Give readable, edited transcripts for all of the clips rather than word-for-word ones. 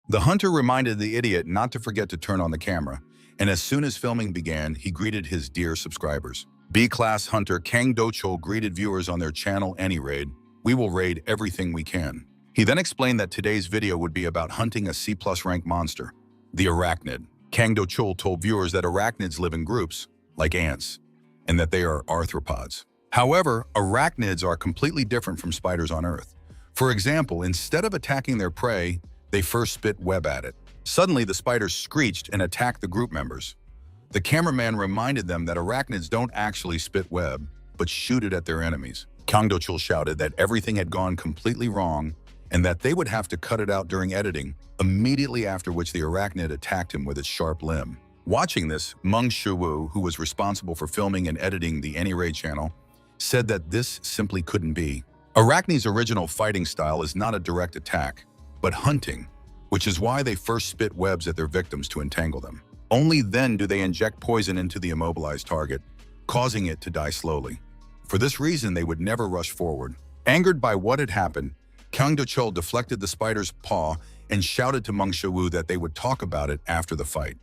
The hunter reminded the idiot not to forget to turn on the camera, and as soon as filming began, he greeted his dear subscribers. B-class hunter Kang Do-chul greeted viewers on their channel AniRaid. We will raid everything we can. He then explained that today's video would be about hunting a C+ rank monster, the arachnid. Kang Do-chul told viewers that arachnids live in groups, like ants, and that they are arthropods. However, arachnids are completely different from spiders on Earth. For example, instead of attacking their prey, they first spit web at it. Suddenly, the spiders screeched and attacked the group members. The cameraman reminded them that arachnids don't actually spit web, but shoot it at their enemies. Kang Do-chul shouted that everything had gone completely wrong and that they would have to cut it out during editing, immediately after which the arachnid attacked him with its sharp limb. Watching this, Meng Shiwu, who was responsible for filming and editing the AniRaid channel, said that this simply couldn't be. Arachnid's original fighting style is not a direct attack, but hunting, which is why they first spit webs at their victims to entangle them. Only then do they inject poison into the immobilized target, causing it to die slowly. For this reason, they would never rush forward. Angered by what had happened, Kang Do-chul deflected the spider's paw and shouted to Meng Shiwu that they would talk about it after the fight.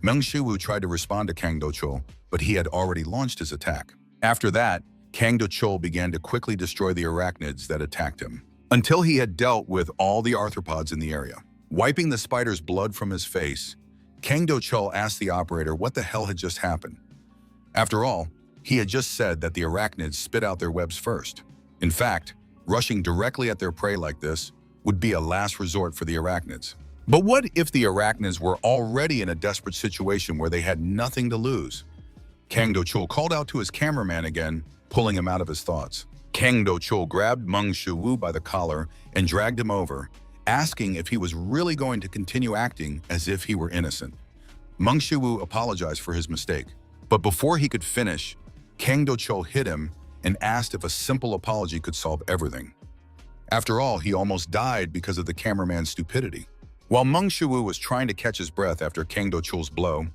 Meng Shiwu tried to respond to Kang Do-chul, but he had already launched his attack. After that, Kang Do-chul began to quickly destroy the arachnids that attacked him, until he had dealt with all the arthropods in the area. Wiping the spider's blood from his face, Kang Do-chul asked the operator what the hell had just happened. After all, he had just said that the arachnids spit out their webs first. In fact, rushing directly at their prey like this would be a last resort for the arachnids. But what if the arachnids were already in a desperate situation where they had nothing to lose? Kang Do-chul called out to his cameraman again, pulling him out of his thoughts. Kang Do-chul grabbed Meng Shiwu by the collar and dragged him over, asking if he was really going to continue acting as if he were innocent. Meng Shiwu apologized for his mistake, but before he could finish, Kang Do-chul hit him and asked if a simple apology could solve everything. After all, he almost died because of the cameraman's stupidity. While Meng Shiwu was trying to catch his breath after Kang Do-chul's blow,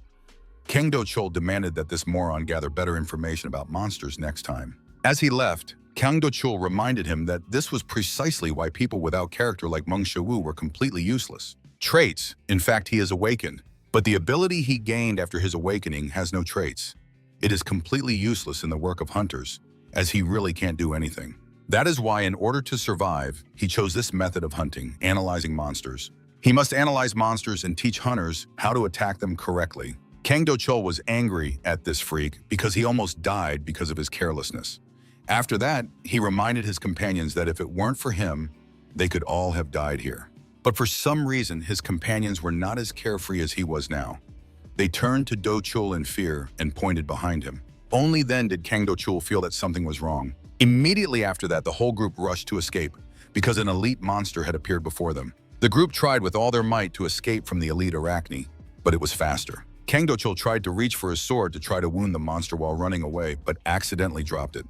Kang Do-chul demanded that this moron gather better information about monsters next time. As he left, Kang Do-chul reminded him that this was precisely why people without character like Meng Shiwu were completely useless. Traits, in fact, he is awakened, but the ability he gained after his awakening has no traits. It is completely useless in the work of hunters, as he really can't do anything. That is why, in order to survive, he chose this method of hunting, analyzing monsters. He must analyze monsters and teach hunters how to attack them correctly. Kang Do-chul was angry at this freak because he almost died because of his carelessness. After that, he reminded his companions that if it weren't for him, they could all have died here. But for some reason, his companions were not as carefree as he was now. They turned to Do-chul in fear and pointed behind him. Only then did Kang Do-chul feel that something was wrong. Immediately after that, the whole group rushed to escape because an elite monster had appeared before them. The group tried with all their might to escape from the elite arachne, but it was faster. Kang Do-chul tried to reach for his sword to try to wound the monster while running away, but accidentally dropped it.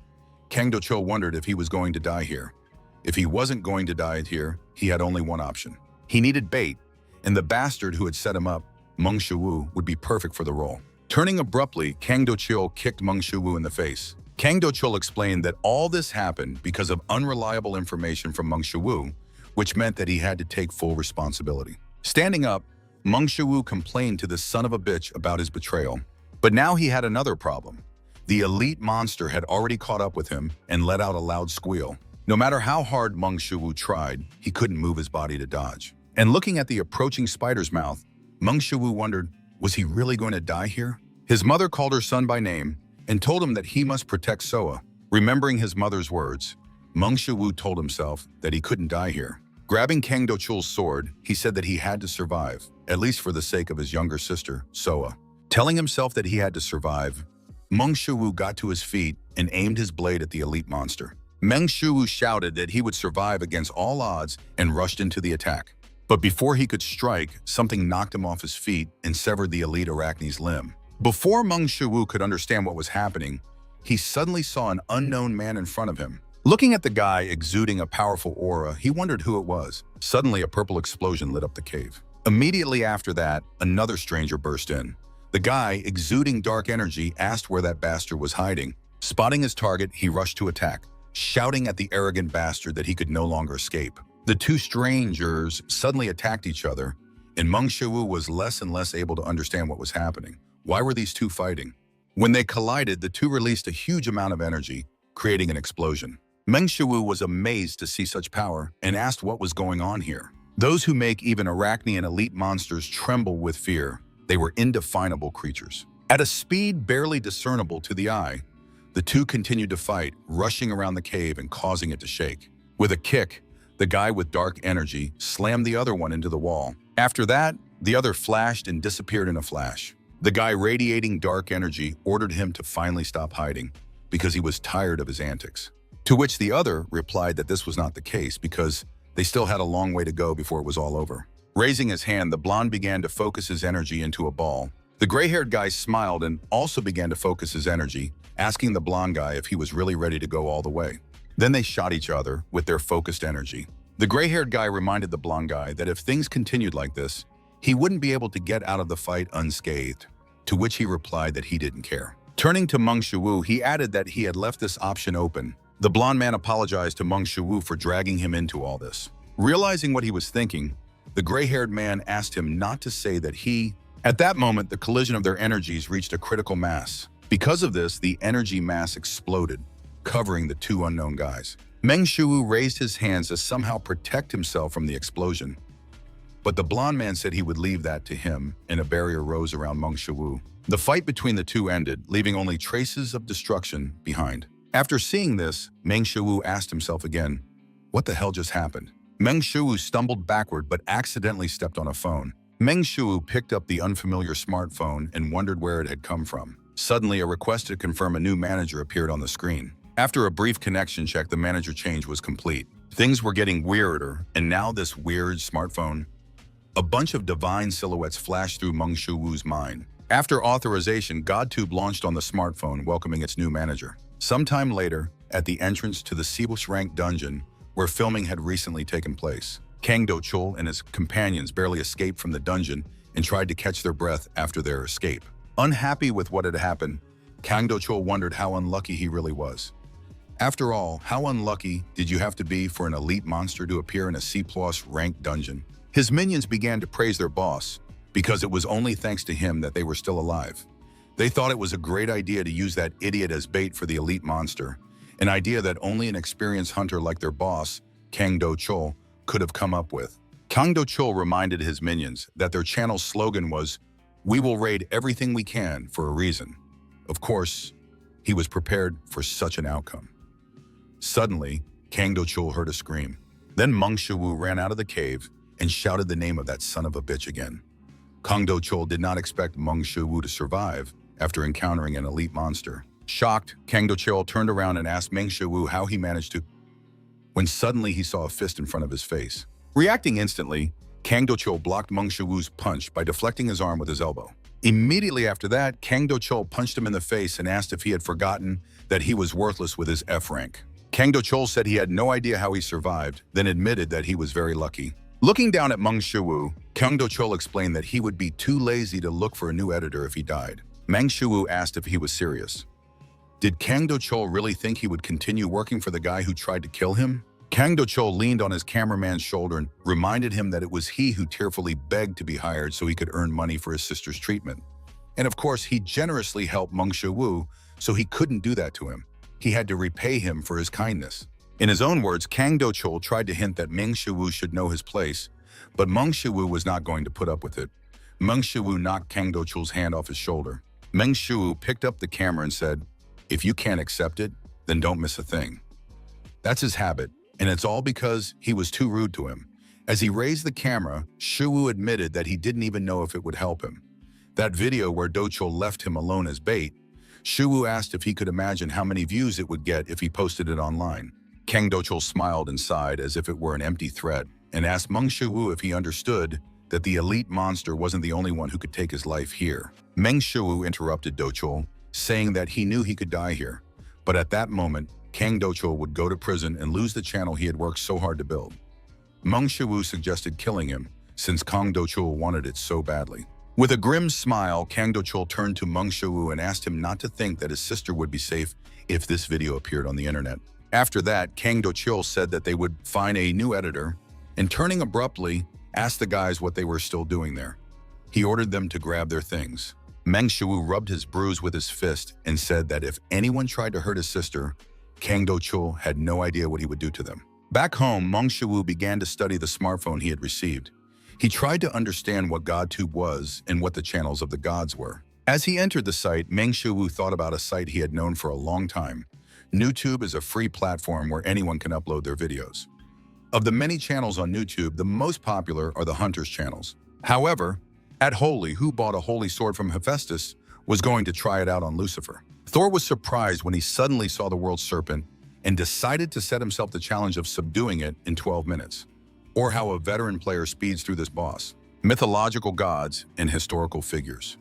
Kang Do-chul wondered if he was going to die here. If he wasn't going to die here, he had only one option. He needed bait, and the bastard who had set him up, Meng Shiwu, would be perfect for the role. Turning abruptly, Kang Do-chul kicked Meng Shiwu in the face. Kang Do-chul explained that all this happened because of unreliable information from Meng Shiwu, which meant that he had to take full responsibility. Standing up, Meng Shiwu complained to the son of a bitch about his betrayal. But now he had another problem. The elite monster had already caught up with him and let out a loud squeal. No matter how hard Meng Shiwu tried, he couldn't move his body to dodge. And looking at the approaching spider's mouth, Meng Shiwu wondered, was he really going to die here? His mother called her son by name and told him that he must protect Soa. Remembering his mother's words, Meng Shiwu told himself that he couldn't die here. Grabbing Kang Do-chul's sword, he said that he had to survive, at least for the sake of his younger sister, Soa. Telling himself that he had to survive, Meng Shiwu got to his feet and aimed his blade at the elite monster. Meng Shiwu shouted that he would survive against all odds and rushed into the attack. But before he could strike, something knocked him off his feet and severed the elite arachne's limb. Before Meng Shiwu could understand what was happening, he suddenly saw an unknown man in front of him. Looking at the guy exuding a powerful aura, he wondered who it was. Suddenly, a purple explosion lit up the cave. Immediately after that, another stranger burst in. The guy, exuding dark energy, asked where that bastard was hiding. Spotting his target, he rushed to attack, shouting at the arrogant bastard that he could no longer escape. The two strangers suddenly attacked each other, and Meng Shiwu was less and less able to understand what was happening. Why were these two fighting? When they collided, the two released a huge amount of energy, creating an explosion. Meng Shiwu was amazed to see such power and asked what was going on here. Those who make even Arachne and elite monsters tremble with fear. They were indefinable creatures. At a speed barely discernible to the eye, the two continued to fight, rushing around the cave and causing it to shake. With a kick, the guy with dark energy slammed the other one into the wall. After that, the other flashed and disappeared in a flash. The guy radiating dark energy ordered him to finally stop hiding because he was tired of his antics. To which the other replied that this was not the case because they still had a long way to go before it was all over. Raising his hand, the blonde began to focus his energy into a ball. The gray-haired guy smiled and also began to focus his energy, asking the blonde guy if he was really ready to go all the way. Then they shot each other with their focused energy. The gray-haired guy reminded the blonde guy that if things continued like this, he wouldn't be able to get out of the fight unscathed, to which he replied that he didn't care. Turning to Meng Shiwu, he added that he had left this option open. The blonde man apologized to Meng Shiwu for dragging him into all this. Realizing what he was thinking, the gray-haired man asked him not to say that he... At that moment, the collision of their energies reached a critical mass. Because of this, the energy mass exploded, covering the two unknown guys. Meng Shiwu raised his hands to somehow protect himself from the explosion. But the blonde man said he would leave that to him, and a barrier rose around Meng Shiwu. The fight between the two ended, leaving only traces of destruction behind. After seeing this, Meng Shiwu asked himself again, what the hell just happened? Meng Shiwu stumbled backward but accidentally stepped on a phone. Meng Shiwu picked up the unfamiliar smartphone and wondered where it had come from. Suddenly, a request to confirm a new manager appeared on the screen. After a brief connection check, the manager change was complete. Things were getting weirder, and now this weird smartphone. A bunch of divine silhouettes flashed through Meng Shiwu's mind. After authorization, GodTube launched on the smartphone, welcoming its new manager. Sometime later, at the entrance to the Seabush Rank dungeon, where filming had recently taken place, Kang Do-chul and his companions barely escaped from the dungeon and tried to catch their breath after their escape. Unhappy with what had happened, Kang Do-chul wondered how unlucky he really was. After all, how unlucky did you have to be for an elite monster to appear in a C+ rank dungeon? His minions began to praise their boss because it was only thanks to him that they were still alive. They thought it was a great idea to use that idiot as bait for the elite monster, an idea that only an experienced hunter like their boss, Kang Do-chul, could have come up with. Kang Do-chul reminded his minions that their channel's slogan was, "We will raid everything we can for a reason." Of course, he was prepared for such an outcome. Suddenly, Kang Do-chul heard a scream. Then Meng Shiwu ran out of the cave and shouted the name of that son of a bitch again. Kang Do-chul did not expect Meng Shiwu to survive after encountering an elite monster. Shocked, Kang Do-chul turned around and asked Meng Shiwu how he managed to, when suddenly he saw a fist in front of his face. Reacting instantly, Kang Do-chul blocked Meng Shiwu's punch by deflecting his arm with his elbow. Immediately after that, Kang Do-chul punched him in the face and asked if he had forgotten that he was worthless with his F rank. Kang Do-chul said he had no idea how he survived, then admitted that he was very lucky. Looking down at Meng Shiwu, Kang Do-chul explained that he would be too lazy to look for a new editor if he died. Meng Shiwu asked if he was serious. Did Kang Do-chul really think he would continue working for the guy who tried to kill him? Kang Do-chul leaned on his cameraman's shoulder and reminded him that it was he who tearfully begged to be hired so he could earn money for his sister's treatment. And of course, he generously helped Meng Shiwu, so he couldn't do that to him. He had to repay him for his kindness. In his own words, Kang Do-chul tried to hint that Meng Shiwu should know his place, but Meng Shiwu was not going to put up with it. Meng Shiwu knocked Kang Do-chul's hand off his shoulder. Meng Shiwu picked up the camera and said, "If you can't accept it, then don't miss a thing." That's his habit, and it's all because he was too rude to him. As he raised the camera, Shiwu admitted that he didn't even know if it would help him. That video where Do-chul left him alone as bait, Shiwu asked if he could imagine how many views it would get if he posted it online. Kang Do-chul smiled and sighed as if it were an empty threat, and asked Meng Shiwu if he understood that the elite monster wasn't the only one who could take his life here. Meng Shiwu interrupted Do-chul, saying that he knew he could die here. But at that moment, Kang Do-chul would go to prison and lose the channel he had worked so hard to build. Meng Shiwu suggested killing him, since Kang Do-chul wanted it so badly. With a grim smile, Kang Do-chul turned to Meng Shiwu and asked him not to think that his sister would be safe if this video appeared on the internet. After that, Kang Do-chul said that they would find a new editor, and turning abruptly, asked the guys what they were still doing there. He ordered them to grab their things. Meng Shuwu rubbed his bruise with his fist and said that if anyone tried to hurt his sister, Kang Do-chul had no idea what he would do to them. Back home, Meng Shuwu began to study the smartphone he had received. He tried to understand what GodTube was and what the channels of the gods were. As he entered the site, Meng Shuwu thought about a site he had known for a long time. NewTube is a free platform where anyone can upload their videos. Of the many channels on NewTube, the most popular are the Hunters channels. However, at Holy, who bought a holy sword from Hephaestus, was going to try it out on Lucifer. Thor was surprised when he suddenly saw the world serpent and decided to set himself the challenge of subduing it in 12 minutes. Or how a veteran player speeds through this boss. Mythological gods and historical figures.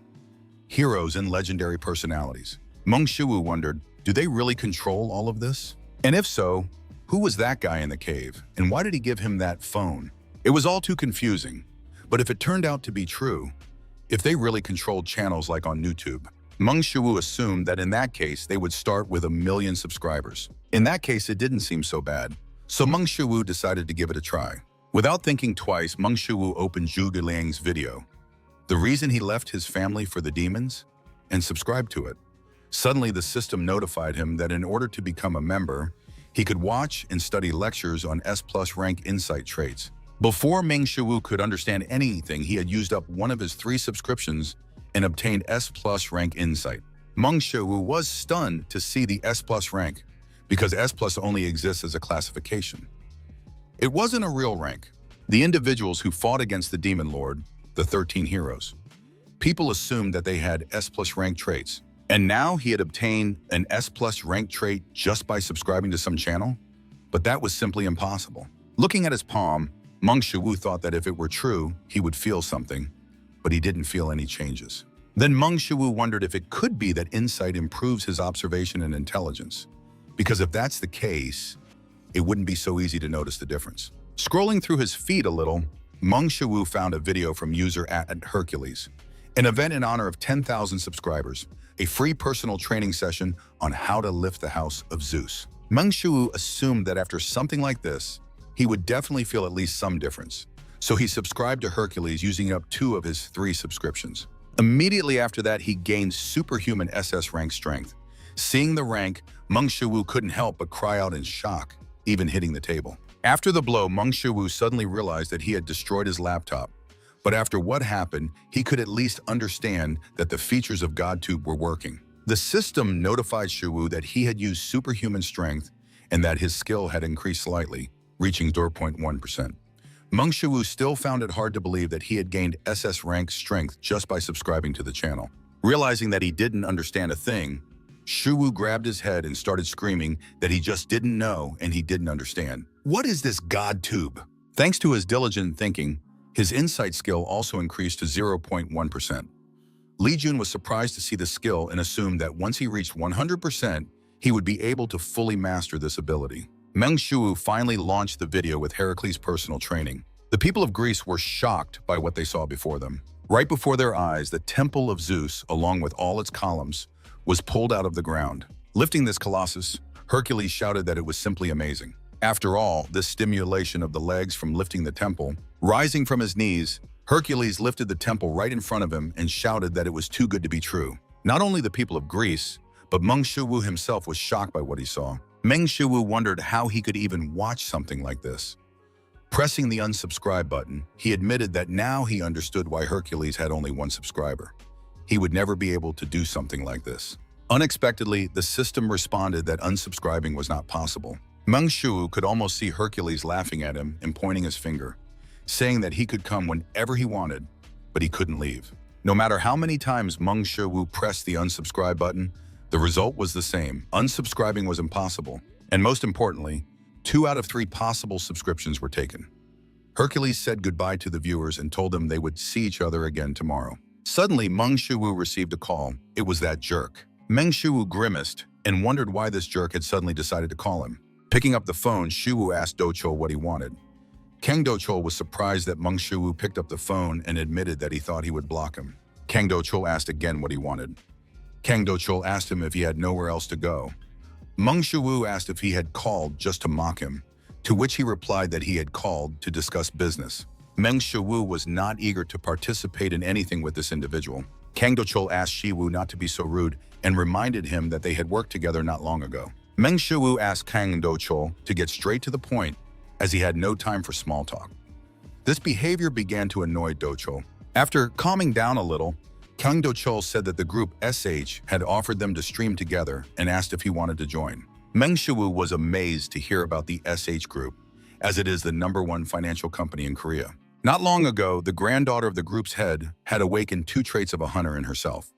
Heroes and legendary personalities. Meng Shuwu wondered, do they really control all of this? And if so, who was that guy in the cave? And why did he give him that phone? It was all too confusing. But if it turned out to be true, if they really controlled channels like on NewTube, Meng Shuwu assumed that in that case, they would start with 1 million subscribers. In that case, it didn't seem so bad. So Meng Shuwu decided to give it a try. Without thinking twice, Meng Shuwu opened Zhuge Liang's video. The reason he left his family for the demons? And subscribed to it. Suddenly, the system notified him that in order to become a member, he could watch and study lectures on S+ rank insight traits. Before Meng Shuwu could understand anything, he had used up one of his 3 subscriptions and obtained S+ rank insight. Meng Shuwu was stunned to see the S+ rank, because S+ only exists as a classification. It wasn't a real rank. The individuals who fought against the Demon Lord, the 13 heroes. People assumed that they had S+ rank traits. And now he had obtained an S+ rank trait just by subscribing to some channel? But that was simply impossible. Looking at his palm, Meng Shuwu thought that if it were true, he would feel something, but he didn't feel any changes. Then Meng Shuwu wondered if it could be that insight improves his observation and intelligence. Because if that's the case, it wouldn't be so easy to notice the difference. Scrolling through his feed a little, Meng Shuwu found a video from user @Hercules, an event in honor of 10,000 subscribers, a free personal training session on how to lift the house of Zeus. Meng Shuwu assumed that after something like this, he would definitely feel at least some difference. So he subscribed to Hercules using up 2 of his 3 subscriptions. Immediately after that, he gained superhuman SS rank strength. Seeing the rank, Meng Shuwu couldn't help but cry out in shock, even hitting the table. After the blow, Meng Shuwu suddenly realized that he had destroyed his laptop. But after what happened, he could at least understand that the features of GodTube were working. The system notified Shuwu that he had used superhuman strength and that his skill had increased slightly, reaching 0.1%. Meng Shuwu still found it hard to believe that he had gained SS rank strength just by subscribing to the channel. Realizing that he didn't understand a thing, Shuwu grabbed his head and started screaming that he just didn't know and he didn't understand. What is this GodTube? Thanks to his diligent thinking, his insight skill also increased to 0.1%. Li Jun was surprised to see the skill and assumed that once he reached 100%, he would be able to fully master this ability. Meng Shuwu finally launched the video with Heracles' personal training. The people of Greece were shocked by what they saw before them. Right before their eyes, the temple of Zeus, along with all its columns, was pulled out of the ground. Lifting this colossus, Hercules shouted that it was simply amazing. After all, this stimulation of the legs from lifting the temple, rising from his knees, Hercules lifted the temple right in front of him and shouted that it was too good to be true. Not only the people of Greece, but Meng Shuwu himself was shocked by what he saw. Meng Shuwu wondered how he could even watch something like this. Pressing the unsubscribe button, he admitted that now he understood why Hercules had only 1 subscriber. He would never be able to do something like this. Unexpectedly, the system responded that unsubscribing was not possible. Meng Shuwu could almost see Hercules laughing at him and pointing his finger, saying that he could come whenever he wanted, but he couldn't leave. No matter how many times Meng Shuwu pressed the unsubscribe button, the result was the same. Unsubscribing was impossible. And most importantly, 2 out of 3 possible subscriptions were taken. Hercules said goodbye to the viewers and told them they would see each other again tomorrow. Suddenly, Meng Shuwu received a call. It was that jerk. Meng Shuwu grimaced and wondered why this jerk had suddenly decided to call him. Picking up the phone, Shuwu asked Do-chul what he wanted. Kang Do-chul was surprised that Meng Shuwu picked up the phone and admitted that he thought he would block him. Kang Do-chul asked again what he wanted. Kang Do-chul asked him if he had nowhere else to go. Meng Shuwu asked if he had called just to mock him, to which he replied that he had called to discuss business. Meng Shiwu was not eager to participate in anything with this individual. Kang Do-chul asked Shiwu not to be so rude and reminded him that they had worked together not long ago. Meng Shiwu asked Kang Do-chul to get straight to the point as he had no time for small talk. This behavior began to annoy Do-chul. After calming down a little, Kang Do-chul said that the group SH had offered them to stream together and asked if he wanted to join. Meng Shiwu was amazed to hear about the SH group, as it is the #1 financial company in Korea. Not long ago, the granddaughter of the group's head had awakened 2 traits of a hunter in herself.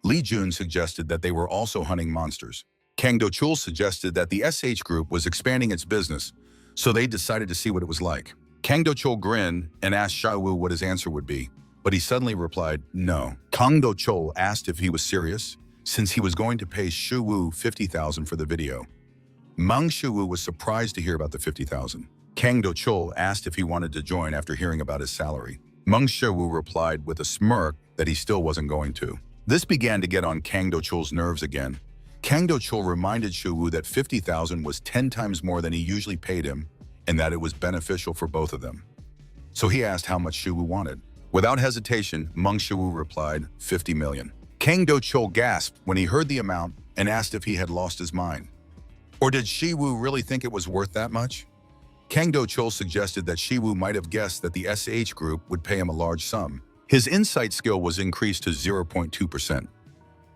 Lee Jun suggested that they were also hunting monsters. Kang Do-chul suggested that the SH group was expanding its business, so they decided to see what it was like. Kang Do-chul grinned and asked Shiwu what his answer would be, but he suddenly replied, no. Kang Do-chul asked if he was serious, since he was going to pay Shiwu 50,000 for the video. Meng Shiwu was surprised to hear about the 50,000. Kang Do-chul asked if he wanted to join after hearing about his salary. Meng Shiwu replied with a smirk that he still wasn't going to. This began to get on Kang Do-chul's nerves again. Kang Do-chul reminded Shiwu that 50,000 was 10 times more than he usually paid him, and that it was beneficial for both of them. So he asked how much Shiwu wanted. Without hesitation, Meng Shiwu replied, 50 million. Kang Do-chul gasped when he heard the amount and asked if he had lost his mind. Or did Shiwu really think it was worth that much? Kang Do-chul suggested that Shiwu might have guessed that the SH group would pay him a large sum. His insight skill was increased to 0.2%.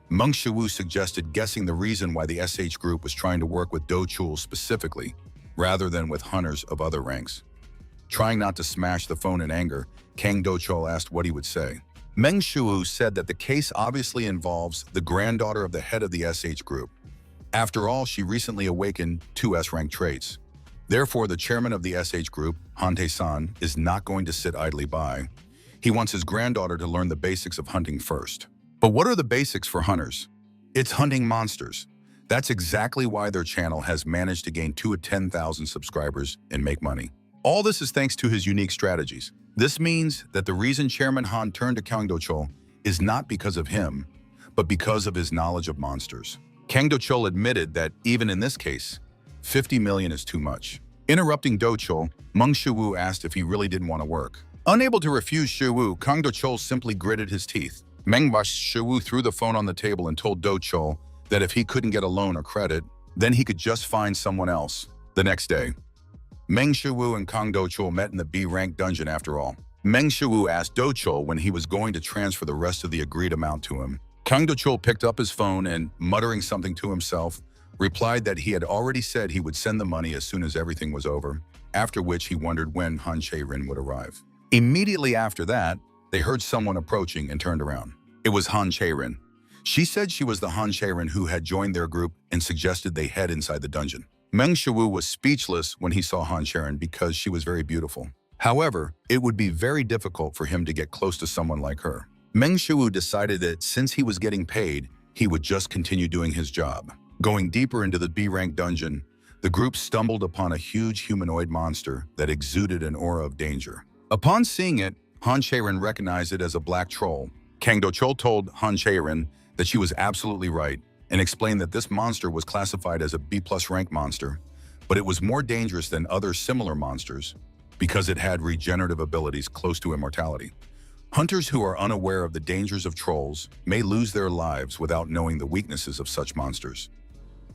Meng Shiwu suggested guessing the reason why the SH group was trying to work with Do-chul specifically, rather than with hunters of other ranks. Trying not to smash the phone in anger, Kang Do-chul asked what he would say. Meng Shiwu said that the case obviously involves the granddaughter of the head of the SH group. After all, she recently awakened 2 S-rank traits. Therefore, the chairman of the SH group, Han Tae-san, is not going to sit idly by. He wants his granddaughter to learn the basics of hunting first. But what are the basics for hunters? It's hunting monsters. That's exactly why their channel has managed to gain 2 to 10,000 subscribers and make money. All this is thanks to his unique strategies. This means that the reason Chairman Han turned to Kang Do-chul is not because of him, but because of his knowledge of monsters. Kang Do-chul admitted that even in this case, 50 million is too much. Interrupting Do-chul, Meng Shiwu asked if he really didn't want to work. Unable to refuse Shiwu, Kang Do-chul simply gritted his teeth. Meng Shiwu threw the phone on the table and told Do-chul that if he couldn't get a loan or credit, then he could just find someone else. The next day, Meng Shiwu and Kang Do-chul met in the B-rank dungeon after all. Meng Shiwu asked Do-chul when he was going to transfer the rest of the agreed amount to him. Kang Do-chul picked up his phone and, muttering something to himself, replied that he had already said he would send the money as soon as everything was over, after which he wondered when Han Chae-rin would arrive. Immediately after that, they heard someone approaching and turned around. It was Han Chae-rin. She said she was the Han Chae-rin who had joined their group and suggested they head inside the dungeon. Meng Shiwu was speechless when he saw Han Chae-rin because she was very beautiful. However, it would be very difficult for him to get close to someone like her. Meng Shiwu decided that since he was getting paid, he would just continue doing his job. Going deeper into the B-rank dungeon, the group stumbled upon a huge humanoid monster that exuded an aura of danger. Upon seeing it, Han Chae-rin recognized it as a black troll. Kang Do-chul told Han Chae-rin that she was absolutely right and explained that this monster was classified as a B+ rank monster, but it was more dangerous than other similar monsters because it had regenerative abilities close to immortality. Hunters who are unaware of the dangers of trolls may lose their lives without knowing the weaknesses of such monsters.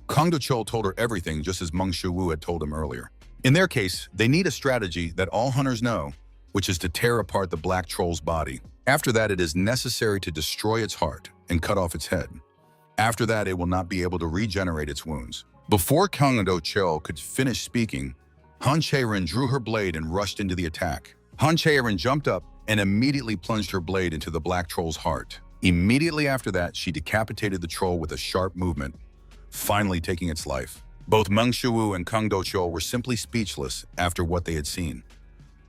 Kang Do-chul told her everything just as Meng Shiwu had told him earlier. In their case, they need a strategy that all hunters know, which is to tear apart the black troll's body. After that, it is necessary to destroy its heart and cut off its head. After that, it will not be able to regenerate its wounds. Before Kang Do-chul could finish speaking, Han Chae-rin drew her blade and rushed into the attack. Han Chae-rin jumped up and immediately plunged her blade into the black troll's heart. Immediately after that, she decapitated the troll with a sharp movement, finally taking its life. Both Meng Shiwu and Kang Do-chul were simply speechless after what they had seen.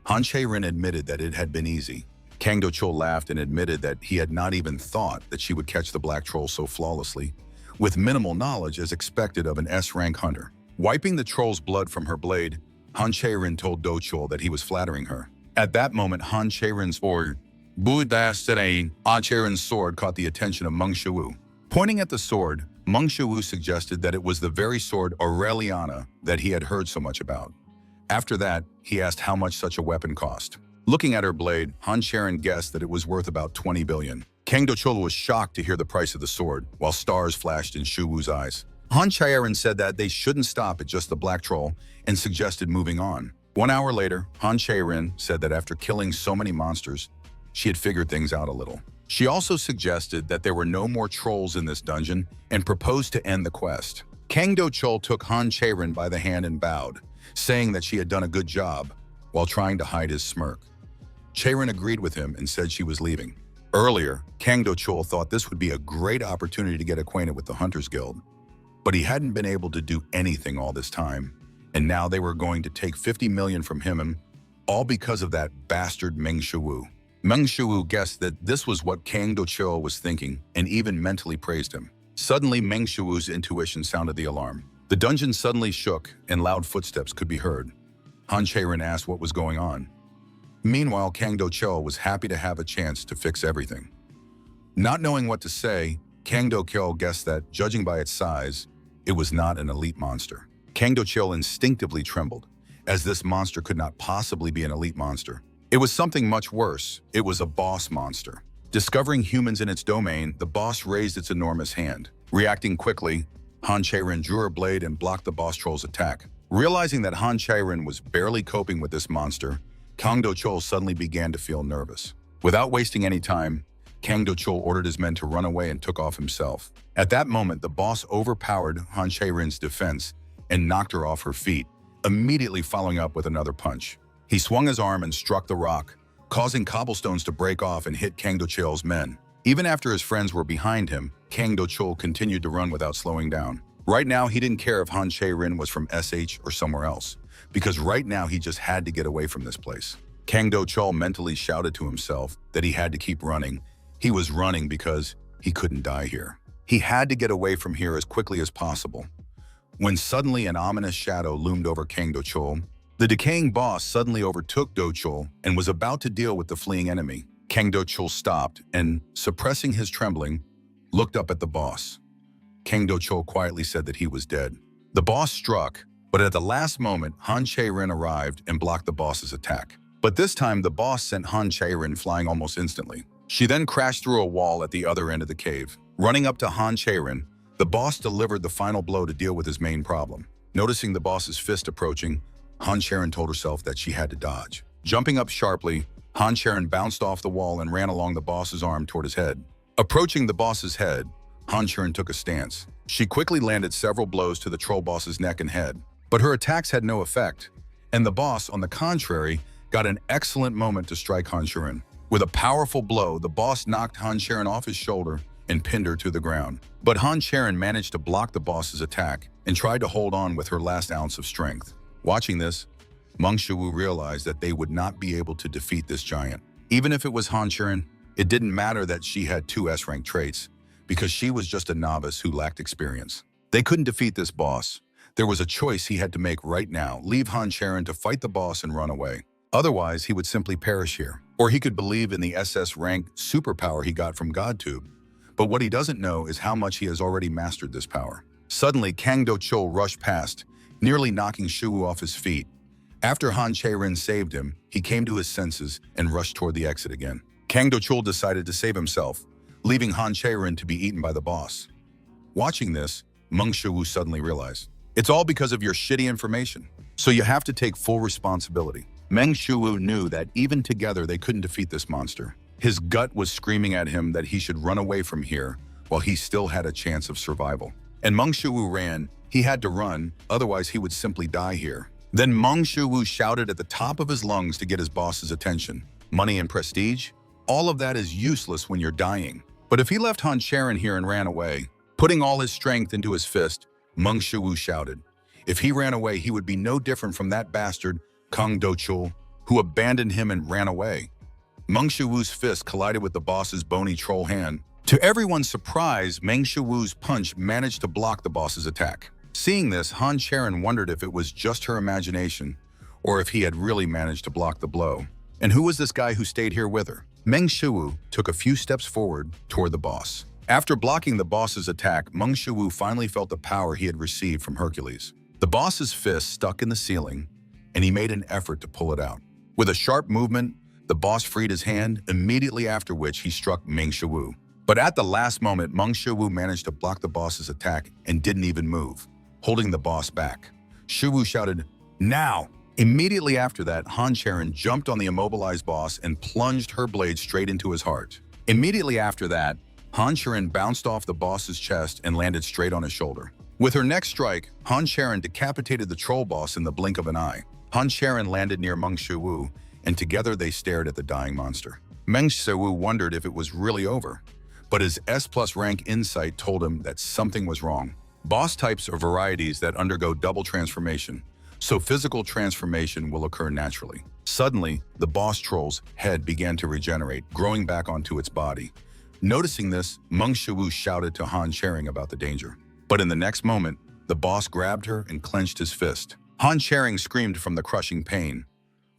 Han Chae-rin admitted that it had been easy. Kang Do-chul laughed and admitted that he had not even thought that she would catch the black troll so flawlessly, with minimal knowledge as expected of an S-rank hunter. Wiping the troll's blood from her blade, Han Chae-rin told Do-chul that he was flattering her. At that moment, Han Chae-rin's sword caught the attention of Meng Shiwu. Pointing at the sword, Meng Shiwu suggested that it was the very sword Aureliana that he had heard so much about. After that, he asked how much such a weapon cost. Looking at her blade, Han Charon guessed that it was worth about 20 billion. Kang Do-chul was shocked to hear the price of the sword, while stars flashed in Shu Wu's eyes. Han Charon said that they shouldn't stop at just the black troll and suggested moving on. 1 hour later, Han Charon said that after killing so many monsters, she had figured things out a little. She also suggested that there were no more trolls in this dungeon and proposed to end the quest. Kang Do-chul took Han Charon by the hand and bowed, saying that she had done a good job while trying to hide his smirk. Charon agreed with him and said she was leaving. Earlier, Kang Do-chul thought this would be a great opportunity to get acquainted with the Hunters Guild, but he hadn't been able to do anything all this time, and now they were going to take 50 million from him, all because of that bastard Meng Shuwu. Meng Shuwu guessed that this was what Kang Do-chul was thinking and even mentally praised him. Suddenly, Meng Shuwu's intuition sounded the alarm. The dungeon suddenly shook and loud footsteps could be heard. Han Charon asked what was going on. Meanwhile, Kang Do-chul was happy to have a chance to fix everything. Not knowing what to say, Kang Do-chul guessed that, judging by its size, it was not an elite monster. Kang Do-chul instinctively trembled, as this monster could not possibly be an elite monster. It was something much worse. It was a boss monster. Discovering humans in its domain, the boss raised its enormous hand. Reacting quickly, Han Charon drew her blade and blocked the boss troll's attack. Realizing that Han Charon was barely coping with this monster, Kang Do-chul suddenly began to feel nervous. Without wasting any time, Kang Do-chul ordered his men to run away and took off himself. At that moment, the boss overpowered Han Charon's defense and knocked her off her feet, immediately following up with another punch. He swung his arm and struck the rock, causing cobblestones to break off and hit Kang Do-chul's men. Even after his friends were behind him, Kang Do-chul continued to run without slowing down. Right now, he didn't care if Han Charon was from SH or somewhere else, because right now he just had to get away from this place. Kang Do-chul mentally shouted to himself that he had to keep running. He was running because he couldn't die here. He had to get away from here as quickly as possible. When suddenly an ominous shadow loomed over Kang Do-chul, the decaying boss suddenly overtook Do-chul and was about to deal with the fleeing enemy. Kang Do-chul stopped and, suppressing his trembling, looked up at the boss. Kang Do-chul quietly said that he was dead. The boss struck, but at the last moment, Han Charon arrived and blocked the boss's attack. But this time, the boss sent Han Charon flying almost instantly. She then crashed through a wall at the other end of the cave. Running up to Han Charon, the boss delivered the final blow to deal with his main problem. Noticing the boss's fist approaching, Han Charon told herself that she had to dodge. Jumping up sharply, Han Charon bounced off the wall and ran along the boss's arm toward his head. Approaching the boss's head, Han Charon took a stance. She quickly landed several blows to the troll boss's neck and head, but her attacks had no effect, and the boss, on the contrary, got an excellent moment to strike Han Charon. With a powerful blow, the boss knocked Han Charon off his shoulder and pinned her to the ground. But Han Charon managed to block the boss's attack and tried to hold on with her last ounce of strength. Watching this, Meng Shuwu realized that they would not be able to defeat this giant. Even if it was Han Charon, it didn't matter that she had 2 S-rank traits, because she was just a novice who lacked experience. They couldn't defeat this boss. There was a choice he had to make right now: leave Han Charon to fight the boss and run away. Otherwise, he would simply perish here. Or he could believe in the SS rank superpower he got from GodTube. But what he doesn't know is how much he has already mastered this power. Suddenly, Kang Do-chul rushed past, nearly knocking Shuwu off his feet. After Han Charon saved him, he came to his senses and rushed toward the exit again. Kang Do-chul decided to save himself, leaving Han Charon to be eaten by the boss. Watching this, Meng Shuwu suddenly realized, it's all because of your shitty information, so you have to take full responsibility. Meng Shuwu knew that even together they couldn't defeat this monster. His gut was screaming at him that he should run away from here while he still had a chance of survival. And Meng Shuwu ran. He had to run, otherwise he would simply die here. Then Meng Shuwu shouted at the top of his lungs to get his boss's attention. Money and prestige? All of that is useless when you're dying. But if he left Han Charon here and ran away, putting all his strength into his fist, Meng Shuwu shouted, if he ran away, he would be no different from that bastard, Kang Do-chul, who abandoned him and ran away. Meng Shuwu's fist collided with the boss's bony troll hand. To everyone's surprise, Meng Shuwu's punch managed to block the boss's attack. Seeing this, Han Charon wondered if it was just her imagination, or if he had really managed to block the blow. And who was this guy who stayed here with her? Meng Shuwu took a few steps forward toward the boss. After blocking the boss's attack, Meng Shuwu finally felt the power he had received from Hercules. The boss's fist stuck in the ceiling, and he made an effort to pull it out. With a sharp movement, The boss freed his hand, immediately after which he struck Meng Shiwu. But at the last moment, Meng Shiwu managed to block the boss's attack and didn't even move, holding the boss back. Shiwu shouted, "Now!" Immediately after that, Han Charon jumped on the immobilized boss and plunged her blade straight into his heart. Immediately after that, Han Charon bounced off the boss's chest and landed straight on his shoulder. With her next strike, Han Charon decapitated the troll boss in the blink of an eye. Han Charon landed near Meng Shiwu, and together they stared at the dying monster. Meng Shiwu wondered if it was really over, but his S+ rank insight told him that something was wrong. Boss types are varieties that undergo double transformation, so physical transformation will occur naturally. Suddenly, the boss troll's head began to regenerate, growing back onto its body. Noticing this, Meng Shiwu shouted to Han Charon about the danger. But in the next moment, the boss grabbed her and clenched his fist. Han Charon screamed from the crushing pain.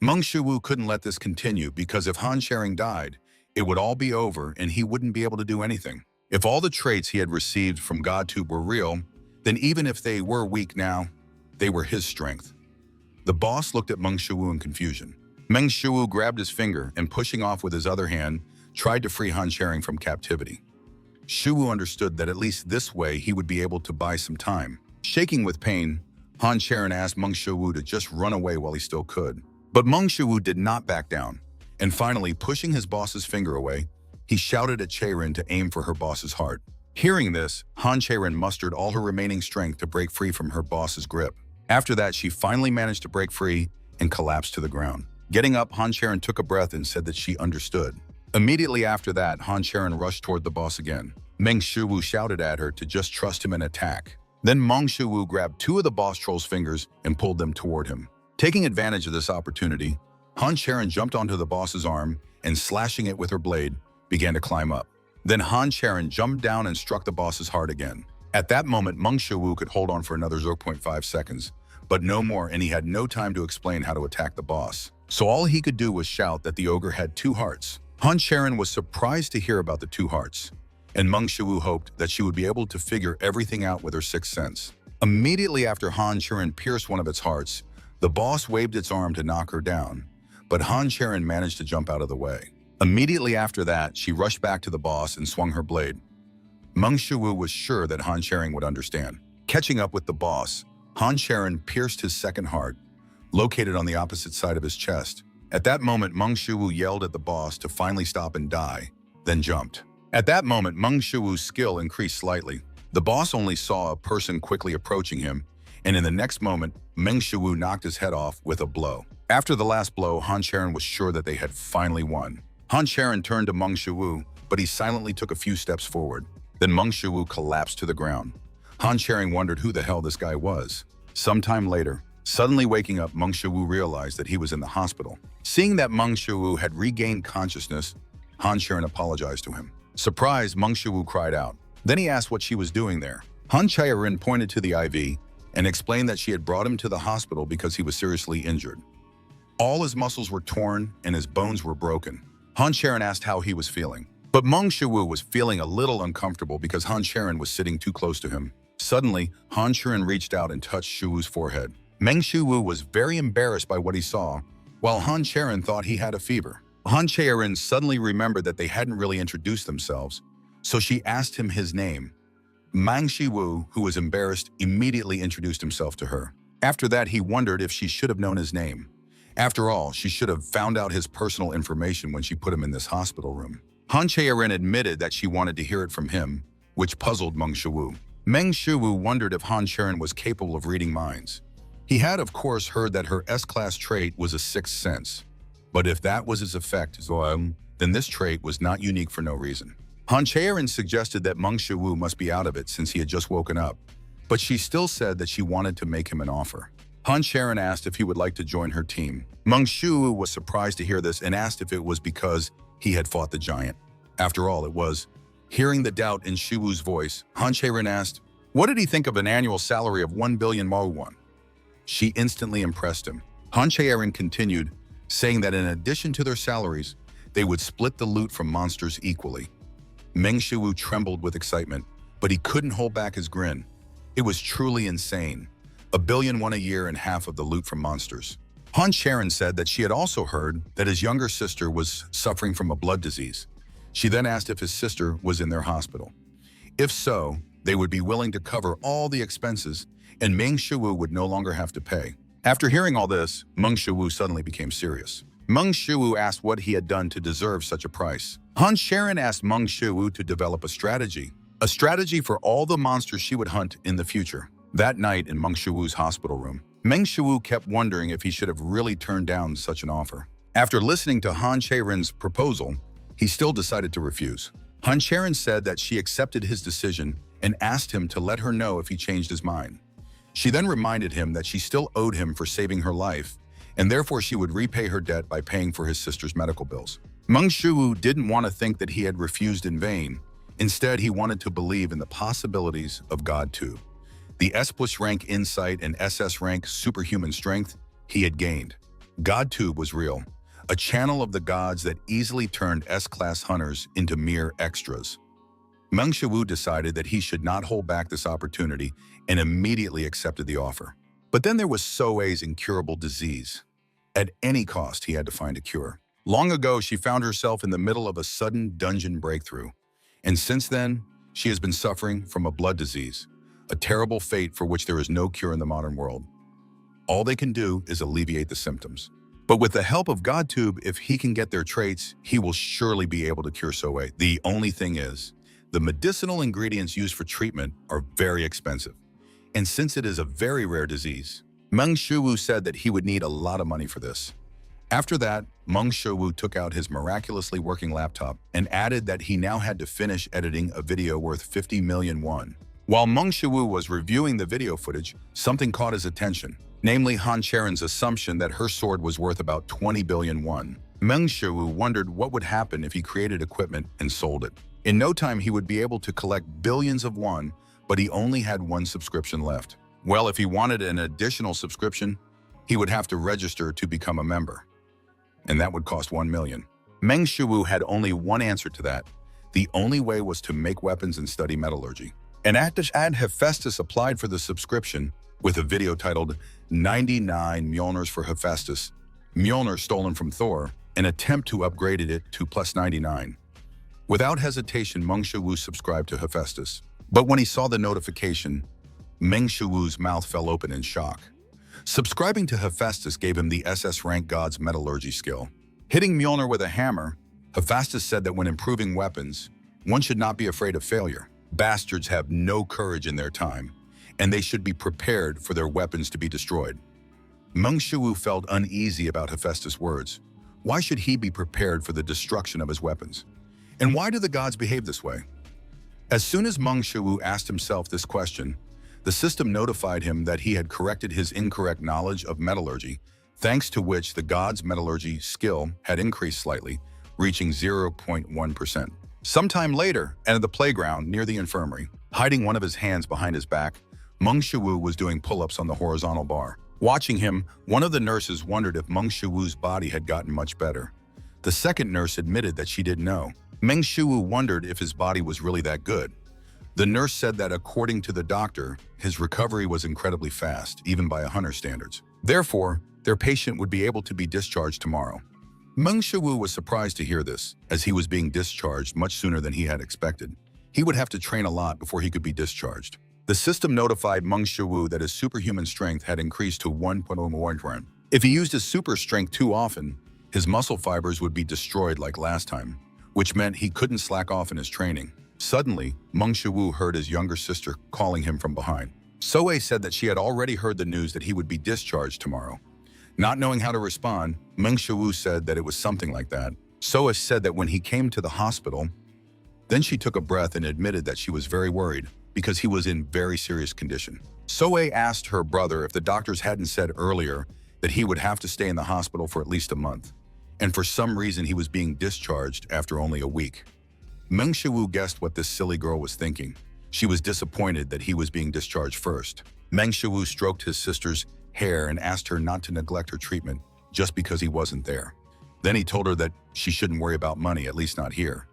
Meng Shiwu couldn't let this continue because if Han Charon died, it would all be over and he wouldn't be able to do anything. If all the traits he had received from GodTube were real, then even if they were weak now, they were his strength. The boss looked at Meng Shiwu in confusion. Meng Shiwu grabbed his finger and, pushing off with his other hand, tried to free Han Charon from captivity. Shiwu understood that at least this way he would be able to buy some time. Shaking with pain, Han Charon asked Meng Shiwu to just run away while he still could. But Meng Shiwu did not back down, and finally, pushing his boss's finger away, he shouted at Charon to aim for her boss's heart. Hearing this, Han Charon mustered all her remaining strength to break free from her boss's grip. After that, she finally managed to break free and collapsed to the ground. Getting up, Han Charon took a breath and said that she understood. Immediately after that, Han Charon rushed toward the boss again. Meng Shiwu shouted at her to just trust him and attack. Then Meng Shiwu grabbed two of the boss troll's fingers and pulled them toward him. Taking advantage of this opportunity, Han Charon jumped onto the boss's arm and, slashing it with her blade, began to climb up. Then Han Charon jumped down and struck the boss's heart again. At that moment, Meng Shiwu could hold on for another 0.5 seconds, but no more, and he had no time to explain how to attack the boss. So all he could do was shout that the ogre had two hearts. Han Charon was surprised to hear about the two hearts, and Meng Shiwu hoped that she would be able to figure everything out with her sixth sense. Immediately after Han Charon pierced one of its hearts, the boss waved its arm to knock her down, but Han Charon managed to jump out of the way. Immediately after that, she rushed back to the boss and swung her blade. Meng Shiwu was sure that Han Charon would understand. Catching up with the boss, Han Charon pierced his second heart, located on the opposite side of his chest. At that moment, Meng Shiwu yelled at the boss to finally stop and die, then jumped. At that moment, Meng Shiwu's skill increased slightly. The boss only saw a person quickly approaching him, and in the next moment, Meng Shiwu knocked his head off with a blow. After the last blow, Han Charon was sure that they had finally won. Han Charon turned to Meng Shiwu, but he silently took a few steps forward. Then Meng Shiwu collapsed to the ground. Han Charon wondered who the hell this guy was. Sometime later, suddenly waking up, Meng Shiwu realized that he was in the hospital. Seeing that Meng Shiwu had regained consciousness, Han Charon apologized to him. Surprised, Meng Shiwu cried out. Then he asked what she was doing there. Han Charon pointed to the IV and explained that she had brought him to the hospital because he was seriously injured. All his muscles were torn and his bones were broken. Han Charon asked how he was feeling. But Meng Shiwu was feeling a little uncomfortable because Han Charon was sitting too close to him. Suddenly, Han Charon reached out and touched Shiwu's forehead. Meng Shiwu was very embarrassed by what he saw, while Han Charon thought he had a fever. Han Charon suddenly remembered that they hadn't really introduced themselves, so she asked him his name. Meng Shiwu, who was embarrassed, immediately introduced himself to her. After that, he wondered if she should have known his name. After all, she should have found out his personal information when she put him in this hospital room. Han Charon admitted that she wanted to hear it from him, which puzzled Meng Shiwu. Meng Shiwu wondered if Han Charon was capable of reading minds. He had, of course, heard that her S-class trait was a sixth sense. But if that was its effect, then this trait was not unique for no reason. Han Charon suggested that Meng Shiwu must be out of it since he had just woken up, but she still said that she wanted to make him an offer. Han Charon asked if he would like to join her team. Meng Shiwu was surprised to hear this and asked if it was because he had fought the giant. After all, it was. Hearing the doubt in Shiwu's voice, Han Charon asked, what did he think of an annual salary of 1 billion Manhwa? She instantly impressed him. Han Charon continued, saying that in addition to their salaries, they would split the loot from monsters equally. Meng Shiwu trembled with excitement, but he couldn't hold back his grin. It was truly insane. 1 billion won a year and half of the loot from monsters. Han Sharon said that she had also heard that his younger sister was suffering from a blood disease. She then asked if his sister was in their hospital. If so, they would be willing to cover all the expenses and Meng Shiwu would no longer have to pay. After hearing all this, Meng Shiwu suddenly became serious. Meng Shiwu asked what he had done to deserve such a price. Han Sharon asked Meng Shiwu to develop a strategy for all the monsters she would hunt in the future. That night in Meng Shiwu's hospital room, Meng Shiwu kept wondering if he should have really turned down such an offer. After listening to Han Sharon's proposal, he still decided to refuse. Han Sharon said that she accepted his decision and asked him to let her know if he changed his mind. She then reminded him that she still owed him for saving her life, and therefore she would repay her debt by paying for his sister's medical bills. Meng Shiwu didn't want to think that he had refused in vain. Instead, he wanted to believe in the possibilities of God too. The S+ rank insight and SS rank superhuman strength he had gained. GodTube was real, a channel of the gods that easily turned S-class hunters into mere extras. Meng Shiwu decided that he should not hold back this opportunity and immediately accepted the offer. But then there was Soei's incurable disease. At any cost, he had to find a cure. Long ago, she found herself in the middle of a sudden dungeon breakthrough. And since then, she has been suffering from a blood disease, a terrible fate for which there is no cure in the modern world. All they can do is alleviate the symptoms. But with the help of GodTube, if he can get their traits, he will surely be able to cure Soei. The only thing is, the medicinal ingredients used for treatment are very expensive. And since it is a very rare disease, Meng Shiwu said that he would need a lot of money for this. After that, Meng Shiwu took out his miraculously working laptop and added that he now had to finish editing a video worth 50 million won. While Meng Shiwu was reviewing the video footage, something caught his attention, namely Han Sharon's assumption that her sword was worth about 20 billion won. Meng Shiwu wondered what would happen if he created equipment and sold it. In no time, he would be able to collect billions of won, but he only had one subscription left. Well, if he wanted an additional subscription, he would have to register to become a member. And that would cost 1 million. Meng Shiwu had only one answer to that. The only way was to make weapons and study metallurgy. And ad Hephaestus applied for the subscription with a video titled 99 Mjolnirs for Hephaestus, Mjolnir stolen from Thor, an attempt to upgrade it to plus 99. Without hesitation, Meng Shiwu subscribed to Hephaestus. But when he saw the notification, Meng Shiwu's mouth fell open in shock. Subscribing to Hephaestus gave him the SS rank god's metallurgy skill. Hitting Mjolnir with a hammer, Hephaestus said that when improving weapons, one should not be afraid of failure. Bastards have no courage in their time, and they should be prepared for their weapons to be destroyed. Meng Shiwu felt uneasy about Hephaestus' words. Why should he be prepared for the destruction of his weapons? And why do the gods behave this way? As soon as Meng Shiwu asked himself this question, the system notified him that he had corrected his incorrect knowledge of metallurgy, thanks to which the god's metallurgy skill had increased slightly, reaching 0.1%. Sometime later, at the playground near the infirmary, hiding one of his hands behind his back, Meng Shiwu was doing pull-ups on the horizontal bar. Watching him, one of the nurses wondered if Meng Shiwu's body had gotten much better. The second nurse admitted that she didn't know. Meng Shiwu wondered if his body was really that good. The nurse said that according to the doctor, his recovery was incredibly fast, even by a hunter standards. Therefore, their patient would be able to be discharged tomorrow. Meng Shiwu was surprised to hear this, as he was being discharged much sooner than he had expected. He would have to train a lot before he could be discharged. The system notified Meng Shiwu that his superhuman strength had increased to 1.01. If he used his super strength too often, his muscle fibers would be destroyed like last time, which meant he couldn't slack off in his training. Suddenly, Meng Shiwu heard his younger sister calling him from behind. Soei said that she had already heard the news that he would be discharged tomorrow. Not knowing how to respond, Meng Shiwu said that it was something like that. Soei said that when he came to the hospital, then she took a breath and admitted that she was very worried because he was in very serious condition. Soei asked her brother if the doctors hadn't said earlier that he would have to stay in the hospital for at least a month, and for some reason he was being discharged after only a week. Meng Shiwu guessed what this silly girl was thinking. She was disappointed that he was being discharged first. Meng Shiwu stroked his sister's hair and asked her not to neglect her treatment just because he wasn't there. Then he told her that she shouldn't worry about money, at least not here.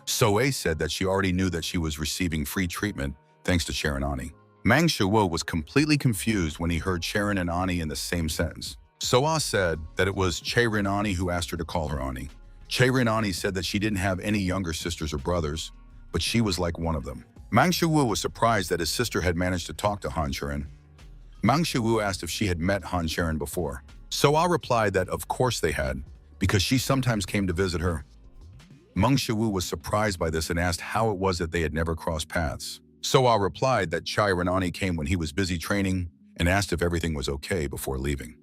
Soei said that she already knew that she was receiving free treatment thanks to Sharon Ani. Meng Shiwu was completely confused when he heard Sharon and Ani in the same sentence. Soa said that it was Che-rin-ani who asked her to call her Ani. Che-rin-ani said that she didn't have any younger sisters or brothers, but she was like one of them. Mang Shu-woo was surprised that his sister had managed to talk to Han Sharon. Mang Shu-woo asked if she had met Han Sharon before. Soa replied that of course they had, because she sometimes came to visit her. Mang Shu-woo was surprised by this and asked how it was that they had never crossed paths. Soa replied that Che-rin-ani came when he was busy training and asked if everything was okay before leaving.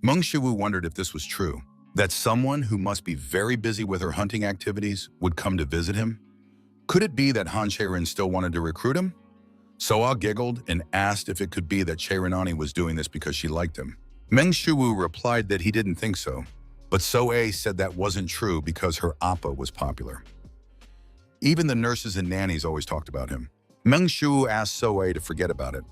Mang Shu-woo wondered if this was true, that someone who must be very busy with her hunting activities would come to visit him. Could it be that Han Che-rin still wanted to recruit him? Soa giggled and asked if it could be that Che-rin-ani was doing this because she liked him. Mang Shu-woo replied that he didn't think so, but So-ae said that wasn't true because her appa was popular. Even the nurses and nannies always talked about him. Mang Shu-woo asked So-ae to forget about it.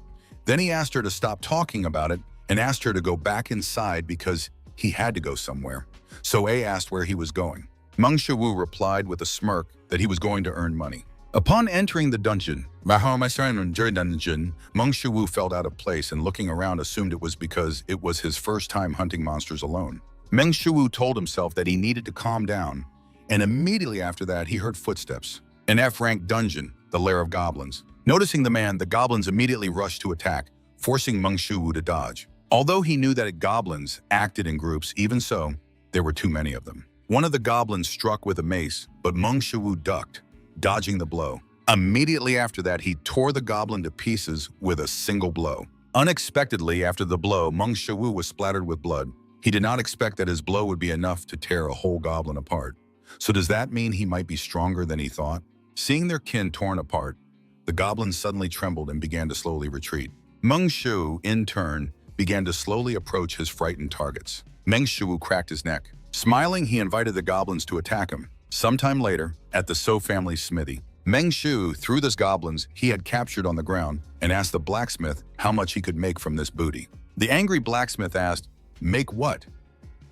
Then he asked her to stop talking about it and asked her to go back inside because he had to go somewhere. So-ae asked where he was going. Mang Shu-woo replied with a smirk that he was going to earn money. Upon entering the dungeon, Mang Shu-woo felt out of place and looking around assumed it was because it was his first time hunting monsters alone. Mang Shu-woo told himself that he needed to calm down, and immediately after that he heard footsteps. An F-rank dungeon, the lair of goblins. Noticing the man, the goblins immediately rushed to attack, forcing Mang Shu-woo to dodge. Although he knew that goblins acted in groups, even so, there were too many of them. One of the goblins struck with a mace, but Mang Shu-woo ducked, dodging the blow. Immediately after that, he tore the goblin to pieces with a single blow. Unexpectedly, after the blow, Mang Shu-woo was splattered with blood. He did not expect that his blow would be enough to tear a whole goblin apart. So does that mean he might be stronger than he thought? Seeing their kin torn apart, the goblins suddenly trembled and began to slowly retreat. Mang Shu, in turn, began to slowly approach his frightened targets. Mang Shu cracked his neck. Smiling, he invited the goblins to attack him. Sometime later, at the So family's smithy, Mang Shu threw the goblins he had captured on the ground and asked the blacksmith how much he could make from this booty. The angry blacksmith asked, "Make what?"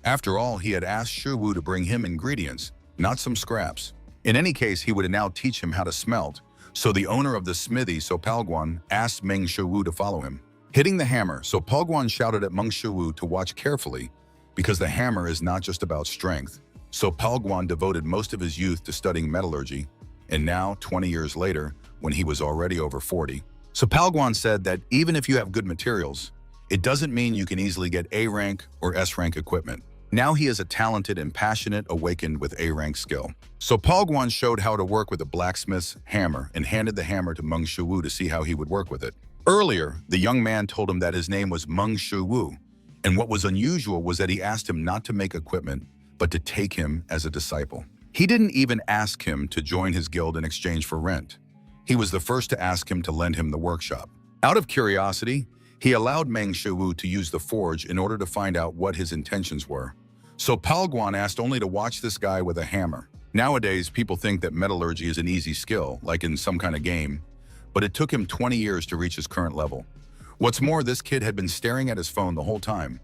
After all, he had asked Shu-woo to bring him ingredients, not some scraps. In any case, he would now teach him how to smelt, so the owner of the smithy, So Palguan, asked Mang Shu-woo to follow him. Hitting the hammer, So Palguan shouted at Mang Shu-woo to watch carefully, because the hammer is not just about strength. So Palguan devoted most of his youth to studying metallurgy, and now, 20 years later, when he was already over 40, So Palguan said that even if you have good materials, it doesn't mean you can easily get A-rank or S-rank equipment. Now he is a talented and passionate awakened with A-rank skill. So Palguan showed how to work with a blacksmith's hammer and handed the hammer to Mang Shu-woo to see how he would work with it. Earlier, the young man told him that his name was Mang Shu-woo, and what was unusual was that he asked him not to make equipment, but to take him as a disciple. He didn't even ask him to join his guild in exchange for rent. He was the first to ask him to lend him the workshop. Out of curiosity, he allowed Mang Shu-woo to use the forge in order to find out what his intentions were. So Palguan asked only to watch this guy with a hammer. Nowadays, people think that metallurgy is an easy skill, like in some kind of game, but it took him 20 years to reach his current level. What's more, this kid had been staring at his phone the whole time.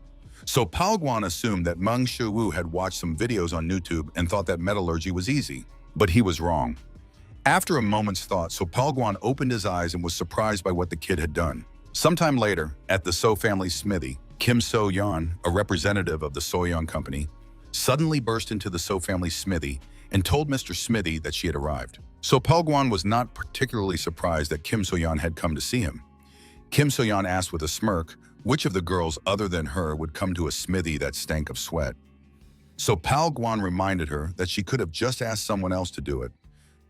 So Palguan assumed that Mang Shu-woo had watched some videos on YouTube and thought that metallurgy was easy, but he was wrong. After a moment's thought, So Palguan opened his eyes and was surprised by what the kid had done. Sometime later, at the So family's smithy, Kim So-yeon, a representative of the So-yeon company, suddenly burst into the So family's smithy and told Mr. Smithy that she had arrived. So Palguan was not particularly surprised that Kim So-yeon had come to see him. Kim So-yeon asked with a smirk which of the girls other than her would come to a smithy that stank of sweat. So Palguan reminded her that she could have just asked someone else to do it,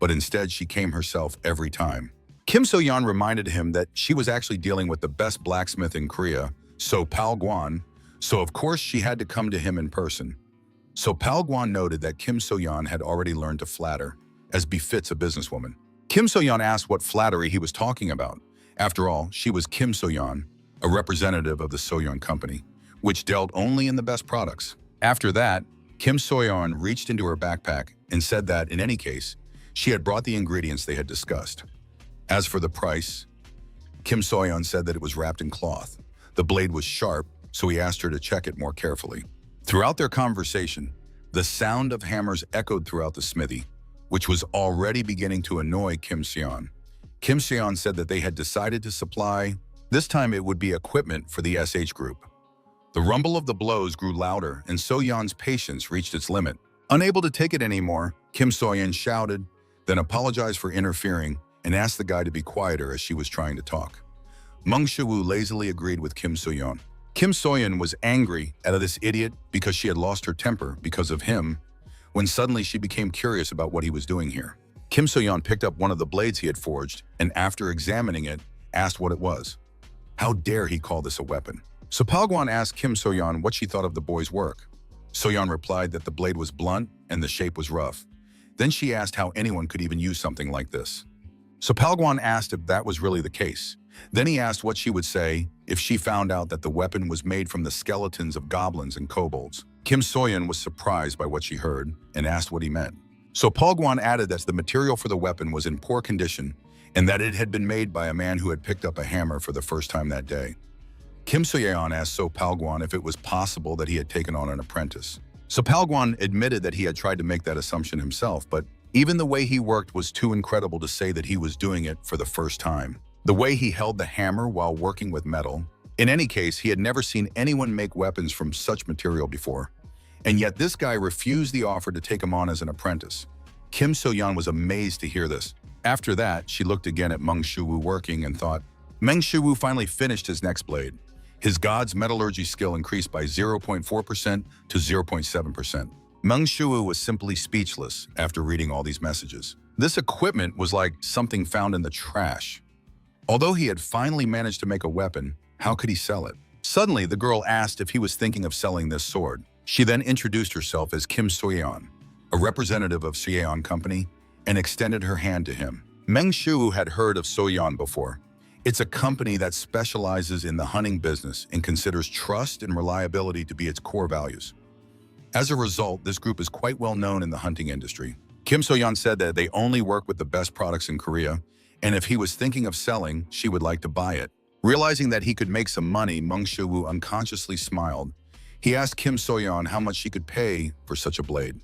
but instead she came herself every time. Kim So-yeon reminded him that she was actually dealing with the best blacksmith in Korea, So Palguan, so of course she had to come to him in person. So Palguan noted that Kim So-yeon had already learned to flatter, as befits a businesswoman. Kim So-yeon asked what flattery he was talking about. After all, she was Kim So-yeon, a representative of the So-yeon company, which dealt only in the best products. After that, Kim So-yeon reached into her backpack and said that, in any case, she had brought the ingredients they had discussed. As for the price, Kim So-yeon said that it was wrapped in cloth. The blade was sharp, so he asked her to check it more carefully. Throughout their conversation, the sound of hammers echoed throughout the smithy, which was already beginning to annoy Kim So-yeon. Kim So-yeon said that they had decided to supply, this time it would be equipment for the SH group. The rumble of the blows grew louder, and So-yeon's patience reached its limit. Unable to take it anymore, Kim So-yeon shouted, then apologized for interfering and asked the guy to be quieter as she was trying to talk. Mung Soo-woo lazily agreed with Kim So-yeon. Kim So-yeon was angry at this idiot because she had lost her temper because of him, when suddenly she became curious about what he was doing here. Kim So-yeon picked up one of the blades he had forged and, after examining it, asked what it was. How dare he call this a weapon? So Palgwan asked Kim So-yeon what she thought of the boy's work. So-yeon replied that the blade was blunt and the shape was rough. Then she asked how anyone could even use something like this. So Palgwan asked if that was really the case. Then he asked what she would say if she found out that the weapon was made from the skeletons of goblins and kobolds. Kim So-yeon was surprised by what she heard and asked what he meant. So Palgwan added that the material for the weapon was in poor condition and that it had been made by a man who had picked up a hammer for the first time that day. Kim So-yeon asked So Palgwan if it was possible that he had taken on an apprentice. So Palgwan admitted that he had tried to make that assumption himself, but even the way he worked was too incredible to say that he was doing it for the first time. The way he held the hammer while working with metal. In any case, he had never seen anyone make weapons from such material before. And yet this guy refused the offer to take him on as an apprentice. Kim So-yeon was amazed to hear this. After that, she looked again at Mung Soo-woo working and thought, Mung Soo-woo finally finished his next blade. His god's metallurgy skill increased by 0.4% to 0.7%. Mung Soo-woo was simply speechless after reading all these messages. This equipment was like something found in the trash. Although he had finally managed to make a weapon, how could he sell it? Suddenly, the girl asked if he was thinking of selling this sword. She then introduced herself as Kim So-yeon, a representative of So-yeon Company, and extended her hand to him. Mung Soo-woo had heard of So-yeon before. It's a company that specializes in the hunting business and considers trust and reliability to be its core values. As a result, this group is quite well known in the hunting industry. Kim So-yeon said that they only work with the best products in Korea, and if he was thinking of selling, she would like to buy it. Realizing that he could make some money, Mung Soo-woo unconsciously smiled. He asked Kim So-yeon how much she could pay for such a blade.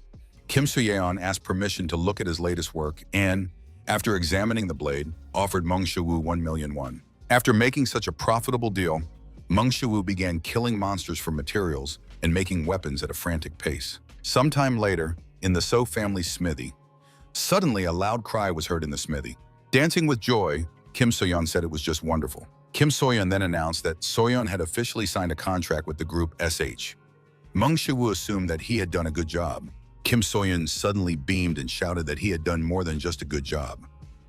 Kim So-yeon asked permission to look at his latest work and, after examining the blade, offered Mung Soo-woo 1 million won. After making such a profitable deal, Mung Soo-woo began killing monsters for materials and making weapons at a frantic pace. Sometime later, in the So family's smithy, suddenly a loud cry was heard in the smithy. Dancing with joy, Kim So-yeon said it was just wonderful. Kim So-yeon then announced that So-yeon had officially signed a contract with the group SH. Mung Soo-woo assumed that he had done a good job. Kim So-yeon suddenly beamed and shouted that he had done more than just a good job.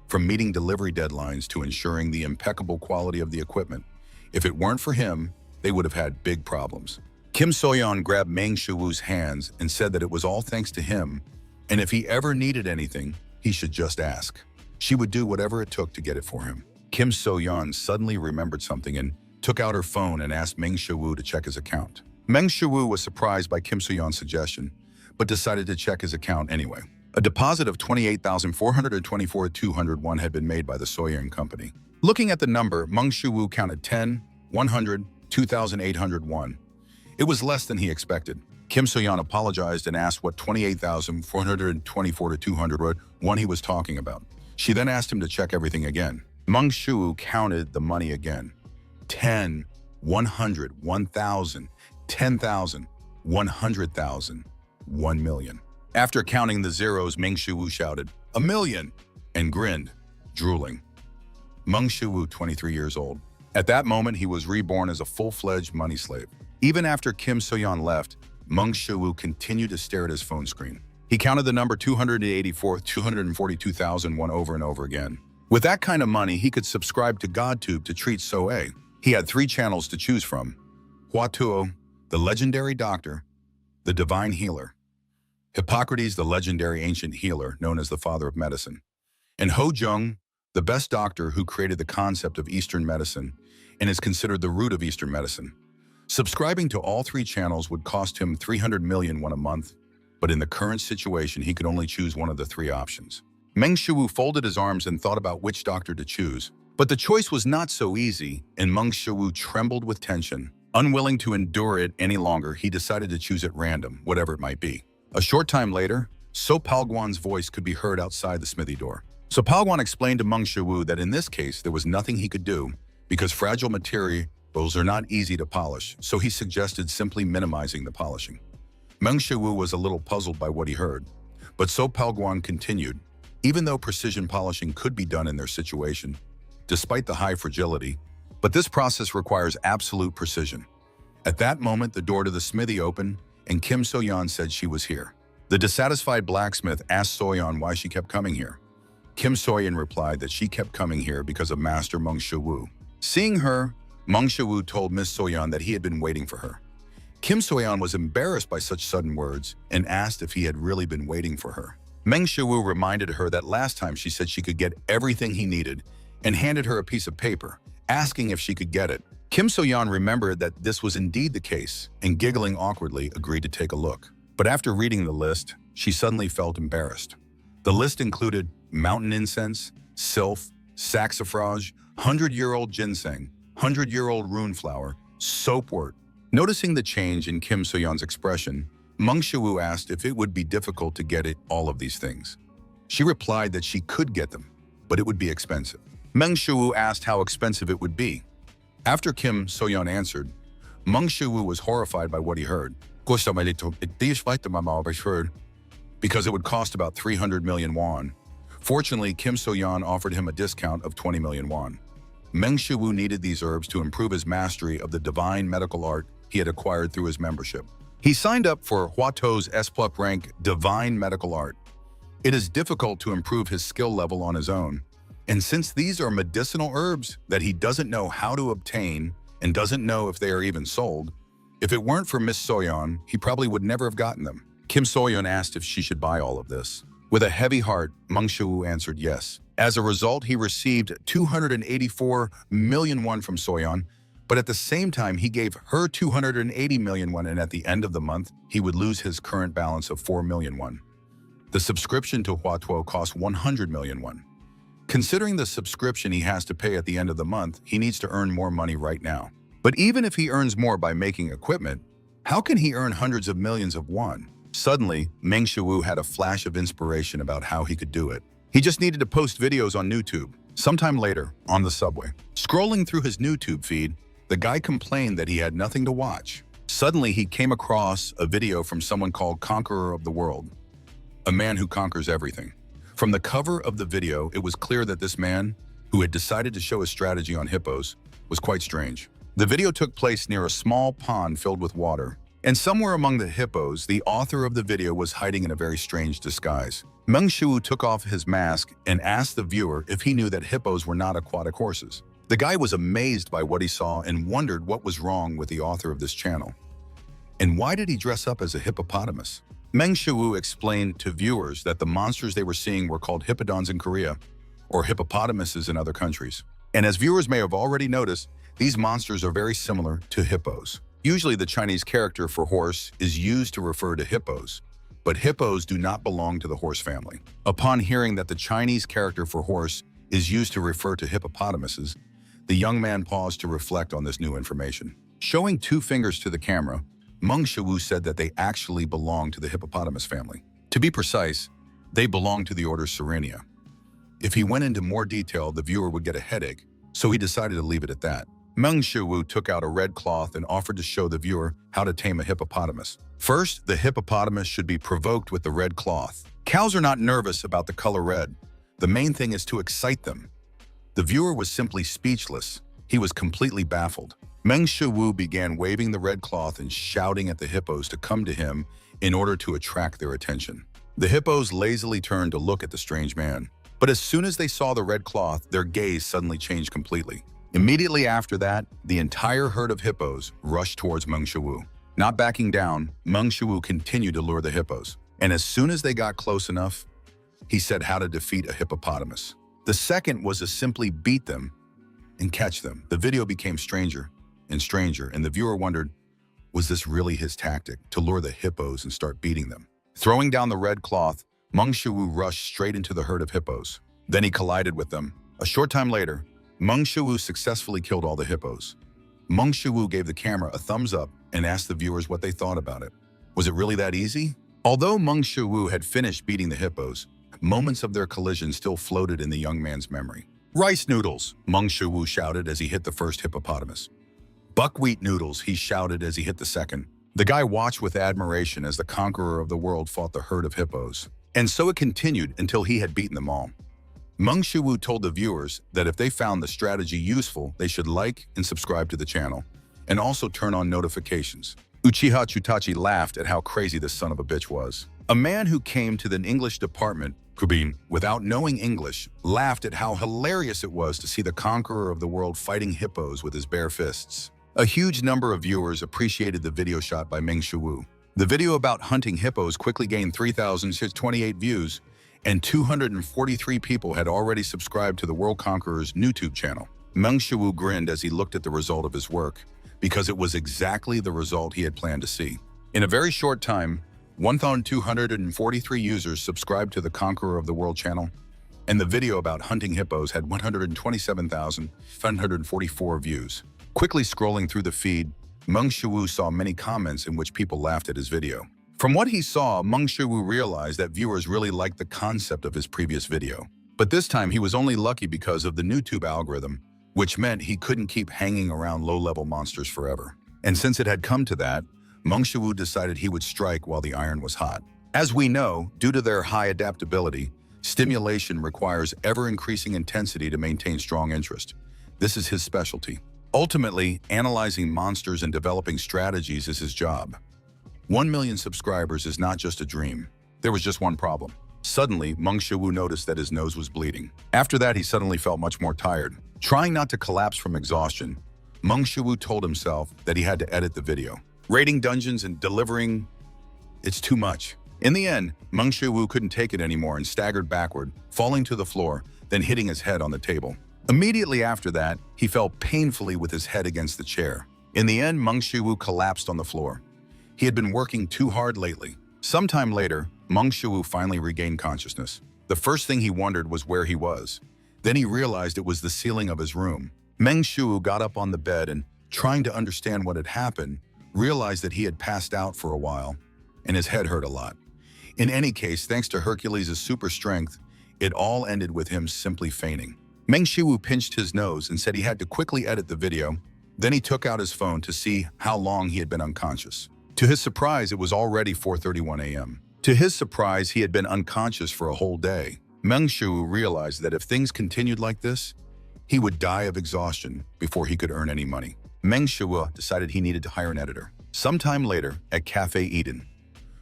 From meeting delivery deadlines to ensuring the impeccable quality of the equipment. If it weren't for him, they would have had big problems. Kim So-yeon grabbed Mung Soo-woo's hands and said that it was all thanks to him, and if he ever needed anything, he should just ask. She would do whatever it took to get it for him. Kim So-yeon suddenly remembered something and took out her phone and asked Mung Soo-woo to check his account. Mung Soo-woo was surprised by Kim So-yeon's suggestion, but decided to check his account anyway. A deposit of 28,424,201 had been made by the So-yeon Company. Looking at the number, Mung Soo-woo counted 10, 100, 2,801. It was less than he expected. Kim So-yeon apologized and asked what 28,424,201 he was talking about. She then asked him to check everything again. Mung Soo-woo counted the money again. 10, 100, 1,000, 10,000, 100,000, 1 million. After counting the zeros, Mung Soo-woo shouted, "A million!" and grinned, drooling. Mung Soo-woo, 23 years old. At that moment, he was reborn as a full-fledged money slave. Even after Kim So-yeon left, Mung Soo-woo continued to stare at his phone screen. He counted the number 242,000 over and over again. With that kind of money, he could subscribe to GodTube to treat So-ae. He had 3 channels to choose from: Hwa-tuo, the legendary doctor, the divine healer; Hippocrates, the legendary ancient healer known as the father of medicine; and Ho-jung, the best doctor who created the concept of Eastern medicine and is considered the root of Eastern medicine. Subscribing to all 3 channels would cost him 300 million won a month, but in the current situation, he could only choose one of the 3 options. Mung Soo-woo folded his arms and thought about which doctor to choose. But the choice was not so easy, and Mung Soo-woo trembled with tension. Unwilling to endure it any longer, he decided to choose at random, whatever it might be. A short time later, So Palgwan's voice could be heard outside the smithy door. So Palgwan explained to Mung Soo-woo that in this case, there was nothing he could do because fragile materia Those are not easy to polish, so he suggested simply minimizing the polishing. Meng Shiwu was a little puzzled by what he heard, but So Palguan continued, even though precision polishing could be done in their situation, despite the high fragility, but this process requires absolute precision. At that moment, the door to the smithy opened, and Kim So-yeon said she was here. The dissatisfied blacksmith asked So-yeon why she kept coming here. Kim So-yeon replied that she kept coming here because of Master Meng Shiwu. Seeing her, Meng Shiwu told Miss So-yeon that he had been waiting for her. Kim So-yeon was embarrassed by such sudden words and asked if he had really been waiting for her. Meng Shiwu reminded her that last time she said she could get everything he needed and handed her a piece of paper, asking if she could get it. Kim So-yeon remembered that this was indeed the case and, giggling awkwardly, agreed to take a look. But after reading the list, she suddenly felt embarrassed. The list included mountain incense, sylph, saxifrage, 100-year-old ginseng, 100-year-old rune flower, soapwort. Noticing the change in Kim So-yeon's expression, Meng Shiwu asked if it would be difficult to get all of these things. She replied that she could get them, but it would be expensive. Meng Shiwu asked how expensive it would be. After Kim So-yeon answered, Meng Shiwu was horrified by what he heard. Because it would cost about 300 million won. Fortunately, Kim So-yeon offered him a discount of 20 million won. Meng Shiwu needed these herbs to improve his mastery of the divine medical art he had acquired through his membership. He signed up for Hwato's S+ rank Divine Medical Art. It is difficult to improve his skill level on his own, and since these are medicinal herbs that he doesn't know how to obtain and doesn't know if they are even sold, if it weren't for Miss So-yeon, he probably would never have gotten them. Kim So-yeon asked if she should buy all of this. With a heavy heart, Meng Shiwu answered yes. As a result, he received 284 million won from So-yeon, but at the same time, he gave her 280 million won, and at the end of the month, he would lose his current balance of 4 million won. The subscription to Hwatuo cost 100 million won. Considering the subscription he has to pay at the end of the month, he needs to earn more money right now. But even if he earns more by making equipment, how can he earn hundreds of millions of won? Suddenly, Meng Shiwu had a flash of inspiration about how he could do it. He just needed to post videos on YouTube. Sometime later, on the subway, scrolling through his YouTube feed, the guy complained that he had nothing to watch. Suddenly, he came across a video from someone called Conqueror of the World, a man who conquers everything. From the cover of the video, it was clear that this man, who had decided to show his strategy on hippos, was quite strange. The video took place near a small pond filled with water, and somewhere among the hippos, the author of the video was hiding in a very strange disguise. Meng Shiwu took off his mask and asked the viewer if he knew that hippos were not aquatic horses. The guy was amazed by what he saw and wondered what was wrong with the author of this channel. And why did he dress up as a hippopotamus? Meng Shiwu explained to viewers that the monsters they were seeing were called hippodons in Korea, or hippopotamuses in other countries. And as viewers may have already noticed, these monsters are very similar to hippos. Usually the Chinese character for horse is used to refer to hippos, but hippos do not belong to the horse family. Upon hearing that the Chinese character for horse is used to refer to hippopotamuses, the young man paused to reflect on this new information. Showing 2 fingers to the camera, Meng Shiwu said that they actually belong to the hippopotamus family. To be precise, they belong to the order Sirenia. If he went into more detail, the viewer would get a headache, so he decided to leave it at that. Meng Shiwu took out a red cloth and offered to show the viewer how to tame a hippopotamus. First, the hippopotamus should be provoked with the red cloth. Cows are not nervous about the color red. The main thing is to excite them. The viewer was simply speechless. He was completely baffled. Meng Shiwu began waving the red cloth and shouting at the hippos to come to him in order to attract their attention. The hippos lazily turned to look at the strange man. But as soon as they saw the red cloth, their gaze suddenly changed completely. Immediately after that, the entire herd of hippos rushed towards Meng Shiwu. Not backing down, Meng Shiwu continued to lure the hippos. And as soon as they got close enough, he said how to defeat a hippopotamus. The second was to simply beat them and catch them. The video became stranger and stranger, and the viewer wondered, was this really his tactic, to lure the hippos and start beating them? Throwing down the red cloth, Meng Shiwu rushed straight into the herd of hippos. Then he collided with them. A short time later, Meng Shiwu successfully killed all the hippos. Meng Shiwu gave the camera a thumbs up and asked the viewers what they thought about it. Was it really that easy? Although Meng Shiwu had finished beating the hippos, moments of their collision still floated in the young man's memory. Rice noodles, Meng Shiwu shouted as he hit the first hippopotamus. Buckwheat noodles, he shouted as he hit the second. The guy watched with admiration as the conqueror of the world fought the herd of hippos. And so it continued until he had beaten them all. Meng Shiwu told the viewers that if they found the strategy useful, they should like and subscribe to the channel, and also turn on notifications. Uchiha Chutachi laughed at how crazy this son of a bitch was. A man who came to the English department, Kubin, without knowing English, laughed at how hilarious it was to see the conqueror of the world fighting hippos with his bare fists. A huge number of viewers appreciated the video shot by Meng Shiwu. The video about hunting hippos quickly gained 3,628 views, and 243 people had already subscribed to the World Conqueror's YouTube channel. Meng Shiwu grinned as he looked at the result of his work, because it was exactly the result he had planned to see. In a very short time, 1,243 users subscribed to the Conqueror of the World channel, and the video about hunting hippos had 127,544 views. Quickly scrolling through the feed, Meng Shiwu saw many comments in which people laughed at his video. From what he saw, Meng Shiwu realized that viewers really liked the concept of his previous video. But this time he was only lucky because of the YouTube algorithm, which meant he couldn't keep hanging around low-level monsters forever. And since it had come to that, Meng Shiwu decided he would strike while the iron was hot. As we know, due to their high adaptability, stimulation requires ever-increasing intensity to maintain strong interest. This is his specialty. Ultimately, analyzing monsters and developing strategies is his job. 1 million subscribers is not just a dream. There was just one problem. Suddenly, Meng Shiwu noticed that his nose was bleeding. After that, he suddenly felt much more tired. Trying not to collapse from exhaustion, Meng Shiwu told himself that he had to edit the video. Raiding dungeons and delivering, it's too much. In the end, Meng Shiwu couldn't take it anymore and staggered backward, falling to the floor, then hitting his head on the table. Immediately after that, he fell painfully with his head against the chair. In the end, Meng Shiwu collapsed on the floor. He had been working too hard lately. Sometime later, Meng Shiwu finally regained consciousness. The first thing he wondered was where he was. Then he realized it was the ceiling of his room. Meng Shiwu got up on the bed and, trying to understand what had happened, realized that he had passed out for a while, and his head hurt a lot. In any case, thanks to Hercules' super strength, it all ended with him simply fainting. Meng Shiwu pinched his nose and said he had to quickly edit the video. Then he took out his phone to see how long he had been unconscious. To his surprise, it was already 4:31 a.m. To his surprise, he had been unconscious for a whole day. Meng Shiwu realized that if things continued like this, he would die of exhaustion before he could earn any money. Meng Shiwu decided he needed to hire an editor. Sometime later, at Cafe Eden,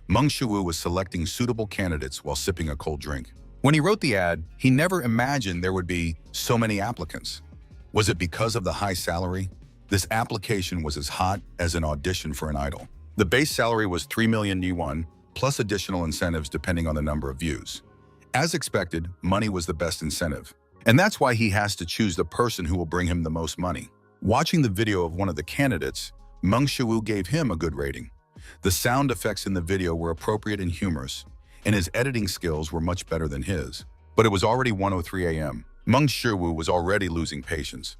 Meng Shiwu was selecting suitable candidates while sipping a cold drink. When he wrote the ad, he never imagined there would be so many applicants. Was it because of the high salary? This application was as hot as an audition for an idol. The base salary was 3 million yuan, plus additional incentives depending on the number of views. As expected, money was the best incentive. And that's why he has to choose the person who will bring him the most money. Watching the video of one of the candidates, Meng Shiwu gave him a good rating. The sound effects in the video were appropriate and humorous, and his editing skills were much better than his. But it was already 1:03 a.m. Meng Shiwu was already losing patience.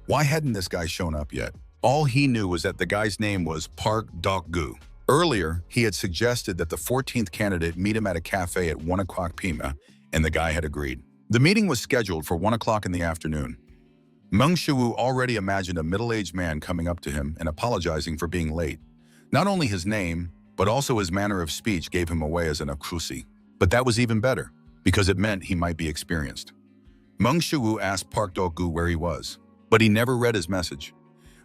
Why hadn't this guy shown up yet? All he knew was that the guy's name was Park Dok-gu. Earlier, he had suggested that the 14th candidate meet him at a cafe at 1 o'clock p.m., and the guy had agreed. The meeting was scheduled for 1 o'clock in the afternoon. Meng Shiwu already imagined a middle-aged man coming up to him and apologizing for being late. Not only his name, but also his manner of speech gave him away as an akusi. But that was even better, because it meant he might be experienced. Meng Shiwu asked Park Dok-gu where he was, but he never read his message.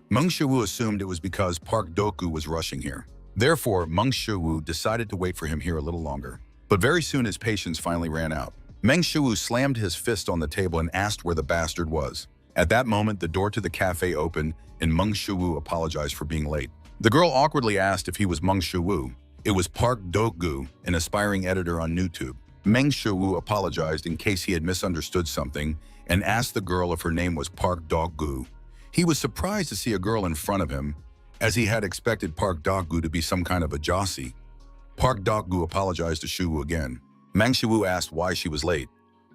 Meng Shiwu assumed it was because Park Dok-gu was rushing here. Therefore, Meng Shiwu decided to wait for him here a little longer. But very soon his patience finally ran out. Meng Shiwu slammed his fist on the table and asked where the bastard was. At that moment, the door to the cafe opened and Meng Shiwu apologized for being late. The girl awkwardly asked if he was Meng Shiwu. It was Park Dok-gu, an aspiring editor on YouTube. Meng Shiwu apologized in case he had misunderstood something and asked the girl if her name was Park Dok-gu. He was surprised to see a girl in front of him, as he had expected Park Dok-gu to be some kind of a Jossie. Park Dok-gu apologized to Shiwu again. Meng Shiwu asked why she was late.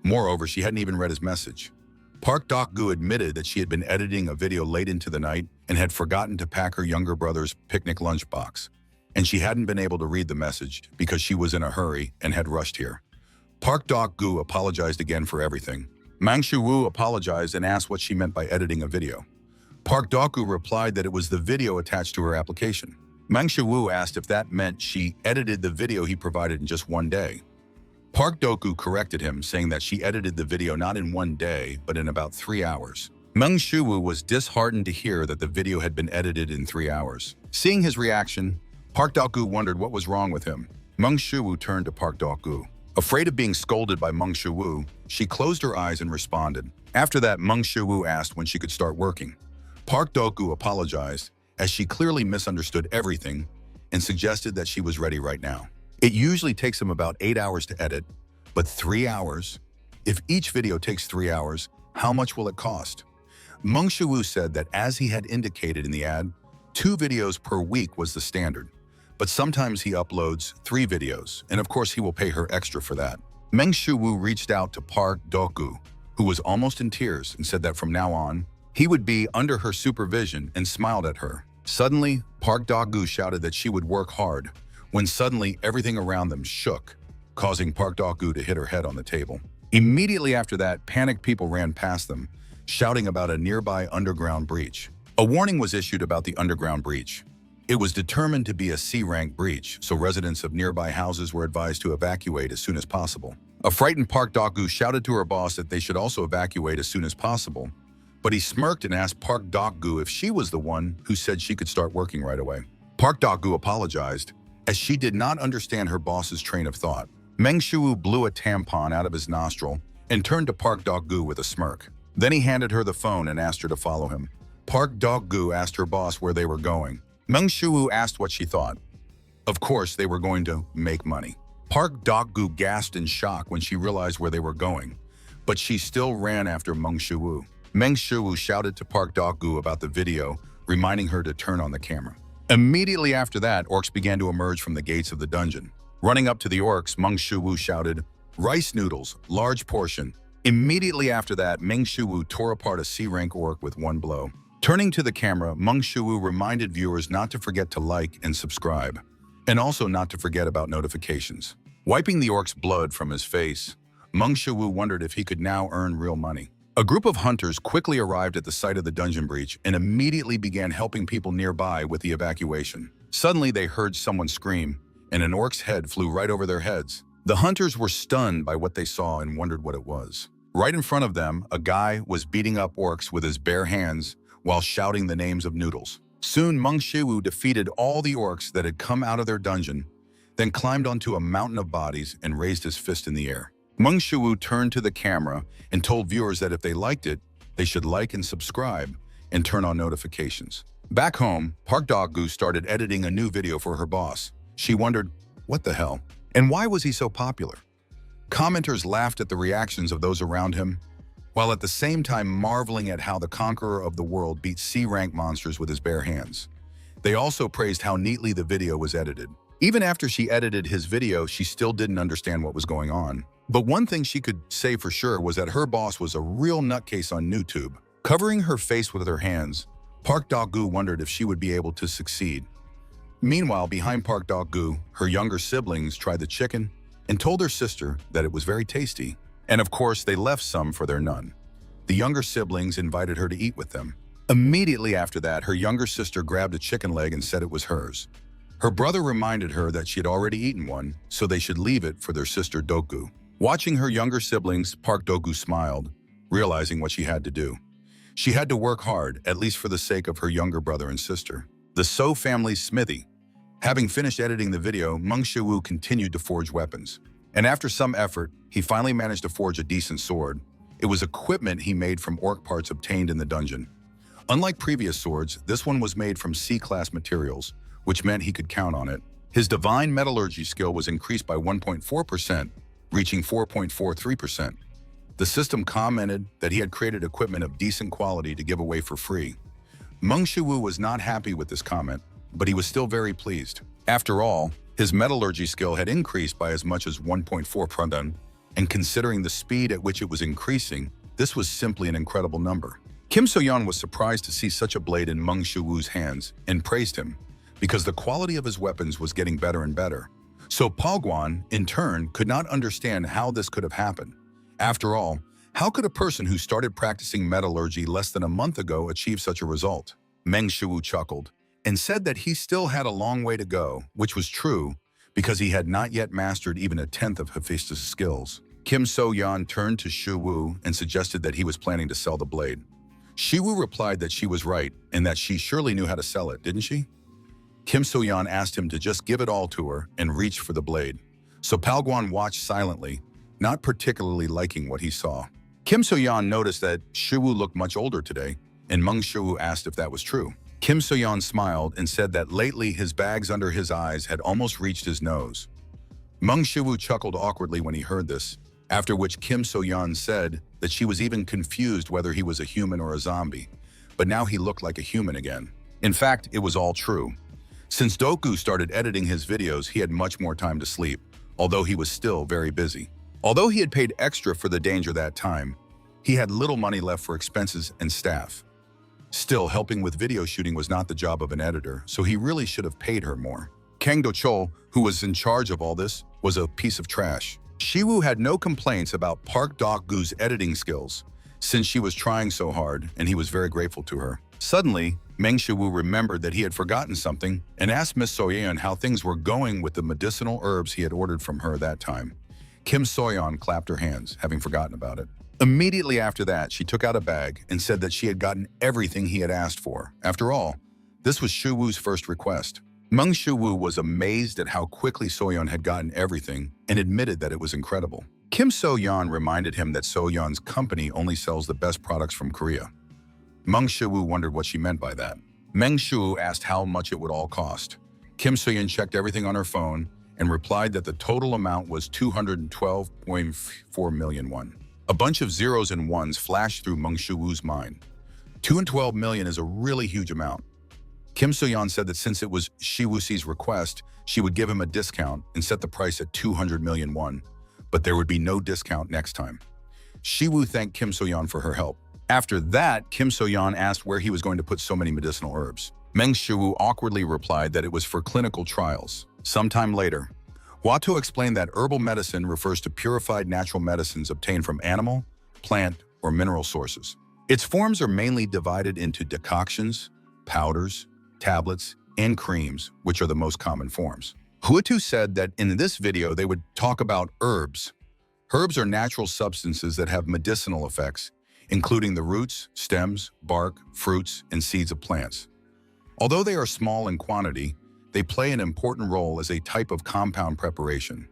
Moreover, she hadn't even read his message. Park Dok-gu admitted that she had been editing a video late into the night and had forgotten to pack her younger brother's picnic lunchbox, and she hadn't been able to read the message because she was in a hurry and had rushed here. Park Dok-gu apologized again for everything. Meng Shiwu apologized and asked what she meant by editing a video. Park Doku replied that it was the video attached to her application. Mang Shiwoo asked if that meant she edited the video he provided in just one day. Park Doku corrected him, saying that she edited the video not in one day, but in about 3 hours. Mang Shiwoo was disheartened to hear that the video had been edited in 3 hours. Seeing his reaction, Park Doku wondered what was wrong with him. Mang Shiwoo turned to Park Doku. Afraid of being scolded by Mang Shiwoo, she closed her eyes and responded. After that, Mang Shiwoo asked when she could start working. Park Doku apologized, as she clearly misunderstood everything and suggested that she was ready right now. It usually takes him about 8 hours to edit, but 3 hours? If each video takes 3 hours, how much will it cost? Mang Shiwoo said that as he had indicated in the ad, 2 videos per week was the standard, but sometimes he uploads 3 videos, and of course he will pay her extra for that. Mang Shiwoo reached out to Park Doku, who was almost in tears, and said that from now on, he would be under her supervision, and smiled at her. Suddenly, Park Doku shouted that she would work hard, when suddenly everything around them shook, causing Park Doku to hit her head on the table. Immediately after that, panicked people ran past them, shouting about a nearby underground breach. A warning was issued about the underground breach. It was determined to be a C-rank breach, so residents of nearby houses were advised to evacuate as soon as possible. A frightened Park Doku shouted to her boss that they should also evacuate as soon as possible, but he smirked and asked Park Doku if she was the one who said she could start working right away. Park Doku apologized, as she did not understand her boss's train of thought. Mang Shiwoo blew a tampon out of his nostril and turned to Park Doku with a smirk. Then he handed her the phone and asked her to follow him. Park Doku asked her boss where they were going. Mang Shiwoo asked what she thought. Of course, they were going to make money. Park Doku gasped in shock when she realized where they were going, but she still ran after Mang Shiwoo. Mang Shiwoo shouted to Park Doku about the video, reminding her to turn on the camera. Immediately after that, orcs began to emerge from the gates of the dungeon. Running up to the orcs, Mang Shiwoo shouted, "Rice noodles, large portion." Immediately after that, Mang Shiwoo tore apart a C-rank orc with one blow. Turning to the camera, Mang Shiwoo reminded viewers not to forget to like and subscribe, and also not to forget about notifications. Wiping the orc's blood from his face, Mang Shiwoo wondered if he could now earn real money. A group of hunters quickly arrived at the site of the dungeon breach and immediately began helping people nearby with the evacuation. Suddenly, they heard someone scream, and an orc's head flew right over their heads. The hunters were stunned by what they saw and wondered what it was. Right in front of them, a guy was beating up orcs with his bare hands while shouting the names of noodles. Soon, Mang Shiwoo defeated all the orcs that had come out of their dungeon, then climbed onto a mountain of bodies and raised his fist in the air. Mang Shiwoo turned to the camera and told viewers that if they liked it, they should like and subscribe and turn on notifications. Back home, Park Doku started editing a new video for her boss. She wondered, what the hell? And why was he so popular? Commenters laughed at the reactions of those around him, while at the same time marveling at how the conqueror of the world beat C-rank monsters with his bare hands. They also praised how neatly the video was edited. Even after she edited his video, she still didn't understand what was going on. But one thing she could say for sure was that her boss was a real nutcase on YouTube. Covering her face with her hands, Park Doku wondered if she would be able to succeed. Meanwhile, behind Park Doku, her younger siblings tried the chicken and told her sister that it was very tasty. And of course, they left some for their nun. The younger siblings invited her to eat with them. Immediately after that, her younger sister grabbed a chicken leg and said it was hers. Her brother reminded her that she had already eaten one, so they should leave it for their sister Doku. Watching her younger siblings, Park Doku smiled, realizing what she had to do. She had to work hard, at least for the sake of her younger brother and sister. The So family's smithy. Having finished editing the video, Mang Shiwoo continued to forge weapons. And after some effort, he finally managed to forge a decent sword. It was equipment he made from orc parts obtained in the dungeon. Unlike previous swords, this one was made from C-class materials, which meant he could count on it. His divine metallurgy skill was increased by 1.4%, reaching 4.43%. The system commented that he had created equipment of decent quality to give away for free. Mang Shiwoo was not happy with this comment, but he was still very pleased. After all, his metallurgy skill had increased by as much as 1.4%, and considering the speed at which it was increasing, this was simply an incredible number. Kim So-yeon was surprised to see such a blade in Mang Shiwoo's hands and praised him, because the quality of his weapons was getting better and better. So Palgwan, in turn, could not understand how this could have happened. After all, How could a person who started practicing metallurgy less than a month ago achieve such a result? Meng Shuwu chuckled and said that he still had a long way to go, which was true because he had not yet mastered even a tenth of Hephaestus' skills. Kim So-yeon turned to Shuwu and suggested that he was planning to sell the blade. Shuwu replied that she was right and that she surely knew how to sell it, didn't she? Kim So-yeon asked him to just give it all to her and reach for the blade. So Palguan watched silently, not particularly liking what he saw. Kim So-yeon noticed that Shuwu looked much older today, and Meng Shuwu asked if that was true. Kim So-yeon smiled and said that lately his bags under his eyes had almost reached his nose. Meng Shuwu chuckled awkwardly when he heard this, after which Kim So-yeon said that she was even confused whether he was a human or a zombie, but now he looked like a human again. In fact, it was all true. Since Doku started editing his videos, he had much more time to sleep, although he was still very busy. Although he had paid extra for the danger that time, he had little money left for expenses and staff. Still, helping with video shooting was not the job of an editor, so he really should have paid her more. Kang Do-chol, who was in charge of all this, was a piece of trash. Shuwu had no complaints about Park Dok-gu's editing skills, since she was trying so hard, and he was very grateful to her. Suddenly, Meng Shuwu remembered that he had forgotten something and asked Miss So-yeon how things were going with the medicinal herbs he had ordered from her that time. Kim So-yeon clapped her hands, having forgotten about it. Immediately after that, she took out a bag and said that she had gotten everything he had asked for. After all, this was Shuwu's first request. Meng Shuwu was amazed at how quickly So-yeon had gotten everything and admitted that it was incredible. Kim So-yeon reminded him that So-yeon's company only sells the best products from Korea. Meng Shuwu wondered what she meant by that. Meng Shuwu asked how much it would all cost. Kim So-yeon checked everything on her phone and replied that the total amount was 212.4 million won. A bunch of zeros and ones flashed through Meng Shuwu's mind. 212 million is a really huge amount. Kim So-yeon said that since it was Shuwu's request, she would give him a discount and set the price at 200 million won, but there would be no discount next time. Shuwu thanked Kim So-yeon for her help. After that, Kim So-yeon asked where he was going to put so many medicinal herbs. Meng Shuwu awkwardly replied that it was for clinical trials. Sometime later, Hwato explained that herbal medicine refers to purified natural medicines obtained from animal, plant, or mineral sources. Its forms are mainly divided into decoctions, powders, tablets, and creams, which are the most common forms. Hwato said that in this video they would talk about herbs. Herbs are natural substances that have medicinal effects, including the roots, stems, bark, fruits, and seeds of plants. Although they are small in quantity, they play an important role as a type of compound preparation.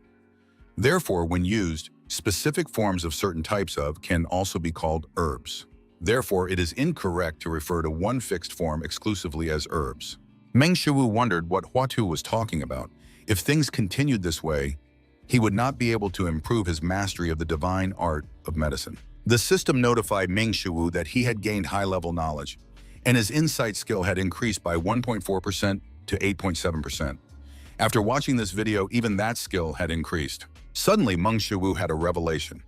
Therefore, when used, specific forms of certain types of can also be called herbs. Therefore, it is incorrect to refer to one fixed form exclusively as herbs. Meng Shuwu wondered what Hwato was talking about. If things continued this way, he would not be able to improve his mastery of the divine art of medicine. The system notified Meng Shuwu that he had gained high-level knowledge, and his insight skill had increased by 1.4% to 8.7%. After watching this video, even that skill had increased. Suddenly, Meng Shuwu had a revelation.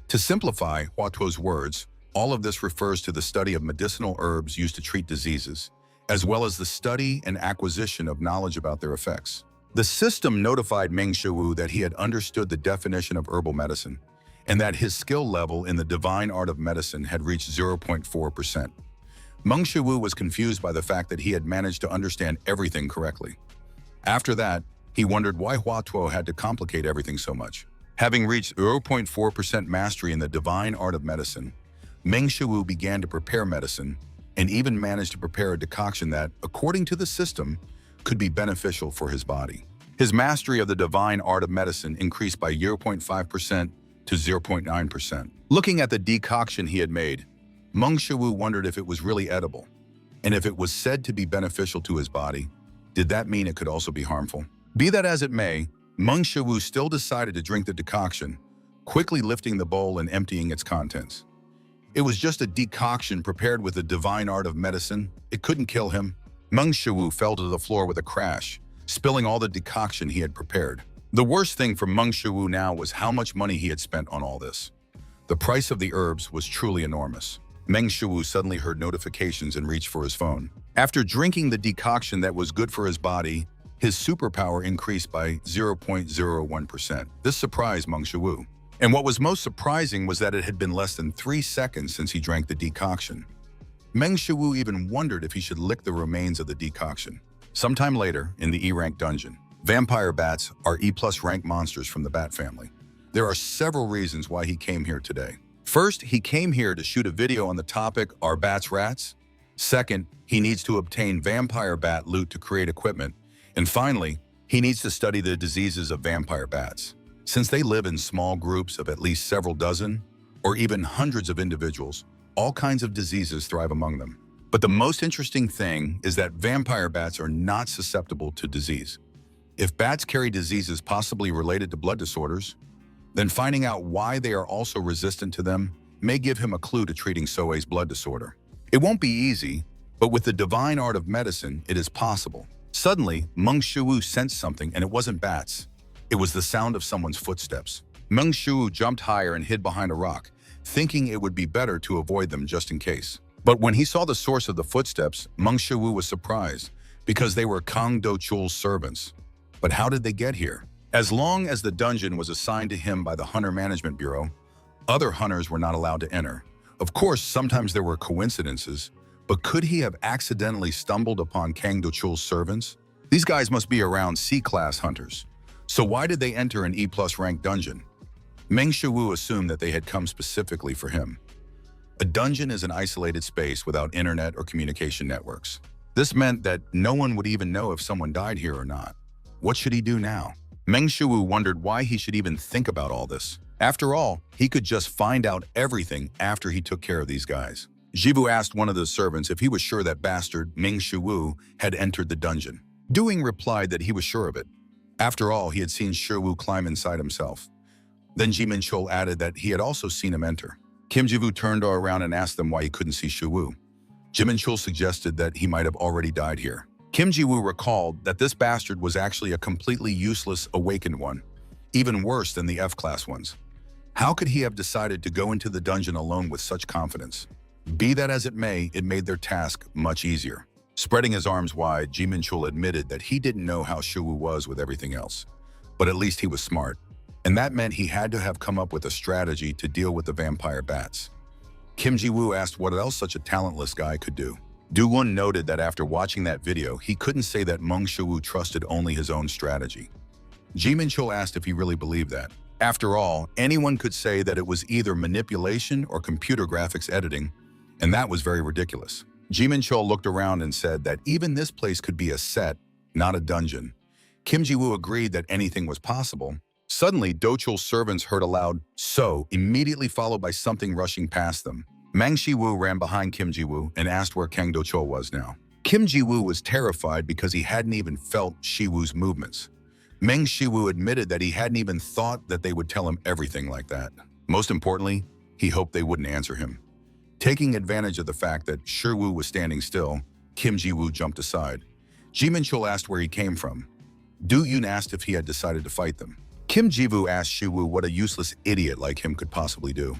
To simplify Hwato's words, all of this refers to the study of medicinal herbs used to treat diseases, as well as the study and acquisition of knowledge about their effects. The system notified Meng Shuwu that he had understood the definition of herbal medicine, and that his skill level in the divine art of medicine had reached 0.4%. Meng Shuwu was confused by the fact that he had managed to understand everything correctly. After that, he wondered why Hwato had to complicate everything so much. Having reached 0.4% mastery in the divine art of medicine, Meng Shuwu began to prepare medicine and even managed to prepare a decoction that, according to the system, could be beneficial for his body. His mastery of the divine art of medicine increased by 0.5% to 0.9%. Looking at the decoction he had made, Meng Shuwu wondered if it was really edible, and if it was said to be beneficial to his body, did that mean it could also be harmful? Be that as it may, Meng Shuwu still decided to drink the decoction, quickly lifting the bowl and emptying its contents. It was just a decoction prepared with the divine art of medicine. It couldn't kill him. Meng Shuwu fell to the floor with a crash, spilling all the decoction he had prepared. The worst thing for Meng Shuwu now was how much money he had spent on all this. The price of the herbs was truly enormous. Meng Shuwu suddenly heard notifications and reached for his phone. After drinking the decoction that was good for his body, his superpower increased by 0.01%. This surprised Meng Shuwu, And what was most surprising was that it had been less than 3 seconds since he drank the decoction. Meng Shiwu even wondered if he should lick the remains of the decoction. Sometime later, in the E-rank dungeon, vampire bats are E+ rank monsters from the bat family. There are several reasons why he came here today. First, he came here to shoot a video on the topic, Are Bats Rats? Second, he needs to obtain vampire bat loot to create equipment. And finally, he needs to study the diseases of vampire bats. Since they live in small groups of at least several dozen, or even hundreds of individuals, all kinds of diseases thrive among them. But the most interesting thing is that vampire bats are not susceptible to disease. If bats carry diseases possibly related to blood disorders, then finding out why they are also resistant to them may give him a clue to treating Soei's blood disorder. It won't be easy, but with the divine art of medicine, it is possible. Suddenly, Meng Shiwu sensed something, and it wasn't bats. It was the sound of someone's footsteps. Meng Shiwu jumped higher and hid behind a rock, thinking it would be better to avoid them just in case. But when he saw the source of the footsteps, Meng Shiwu was surprised, because they were Kang Do-chul's servants. But how did they get here? As long as the dungeon was assigned to him by the Hunter Management Bureau, other hunters were not allowed to enter. Of course, sometimes there were coincidences, but could he have accidentally stumbled upon Kang Do-chul's servants? These guys must be around C-class hunters. So why did they enter an E+ rank dungeon? Meng Shiwu assumed that they had come specifically for him. A dungeon is an isolated space without internet or communication networks. This meant that no one would even know if someone died here or not. What should he do now? Meng Shiwu wondered why he should even think about all this. After all, he could just find out everything after he took care of these guys. Jivu asked one of the servants if he was sure that bastard Meng Shiwu had entered the dungeon. Doing replied that he was sure of it. After all, he had seen Shiwu climb inside himself. Then Ji Minchul added that he had also seen him enter. Kim Jivu turned around and asked them why he couldn't see Shiwu. Ji Minchul suggested that he might have already died here. Kim Jiwu recalled that this bastard was actually a completely useless awakened one, even worse than the F-class ones. How could he have decided to go into the dungeon alone with such confidence? Be that as it may, it made their task much easier. Spreading his arms wide, Ji Minchul admitted that he didn't know how Shiwu was with everything else, but at least he was smart. And that meant he had to have come up with a strategy to deal with the vampire bats. Kim Ji-woo asked what else such a talentless guy could do. Do-won noted that after watching that video, he couldn't say that Meng Shiwu trusted only his own strategy. Ji Min-chul asked if he really believed that. After all, anyone could say that it was either manipulation or computer graphics editing, and that was very ridiculous. Ji Min-chul looked around and said that even this place could be a set, not a dungeon. Kim Ji-woo agreed that anything was possible. Suddenly, Do-chul's servants heard a loud "so," immediately followed by something rushing past them. Mang Shi-woo ran behind Kim Ji-woo and asked where Kang Do-chul was now. Kim Ji-woo was terrified because he hadn't even felt Shi-woo's movements. Meng Shi-woo admitted that he hadn't even thought that they would tell him everything like that. Most importantly, he hoped they wouldn't answer him. Taking advantage of the fact that Shi-woo was standing still, Kim Ji-woo jumped aside. Ji Min-chul asked where he came from. Do-yoon asked if he had decided to fight them. Kim Ji-woo asked Shi-woo what a useless idiot like him could possibly do.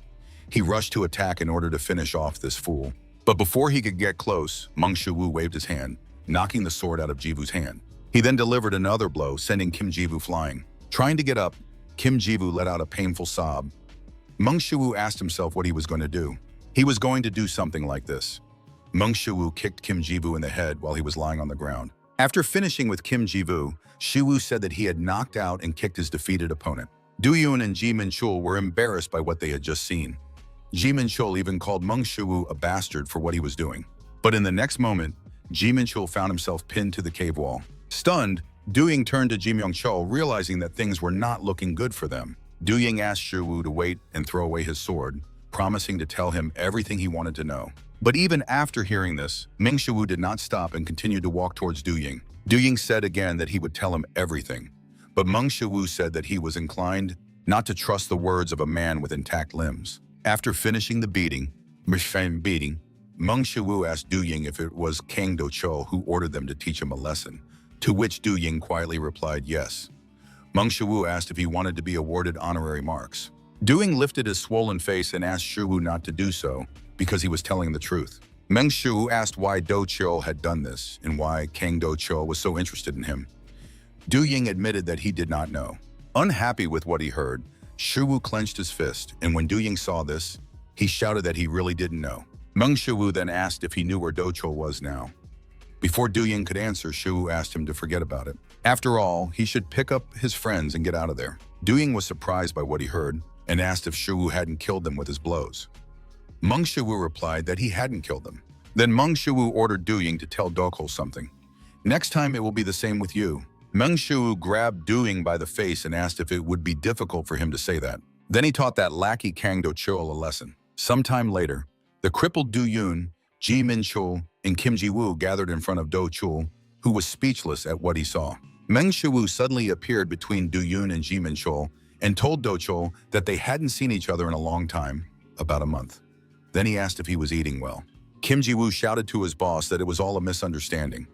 He rushed to attack in order to finish off this fool. But before he could get close, Meng Shi-woo waved his hand, knocking the sword out of Ji-woo's hand. He then delivered another blow, sending Kim Ji-woo flying. Trying to get up, Kim Ji-woo let out a painful sob. Meng Shi-woo asked himself what he was going to do. He was going to do something like this. Meng Shi-woo kicked Kim Ji-woo in the head while he was lying on the ground. After finishing with Kim Ji-woo, Shi-woo said that he had knocked out and kicked his defeated opponent. Do-yoon and Ji Min-chul were embarrassed by what they had just seen. Ji Min-chul even called Meng Shi-woo a bastard for what he was doing. But in the next moment, Ji Min-chul found himself pinned to the cave wall. Stunned, Do-ying turned to Ji Myung-chul, realizing that things were not looking good for them. Do-ying asked Shi-woo to wait and throw away his sword, promising to tell him everything he wanted to know. But even after hearing this, Meng Shi-woo did not stop and continued to walk towards Do-ying. Do-ying said again that he would tell him everything, but Meng Shi-woo said that he was inclined not to trust the words of a man with intact limbs. After finishing the beating, Meng Shi-woo asked Do-ying if it was Kang Do-chul who ordered them to teach him a lesson, to which Do-ying quietly replied yes. Meng Shi-woo asked if he wanted to be awarded honorary marks. Do-ying lifted his swollen face and asked Shi-woo not to do so because he was telling the truth. Meng Shi-woo asked why Do-chul had done this and why Kang Do-chul was so interested in him. Do-ying admitted that he did not know. Unhappy with what he heard, Shuwu clenched his fist, and when Du Ying saw this, he shouted that he really didn't know. Meng Shuwu then asked if he knew where Do Chul was now. Before Du Ying could answer, Shuwu asked him to forget about it. After all, he should pick up his friends and get out of there. Du Ying was surprised by what he heard and asked if Shuwu hadn't killed them with his blows. Meng Shuwu replied that he hadn't killed them. Then Meng Shuwu ordered Du Ying to tell Do Chul something. Next time it will be the same with you. Meng Shuwu grabbed Du Ying by the face and asked if it would be difficult for him to say that. Then he taught that lackey Kang Do Chul a lesson. Sometime later, the crippled Du Yun, Ji Min Chul, and Kim Ji Woo gathered in front of Do Chul, who was speechless at what he saw. Meng Shuwu suddenly appeared between Du Yun and Ji Min Chul and told Do Chul that they hadn't seen each other in a long time, about a month. Then he asked if he was eating well. Kim Ji Woo shouted to his boss that it was all a misunderstanding.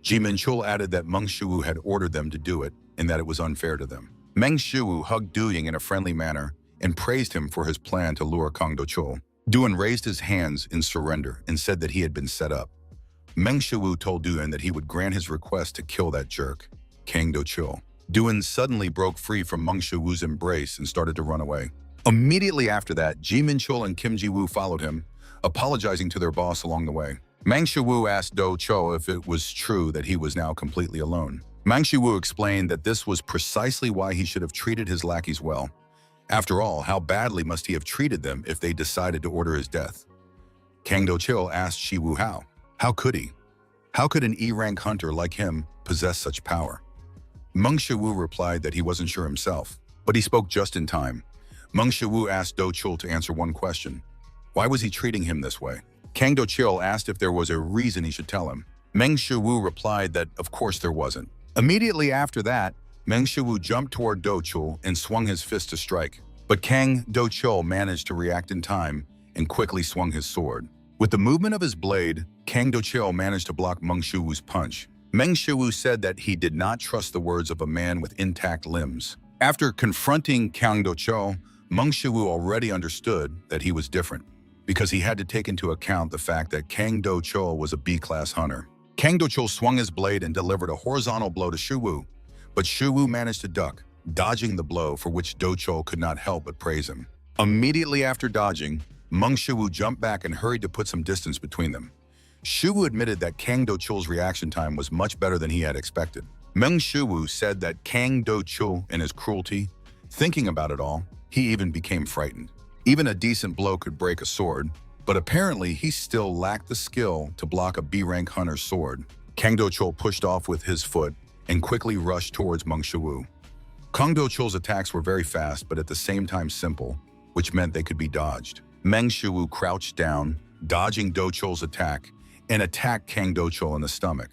Ji Min Chul added that Meng Shuwu had ordered them to do it and that it was unfair to them. Meng Shuwu hugged Du Ying in a friendly manner and praised him for his plan to lure Kang Do Chul. Du Yun raised his hands in surrender and said that he had been set up. Meng Shuwu told Du Yun that he would grant his request to kill that jerk, Kang Do Chul. Du Yun suddenly broke free from Meng Shuwu's embrace and started to run away. Immediately after that, Ji Min Chul and Kim Ji Woo followed him, apologizing to their boss along the way. Meng Shuwu asked Do Chul if it was true that he was now completely alone. Meng Shuwu explained that this was precisely why he should have treated his lackeys well. After all, how badly must he have treated them if they decided to order his death? Kang Do Chul asked Shiwu how. How could he? How could an E-rank hunter like him possess such power? Meng Shuwu replied that he wasn't sure himself, but he spoke just in time. Meng Shuwu asked Do Chul to answer one question. Why was he treating him this way? Kang Do Chul asked if there was a reason he should tell him. Meng Shuwu replied that of course there wasn't. Immediately after that, Meng Shuwu jumped toward Do Chul and swung his fist to strike. But Kang Do Chul managed to react in time and quickly swung his sword. With the movement of his blade, Kang Do Chul managed to block Meng Shuwu's punch. Meng Shuwu said that he did not trust the words of a man with intact limbs. After confronting Kang Do Chul, Meng Shuwu already understood that he was different, because he had to take into account the fact that Kang Do Chul was a B-class hunter. Kang Do Chul swung his blade and delivered a horizontal blow to Shuwu, but Shuwu managed to duck, dodging the blow for which Do Chul could not help but praise him. Immediately after dodging, Meng Shuwu jumped back and hurried to put some distance between them. Shuwu admitted that Kang Do Chul's reaction time was much better than he had expected. Meng Shuwu said that Kang Do Chul and his cruelty, thinking about it all, he even became frightened. Even a decent blow could break a sword, but apparently he still lacked the skill to block a B-rank hunter's sword. Kang Do Chul pushed off with his foot and quickly rushed towards Meng Shuwu. Kang Do Chul's attacks were very fast, but at the same time simple, which meant they could be dodged. Meng Shuwu crouched down, dodging Do Chul's attack, and attacked Kang Do Chul in the stomach.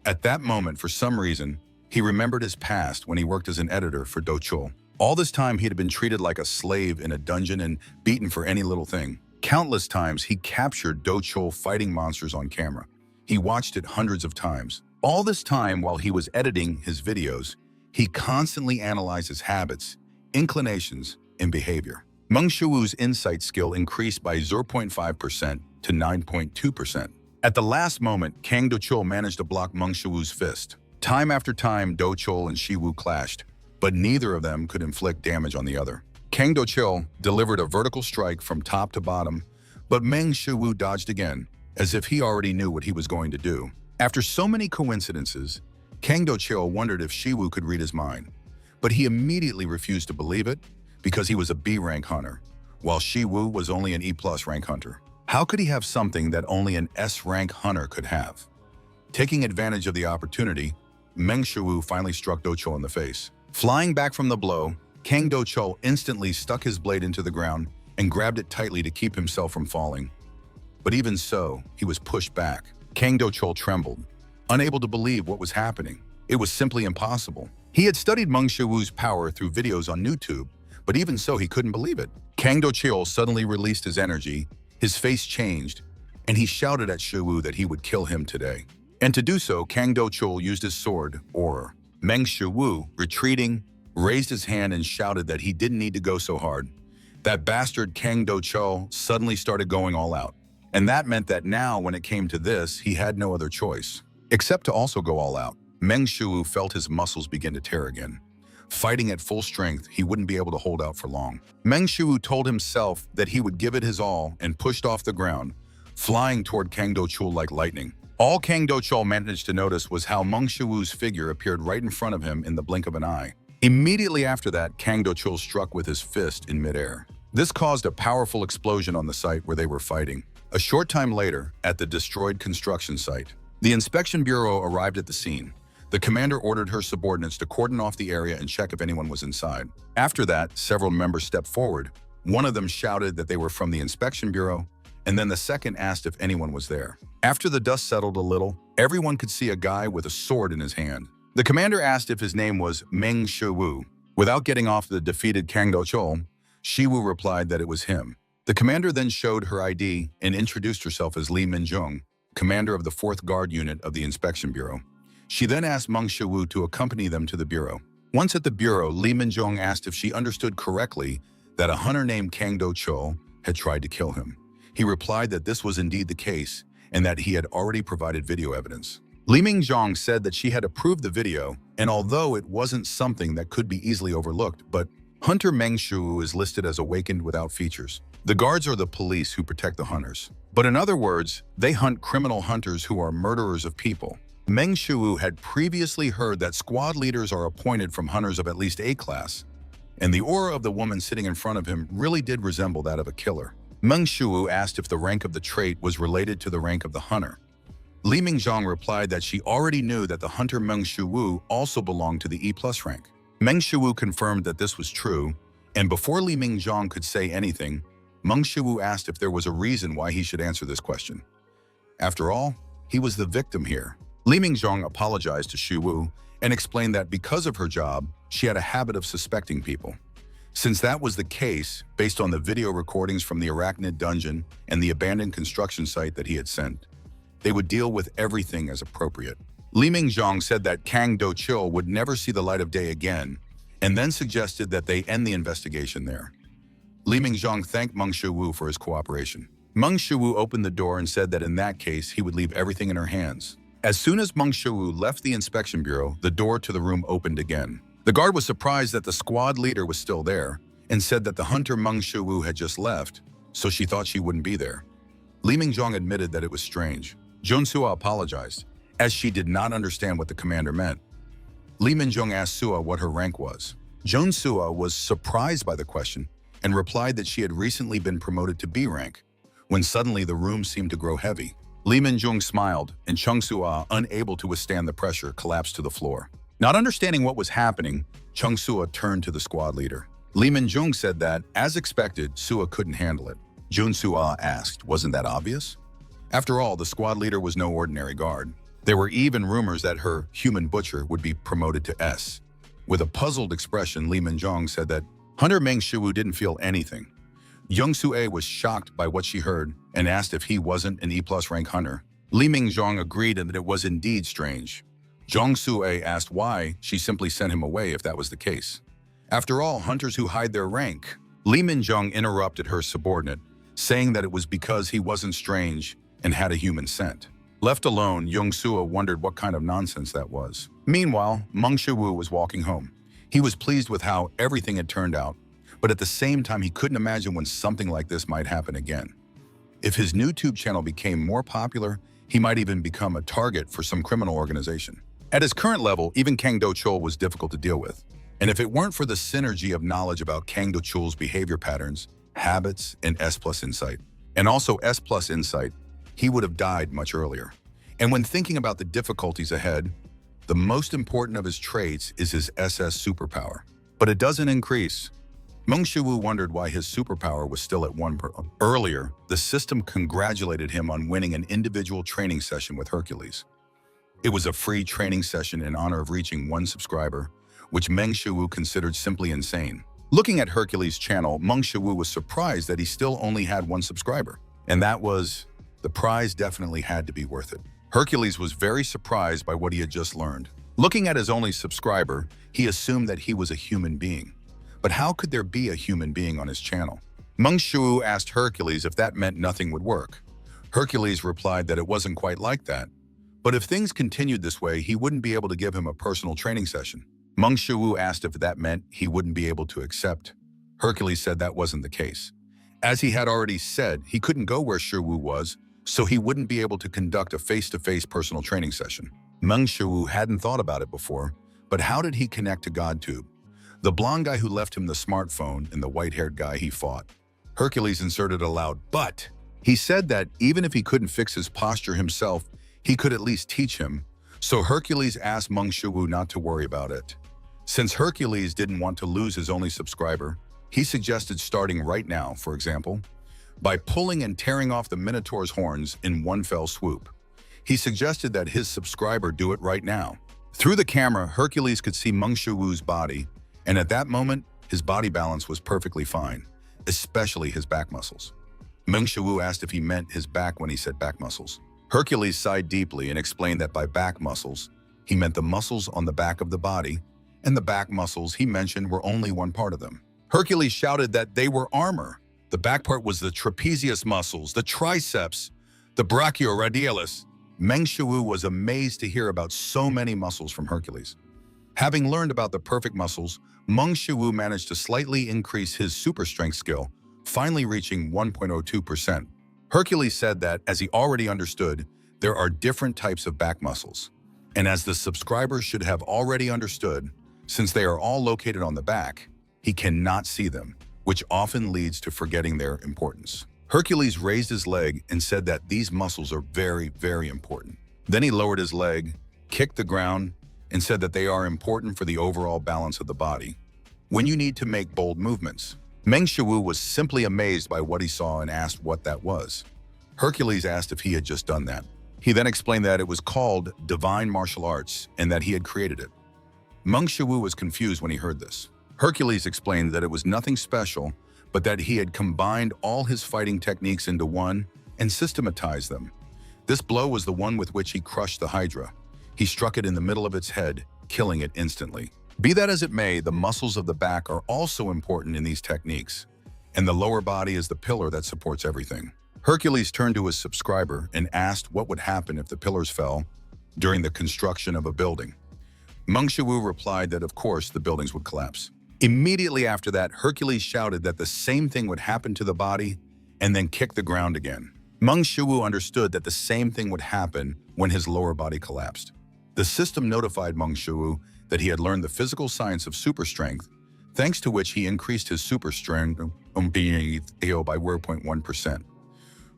At that moment, for some reason, he remembered his past when he worked as an editor for Do Chul. All this time, he had been treated like a slave in a dungeon and beaten for any little thing. Countless times, he captured Do Chul fighting monsters on camera. He watched it hundreds of times. All this time, while he was editing his videos, he constantly analyzed his habits, inclinations, and behavior. Meng Shuwu's insight skill increased by 0.5% to 9.2%. At the last moment, Kang Do Chul managed to block Meng Shuwu's fist. Time after time, Do Chul and Shiwu clashed, but neither of them could inflict damage on the other. Kang Do Chul delivered a vertical strike from top to bottom, but Meng Shuwu dodged again, as if he already knew what he was going to do. After so many coincidences, Kang Do Chul wondered if Shiwu could read his mind, but he immediately refused to believe it because he was a B-rank hunter, while Shiwu was only an E-plus rank hunter. How could he have something that only an S-rank hunter could have? Taking advantage of the opportunity, Meng Shuwu finally struck Do Chul in the face. Flying back from the blow, Kang Do Chul instantly stuck his blade into the ground and grabbed it tightly to keep himself from falling. But even so, he was pushed back. Kang Do Chul trembled, unable to believe what was happening. It was simply impossible. He had studied Meng Shuwu's power through videos on YouTube, but even so, he couldn't believe it. Kang Do Chul suddenly released his energy, his face changed, and he shouted at Shuwu that he would kill him today. And to do so, Kang Do Chul used his sword, Aura. Meng Shuwu, retreating, raised his hand and shouted that he didn't need to go so hard. That bastard Kang Do Chul suddenly started going all out. And that meant that now, when it came to this, he had no other choice, except to also go all out. Meng Shuwu felt his muscles begin to tear again. Fighting at full strength, he wouldn't be able to hold out for long. Meng Shuwu told himself that he would give it his all and pushed off the ground, flying toward Kang Do-chul like lightning. All Kang Do-chul managed to notice was how Meng Shuwu's figure appeared right in front of him in the blink of an eye. Immediately after that, Kang Do-chul struck with his fist in midair. This caused a powerful explosion on the site where they were fighting. A short time later, at the destroyed construction site, the inspection bureau arrived at the scene. The commander ordered her subordinates to cordon off the area and check if anyone was inside. After that, several members stepped forward. One of them shouted that they were from the inspection bureau, and then the second asked if anyone was there. After the dust settled a little, everyone could see a guy with a sword in his hand. The commander asked if his name was Meng Shuwu. Without getting off the defeated Kang Do-chul, Shiwu replied that it was him. The commander then showed her ID and introduced herself as Li Minjung, commander of the 4th Guard Unit of the Inspection Bureau. She then asked Meng Shuwu to accompany them to the bureau. Once at the bureau, Li Minjung asked if she understood correctly that a hunter named Kang Do-chul had tried to kill him. He replied that this was indeed the case and that he had already provided video evidence. Li Minjung said that she had approved the video, and although it wasn't something that could be easily overlooked, but Hunter Meng Shuwu is listed as awakened without features. The guards are the police who protect the hunters. But in other words, they hunt criminal hunters who are murderers of people. Meng Shuwu had previously heard that squad leaders are appointed from hunters of at least A class, and the aura of the woman sitting in front of him really did resemble that of a killer. Meng Shuwu asked if the rank of the trait was related to the rank of the hunter. Li Mingjong replied that she already knew that the hunter Meng Shuwu also belonged to the E+ rank. Meng Shuwu confirmed that this was true, and before Li Mingjong could say anything, Meng Shuwu asked if there was a reason why he should answer this question. After all, he was the victim here. Li Mingjong apologized to Shuwu and explained that because of her job, she had a habit of suspecting people. Since that was the case, based on the video recordings from the Arachnid dungeon and the abandoned construction site that he had sent, they would deal with everything as appropriate. Li Mingjong said that Kang Do-chul would never see the light of day again, and then suggested that they end the investigation there. Li Mingjong thanked Meng Shuwu for his cooperation. Meng Shuwu opened the door and said that in that case, he would leave everything in her hands. As soon as Meng Shuwu left the inspection bureau, the door to the room opened again. The guard was surprised that the squad leader was still there and said that the hunter Meng Shuwu had just left, so she thought she wouldn't be there. Li Mingjong admitted that it was strange. Joan Sua apologized, as she did not understand what the commander meant. Li Mingjong asked Sua what her rank was. Joan Sua was surprised by the question and replied that she had recently been promoted to B rank, when suddenly the room seemed to grow heavy. Li Minjung smiled, and Chung Sua, unable to withstand the pressure, collapsed to the floor. Not understanding what was happening, Chung Sua turned to the squad leader. Li Minjung said that, as expected, Sua couldn't handle it. Jun Sua asked, wasn't that obvious? After all, the squad leader was no ordinary guard. There were even rumors that her human butcher would be promoted to S. With a puzzled expression, Li Minjong said that Hunter Meng Shuwu didn't feel anything. Young Sue was shocked by what she heard and asked if he wasn't an E+ rank hunter. Li Mingjong agreed that it was indeed strange. Zhang Sue asked why she simply sent him away if that was the case. After all, hunters who hide their rank. Li Mingjong interrupted her subordinate, saying that it was because he wasn't strange and had a human scent. Left alone, Young Sue wondered what kind of nonsense that was. Meanwhile, Meng Shuwu was walking home. He was pleased with how everything had turned out, but at the same time, he couldn't imagine when something like this might happen again. If his new YouTube channel became more popular, he might even become a target for some criminal organization. At his current level, even Kang Do-chul was difficult to deal with. And if it weren't for the synergy of knowledge about Kang Do-chul's behavior patterns, habits, and S+ insight, and also S+ insight, he would have died much earlier. And when thinking about the difficulties ahead, the most important of his traits is his SS superpower. But it doesn't increase. Meng Shuwu wondered why his superpower was still at 1 per. Earlier, the system congratulated him on winning an individual training session with Hercules. It was a free training session in honor of reaching 1 subscriber, which Meng Shuwu considered simply insane. Looking at Hercules' channel, Meng Shuwu was surprised that he still only had 1 subscriber. And that was, the prize definitely had to be worth it. Hercules was very surprised by what he had just learned. Looking at his only subscriber, he assumed that he was a human being. But how could there be a human being on his channel? Meng Shuwu asked Hercules if that meant nothing would work. Hercules replied that it wasn't quite like that. But if things continued this way, he wouldn't be able to give him a personal training session. Meng Shuwu asked if that meant he wouldn't be able to accept. Hercules said that wasn't the case. As he had already said, he couldn't go where Shuwu was, so he wouldn't be able to conduct a face-to-face personal training session. Meng Shuwu hadn't thought about it before, but how did he connect to GodTube? The blonde guy who left him the smartphone and the white-haired guy he fought. Hercules inserted a loud "but." He said that even if he couldn't fix his posture himself, he could at least teach him. So Hercules asked Meng Shuwu not to worry about it. Since Hercules didn't want to lose his only subscriber, he suggested starting right now, for example, by pulling and tearing off the Minotaur's horns in one fell swoop. He suggested that his subscriber do it right now. Through the camera, Hercules could see Meng Shuwu's body, and at that moment, his body balance was perfectly fine, especially his back muscles. Meng Shuwu asked if he meant his back when he said back muscles. Hercules sighed deeply and explained that by back muscles, he meant the muscles on the back of the body, and the back muscles he mentioned were only one part of them. Hercules shouted that they were armor. The back part was the trapezius muscles, the triceps, the brachioradialis. Meng Shuwu was amazed to hear about so many muscles from Hercules. Having learned about the perfect muscles, Meng Shuwu managed to slightly increase his super strength skill, finally reaching 1.02%. Hercules said that, as he already understood, there are different types of back muscles. And as the subscriber should have already understood, since they are all located on the back, he cannot see them, which often leads to forgetting their importance. Hercules raised his leg and said that these muscles are very, very important. Then he lowered his leg, kicked the ground, and said that they are important for the overall balance of the body. When you need to make bold movements. Meng Shuwu was simply amazed by what he saw and asked what that was. Hercules asked if he had just done that. He then explained that it was called divine martial arts and that he had created it. Meng Shuwu was confused when he heard this. Hercules explained that it was nothing special, but that he had combined all his fighting techniques into one and systematized them. This blow was the one with which he crushed the Hydra. He struck it in the middle of its head, killing it instantly. Be that as it may, the muscles of the back are also important in these techniques, and the lower body is the pillar that supports everything. Hercules turned to his subscriber and asked what would happen if the pillars fell during the construction of a building. Meng Shuwu replied that of course the buildings would collapse. Immediately after that, Hercules shouted that the same thing would happen to the body and then kick the ground again. Meng Shuwu understood that the same thing would happen when his lower body collapsed. The system notified Meng Shuwu that he had learned the physical science of super strength, thanks to which he increased his super strength by 1%.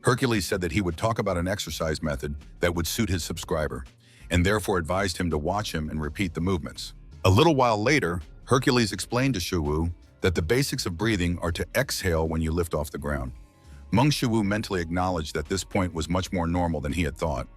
Hercules said that he would talk about an exercise method that would suit his subscriber, and therefore advised him to watch him and repeat the movements. A little while later, Hercules explained to Shuwu that the basics of breathing are to exhale when you lift off the ground. Meng Shuwu mentally acknowledged that this point was much more normal than he had thought.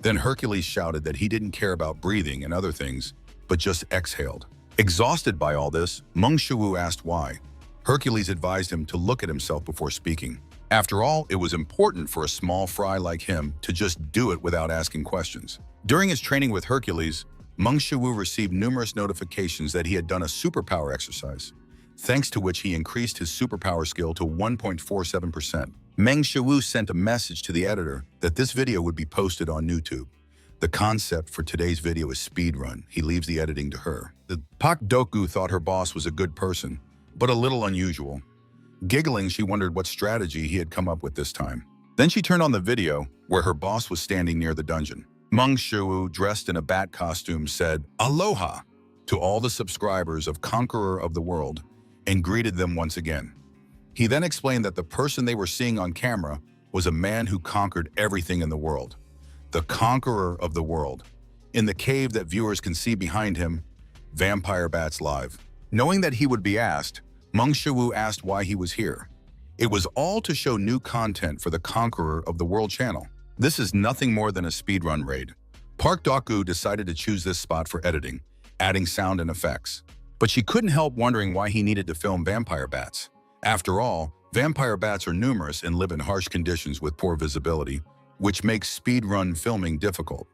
Then Hercules shouted that he didn't care about breathing and other things, but just exhaled. Exhausted by all this, Meng Shuwu asked why. Hercules advised him to look at himself before speaking. After all, it was important for a small fry like him to just do it without asking questions. During his training with Hercules, Meng Shuwu received numerous notifications that he had done a superpower exercise, thanks to which he increased his superpower skill to 1.47%. Meng Shuwu sent a message to the editor that this video would be posted on YouTube. The concept for today's video is speedrun. He leaves the editing to her. The Pak Doku thought her boss was a good person, but a little unusual. Giggling, she wondered what strategy he had come up with this time. Then she turned on the video where her boss was standing near the dungeon. Meng Shuwu, dressed in a bat costume, said "Aloha" to all the subscribers of Conqueror of the World and greeted them once again. He then explained that the person they were seeing on camera was a man who conquered everything in the world. The Conqueror of the World. In the cave that viewers can see behind him, Vampire Bats Live. Knowing that he would be asked, Meng Shuwu asked why he was here. It was all to show new content for the Conqueror of the World channel. This is nothing more than a speedrun raid. Park Doku decided to choose this spot for editing, adding sound and effects. But she couldn't help wondering why he needed to film vampire bats. After all, vampire bats are numerous and live in harsh conditions with poor visibility, which makes speedrun filming difficult.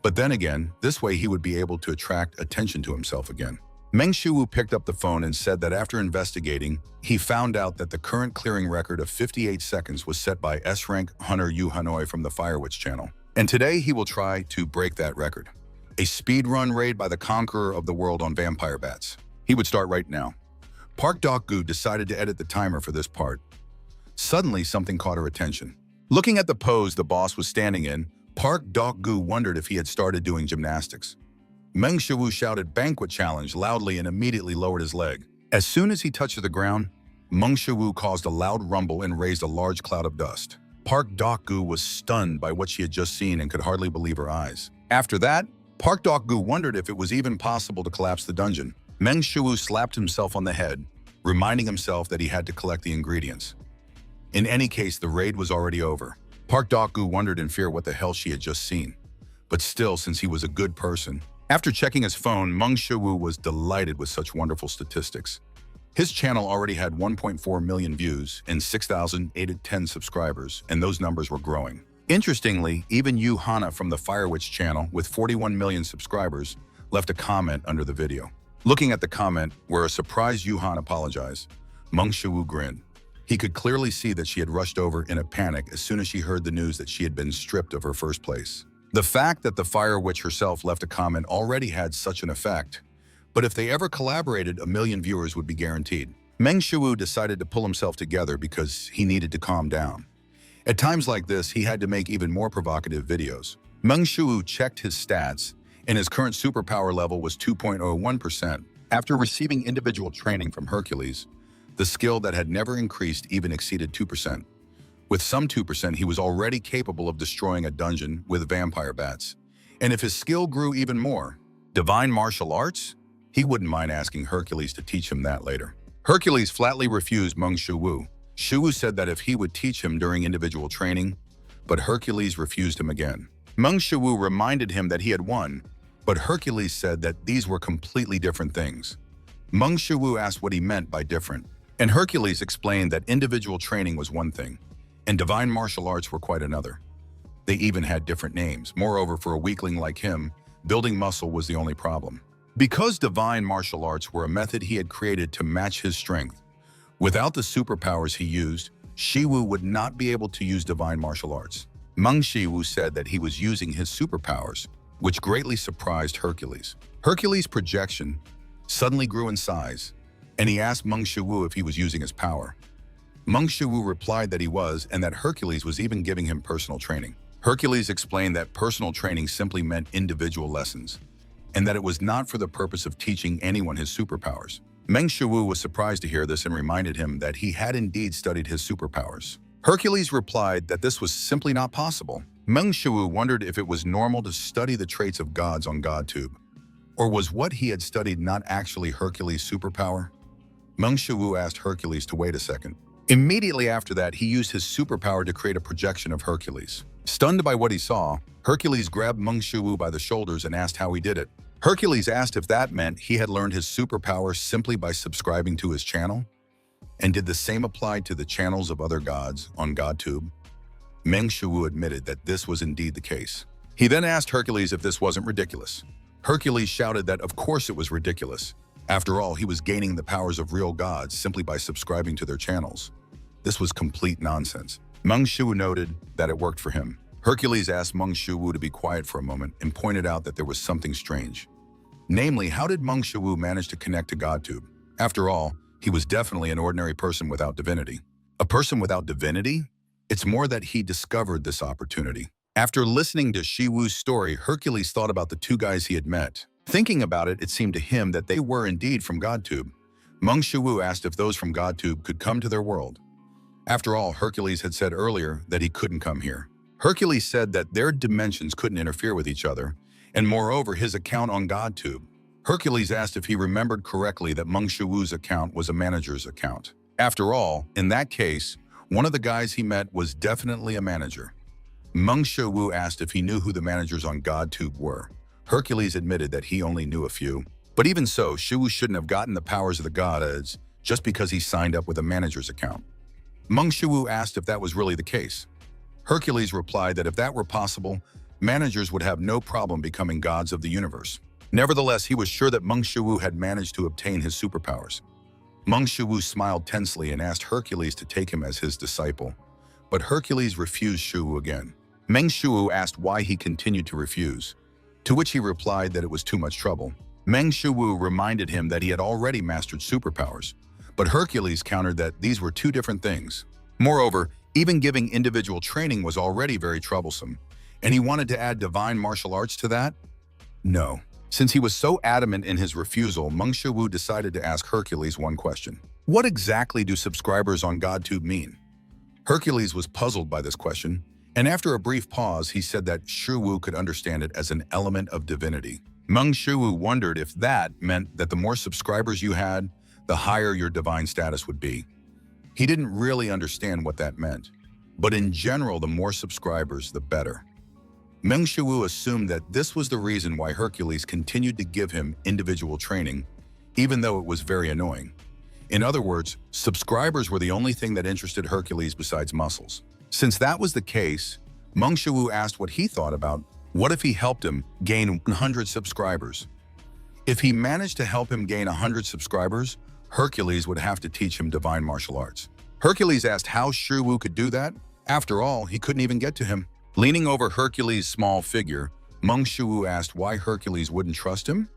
But then again, this way he would be able to attract attention to himself again. Meng Shuwu picked up the phone and said that after investigating, he found out that the current clearing record of 58 seconds was set by S-rank Hunter Yu Hanoi from the Firewitch channel. And today he will try to break that record. A speed-run raid by the conqueror of the world on vampire bats. He would start right now. Park Dok-gu decided to edit the timer for this part. Suddenly, something caught her attention. Looking at the pose the boss was standing in, Park Dok-gu wondered if he had started doing gymnastics. Meng Shiwu shouted "Banquet Challenge" loudly and immediately lowered his leg. As soon as he touched the ground, Meng Shiwu caused a loud rumble and raised a large cloud of dust. Park Dok-gu was stunned by what she had just seen and could hardly believe her eyes. After that, Park Dok-gu wondered if it was even possible to collapse the dungeon. Meng Shiwu slapped himself on the head, reminding himself that he had to collect the ingredients. In any case, the raid was already over. Park Dok-gu wondered in fear what the hell she had just seen. But still, since he was a good person, after checking his phone, Meng Shiwu was delighted with such wonderful statistics. His channel already had 1.4 million views and 6,810 subscribers, and those numbers were growing. Interestingly, even Yu Hana from the Fire Witch channel, with 41 million subscribers, left a comment under the video. Looking at the comment, where a surprised Yu Hana apologized, Meng Shiwu grinned. He could clearly see that she had rushed over in a panic as soon as she heard the news that she had been stripped of her first place. The fact that the Fire Witch herself left a comment already had such an effect, but if they ever collaborated, 1 million viewers would be guaranteed. Meng Shiwu decided to pull himself together because he needed to calm down. At times like this, he had to make even more provocative videos. Meng Shiwu checked his stats, and his current superpower level was 2.01%. After receiving individual training from Hercules, the skill that had never increased even exceeded 2%. With some 2%, he was already capable of destroying a dungeon with vampire bats. And if his skill grew even more, divine martial arts? He wouldn't mind asking Hercules to teach him that later. Hercules flatly refused Meng Shiwu. Shiwu said that if he would teach him during individual training, but Hercules refused him again. Meng Shiwu reminded him that he had won, but Hercules said that these were completely different things. Meng Shiwu asked what he meant by different, and Hercules explained that individual training was one thing, and divine martial arts were quite another. They even had different names. Moreover, for a weakling like him, building muscle was the only problem. Because divine martial arts were a method he had created to match his strength, without the superpowers he used, Shiwu would not be able to use divine martial arts. Meng Shiwu said that he was using his superpowers, which greatly surprised Hercules. Hercules' projection suddenly grew in size, and he asked Meng Shiwu if he was using his power. Meng Shiwu replied that he was, and that Hercules was even giving him personal training. Hercules explained that personal training simply meant individual lessons, and that it was not for the purpose of teaching anyone his superpowers. Meng Shiwu was surprised to hear this and reminded him that he had indeed studied his superpowers. Hercules replied that this was simply not possible. Meng Shiwu wondered if it was normal to study the traits of gods on GodTube, or was what he had studied not actually Hercules' superpower? Meng Shiwu asked Hercules to wait a second. Immediately after that, he used his superpower to create a projection of Hercules. Stunned by what he saw, Hercules grabbed Meng Shiwu by the shoulders and asked how he did it. Hercules asked if that meant he had learned his superpower simply by subscribing to his channel, and did the same apply to the channels of other gods on GodTube. Meng Shiwu admitted that this was indeed the case. He then asked Hercules if this wasn't ridiculous. Hercules shouted that of course it was ridiculous. After all, he was gaining the powers of real gods simply by subscribing to their channels. This was complete nonsense. Meng Shiwu noted that it worked for him. Hercules asked Meng Shiwu to be quiet for a moment and pointed out that there was something strange. Namely, how did Meng Shiwu manage to connect to GodTube? After all, he was definitely an ordinary person without divinity. A person without divinity? It's more that he discovered this opportunity. After listening to Shiwu's story, Hercules thought about the two guys he had met. Thinking about it, it seemed to him that they were indeed from GodTube. Meng Shiwu asked if those from GodTube could come to their world. After all, Hercules had said earlier that he couldn't come here. Hercules said that their dimensions couldn't interfere with each other, and moreover, his account on GodTube. Hercules asked if he remembered correctly that Meng Shiwu's account was a manager's account. After all, in that case, one of the guys he met was definitely a manager. Meng Shiwu asked if he knew who the managers on GodTube were. Hercules admitted that he only knew a few. But even so, Shiwu shouldn't have gotten the powers of the gods just because he signed up with a manager's account. Meng Shiwu asked if that was really the case. Hercules replied that if that were possible, managers would have no problem becoming gods of the universe. Nevertheless, he was sure that Meng Shiwu had managed to obtain his superpowers. Meng Shiwu smiled tensely and asked Hercules to take him as his disciple, but Hercules refused Shiwu again. Meng Shiwu asked why he continued to refuse. to which he replied that it was too much trouble. Meng Shuwu reminded him that he had already mastered superpowers, but Hercules countered that these were two different things. Moreover, even giving individual training was already very troublesome, and he wanted to add divine martial arts to that? No. Since he was so adamant in his refusal, Meng Shuwu decided to ask Hercules one question. What exactly do subscribers on GodTube mean? Hercules was puzzled by this question, and after a brief pause, he said that Shuwu could understand it as an element of divinity. Meng Shuwu wondered if that meant that the more subscribers you had, the higher your divine status would be. He didn't really understand what that meant, but in general, the more subscribers, the better. Meng Shuwu assumed that this was the reason why Hercules continued to give him individual training, even though it was very annoying. In other words, subscribers were the only thing that interested Hercules besides muscles. Since that was the case, Meng Shuwu asked what he thought about what if he helped him gain 100 subscribers. If he managed to help him gain 100 subscribers, Hercules would have to teach him divine martial arts. Hercules asked how Shuwu could do that. After all, he couldn't even get to him. Leaning over Hercules' small figure, Meng Shuwu asked why Hercules wouldn't trust him,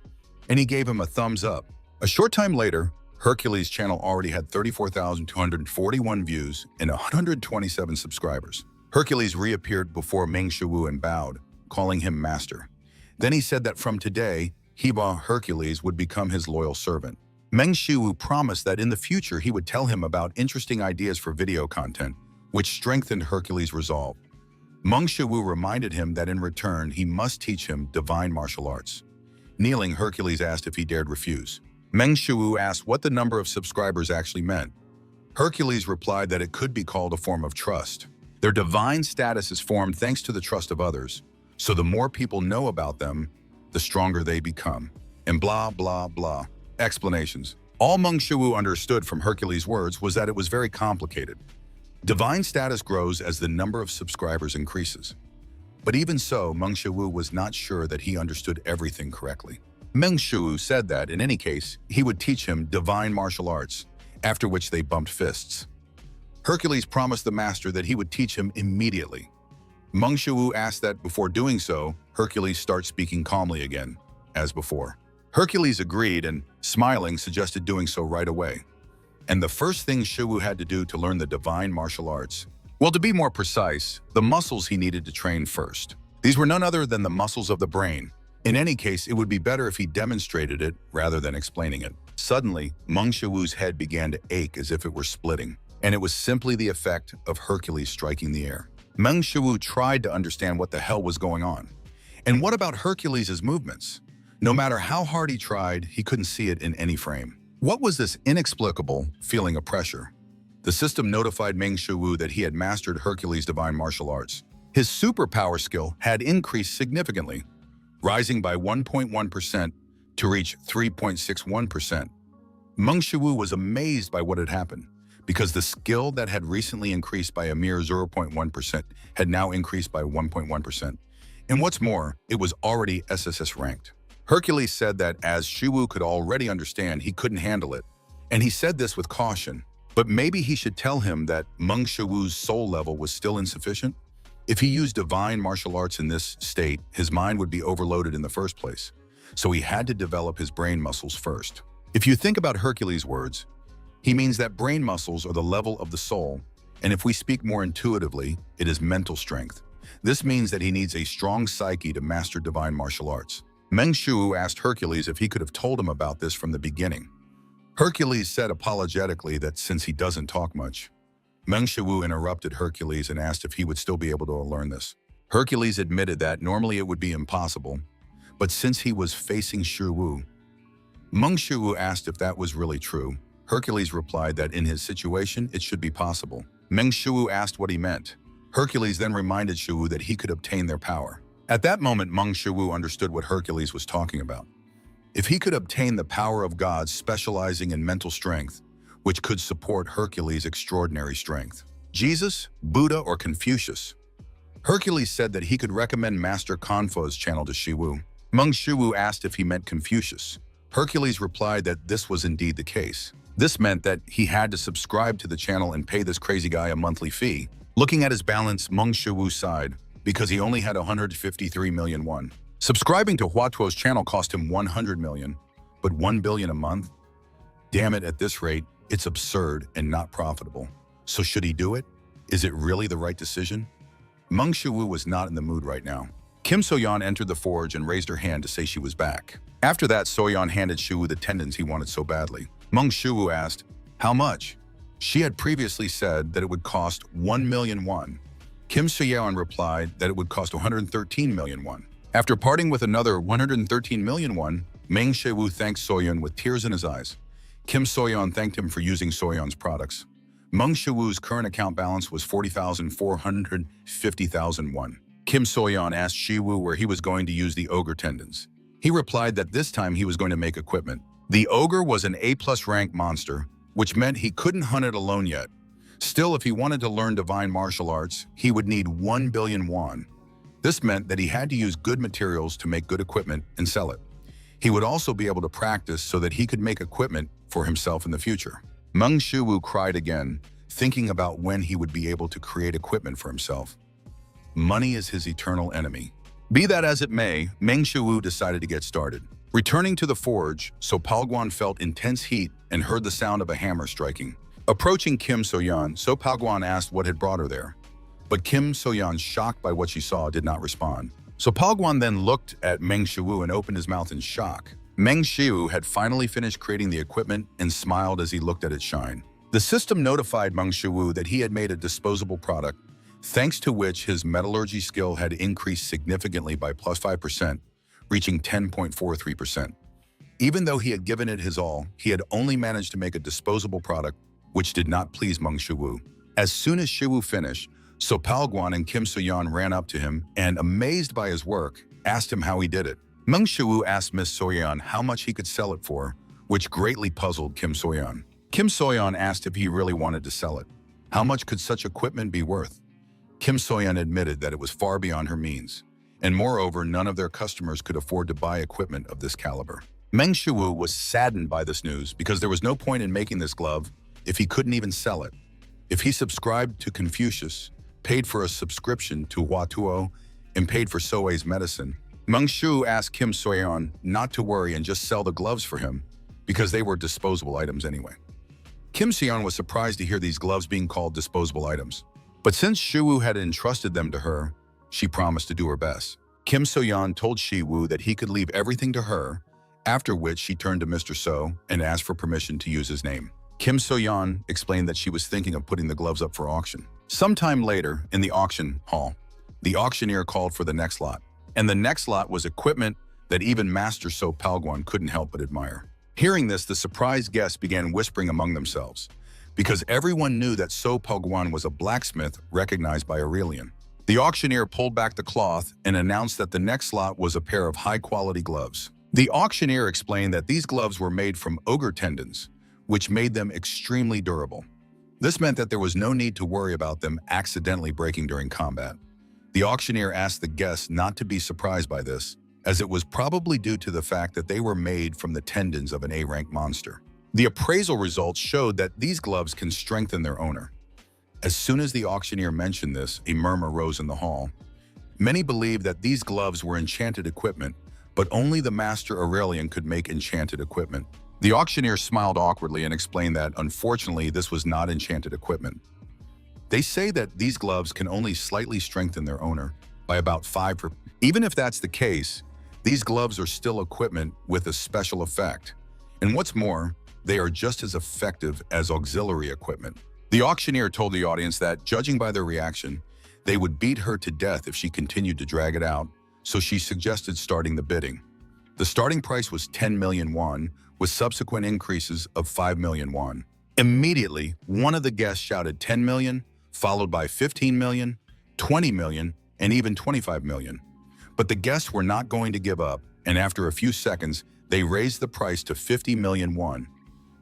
and he gave him a thumbs up. A short time later, Hercules' channel already had 34,241 views and 127 subscribers. Hercules reappeared before Meng Shuwu and bowed, calling him master. Then he said that from today, Hercules would become his loyal servant. Meng Shuwu promised that in the future he would tell him about interesting ideas for video content, which strengthened Hercules' resolve. Meng Shuwu reminded him that in return he must teach him divine martial arts. Kneeling, Hercules asked if he dared refuse. Meng Shuwu asked what the number of subscribers actually meant. Hercules replied that it could be called a form of trust. Their divine status is formed thanks to the trust of others, so the more people know about them, the stronger they become. And blah, blah, blah. Explanations. All Meng Shuwu understood from Hercules' words was that it was very complicated. Divine status grows as the number of subscribers increases. But even so, Meng Shuwu was not sure that he understood everything correctly. Meng Shuwu said that, in any case, he would teach him divine martial arts, after which they bumped fists. Hercules promised the master that he would teach him immediately. Meng Shuwu asked that before doing so, Hercules start speaking calmly again, as before. Hercules agreed and, smiling, suggested doing so right away. And the first thing Shuwu had to do to learn the divine martial arts, well, to be more precise, the muscles he needed to train first. These were none other than the muscles of the brain. In any case, it would be better if he demonstrated it rather than explaining it. Suddenly, Meng Shuwu's head began to ache as if it were splitting, and it was simply the effect of Hercules striking the air. Meng Shuwu tried to understand what the hell was going on. And what about Hercules' movements? No matter how hard he tried, he couldn't see it in any frame. What was this inexplicable feeling of pressure? The system notified Meng Shuwu that he had mastered Hercules' divine martial arts. His superpower skill had increased significantly, rising by 1.1% to reach 3.61%. Meng Shuwu was amazed by what had happened, because the skill that had recently increased by a mere 0.1% had now increased by 1.1%. And what's more, it was already SSS ranked. Hercules said that as Shuwu could already understand, he couldn't handle it, and he said this with caution. But maybe he should tell him that Meng Shuwu's soul level was still insufficient. If he used divine martial arts in this state, his mind would be overloaded in the first place. So he had to develop his brain muscles first. If you think about Hercules' words, he means that brain muscles are the level of the soul, and if we speak more intuitively, it is mental strength. This means that he needs a strong psyche to master divine martial arts. Meng Shuwu asked Hercules if he could have told him about this from the beginning. Hercules said apologetically that since he doesn't talk much. Meng Shuwu interrupted Hercules and asked if he would still be able to learn this. Hercules admitted that normally it would be impossible, but since he was facing Shuwu, Meng Shuwu asked if that was really true. Hercules replied that in his situation, it should be possible. Meng Shuwu asked what he meant. Hercules then reminded Shuwu that he could obtain their power. At that moment, Meng Shuwu understood what Hercules was talking about. If he could obtain the power of gods specializing in mental strength, which could support Hercules' extraordinary strength. Jesus, Buddha, or Confucius? Hercules said that he could recommend Master Confu's channel to Shuwu. Meng Shuwu asked if he meant Confucius. Hercules replied that this was indeed the case. This meant that he had to subscribe to the channel and pay this crazy guy a monthly fee. Looking at his balance, Meng Shuwu sighed, because he only had 153 million won. Subscribing to Huatuo's channel cost him 100 million, but 1 billion a month? Damn it, at this rate, it's absurd and not profitable. So should he do it? Is it really the right decision? Meng Shiwu was not in the mood right now. Kim So-yeon entered the forge and raised her hand to say she was back. After that, So-yeon handed Shiwu the tendons he wanted so badly. Meng Shiwu asked, "How much?" She had previously said that it would cost 1 million won. Kim So-yeon replied that it would cost 113 million won. After parting with another 113 million won, Meng Shiwu thanked So-yeon with tears in his eyes. Kim So-yeon thanked him for using So-yeon's products. Meng Shiwu's current account balance was 40,450,000 won. Kim So-yeon asked Shiwu where he was going to use the ogre tendons. He replied that this time he was going to make equipment. The ogre was an A+ rank monster, which meant he couldn't hunt it alone yet. Still, if he wanted to learn divine martial arts, he would need 1 billion won. This meant that he had to use good materials to make good equipment and sell it. He would also be able to practice so that he could make equipment for himself in the future. Meng Shiwu cried again, thinking about when he would be able to create equipment for himself. Money is his eternal enemy. Be that as it may, Meng Shiwu decided to get started. Returning to the forge, So Palguan felt intense heat and heard the sound of a hammer striking. Approaching Kim So-yeon, So Palguan asked what had brought her there. But Kim So-yeon, shocked by what she saw, did not respond. So Palguan then looked at Meng Shiwu and opened his mouth in shock. Meng Shiwu had finally finished creating the equipment and smiled as he looked at its shine. The system notified Meng Shiwu that he had made a disposable product, thanks to which his metallurgy skill had increased significantly by +5%, reaching 10.43%. Even though he had given it his all, he had only managed to make a disposable product, which did not please Meng Shiwu. As soon as Shiwu finished, So Palguan and Kim So-yeon ran up to him and, amazed by his work, asked him how he did it. Meng Shiwu asked Miss So-yeon how much he could sell it for, which greatly puzzled Kim So-yeon. Kim So-yeon asked if he really wanted to sell it. How much could such equipment be worth? Kim So-yeon admitted that it was far beyond her means, and moreover, none of their customers could afford to buy equipment of this caliber. Meng Shiwu was saddened by this news because there was no point in making this glove if he couldn't even sell it. If he subscribed to Confucius, paid for a subscription to Huatuo, and paid for Soei's medicine, Meng Shiwu asked Kim So-yeon not to worry and just sell the gloves for him because they were disposable items anyway. Kim So-yeon was surprised to hear these gloves being called disposable items. But since Shiwu had entrusted them to her, she promised to do her best. Kim So-yeon told Shiwu that he could leave everything to her, after which she turned to Mr. So and asked for permission to use his name. Kim So-yeon explained that she was thinking of putting the gloves up for auction. Sometime later, in the auction hall, the auctioneer called for the next lot. And the next lot was equipment that even Master So Palguan couldn't help but admire. Hearing this, the surprised guests began whispering among themselves, because everyone knew that So Palguan was a blacksmith recognized by Aurelian. The auctioneer pulled back the cloth and announced that the next lot was a pair of high-quality gloves. The auctioneer explained that these gloves were made from ogre tendons, which made them extremely durable. This meant that there was no need to worry about them accidentally breaking during combat. The auctioneer asked the guests not to be surprised by this, as it was probably due to the fact that they were made from the tendons of an A-rank monster. The appraisal results showed that these gloves can strengthen their owner. As soon as the auctioneer mentioned this, a murmur rose in the hall. Many believed that these gloves were enchanted equipment, but only the master Aurelian could make enchanted equipment. The auctioneer smiled awkwardly and explained that, unfortunately, this was not enchanted equipment. They say that these gloves can only slightly strengthen their owner by about 5%. Even if that's the case, these gloves are still equipment with a special effect. And what's more, they are just as effective as auxiliary equipment. The auctioneer told the audience that, judging by their reaction, they would beat her to death if she continued to drag it out, so she suggested starting the bidding. The starting price was 10 million won, with subsequent increases of 5 million won. Immediately, one of the guests shouted 10 million, followed by 15 million, 20 million, and even 25 million. But the guests were not going to give up, and after a few seconds, they raised the price to 50 million won.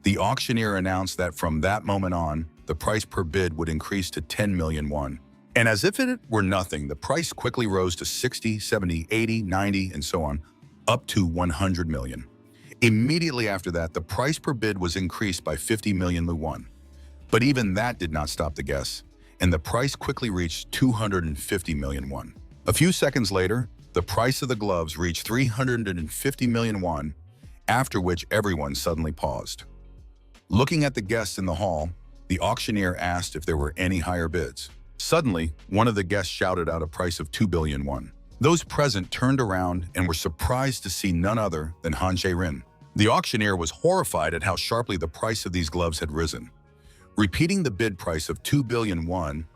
The auctioneer announced that from that moment on, the price per bid would increase to 10 million won. And as if it were nothing, the price quickly rose to 60, 70, 80, 90, and so on, up to 100 million. Immediately after that, the price per bid was increased by 50 million won. But even that did not stop the guests, and the price quickly reached 250 million won. A few seconds later, the price of the gloves reached 350 million won, after which everyone suddenly paused. Looking at the guests in the hall, the auctioneer asked if there were any higher bids. Suddenly, one of the guests shouted out a price of 2 billion won. Those present turned around and were surprised to see none other than Han Jae-rin. The auctioneer was horrified at how sharply the price of these gloves had risen. Repeating the bid price of 2 billion won,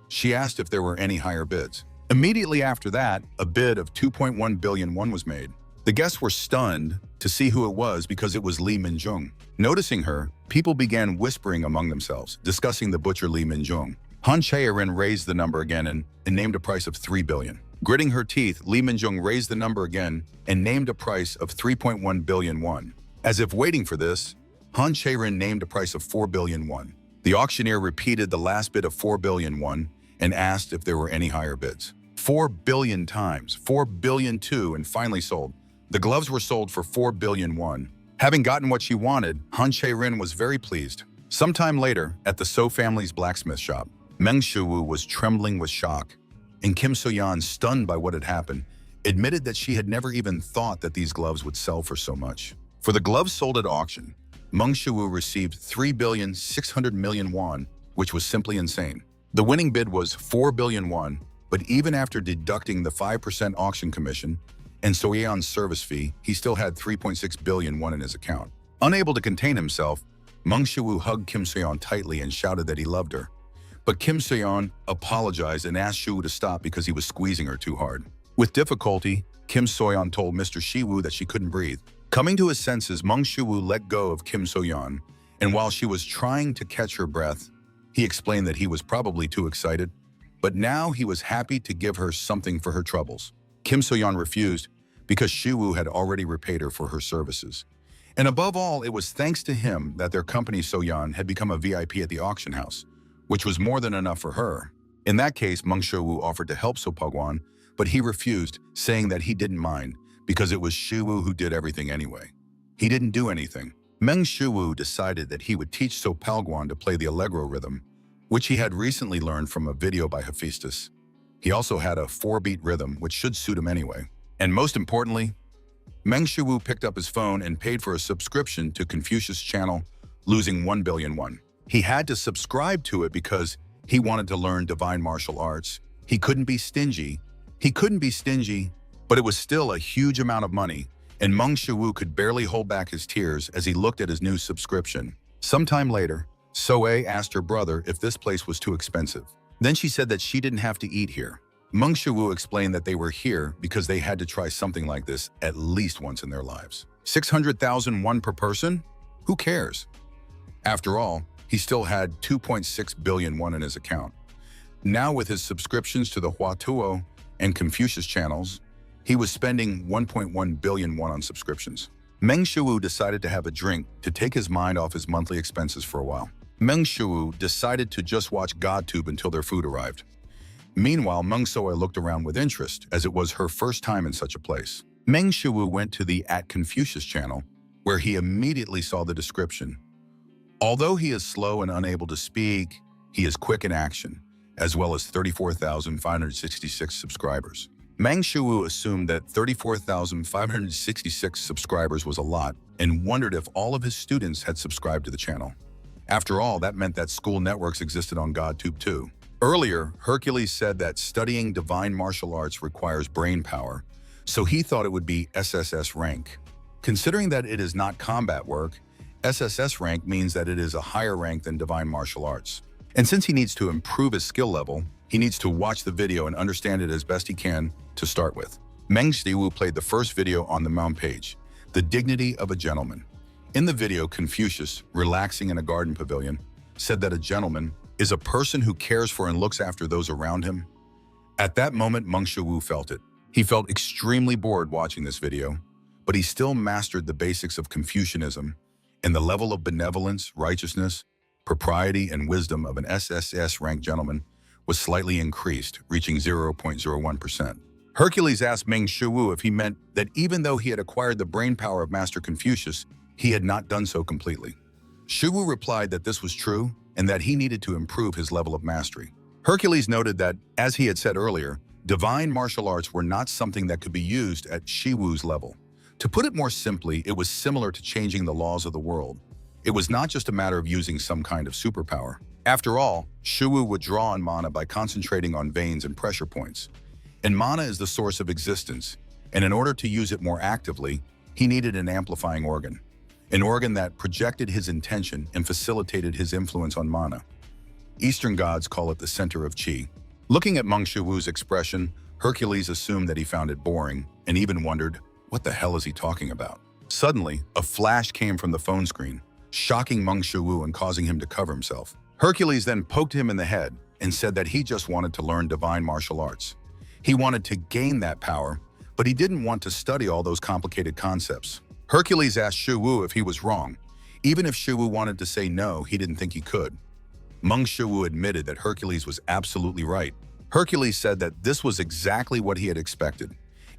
she asked if there were any higher bids. Immediately after that, a bid of 2.1 billion won was made. The guests were stunned to see who it was because it was Lee Min-jung. Noticing her, people began whispering among themselves, discussing the butcher Lee Min-jung. Han Jae-rin raised the number again and named a price of 3 billion. Gritting her teeth, Lee Min-jung raised the number again and named a price of 3.1 billion won. As if waiting for this, Han Jae-rin named a price of 4 billion won. The auctioneer repeated the last bid of 4 billion won and asked if there were any higher bids. 4 billion times, 4 billion two, and finally sold. The gloves were sold for 4 billion won. Having gotten what she wanted, Han Jae-rin was very pleased. Sometime later, at the So family's blacksmith shop, Meng Shuwoo was trembling with shock, and Kim So-yeon, stunned by what had happened, admitted that she had never even thought that these gloves would sell for so much. For the gloves sold at auction, Meng Shuwoo received 3,600 million won, which was simply insane. The winning bid was 4 billion won, but even after deducting the 5% auction commission and So-yeon's service fee, he still had 3.6 billion won in his account. Unable to contain himself, Meng Shuwoo hugged Kim So-yeon tightly and shouted that he loved her. But Kim So-yeon apologized and asked Shuwoo to stop because he was squeezing her too hard. With difficulty, Kim So-yeon told Mr. Siwoo that she couldn't breathe. Coming to his senses, Meng Shuwoo let go of Kim So-yeon, and while she was trying to catch her breath, he explained that he was probably too excited, but now he was happy to give her something for her troubles. Kim So-yeon refused because Siwoo had already repaid her for her services. And above all, it was thanks to him that their company So-yeon had become a VIP at the auction house, which was more than enough for her. In that case, Meng Shuwoo offered to help So Pagwan, but he refused, saying that he didn't mind because it was Siwoo who did everything anyway. He didn't do anything. Meng Shuwoo decided that he would teach So Palguan to play the Allegro rhythm, which he had recently learned from a video by Hephaestus. He also had a 4-beat rhythm, which should suit him anyway. And most importantly, Meng Shuwoo picked up his phone and paid for a subscription to Confucius' channel, losing 1 billion won. He had to subscribe to it because he wanted to learn divine martial arts. He couldn't be stingy. But it was still a huge amount of money, and Meng Shuwoo could barely hold back his tears as he looked at his new subscription. Sometime later, So-ae asked her brother if this place was too expensive. Then she said that she didn't have to eat here. Meng Shuwoo explained that they were here because they had to try something like this at least once in their lives. 600,000 won per person? Who cares? After all, he still had 2.6 billion won in his account. Now with his subscriptions to the Huatuo and Confucius channels, he was spending 1.1 billion won on subscriptions. Meng Shuwoo decided to have a drink to take his mind off his monthly expenses for a while. Meng Shuwoo decided to just watch GodTube until their food arrived. Meanwhile, Meng So-ae looked around with interest, as it was her first time in such a place. Meng Shuwoo went to the @Confucius channel, where he immediately saw the description. Although he is slow and unable to speak, he is quick in action, as well as 34,566 subscribers. Meng Shuwoo assumed that 34,566 subscribers was a lot and wondered if all of his students had subscribed to the channel. After all, that meant that school networks existed on GodTube too. Earlier, Hercules said that studying divine martial arts requires brain power, so he thought it would be SSS rank. Considering that it is not combat work, SSS rank means that it is a higher rank than divine martial arts. And since he needs to improve his skill level, he needs to watch the video and understand it as best he can to start with. Meng Shuwoo played the first video on the main page, The Dignity of a Gentleman. In the video, Confucius, relaxing in a garden pavilion, said that a gentleman is a person who cares for and looks after those around him. At that moment, Meng Shuwoo felt it. He felt extremely bored watching this video, but he still mastered the basics of Confucianism, and the level of benevolence, righteousness, propriety, and wisdom of an SSS-ranked gentleman was slightly increased, reaching 0.01%. Hercules asked Meng Shuwoo if he meant that even though he had acquired the brain power of Master Confucius, he had not done so completely. Shuwoo replied that this was true and that he needed to improve his level of mastery. Hercules noted that, as he had said earlier, Divine martial arts were not something that could be used at Shiwu's level. To put it more simply, it was similar to changing the laws of the world. It was not just a matter of using some kind of superpower. After all, Shiwu would draw on mana by concentrating on veins and pressure points. And mana is the source of existence, and in order to use it more actively, he needed an amplifying organ. An organ that projected his intention and facilitated his influence on mana. Eastern gods call it the center of Qi. Looking at Meng Shiwu's expression, Hercules assumed that he found it boring and even wondered, what the hell is he talking about? Suddenly, a flash came from the phone screen, shocking Meng Shiwu and causing him to cover himself. Hercules then poked him in the head and said that he just wanted to learn divine martial arts. He wanted to gain that power, but he didn't want to study all those complicated concepts. Hercules asked Shiwu if he was wrong. Even if Shiwu wanted to say no, he didn't think he could. Meng Shiwu admitted that Hercules was absolutely right. Hercules said that this was exactly what he had expected,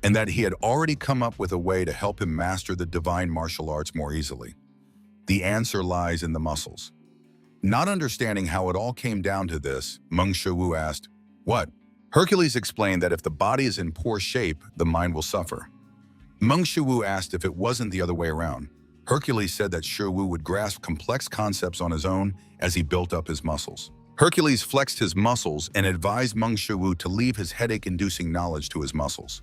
and that he had already come up with a way to help him master the divine martial arts more easily. The answer lies in the muscles. Not understanding how it all came down to this, Meng Shiwu asked, "What?" Hercules explained that if the body is in poor shape, the mind will suffer. Meng Shiwu asked if it wasn't the other way around. Hercules said that Shiwu would grasp complex concepts on his own as he built up his muscles. Hercules flexed his muscles and advised Meng Shiwu to leave his headache-inducing knowledge to his muscles.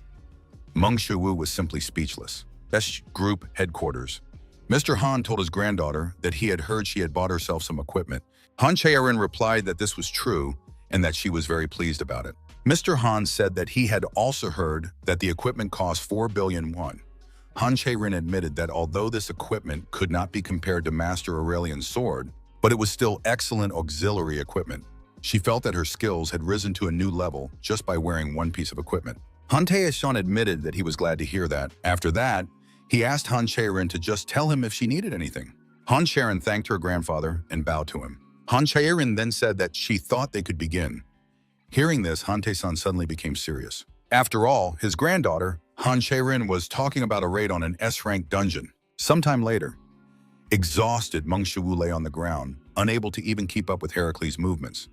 Meng Shiwu was simply speechless. Best Group Headquarters. Mr. Han told his granddaughter that he had heard she had bought herself some equipment. Han Chaerin replied that this was true and that she was very pleased about it. Mr. Han said that he had also heard that the equipment cost 4 billion won. Han Chaerin admitted that although this equipment could not be compared to Master Aurelian's sword, but it was still excellent auxiliary equipment. She felt that her skills had risen to a new level just by wearing one piece of equipment. Han Taeshan admitted that he was glad to hear that. After that, he asked Han Chaerin to just tell him if she needed anything. Han Chaerin thanked her grandfather and bowed to him. Han Chaerin then said that she thought they could begin. Hearing this, Han Taeshan suddenly became serious. After all, his granddaughter, Han Chaerin, was talking about a raid on an S-rank dungeon. Sometime later, exhausted, Meng Shiwu lay on the ground, unable to even keep up with Heracles' movements.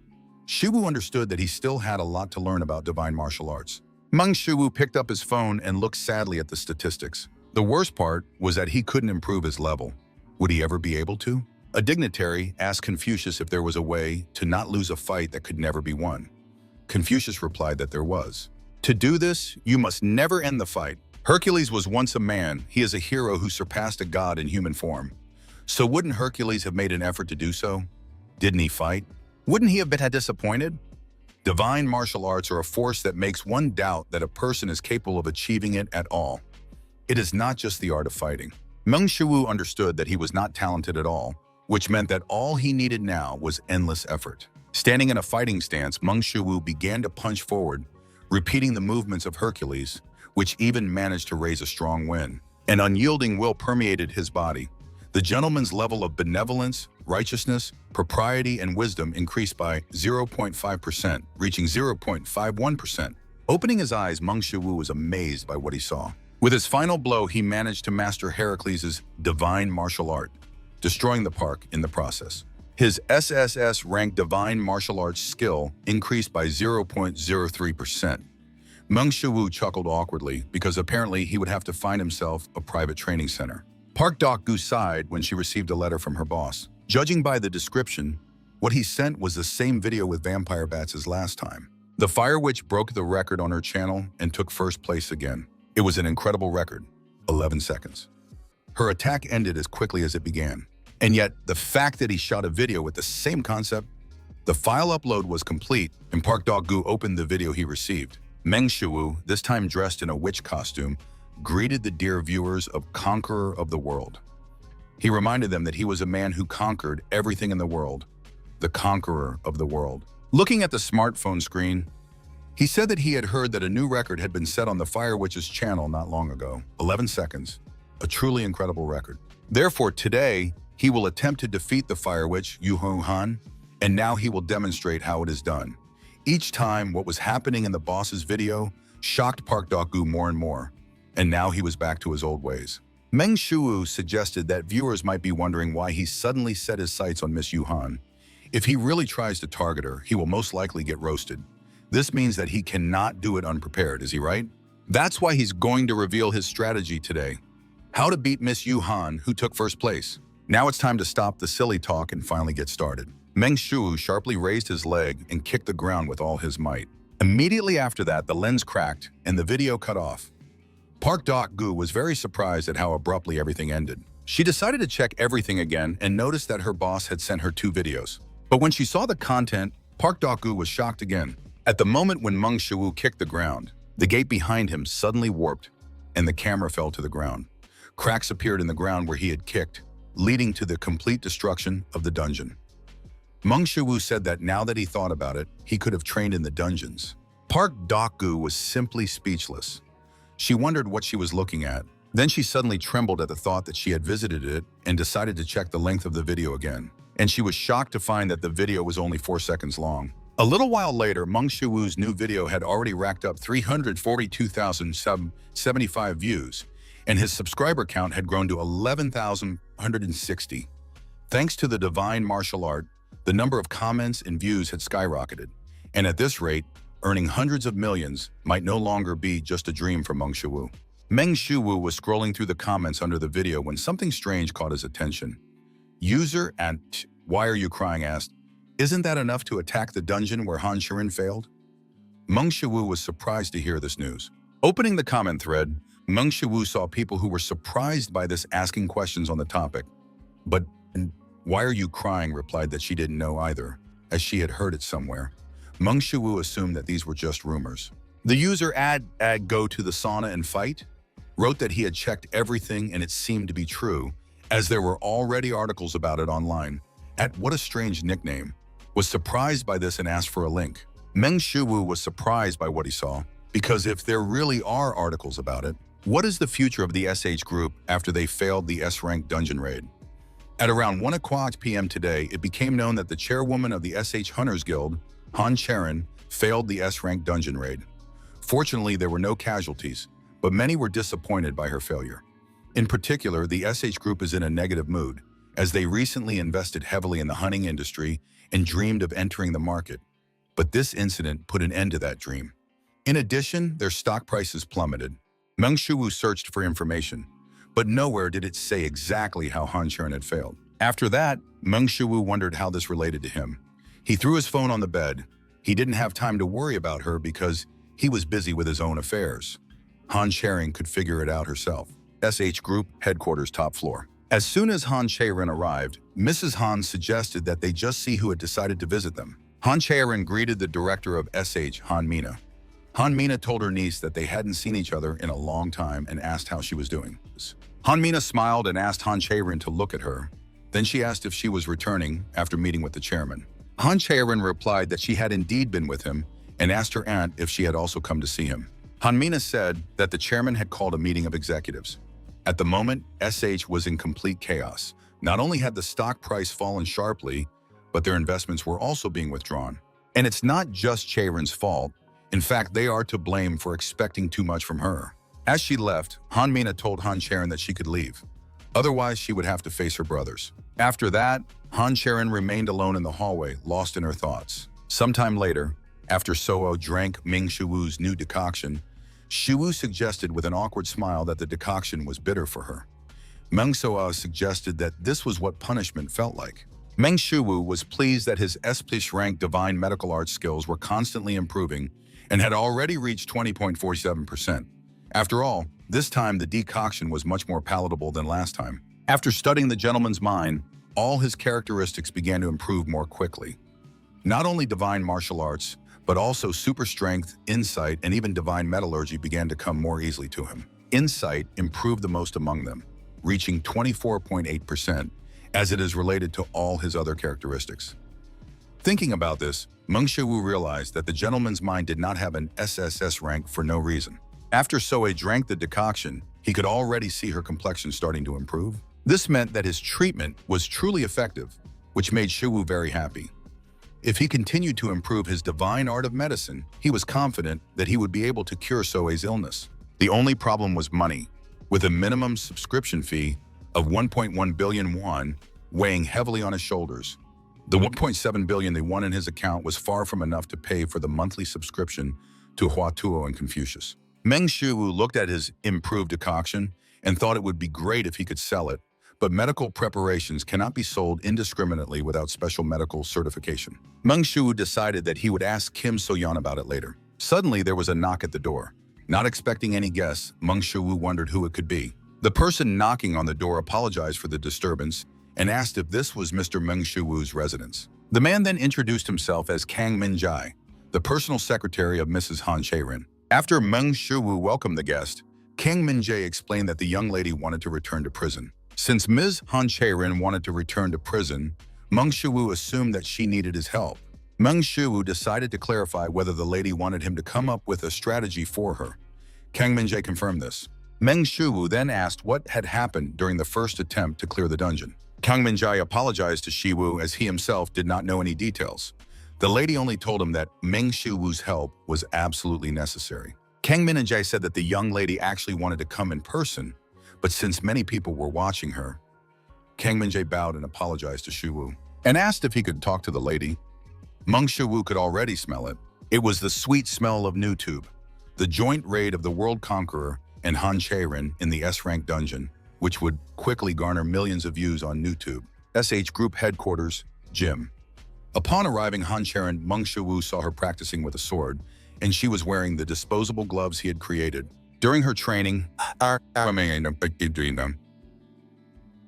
Shiwu understood that he still had a lot to learn about divine martial arts. Meng Shiwu picked up his phone and looked sadly at the statistics. The worst part was that he couldn't improve his level. Would he ever be able to? A dignitary asked Confucius if there was a way to not lose a fight that could never be won. Confucius replied that there was. To do this, you must never end the fight. Hercules was once a man. He is a hero who surpassed a god in human form. So wouldn't Hercules have made an effort to do so? Didn't he fight? Wouldn't he have been disappointed? Divine martial arts are a force that makes one doubt that a person is capable of achieving it at all. It is not just the art of fighting. Meng Shiwu understood that he was not talented at all, which meant that all he needed now was endless effort. Standing in a fighting stance, Meng Shiwu began to punch forward, repeating the movements of Hercules, which even managed to raise a strong wind. An unyielding will permeated his body. The gentleman's level of benevolence, righteousness, propriety, and wisdom increased by 0.5%, reaching 0.51%. Opening his eyes, Meng Shiwu was amazed by what he saw. With his final blow, he managed to master Heracles' divine martial art, destroying the park in the process. His SSS-ranked divine martial arts skill increased by 0.03%. Meng Shiwu chuckled awkwardly because apparently he would have to find himself a private training center. Park Dok-gu sighed when she received a letter from her boss. Judging by the description, what he sent was the same video with vampire bats as last time. The Fire Witch broke the record on her channel and took first place again. It was an incredible record, 11 seconds. Her attack ended as quickly as it began. And yet, the fact that he shot a video with the same concept, the file upload was complete, and Park Dok-gu opened the video he received. Meng Shiwu, this time dressed in a witch costume, greeted the dear viewers of Conqueror of the World. He reminded them that he was a man who conquered everything in the world, the conqueror of the world. Looking at the smartphone screen, he said that he had heard that a new record had been set on the Fire Witch's channel not long ago, 11 seconds, a truly incredible record. Therefore, today, he will attempt to defeat the Fire Witch, Yu Han, and now he will demonstrate how it is done. Each time, what was happening in the boss's video shocked Park Dok-gu more and more, and now he was back to his old ways. Meng Shiwu suggested that viewers might be wondering why he suddenly set his sights on Miss Yu Han. If he really tries to target her, he will most likely get roasted. This means that he cannot do it unprepared, is he right? That's why he's going to reveal his strategy today. How to beat Miss Yu Han, who took first place. Now it's time to stop the silly talk and finally get started. Meng Shuwu sharply raised his leg and kicked the ground with all his might. Immediately after that, the lens cracked and the video cut off. Park Dok-gu was very surprised at how abruptly everything ended. She decided to check everything again and noticed that her boss had sent her 2 videos. But when she saw the content, Park Dok-gu was shocked again. At the moment when Meng Shuwu kicked the ground, the gate behind him suddenly warped and the camera fell to the ground. Cracks appeared in the ground where he had kicked, leading to the complete destruction of the dungeon. Meng Shuwu said that now that he thought about it, he could have trained in the dungeons. Park Dok-gu was simply speechless. She wondered what she was looking at. Then she suddenly trembled at the thought that she had visited it and decided to check the length of the video again. And she was shocked to find that the video was only 4 seconds long. A little while later, Meng Shuwu's new video had already racked up 342,075 views, and his subscriber count had grown to 11,160. Thanks to the divine martial art, the number of comments and views had skyrocketed, and at this rate, earning hundreds of millions might no longer be just a dream for Meng Shuwu. Meng Shuwu was scrolling through the comments under the video when something strange caught his attention. User at Why Are You Crying asked, "Isn't that enough to attack the dungeon where Han Shirin failed?" Meng Shuwu was surprised to hear this news. Opening the comment thread, Meng Shuwu saw people who were surprised by this asking questions on the topic. But Why Are You Crying replied that she didn't know either, as she had heard it somewhere. Meng Shuwu assumed that these were just rumors. The user Go to the sauna and fight wrote that he had checked everything and it seemed to be true, as there were already articles about it online. What a strange nickname, was surprised by this and asked for a link. Meng Shuwu was surprised by what he saw, because if there really are articles about it, what is the future of the SH group after they failed the S-rank dungeon raid? At around 1 p.m. today, it became known that the chairwoman of the SH Hunters Guild, Han Shirin, failed the S-rank dungeon raid. Fortunately, there were no casualties, but many were disappointed by her failure. In particular, the SH group is in a negative mood, as they recently invested heavily in the hunting industry and dreamed of entering the market. But this incident put an end to that dream. In addition, their stock prices plummeted. Meng Shuwu searched for information, but nowhere did it say exactly how Han Shirin had failed. After that, Meng Shuwu wondered how this related to him. He threw his phone on the bed. He didn't have time to worry about her because he was busy with his own affairs. Han Shirin could figure it out herself. SH Group Headquarters top floor. As soon as Han Shirin arrived, Mrs. Han suggested that they just see who had decided to visit them. Han Shirin greeted the director of SH, Han Mina. Han Mina told her niece that they hadn't seen each other in a long time and asked how she was doing. Han Mina smiled and asked Han Shirin to look at her. Then she asked if she was returning after meeting with the chairman. Han Shirin replied that she had indeed been with him and asked her aunt if she had also come to see him. Han Mina said that the chairman had called a meeting of executives. At the moment, SH was in complete chaos. Not only had the stock price fallen sharply, but their investments were also being withdrawn. And it's not just Shirin's fault. In fact, they are to blame for expecting too much from her. As she left, Han Mina told Han Shirin that she could leave. Otherwise, she would have to face her brothers. After that, Han Shirin remained alone in the hallway, lost in her thoughts. Sometime later, after Soo drank Meng Shuwu's new decoction, Shuwu suggested with an awkward smile that the decoction was bitter for her. Meng Soo suggested that this was what punishment felt like. Meng Shuwu was pleased that his S+ rank divine medical arts skills were constantly improving and had already reached 20.47%. After all, this time the decoction was much more palatable than last time. After studying the gentleman's mind, all his characteristics began to improve more quickly. Not only divine martial arts, but also super strength, insight, and even divine metallurgy began to come more easily to him. Insight improved the most among them, reaching 24.8%, as it is related to all his other characteristics. Thinking about this, Meng Shuwu realized that the gentleman's mind did not have an SSS rank for no reason. After Soo drank the decoction, he could already see her complexion starting to improve. This meant that his treatment was truly effective, which made Shuwu very happy. If he continued to improve his divine art of medicine, he was confident that he would be able to cure Soo's illness. The only problem was money, with a minimum subscription fee of 1.1 billion won weighing heavily on his shoulders. The 1.7 billion they won in his account was far from enough to pay for the monthly subscription to Huatuo and Confucius. Meng Shuwu looked at his improved decoction and thought it would be great if he could sell it, but medical preparations cannot be sold indiscriminately without special medical certification. Meng Shuwu decided that he would ask Kim So-yeon about it later. Suddenly, there was a knock at the door. Not expecting any guests, Meng Shuwu wondered who it could be. The person knocking on the door apologized for the disturbance and asked if this was Mr. Meng Shuwu's residence. The man then introduced himself as Kang Min-jae, the personal secretary of Mrs. Han Chae-rin. After Meng Shuwu welcomed the guest, Kang Min-jae explained that the young lady wanted to return to prison. Since Ms. Han Chae-rin wanted to return to prison, Meng Shuwu assumed that she needed his help. Meng Shuwu decided to clarify whether the lady wanted him to come up with a strategy for her. Kang Min-jae confirmed this. Meng Shuwu then asked what had happened during the first attempt to clear the dungeon. Kang Min-jae apologized to Shiwu as he himself did not know any details. The lady only told him that Meng Shuwu's help was absolutely necessary. Kang Min-jae said that the young lady actually wanted to come in person, but since many people were watching her, Kang Min-jae bowed and apologized to Shiwu and asked if he could talk to the lady. Meng Shuwu could already smell it. It was the sweet smell of NewTube, the joint raid of the World Conqueror and Han Chae-rin in the S-rank dungeon, which would quickly garner millions of views on NewTube. SH Group Headquarters, Gym. Upon arriving Han Chae-rin, Meng Shuwu saw her practicing with a sword, and she was wearing the disposable gloves he had created. During her training, Han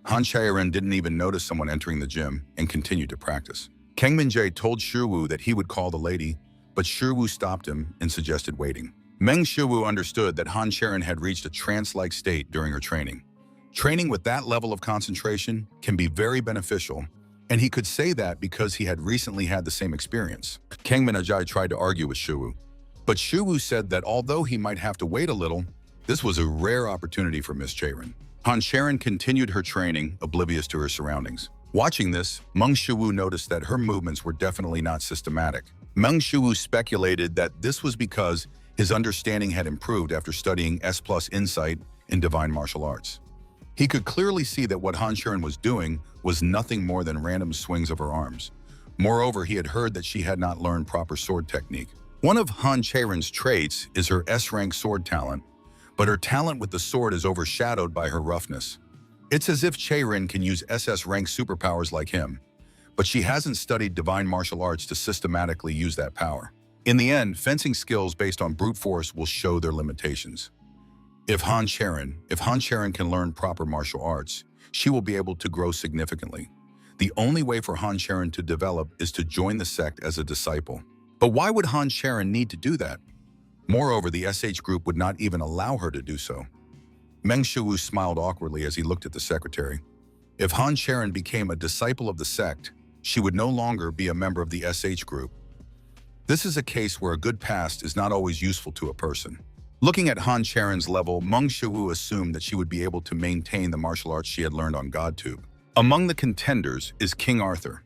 Chae-rin didn't even notice someone entering the gym and continued to practice. Kang Min-jae told Shiwu that he would call the lady, but Shiwu stopped him and suggested waiting. Meng Shuwu understood that Han Chae-rin had reached a trance-like state during her training. Training with that level of concentration can be very beneficial, and he could say that because he had recently had the same experience. Kang Min-jae tried to argue with Shiwu, but Shiwu said that although he might have to wait a little, this was a rare opportunity for Miss Chae-rin. Han Chae-rin continued her training, oblivious to her surroundings. Watching this, Meng Shuwu noticed that her movements were definitely not systematic. Meng Shuwu speculated that this was because his understanding had improved after studying S+ Insight in Divine Martial Arts. He could clearly see that what Han Chae-rin was doing was nothing more than random swings of her arms. Moreover, he had heard that she had not learned proper sword technique. One of Han Chae-rin's traits is her S-rank sword talent, but her talent with the sword is overshadowed by her roughness. It's as if Chae-rin can use SS-rank superpowers like him, but she hasn't studied divine martial arts to systematically use that power. In the end, fencing skills based on brute force will show their limitations. If Han Chae-rin can learn proper martial arts, she will be able to grow significantly. The only way for Han Chae-rin to develop is to join the sect as a disciple. But why would Han Chae-rin need to do that? Moreover, the SH group would not even allow her to do so. Meng Shuwu smiled awkwardly as he looked at the secretary. If Han Chae-rin became a disciple of the sect, she would no longer be a member of the SH group. This is a case where a good past is not always useful to a person. Looking at Han Chae-rin's level, Meng Shuwu assumed that she would be able to maintain the martial arts she had learned on GodTube. Among the contenders is King Arthur,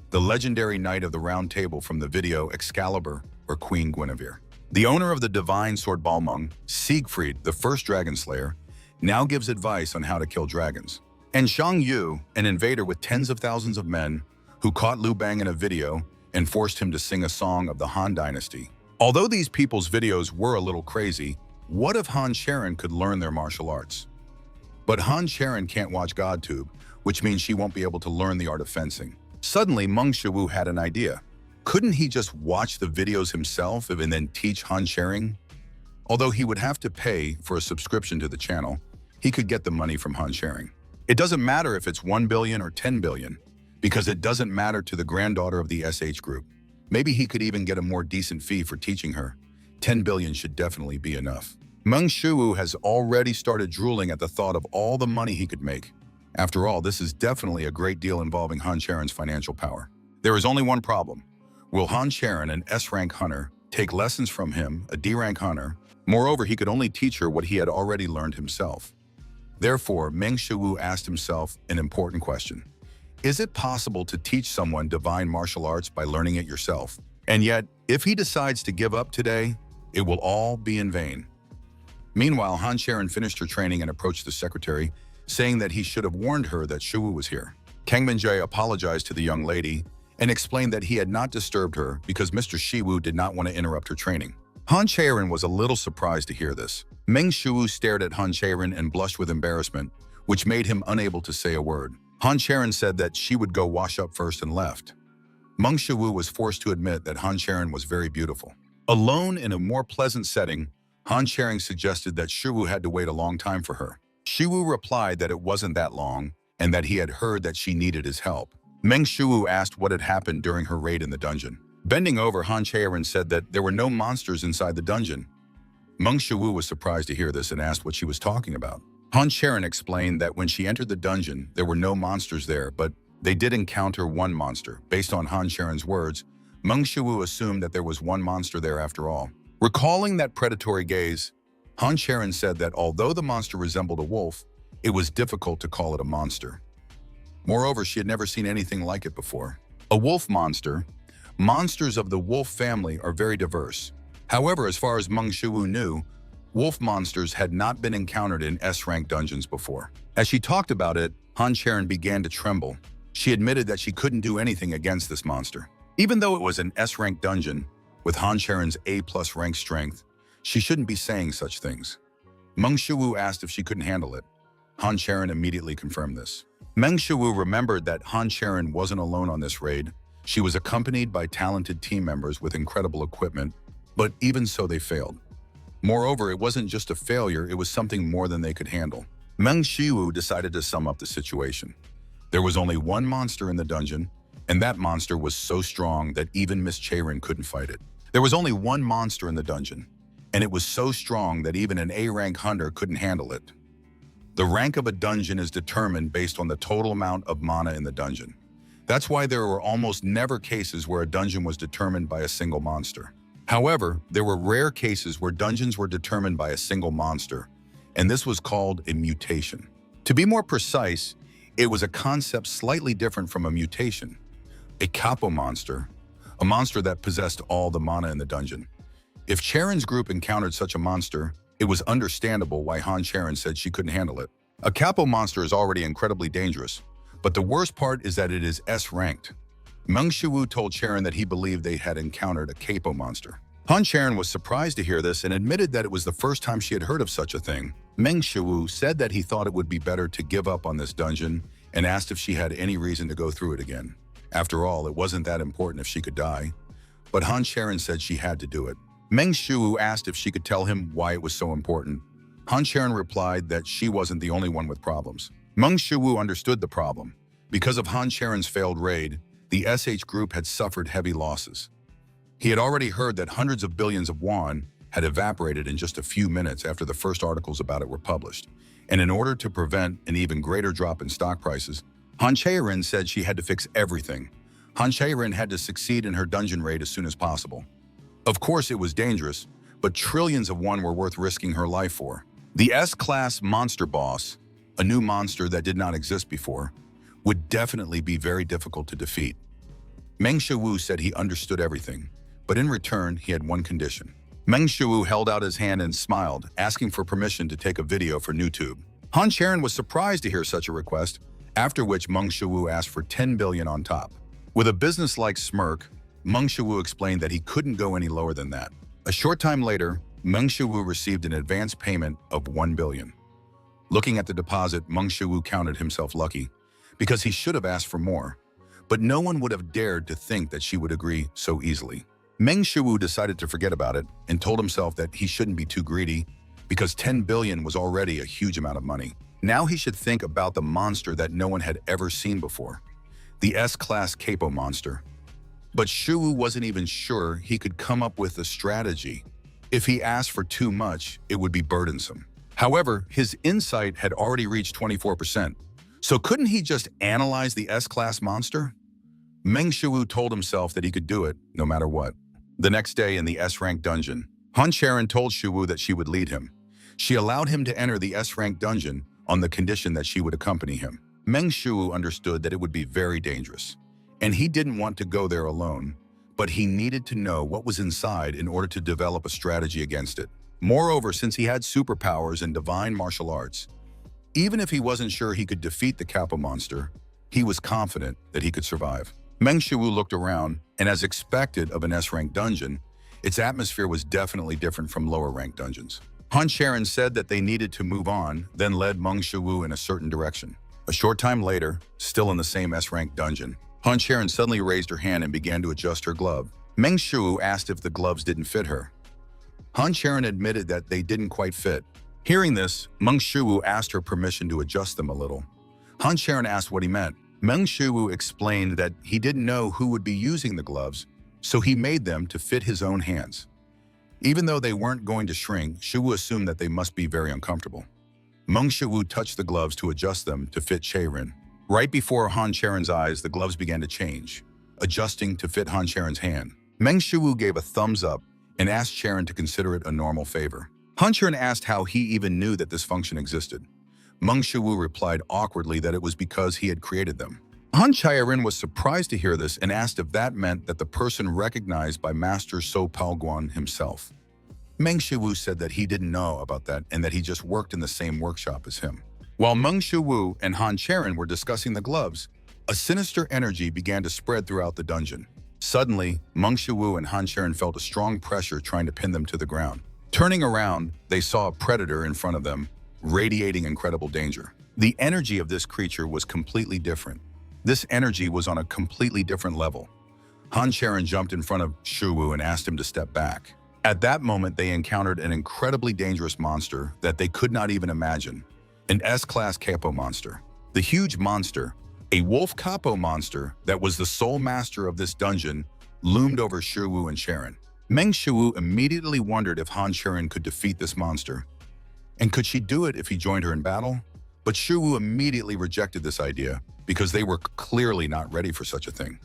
the legendary knight of the Round Table from the video Excalibur or Queen Guinevere. The owner of the divine sword Balmung, Siegfried, the first dragon slayer, now gives advice on how to kill dragons. And Zhang Yu, an invader with tens of thousands of men, who caught Liu Bang in a video and forced him to sing a song of the Han Dynasty. Although these people's videos were a little crazy, what if Han Chae-rin could learn their martial arts? But Han Chae-rin can't watch GodTube, which means she won't be able to learn the art of fencing. Suddenly, Meng Shuwu had an idea. Couldn't he just watch the videos himself and then teach Han Chae-rin? Although he would have to pay for a subscription to the channel, he could get the money from Han Chae-rin. It doesn't matter if it's 1 billion or 10 billion, because it doesn't matter to the granddaughter of the SH group. Maybe he could even get a more decent fee for teaching her. 10 billion should definitely be enough. Meng Shuwu has already started drooling at the thought of all the money he could make. After all, this is definitely a great deal involving Han Chae-rin's financial power. There is only one problem. Will Han Chae-rin, an S-rank hunter, take lessons from him, a D-rank hunter? Moreover, he could only teach her what he had already learned himself. Therefore, Meng Shuwu asked himself an important question. Is it possible to teach someone divine martial arts by learning it yourself? And yet, if he decides to give up today, it will all be in vain. Meanwhile, Han Chae-rin finished her training and approached the secretary, saying that he should have warned her that Shuwu was here. Kang Min-jae apologized to the young lady and explained that he had not disturbed her because Mr. Shiwu did not want to interrupt her training. Han Chaerin was a little surprised to hear this. Meng Shiwu stared at Han Chaerin and blushed with embarrassment, which made him unable to say a word. Han Chaerin said that she would go wash up first and left. Meng Shiwu was forced to admit that Han Chaerin was very beautiful. Alone in a more pleasant setting, Han Chaerin suggested that Shiwu had to wait a long time for her. Shiwu replied that it wasn't that long and that he had heard that she needed his help. Meng Shiwu asked what had happened during her raid in the dungeon. Bending over, Han Chaerin said that there were no monsters inside the dungeon. Meng Shiwu was surprised to hear this and asked what she was talking about. Han Chaerin explained that when she entered the dungeon, there were no monsters there, but they did encounter one monster. Based on Han Chaerin's words, Meng Shiwu assumed that there was one monster there after all. Recalling that predatory gaze, Han Chaerin said that although the monster resembled a wolf, it was difficult to call it a monster. Moreover, she had never seen anything like it before. A wolf monster. Monsters of the wolf family are very diverse. However, as far as Meng Shiwu knew, wolf monsters had not been encountered in S-rank dungeons before. As she talked about it, Han Chaerin began to tremble. She admitted that she couldn't do anything against this monster. Even though it was an S-rank dungeon, with Han Chaerin's A+ rank strength, she shouldn't be saying such things. Meng Shiwu asked if she couldn't handle it. Han Chaerin immediately confirmed this. Meng Shiwu remembered that Han Chaerin wasn't alone on this raid. She was accompanied by talented team members with incredible equipment, but even so they failed. Moreover, it wasn't just a failure, it was something more than they could handle. Meng Shiwu decided to sum up the situation. There was only one monster in the dungeon, and that monster was so strong that even Miss Chaerin couldn't fight it. There was only one monster in the dungeon, and it was so strong that even an A-rank hunter couldn't handle it. The rank of a dungeon is determined based on the total amount of mana in the dungeon. That's why there were almost never cases where a dungeon was determined by a single monster. However, there were rare cases where dungeons were determined by a single monster, and this was called a mutation. To be more precise, it was a concept slightly different from a mutation. A capo monster, a monster that possessed all the mana in the dungeon. If Chaerin's group encountered such a monster, it was understandable why Han Chaerin said she couldn't handle it. A capo monster is already incredibly dangerous, but the worst part is that it is S-ranked. Meng Shiwu told Chaerin that he believed they had encountered a capo monster. Han Chaerin was surprised to hear this and admitted that it was the first time she had heard of such a thing. Meng Shiwu said that he thought it would be better to give up on this dungeon and asked if she had any reason to go through it again. After all, it wasn't that important if she could die, but Han Chaerin said she had to do it. Meng Shiwu asked if she could tell him why it was so important. Han Chaerin replied that she wasn't the only one with problems. Meng Shiwu understood the problem. Because of Han Chaerin's failed raid, the SH group had suffered heavy losses. He had already heard that hundreds of billions of won had evaporated in just a few minutes after the first articles about it were published. And in order to prevent an even greater drop in stock prices, Han Chaerin said she had to fix everything. Han Chaerin had to succeed in her dungeon raid as soon as possible. Of course, it was dangerous, but trillions of won were worth risking her life for. The S-class monster boss, a new monster that did not exist before, would definitely be very difficult to defeat. Meng Shiwu said he understood everything, but in return, he had one condition. Meng Shiwu held out his hand and smiled, asking for permission to take a video for YouTube. Han Chaerin was surprised to hear such a request, after which Meng Shiwu asked for 10 billion on top. With a business-like smirk, Meng Shiwu explained that he couldn't go any lower than that. A short time later, Meng Shiwu received an advance payment of 1 billion. Looking at the deposit, Meng Shiwu counted himself lucky, because he should have asked for more, but no one would have dared to think that she would agree so easily. Meng Shiwu decided to forget about it and told himself that he shouldn't be too greedy because 10 billion was already a huge amount of money. Now he should think about the monster that no one had ever seen before, the S-class capo monster. But Shiwu wasn't even sure he could come up with a strategy. If he asked for too much, it would be burdensome. However, his insight had already reached 24%. So couldn't he just analyze the S-class monster? Meng Shiwu told himself that he could do it no matter what. The next day in the S-rank dungeon, Han Chaerin told Shiwu that she would lead him. She allowed him to enter the S-rank dungeon on the condition that she would accompany him. Meng Shiwu understood that it would be very dangerous, and he didn't want to go there alone, but he needed to know what was inside in order to develop a strategy against it. Moreover, since he had superpowers and divine martial arts, even if he wasn't sure he could defeat the capo monster, he was confident that he could survive. Meng Shuwu looked around, and as expected of an S-rank dungeon, its atmosphere was definitely different from lower-ranked dungeons. Han Sharon said that they needed to move on, then led Meng Shuwu in a certain direction. A short time later, still in the same S-rank dungeon, Han Sharon suddenly raised her hand and began to adjust her glove. Meng Shuwu asked if the gloves didn't fit her. Han Sharon admitted that they didn't quite fit. Hearing this, Meng Shuwu asked her permission to adjust them a little. Han Sharon asked what he meant. Meng Shuwu explained that he didn't know who would be using the gloves, so he made them to fit his own hands. Even though they weren't going to shrink, Shuwu assumed that they must be very uncomfortable. Meng Shuwu touched the gloves to adjust them to fit Sharon. Right before Han Sharon's eyes, the gloves began to change, adjusting to fit Han Sharon's hand. Meng Shuwu gave a thumbs up and asked Sharon to consider it a normal favor. Han Sharon asked how he even knew that this function existed. Meng Shuwu replied awkwardly that it was because he had created them. Han Sharon was surprised to hear this and asked if that meant that the person recognized by Master So Palguan himself. Meng Shuwu said that he didn't know about that and that he just worked in the same workshop as him. While Meng Shuwu and Han Sharon were discussing the gloves, a sinister energy began to spread throughout the dungeon. Suddenly, Meng Shuwu and Han Sharon felt a strong pressure trying to pin them to the ground. Turning around, they saw a predator in front of them, radiating incredible danger. The energy of this creature was completely different. This energy was on a completely different level. Han Sharon jumped in front of Shuwu and asked him to step back. At that moment, they encountered an incredibly dangerous monster that they could not even imagine. An S-class capo monster. The huge monster, a wolf capo monster that was the sole master of this dungeon, loomed over Shuwu and Sharon. Meng Shuwu immediately wondered if Han Sharon could defeat this monster. And could she do it if he joined her in battle? But Shuwu immediately rejected this idea because they were clearly not ready for such a thing.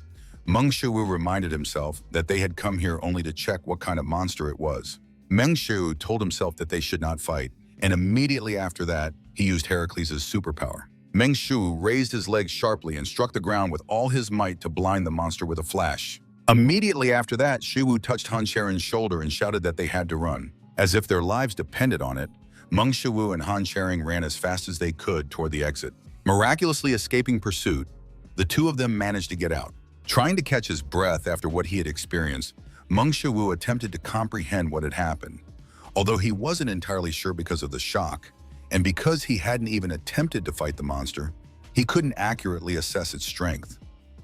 Meng Shuwu reminded himself that they had come here only to check what kind of monster it was. Meng Shuwu told himself that they should not fight, and immediately after that, he used Heracles' superpower. Meng Shuwu raised his legs sharply and struck the ground with all his might to blind the monster with a flash. Immediately after that, Shuwu touched Han Sharon's shoulder and shouted that they had to run. As if their lives depended on it, Meng Shuwu and Han Sharon ran as fast as they could toward the exit. Miraculously escaping pursuit, the two of them managed to get out. Trying to catch his breath after what he had experienced, Meng Shuwu attempted to comprehend what had happened. Although he wasn't entirely sure because of the shock, and because he hadn't even attempted to fight the monster, he couldn't accurately assess its strength.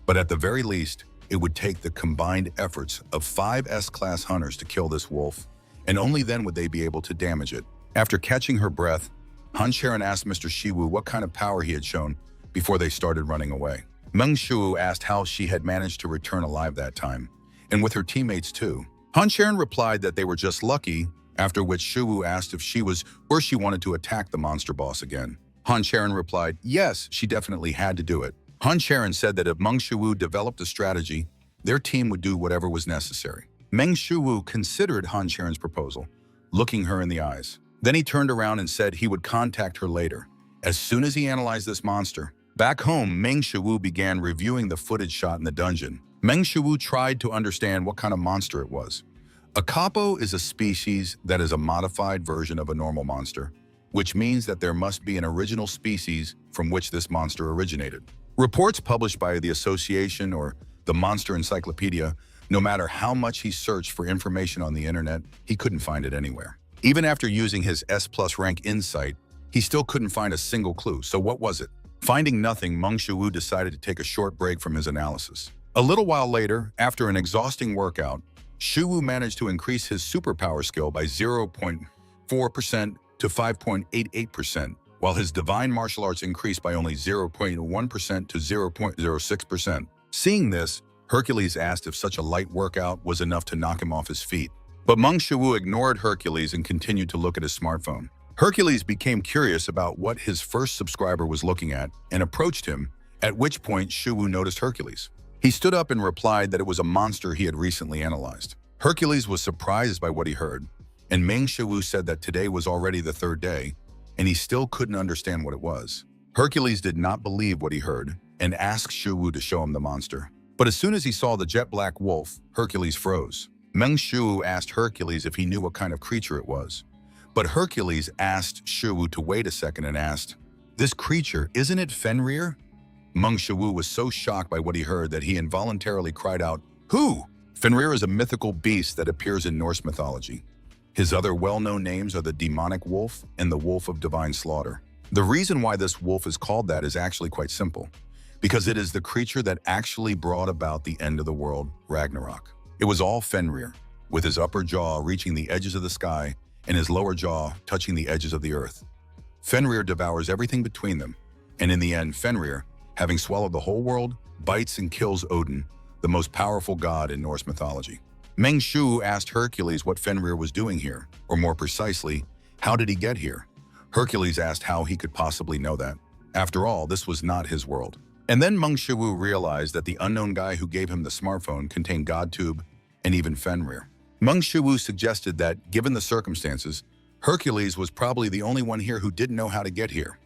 But at the very least, it would take the combined efforts of 5 S-class hunters to kill this wolf, and only then would they be able to damage it. After catching her breath, Han Sharon asked Mr. Shuwu what kind of power he had shown before they started running away. Meng Shuwu asked how she had managed to return alive that time, and with her teammates too. Han Sharon replied that they were just lucky, after which Shuwu asked if she was or she wanted to attack the monster boss again. Han Sharon replied, yes, she definitely had to do it. Han Sharon said that if Meng Shuwu developed a strategy, their team would do whatever was necessary. Meng Shuwu considered Han Sharon's proposal, looking her in the eyes. Then he turned around and said he would contact her later, as soon as he analyzed this monster. Back home, Meng Shuwu began reviewing the footage shot in the dungeon. Meng Shuwu tried to understand what kind of monster it was. A capo is a species that is a modified version of a normal monster, which means that there must be an original species from which this monster originated. Reports published by the Association or the Monster Encyclopedia, no matter how much he searched for information on the internet, he couldn't find it anywhere. Even after using his S+ rank insight, he still couldn't find a single clue. So what was it? Finding nothing, Meng Shuwu decided to take a short break from his analysis. A little while later, after an exhausting workout, Shuwu managed to increase his superpower skill by 0.4% to 5.88%, while his divine martial arts increased by only 0.1% to 0.06%. Seeing this, Hercules asked if such a light workout was enough to knock him off his feet. But Meng Shuwu ignored Hercules and continued to look at his smartphone. Hercules became curious about what his first subscriber was looking at and approached him, at which point Shuwu noticed Hercules. He stood up and replied that it was a monster he had recently analyzed. Hercules was surprised by what he heard, and Meng Shuwu said that today was already the 3rd day, and he still couldn't understand what it was. Hercules did not believe what he heard and asked Shuwu to show him the monster. But as soon as he saw the jet black wolf, Hercules froze. Meng Shuwu asked Hercules if he knew what kind of creature it was. But Hercules asked Shuwu to wait a second and asked, "This creature, isn't it Fenrir?" Meng Shiwu was so shocked by what he heard that he involuntarily cried out, "Who?" Fenrir is a mythical beast that appears in Norse mythology. His other well-known names are the demonic wolf and the wolf of divine slaughter. The reason why this wolf is called that is actually quite simple, because it is the creature that actually brought about the end of the world, Ragnarok. It was all Fenrir, with his upper jaw reaching the edges of the sky and his lower jaw touching the edges of the earth. Fenrir devours everything between them, and in the end, Fenrir, having swallowed the whole world, bites and kills Odin, the most powerful god in Norse mythology. Meng Shu asked Hercules what Fenrir was doing here, or more precisely, how did he get here? Hercules asked how he could possibly know that. After all, this was not his world. And then Meng Shu realized that the unknown guy who gave him the smartphone contained GodTube and even Fenrir. Meng Shu suggested that, given the circumstances, Hercules was probably the only one here who didn't know how to get here.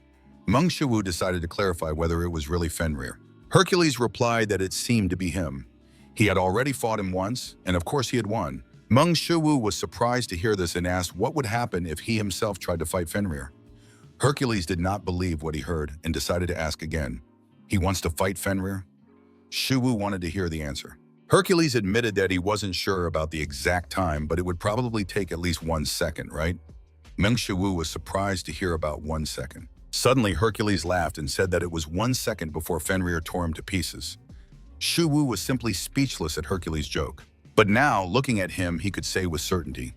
Meng Shu decided to clarify whether it was really Fenrir. Hercules replied that it seemed to be him. He had already fought him once, and of course he had won. Meng Shu was surprised to hear this and asked what would happen if he himself tried to fight Fenrir. Hercules did not believe what he heard and decided to ask again. He wants to fight Fenrir? Shu wanted to hear the answer. Hercules admitted that he wasn't sure about the exact time, but it would probably take at least 1 second, right? Meng Shu was surprised to hear about 1 second. Suddenly, Hercules laughed and said that it was 1 second before Fenrir tore him to pieces. Shu was simply speechless at Hercules' joke. But now, looking at him, he could say with certainty.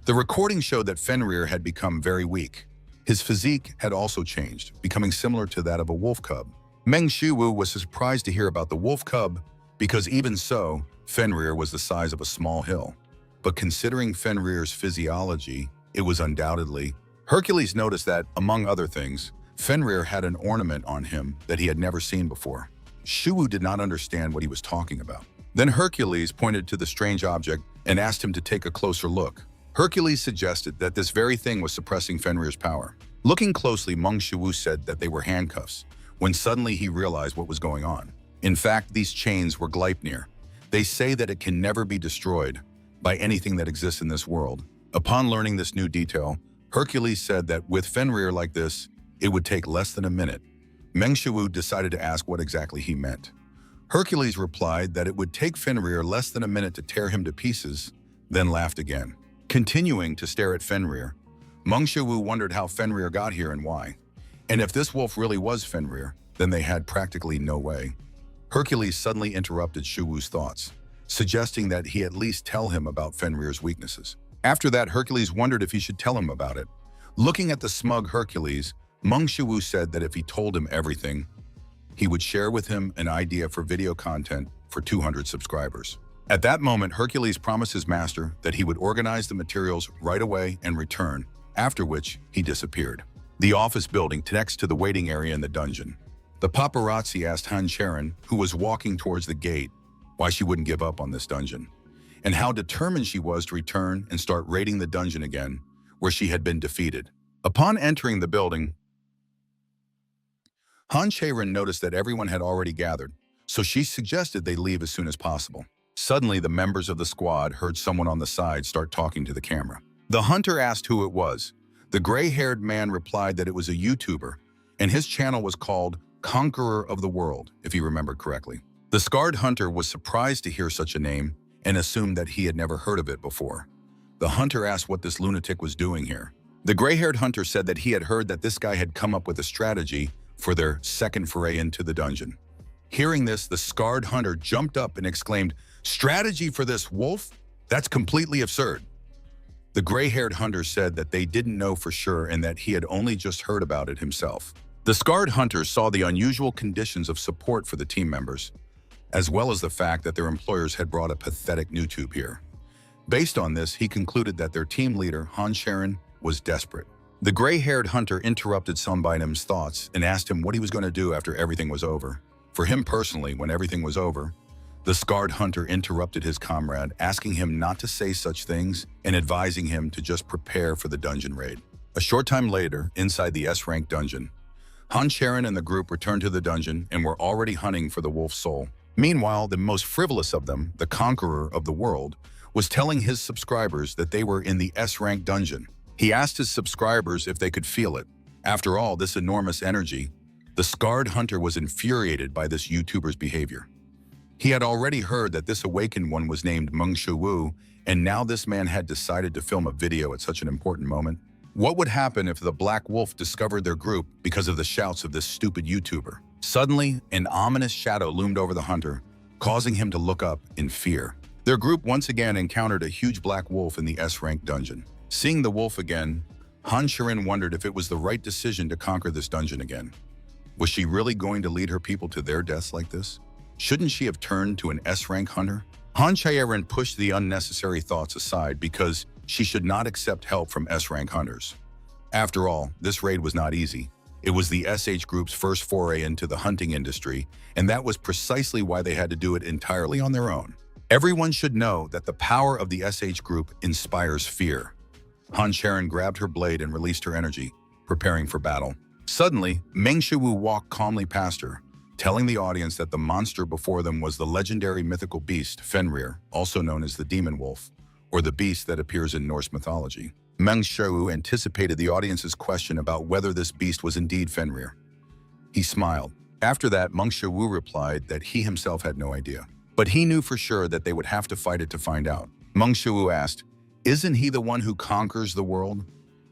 The recording showed that Fenrir had become very weak. His physique had also changed, becoming similar to that of a wolf cub. Meng Shu was surprised to hear about the wolf cub because even so, Fenrir was the size of a small hill. But considering Fenrir's physiology, it was undoubtedly. Hercules noticed that, among other things, Fenrir had an ornament on him that he had never seen before. Shu did not understand what he was talking about. Then Hercules pointed to the strange object and asked him to take a closer look. Hercules suggested that this very thing was suppressing Fenrir's power. Looking closely, Meng Shu said that they were handcuffs, when suddenly he realized what was going on. In fact, these chains were Gleipnir. They say that it can never be destroyed by anything that exists in this world. Upon learning this new detail, Hercules said that with Fenrir like this, it would take less than a minute. Meng Shu decided to ask what exactly he meant. Hercules replied that it would take Fenrir less than a minute to tear him to pieces, then laughed again. Continuing to stare at Fenrir, Meng Shu wondered how Fenrir got here and why. And if this wolf really was Fenrir, then they had practically no way. Hercules suddenly interrupted Shu's thoughts, suggesting that he at least tell him about Fenrir's weaknesses. After that, Hercules wondered if he should tell him about it. Looking at the smug Hercules, Meng Shu said that if he told him everything, he would share with him an idea for video content for 200 subscribers. At that moment, Hercules promised his master that he would organize the materials right away and return, after which he disappeared. The office building next to the waiting area in the dungeon. The paparazzi asked Han Charon, who was walking towards the gate, why she wouldn't give up on this dungeon, and how determined she was to return and start raiding the dungeon again, where she had been defeated. Upon entering the building, Han Charon noticed that everyone had already gathered, so she suggested they leave as soon as possible. Suddenly, the members of the squad heard someone on the side start talking to the camera. The hunter asked who it was. The gray-haired man replied that it was a YouTuber, and his channel was called Conqueror of the World, if he remembered correctly. The scarred hunter was surprised to hear such a name and assumed that he had never heard of it before. The hunter asked what this lunatic was doing here. The gray-haired hunter said that he had heard that this guy had come up with a strategy for their second foray into the dungeon. Hearing this, the scarred hunter jumped up and exclaimed, "Strategy for this wolf? That's completely absurd." The gray-haired hunter said that they didn't know for sure and that he had only just heard about it himself. The scarred hunter saw the unusual conditions of support for the team members, as well as the fact that their employers had brought a pathetic noob here. Based on this, he concluded that their team leader, Han Charon, was desperate. The gray-haired hunter interrupted Sunbynum's thoughts and asked him what he was going to do after everything was over. For him personally, when everything was over, the scarred hunter interrupted his comrade, asking him not to say such things and advising him to just prepare for the dungeon raid. A short time later, inside the S-rank dungeon, Han Charon and the group returned to the dungeon and were already hunting for the wolf's soul. Meanwhile, the most frivolous of them, the Conqueror of the World, was telling his subscribers that they were in the S-rank dungeon. He asked his subscribers if they could feel it. After all, this enormous energy The scarred hunter was infuriated by this YouTuber's behavior. He had already heard that this awakened one was named Meng Shuwu, and now this man had decided to film a video at such an important moment. What would happen if the Black Wolf discovered their group because of the shouts of this stupid YouTuber? Suddenly, an ominous shadow loomed over the hunter, causing him to look up in fear. Their group once again encountered a huge black wolf in the S-rank dungeon. Seeing the wolf again, Han Shirin wondered if it was the right decision to conquer this dungeon again. Was she really going to lead her people to their deaths like this? Shouldn't she have turned to an S-rank hunter? Han Shirin pushed the unnecessary thoughts aside because she should not accept help from S-rank hunters. After all, this raid was not easy. It was the SH Group's first foray into the hunting industry, and that was precisely why they had to do it entirely on their own. Everyone should know that the power of the SH Group inspires fear. Han Sharon grabbed her blade and released her energy, preparing for battle. Suddenly, Meng Shuwu walked calmly past her, telling the audience that the monster before them was the legendary mythical beast Fenrir, also known as the Demon Wolf, or the beast that appears in Norse mythology. Meng Shuwu anticipated the audience's question about whether this beast was indeed Fenrir. He smiled. After that, Meng Shuwu replied that he himself had no idea. But he knew for sure that they would have to fight it to find out. Meng Shuwu asked, "Isn't he the one who conquers the world?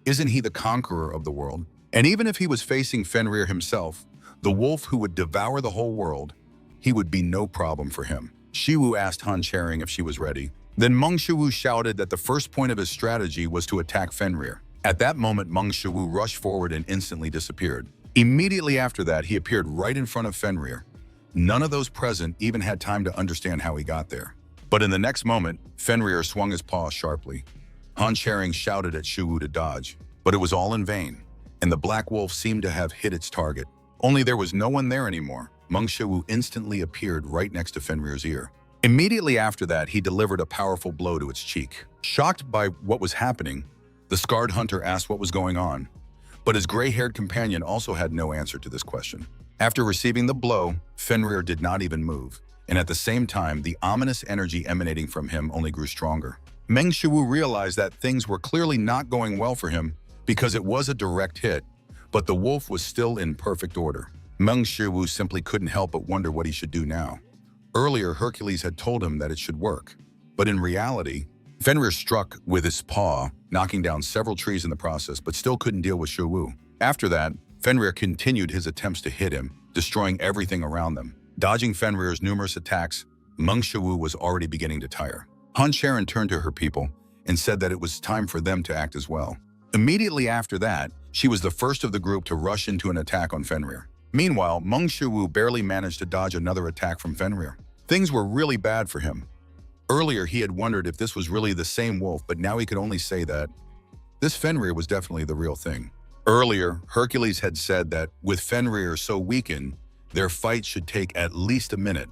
Isn't he the conqueror of the world? And even if he was facing Fenrir himself, the wolf who would devour the whole world, he would be no problem for him." Shiwu asked Han Charing if she was ready. Then Meng Shuwu shouted that the first point of his strategy was to attack Fenrir. At that moment, Meng Shuwu rushed forward and instantly disappeared. Immediately after that, he appeared right in front of Fenrir. None of those present even had time to understand how he got there. But in the next moment, Fenrir swung his paw sharply. Han Charing shouted at Shuwu to dodge, but it was all in vain, and the black wolf seemed to have hit its target. Only there was no one there anymore. Meng Shuwu instantly appeared right next to Fenrir's ear. Immediately after that, he delivered a powerful blow to its cheek. Shocked by what was happening, the scarred hunter asked what was going on, but his gray-haired companion also had no answer to this question. After receiving the blow, Fenrir did not even move, and at the same time, the ominous energy emanating from him only grew stronger. Meng Shuwu realized that things were clearly not going well for him because it was a direct hit, but the wolf was still in perfect order. Meng Shuwu simply couldn't help but wonder what he should do now. Earlier, Hercules had told him that it should work, but in reality, Fenrir struck with his paw, knocking down several trees in the process, but still couldn't deal with Shuwu. After that, Fenrir continued his attempts to hit him, destroying everything around them. Dodging Fenrir's numerous attacks, Meng Shuwu was already beginning to tire. Han Charon turned to her people and said that it was time for them to act as well. Immediately after that, she was the first of the group to rush into an attack on Fenrir. Meanwhile, Meng Shuwu barely managed to dodge another attack from Fenrir. Things were really bad for him. Earlier, he had wondered if this was really the same wolf, but now he could only say that this Fenrir was definitely the real thing. Earlier, Hercules had said that with Fenrir so weakened, their fight should take at least a minute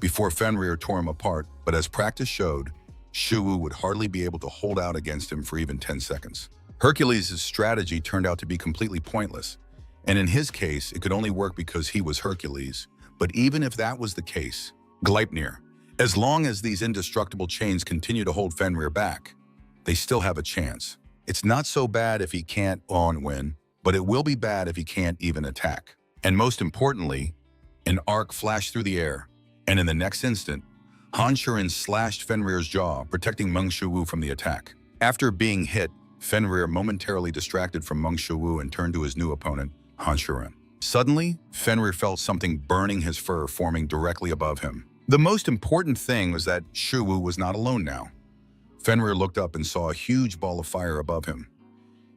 before Fenrir tore him apart, but as practice showed, Shuwu would hardly be able to hold out against him for even 10 seconds. Hercules' strategy turned out to be completely pointless, and in his case, it could only work because he was Hercules. But even if that was the case, Gleipnir, as long as these indestructible chains continue to hold Fenrir back, they still have a chance. It's not so bad if he can't win, but it will be bad if he can't even attack. And most importantly, an arc flashed through the air, and in the next instant, Han Charon slashed Fenrir's jaw, protecting Meng Shuwu from the attack. After being hit, Fenrir momentarily distracted from Meng Shuwu and turned to his new opponent, Han Charon. Suddenly, Fenrir felt something burning his fur forming directly above him. The most important thing was that Shuwu was not alone now. Fenrir looked up and saw a huge ball of fire above him.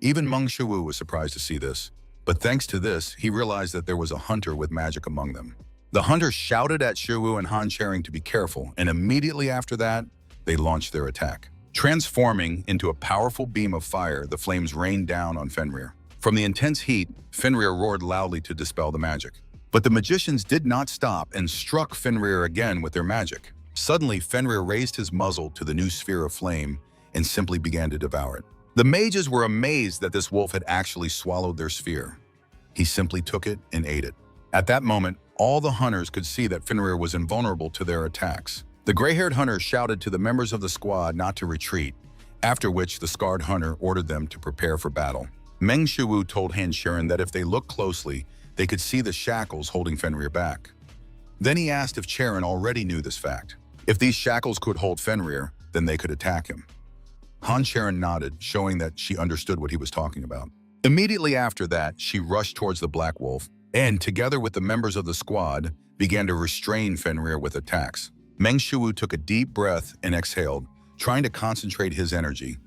Even Meng Shuwu was surprised to see this, but thanks to this, he realized that there was a hunter with magic among them. The hunter shouted at Shuwu and Han Charing to be careful, and immediately after that, they launched their attack. Transforming into a powerful beam of fire, the flames rained down on Fenrir. From the intense heat, Fenrir roared loudly to dispel the magic. But the magicians did not stop and struck Fenrir again with their magic. Suddenly, Fenrir raised his muzzle to the new sphere of flame and simply began to devour it. The mages were amazed that this wolf had actually swallowed their sphere. He simply took it and ate it. At that moment, all the hunters could see that Fenrir was invulnerable to their attacks. The gray-haired hunter shouted to the members of the squad not to retreat, after which the scarred hunter ordered them to prepare for battle. Meng Shuwu told Han Sharon that if they looked closely, they could see the shackles holding Fenrir back. Then he asked if Charon already knew this fact. If these shackles could hold Fenrir, then they could attack him. Han Charon nodded, showing that she understood what he was talking about. Immediately after that, she rushed towards the Black Wolf, and together with the members of the squad, began to restrain Fenrir with attacks. Meng Shuwu took a deep breath and exhaled, trying to concentrate his energy.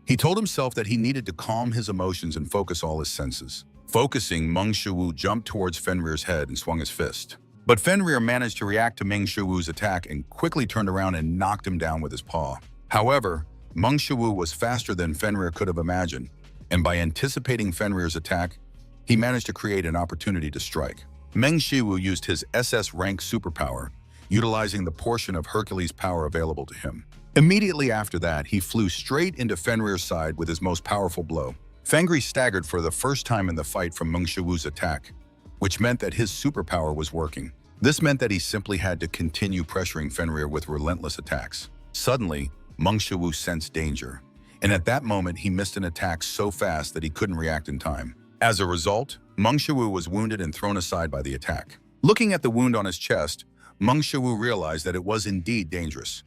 He told himself that he needed to calm his emotions and focus all his senses. Focusing, Meng Shuwu jumped towards Fenrir's head and swung his fist. But Fenrir managed to react to Meng Shuwu's attack and quickly turned around and knocked him down with his paw. However, Meng Shuwu was faster than Fenrir could have imagined, and by anticipating Fenrir's attack, he managed to create an opportunity to strike. Meng Shuwu used his SS rank superpower, utilizing the portion of Hercules' power available to him. Immediately after that, he flew straight into Fenrir's side with his most powerful blow. Fenrir staggered for the first time in the fight from Meng Shuwu's attack, which meant that his superpower was working. This meant that he simply had to continue pressuring Fenrir with relentless attacks. Suddenly, Meng Shuwu sensed danger, and at that moment he missed an attack so fast that he couldn't react in time. As a result, Meng Shuwu was wounded and thrown aside by the attack. Looking at the wound on his chest, Meng Shuwu realized that it was indeed dangerous.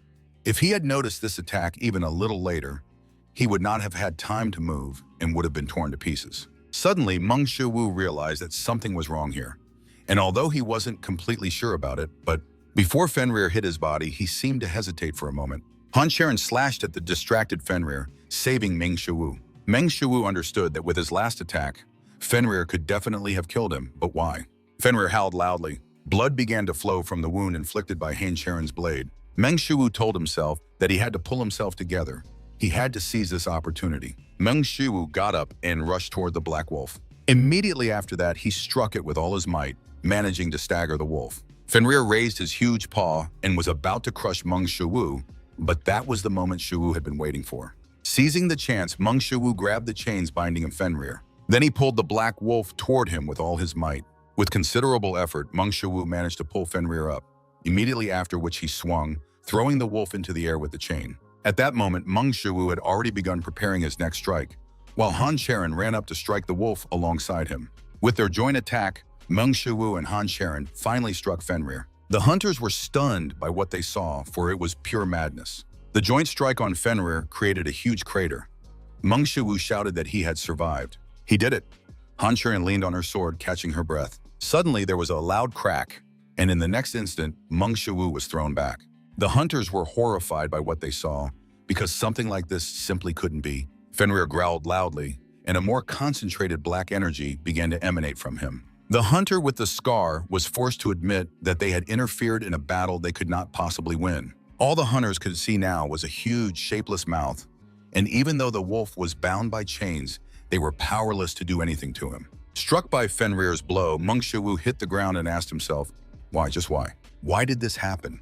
If he had noticed this attack even a little later, he would not have had time to move and would have been torn to pieces. Suddenly, Meng Shuwu realized that something was wrong here, and although he wasn't completely sure about it, but before Fenrir hit his body, he seemed to hesitate for a moment. Han Charon slashed at the distracted Fenrir, saving Meng Shuwu. Meng Shuwu understood that with his last attack, Fenrir could definitely have killed him, but why? Fenrir howled loudly. Blood began to flow from the wound inflicted by Han Charon's blade. Meng Shuwu told himself that he had to pull himself together. He had to seize this opportunity. Meng Shuwu got up and rushed toward the Black Wolf. Immediately after that, he struck it with all his might, managing to stagger the wolf. Fenrir raised his huge paw and was about to crush Meng Shuwu, but that was the moment Shuwu had been waiting for. Seizing the chance, Meng Shuwu grabbed the chains binding him Fenrir. Then he pulled the Black Wolf toward him with all his might. With considerable effort, Meng Shuwu managed to pull Fenrir up, immediately after which he swung, throwing the wolf into the air with the chain. At that moment, Meng Shuwu had already begun preparing his next strike, while Han Charon ran up to strike the wolf alongside him. With their joint attack, Meng Shuwu and Han Charon finally struck Fenrir. The hunters were stunned by what they saw, for it was pure madness. The joint strike on Fenrir created a huge crater. Meng Shuwu shouted that he had survived. He did it. Han Charon leaned on her sword, catching her breath. Suddenly, there was a loud crack, and in the next instant, Meng Shuwu was thrown back. The hunters were horrified by what they saw, because something like this simply couldn't be. Fenrir growled loudly, and a more concentrated black energy began to emanate from him. The hunter with the scar was forced to admit that they had interfered in a battle they could not possibly win. All the hunters could see now was a huge, shapeless mouth, and even though the wolf was bound by chains, they were powerless to do anything to him. Struck by Fenrir's blow, Meng Shuwu hit the ground and asked himself, why, just why? Why did this happen?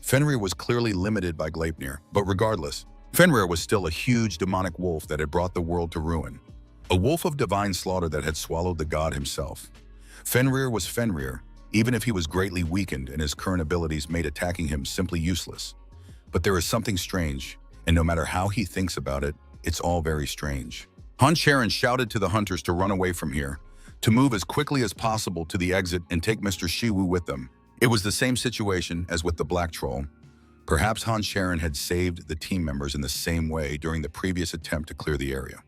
Fenrir was clearly limited by Gleipnir, but regardless, Fenrir was still a huge demonic wolf that had brought the world to ruin. A wolf of divine slaughter that had swallowed the god himself. Fenrir was Fenrir, even if he was greatly weakened and his current abilities made attacking him simply useless. But there is something strange, and no matter how he thinks about it, it's all very strange. Han Charon shouted to the hunters to run away from here, to move as quickly as possible to the exit and take Mr. Shuwu with them. It was the same situation as with the Black Troll. Perhaps Han Charon had saved the team members in the same way during the previous attempt to clear the area.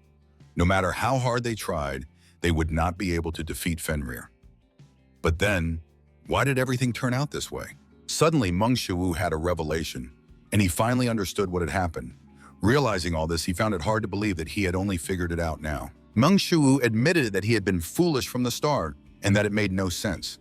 No matter how hard they tried, they would not be able to defeat Fenrir. But then, why did everything turn out this way? Suddenly, Meng Shuwu had a revelation, and he finally understood what had happened. Realizing all this, he found it hard to believe that he had only figured it out now. Meng Shuwu admitted that he had been foolish from the start, and that it made no sense.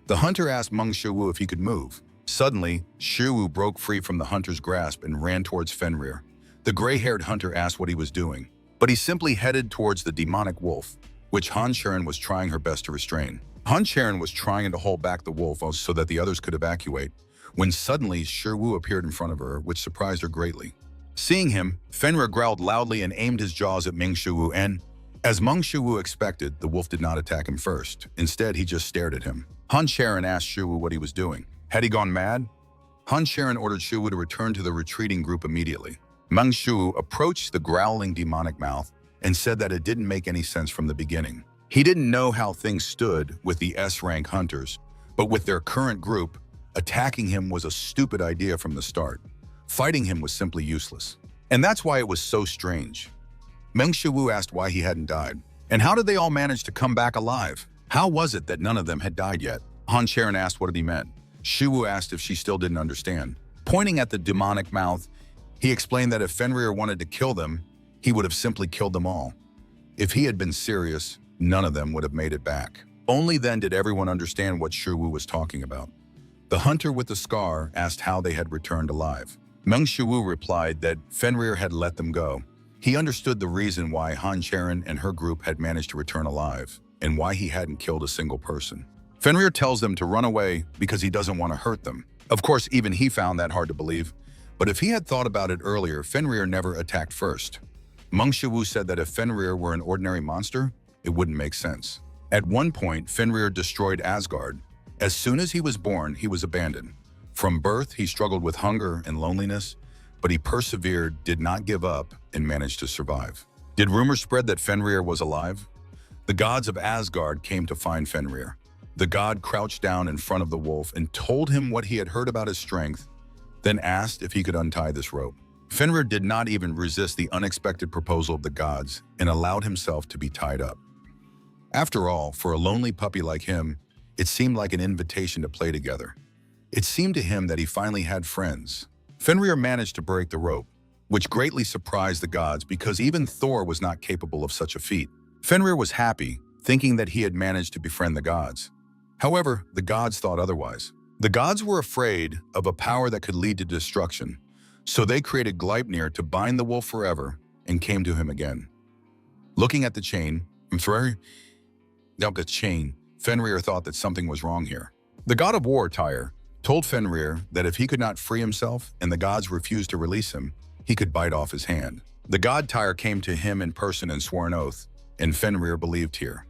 The hunter asked Meng Shuwu if he could move. Suddenly, Shuwu broke free from the hunter's grasp and ran towards Fenrir. The gray-haired hunter asked what he was doing, but he simply headed towards the demonic wolf, which Han Charon was trying her best to restrain. Han Charon was trying to hold back the wolf so that the others could evacuate, when suddenly Shuwu appeared in front of her, which surprised her greatly. Seeing him, Fenrir growled loudly and aimed his jaws at Meng Shuwu, and, as Meng Shuwu expected, the wolf did not attack him first. Instead, he just stared at him. Han Charon asked Shuwu what he was doing. Had he gone mad? Han Charon ordered Shuwu to return to the retreating group immediately. Meng Shuwu approached the growling demonic mouth and said that it didn't make any sense from the beginning. He didn't know how things stood with the S-rank hunters, but with their current group, attacking him was a stupid idea from the start. Fighting him was simply useless. And that's why it was so strange. Meng Shiwu asked why he hadn't died. And how did they all manage to come back alive? How was it that none of them had died yet? Han Sharon asked what he meant. Shiwu asked if she still didn't understand. Pointing at the demonic mouth, he explained that if Fenrir wanted to kill them, he would have simply killed them all. If he had been serious, none of them would have made it back. Only then did everyone understand what Shiwu was talking about. The hunter with the scar asked how they had returned alive. Meng Shiwu replied that Fenrir had let them go. He understood the reason why Han Sharon and her group had managed to return alive, and why he hadn't killed a single person. Fenrir tells them to run away because he doesn't want to hurt them. Of course, even he found that hard to believe, but if he had thought about it earlier, Fenrir never attacked first. Meng Shiwu said that if Fenrir were an ordinary monster, it wouldn't make sense. At one point, Fenrir destroyed Asgard. As soon as he was born, he was abandoned. From birth, he struggled with hunger and loneliness, but he persevered, did not give up, and managed to survive. Did rumors spread that Fenrir was alive? The gods of Asgard came to find Fenrir. The god crouched down in front of the wolf and told him what he had heard about his strength, then asked if he could untie this rope. Fenrir did not even resist the unexpected proposal of the gods and allowed himself to be tied up. After all, for a lonely puppy like him, it seemed like an invitation to play together. It seemed to him that he finally had friends. Fenrir managed to break the rope, which greatly surprised the gods because even Thor was not capable of such a feat. Fenrir was happy, thinking that he had managed to befriend the gods. However, the gods thought otherwise. The gods were afraid of a power that could lead to destruction, so they created Gleipnir to bind the wolf forever and came to him again. Looking at the chain, Fenrir thought that something was wrong here. The god of war, Tyr, told Fenrir that if he could not free himself and the gods refused to release him, he could bite off his hand. The god Tyr came to him in person and swore an oath, and Fenrir believed Tyr.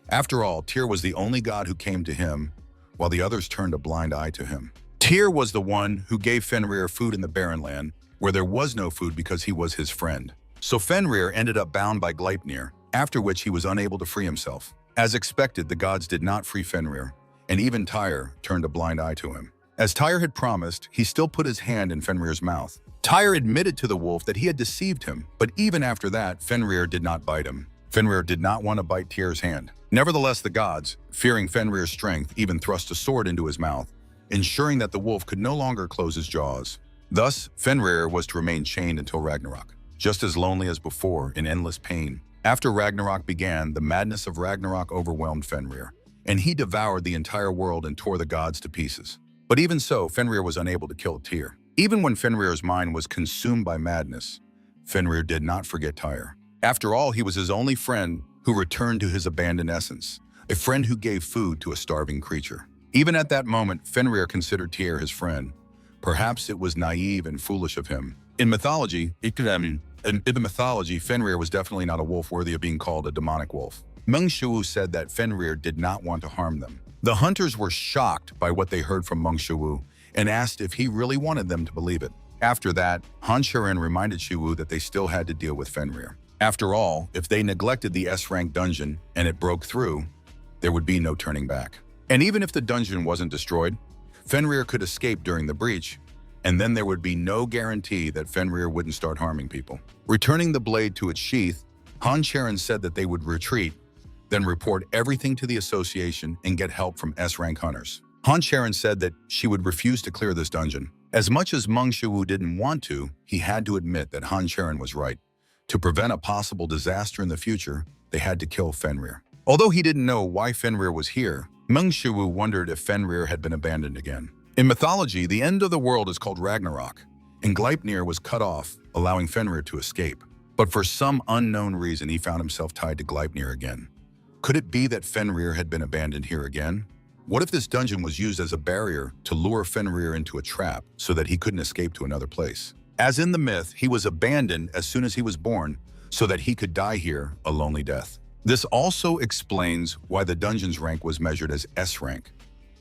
After all, Tyr was the only god who came to him, while the others turned a blind eye to him. Tyr was the one who gave Fenrir food in the barren land, where there was no food because he was his friend. So Fenrir ended up bound by Gleipnir, after which he was unable to free himself. As expected, the gods did not free Fenrir, and even Tyr turned a blind eye to him. As Tyr had promised, he still put his hand in Fenrir's mouth. Tyr admitted to the wolf that he had deceived him, but even after that, Fenrir did not bite him. Fenrir did not want to bite Tyr's hand. Nevertheless, the gods, fearing Fenrir's strength, even thrust a sword into his mouth, ensuring that the wolf could no longer close his jaws. Thus, Fenrir was to remain chained until Ragnarok, just as lonely as before, in endless pain. After Ragnarok began, the madness of Ragnarok overwhelmed Fenrir, and he devoured the entire world and tore the gods to pieces. But even so, Fenrir was unable to kill Tyr. Even when Fenrir's mind was consumed by madness, Fenrir did not forget Tyr. After all, he was his only friend who returned to his abandoned essence, a friend who gave food to a starving creature. Even at that moment, Fenrir considered Tyr his friend. Perhaps it was naive and foolish of him. In mythology, Fenrir was definitely not a wolf worthy of being called a demonic wolf. Meng Shiwu said that Fenrir did not want to harm them. The hunters were shocked by what they heard from Meng Shiwu and asked if he really wanted them to believe it. After that, Han Sharon reminded Shiwu that they still had to deal with Fenrir. After all, if they neglected the S-rank dungeon and it broke through, there would be no turning back. And even if the dungeon wasn't destroyed, Fenrir could escape during the breach, and then there would be no guarantee that Fenrir wouldn't start harming people. Returning the blade to its sheath, Han Sharon said that they would retreat, then report everything to the association and get help from S-rank hunters. Han Sharon said that she would refuse to clear this dungeon. As much as Meng Shiwu didn't want to, he had to admit that Han Sharon was right. To prevent a possible disaster in the future, they had to kill Fenrir. Although he didn't know why Fenrir was here, Meng Shiwu wondered if Fenrir had been abandoned again. In mythology, the end of the world is called Ragnarok, and Gleipnir was cut off, allowing Fenrir to escape. But for some unknown reason, he found himself tied to Gleipnir again. Could it be that Fenrir had been abandoned here again? What if this dungeon was used as a barrier to lure Fenrir into a trap so that he couldn't escape to another place? As in the myth, he was abandoned as soon as he was born so that he could die here a lonely death. This also explains why the dungeon's rank was measured as S rank.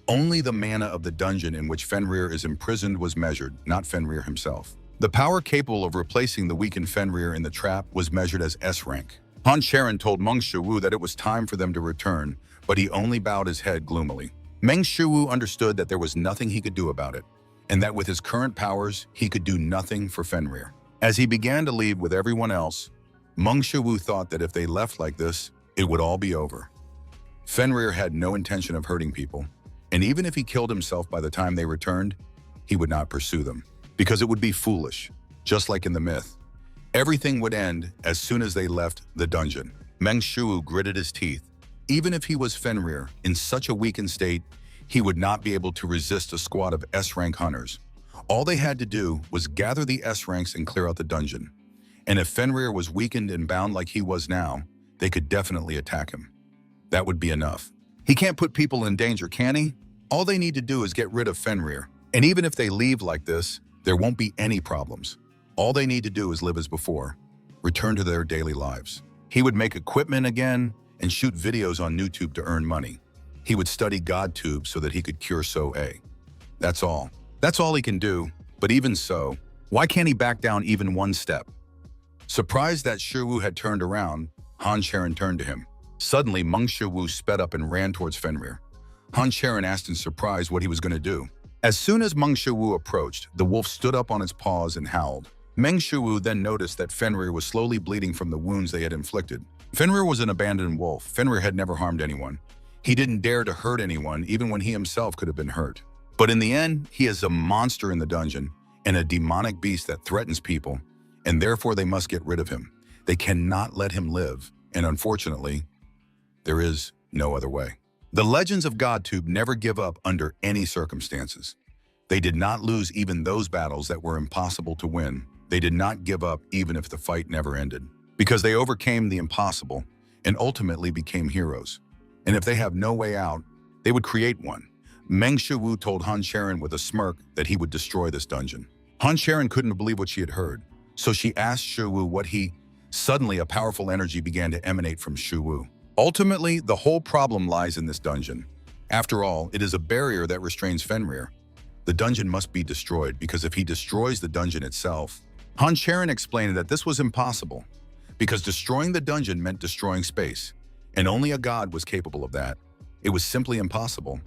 Only the mana of the dungeon in which Fenrir is imprisoned was measured, not Fenrir himself. The power capable of replacing the weakened Fenrir in the trap was measured as S rank. Han Sharon told Meng Shiwu that it was time for them to return, but he only bowed his head gloomily. Meng Shiwu understood that there was nothing he could do about it, and that with his current powers, he could do nothing for Fenrir. As he began to leave with everyone else, Meng Shiwu thought that if they left like this, it would all be over. Fenrir had no intention of hurting people, and even if he killed himself by the time they returned, he would not pursue them, because it would be foolish, just like in the myth. Everything would end as soon as they left the dungeon. Meng Shiwu gritted his teeth. Even if he was Fenrir, in such a weakened state, he would not be able to resist a squad of S-rank hunters. All they had to do was gather the S-ranks and clear out the dungeon. And if Fenrir was weakened and bound like he was now, they could definitely attack him. That would be enough. He can't put people in danger, can he? All they need to do is get rid of Fenrir. And even if they leave like this, there won't be any problems. All they need to do is live as before, return to their daily lives. He would make equipment again and shoot videos on YouTube to earn money. He would study GodTube so that he could cure So-A. That's all. That's all he can do, but even so, why can't he back down even one step? Surprised that Shiwu had turned around, Han Sharon turned to him. Suddenly, Meng Shiwu sped up and ran towards Fenrir. Han Sharon asked in surprise what he was going to do. As soon as Meng Shiwu approached, the wolf stood up on its paws and howled. Meng Shiwu then noticed that Fenrir was slowly bleeding from the wounds they had inflicted. Fenrir was an abandoned wolf. Fenrir had never harmed anyone. He didn't dare to hurt anyone, even when he himself could have been hurt. But in the end, he is a monster in the dungeon and a demonic beast that threatens people, and therefore they must get rid of him. They cannot let him live, and unfortunately, there is no other way. The legends of GodTube never give up under any circumstances. They did not lose even those battles that were impossible to win. They did not give up even if the fight never ended, because they overcame the impossible and ultimately became heroes. And if they have no way out, they would create one. Meng Shiwu told Han Sharon with a smirk that he would destroy this dungeon. Han Sharon couldn't believe what she had heard, so she asked Shiwu what he... Suddenly, a powerful energy began to emanate from Shiwu. Ultimately, the whole problem lies in this dungeon. After all, it is a barrier that restrains Fenrir. The dungeon must be destroyed, because if he destroys the dungeon itself... Han Sharon explained that this was impossible, because destroying the dungeon meant destroying space, and only a god was capable of that. It was simply impossible.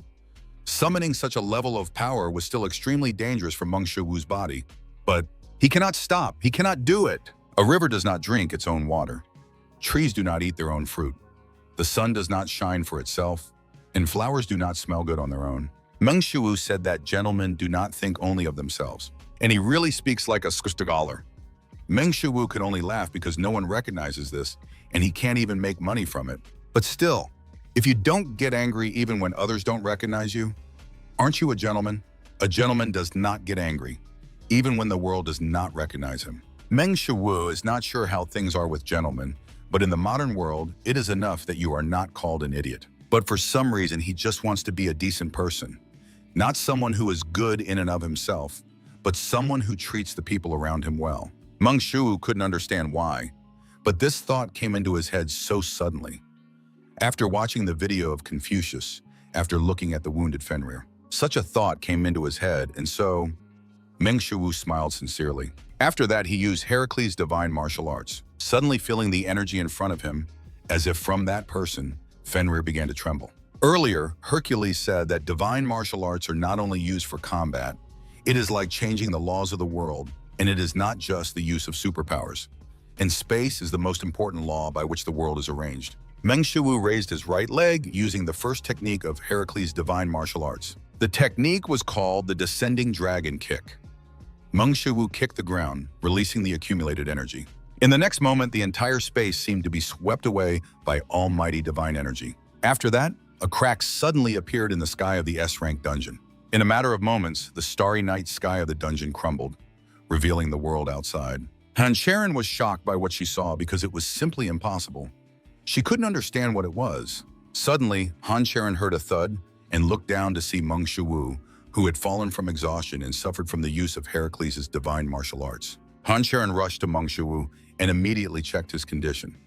Summoning such a level of power was still extremely dangerous for Meng Shiwu's body, but he cannot stop. He cannot do it. A river does not drink its own water. Trees do not eat their own fruit. The sun does not shine for itself, and flowers do not smell good on their own. Meng Shiwu said that gentlemen do not think only of themselves, and he really speaks like a scholar. Meng Shiwu could only laugh because no one recognizes this, and he can't even make money from it. But still, if you don't get angry even when others don't recognize you, aren't you a gentleman? A gentleman does not get angry, even when the world does not recognize him. Meng Shiwu is not sure how things are with gentlemen, but in the modern world, it is enough that you are not called an idiot. But for some reason, he just wants to be a decent person. Not someone who is good in and of himself, but someone who treats the people around him well. Meng Shiwu couldn't understand why, but this thought came into his head so suddenly. After watching the video of Confucius, after looking at the wounded Fenrir, such a thought came into his head, and so Meng Shiwu smiled sincerely. After that, he used Heracles' divine martial arts, suddenly feeling the energy in front of him, as if from that person, Fenrir began to tremble. Earlier, Hercules said that divine martial arts are not only used for combat, it is like changing the laws of the world, and it is not just the use of superpowers. And space is the most important law by which the world is arranged. Meng Shiwu raised his right leg using the first technique of Heracles' divine martial arts. The technique was called the descending dragon kick. Meng Shiwu kicked the ground, releasing the accumulated energy. In the next moment, the entire space seemed to be swept away by almighty divine energy. After that, a crack suddenly appeared in the sky of the S-rank dungeon. In a matter of moments, the starry night sky of the dungeon crumbled, revealing the world outside. Han Sharon was shocked by what she saw because it was simply impossible. She couldn't understand what it was. Suddenly, Han Sharon heard a thud and looked down to see Meng Shiwu, who had fallen from exhaustion and suffered from the use of Heracles' divine martial arts. Han Sharon rushed to Meng Shiwu and immediately checked his condition.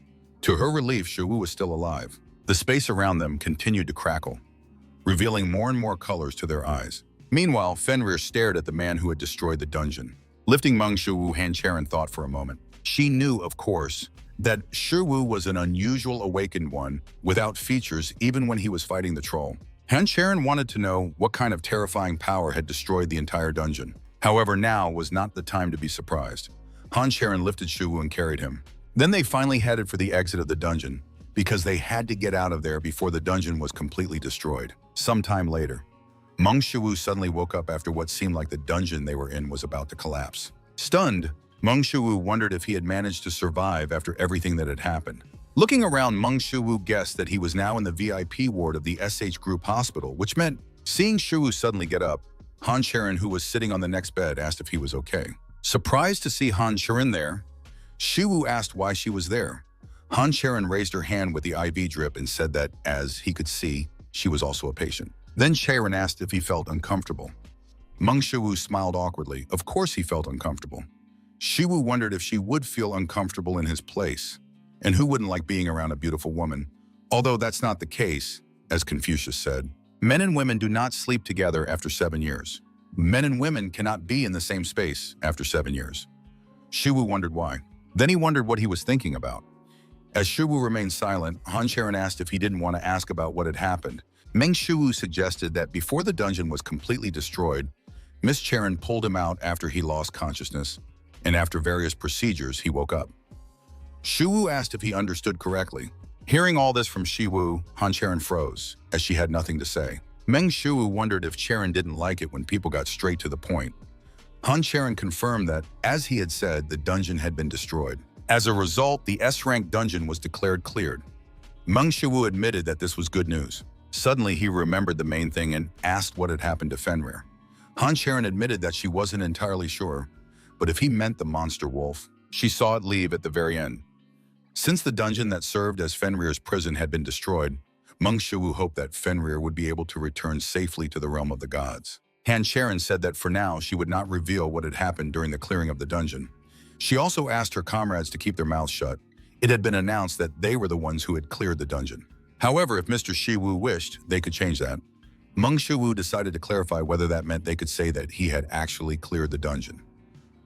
To her relief, Shiwu was still alive. The space around them continued to crackle, revealing more and more colors to their eyes. Meanwhile, Fenrir stared at the man who had destroyed the dungeon. Lifting Meng Shiwu, Han Sharon thought for a moment. She knew, of course, that Shiwu was an unusual awakened one, without features even when he was fighting the troll. Han Charon wanted to know what kind of terrifying power had destroyed the entire dungeon. However, now was not the time to be surprised. Han Charon lifted Shiwu and carried him. Then they finally headed for the exit of the dungeon, because they had to get out of there before the dungeon was completely destroyed. Sometime later, Meng Shiwu suddenly woke up after what seemed like the dungeon they were in was about to collapse. Stunned, Meng Shiwu wondered if he had managed to survive after everything that had happened. Looking around, Meng Shiwu guessed that he was now in the VIP ward of the SH Group Hospital, which meant seeing Shiwu suddenly get up, Han Charon, who was sitting on the next bed, asked if he was okay. Surprised to see Han Charon there, Shiwu asked why she was there. Han Charon raised her hand with the IV drip and said that, as he could see, she was also a patient. Then Charon asked if he felt uncomfortable. Meng Shiwu smiled awkwardly. Of course he felt uncomfortable. Shiwu wondered if she would feel uncomfortable in his place, and who wouldn't like being around a beautiful woman? Although that's not the case, as Confucius said. Men and women do not sleep together after 7 years. Men and women cannot be in the same space after 7 years. Shiwu wondered why. Then he wondered what he was thinking about. As Shiwu remained silent, Han Charon asked if he didn't want to ask about what had happened. Meng Shiwu suggested that before the dungeon was completely destroyed, Miss Charon pulled him out after he lost consciousness, and after various procedures, he woke up. Shiwu asked if he understood correctly. Hearing all this from Shiwu, Han Charon froze, as she had nothing to say. Meng Shiwu wondered if Charon didn't like it when people got straight to the point. Han Charon confirmed that, as he had said, the dungeon had been destroyed. As a result, the S-rank dungeon was declared cleared. Meng Shiwu admitted that this was good news. Suddenly, he remembered the main thing and asked what had happened to Fenrir. Han Charon admitted that she wasn't entirely sure, but if he meant the monster wolf, she saw it leave at the very end. Since the dungeon that served as Fenrir's prison had been destroyed, Meng Shiwu hoped that Fenrir would be able to return safely to the realm of the gods. Han Charon said that for now she would not reveal what had happened during the clearing of the dungeon. She also asked her comrades to keep their mouths shut. It had been announced that they were the ones who had cleared the dungeon. However, if Mr. Shiwu wished, they could change that. Meng Shiwu decided to clarify whether that meant they could say that he had actually cleared the dungeon.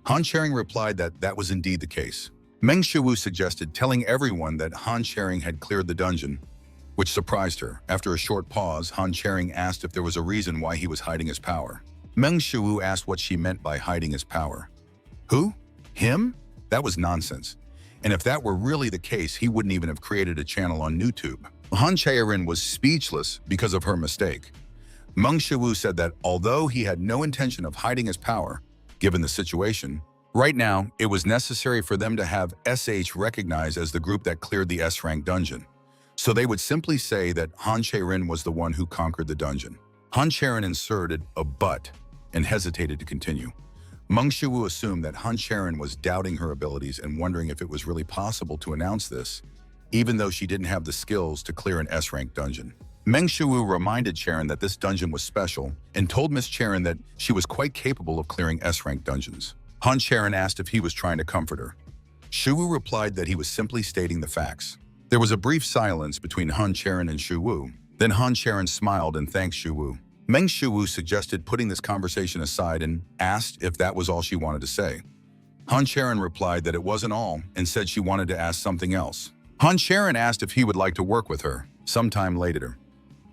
Han Charon replied that that was indeed the case. Meng Shiwu suggested telling everyone that Han Charon had cleared the dungeon, which surprised her. After a short pause, Han Charon asked if there was a reason why he was hiding his power. Meng Shiwu asked what she meant by hiding his power. Who? Him? That was nonsense. And if that were really the case, he wouldn't even have created a channel on YouTube. Han Charon was speechless because of her mistake. Meng Shiwu said that although he had no intention of hiding his power, given the situation, right now it was necessary for them to have SH recognized as the group that cleared the S-rank dungeon. So they would simply say that Han Charon was the one who conquered the dungeon. Han Charon inserted a but and hesitated to continue. Meng Shiwu assumed that Han Charon was doubting her abilities and wondering if it was really possible to announce this, even though she didn't have the skills to clear an S-rank dungeon. Meng Shiwu reminded Charon that this dungeon was special and told Miss Charon that she was quite capable of clearing S-rank dungeons. Han Charon asked if he was trying to comfort her. Shiwu replied that he was simply stating the facts. There was a brief silence between Han Charon and Shiwu. Then Han Charon smiled and thanked Shiwu. Meng Shiwu suggested putting this conversation aside and asked if that was all she wanted to say. Han Charon replied that it wasn't all and said she wanted to ask something else. Han Charon asked if he would like to work with her. Sometime later,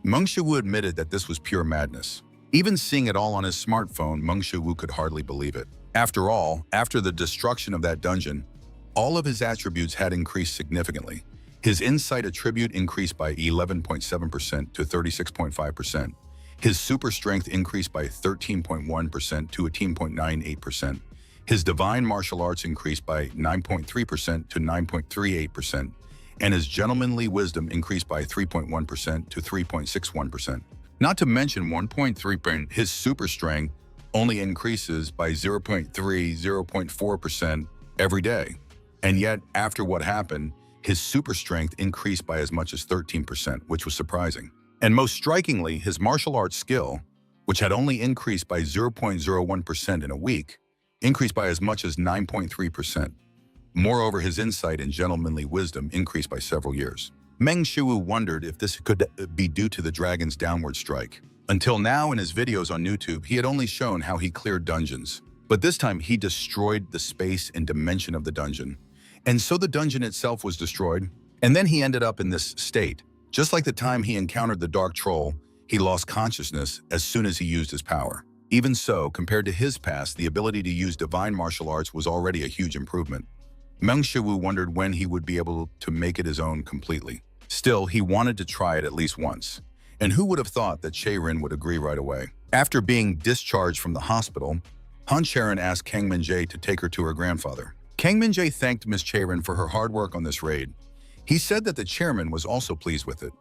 Meng Shiwu admitted that this was pure madness. Even seeing it all on his smartphone, Meng Shiwu could hardly believe it. After all, after the destruction of that dungeon, all of his attributes had increased significantly. His insight attribute increased by 11.7% to 36.5%. His super strength increased by 13.1% to 18.98%. His divine martial arts increased by 9.3% to 9.38%. And his gentlemanly wisdom increased by 3.1% to 3.61%. Not to mention 1.3%, his super strength only increases by 0.4% every day. And yet, after what happened, his super strength increased by as much as 13%, which was surprising. And most strikingly, his martial arts skill, which had only increased by 0.01% in a week, increased by as much as 9.3%. Moreover, his insight and gentlemanly wisdom increased by several years. Meng Shiwu wondered if this could be due to the dragon's downward strike. Until now, in his videos on YouTube, he had only shown how he cleared dungeons. But this time, he destroyed the space and dimension of the dungeon. And so the dungeon itself was destroyed, and then he ended up in this state. Just like the time he encountered the dark troll, he lost consciousness as soon as he used his power. Even so, compared to his past, the ability to use divine martial arts was already a huge improvement. Meng Shiwu wondered when he would be able to make it his own completely. Still, he wanted to try it at least once. And who would have thought that Che-Rin would agree right away? After being discharged from the hospital, Han Charon asked Kang Min-jae to take her to her grandfather. Kang Min-jae thanked Miss Che-Rin for her hard work on this raid. He said that the chairman was also pleased with it.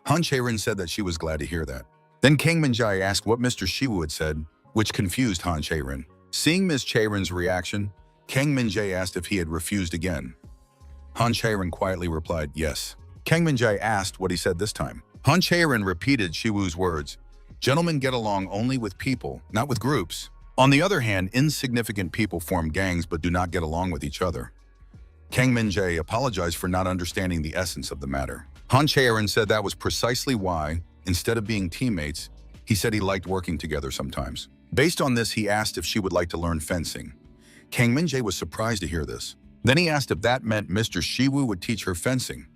Han Charon said that she was glad to hear that. Then Kang Min-jae asked what Mr. Shiwu had said, which confused Han Charon. Seeing Miss Che-Rin's reaction, Kang Min-jae asked if he had refused again. Han Charon quietly replied, yes. Kang Min-jae asked what he said this time. Han Charon repeated Shiwu's words, gentlemen get along only with people, not with groups. On the other hand, insignificant people form gangs but do not get along with each other. Kang Min-jae apologized for not understanding the essence of the matter. Han Charon said that was precisely why, instead of being teammates, he said he liked working together sometimes. Based on this, he asked if she would like to learn fencing. Kang Min-jae was surprised to hear this. Then he asked if that meant Mr. Shiwu would teach her fencing.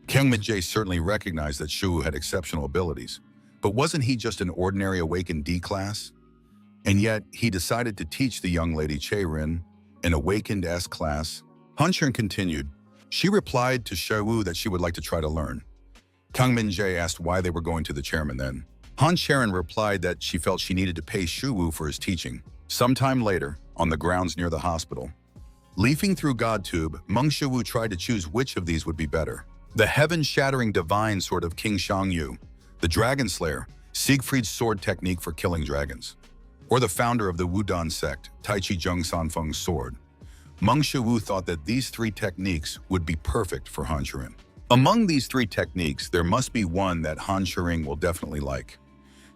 Kang Min-jae certainly recognized that Shiwu had exceptional abilities, but wasn't he just an ordinary awakened D-class? And yet, he decided to teach the young lady Che-Rin, an awakened S-class. Han Charon continued. She replied to Shiwu that she would like to try to learn. Kang Min-jae asked why they were going to the chairman then. Han Charon replied that she felt she needed to pay Shiwu for his teaching. Sometime later, on the grounds near the hospital, leafing through GodTube, Meng Shiwu tried to choose which of these would be better. The heaven-shattering divine sword of King Shangyu, the Dragon Slayer, Siegfried's sword technique for killing dragons, or the founder of the Wudang sect, Taichi Zheng Sanfeng's sword. Meng Shiwu thought that these three techniques would be perfect for Han Charon. Among these three techniques, there must be one that Han Charon will definitely like.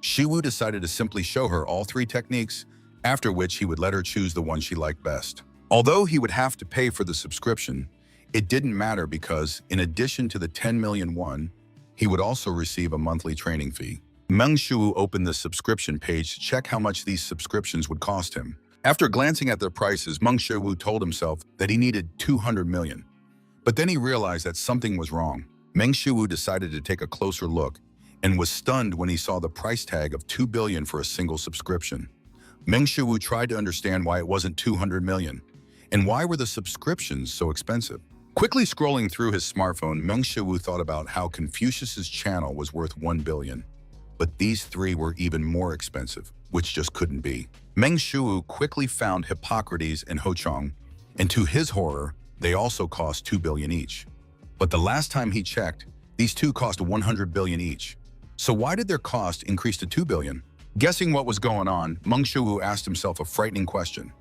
Shiwu decided to simply show her all three techniques, after which he would let her choose the one she liked best. Although he would have to pay for the subscription, it didn't matter because, in addition to the 10 million won, he would also receive a monthly training fee. Meng Shiwu opened the subscription page to check how much these subscriptions would cost him. After glancing at their prices, Meng Shiwu told himself that he needed 200 million. But then he realized that something was wrong. Meng Shiwu decided to take a closer look and was stunned when he saw the price tag of 2 billion for a single subscription. Meng Shiwu tried to understand why it wasn't 200 million, and why were the subscriptions so expensive. Quickly scrolling through his smartphone, Meng Shiwu thought about how Confucius's channel was worth 1 billion. But these three were even more expensive, which just couldn't be. Meng Shiwu quickly found Hippocrates and Ho-Chong, and to his horror, they also cost 2 billion each. But the last time he checked, these two cost 100 billion each. So why did their cost increase to 2 billion? Guessing what was going on, Meng Shiwu asked himself a frightening question.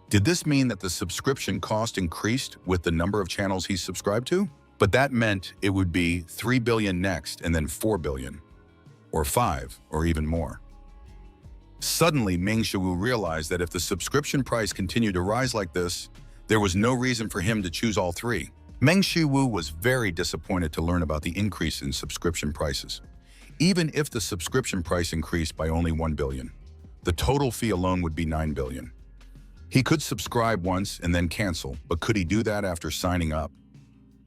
Did this mean that the subscription cost increased with the number of channels he subscribed to? But that meant it would be 3 billion next and then 4 billion, or 5, or even more. Suddenly, Meng Shiwu realized that if the subscription price continued to rise like this, there was no reason for him to choose all three. Meng Shiwu was very disappointed to learn about the increase in subscription prices. Even if the subscription price increased by only 1 billion, the total fee alone would be 9 billion. He could subscribe once and then cancel, but could he do that after signing up?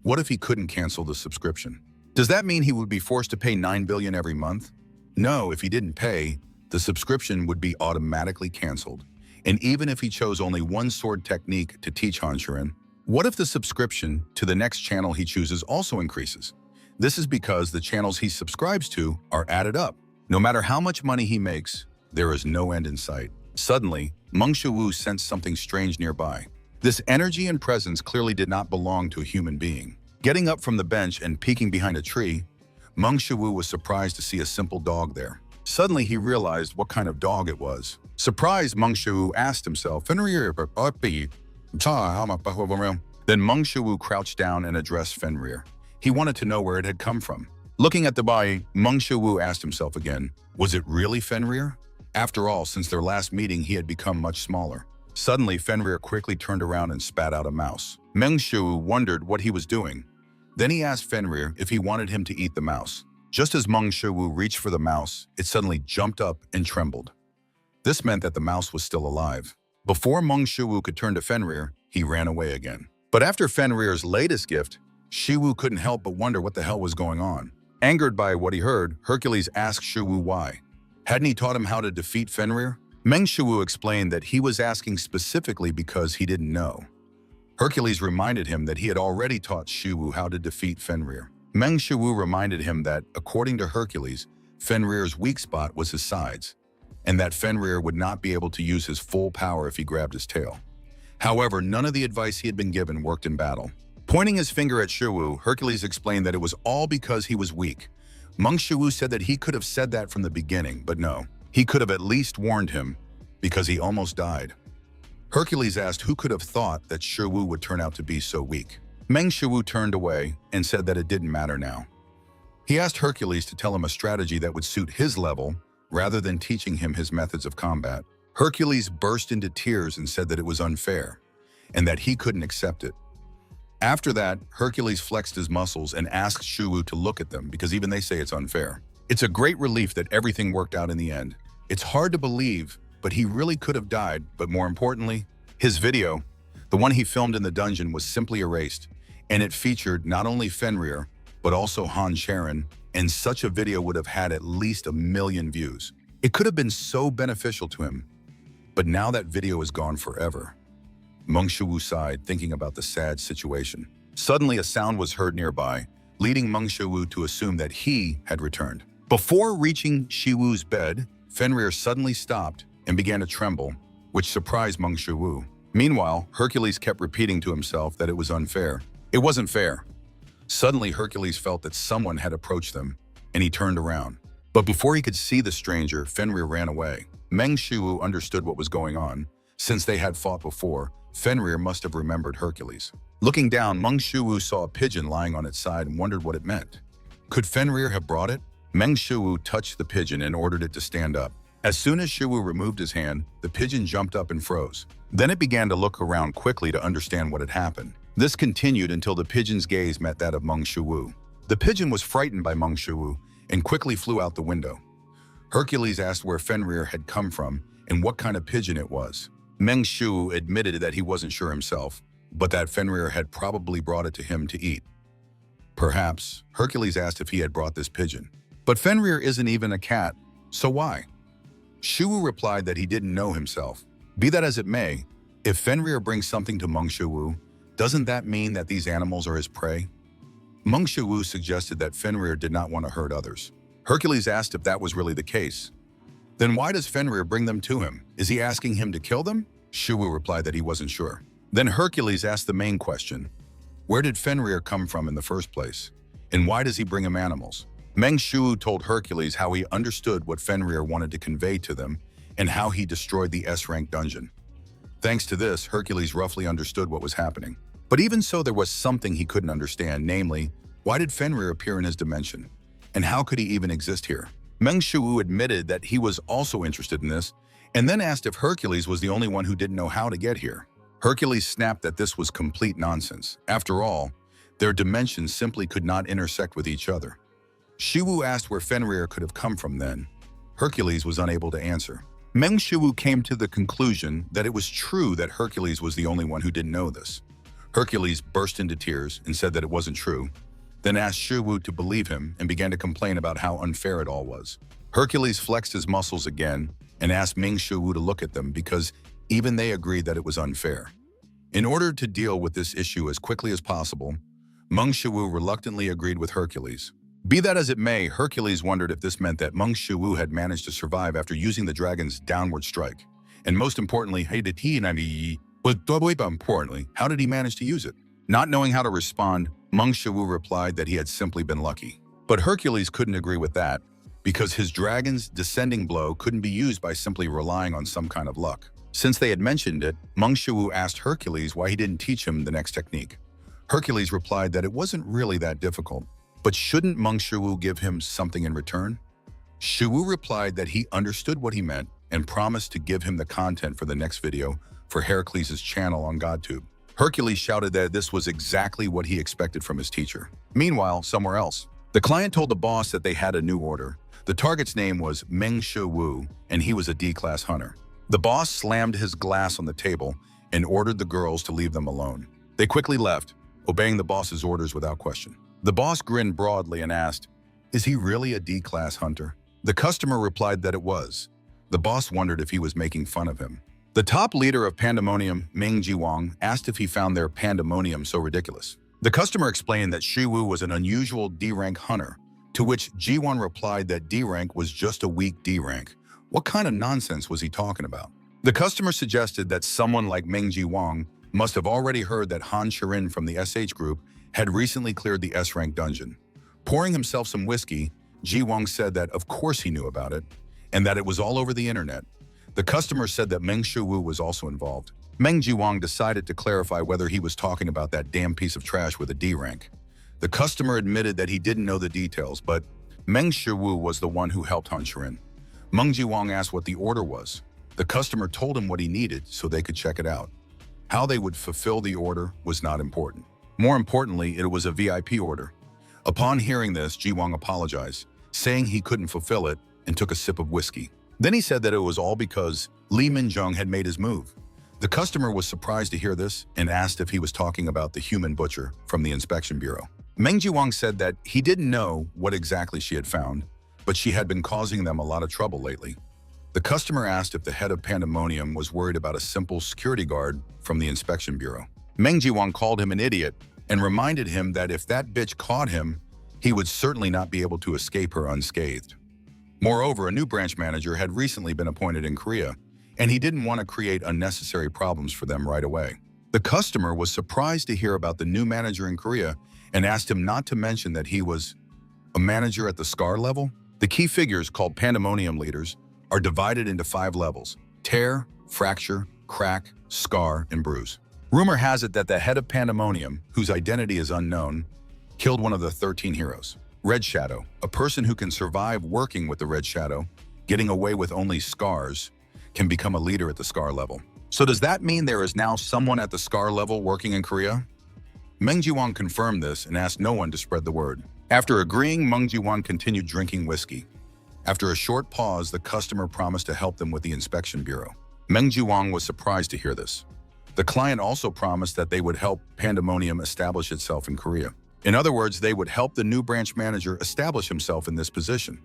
What if he couldn't cancel the subscription? Does that mean he would be forced to pay 9 billion every month? No, if he didn't pay, the subscription would be automatically canceled. And even if he chose only one sword technique to teach Han Charon, what if the subscription to the next channel he chooses also increases? This is because the channels he subscribes to are added up. No matter how much money he makes, there is no end in sight. Suddenly, Meng Shiwu sensed something strange nearby. This energy and presence clearly did not belong to a human being. Getting up from the bench and peeking behind a tree, Meng Shiwu was surprised to see a simple dog there. Suddenly, he realized what kind of dog it was. Surprised, Meng Shiwu asked himself, Then Meng Shiwu crouched down and addressed Fenrir. He wanted to know where it had come from. Looking at the body, Meng Shiwu asked himself again, was it really Fenrir? After all, since their last meeting, he had become much smaller. Suddenly, Fenrir quickly turned around and spat out a mouse. Meng Shiwu wondered what he was doing. Then he asked Fenrir if he wanted him to eat the mouse. Just as Meng Shiwu reached for the mouse, it suddenly jumped up and trembled. This meant that the mouse was still alive. Before Meng Shiwu could turn to Fenrir, he ran away again. But after Fenrir's latest gift, Shiwu couldn't help but wonder what the hell was going on. Angered by what he heard, Hercules asked Shiwu why. Hadn't he taught him how to defeat Fenrir? Meng Shiwu explained that he was asking specifically because he didn't know. Hercules reminded him that he had already taught Shiwu how to defeat Fenrir. Meng Shiwu reminded him that, according to Hercules, Fenrir's weak spot was his sides, and that Fenrir would not be able to use his full power if he grabbed his tail. However, none of the advice he had been given worked in battle. Pointing his finger at Shiwu, Hercules explained that it was all because he was weak. Meng Shiwu said that he could have said that from the beginning, but no. He could have at least warned him, because he almost died. Hercules asked who could have thought that Shiwu would turn out to be so weak. Meng Shiwu turned away and said that it didn't matter now. He asked Hercules to tell him a strategy that would suit his level, rather than teaching him his methods of combat. Hercules burst into tears and said that it was unfair, and that he couldn't accept it. After that, Hercules flexed his muscles and asked Shiwu to look at them because even they say it's unfair. It's a great relief that everything worked out in the end. It's hard to believe, but he really could have died, but more importantly, his video, the one he filmed in the dungeon, was simply erased, and it featured not only Fenrir, but also Han Sharon, and such a video would have had at least 1 million views. It could have been so beneficial to him, but now that video is gone forever. Meng Shiwu sighed, thinking about the sad situation. Suddenly, a sound was heard nearby, leading Meng Shiwu to assume that he had returned. Before reaching Shiwu's bed, Fenrir suddenly stopped and began to tremble, which surprised Meng Shiwu. Meanwhile, Hercules kept repeating to himself that it was unfair. It wasn't fair. Suddenly, Hercules felt that someone had approached them, and he turned around. But before he could see the stranger, Fenrir ran away. Meng Shiwu understood what was going on. Since they had fought before, Fenrir must have remembered Hercules. Looking down, Meng Shiwu saw a pigeon lying on its side and wondered what it meant. Could Fenrir have brought it? Meng Shiwu touched the pigeon and ordered it to stand up. As soon as Shiwu removed his hand, the pigeon jumped up and froze. Then it began to look around quickly to understand what had happened. This continued until the pigeon's gaze met that of Meng Shiwu. The pigeon was frightened by Meng Shiwu and quickly flew out the window. Hercules asked where Fenrir had come from and what kind of pigeon it was. Meng Shiwu admitted that he wasn't sure himself, but that Fenrir had probably brought it to him to eat. Perhaps Hercules asked if he had brought this pigeon. But Fenrir isn't even a cat, so why? Shiwu replied that he didn't know himself. Be that as it may, if Fenrir brings something to Meng Shiwu, doesn't that mean that these animals are his prey? Meng Shiwu suggested that Fenrir did not want to hurt others. Hercules asked if that was really the case. Then why does Fenrir bring them to him? Is he asking him to kill them? Shiwu replied that he wasn't sure. Then Hercules asked the main question. Where did Fenrir come from in the first place? And why does he bring him animals? Meng Shiwu told Hercules how he understood what Fenrir wanted to convey to them and how he destroyed the S-rank dungeon. Thanks to this, Hercules roughly understood what was happening. But even so, there was something he couldn't understand, namely, why did Fenrir appear in his dimension? And how could he even exist here? Meng Shiwu admitted that he was also interested in this, and then asked if Hercules was the only one who didn't know how to get here. Hercules snapped that this was complete nonsense. After all, their dimensions simply could not intersect with each other. Shiwu asked where Fenrir could have come from then. Hercules was unable to answer. Meng Shiwu came to the conclusion that it was true that Hercules was the only one who didn't know this. Hercules burst into tears and said that it wasn't true, then asked Shiwu to believe him and began to complain about how unfair it all was. Hercules flexed his muscles again and asked Meng Shiwu to look at them because even they agreed that it was unfair. In order to deal with this issue as quickly as possible, Meng Shiwu reluctantly agreed with Hercules. Be that as it may, Hercules wondered if this meant that Meng Shiwu had managed to survive after using the dragon's downward strike. And most importantly, how did he manage to use it? Not knowing how to respond, Meng Shiwu replied that he had simply been lucky. But Hercules couldn't agree with that, because his dragon's descending blow couldn't be used by simply relying on some kind of luck. Since they had mentioned it, Meng Shiwu asked Hercules why he didn't teach him the next technique. Hercules replied that it wasn't really that difficult, but shouldn't Meng Shiwu give him something in return? Shiwu replied that he understood what he meant and promised to give him the content for the next video for Heracles' channel on GodTube. Hercules shouted that this was exactly what he expected from his teacher. Meanwhile, somewhere else, the client told the boss that they had a new order. The target's name was Meng Shiwu, and he was a D-class hunter. The boss slammed his glass on the table and ordered the girls to leave them alone. They quickly left, obeying the boss's orders without question. The boss grinned broadly and asked, "Is he really a D-class hunter?" The customer replied that it was. The boss wondered if he was making fun of him. The top leader of Pandemonium, Ming Jiwang, asked if he found their pandemonium so ridiculous. The customer explained that Shiwu was an unusual D-rank hunter, to which Jiwang replied that D-rank was just a weak D-rank. What kind of nonsense was he talking about? The customer suggested that someone like Ming Jiwang must have already heard that Han Shirin from the SH group had recently cleared the S-rank dungeon. Pouring himself some whiskey, Jiwang said that of course he knew about it, and that it was all over the internet. The customer said that Meng Shiwu was also involved. Meng Jiwang decided to clarify whether he was talking about that damn piece of trash with a D rank. The customer admitted that he didn't know the details, but Meng Shiwu was the one who helped Han Shirin. Meng Jiwang asked what the order was. The customer told him what he needed so they could check it out. How they would fulfill the order was not important. More importantly, it was a VIP order. Upon hearing this, Jiwang apologized, saying he couldn't fulfill it, and took a sip of whiskey. Then he said that it was all because Li Minjung had made his move. The customer was surprised to hear this and asked if he was talking about the human butcher from the inspection bureau. Meng Jiwang said that he didn't know what exactly she had found, but she had been causing them a lot of trouble lately. The customer asked if the head of Pandemonium was worried about a simple security guard from the inspection bureau. Meng Jiwang called him an idiot and reminded him that if that bitch caught him, he would certainly not be able to escape her unscathed. Moreover, a new branch manager had recently been appointed in Korea, and he didn't want to create unnecessary problems for them right away. The customer was surprised to hear about the new manager in Korea and asked him not to mention that he was a manager at the SCAR level. The key figures, called Pandemonium leaders, are divided into 5 levels: tear, fracture, crack, scar, and bruise. Rumor has it that the head of Pandemonium, whose identity is unknown, killed one of the 13 heroes. Red Shadow, a person who can survive working with the Red Shadow, getting away with only scars, can become a leader at the SCAR level. So does that mean there is now someone at the SCAR level working in Korea? Meng Jiwang confirmed this and asked no one to spread the word. After agreeing, Meng Jiwang continued drinking whiskey. After a short pause, the customer promised to help them with the inspection bureau. Meng Jiwang was surprised to hear this. The client also promised that they would help Pandemonium establish itself in Korea. In other words, they would help the new branch manager establish himself in this position.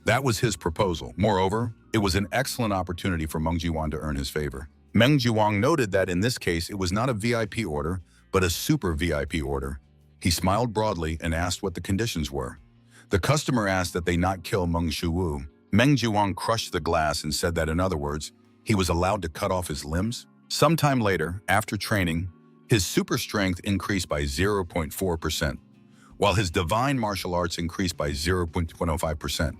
That was his proposal. Moreover, it was an excellent opportunity for Meng Jiwang to earn his favor. Meng Jiwang noted that in this case, it was not a VIP order, but a super VIP order. He smiled broadly and asked what the conditions were. The customer asked that they not kill Meng Shiwu. Meng Jiwang crushed the glass and said that, in other words, he was allowed to cut off his limbs. Sometime later, after training, his super strength increased by 0.4%, while his divine martial arts increased by 0.105%.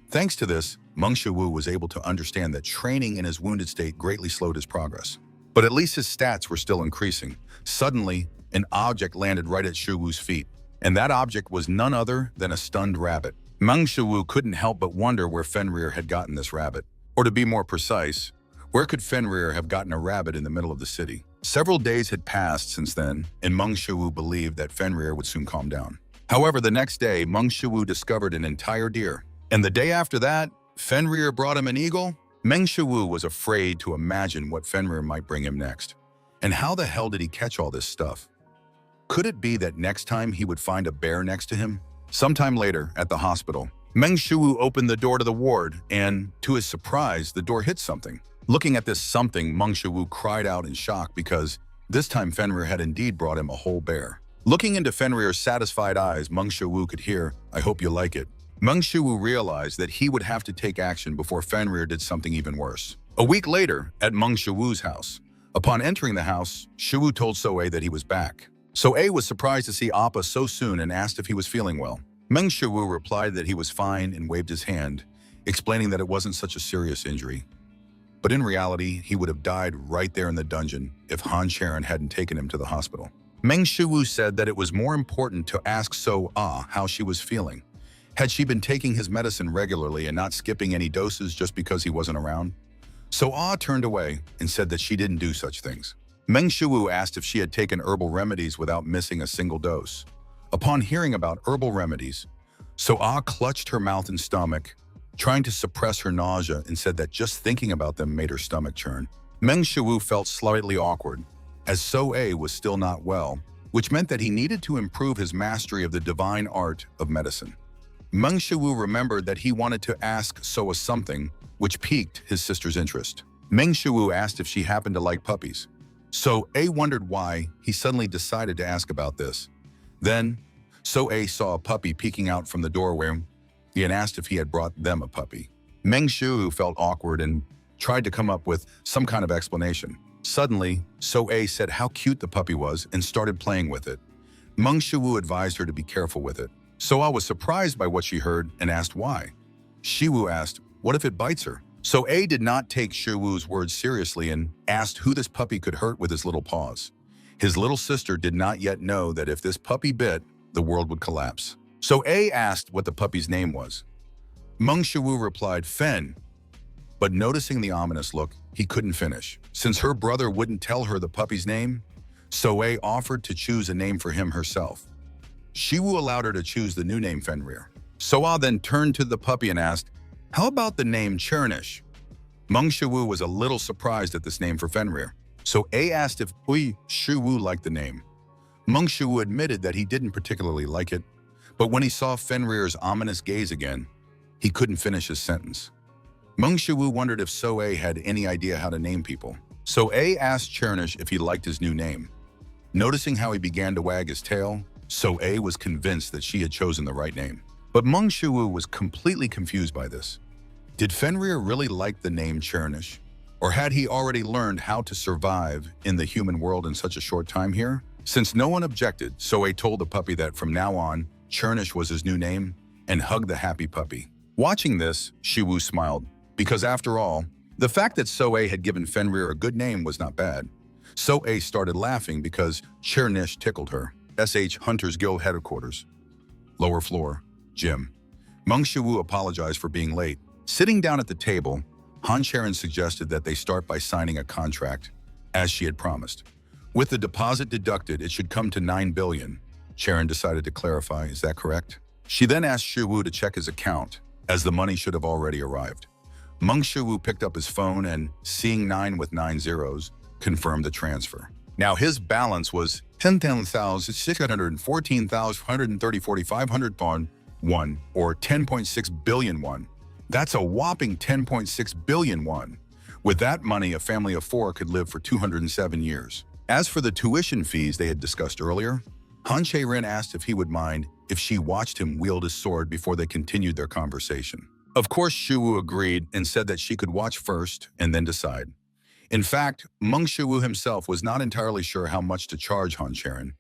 Thanks to this, Meng Shiwu was able to understand that training in his wounded state greatly slowed his progress. But at least his stats were still increasing. Suddenly, an object landed right at Shiwu's feet, and that object was none other than a stunned rabbit. Meng Shiwu couldn't help but wonder where Fenrir had gotten this rabbit. Or to be more precise, where could Fenrir have gotten a rabbit in the middle of the city? Several days had passed since then, and Meng Shiwu believed that Fenrir would soon calm down. However, the next day, Meng Shiwu discovered an entire deer. And the day after that, Fenrir brought him an eagle. Meng Shiwu was afraid to imagine what Fenrir might bring him next. And how the hell did he catch all this stuff? Could it be that next time he would find a bear next to him? Sometime later, at the hospital, Meng Shiwu opened the door to the ward, and to his surprise, the door hit something. Looking at this something, Meng Shiwu cried out in shock because this time Fenrir had indeed brought him a whole bear. Looking into Fenrir's satisfied eyes, Meng Shiwu could hear, "I hope you like it." Meng Shiwu realized that he would have to take action before Fenrir did something even worse. A week later, at Meng Shiwu's house, upon entering the house, Shiwu told So-A that he was back. So-A was surprised to see Appa so soon and asked if he was feeling well. Meng Shiwu replied that he was fine and waved his hand, explaining that it wasn't such a serious injury. But in reality, he would have died right there in the dungeon if Han Sharon hadn't taken him to the hospital. Meng Shiwu said that it was more important to ask So-A how she was feeling. Had she been taking his medicine regularly and not skipping any doses just because he wasn't around? So-A turned away and said that she didn't do such things. Meng Shiwu asked if she had taken herbal remedies without missing a single dose. Upon hearing about herbal remedies, So-A clutched her mouth and stomach, trying to suppress her nausea, and said that just thinking about them made her stomach churn. Meng Shiwu felt slightly awkward, as So-A was still not well, which meant that he needed to improve his mastery of the divine art of medicine. Meng Shiwu remembered that he wanted to ask So-A something, which piqued his sister's interest. Meng Shiwu asked if she happened to like puppies. So-A wondered why he suddenly decided to ask about this. Then, So-A saw a puppy peeking out from the doorway and asked if he had brought them a puppy. Meng Shiwu felt awkward and tried to come up with some kind of explanation. Suddenly, So-A said how cute the puppy was and started playing with it. Meng Shiwu advised her to be careful with it. So-A was surprised by what she heard and asked why. Shiwu asked, what if it bites her? So-A did not take Shiwu's words seriously and asked who this puppy could hurt with his little paws. His little sister did not yet know that if this puppy bit, the world would collapse. So-A asked what the puppy's name was. Meng Shiwu replied, Fen. But noticing the ominous look, he couldn't finish. Since her brother wouldn't tell her the puppy's name, So-A offered to choose a name for him herself. Shiwu allowed her to choose the new name Fenrir. So-A then turned to the puppy and asked, how about the name Chernish? Meng Shiwu was a little surprised at this name for Fenrir. So-A asked if Shiwu liked the name. Meng Shiwu admitted that he didn't particularly like it, but when he saw Fenrir's ominous gaze again, he couldn't finish his sentence. Meng Shiwu wondered if So-A had any idea how to name people. So-A asked Chernish if he liked his new name. Noticing how he began to wag his tail, So-A was convinced that she had chosen the right name. But Meng Shiwu was completely confused by this. Did Fenrir really like the name Chernish? Or had he already learned how to survive in the human world in such a short time here? Since no one objected, So-A told the puppy that from now on, Chernish was his new name and hugged the happy puppy. Watching this, Shiwu smiled, because after all, the fact that So-A had given Fenrir a good name was not bad. So-A started laughing because Chernish tickled her. SH Hunters Guild headquarters. Lower floor. Gym. Meng Shiwu apologized for being late. Sitting down at the table, Han Charon suggested that they start by signing a contract, as she had promised. With the deposit deducted, it should come to 9 billion. Charon decided to clarify, is that correct? She then asked Shiwu to check his account, as the money should have already arrived. Meng Shiwu picked up his phone and, seeing 9 with 9 zeros, confirmed the transfer. Now his balance was 10,614,130,500 won, or 10.6 billion won. That's a whopping 10.6 billion won. With that money, a family of 4 could live for 207 years. As for the tuition fees they had discussed earlier, Han Chae-rin asked if he would mind if she watched him wield his sword before they continued their conversation. Of course, Shiwu agreed and said that she could watch first and then decide. In fact, Meng Shiwu himself was not entirely sure how much to charge Han Chae-rin,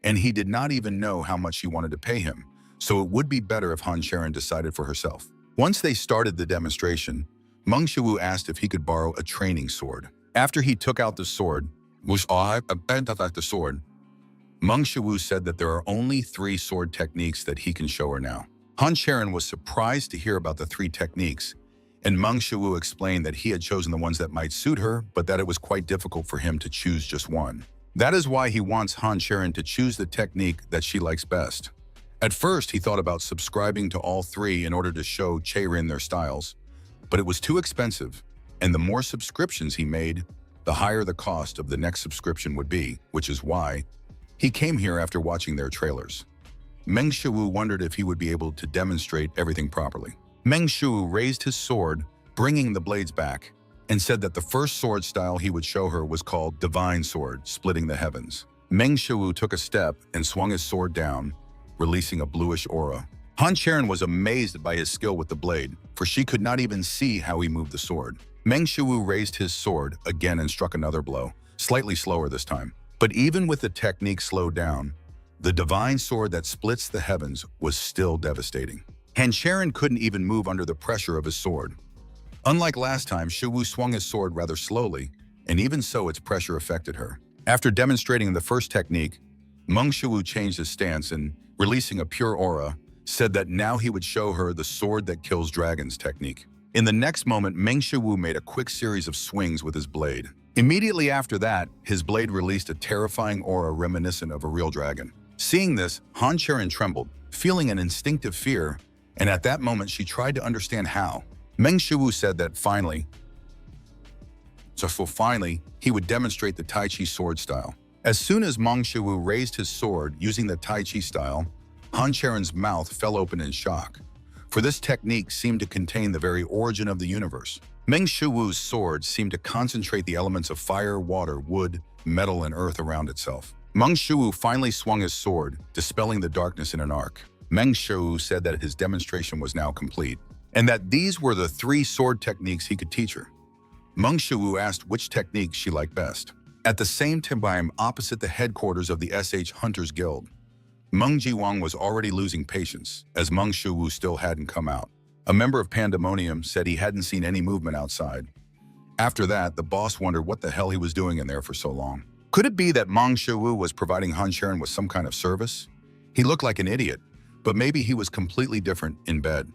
and he did not even know how much he wanted to pay him, so it would be better if Han Chae-rin decided for herself. Once they started the demonstration, Meng Shiwu asked if he could borrow a training sword. After he took out the sword, Meng Shiwu said that there are only 3 sword techniques that he can show her now. Han Chae-rin was surprised to hear about the 3 techniques, and Meng Shiwu explained that he had chosen the ones that might suit her, but that it was quite difficult for him to choose just one. That is why he wants Han Chae-rin to choose the technique that she likes best. At first, he thought about subscribing to all 3 in order to show Chae-rin their styles, but it was too expensive, and the more subscriptions he made, the higher the cost of the next subscription would be, which is why he came here after watching their trailers. Meng Shiwu wondered if he would be able to demonstrate everything properly. Meng Shiwu raised his sword, bringing the blades back, and said that the first sword style he would show her was called Divine Sword, splitting the heavens. Meng Shiwu took a step and swung his sword down, releasing a bluish aura. Han Chae-rin was amazed by his skill with the blade, for she could not even see how he moved the sword. Meng Shiwu raised his sword again and struck another blow, slightly slower this time. But even with the technique slowed down, the divine sword that splits the heavens was still devastating. Han Chae-rin couldn't even move under the pressure of his sword. Unlike last time, Shiwu swung his sword rather slowly, and even so its pressure affected her. After demonstrating the first technique, Meng Shiwu changed his stance and, releasing a pure aura, said that now he would show her the sword that kills dragons technique. In the next moment, Meng Shiwu made a quick series of swings with his blade. Immediately after that, his blade released a terrifying aura reminiscent of a real dragon. Seeing this, Han Chae-rin trembled, feeling an instinctive fear, and at that moment she tried to understand how. Meng Shiwu said that finally, So finally, he would demonstrate the Tai Chi sword style. As soon as Meng Shiwu raised his sword using the Tai Chi style, Han Charon's mouth fell open in shock, for this technique seemed to contain the very origin of the universe. Meng Shiwu's sword seemed to concentrate the elements of fire, water, wood, metal, and earth around itself. Meng Shiwu finally swung his sword, dispelling the darkness in an arc. Meng Shiwu said that his demonstration was now complete, and that these were the 3 sword techniques he could teach her. Meng Shiwu asked which technique she liked best. At the same time, opposite the headquarters of the SH Hunters Guild, Meng Jiwang was already losing patience, as Meng Shiwu still hadn't come out. A member of Pandemonium said he hadn't seen any movement outside. After that, the boss wondered what the hell he was doing in there for so long. Could it be that Meng Shiwu was providing Han Charon with some kind of service? He looked like an idiot, but maybe he was completely different in bed.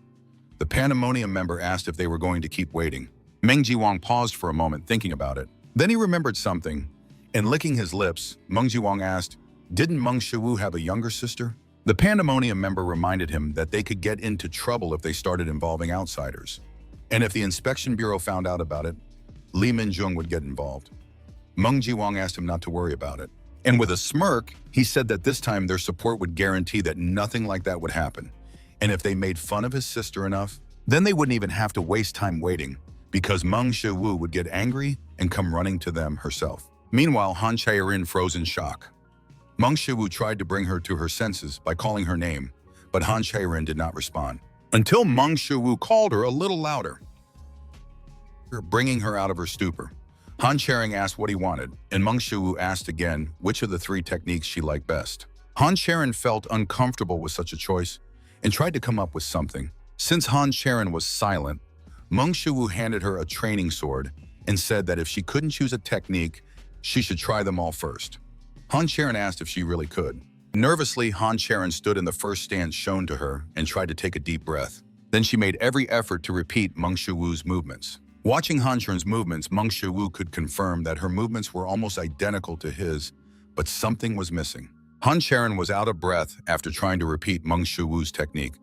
The Pandemonium member asked if they were going to keep waiting. Meng Jiwang paused for a moment, thinking about it. Then he remembered something, and licking his lips, Meng Jiwang asked, "Didn't Meng Shiwu have a younger sister?" The Pandemonium member reminded him that they could get into trouble if they started involving outsiders. And if the Inspection Bureau found out about it, Li Minjung would get involved. Meng Jiwang asked him not to worry about it. And with a smirk, he said that this time their support would guarantee that nothing like that would happen. And if they made fun of his sister enough, then they wouldn't even have to waste time waiting, because Meng Shiwu would get angry and come running to them herself. Meanwhile, Han Charon froze in shock. Meng Shiwu tried to bring her to her senses by calling her name, but Han Charon did not respond. Until Meng Shiwu called her a little louder, bringing her out of her stupor. Han Charon asked what he wanted, and Meng Shiwu asked again which of the 3 techniques she liked best. Han Charon felt uncomfortable with such a choice and tried to come up with something. Since Han Charon was silent, Meng Shiwu handed her a training sword and said that if she couldn't choose a technique, she should try them all first. Han Charon asked if she really could. Nervously, Han Charon stood in the first stance shown to her and tried to take a deep breath. Then she made every effort to repeat Meng Shiwu's movements. Watching Han Charon's movements, Meng Shiwu could confirm that her movements were almost identical to his, but something was missing. Han Charon was out of breath after trying to repeat Meng Shiwu's technique.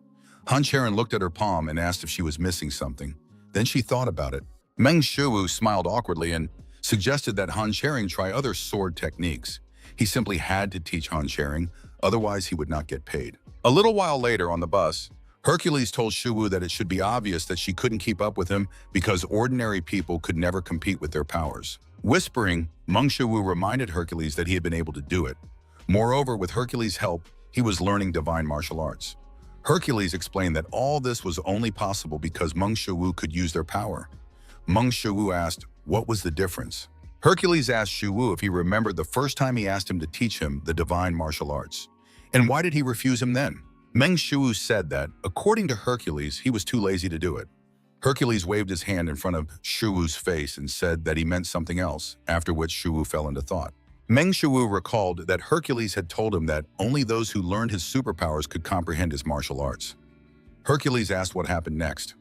Han Charon looked at her palm and asked if she was missing something. Then she thought about it. Meng Shiwu smiled awkwardly and suggested that Han Charon try other sword techniques. He simply had to teach Han Charon, otherwise he would not get paid. A little while later on the bus, Hercules told Shiwu that it should be obvious that she couldn't keep up with him because ordinary people could never compete with their powers. Whispering, Meng Shiwu reminded Hercules that he had been able to do it. Moreover, with Hercules' help, he was learning divine martial arts. Hercules explained that all this was only possible because Meng Shiwu could use their power. Meng Shiwu asked, what was the difference? Hercules asked Shiwu if he remembered the first time he asked him to teach him the divine martial arts. And why did he refuse him then? Meng Shiwu said that, according to Hercules, he was too lazy to do it. Hercules waved his hand in front of Shiwu's face and said that he meant something else, after which Shiwu fell into thought. Meng Shiwu recalled that Hercules had told him that only those who learned his superpowers could comprehend his martial arts. Hercules asked what happened next.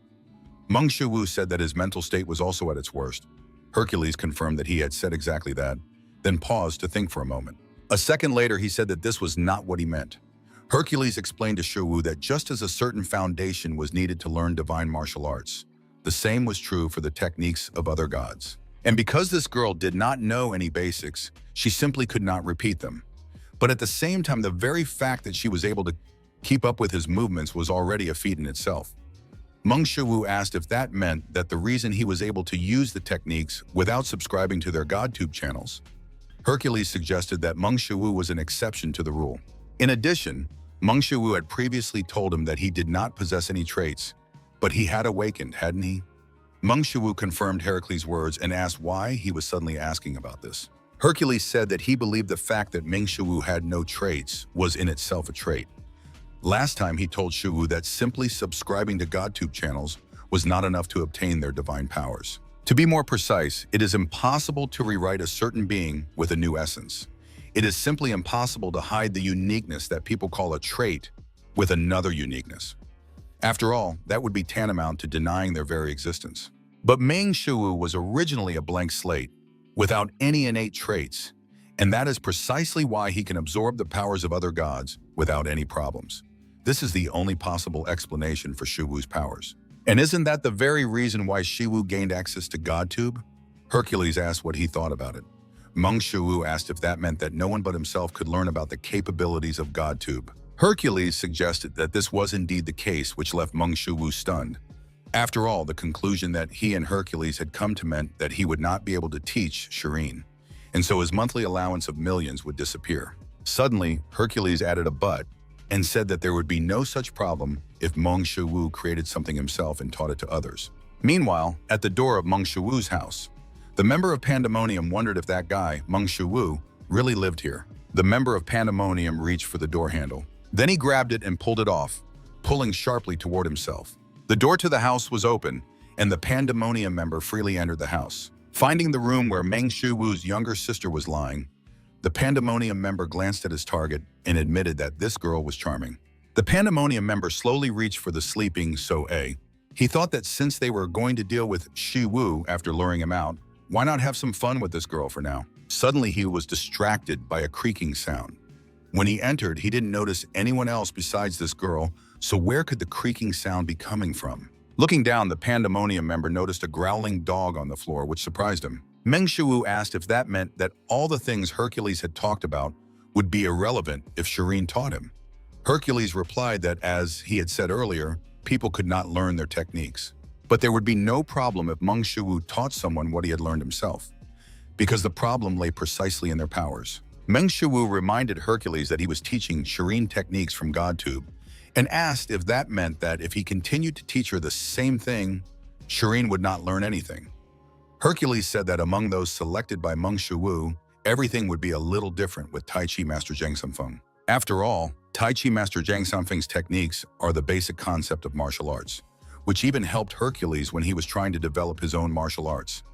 Meng Shiwu said that his mental state was also at its worst. Hercules confirmed that he had said exactly that, then paused to think for a moment. A second later, he said that this was not what he meant. Hercules explained to Shiwu that just as a certain foundation was needed to learn divine martial arts, the same was true for the techniques of other gods. And because this girl did not know any basics, she simply could not repeat them. But at the same time, the very fact that she was able to keep up with his movements was already a feat in itself. Meng Shiwu asked if that meant that the reason he was able to use the techniques without subscribing to their GodTube channels. Hercules suggested that Meng Shiwu was an exception to the rule. In addition, Meng Shiwu had previously told him that he did not possess any traits, but he had awakened, hadn't he? Meng Shiwu confirmed Heracles' words and asked why he was suddenly asking about this. Hercules said that he believed the fact that Meng Shiwu had no traits was in itself a trait. Last time he told Shiwu that simply subscribing to GodTube channels was not enough to obtain their divine powers. To be more precise, it is impossible to rewrite a certain being with a new essence. It is simply impossible to hide the uniqueness that people call a trait with another uniqueness. After all, that would be tantamount to denying their very existence. But Meng Shiwu was originally a blank slate, without any innate traits, and that is precisely why he can absorb the powers of other gods without any problems. This is the only possible explanation for Shiwu's powers. And isn't that the very reason why Shiwu gained access to GodTube? Hercules asked what he thought about it. Meng Shuwu asked if that meant that no one but himself could learn about the capabilities of GodTube. Hercules suggested that this was indeed the case, which left Meng Shuwu stunned. After all, the conclusion that he and Hercules had come to meant that he would not be able to teach Shireen, and so his monthly allowance of millions would disappear. Suddenly, Hercules added a but and said that there would be no such problem if Meng Shuwu created something himself and taught it to others. Meanwhile, at the door of Meng Shuwu's house, the member of Pandemonium wondered if that guy, Meng Shuwu, really lived here. The member of Pandemonium reached for the door handle. Then he grabbed it and pulled it off, pulling sharply toward himself. The door to the house was open, and the Pandemonium member freely entered the house. Finding the room where Meng Shuwu's younger sister was lying, the Pandemonium member glanced at his target and admitted that this girl was charming. The Pandemonium member slowly reached for the sleeping So-A. He thought that since they were going to deal with Shi-Wu after luring him out, why not have some fun with this girl for now? Suddenly, he was distracted by a creaking sound. When he entered, he didn't notice anyone else besides this girl, so where could the creaking sound be coming from? Looking down, the Pandemonium member noticed a growling dog on the floor, which surprised him. Meng Shuwu asked if that meant that all the things Hercules had talked about would be irrelevant if Shireen taught him. Hercules replied that, as he had said earlier, people could not learn their techniques. But there would be no problem if Meng Shuwu taught someone what he had learned himself, because the problem lay precisely in their powers. Meng Shuwu reminded Hercules that he was teaching Shireen techniques from GodTube, and asked if that meant that if he continued to teach her the same thing, Shireen would not learn anything. Hercules said that among those selected by Meng Shuwu, everything would be a little different with Tai Chi Master Zhang Samfeng. After all, Tai Chi Master Zhang Samfeng's techniques are the basic concept of martial arts, which even helped Hercules when he was trying to develop his own martial arts.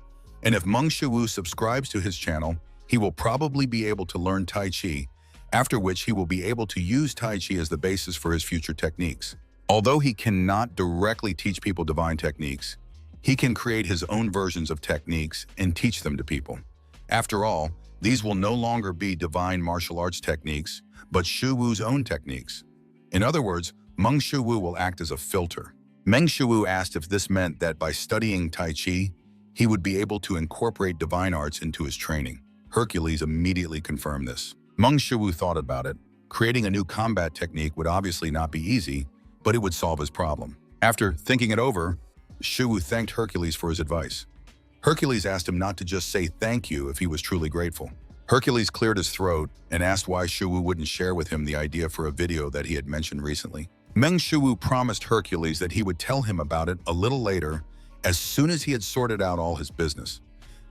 And if Meng Shuwu subscribes to his channel, he will probably be able to learn Tai Chi, after which he will be able to use Tai Chi as the basis for his future techniques. Although he cannot directly teach people divine techniques, he can create his own versions of techniques and teach them to people. After all, these will no longer be divine martial arts techniques, but Shuwu's own techniques. In other words, Meng Shuwu will act as a filter. Meng Shuwu asked if this meant that by studying Tai Chi, he would be able to incorporate divine arts into his training. Hercules immediately confirmed this. Meng Shuwu thought about it. Creating a new combat technique would obviously not be easy, but it would solve his problem. After thinking it over, Shuwu thanked Hercules for his advice. Hercules asked him not to just say thank you if he was truly grateful. Hercules cleared his throat and asked why Shuwu wouldn't share with him the idea for a video that he had mentioned recently. Meng Shuwu promised Hercules that he would tell him about it a little later, as soon as he had sorted out all his business.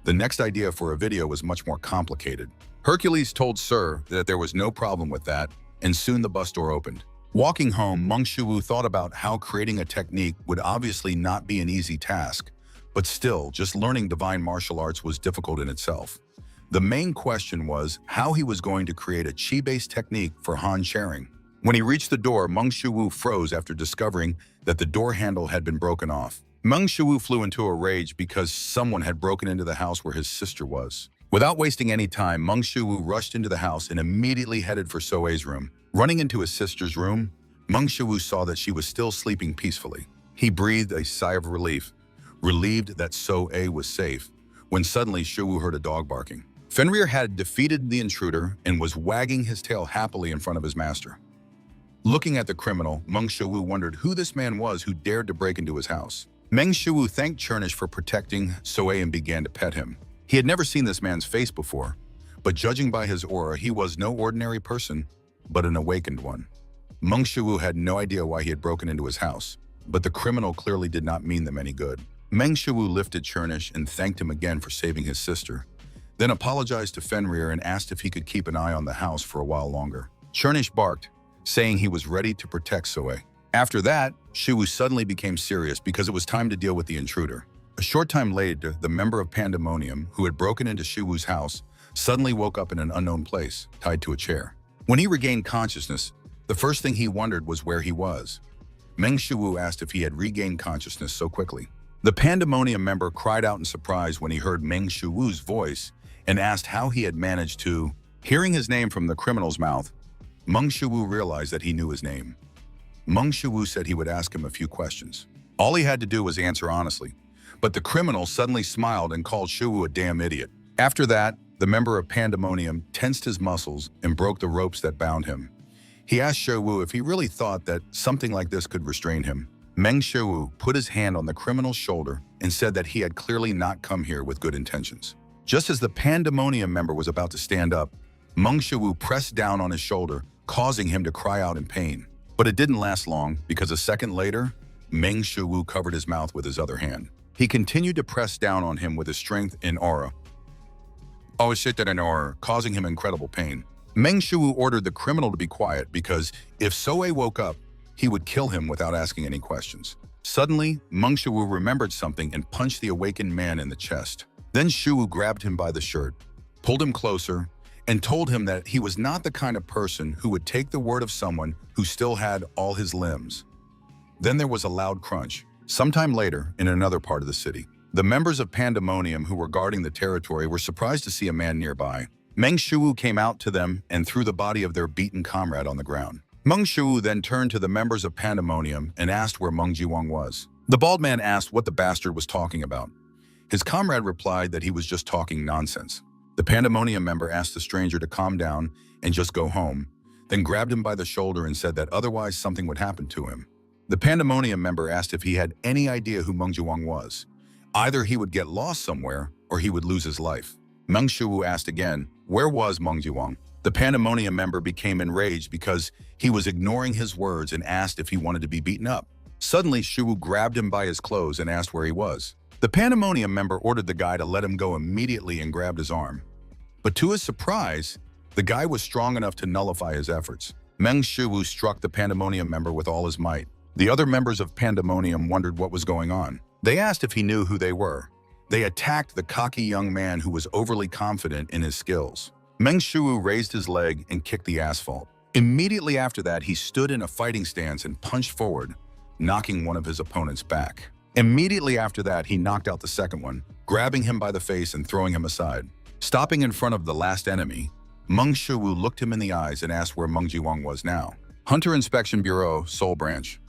The next idea for a video was much more complicated. Hercules told Sir that there was no problem with that, and soon the bus door opened. Walking home, Meng Shuwu thought about how creating a technique would obviously not be an easy task, but still, just learning divine martial arts was difficult in itself. The main question was how he was going to create a chi-based technique for Han sharing. When he reached the door, Meng Shuwu froze after discovering that the door handle had been broken off. Meng Shuwu flew into a rage because someone had broken into the house where his sister was. Without wasting any time, Meng Shuwu rushed into the house and immediately headed for So-A's room. Running into his sister's room, Meng Shuwu saw that she was still sleeping peacefully. He breathed a sigh of relief, relieved that So-A was safe, when suddenly Shuwu heard a dog barking. Fenrir had defeated the intruder and was wagging his tail happily in front of his master. Looking at the criminal, Meng Shuwu wondered who this man was who dared to break into his house. Meng Shuwu thanked Chernish for protecting So-A and began to pet him. He had never seen this man's face before, but judging by his aura, he was no ordinary person, but an awakened one. Meng Shuwu had no idea why he had broken into his house, but the criminal clearly did not mean them any good. Meng Shuwu lifted Chernish and thanked him again for saving his sister, then apologized to Fenrir and asked if he could keep an eye on the house for a while longer. Chernish barked, saying he was ready to protect So-A. After that, Shuwu suddenly became serious because it was time to deal with the intruder. A short time later, the member of Pandemonium, who had broken into Shuwu's house, suddenly woke up in an unknown place, tied to a chair. When he regained consciousness, the first thing he wondered was where he was. Meng Shuwu asked if he had regained consciousness so quickly. The Pandemonium member cried out in surprise when he heard Meng Shuwu's voice and asked how he had managed to. Hearing his name from the criminal's mouth, Meng Shuwu realized that he knew his name. Meng Shuwu said he would ask him a few questions. All he had to do was answer honestly, But the criminal suddenly smiled and called Shuwu a damn idiot. After that, the member of Pandemonium tensed his muscles and broke the ropes that bound him. He asked Shuwu if he really thought that something like this could restrain him. Meng Shuwu put his hand on the criminal's shoulder and said that he had clearly not come here with good intentions. Just as the Pandemonium member was about to stand up, Meng Shuwu pressed down on his shoulder, causing him to cry out in pain. But it didn't last long, because a second later, Meng Shuwu covered his mouth with his other hand. He continued to press down on him with his strength and aura. Causing him incredible pain. Meng Shuwu ordered the criminal to be quiet because if Soe woke up, he would kill him without asking any questions. Suddenly, Meng Shuwu remembered something and punched the awakened man in the chest. Then Shuwu grabbed him by the shirt, pulled him closer, and told him that he was not the kind of person who would take the word of someone who still had all his limbs. Then there was a loud crunch. Sometime later, in another part of the city, the members of Pandemonium who were guarding the territory were surprised to see a man nearby. Meng Shuwu came out to them and threw the body of their beaten comrade on the ground. Meng Shuwu then turned to the members of Pandemonium and asked where Meng Jiwang was. The bald man asked what the bastard was talking about. His comrade replied that he was just talking nonsense. The Pandemonium member asked the stranger to calm down and just go home, then grabbed him by the shoulder and said that otherwise something would happen to him. The Pandemonium member asked if he had any idea who Meng Jiwang was. Either he would get lost somewhere or he would lose his life. Meng Shuwu asked again, where was Meng Jiwang? The Pandemonium member became enraged because he was ignoring his words and asked if he wanted to be beaten up. Suddenly, Shuwu grabbed him by his clothes and asked where he was. The Pandemonium member ordered the guy to let him go immediately and grabbed his arm. But to his surprise, the guy was strong enough to nullify his efforts. Meng Shuwu struck the Pandemonium member with all his might. The other members of Pandemonium wondered what was going on. They asked if he knew who they were. They attacked the cocky young man who was overly confident in his skills. Meng Shuwu raised his leg and kicked the asphalt. Immediately after that, he stood in a fighting stance and punched forward, knocking one of his opponents back. Immediately after that, he knocked out the second one, grabbing him by the face and throwing him aside. Stopping in front of the last enemy, Meng Shuwu looked him in the eyes and asked where Meng Jiwang was now. Hunter Inspection Bureau, Seoul Branch.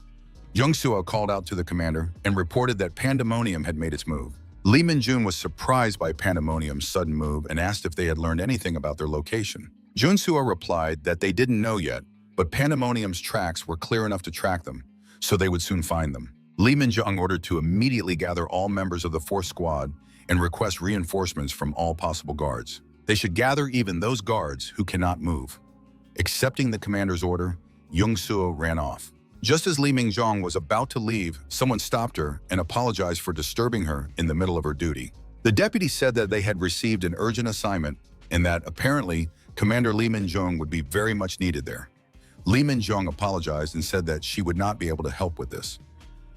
Jung Suo called out to the commander and reported that Pandemonium had made its move. Lee Min-jun was surprised by Pandemonium's sudden move and asked if they had learned anything about their location. Jun Suo replied that they didn't know yet, but Pandemonium's tracks were clear enough to track them, so they would soon find them. Lee Min-jun ordered to immediately gather all members of the fourth squad and request reinforcements from all possible guards. They should gather even those guards who cannot move. Accepting the commander's order, Jung Suo ran off. Just as Lee Mingjong was about to leave, someone stopped her and apologized for disturbing her in the middle of her duty. The deputy said that they had received an urgent assignment and that apparently Commander Lee Minjong would be very much needed there. Lee Minjong apologized and said that she would not be able to help with this.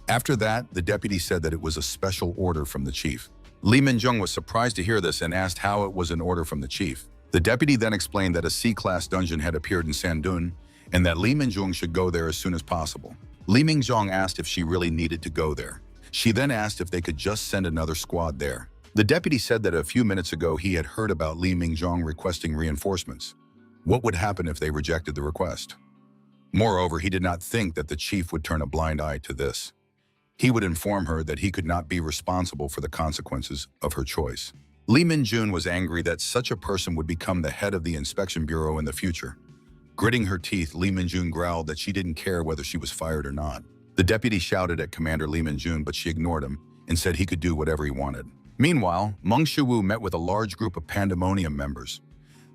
After that, the deputy said that it was a special order from the chief. Lee Minjong was surprised to hear this and asked how it was an order from the chief. The deputy then explained that a C-class dungeon had appeared in Sandun and that Lee Minjong should go there as soon as possible. Lee Minjong asked if she really needed to go there. She then asked if they could just send another squad there. The deputy said that a few minutes ago he had heard about Lee Minjong requesting reinforcements. What would happen if they rejected the request? Moreover, he did not think that the chief would turn a blind eye to this. He would inform her that he could not be responsible for the consequences of her choice. Lee Min-jun was angry that such a person would become the head of the inspection bureau in the future. Gritting her teeth, Lee Min-jun growled that she didn't care whether she was fired or not. The deputy shouted at Commander Lee Min-jun, but she ignored him and said he could do whatever he wanted. Meanwhile, Meng Shuwu met with a large group of Pandemonium members.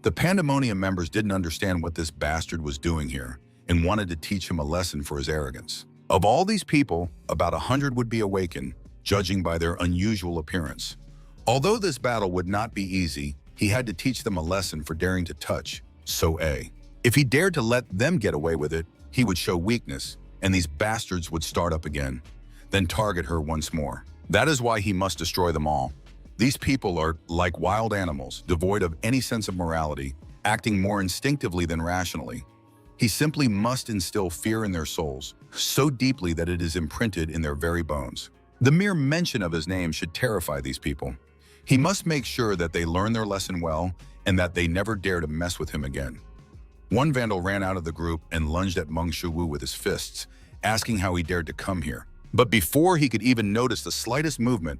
The Pandemonium members didn't understand what this bastard was doing here and wanted to teach him a lesson for his arrogance. Of all these people, about 100 would be awakened, judging by their unusual appearance. Although this battle would not be easy, he had to teach them a lesson for daring to touch So-A. If he dared to let them get away with it, he would show weakness, and these bastards would start up again, then target her once more. That is why he must destroy them all. These people are like wild animals, devoid of any sense of morality, acting more instinctively than rationally. He simply must instill fear in their souls, so deeply that it is imprinted in their very bones. The mere mention of his name should terrify these people. He must make sure that they learn their lesson well and that they never dare to mess with him again. One vandal ran out of the group and lunged at Meng Shuwu with his fists, asking how he dared to come here. But before he could even notice the slightest movement,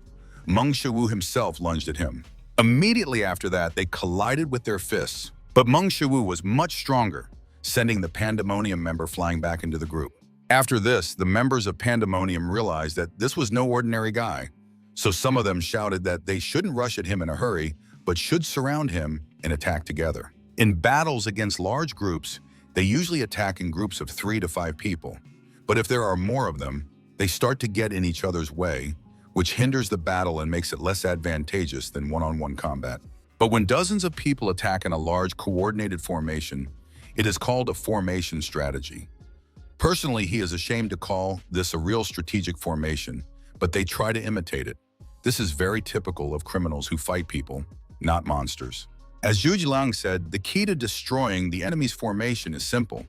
Meng Shiwu himself lunged at him. Immediately after that, they collided with their fists. But Meng Shiwu was much stronger, sending the Pandemonium member flying back into the group. After this, the members of Pandemonium realized that this was no ordinary guy. So some of them shouted that they shouldn't rush at him in a hurry, but should surround him and attack together. In battles against large groups, they usually attack in groups of 3 to 5 people. But if there are more of them, they start to get in each other's way, which hinders the battle and makes it less advantageous than one-on-one combat. But when dozens of people attack in a large coordinated formation, it is called a formation strategy. Personally, he is ashamed to call this a real strategic formation, but they try to imitate it. This is very typical of criminals who fight people, not monsters. As Zhu Jilang said, the key to destroying the enemy's formation is simple,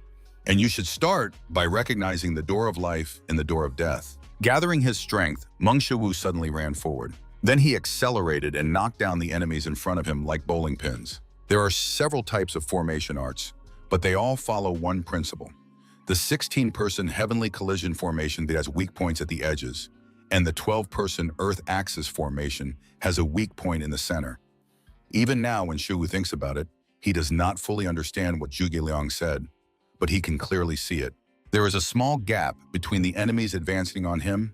and you should start by recognizing the door of life and the door of death. Gathering his strength, Meng Shiwu suddenly ran forward. Then he accelerated and knocked down the enemies in front of him like bowling pins. There are several types of formation arts, but they all follow one principle. The 16-person heavenly collision formation that has weak points at the edges, and the 12-person earth axis formation has a weak point in the center. Even now, when Shiwu thinks about it, he does not fully understand what Zhuge Liang said, but he can clearly see it. There is a small gap between the enemies advancing on him,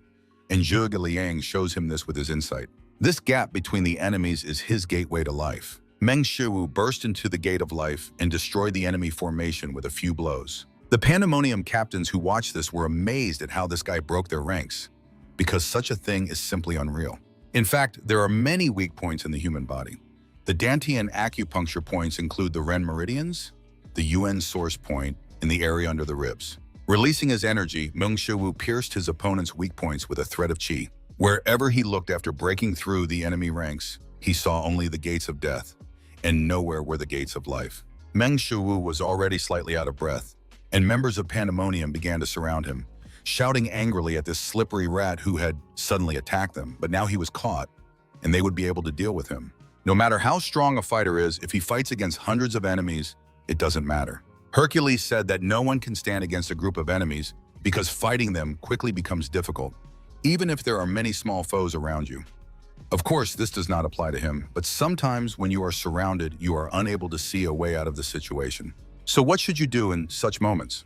and Zhuge Liang shows him this with his insight. This gap between the enemies is his gateway to life. Meng Shiwu burst into the gate of life and destroyed the enemy formation with a few blows. The Pandemonium captains who watched this were amazed at how this guy broke their ranks, because such a thing is simply unreal. In fact, there are many weak points in the human body. The Dantian acupuncture points include the Ren meridians, the Yuan source point, and the area under the ribs. Releasing his energy, Meng Shiwu pierced his opponent's weak points with a thread of qi. Wherever he looked after breaking through the enemy ranks, he saw only the gates of death, and nowhere were the gates of life. Meng Shiwu was already slightly out of breath, and members of Pandemonium began to surround him, shouting angrily at this slippery rat who had suddenly attacked them, but now he was caught, and they would be able to deal with him. No matter how strong a fighter is, if he fights against hundreds of enemies, it doesn't matter. Hercules said that no one can stand against a group of enemies because fighting them quickly becomes difficult, even if there are many small foes around you. Of course, this does not apply to him, but sometimes when you are surrounded, you are unable to see a way out of the situation. So what should you do in such moments?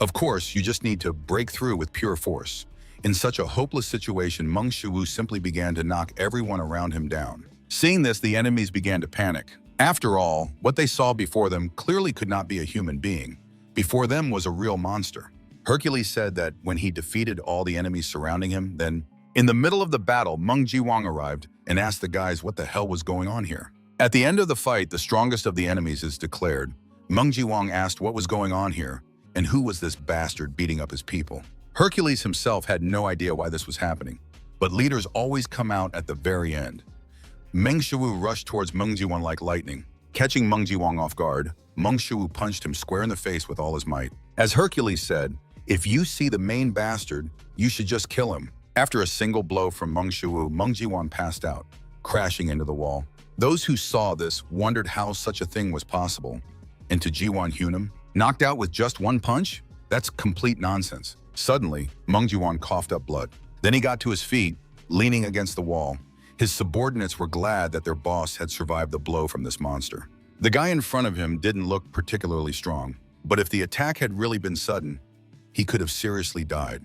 Of course, you just need to break through with pure force. In such a hopeless situation, Meng Shiwu simply began to knock everyone around him down. Seeing this, the enemies began to panic. After all, what they saw before them clearly could not be a human being. Before them was a real monster. Hercules said that when he defeated all the enemies surrounding him, then, in the middle of the battle, Meng Jiwang arrived and asked the guys what the hell was going on here. At the end of the fight, the strongest of the enemies is declared. Meng Jiwang asked what was going on here, and who was this bastard beating up his people. Hercules himself had no idea why this was happening, but leaders always come out at the very end. Meng Shiwu rushed towards Meng Jiwang like lightning. Catching Meng Jiwang off guard, Meng Shiwu punched him square in the face with all his might. As Hercules said, if you see the main bastard, you should just kill him. After a single blow from Meng Shiwu, Meng Jiwang passed out, crashing into the wall. Those who saw this wondered how such a thing was possible. And to Jiwan Hunim, knocked out with just one punch? That's complete nonsense. Suddenly, Meng Jiwang coughed up blood. Then he got to his feet, leaning against the wall. His subordinates were glad that their boss had survived the blow from this monster. The guy in front of him didn't look particularly strong, but if the attack had really been sudden, he could have seriously died.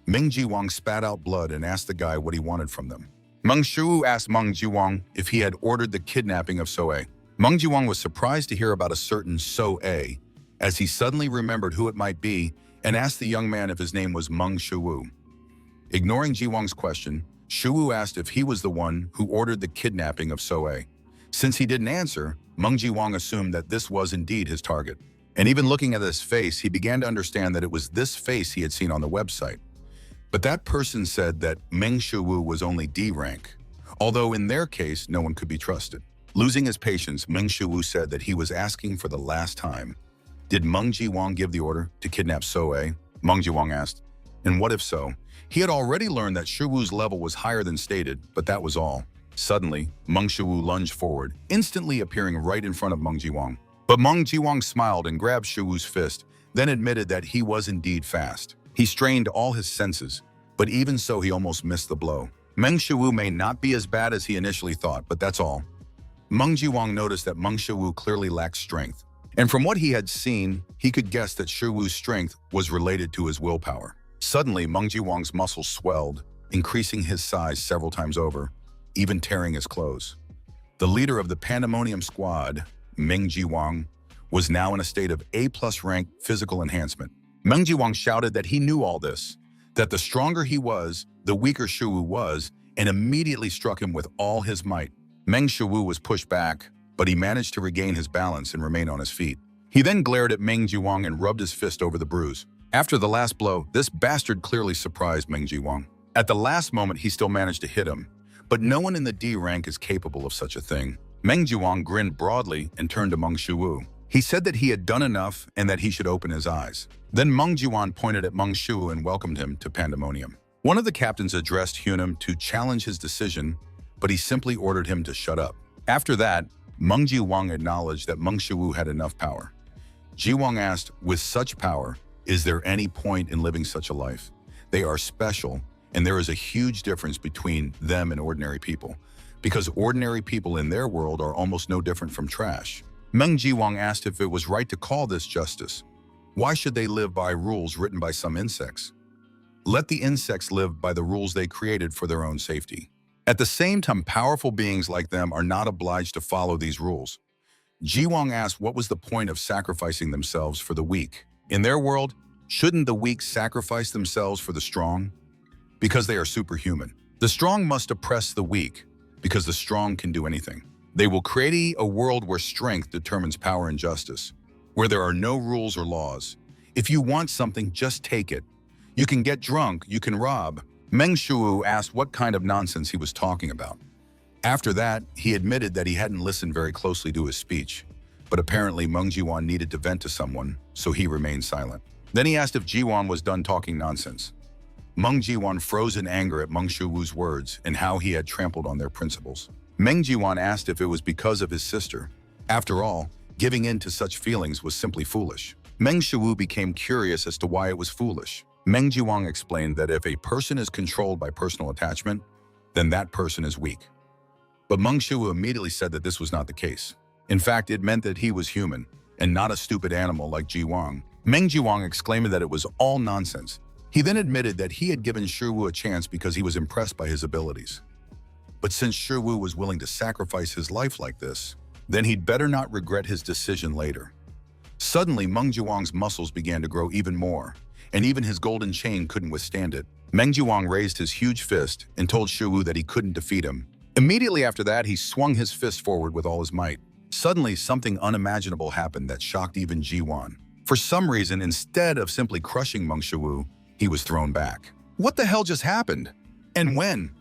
Meng Jiwang spat out blood and asked the guy what he wanted from them. Meng Shiwu asked Meng Jiwang if he had ordered the kidnapping of So-A. Meng Jiwang was surprised to hear about a certain So-A, as he suddenly remembered who it might be and asked the young man if his name was Meng Shiwu. Ignoring Jiwang's question, Shiwu asked if he was the one who ordered the kidnapping of So-A. Since he didn't answer, Meng Jiwang assumed that this was indeed his target. And even looking at his face, he began to understand that it was this face he had seen on the website. But that person said that Meng Shiwu was only D rank, although in their case, no one could be trusted. Losing his patience, Meng Shiwu said that he was asking for the last time. Did Meng Jiwang give the order to kidnap So-A? Meng Jiwang asked. And what if so? He had already learned that Shiwu's level was higher than stated, but that was all. Suddenly, Meng Shiwu lunged forward, instantly appearing right in front of Meng Jiwang. But Meng Jiwang smiled and grabbed Shiwu's fist, then admitted that he was indeed fast. He strained all his senses, but even so he almost missed the blow. Meng Shiwu may not be as bad as he initially thought, but that's all. Meng Jiwang noticed that Meng Shiwu clearly lacked strength, and from what he had seen, he could guess that Shiwu's strength was related to his willpower. Suddenly, Meng Jiwang's muscles swelled, increasing his size several times over, even tearing his clothes. The leader of the Pandemonium Squad, Meng Jiwang, was now in a state of A+ rank physical enhancement. Meng Jiwang shouted that he knew all this, that the stronger he was, the weaker Shiwu was, and immediately struck him with all his might. Meng Shiwu was pushed back, but he managed to regain his balance and remain on his feet. He then glared at Meng Jiwang and rubbed his fist over the bruise. After the last blow, this bastard clearly surprised Meng Jiwang. At the last moment, he still managed to hit him, but no one in the D rank is capable of such a thing. Meng Jiwang grinned broadly and turned to Meng Shiwu. He said that he had done enough and that he should open his eyes. Then Meng Jiwang pointed at Meng Shiwu and welcomed him to Pandemonium. One of the captains addressed Hunim to challenge his decision, but he simply ordered him to shut up. After that, Meng Jiwang acknowledged that Meng Shiwu had enough power. Jiwang asked, with such power, is there any point in living such a life? They are special, and there is a huge difference between them and ordinary people, because ordinary people in their world are almost no different from trash. Meng Jiwang asked if it was right to call this justice. Why should they live by rules written by some insects? Let the insects live by the rules they created for their own safety. At the same time, powerful beings like them are not obliged to follow these rules. Jiwang asked what was the point of sacrificing themselves for the weak. In their world, shouldn't the weak sacrifice themselves for the strong? Because they are superhuman. The strong must oppress the weak, because the strong can do anything. They will create a world where strength determines power and justice, where there are no rules or laws. If you want something, just take it. You can get drunk, you can rob. Meng Shiwu asked what kind of nonsense he was talking about. After that, he admitted that he hadn't listened very closely to his speech, but apparently Meng Jiwang needed to vent to someone, so he remained silent. Then he asked if Jiwang was done talking nonsense. Meng Jiwang froze in anger at Meng Shiwu's words and how he had trampled on their principles. Meng Jiwang asked if it was because of his sister. After all, giving in to such feelings was simply foolish. Meng Shiwu became curious as to why it was foolish. Meng Jiwang explained that if a person is controlled by personal attachment, then that person is weak. But Meng Shiwu immediately said that this was not the case. In fact, it meant that he was human, and not a stupid animal like Jiwang. Meng Jiwang exclaimed that it was all nonsense. He then admitted that he had given Shiwu a chance because he was impressed by his abilities. But since Shiwu was willing to sacrifice his life like this, then he'd better not regret his decision later. Suddenly, Meng Jiwang's muscles began to grow even more, and even his golden chain couldn't withstand it. Meng Jiwang raised his huge fist and told Shiwu that he couldn't defeat him. Immediately after that, he swung his fist forward with all his might. Suddenly, something unimaginable happened that shocked even Jiwang. For some reason, instead of simply crushing Meng Shiwu, he was thrown back. What the hell just happened? And when?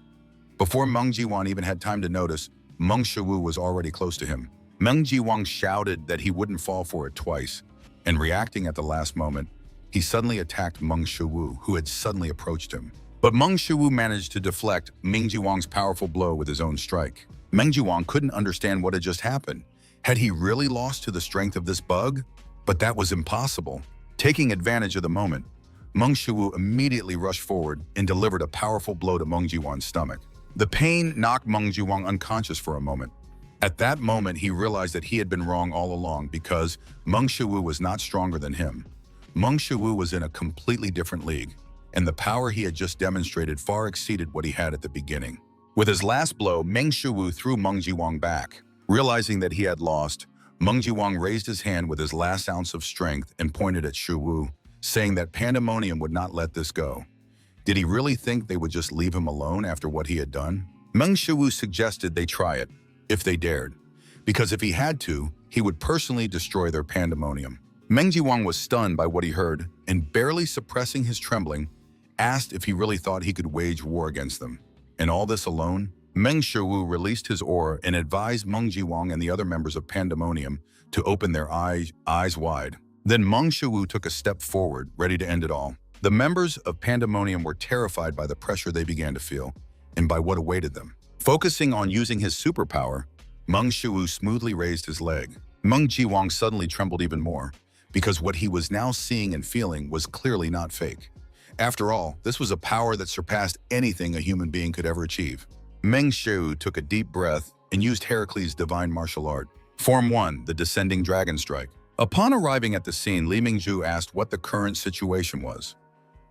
Before Meng Jiwang even had time to notice, Meng Shiwu was already close to him. Meng Jiwang shouted that he wouldn't fall for it twice, and reacting at the last moment, he suddenly attacked Meng Shiwu, who had suddenly approached him. But Meng Shiwu managed to deflect Meng Jiwang's powerful blow with his own strike. Meng Jiwang couldn't understand what had just happened. Had he really lost to the strength of this bug? But that was impossible. Taking advantage of the moment, Meng Shiwu immediately rushed forward and delivered a powerful blow to Meng Jiwang's stomach. The pain knocked Meng Jiwang unconscious for a moment. At that moment, he realized that he had been wrong all along because Meng Shiwu was not stronger than him. Meng Shiwu was in a completely different league, and the power he had just demonstrated far exceeded what he had at the beginning. With his last blow, Meng Shiwu threw Meng Jiwang back. Realizing that he had lost, Meng Jiwang raised his hand with his last ounce of strength and pointed at Shiwu, saying that Pandemonium would not let this go. Did he really think they would just leave him alone after what he had done? Meng Shiwu suggested they try it, if they dared, because if he had to, he would personally destroy their Pandemonium. Meng Jiwang was stunned by what he heard and, barely suppressing his trembling, asked if he really thought he could wage war against them. And all this alone? Meng Shiwu released his aura and advised Meng Jiwang and the other members of Pandemonium to open their eyes wide. Then Meng Shiwu took a step forward, ready to end it all. The members of Pandemonium were terrified by the pressure they began to feel and by what awaited them. Focusing on using his superpower, Meng Shiwu smoothly raised his leg. Meng Jiwang suddenly trembled even more, because what he was now seeing and feeling was clearly not fake. After all, this was a power that surpassed anything a human being could ever achieve. Meng Xiu took a deep breath and used Heracles' divine martial art. Form 1, the Descending Dragon Strike. Upon arriving at the scene, Li Mingzhu asked what the current situation was.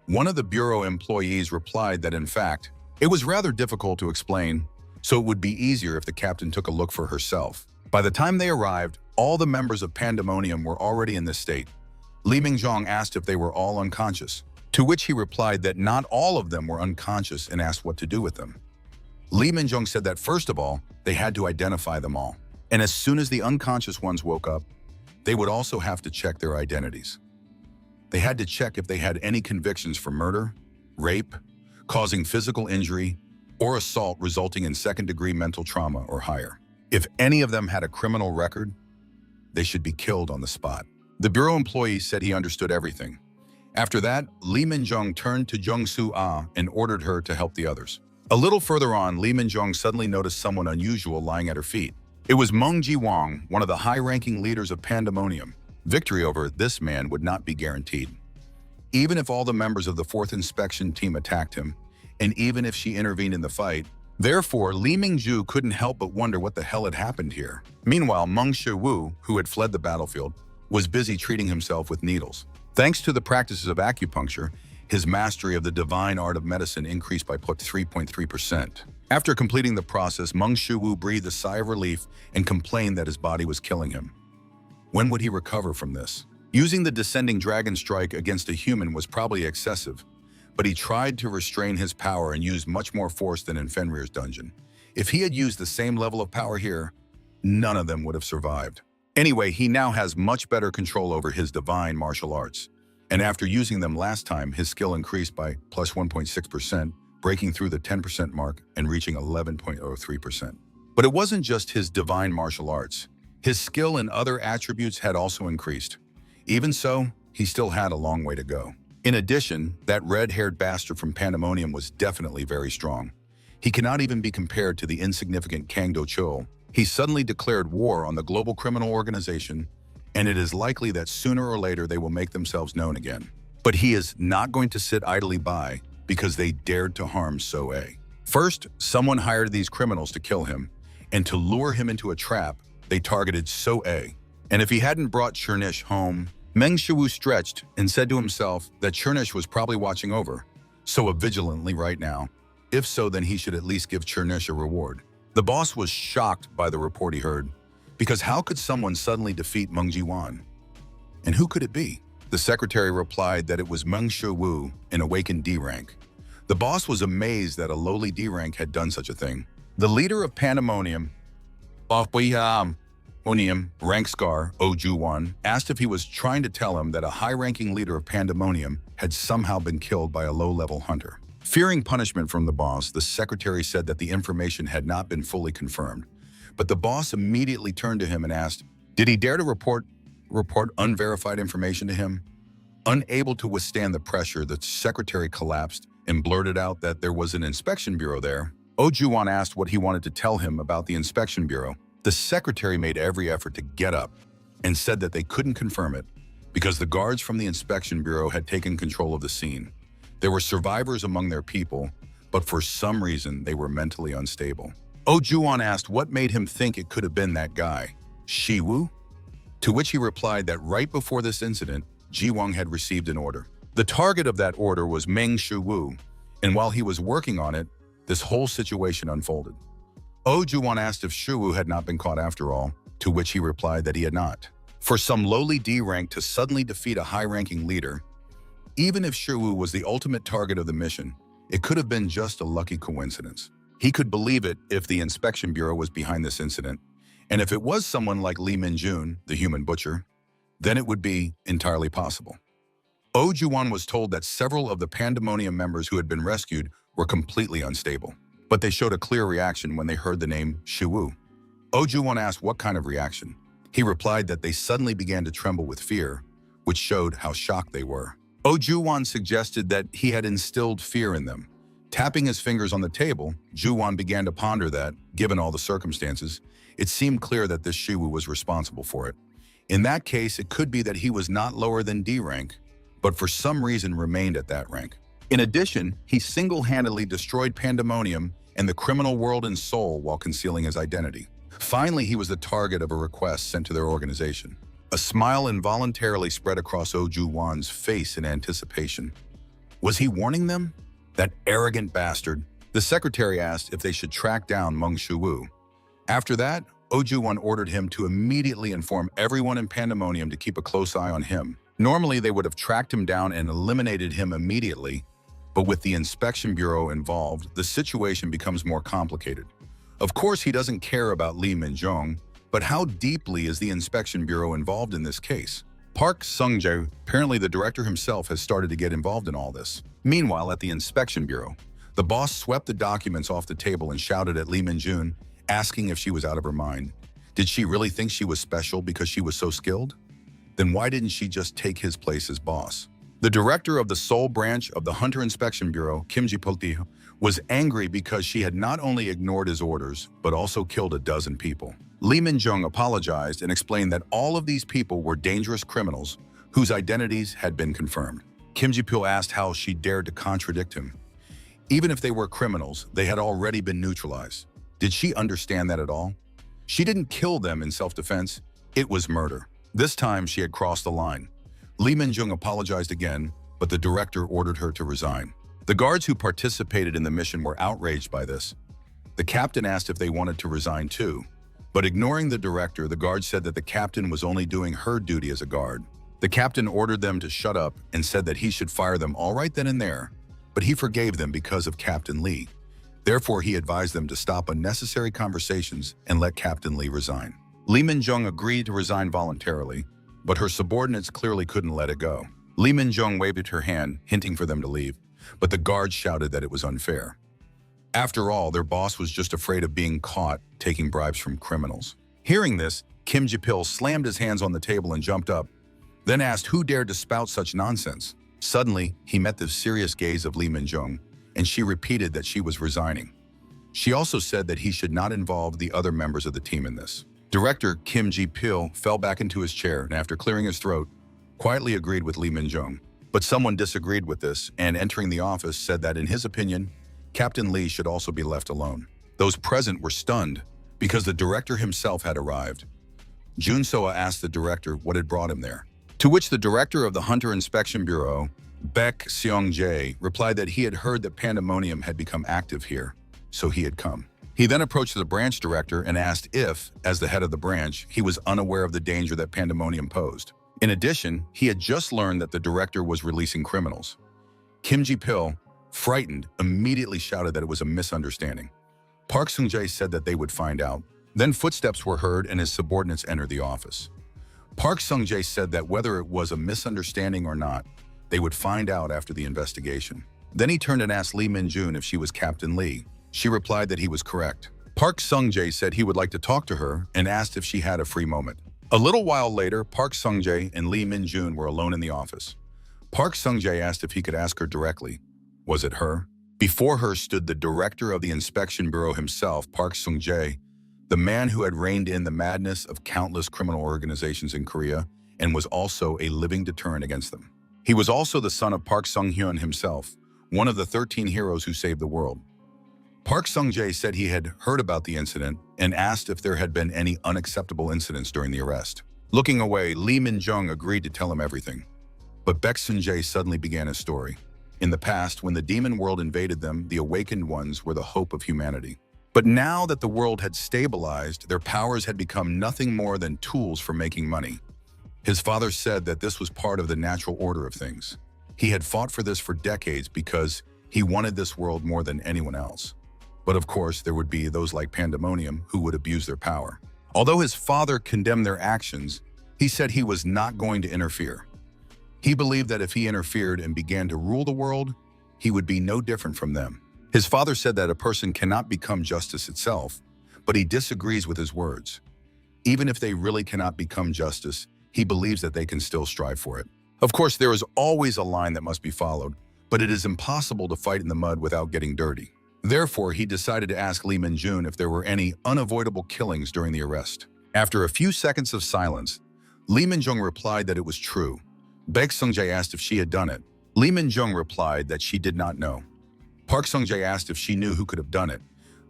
One of the bureau employees replied that in fact, it was rather difficult to explain, so it would be easier if the captain took a look for herself. By the time they arrived, all the members of Pandemonium were already in this state. Li Mingzhong asked if they were all unconscious, to which he replied that not all of them were unconscious and asked what to do with them. Li Mingzhong said that first of all, they had to identify them all. And as soon as the unconscious ones woke up, they would also have to check their identities. They had to check if they had any convictions for murder, rape, causing physical injury, or assault resulting in second-degree mental trauma or higher. If any of them had a criminal record, they should be killed on the spot. The bureau employee said he understood everything. After that, Li Minzhong turned to Zheng Su-ah and ordered her to help the others. A little further on, Li Minzhong suddenly noticed someone unusual lying at her feet. It was Meng Jiwang, one of the high-ranking leaders of Pandemonium. Victory over this man would not be guaranteed. Even if all the members of the 4th Inspection Team attacked him, and even if she intervened in the fight, therefore, Li Mingzhu couldn't help but wonder what the hell had happened here. Meanwhile, Meng Shiwu, who had fled the battlefield, was busy treating himself with needles. Thanks to the practices of acupuncture, his mastery of the divine art of medicine increased by 3.3%. After completing the process, Meng Shiwu breathed a sigh of relief and complained that his body was killing him. When would he recover from this? Using the Descending Dragon Strike against a human was probably excessive, but he tried to restrain his power and used much more force than in Fenrir's dungeon. If he had used the same level of power here, none of them would have survived. Anyway, he now has much better control over his divine martial arts. And after using them last time, his skill increased by plus 1.6%, breaking through the 10% mark and reaching 11.03%. But it wasn't just his divine martial arts. His skill and other attributes had also increased. Even so, he still had a long way to go. In addition, that red-haired bastard from Pandemonium was definitely very strong. He cannot even be compared to the insignificant Kang Do-chul. He suddenly declared war on the global criminal organization, and it is likely that sooner or later they will make themselves known again. But he is not going to sit idly by because they dared to harm So-A. First, someone hired these criminals to kill him, and to lure him into a trap, they targeted So-A. And if he hadn't brought Chernish home, Meng Shiwu stretched and said to himself that Chernish was probably watching over So-A vigilantly right now. If so, then he should at least give Chernish a reward. The boss was shocked by the report he heard, because how could someone suddenly defeat Meng Jiwan? And who could it be? The secretary replied that it was Meng Shiwu, an awakened D rank. The boss was amazed that a lowly D rank had done such a thing. The leader of Pandemonium, rank Scar, Ojuwan, asked if he was trying to tell him that a high-ranking leader of Pandemonium had somehow been killed by a low-level hunter. Fearing punishment from the boss, the secretary said that the information had not been fully confirmed. But the boss immediately turned to him and asked, did he dare to report unverified information to him? Unable to withstand the pressure, the secretary collapsed and blurted out that there was an inspection bureau there. Ojuwan asked what he wanted to tell him about the inspection bureau. The secretary made every effort to get up and said that they couldn't confirm it because the guards from the inspection bureau had taken control of the scene. There were survivors among their people, but for some reason they were mentally unstable. Ojuwan asked what made him think it could have been that guy, Shiwu? To which he replied that right before this incident, Jiwang had received an order. The target of that order was Meng Shiwu, and while he was working on it, this whole situation unfolded. Ojuwan asked if Shiwu had not been caught after all, to which he replied that he had not. For some lowly D rank to suddenly defeat a high-ranking leader, even if Shiwu was the ultimate target of the mission, it could have been just a lucky coincidence. He could believe it if the inspection bureau was behind this incident, and if it was someone like Li Minjun, the human butcher, then it would be entirely possible. Ojuwan was told that several of the Pandemonium members who had been rescued were completely unstable, but they showed a clear reaction when they heard the name Shiwu. Ojuwan asked what kind of reaction. He replied that they suddenly began to tremble with fear, which showed how shocked they were. Ojuwan suggested that he had instilled fear in them. Tapping his fingers on the table, Juwan began to ponder that, given all the circumstances, it seemed clear that this Shiwu was responsible for it. In that case, it could be that he was not lower than D rank, but for some reason remained at that rank. In addition, he single-handedly destroyed Pandemonium and the criminal world in Seoul while concealing his identity. Finally, he was the target of a request sent to their organization. A smile involuntarily spread across Oh Ju-won's face in anticipation. Was he warning them? That arrogant bastard. The secretary asked if they should track down Meng Shuwu. After that, Oh Ju-won ordered him to immediately inform everyone in Pandemonium to keep a close eye on him. Normally, they would have tracked him down and eliminated him immediately, but with the inspection bureau involved, the situation becomes more complicated. Of course, he doesn't care about Lee Min-jung, but how deeply is the inspection bureau involved in this case? Park Sung-jae, apparently the director himself, has started to get involved in all this. Meanwhile, at the inspection bureau, the boss swept the documents off the table and shouted at Lee Min-jun, asking if she was out of her mind. Did she really think she was special because she was so skilled? Then why didn't she just take his place as boss? The director of the Seoul branch of the Hunter Inspection Bureau, Kim Ji-pulti, was angry because she had not only ignored his orders, but also killed a dozen people. Lee Min-jung apologized and explained that all of these people were dangerous criminals whose identities had been confirmed. Kim Ji-pul asked how she dared to contradict him. Even if they were criminals, they had already been neutralized. Did she understand that at all? She didn't kill them in self-defense. It was murder. This time, she had crossed the line. Lee Min-jung apologized again, but the director ordered her to resign. The guards who participated in the mission were outraged by this. The captain asked if they wanted to resign too, but ignoring the director, the guard said that the captain was only doing her duty as a guard. The captain ordered them to shut up and said that he should fire them all right then and there, but he forgave them because of Captain Lee. Therefore, he advised them to stop unnecessary conversations and let Captain Lee resign. Lee Min-jung agreed to resign voluntarily, but her subordinates clearly couldn't let it go. Lee Min-jung waved at her hand, hinting for them to leave, but the guards shouted that it was unfair. After all, their boss was just afraid of being caught taking bribes from criminals. Hearing this, Kim Ji-pil slammed his hands on the table and jumped up, then asked who dared to spout such nonsense. Suddenly, he met the serious gaze of Lee Min-jung, and she repeated that she was resigning. She also said that he should not involve the other members of the team in this. Director Kim Ji-pil fell back into his chair and, after clearing his throat, quietly agreed with Lee Min-jung. But someone disagreed with this and, entering the office, said that in his opinion, Captain Lee should also be left alone. Those present were stunned because the director himself had arrived. Jun Soa asked the director what had brought him there, to which the director of the Hunter Inspection Bureau, Baek Seong-jae, replied that he had heard that Pandemonium had become active here, so he had come. He then approached the branch director and asked if, as the head of the branch, he was unaware of the danger that Pandemonium posed. In addition, he had just learned that the director was releasing criminals. Kim Ji-pil, frightened, immediately shouted that it was a misunderstanding. Park Sung-jae said that they would find out. Then footsteps were heard and his subordinates entered the office. Park Sung-jae said that whether it was a misunderstanding or not, they would find out after the investigation. Then he turned and asked Lee Min-jun if she was Captain Lee. She replied that he was correct. Park Sung-jae said he would like to talk to her and asked if she had a free moment. A little while later, Park Sung-jae and Lee Min-jun were alone in the office. Park Sung-jae asked if he could ask her directly. Was it her? Before her stood the director of the inspection bureau himself, Park Sung-jae, the man who had reined in the madness of countless criminal organizations in Korea and was also a living deterrent against them. He was also the son of Park Sung-hyun himself, one of the 13 heroes who saved the world. Park Sung-jae said he had heard about the incident and asked if there had been any unacceptable incidents during the arrest. Looking away, Lee Min-jung agreed to tell him everything. But Baek Sun-jae suddenly began his story. In the past, when the demon world invaded them, the awakened ones were the hope of humanity. But now that the world had stabilized, their powers had become nothing more than tools for making money. His father said that this was part of the natural order of things. He had fought for this for decades because he wanted this world more than anyone else. But of course, there would be those like Pandemonium who would abuse their power. Although his father condemned their actions, he said he was not going to interfere. He believed that if he interfered and began to rule the world, he would be no different from them. His father said that a person cannot become justice itself, but he disagrees with his words. Even if they really cannot become justice, he believes that they can still strive for it. Of course, there is always a line that must be followed, but it is impossible to fight in the mud without getting dirty. Therefore, he decided to ask Lee Min-jun if there were any unavoidable killings during the arrest. After a few seconds of silence, Lee Min-jung replied that it was true. Baek Sung-jae asked if she had done it, Lee Min-jung replied that she did not know. Park Sung-jae asked if she knew who could have done it.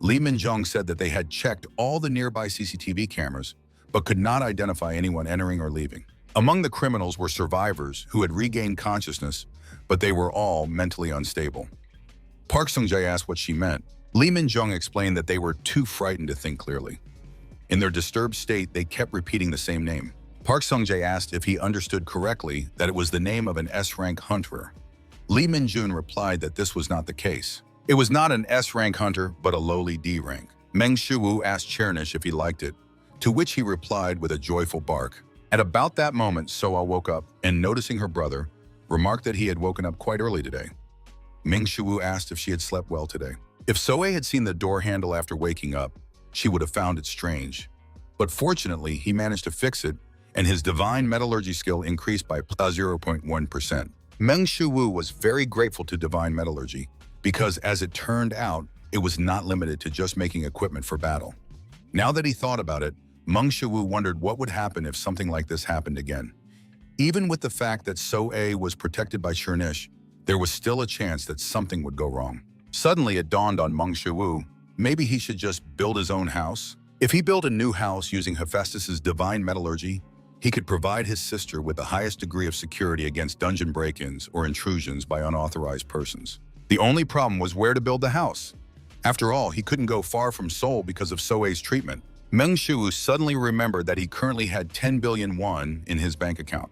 Lee Min-jung said that they had checked all the nearby CCTV cameras, but could not identify anyone entering or leaving. Among the criminals were survivors who had regained consciousness, but they were all mentally unstable. Park Sung-jae asked what she meant. Lee Min-jung explained that they were too frightened to think clearly. In their disturbed state, they kept repeating the same name. Park Sung-jae asked if he understood correctly that it was the name of an S-rank hunter. Lee Min-jun replied that this was not the case. It was not an S-rank hunter, but a lowly D-rank. Meng Shiwu asked Chernish if he liked it, to which he replied with a joyful bark. At about that moment, Soa woke up and, noticing her brother, remarked that he had woken up quite early today. Meng Shiwu asked if she had slept well today. If Soa had seen the door handle after waking up, she would have found it strange. But fortunately, he managed to fix it, and his divine metallurgy skill increased by plus 0.1%. Meng Shiwu was very grateful to divine metallurgy because, as it turned out, it was not limited to just making equipment for battle. Now that he thought about it, Meng Shiwu wondered what would happen if something like this happened again. Even with the fact that So-A was protected by Chernish, there was still a chance that something would go wrong. Suddenly, it dawned on Meng Shiwu, maybe he should just build his own house. If he built a new house using Hephaestus's divine metallurgy, he could provide his sister with the highest degree of security against dungeon break-ins or intrusions by unauthorized persons. The only problem was where to build the house. After all, he couldn't go far from Seoul because of So-A's treatment. Meng Shiwu suddenly remembered that he currently had 10 billion won in his bank account.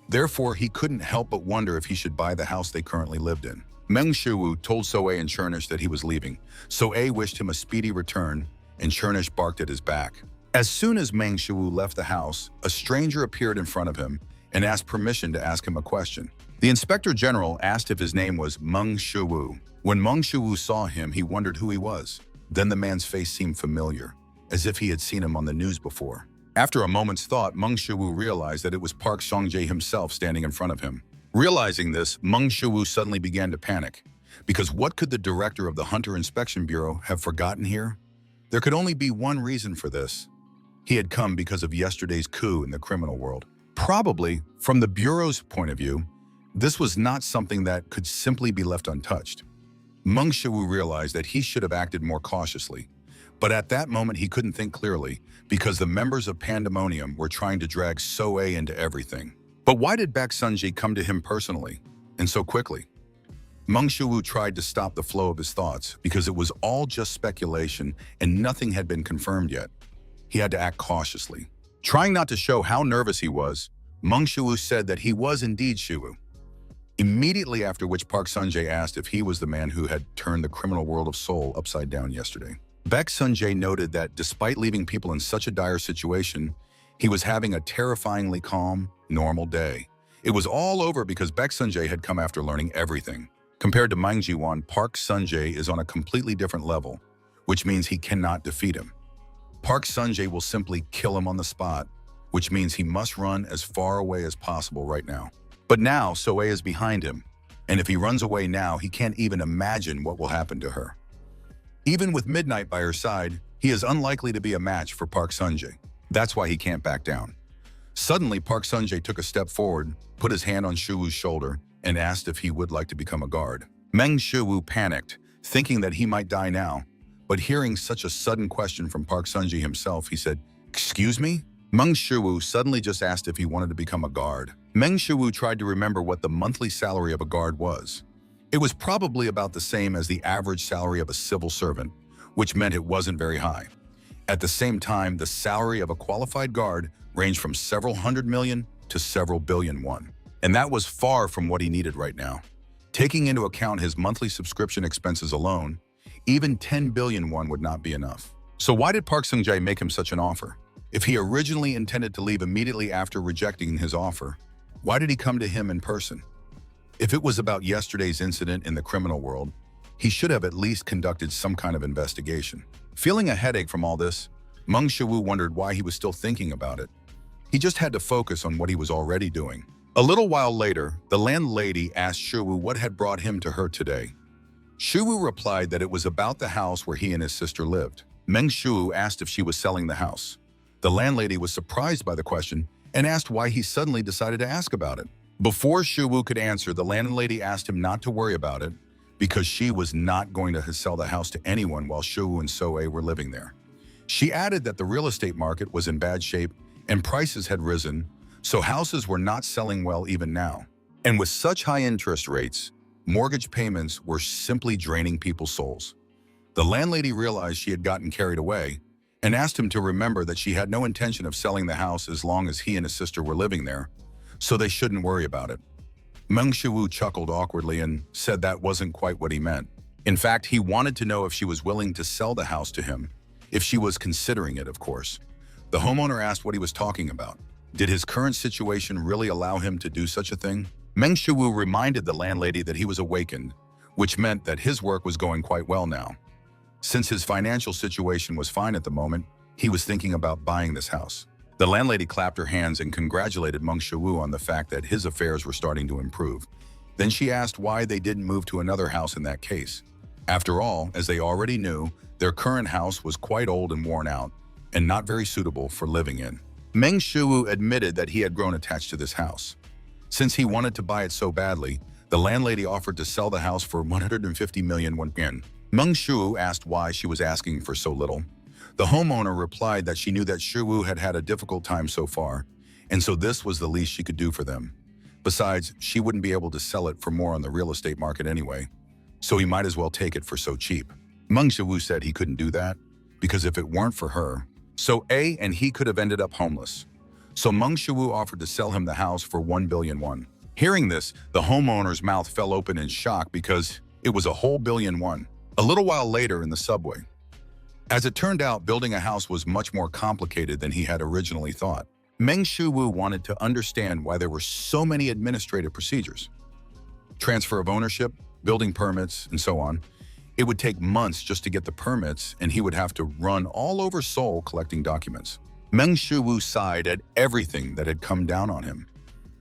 Therefore, he couldn't help but wonder if he should buy the house they currently lived in. Meng Shiwu told So-A and Chernish that he was leaving. So-A wished him a speedy return, and Chernish barked at his back. As soon as Meng Shiwu left the house, a stranger appeared in front of him and asked permission to ask him a question. The Inspector General asked if his name was Meng Shiwu. When Meng Shiwu saw him, he wondered who he was. Then the man's face seemed familiar, as if he had seen him on the news before. After a moment's thought, Meng Shiwu realized that it was Park Sung-jae himself standing in front of him. Realizing this, Meng Shiwu suddenly began to panic, because what could the director of the Hunter Inspection Bureau have forgotten here? There could only be one reason for this. He had come because of yesterday's coup in the criminal world. Probably, from the Bureau's point of view, this was not something that could simply be left untouched. Meng Shiwu realized that he should have acted more cautiously, but at that moment he couldn't think clearly because the members of Pandemonium were trying to drag So-A into everything. But why did Park Sung-jae come to him personally, and so quickly? Meng Shiwu tried to stop the flow of his thoughts because it was all just speculation and nothing had been confirmed yet. He had to act cautiously. Trying not to show how nervous he was, Meng Shiwu said that he was indeed Shiwu. Immediately after which Park Sung-jae asked if he was the man who had turned the criminal world of Seoul upside down yesterday. Park Sung-jae noted that despite leaving people in such a dire situation, he was having a terrifyingly calm, normal day. It was all over because Park Sung-jae had come after learning everything. Compared to Mang Ji-won, Park Sung-jae is on a completely different level, which means he cannot defeat him. Park Sung-jae will simply kill him on the spot, which means he must run as far away as possible right now. But now, So-A is behind him, and if he runs away now, he can't even imagine what will happen to her. Even with Midnight by her side, he is unlikely to be a match for Park Sung-jae. That's why he can't back down. Suddenly, Park Sung-jae took a step forward, put his hand on Shiwu's shoulder, and asked if he would like to become a guard. Meng Shiwu panicked, thinking that he might die now. But hearing such a sudden question from Park Sung-jae himself, he said, "Excuse me?" Meng Shiwu suddenly just asked if he wanted to become a guard. Meng Shiwu tried to remember what the monthly salary of a guard was. It was probably about the same as the average salary of a civil servant, which meant it wasn't very high. At the same time, the salary of a qualified guard ranged from several hundred million to several billion won. And that was far from what he needed right now. Taking into account his monthly subscription expenses alone, even 10 billion won would not be enough. So why did Park Sung-jae make him such an offer? If he originally intended to leave immediately after rejecting his offer, why did he come to him in person? If it was about yesterday's incident in the criminal world, he should have at least conducted some kind of investigation. Feeling a headache from all this, Meng Shiwu wondered why he was still thinking about it. He just had to focus on what he was already doing. A little while later, the landlady asked Shiwu what had brought him to her today. Shiwu replied that it was about the house where he and his sister lived. Meng Shiwu asked if she was selling the house. The landlady was surprised by the question and asked why he suddenly decided to ask about it. Before Shuwu could answer, the landlady asked him not to worry about it because she was not going to sell the house to anyone while Shuwu and Soe were living there. She added that the real estate market was in bad shape and prices had risen, so houses were not selling well even now. And with such high interest rates, mortgage payments were simply draining people's souls. The landlady realized she had gotten carried away and asked him to remember that she had no intention of selling the house as long as he and his sister were living there, so they shouldn't worry about it. Meng Shiwu chuckled awkwardly and said that wasn't quite what he meant. In fact, he wanted to know if she was willing to sell the house to him, if she was considering it, of course. The homeowner asked what he was talking about. Did his current situation really allow him to do such a thing? Meng Shiwu reminded the landlady that he was awakened, which meant that his work was going quite well now. Since his financial situation was fine at the moment, he was thinking about buying this house. The landlady clapped her hands and congratulated Meng Shiwu on the fact that his affairs were starting to improve. Then she asked why they didn't move to another house in that case. After all, as they already knew, their current house was quite old and worn out, and not very suitable for living in. Meng Shiwu admitted that he had grown attached to this house. Since he wanted to buy it so badly, the landlady offered to sell the house for 150 million won. Meng Shiwu asked why she was asking for so little. The homeowner replied that she knew that Shiwu had had a difficult time so far, and so this was the least she could do for them. Besides, she wouldn't be able to sell it for more on the real estate market anyway, so he might as well take it for so cheap. Meng Shiwu said he couldn't do that, because if it weren't for her, So A and he could have ended up homeless. So Meng Shiwu offered to sell him the house for 1 billion won. Hearing this, the homeowner's mouth fell open in shock because it was a whole billion won. A little while later in the subway. As it turned out, building a house was much more complicated than he had originally thought. Meng Shiwu wanted to understand why there were so many administrative procedures. Transfer of ownership, building permits, and so on. It would take months just to get the permits, and he would have to run all over Seoul collecting documents. Meng Shiwu sighed at everything that had come down on him.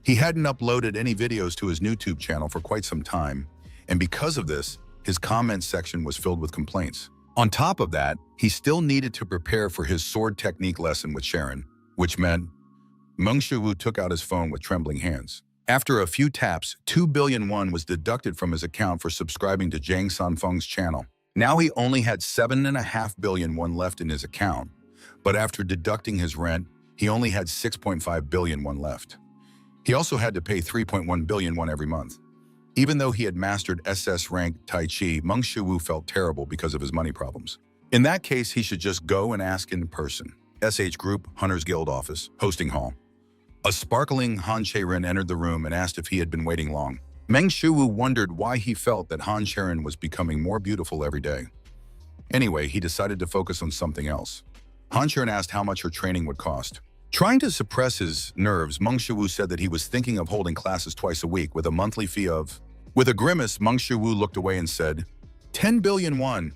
He hadn't uploaded any videos to his YouTube channel for quite some time, and because of this, his comment section was filled with complaints. On top of that, he still needed to prepare for his sword technique lesson with Sharon, which meant Meng Shiwu took out his phone with trembling hands. After a few taps, 2 billion won was deducted from his account for subscribing to Jang Sanfeng's channel. Now he only had 7.5 billion won left in his account, but after deducting his rent, he only had 6.5 billion won left. He also had to pay 3.1 billion won every month. Even though he had mastered SS rank Tai Chi, Meng Shiwu felt terrible because of his money problems. In that case, he should just go and ask in person. SH Group, Hunters Guild office, hosting hall. A sparkling Han Chae-rin entered the room and asked if he had been waiting long. Meng Shiwu wondered why he felt that Han Chae-rin was becoming more beautiful every day. Anyway, he decided to focus on something else. Han Chae-rin asked how much her training would cost. Trying to suppress his nerves, Meng Shiwu said that he was thinking of holding classes twice a week with a monthly fee of... With a grimace, Meng Shiwu looked away and said, 10 billion won.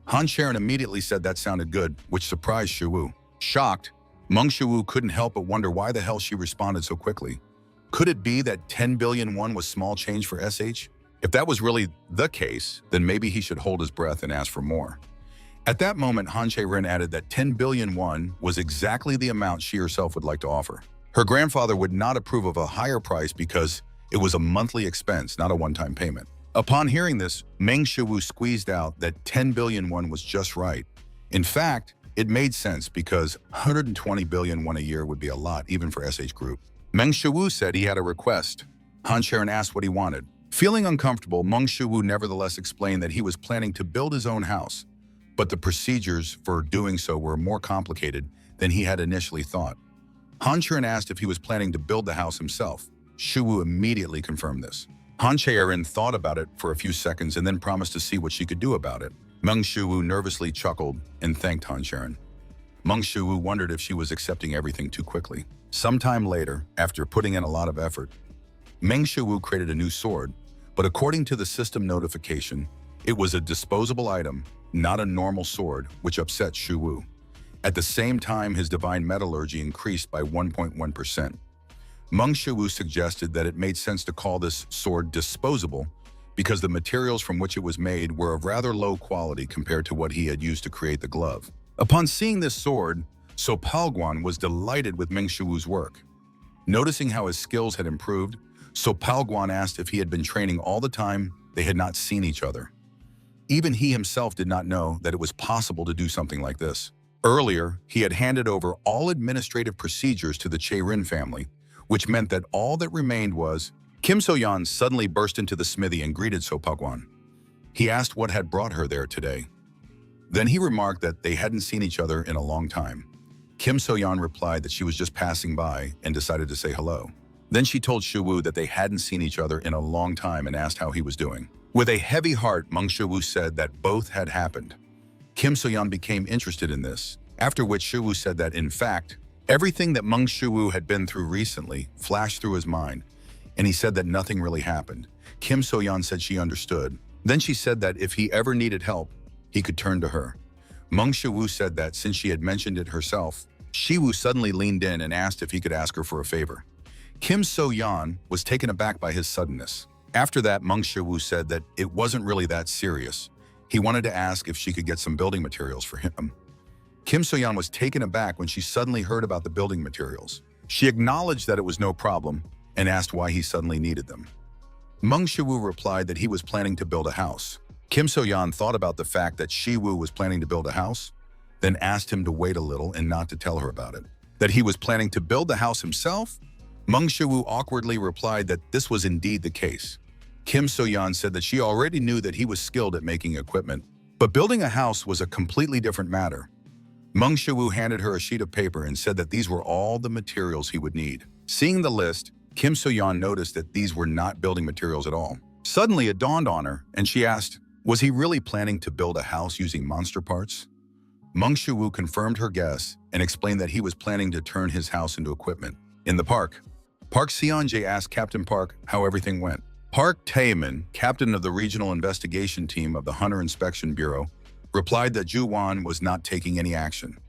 Han Chae-rin immediately said that sounded good, which surprised Shiwu. Shocked, Meng Shiwu couldn't help but wonder why the hell she responded so quickly. Could it be that 10 billion won was small change for SH? If that was really the case, then maybe he should hold his breath and ask for more. At that moment, Han Chae-rin added that 10 billion won was exactly the amount she herself would like to offer. Her grandfather would not approve of a higher price because it was a monthly expense, not a one-time payment. Upon hearing this, Meng Shiwu squeezed out that 10 billion won was just right. In fact, it made sense because 120 billion won a year would be a lot, even for SH Group. Meng Shiwu said he had a request. Han Chae-rin asked what he wanted. Feeling uncomfortable, Meng Shiwu nevertheless explained that he was planning to build his own house, but the procedures for doing so were more complicated than he had initially thought. Han Chae-rin asked if he was planning to build the house himself. Shiwu immediately confirmed this. Han Chae-rin thought about it for a few seconds and then promised to see what she could do about it. Meng Shiwu nervously chuckled and thanked Han Chae-rin. Meng Shiwu wondered if she was accepting everything too quickly. Sometime later, after putting in a lot of effort, Meng Shiwu created a new sword, but according to the system notification, it was a disposable item, not a normal sword, which upset Shiwu. At the same time, his divine metallurgy increased by 1.1%. Meng Shiwu suggested that it made sense to call this sword disposable because the materials from which it was made were of rather low quality compared to what he had used to create the glove. Upon seeing this sword, So Palguan was delighted with Meng Shiwu's work. Noticing how his skills had improved, So Palguan asked if he had been training all the time they had not seen each other. Even he himself did not know that it was possible to do something like this. Earlier, he had handed over all administrative procedures to the Che-rin family, which meant that all that remained was Kim So-yeon suddenly burst into the smithy and greeted So Palguan. He asked what had brought her there today. Then he remarked that they hadn't seen each other in a long time. Kim So-yeon replied that she was just passing by and decided to say hello. Then she told Shu-woo that they hadn't seen each other in a long time and asked how he was doing. With a heavy heart, Meng Shu-woo said that both had happened. Kim So-yeon became interested in this, after which Shu-woo said that, in fact, everything that Meng Shu-woo had been through recently flashed through his mind, and he said that nothing really happened. Kim So-yeon said she understood. Then she said that if he ever needed help, he could turn to her. Meng Shu-woo said that since she had mentioned it herself, Shi-woo suddenly leaned in and asked if he could ask her for a favor. Kim So-yeon was taken aback by his suddenness. After that, Meng Shu-woo said that it wasn't really that serious. He wanted to ask if she could get some building materials for him. Kim So-yeon was taken aback when she suddenly heard about the building materials. She acknowledged that it was no problem and asked why he suddenly needed them. Meng Shu-woo replied that he was planning to build a house. Kim So-yeon thought about the fact that Shi-woo was planning to build a house, then asked him to wait a little and not to tell her about it. That he was planning to build the house himself? Meng Shu-woo awkwardly replied that this was indeed the case. Kim So-yeon said that she already knew that he was skilled at making equipment, but building a house was a completely different matter. Meng Shu-woo handed her a sheet of paper and said that these were all the materials he would need. Seeing the list, Kim So-yeon noticed that these were not building materials at all. Suddenly, it dawned on her, and she asked, was he really planning to build a house using monster parts? Meng Shu-woo confirmed her guess and explained that he was planning to turn his house into equipment. In the park, Park Seon-jae asked Captain Park how everything went. Park Tae-min, captain of the regional investigation team of the Hunter Inspection Bureau, replied that Ju-won was not taking any action.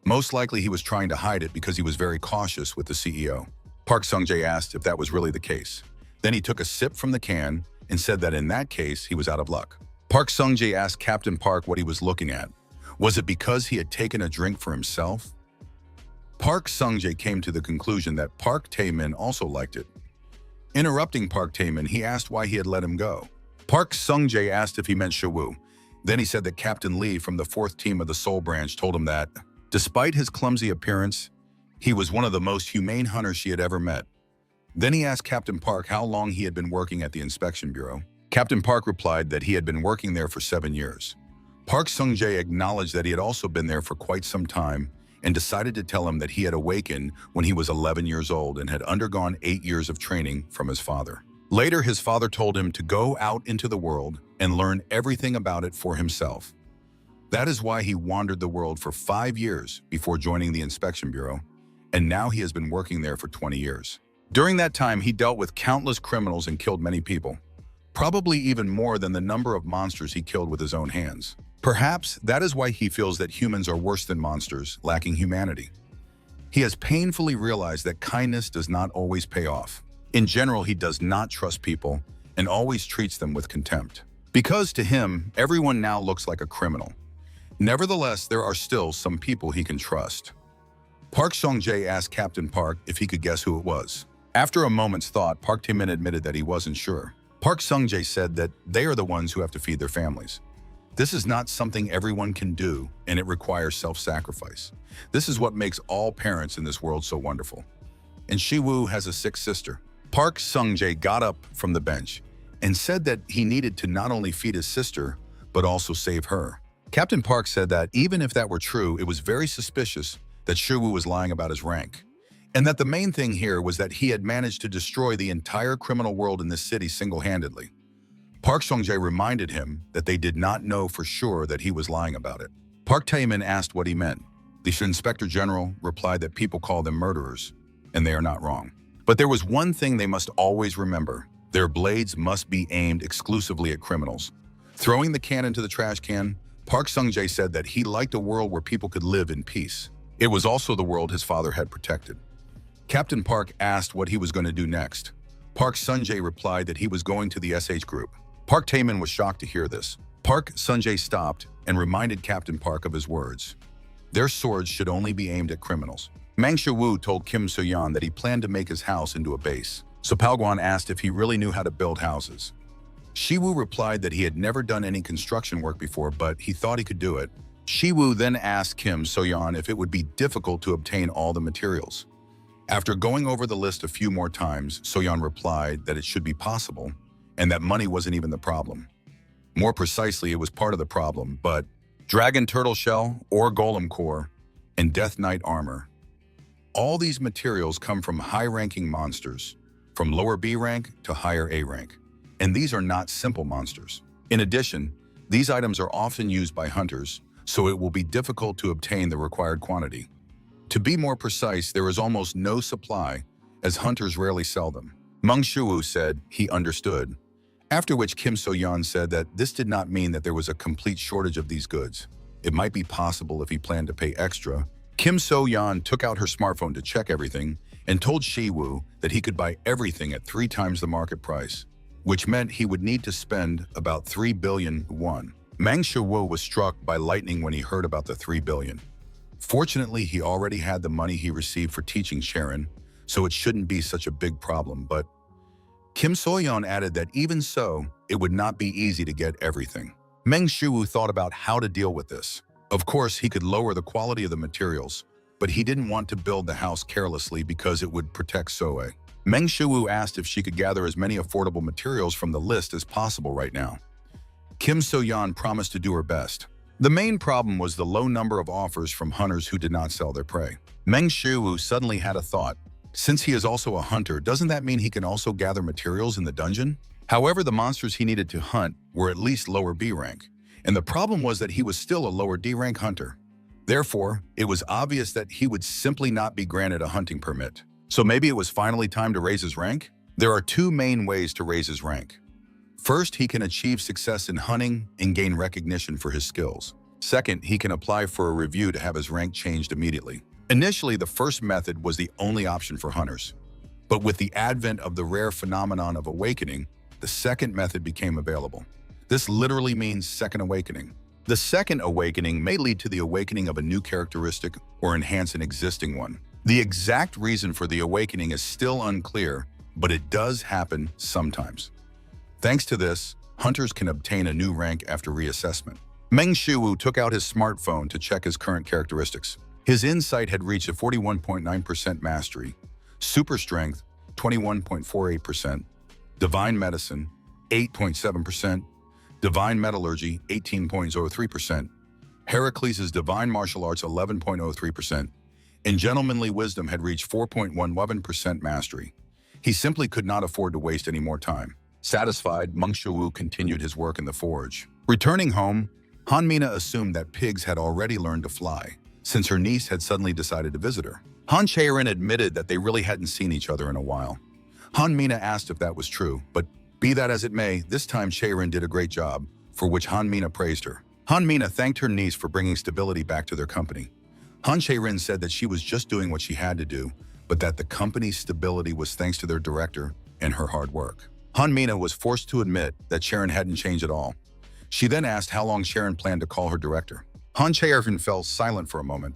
Most likely he was trying to hide it because he was very cautious with the CEO. Park Sung-jae asked if that was really the case. Then he took a sip from the can and said that in that case he was out of luck. Park Sung-jae asked Captain Park what he was looking at. Was it because he had taken a drink for himself? Park Sung-jae came to the conclusion that Park Tae-min also liked it. Interrupting Park Tae-min, he asked why he had let him go. Park Sung-jae asked if he meant Shu-woo. Then he said that Captain Lee from the 4th team of the Seoul branch told him that, despite his clumsy appearance, he was one of the most humane hunters she had ever met. Then he asked Captain Park how long he had been working at the Inspection Bureau. Captain Park replied that he had been working there for 7 years. Park Sung-jae acknowledged that he had also been there for quite some time and decided to tell him that he had awakened when he was 11 years old and had undergone 8 years of training from his father. Later, his father told him to go out into the world and learn everything about it for himself. That is why he wandered the world for 5 years before joining the Inspection Bureau, and now he has been working there for 20 years. During that time, he dealt with countless criminals and killed many people, probably even more than the number of monsters he killed with his own hands. Perhaps that is why he feels that humans are worse than monsters, lacking humanity. He has painfully realized that kindness does not always pay off. In general, he does not trust people and always treats them with contempt. Because to him, everyone now looks like a criminal. Nevertheless, there are still some people he can trust. Park Sung-jae asked Captain Park if he could guess who it was. After a moment's thought, Park Tae-min admitted that he wasn't sure. Park Sung-jae said that they are the ones who have to feed their families. This is not something everyone can do, and it requires self-sacrifice. This is what makes all parents in this world so wonderful. And Shi-woo has a sick sister. Park Sung-jae got up from the bench and said that he needed to not only feed his sister, but also save her. Captain Park said that even if that were true, it was very suspicious that Shi-woo was lying about his rank, and that the main thing here was that he had managed to destroy the entire criminal world in this city single-handedly. Park Sung-jae reminded him that they did not know for sure that he was lying about it. Park Tae-min asked what he meant. The Inspector General replied that people call them murderers, and they are not wrong. But there was one thing they must always remember. Their blades must be aimed exclusively at criminals. Throwing the can into the trash can, Park Sung-jae said that he liked a world where people could live in peace. It was also the world his father had protected. Captain Park asked what he was going to do next. Park Sung-jae replied that he was going to the SH group. Park Tae-min was shocked to hear this. Park Sung-jae stopped and reminded Captain Park of his words. Their swords should only be aimed at criminals. Meng Shu-woo told Kim So-yeon that he planned to make his house into a base. So Palguan asked if he really knew how to build houses. Shiwu replied that he had never done any construction work before, but he thought he could do it. Shiwu then asked Kim So-yeon if it would be difficult to obtain all the materials. After going over the list a few more times, So-yeon replied that it should be possible and that money wasn't even the problem. More precisely, it was part of the problem, but dragon turtle shell or golem core and death knight armor. All these materials come from high-ranking monsters, from lower B rank to higher A rank. And these are not simple monsters. In addition, these items are often used by hunters, so it will be difficult to obtain the required quantity. To be more precise, there is almost no supply, as hunters rarely sell them. Meng Shuwu said he understood, after which Kim So-yeon said that this did not mean that there was a complete shortage of these goods. It might be possible if he planned to pay extra. Kim So-yeon took out her smartphone to check everything and told Shiwu that he could buy everything at 3 times the market price, which meant he would need to spend about 3 billion won. Meng Shuwu was struck by lightning when he heard about the 3 billion. Fortunately, he already had the money he received for teaching Sharon, so it shouldn't be such a big problem, but Kim So-yeon added that even so, it would not be easy to get everything. Meng Shuwu thought about how to deal with this. Of course, he could lower the quality of the materials, but he didn't want to build the house carelessly because it would protect Soe. Meng Shuwu asked if she could gather as many affordable materials from the list as possible right now. Kim So-yeon promised to do her best. The main problem was the low number of offers from hunters who did not sell their prey. Meng Shuwu suddenly had a thought. Since he is also a hunter, doesn't that mean he can also gather materials in the dungeon? However, the monsters he needed to hunt were at least lower B rank, and the problem was that he was still a lower D rank hunter. Therefore, it was obvious that he would simply not be granted a hunting permit. So maybe it was finally time to raise his rank? There are 2 main ways to raise his rank. First, he can achieve success in hunting and gain recognition for his skills. Second, he can apply for a review to have his rank changed immediately. Initially, the first method was the only option for hunters. But with the advent of the rare phenomenon of awakening, the second method became available. This literally means second awakening. The second awakening may lead to the awakening of a new characteristic or enhance an existing one. The exact reason for the awakening is still unclear, but it does happen sometimes. Thanks to this, hunters can obtain a new rank after reassessment. Meng Shuwu took out his smartphone to check his current characteristics. His insight had reached a 41.9% mastery, super strength 21.48%, divine medicine 8.7%, divine metallurgy 18.03%, Heracles' divine martial arts 11.03%, and gentlemanly wisdom had reached 4.11% mastery. He simply could not afford to waste any more time. Satisfied, Meng Shuwu continued his work in the forge. Returning home, Han-mina assumed that pigs had already learned to fly, since her niece had suddenly decided to visit her. Han Chae-rin admitted that they really hadn't seen each other in a while. Han-mina asked if that was true, but be that as it may, this time Chae-rin did a great job, for which Han-mina praised her. Han-mina thanked her niece for bringing stability back to their company. Han Chae-rin said that she was just doing what she had to do, but that the company's stability was thanks to their director and her hard work. Han-mina was forced to admit that Sharon hadn't changed at all. She then asked how long Sharon planned to call her director. Han Chae-rin fell silent for a moment,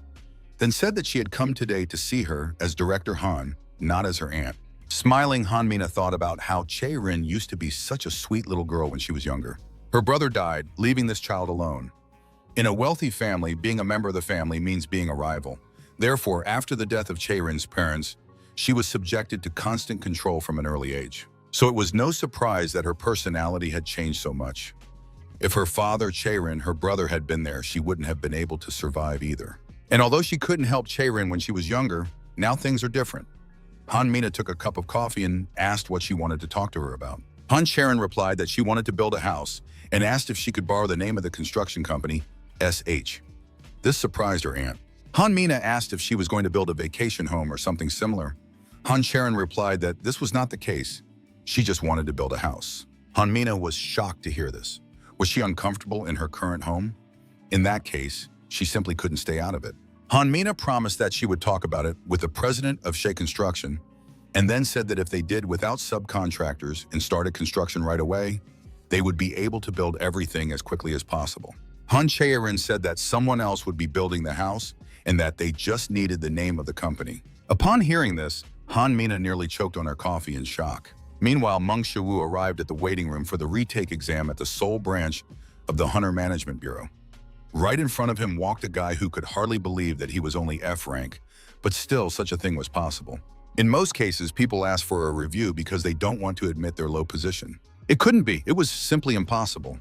then said that she had come today to see her as Director Han, not as her aunt. Smiling, Han-mina thought about how Chae-rin used to be such a sweet little girl when she was younger. Her brother died, leaving this child alone. In a wealthy family, being a member of the family means being a rival. Therefore, after the death of Chae-rin's parents, she was subjected to constant control from an early age. So it was no surprise that her personality had changed so much. If her father, Chae-rin, her brother had been there, she wouldn't have been able to survive either. And although she couldn't help Chae-rin when she was younger, now things are different. Han-mina took a cup of coffee and asked what she wanted to talk to her about. Han Chae-rin replied that she wanted to build a house and asked if she could borrow the name of the construction company, SH. This surprised her aunt. Han-mina asked if she was going to build a vacation home or something similar. Han Chae-rin replied that this was not the case. She just wanted to build a house. Han-mina was shocked to hear this. Was she uncomfortable in her current home? In that case, she simply couldn't stay out of it. Han-mina promised that she would talk about it with the president of Shea Construction, and then said that if they did without subcontractors and started construction right away, they would be able to build everything as quickly as possible. Han Chae-rin said that someone else would be building the house and that they just needed the name of the company. Upon hearing this, Han Mina nearly choked on her coffee in shock. Meanwhile, Meng Shiwu arrived at the waiting room for the retake exam at the Seoul branch of the Hunter Management Bureau. Right in front of him walked a guy who could hardly believe that he was only F rank, but still such a thing was possible. In most cases, people ask for a review because they don't want to admit their low position. It couldn't be. It was simply impossible.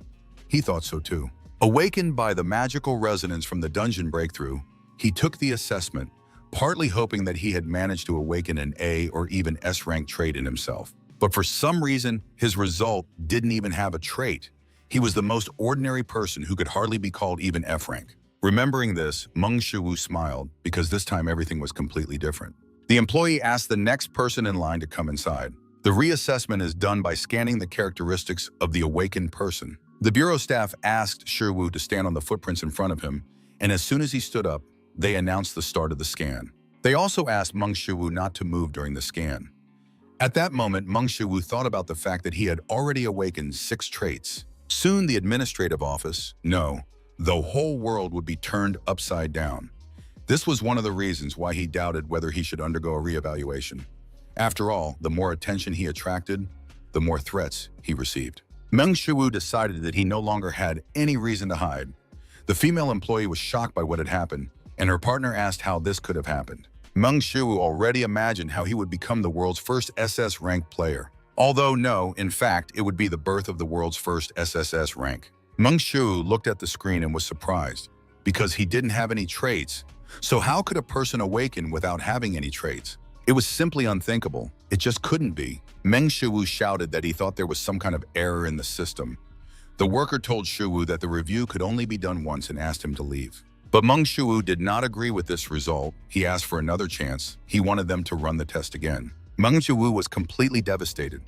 He thought so too. Awakened by the magical resonance from the dungeon breakthrough, he took the assessment, partly hoping that he had managed to awaken an A or even S rank trait in himself. But for some reason, his result didn't even have a trait. He was the most ordinary person who could hardly be called even F rank. Remembering this, Meng Shiwu smiled because this time everything was completely different. The employee asked the next person in line to come inside. The reassessment is done by scanning the characteristics of the awakened person. The bureau staff asked Shiwu to stand on the footprints in front of him, and as soon as he stood up, they announced the start of the scan. They also asked Meng Shiwu not to move during the scan. At that moment, Meng Shiwu thought about the fact that he had already awakened 6 traits. Soon the administrative office, no, the whole world would be turned upside down. This was one of the reasons why he doubted whether he should undergo a reevaluation. After all, the more attention he attracted, the more threats he received. Meng Shiwu decided that he no longer had any reason to hide. The female employee was shocked by what had happened, and her partner asked how this could have happened. Meng Shiwu already imagined how he would become the world's first SS rank player. Although no, in fact, it would be the birth of the world's first SSS rank. Meng Shiwu looked at the screen and was surprised, because he didn't have any traits. So how could a person awaken without having any traits? It was simply unthinkable. It just couldn't be. Meng Shiwu shouted that he thought there was some kind of error in the system. The worker told Shiwu that the review could only be done once and asked him to leave. But Meng Shiwu did not agree with this result. He asked for another chance. He wanted them to run the test again. Meng Shiwu was completely devastated.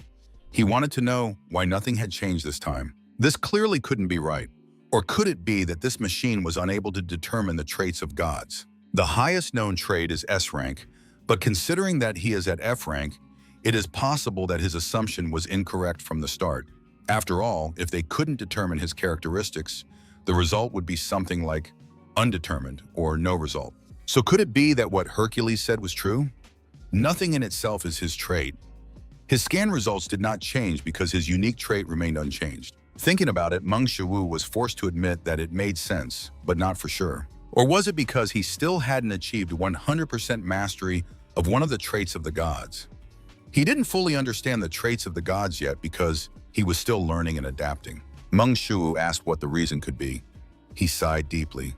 He wanted to know why nothing had changed this time. This clearly couldn't be right. Or could it be that this machine was unable to determine the traits of gods? The highest known trait is S rank, but considering that he is at F rank, it is possible that his assumption was incorrect from the start. After all, if they couldn't determine his characteristics, the result would be something like undetermined or no result. So could it be that what Hercules said was true? Nothing in itself is his trait. His scan results did not change because his unique trait remained unchanged. Thinking about it, Meng Shiwu was forced to admit that it made sense, but not for sure. Or was it because he still hadn't achieved 100% mastery of one of the traits of the gods? He didn't fully understand the traits of the gods yet because he was still learning and adapting. Meng Shiwu asked what the reason could be. He sighed deeply.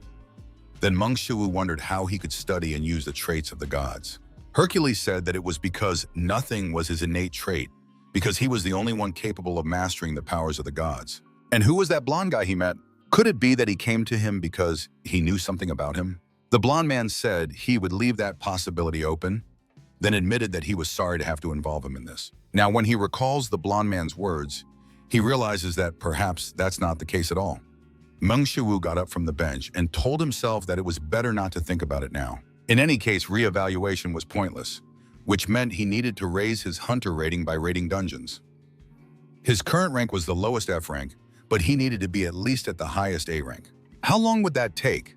Then Meng Shiwu wondered how he could study and use the traits of the gods. Hercules said that it was because nothing was his innate trait, because he was the only one capable of mastering the powers of the gods. And who was that blonde guy he met? Could it be that he came to him because he knew something about him? The blonde man said he would leave that possibility open, then admitted that he was sorry to have to involve him in this. Now, when he recalls the blonde man's words, he realizes that perhaps that's not the case at all. Meng Shiwu got up from the bench and told himself that it was better not to think about it now. In any case, reevaluation was pointless, which meant he needed to raise his hunter rating by raiding dungeons. His current rank was the lowest F rank, but he needed to be at least at the highest A rank. How long would that take?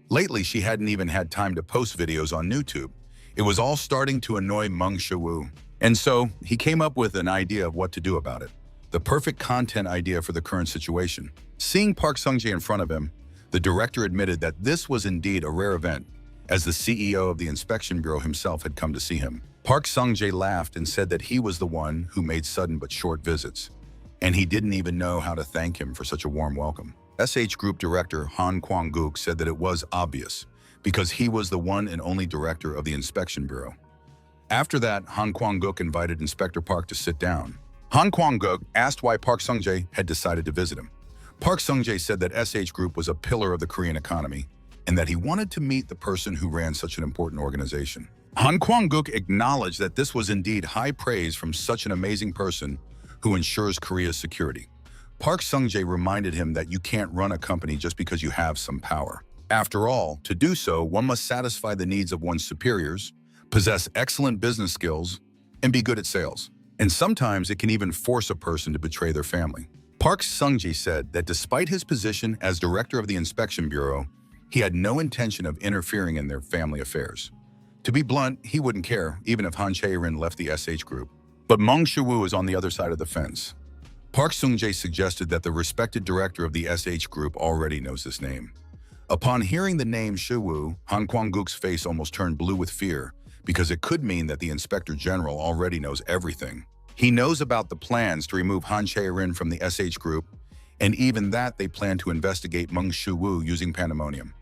Lately, she hadn't even had time to post videos on YouTube. It was all starting to annoy Meng Shiwu. And so, he came up with an idea of what to do about it. The perfect content idea for the current situation. Seeing Park Sung-jae in front of him, the director admitted that this was indeed a rare event, as the CEO of the Inspection Bureau himself had come to see him. Park Sung-jae laughed and said that he was the one who made sudden but short visits, and he didn't even know how to thank him for such a warm welcome. SH Group Director Han Kwang-guk said that it was obvious, because he was the one and only director of the Inspection Bureau. After that, Han Kwang-guk invited Inspector Park to sit down. Han Kwang-guk asked why Park Sung-jae had decided to visit him. Park Sung-jae said that SH Group was a pillar of the Korean economy, and that he wanted to meet the person who ran such an important organization. Han Kwang-guk acknowledged that this was indeed high praise from such an amazing person who ensures Korea's security. Park Sung-jae reminded him that you can't run a company just because you have some power. After all, to do so, one must satisfy the needs of one's superiors, possess excellent business skills, and be good at sales. And sometimes it can even force a person to betray their family. Park Sung-jae said that despite his position as director of the Inspection Bureau, he had no intention of interfering in their family affairs. To be blunt, he wouldn't care, even if Han Chae-rin left the SH group. But Meng Shiwu is on the other side of the fence. Park Sung-jae suggested that the respected director of the SH group already knows this name. Upon hearing the name Shiwu, Han Kwang-guk's face almost turned blue with fear, because it could mean that the Inspector General already knows everything. He knows about the plans to remove Han Chae-rin from the SH group, and even that they plan to investigate Meng Shiwu using pandemonium.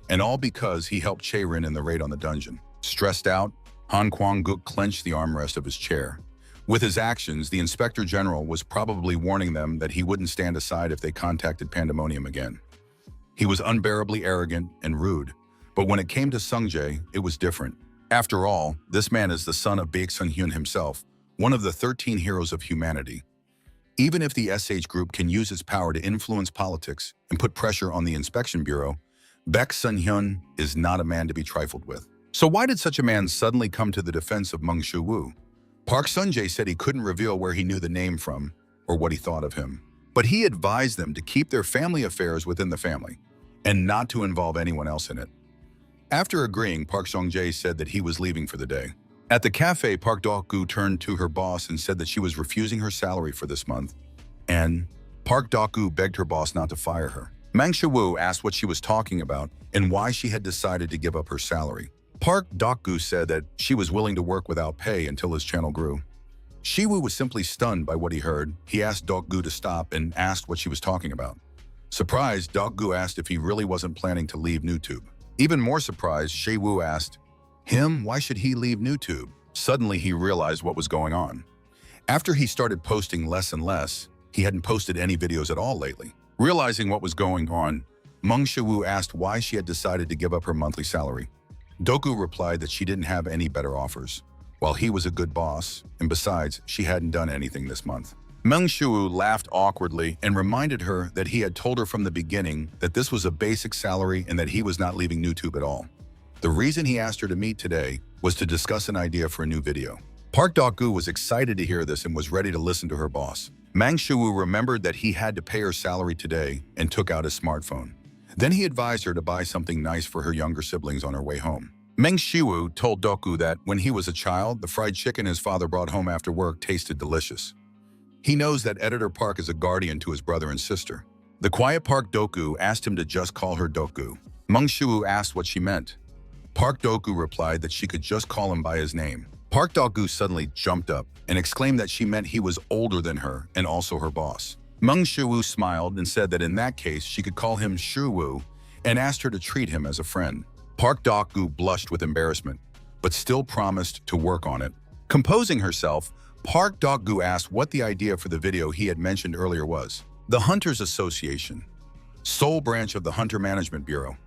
And all because he helped Chae-rin in the raid on the dungeon. Stressed out, Han Kwang-guk clenched the armrest of his chair. With his actions, the Inspector General was probably warning them that he wouldn't stand aside if they contacted pandemonium again. He was unbearably arrogant and rude, but when it came to Sung-jae, it was different. After all, this man is the son of Baek Sun-hyun himself, one of the 13 heroes of humanity. Even if the SH group can use its power to influence politics and put pressure on the Inspection Bureau, Baek Sun-hyun is not a man to be trifled with. So why did such a man suddenly come to the defense of Meng Shiwu? Park Sun-jae said he couldn't reveal where he knew the name from or what he thought of him. But he advised them to keep their family affairs within the family and not to involve anyone else in it. After agreeing, Park Sung-jae said that he was leaving for the day. At the cafe, Park Dok-gu turned to her boss and said that she was refusing her salary for this month, and Park Dok-gu begged her boss not to fire her. Meng Shiwu asked what she was talking about and why she had decided to give up her salary. Park Dok-gu said that she was willing to work without pay until his channel grew. Shiwu was simply stunned by what he heard. He asked Dok-gu to stop and asked what she was talking about. Surprised, Dok-gu asked if he really wasn't planning to leave NewTube. Even more surprised, Shiwu asked him why should he leave NewTube. Suddenly, he realized what was going on. After he started posting less and less, he hadn't posted any videos at all lately. Realizing what was going on, Meng Shiwu asked why she had decided to give up her monthly salary. Doku replied that she didn't have any better offers, while he was a good boss, and besides, she hadn't done anything this month. Meng Shiwu laughed awkwardly and reminded her that he had told her from the beginning that this was a basic salary and that he was not leaving NewTube at all. The reason he asked her to meet today was to discuss an idea for a new video. Park Dok-gu was excited to hear this and was ready to listen to her boss. Meng Shiwu remembered that he had to pay her salary today and took out his smartphone. Then he advised her to buy something nice for her younger siblings on her way home. Meng Shiwu told Dok-gu that when he was a child, the fried chicken his father brought home after work tasted delicious. He knows that Editor Park is a guardian to his brother and sister. The quiet Park Dok-gu asked him to just call her Dok-gu. Meng Shiwu asked what she meant. Park Dok-gu replied that she could just call him by his name. Park Dok-gu suddenly jumped up and exclaimed that she meant he was older than her and also her boss. Meng Shiwu smiled and said that in that case she could call him Shiwu and asked her to treat him as a friend. Park Dok-gu blushed with embarrassment, but still promised to work on it. Composing herself, Park Dok-gu asked what the idea for the video he had mentioned earlier was. The Hunters Association, sole branch of the Hunter Management Bureau.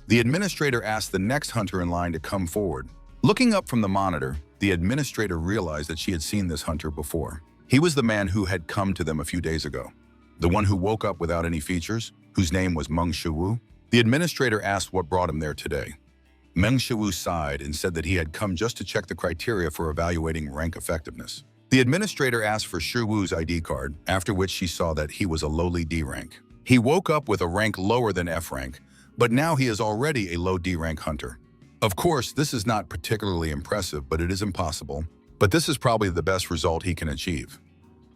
The administrator asked the next hunter in line to come forward. Looking up from the monitor, the administrator realized that she had seen this hunter before. He was the man who had come to them a few days ago. The one who woke up without any features, whose name was Meng Shiwu. The administrator asked what brought him there today. Meng Shiwu sighed and said that he had come just to check the criteria for evaluating rank effectiveness. The administrator asked for Shiwu's ID card, after which she saw that he was a lowly D rank. He woke up with a rank lower than F rank, but now he is already a low D rank hunter. Of course, this is not particularly impressive, but it is impossible. But this is probably the best result he can achieve.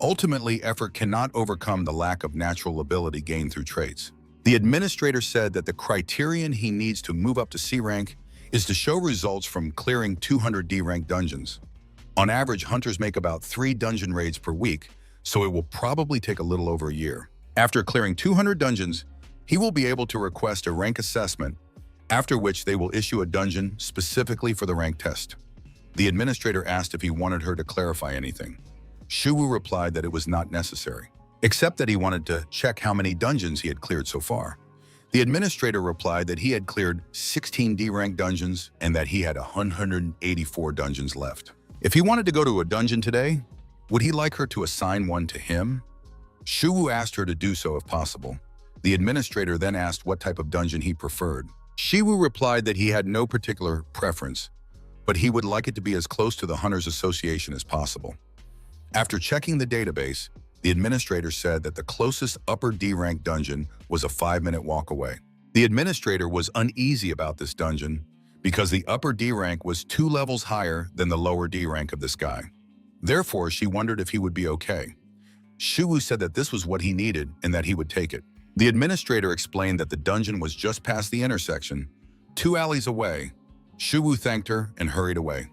Ultimately, effort cannot overcome the lack of natural ability gained through traits. The administrator said that the criterion he needs to move up to C rank is to show results from clearing 200 D rank dungeons. On average, hunters make about 3 dungeon raids per week, so it will probably take a little over a year. After clearing 200 dungeons, he will be able to request a rank assessment, after which they will issue a dungeon specifically for the rank test. The administrator asked if he wanted her to clarify anything. Shiwu replied that it was not necessary, except that he wanted to check how many dungeons he had cleared so far. The administrator replied that he had cleared 16 D-rank dungeons and that he had 184 dungeons left. If he wanted to go to a dungeon today, would he like her to assign one to him? Shiwu asked her to do so if possible. The administrator then asked what type of dungeon he preferred. Shiwu replied that he had no particular preference, but he would like it to be as close to the Hunters Association as possible. After checking the database, the administrator said that the closest upper D-rank dungeon was a 5-minute walk away. The administrator was uneasy about this dungeon because the upper D rank was 2 levels higher than the lower D rank of this guy. Therefore, she wondered if he would be okay. Shuwu said that this was what he needed and that he would take it. The administrator explained that the dungeon was just past the intersection, 2 alleys away. Shuwu thanked her and hurried away.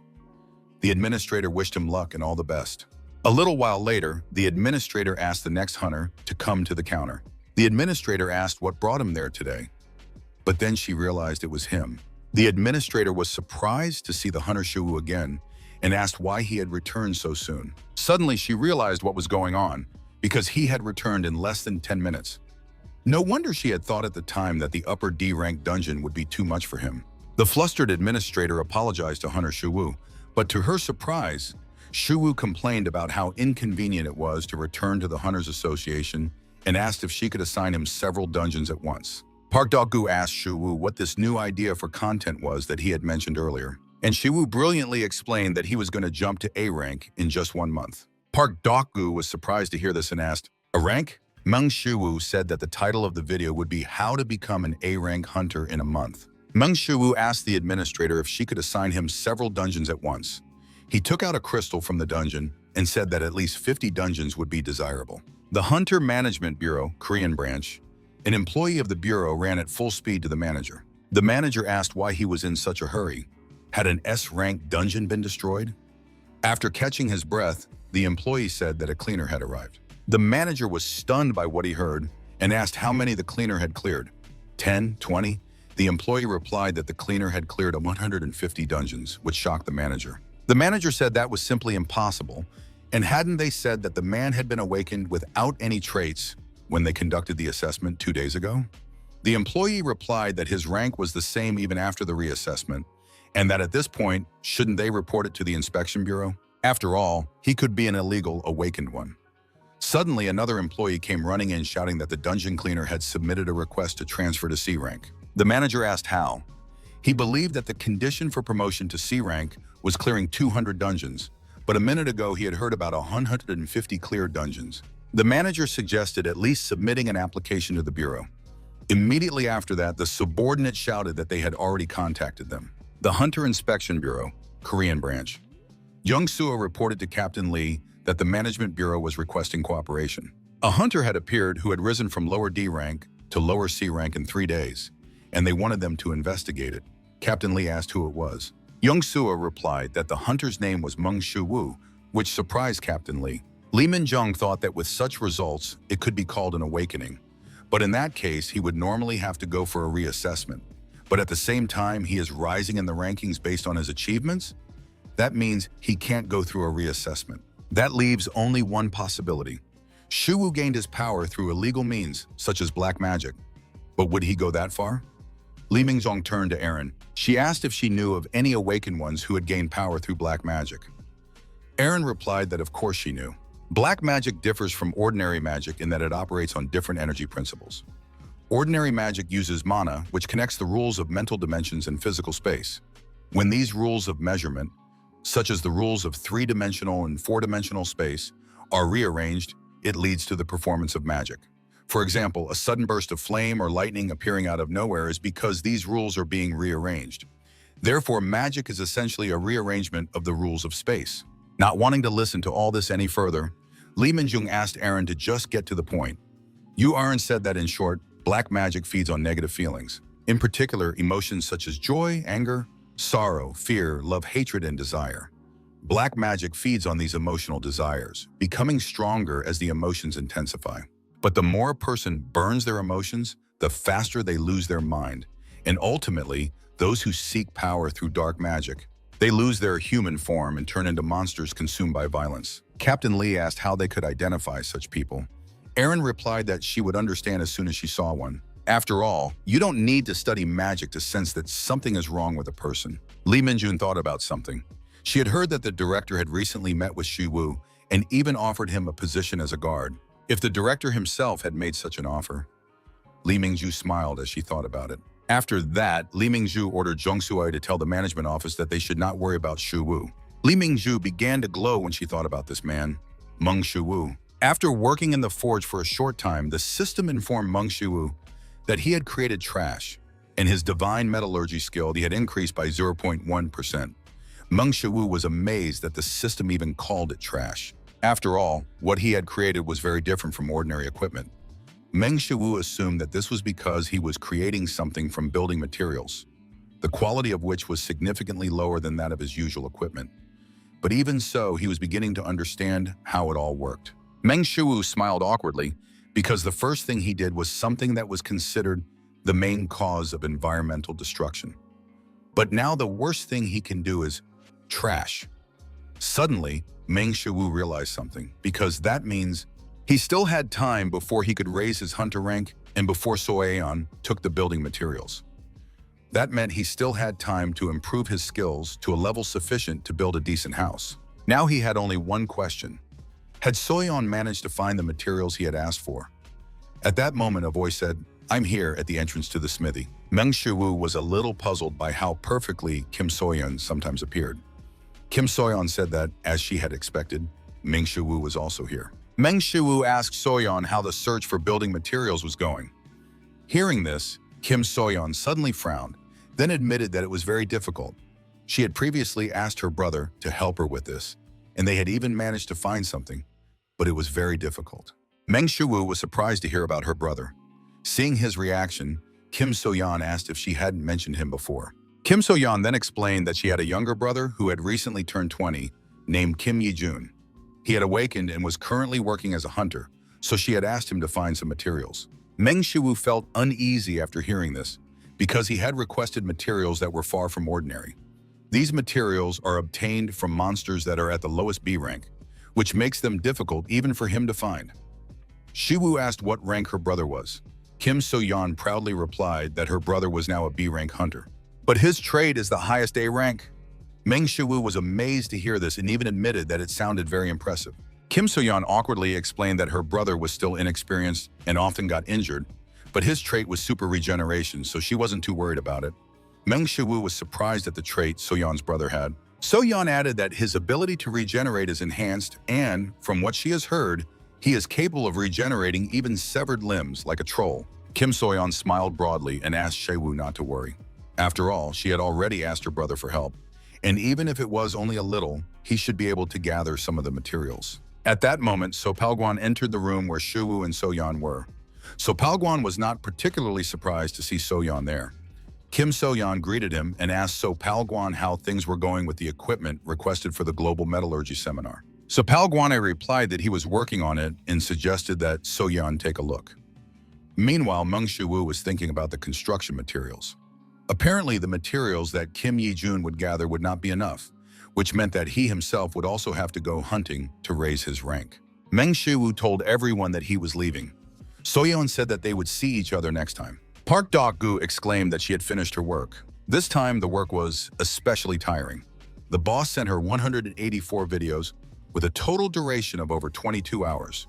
The administrator wished him luck and all the best. A little while later, the administrator asked the next hunter to come to the counter. The administrator asked what brought him there today, but then she realized it was him. The administrator was surprised to see the hunter Shuwu again and asked why he had returned so soon. Suddenly, she realized what was going on because he had returned in less than 10 minutes. No wonder she had thought at the time that the upper D-rank dungeon would be too much for him. The flustered administrator apologized to Hunter Shuwu, but to her surprise, Shuwu complained about how inconvenient it was to return to the Hunters Association and asked if she could assign him several dungeons at once. Park Dok-gu asked Shuwu what this new idea for content was that he had mentioned earlier, and Shuwu brilliantly explained that he was going to jump to A rank in just 1 month. Park Dok-gu was surprised to hear this and asked, "A rank?" Meng Shuwu said that the title of the video would be How to Become an A-Rank Hunter in a Month. Meng Shuwu asked the administrator if she could assign him several dungeons at once. He took out a crystal from the dungeon and said that at least 50 dungeons would be desirable. The Hunter Management Bureau, Korean branch, an employee of the bureau ran at full speed to the manager. The manager asked why he was in such a hurry. Had an S-rank dungeon been destroyed? After catching his breath, the employee said that a cleaner had arrived. The manager was stunned by what he heard and asked how many the cleaner had cleared. 10, 20? The employee replied that the cleaner had cleared 150 dungeons, which shocked the manager. The manager said that was simply impossible, and hadn't they said that the man had been awakened without any traits when they conducted the assessment 2 days ago? The employee replied that his rank was the same even after the reassessment, and that at this point, shouldn't they report it to the inspection bureau? After all, he could be an illegal awakened one. Suddenly, another employee came running in shouting that the dungeon cleaner had submitted a request to transfer to C rank. The manager asked how. He believed that the condition for promotion to C rank was clearing 200 dungeons, but a minute ago he had heard about 150 cleared dungeons. The manager suggested at least submitting an application to the bureau. Immediately after that, the subordinate shouted that they had already contacted them. The Hunter Inspection Bureau, Korean branch. Young Suo reported to Captain Lee that the Management Bureau was requesting cooperation. A hunter had appeared who had risen from lower D rank to lower C rank in 3 days, and they wanted them to investigate it. Captain Lee asked who it was. Young Suo replied that the hunter's name was Meng Shuwu, which surprised Captain Lee. Lee Min-jung thought that with such results, it could be called an awakening. But in that case, he would normally have to go for a reassessment. But at the same time, he is rising in the rankings based on his achievements? That means he can't go through a reassessment. That leaves only one possibility. Shuwu gained his power through illegal means, such as black magic. But would he go that far? Lee Mingjong turned to Erin. She asked if she knew of any awakened ones who had gained power through black magic. Erin replied that of course she knew. Black magic differs from ordinary magic in that it operates on different energy principles. Ordinary magic uses mana, which connects the rules of mental dimensions and physical space. When these rules of measurement, such as the rules of 3-dimensional and 4-dimensional space, are rearranged, it leads to the performance of magic. For example, a sudden burst of flame or lightning appearing out of nowhere is because these rules are being rearranged. Therefore, magic is essentially a rearrangement of the rules of space. Not wanting to listen to all this any further, Lee Min-jung asked Erin to just get to the point. Erin said that in short, black magic feeds on negative feelings. In particular, emotions such as joy, anger, sorrow, fear, love, hatred, and desire. Black magic feeds on these emotional desires, becoming stronger as the emotions intensify. But the more a person burns their emotions, the faster they lose their mind. And ultimately, those who seek power through dark magic, they lose their human form and turn into monsters consumed by violence. Captain Lee asked how they could identify such people. Erin replied that she would understand as soon as she saw one. After all, you don't need to study magic to sense that something is wrong with a person. Lee Min-jun thought about something. She had heard that the director had recently met with Shuwu and even offered him a position as a guard. If the director himself had made such an offer. Lee Mingju smiled as she thought about it. After that, Lee Mingju ordered Jung Soo-ai to tell the management office that they should not worry about Shuwu. Lee Mingju began to glow when she thought about this man, Meng Shuwu. After working in the forge for a short time, the system informed Meng Shuwu that he had created trash, and his divine metallurgy skill he had increased by 0.1%. Meng Shiwu was amazed that the system even called it trash. After all, what he had created was very different from ordinary equipment. Meng Shiwu assumed that this was because he was creating something from building materials, the quality of which was significantly lower than that of his usual equipment. But even so, he was beginning to understand how it all worked. Meng Shiwu smiled awkwardly because the first thing he did was something that was considered the main cause of environmental destruction. But now the worst thing he can do is trash. Suddenly, Meng Shiwu realized something, because that means he still had time before he could raise his hunter rank and before Soyeon took the building materials. That meant he still had time to improve his skills to a level sufficient to build a decent house. Now he had only one question. Had Soyeon managed to find the materials he had asked for? At that moment, a voice said, "I'm here," at the entrance to the smithy. Meng Shiwu was a little puzzled by how perfectly Kim Soyeon sometimes appeared. Kim Soyeon said that, as she had expected, Meng Shiwu was also here. Meng Shiwu asked Soyeon how the search for building materials was going. Hearing this, Kim Soyeon suddenly frowned, then admitted that it was very difficult. She had previously asked her brother to help her with this, and they had even managed to find something, but it was very difficult. Meng Shiwu was surprised to hear about her brother. Seeing his reaction, Kim Soyeon asked if she hadn't mentioned him before. Kim Soyeon then explained that she had a younger brother who had recently turned 20, named Kim Yi-jun. He had awakened and was currently working as a hunter, so she had asked him to find some materials. Meng Shiwu felt uneasy after hearing this, because he had requested materials that were far from ordinary. These materials are obtained from monsters that are at the lowest B rank, which makes them difficult even for him to find. Shiwu asked what rank her brother was. Kim Soyeon proudly replied that her brother was now a B rank hunter. But his trade is the highest A rank. Meng Shiwu was amazed to hear this and even admitted that it sounded very impressive. Kim Soyeon awkwardly explained that her brother was still inexperienced and often got injured, but his trait was super regeneration, so she wasn't too worried about it. Meng Shiwu was surprised at the trait Soyeon's brother had. Soyeon added that his ability to regenerate is enhanced and, from what she has heard, he is capable of regenerating even severed limbs like a troll. Kim Soyeon smiled broadly and asked Shiwu not to worry. After all, she had already asked her brother for help, and even if it was only a little, he should be able to gather some of the materials. At that moment, So Palguan entered the room where Shiwu and Soyeon were. So Palguan was not particularly surprised to see Soyeon there. Kim Soyeon greeted him and asked So Palguan how things were going with the equipment requested for the Global Metallurgy Seminar. So Palguan replied that he was working on it and suggested that Soyeon take a look. Meanwhile, Meng Shiwu was thinking about the construction materials. Apparently, the materials that Kim Yi-jun would gather would not be enough, which meant that he himself would also have to go hunting to raise his rank. Meng Shiwu told everyone that he was leaving. Soyeon said that they would see each other next time. Park Dok-gu exclaimed that she had finished her work. This time, the work was especially tiring. The boss sent her 184 videos with a total duration of over 22 hours.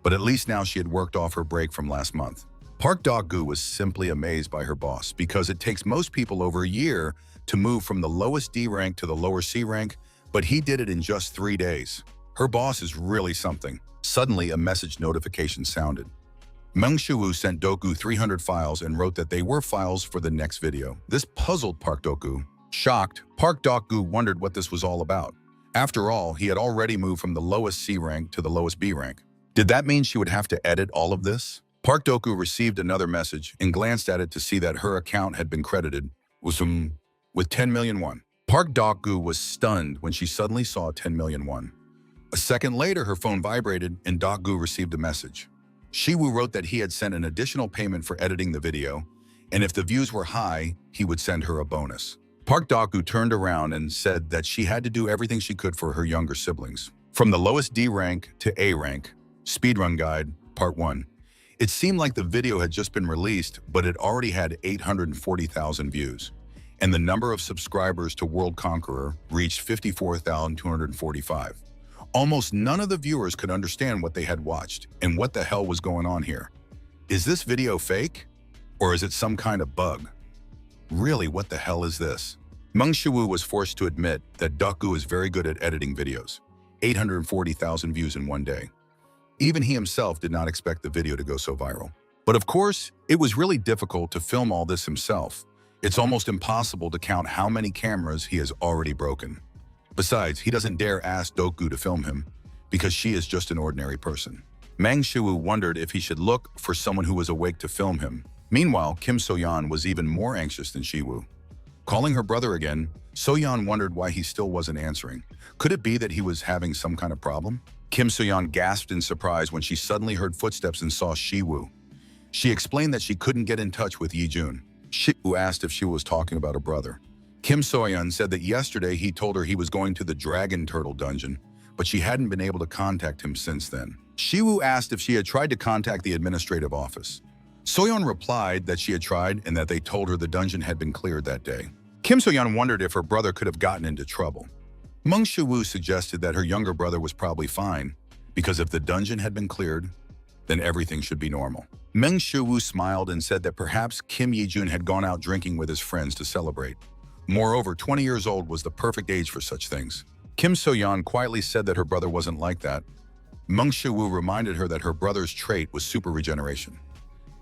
But at least now she had worked off her break from last month. Park Dok-gu was simply amazed by her boss because it takes most people over a year to move from the lowest D rank to the lower C rank, but he did it in just 3 days. Her boss is really something. Suddenly, a message notification sounded. Meng Shiwu sent Dok-gu 300 files and wrote that they were files for the next video. This puzzled Park Dok-gu. Shocked, Park Dok-gu wondered what this was all about. After all, he had already moved from the lowest C rank to the lowest B rank. Did that mean she would have to edit all of this? Park Dok-gu received another message and glanced at it to see that her account had been credited with 10 million won. Park Dok-gu was stunned when she suddenly saw 10 million won. A second later, her phone vibrated and Dok-gu received a message. Shiwu wrote that he had sent an additional payment for editing the video, and if the views were high, he would send her a bonus. Park Dok-gu turned around and said that she had to do everything she could for her younger siblings. From the lowest D rank to A rank. Speedrun Guide, Part 1. It seemed like the video had just been released, but it already had 840,000 views, and the number of subscribers to World Conqueror reached 54,245. Almost none of the viewers could understand what they had watched and what the hell was going on here. Is this video fake? Or is it some kind of bug? Really, what the hell is this? Meng Shiwu was forced to admit that Dok-gu is very good at editing videos. 840,000 views in one day. Even he himself did not expect the video to go so viral. But of course, it was really difficult to film all this himself. It's almost impossible to count how many cameras he has already broken. Besides, he doesn't dare ask Doku to film him because she is just an ordinary person. Mang Shiwoo wondered if he should look for someone who was awake to film him. Meanwhile, Kim So-yeon was even more anxious than Shiwoo. Calling her brother again, So-yeon wondered why he still wasn't answering. Could it be that he was having some kind of problem? Kim So-yeon gasped in surprise when she suddenly heard footsteps and saw Shiwoo. She explained that she couldn't get in touch with Yi-jun. Shiwoo asked if she was talking about her brother. Kim So-yeon said that yesterday he told her he was going to the Dragon Turtle dungeon, but she hadn't been able to contact him since then. Shiwoo asked if she had tried to contact the administrative office. So-yeon replied that she had tried and that they told her the dungeon had been cleared that day. Kim So-yeon wondered if her brother could have gotten into trouble. Mang Shiwoo suggested that her younger brother was probably fine, because if the dungeon had been cleared, then everything should be normal. Mang Shiwoo smiled and said that perhaps Kim Yi-jun had gone out drinking with his friends to celebrate. Moreover, 20 years old was the perfect age for such things. Kim So-yeon quietly said that her brother wasn't like that. Mang Shiwoo reminded her that her brother's trait was super regeneration.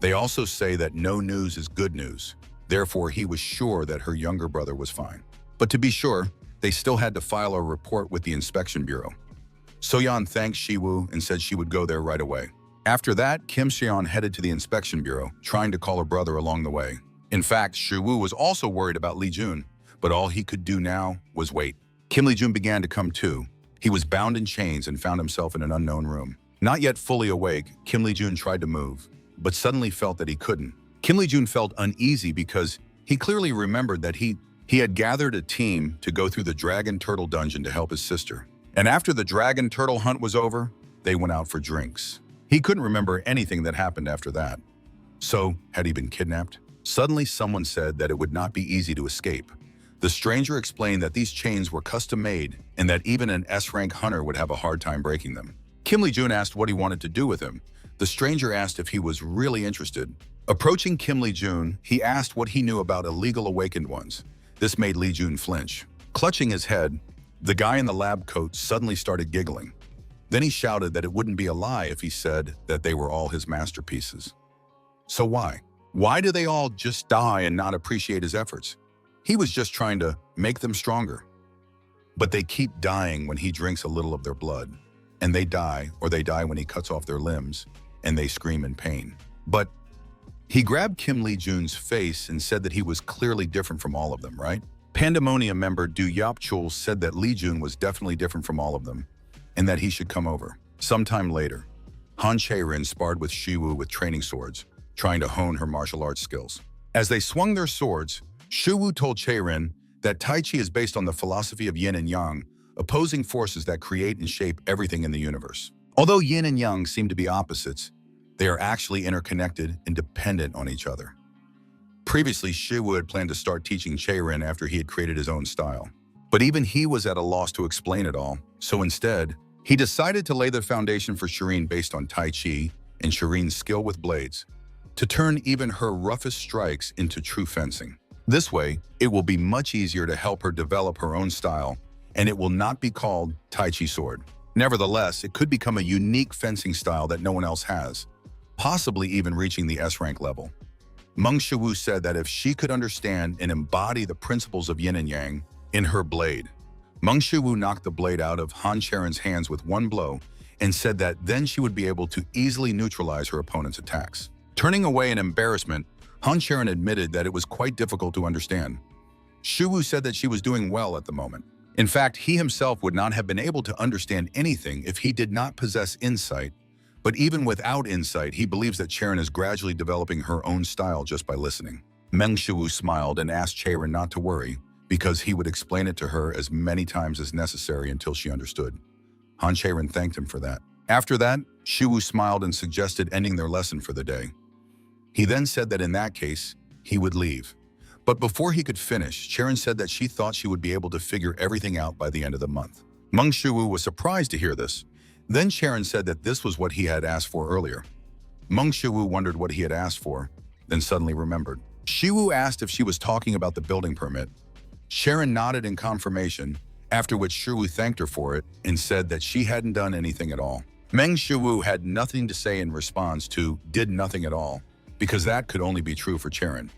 They also say that no news is good news. Therefore, he was sure that her younger brother was fine. But to be sure, they still had to file a report with the inspection bureau. So-yeon thanked Shiwoo and said she would go there right away. After that, Kim So-yeon headed to the inspection bureau, trying to call her brother along the way. In fact, Shiwoo was also worried about Lee-jun, but all he could do now was wait. Kim Lee-jun began to come to. He was bound in chains and found himself in an unknown room. Not yet fully awake, Kim Lee-jun tried to move, but suddenly felt that he couldn't. Kim Lee-jun felt uneasy because he clearly remembered that he had gathered a team to go through the Dragon Turtle dungeon to help his sister. And after the Dragon Turtle hunt was over, they went out for drinks. He couldn't remember anything that happened after that. So, had he been kidnapped? Suddenly, someone said that it would not be easy to escape. The stranger explained that these chains were custom-made and that even an S-rank hunter would have a hard time breaking them. Kim Lee-jun asked what he wanted to do with him. The stranger asked if he was really interested. Approaching Kim Lee-jun, he asked what he knew about illegal awakened ones. This made Lee-jun flinch. Clutching his head, the guy in the lab coat suddenly started giggling. Then he shouted that it wouldn't be a lie if he said that they were all his masterpieces. So why? Why do they all just die and not appreciate his efforts? He was just trying to make them stronger. But they keep dying when he drinks a little of their blood. And they die, or they die when he cuts off their limbs, and they scream in pain. But he grabbed Kim Lee-jun's face and said that he was clearly different from all of them, right? Pandemonium member Do Yop-chul said that Lee-jun was definitely different from all of them, and that he should come over. Sometime later, Han Chae-rin sparred with Shiwoo with training swords, trying to hone her martial arts skills. As they swung their swords, Shiwoo told Chae-rin that Tai Chi is based on the philosophy of yin and yang, opposing forces that create and shape everything in the universe. Although yin and yang seem to be opposites, they are actually interconnected and dependent on each other. Previously, Shiwoo had planned to start teaching Chae-rin after he had created his own style. But even he was at a loss to explain it all, so instead, he decided to lay the foundation for Shireen based on Tai Chi and Shireen's skill with blades, to turn even her roughest strikes into true fencing. This way, it will be much easier to help her develop her own style, and it will not be called Tai Chi sword. Nevertheless, it could become a unique fencing style that no one else has, possibly even reaching the S-rank level. Mang Shiwoo said that if she could understand and embody the principles of yin and yang in her blade, Mang Shiwoo knocked the blade out of Han Chae-rin's hands with one blow and said that then she would be able to easily neutralize her opponent's attacks. Turning away in embarrassment, Han Chae-rin admitted that it was quite difficult to understand. Shiwoo said that she was doing well at the moment. In fact, he himself would not have been able to understand anything if he did not possess insight, but even without insight, he believes that Chae-rin is gradually developing her own style just by listening. Mang Shiwoo smiled and asked Chae-rin not to worry, because he would explain it to her as many times as necessary until she understood. Han Chae-rin thanked him for that. After that, Shiwoo smiled and suggested ending their lesson for the day. He then said that in that case, he would leave. But before he could finish, Chae-rin said that she thought she would be able to figure everything out by the end of the month. Mang Shiwoo was surprised to hear this. Then Chae-rin said that this was what he had asked for earlier. Mang Shiwoo wondered what he had asked for, then suddenly remembered. Shiwoo asked if she was talking about the building permit. Chae-rin nodded in confirmation, after which Shiwoo thanked her for it and said that she hadn't done anything at all. Mang Shiwoo had nothing to say in response to did nothing at all. because that could only be true for Charon.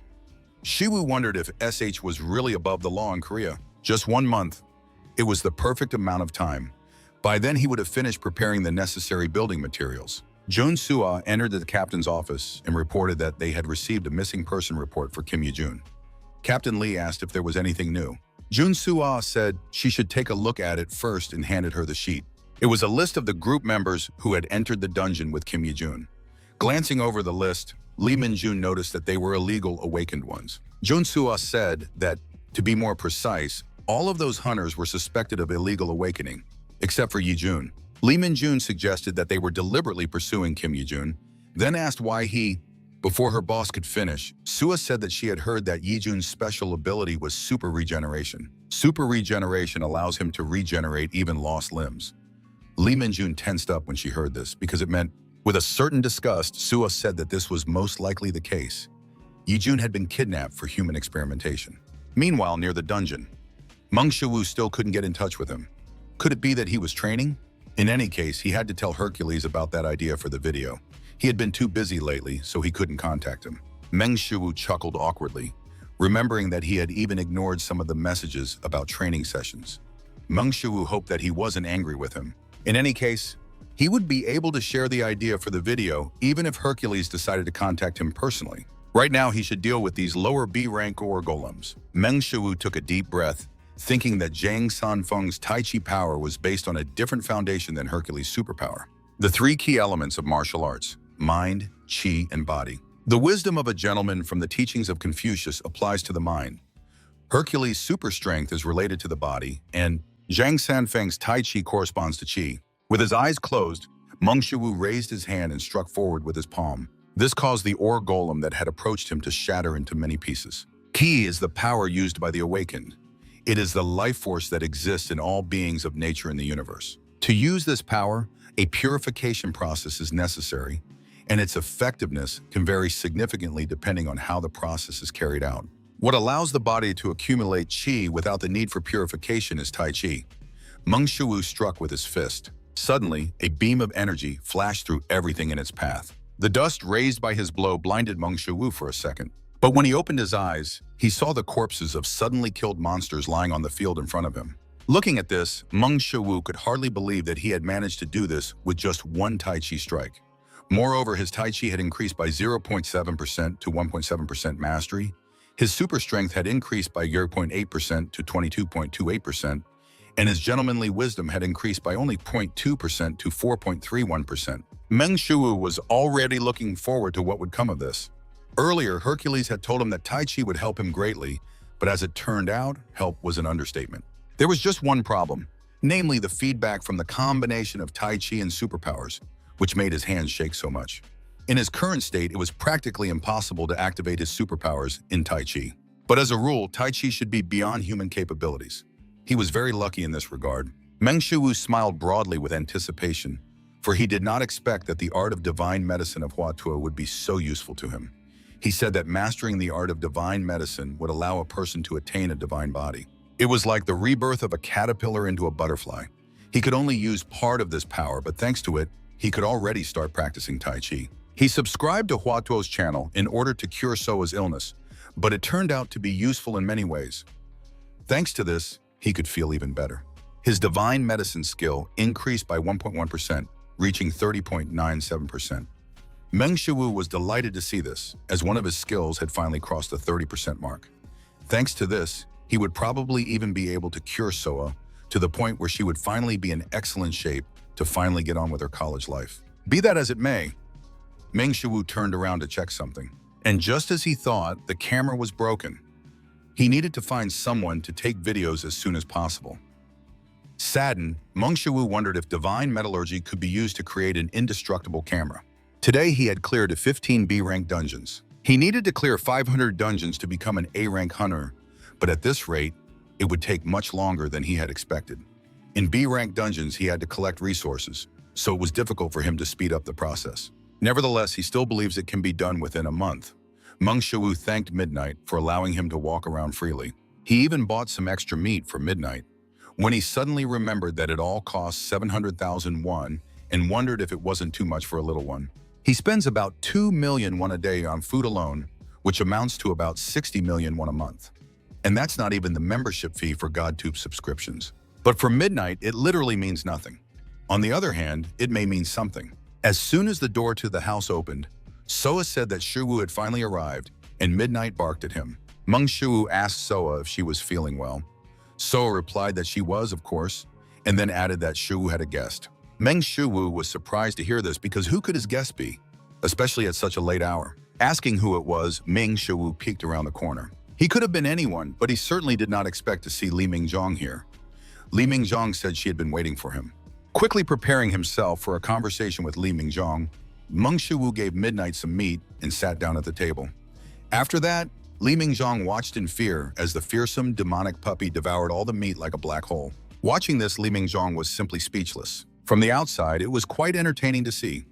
Shiwoo wondered if SH was really above the law in Korea. Just 1 month. It was the perfect amount of time. By then, he would have finished preparing the necessary building materials. Jun Sua entered the captain's office and reported that they had received a missing person report for Kim Ye-jun. Captain Lee asked if there was anything new. Jun Sua said she should take a look at it first and handed her the sheet. It was a list of the group members who had entered the dungeon with Kim Ye-jun. Glancing over the list, Lee Min-jun noticed that they were illegal awakened ones. Jun Sua said that, to be more precise, all of those hunters were suspected of illegal awakening, except for Ye-jun. Lee Min-jun suggested that they were deliberately pursuing Kim Ye-jun, then asked why he. Before her boss could finish, Sua said that she had heard that Ye-jun's special ability was super regeneration. Super regeneration allows him to regenerate even lost limbs. Lee Min-jun tensed up when she heard this because it meant, with a certain disgust, Sua said that this was most likely the case. Ye-jun had been kidnapped for human experimentation. Meanwhile, near the dungeon, Meng Shiwu still couldn't get in touch with him. Could it be that he was training? In any case, he had to tell Hercules about that idea for the video. He had been too busy lately, so he couldn't contact him. Meng Shiwu chuckled awkwardly, remembering that he had even ignored some of the messages about training sessions. Meng Shiwu hoped that he wasn't angry with him. In any case, he would be able to share the idea for the video even if Hercules decided to contact him personally. Right now, he should deal with these lower B-rank ore golems. Meng Shiwu took a deep breath, thinking that Zhang Sanfeng's Tai Chi power was based on a different foundation than Hercules' superpower. The 3 key elements of martial arts: mind, chi, and body. The wisdom of a gentleman from the teachings of Confucius applies to the mind. Hercules' super strength is related to the body, and Zhang Sanfeng's Tai Chi corresponds to chi. With his eyes closed, Meng Shiwu raised his hand and struck forward with his palm. This caused the ore golem that had approached him to shatter into many pieces. Qi is the power used by the awakened. It is the life force that exists in all beings of nature in the universe. To use this power, a purification process is necessary, and its effectiveness can vary significantly depending on how the process is carried out. What allows the body to accumulate qi without the need for purification is Tai Chi. Meng Shiwu struck with his fist. Suddenly, a beam of energy flashed through everything in its path. The dust raised by his blow blinded Meng Shiwu for a second. But when he opened his eyes, he saw the corpses of suddenly killed monsters lying on the field in front of him. Looking at this, Meng Shiwu could hardly believe that he had managed to do this with just one Tai Chi strike. Moreover, his Tai Chi had increased by 0.7% to 1.7% mastery. His super strength had increased by 0.8% to 22.28%, and his gentlemanly wisdom had increased by only 0.2% to 4.31%. Meng Shiwu was already looking forward to what would come of this. Earlier, Hercules had told him that Tai Chi would help him greatly, but as it turned out, help was an understatement. There was just one problem, namely the feedback from the combination of Tai Chi and superpowers, which made his hands shake so much. In his current state, it was practically impossible to activate his superpowers in Tai Chi. But as a rule, Tai Chi should be beyond human capabilities. He was very lucky in this regard. Meng Shiwu smiled broadly with anticipation, for he did not expect that the art of divine medicine of Huatua would be so useful to him. He said that mastering the art of divine medicine would allow a person to attain a divine body. It was like the rebirth of a caterpillar into a butterfly. He could only use part of this power, but thanks to it, he could already start practicing Tai Chi. He subscribed to Huatuo's channel in order to cure Soa's illness, but it turned out to be useful in many ways. Thanks to this, he could feel even better. His divine medicine skill increased by 1.1%, reaching 30.97%. Meng Shiwu was delighted to see this, as one of his skills had finally crossed the 30% mark. Thanks to this, he would probably even be able to cure Soa to the point where she would finally be in excellent shape to finally get on with her college life. Be that as it may, Meng Shiwu turned around to check something, and just as he thought, the camera was broken. He needed to find someone to take videos as soon as possible. Saddened, Meng Shiwu wondered if divine metallurgy could be used to create an indestructible camera. Today he had cleared 15 B-rank dungeons. He needed to clear 500 dungeons to become an A-rank hunter, but at this rate, it would take much longer than he had expected. In B-rank dungeons, he had to collect resources, so it was difficult for him to speed up the process. Nevertheless, he still believes it can be done within a month. Meng Shiwu thanked Midnight for allowing him to walk around freely. He even bought some extra meat for Midnight, when he suddenly remembered that it all cost 700,000 won and wondered if it wasn't too much for a little one. He spends about 2 million won a day on food alone, which amounts to about 60 million won a month. And that's not even the membership fee for GodTube subscriptions. But for Midnight, it literally means nothing. On the other hand, it may mean something. As soon as the door to the house opened, Soa said that Shuwoo had finally arrived, and Midnight barked at him. Meng Shuwoo asked Soa if she was feeling well. Soa replied that she was, of course, and then added that Shuwoo had a guest. Meng Shuwoo was surprised to hear this because who could his guest be, especially at such a late hour? Asking who it was, Meng Shuwoo peeked around the corner. He could have been anyone, but he certainly did not expect to see Li Mingjong here. Li Mingjong said she had been waiting for him. Quickly preparing himself for a conversation with Li Mingjong, Meng Shuwoo gave Midnight some meat and sat down at the table. After that, Li Mingjong watched in fear as the fearsome, demonic puppy devoured all the meat like a black hole. Watching this, Li Mingjong was simply speechless. From the outside, it was quite entertaining to see.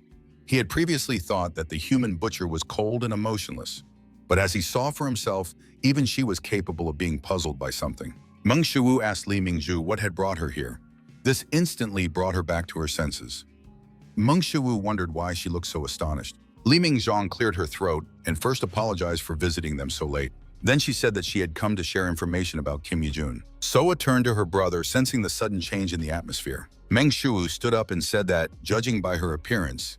He had previously thought that the human butcher was cold and emotionless, but as he saw for himself, even she was capable of being puzzled by something. Meng Shuwoo asked Li Mingju what had brought her here. This instantly brought her back to her senses. Meng Shuwoo wondered why she looked so astonished. Li Mingjong cleared her throat and first apologized for visiting them so late. Then she said that she had come to share information about Kim Yi-jun. Soa turned to her brother, sensing the sudden change in the atmosphere. Meng Shuwoo stood up and said that, judging by her appearance,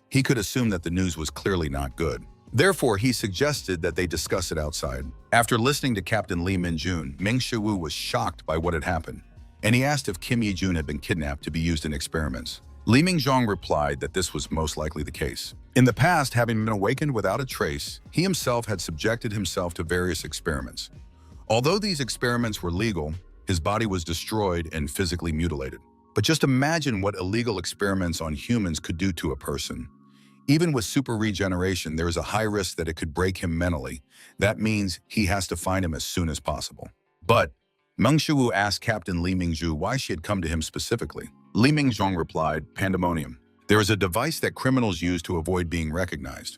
he could assume that the news was clearly not good. Therefore, he suggested that they discuss it outside. After listening to Captain Li Minjun, Meng Shuwoo was shocked by what had happened, and he asked if Kim Yi-jun had been kidnapped to be used in experiments. Li Mingjong replied that this was most likely the case. In the past, having been awakened without a trace, he himself had subjected himself to various experiments. Although these experiments were legal, his body was destroyed and physically mutilated. But just imagine what illegal experiments on humans could do to a person. Even with super regeneration, there is a high risk that it could break him mentally. That means he has to find him as soon as possible. But Meng Shuwoo asked Captain Li Mingju why she had come to him specifically. Li Mingjong replied, "Pandemonium. There is a device that criminals use to avoid being recognized.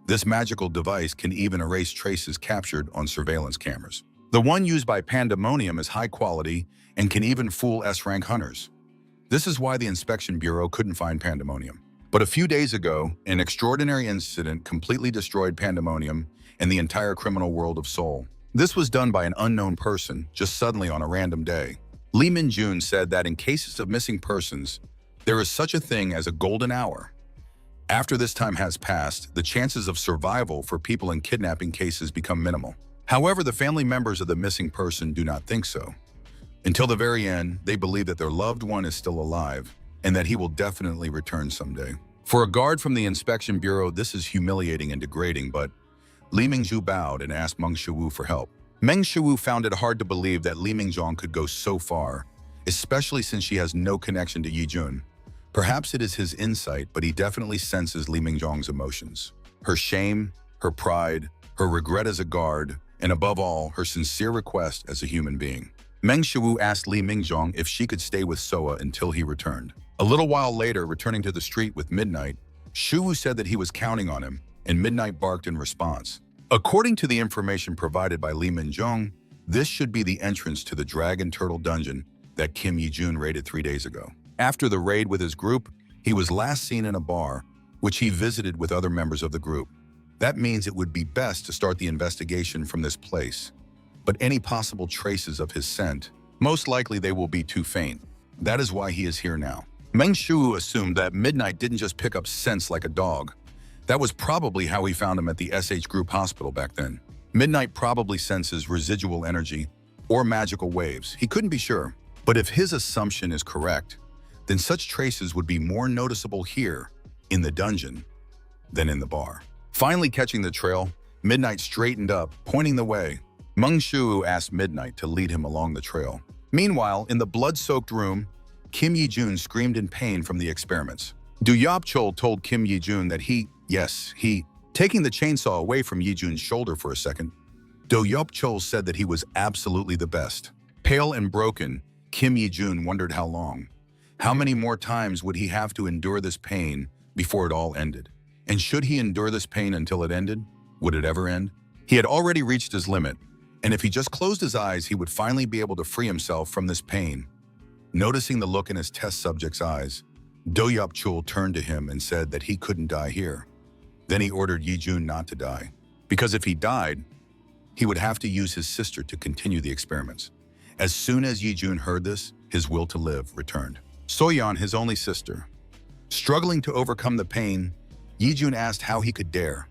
This magical device can even erase traces captured on surveillance cameras. The one used by Pandemonium is high quality and can even fool S-rank hunters. This is why the Inspection Bureau couldn't find Pandemonium. But a few days ago, an extraordinary incident completely destroyed Pandemonium and the entire criminal world of Seoul. This was done by an unknown person, just suddenly on a random day." Li Minjun said that in cases of missing persons, there is such a thing as a golden hour. After this time has passed, the chances of survival for people in kidnapping cases become minimal. However, the family members of the missing person do not think so. Until the very end, they believe that their loved one is still alive and that he will definitely return someday. For a guard from the Inspection Bureau, this is humiliating and degrading, but Li Mingju bowed and asked Meng Shuwoo for help. Meng Shuwoo found it hard to believe that Li Mingjong could go so far, especially since she has no connection to Yi-jun. Perhaps it is his insight, but he definitely senses Li Mingjong's emotions. Her shame, her pride, her regret as a guard, and above all, her sincere request as a human being. Meng Shuwoo asked Li Mingjong if she could stay with Soa until he returned. A little while later, returning to the street with Midnight, Shuwoo said that he was counting on him, and Midnight barked in response. According to the information provided by Li Mingjong, this should be the entrance to the Dragon Turtle Dungeon that Kim Yi-jun raided 3 days ago. After the raid with his group, he was last seen in a bar, which he visited with other members of the group. That means it would be best to start the investigation from this place. But any possible traces of his scent, most likely they will be too faint. That is why he is here now. Meng Shuwoo assumed that Midnight didn't just pick up scents like a dog. That was probably how he found him at the SH Group Hospital back then. Midnight probably senses residual energy or magical waves. He couldn't be sure. But if his assumption is correct, then such traces would be more noticeable here, in the dungeon, than in the bar. Finally catching the trail, Midnight straightened up, pointing the way. Meng Shuwoo asked Midnight to lead him along the trail. Meanwhile, in the blood-soaked room, Kim Yi-jun screamed in pain from the experiments. Do Yop-chol told Kim Yi-jun that he, taking the chainsaw away from Yi-jun's shoulder for a second, Do Yop-chol said that he was absolutely the best. Pale and broken, Kim Yi-jun wondered how long. How many more times would he have to endure this pain before it all ended? And should he endure this pain until it ended? Would it ever end? He had already reached his limit, and if he just closed his eyes, he would finally be able to free himself from this pain. Noticing the look in his test subject's eyes, Do Yop-chol turned to him and said that he couldn't die here. Then he ordered Yi-jun not to die, because if he died, he would have to use his sister to continue the experiments. As soon as Yi-jun heard this, his will to live returned. Soyeon, his only sister. Struggling to overcome the pain, Yi-jun asked how he could dare.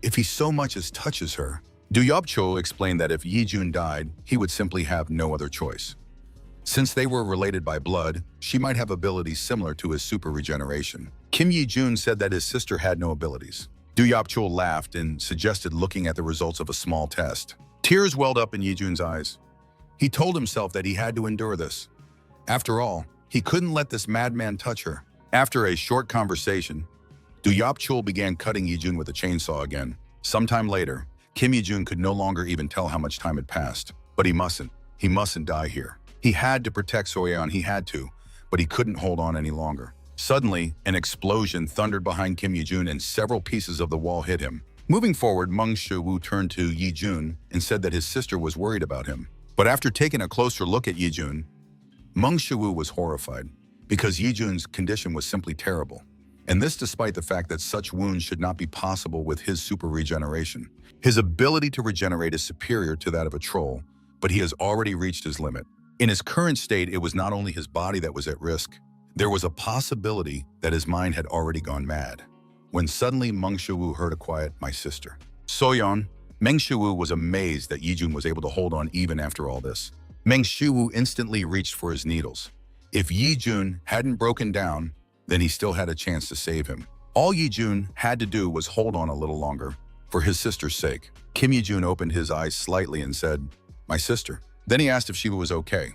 If he so much as touches her. Do-yeop-chul explained that if Yi-jun died, he would simply have no other choice. Since they were related by blood, she might have abilities similar to his super regeneration. Kim Yi-jun said that his sister had no abilities. Do-yeop-chul laughed and suggested looking at the results of a small test. Tears welled up in Yi-jun's eyes. He told himself that he had to endure this. After all, he couldn't let this madman touch her. After a short conversation, Do-yeop-chul began cutting Yi-jun with a chainsaw again. Sometime later, Kim Yi-jun could no longer even tell how much time had passed. But he mustn't die here. He had to protect Soyeon, he had to, but he couldn't hold on any longer. Suddenly, an explosion thundered behind Kim Yi-jun and several pieces of the wall hit him. Moving forward, Meng Shi-woo turned to Yi-jun and said that his sister was worried about him. But after taking a closer look at Yi-jun, Meng Shi-woo was horrified because Yi-jun's condition was simply terrible. And this despite the fact that such wounds should not be possible with his super regeneration. His ability to regenerate is superior to that of a troll, but he has already reached his limit. In his current state, it was not only his body that was at risk. There was a possibility that his mind had already gone mad. When suddenly Meng Shi-woo heard a quiet, "My sister." Soyeon, Meng Shi-woo was amazed that Yi-jun was able to hold on even after all this. Meng Shi-woo instantly reached for his needles. If Yi-jun hadn't broken down, then he still had a chance to save him. All Yi-jun had to do was hold on a little longer, for his sister's sake. Kim Yi-jun opened his eyes slightly and said, "My sister." Then he asked if she was okay.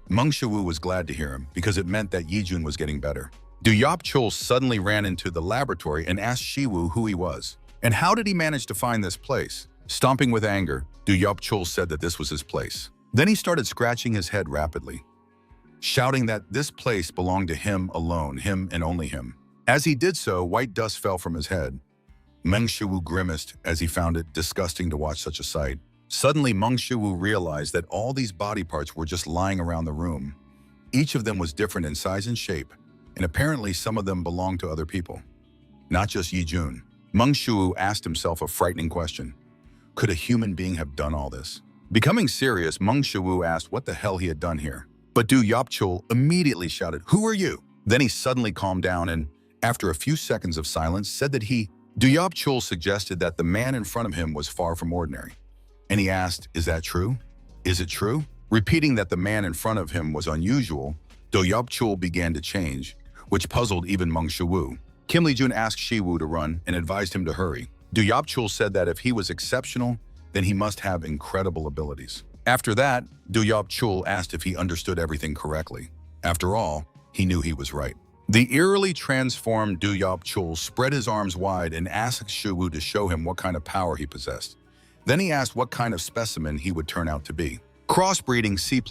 Meng Shi-woo was glad to hear him because it meant that Yi-jun was getting better. Do-yeop-chul suddenly ran into the laboratory and asked Shi-woo who he was. And how did he manage to find this place? Stomping with anger, Do-yeop-chul said that this was his place. Then he started scratching his head rapidly, shouting that this place belonged to him alone, him and only him. As he did so, white dust fell from his head. Meng Shi-woo grimaced as he found it disgusting to watch such a sight. Suddenly, Meng Shi-woo realized that all these body parts were just lying around the room. Each of them was different in size and shape, and apparently some of them belonged to other people, not just Yi-jun. Meng Shi-woo asked himself a frightening question. Could a human being have done all this? Becoming serious, Meng Shi-woo asked what the hell he had done here. But Do-yeop-chul immediately shouted, "Who are you?" Then he suddenly calmed down and, after a few seconds of silence, said that Do-yeop-chul suggested that the man in front of him was far from ordinary. And he asked, "Is that true? Is it true?" Repeating that the man in front of him was unusual, Do-yeop-chul began to change, which puzzled even Meng Shi-woo. Kim Lee-jun asked Shi-woo to run and advised him to hurry. Do-yeop-chul said that if he was exceptional, then he must have incredible abilities. After that, Do-yeop-chul asked if he understood everything correctly. After all, he knew he was right. The eerily transformed Do-yeop-chul spread his arms wide and asked Shi-woo to show him what kind of power he possessed. Then he asked what kind of specimen he would turn out to be. Crossbreeding C+,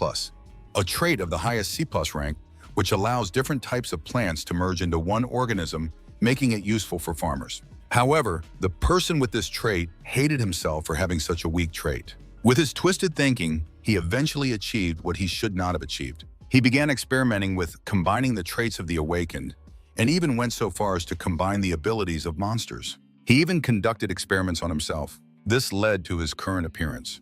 a trait of the highest C+ rank, which allows different types of plants to merge into one organism, making it useful for farmers. However, the person with this trait hated himself for having such a weak trait. With his twisted thinking, he eventually achieved what he should not have achieved. He began experimenting with combining the traits of the awakened, and even went so far as to combine the abilities of monsters. He even conducted experiments on himself. This led to his current appearance.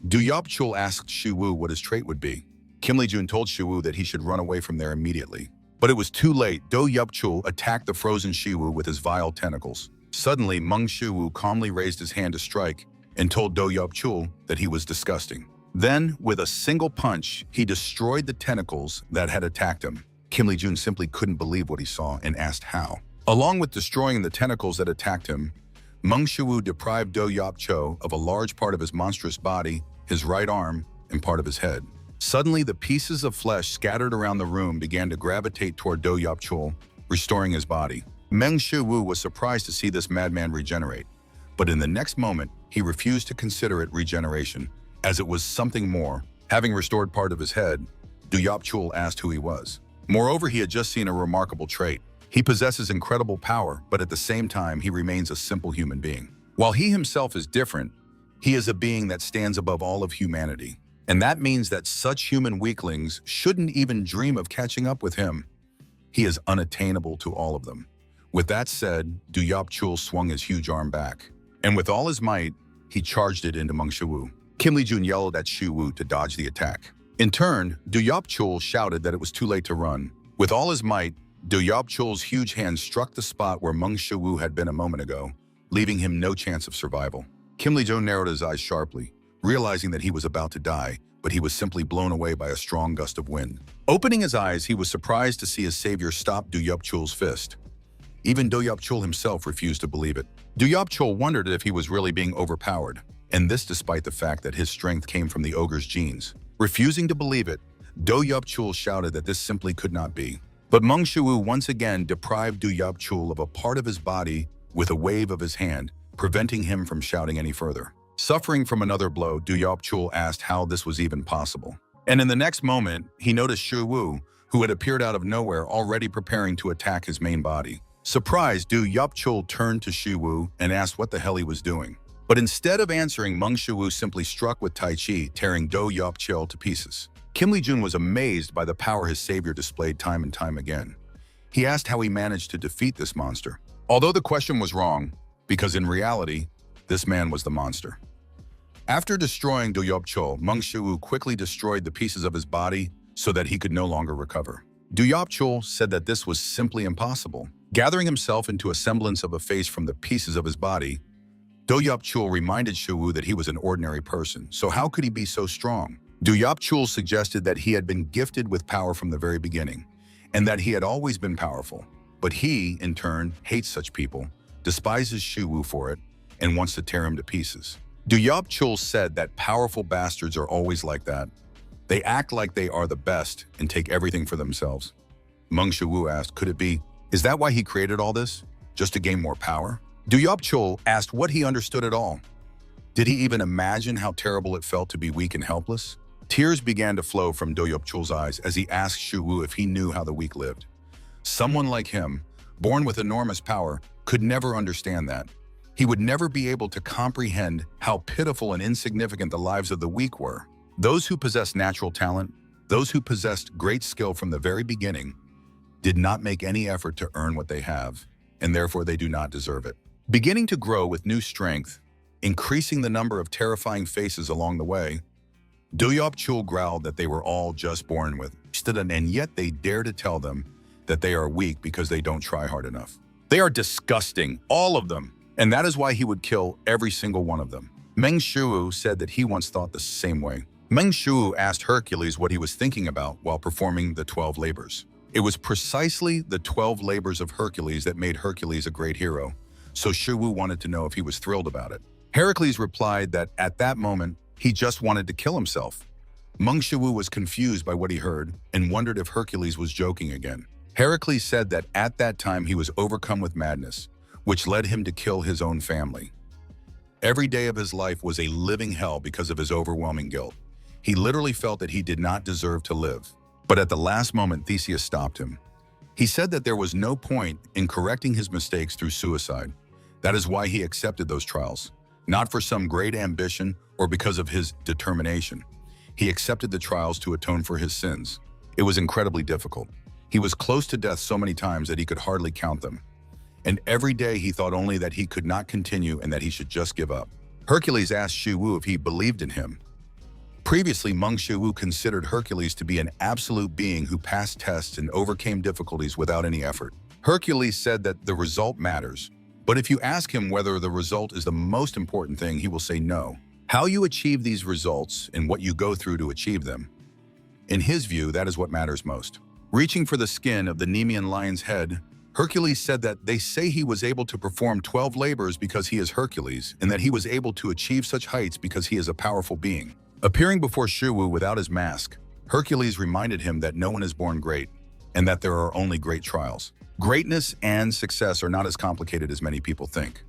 Do-yeop-chul asked Shi-woo what his trait would be. Kim Lee-jun told Shi-woo that he should run away from there immediately. But it was too late. Do-yeop-chul attacked the frozen Shi-woo with his vile tentacles. Suddenly, Meng Shi-woo calmly raised his hand to strike and told Do-yeop-chul that he was disgusting. Then, with a single punch, he destroyed the tentacles that had attacked him. Kim Lee-jun simply couldn't believe what he saw and asked how. Along with destroying the tentacles that attacked him, Meng Shi-woo deprived Do-yeop-chul of a large part of his monstrous body, his right arm, and part of his head. Suddenly, the pieces of flesh scattered around the room began to gravitate toward Do-yeop-chul, restoring his body. Meng Shi-woo was surprised to see this madman regenerate, but in the next moment, he refused to consider it regeneration, as it was something more. Having restored part of his head, Do-yeop-chul asked who he was. Moreover, he had just seen a remarkable trait. He possesses incredible power, but at the same time, he remains a simple human being. While he himself is different, he is a being that stands above all of humanity. And that means that such human weaklings shouldn't even dream of catching up with him. He is unattainable to all of them. With that said, Du Chul swung his huge arm back, and with all his might, he charged it into Meng Shiwu. Kim Lee-jun yelled at Shiwu to dodge the attack. In turn, Du Chul shouted that it was too late to run. With all his might, Du Chul's huge hand struck the spot where Meng Shiwu had been a moment ago, leaving him no chance of survival. Kim Lee-jun narrowed his eyes sharply, realizing that he was about to die, but he was simply blown away by a strong gust of wind. Opening his eyes, he was surprised to see his savior stop Du Chul's fist. Even Du Chul himself refused to believe it. Du Chul wondered if he was really being overpowered, and this despite the fact that his strength came from the ogre's genes. Refusing to believe it, Du Chul shouted that this simply could not be. But Meng Shiwu once again deprived Du Chul of a part of his body with a wave of his hand, preventing him from shouting any further. Suffering from another blow, Du Chul asked how this was even possible. And in the next moment, he noticed Shiwu, who had appeared out of nowhere, already preparing to attack his main body. Surprised, Du Chul turned to Shiwu and asked what the hell he was doing. But instead of answering, Meng Shiwu simply struck with Tai Chi, tearing Du Chul to pieces. Kim Lee-jun was amazed by the power his savior displayed time and time again. He asked how he managed to defeat this monster. Although the question was wrong, because in reality, this man was the monster. After destroying Du Chul, Meng Shiwu quickly destroyed the pieces of his body so that he could no longer recover. Du Chul said that this was simply impossible. Gathering himself into a semblance of a face from the pieces of his body, Du Chul reminded Shiwu that he was an ordinary person, so how could he be so strong? Du Chul suggested that he had been gifted with power from the very beginning, and that he had always been powerful. But he, in turn, hates such people, despises Shiwu for it, and wants to tear him to pieces. Du Chul said that powerful bastards are always like that. They act like they are the best and take everything for themselves. Meng Shiwu asked, could it be, is that why he created all this? Just to gain more power? Du Chul asked what he understood at all. Did he even imagine how terrible it felt to be weak and helpless? Tears began to flow from Du Chul's eyes as he asked Shiwu if he knew how the weak lived. Someone like him, born with enormous power, could never understand that. He would never be able to comprehend how pitiful and insignificant the lives of the weak were. Those who possessed natural talent, those who possessed great skill from the very beginning, did not make any effort to earn what they have, and therefore they do not deserve it. Beginning to grow with new strength, increasing the number of terrifying faces along the way, Du Chul growled that they were all just born with, and yet they dare to tell them that they are weak because they don't try hard enough. They are disgusting, all of them, and that is why he would kill every single one of them. Meng Shiwu said that he once thought the same way. Meng Shiwu asked Hercules what he was thinking about while performing the 12 labors. It was precisely the 12 labors of Hercules that made Hercules a great hero, so Shiwu wanted to know if he was thrilled about it. Heracles replied that at that moment, he just wanted to kill himself. Meng Shiwu was confused by what he heard and wondered if Hercules was joking again. Heracles said that at that time he was overcome with madness, which led him to kill his own family. Every day of his life was a living hell because of his overwhelming guilt. He literally felt that he did not deserve to live. But at the last moment, Theseus stopped him. He said that there was no point in correcting his mistakes through suicide. That is why he accepted those trials, not for some great ambition or because of his determination. He accepted the trials to atone for his sins. It was incredibly difficult. He was close to death so many times that he could hardly count them. And every day he thought only that he could not continue and that he should just give up. Hercules asked Shiwu if he believed in him. Previously, Meng Shiwu considered Hercules to be an absolute being who passed tests and overcame difficulties without any effort. Hercules said that the result matters, but if you ask him whether the result is the most important thing, he will say no. How you achieve these results and what you go through to achieve them. In his view, that is what matters most. Reaching for the skin of the Nemean lion's head, Hercules said that they say he was able to perform 12 labors because he is Hercules, and that he was able to achieve such heights because he is a powerful being. Appearing before Shiwu without his mask, Hercules reminded him that no one is born great, and that there are only great trials. Greatness and success are not as complicated as many people think.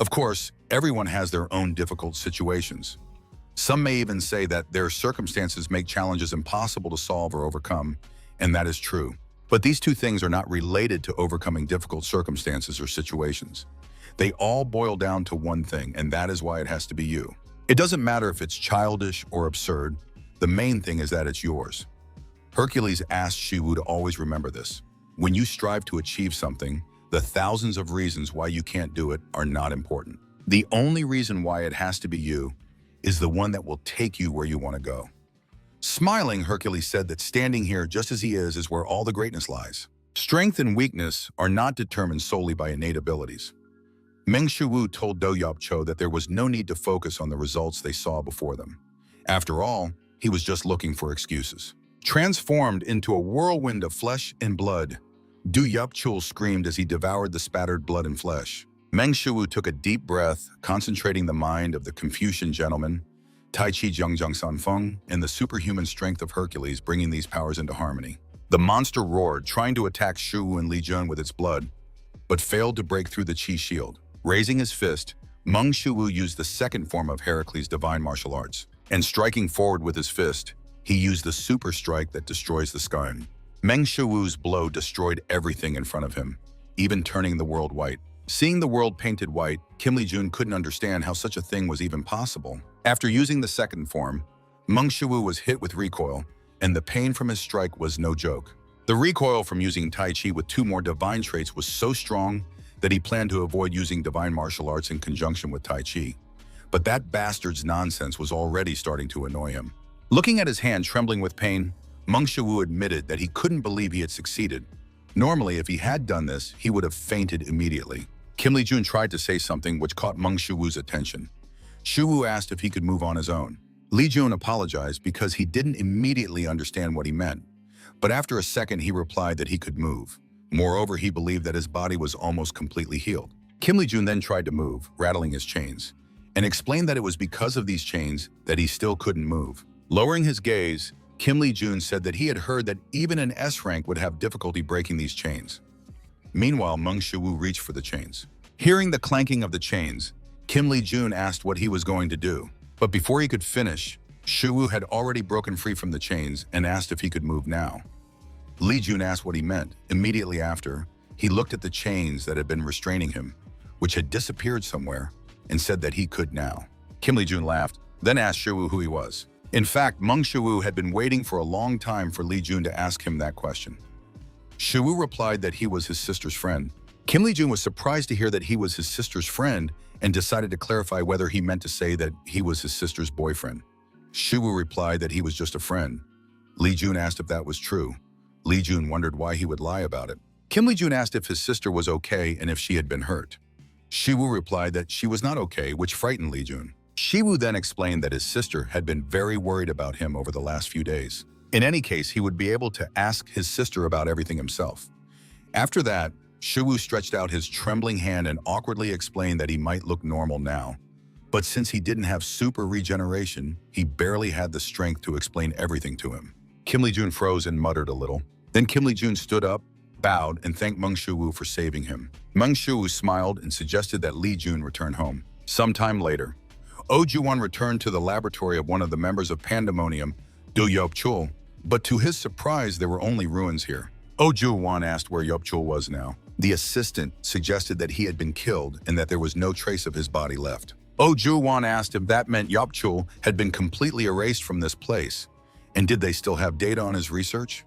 Of course, everyone has their own difficult situations. Some may even say that their circumstances make challenges impossible to solve or overcome, and that is true. But these two things are not related to overcoming difficult circumstances or situations. They all boil down to one thing, and that is why it has to be you. It doesn't matter if it's childish or absurd. The main thing is that it's yours. Hercules asked Shiwu to always remember this. When you strive to achieve something, The thousands of reasons why you can't do it are not important. The only reason why it has to be you is the one that will take you where you want to go. Smiling, Hercules said that standing here just as he is where all the greatness lies. Strength and weakness are not determined solely by innate abilities. Meng Shuwu told Do Yop-cho that there was no need to focus on the results they saw before them. After all, he was just looking for excuses. Transformed into a whirlwind of flesh and blood, Du Yop-chul screamed as he devoured the spattered blood and flesh. Meng Shuwu took a deep breath, concentrating the mind of the Confucian gentleman, Tai Chi Jiangjiang Sanfeng, and the superhuman strength of Hercules, bringing these powers into harmony. The monster roared, trying to attack Shuwu and Li Jun with its blood, but failed to break through the Qi shield. Raising his fist, Meng Shuwu used the second form of Heracles' divine martial arts, and striking forward with his fist, he used the super strike that destroys the sky. Meng Shuwu's blow destroyed everything in front of him, even turning the world white. Seeing the world painted white, Kim Li-jun couldn't understand how such a thing was even possible. After using the second form, Meng Shuwu was hit with recoil, and the pain from his strike was no joke. The recoil from using Tai Chi with 2 more divine traits was so strong that he planned to avoid using divine martial arts in conjunction with Tai Chi. But that bastard's nonsense was already starting to annoy him. Looking at his hand trembling with pain, Meng Shuwu admitted that he couldn't believe he had succeeded. Normally, if he had done this, he would have fainted immediately. Kim Li-jun tried to say something which caught Meng Shuwu's attention. Shuwu asked if he could move on his own. Li Jun apologized because he didn't immediately understand what he meant. But after a second, he replied that he could move. Moreover, he believed that his body was almost completely healed. Kim Li-jun then tried to move, rattling his chains, and explained that it was because of these chains that he still couldn't move. Lowering his gaze, Kim Li-jun said that he had heard that even an S rank would have difficulty breaking these chains. Meanwhile, Meng Shuwu reached for the chains. Hearing the clanking of the chains, Kim Li-jun asked what he was going to do. But before he could finish, Shuwu had already broken free from the chains and asked if he could move now. Li Jun asked what he meant. Immediately after, he looked at the chains that had been restraining him, which had disappeared somewhere, and said that he could now. Kim Li-jun laughed, then asked Shuwu who he was. In fact, Meng Shuwu had been waiting for a long time for Li Jun to ask him that question. Shuwu replied that he was his sister's friend. Kim Li-jun was surprised to hear that he was his sister's friend and decided to clarify whether he meant to say that he was his sister's boyfriend. Shuwu replied that he was just a friend. Li Jun asked if that was true. Li Jun wondered why he would lie about it. Kim Li-jun asked if his sister was okay and if she had been hurt. Shuwu replied that she was not okay, which frightened Li Jun. Shuwu then explained that his sister had been very worried about him over the last few days. In any case, he would be able to ask his sister about everything himself. After that, Shuwu stretched out his trembling hand and awkwardly explained that he might look normal now. But since he didn't have super regeneration, he barely had the strength to explain everything to him. Kim Li-jun froze and muttered a little. Then Kim Li-jun stood up, bowed, and thanked Meng Shuwu for saving him. Meng Shuwu smiled and suggested that Li Jun return home. Sometime later, Oh Ju-won returned to the laboratory of one of the members of Pandemonium, Du Yop-chul, but to his surprise, there were only ruins here. Oh Ju-won asked where Yop-chul was now. The assistant suggested that he had been killed and that there was no trace of his body left. Oh Ju-won asked if that meant Yop-chul had been completely erased from this place, and did they still have data on his research?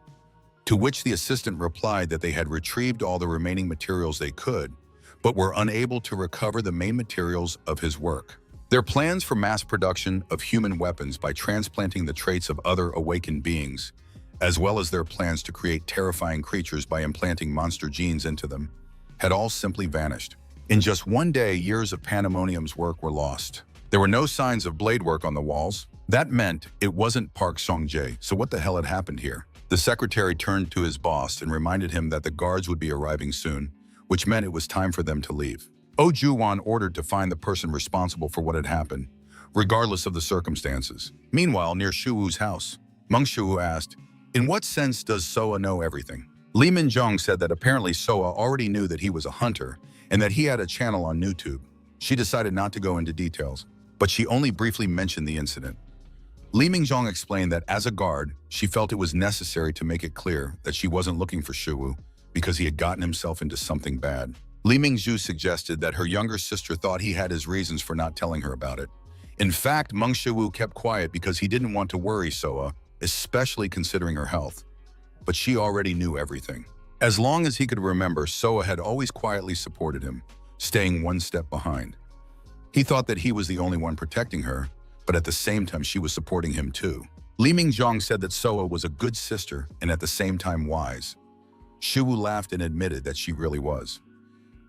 To which the assistant replied that they had retrieved all the remaining materials they could, but were unable to recover the main materials of his work. Their plans for mass production of human weapons by transplanting the traits of other awakened beings, as well as their plans to create terrifying creatures by implanting monster genes into them, had all simply vanished. In just one day, years of Pandemonium's work were lost. There were no signs of blade work on the walls. That meant it wasn't Park Song-jae, so what the hell had happened here? The secretary turned to his boss and reminded him that the guards would be arriving soon, which meant it was time for them to leave. Oh Ju-won ordered to find the person responsible for what had happened, regardless of the circumstances. Meanwhile, near Shuwu's house, Meng Shuwu asked, "In what sense does Soa know everything?" Lee Min-jong said that apparently Soa already knew that he was a hunter and that he had a channel on YouTube. She decided not to go into details, but she only briefly mentioned the incident. Lee Min-jong explained that as a guard, she felt it was necessary to make it clear that she wasn't looking for Shuwu because he had gotten himself into something bad. Lee Ming-ju suggested that her younger sister thought he had his reasons for not telling her about it. In fact, Meng Shuwu kept quiet because he didn't want to worry Soa, especially considering her health. But she already knew everything. As long as he could remember, Soa had always quietly supported him, staying one step behind. He thought that he was the only one protecting her, but at the same time she was supporting him too. Li Mingjong said that Soa was a good sister and at the same time wise. Shuwu laughed and admitted that she really was.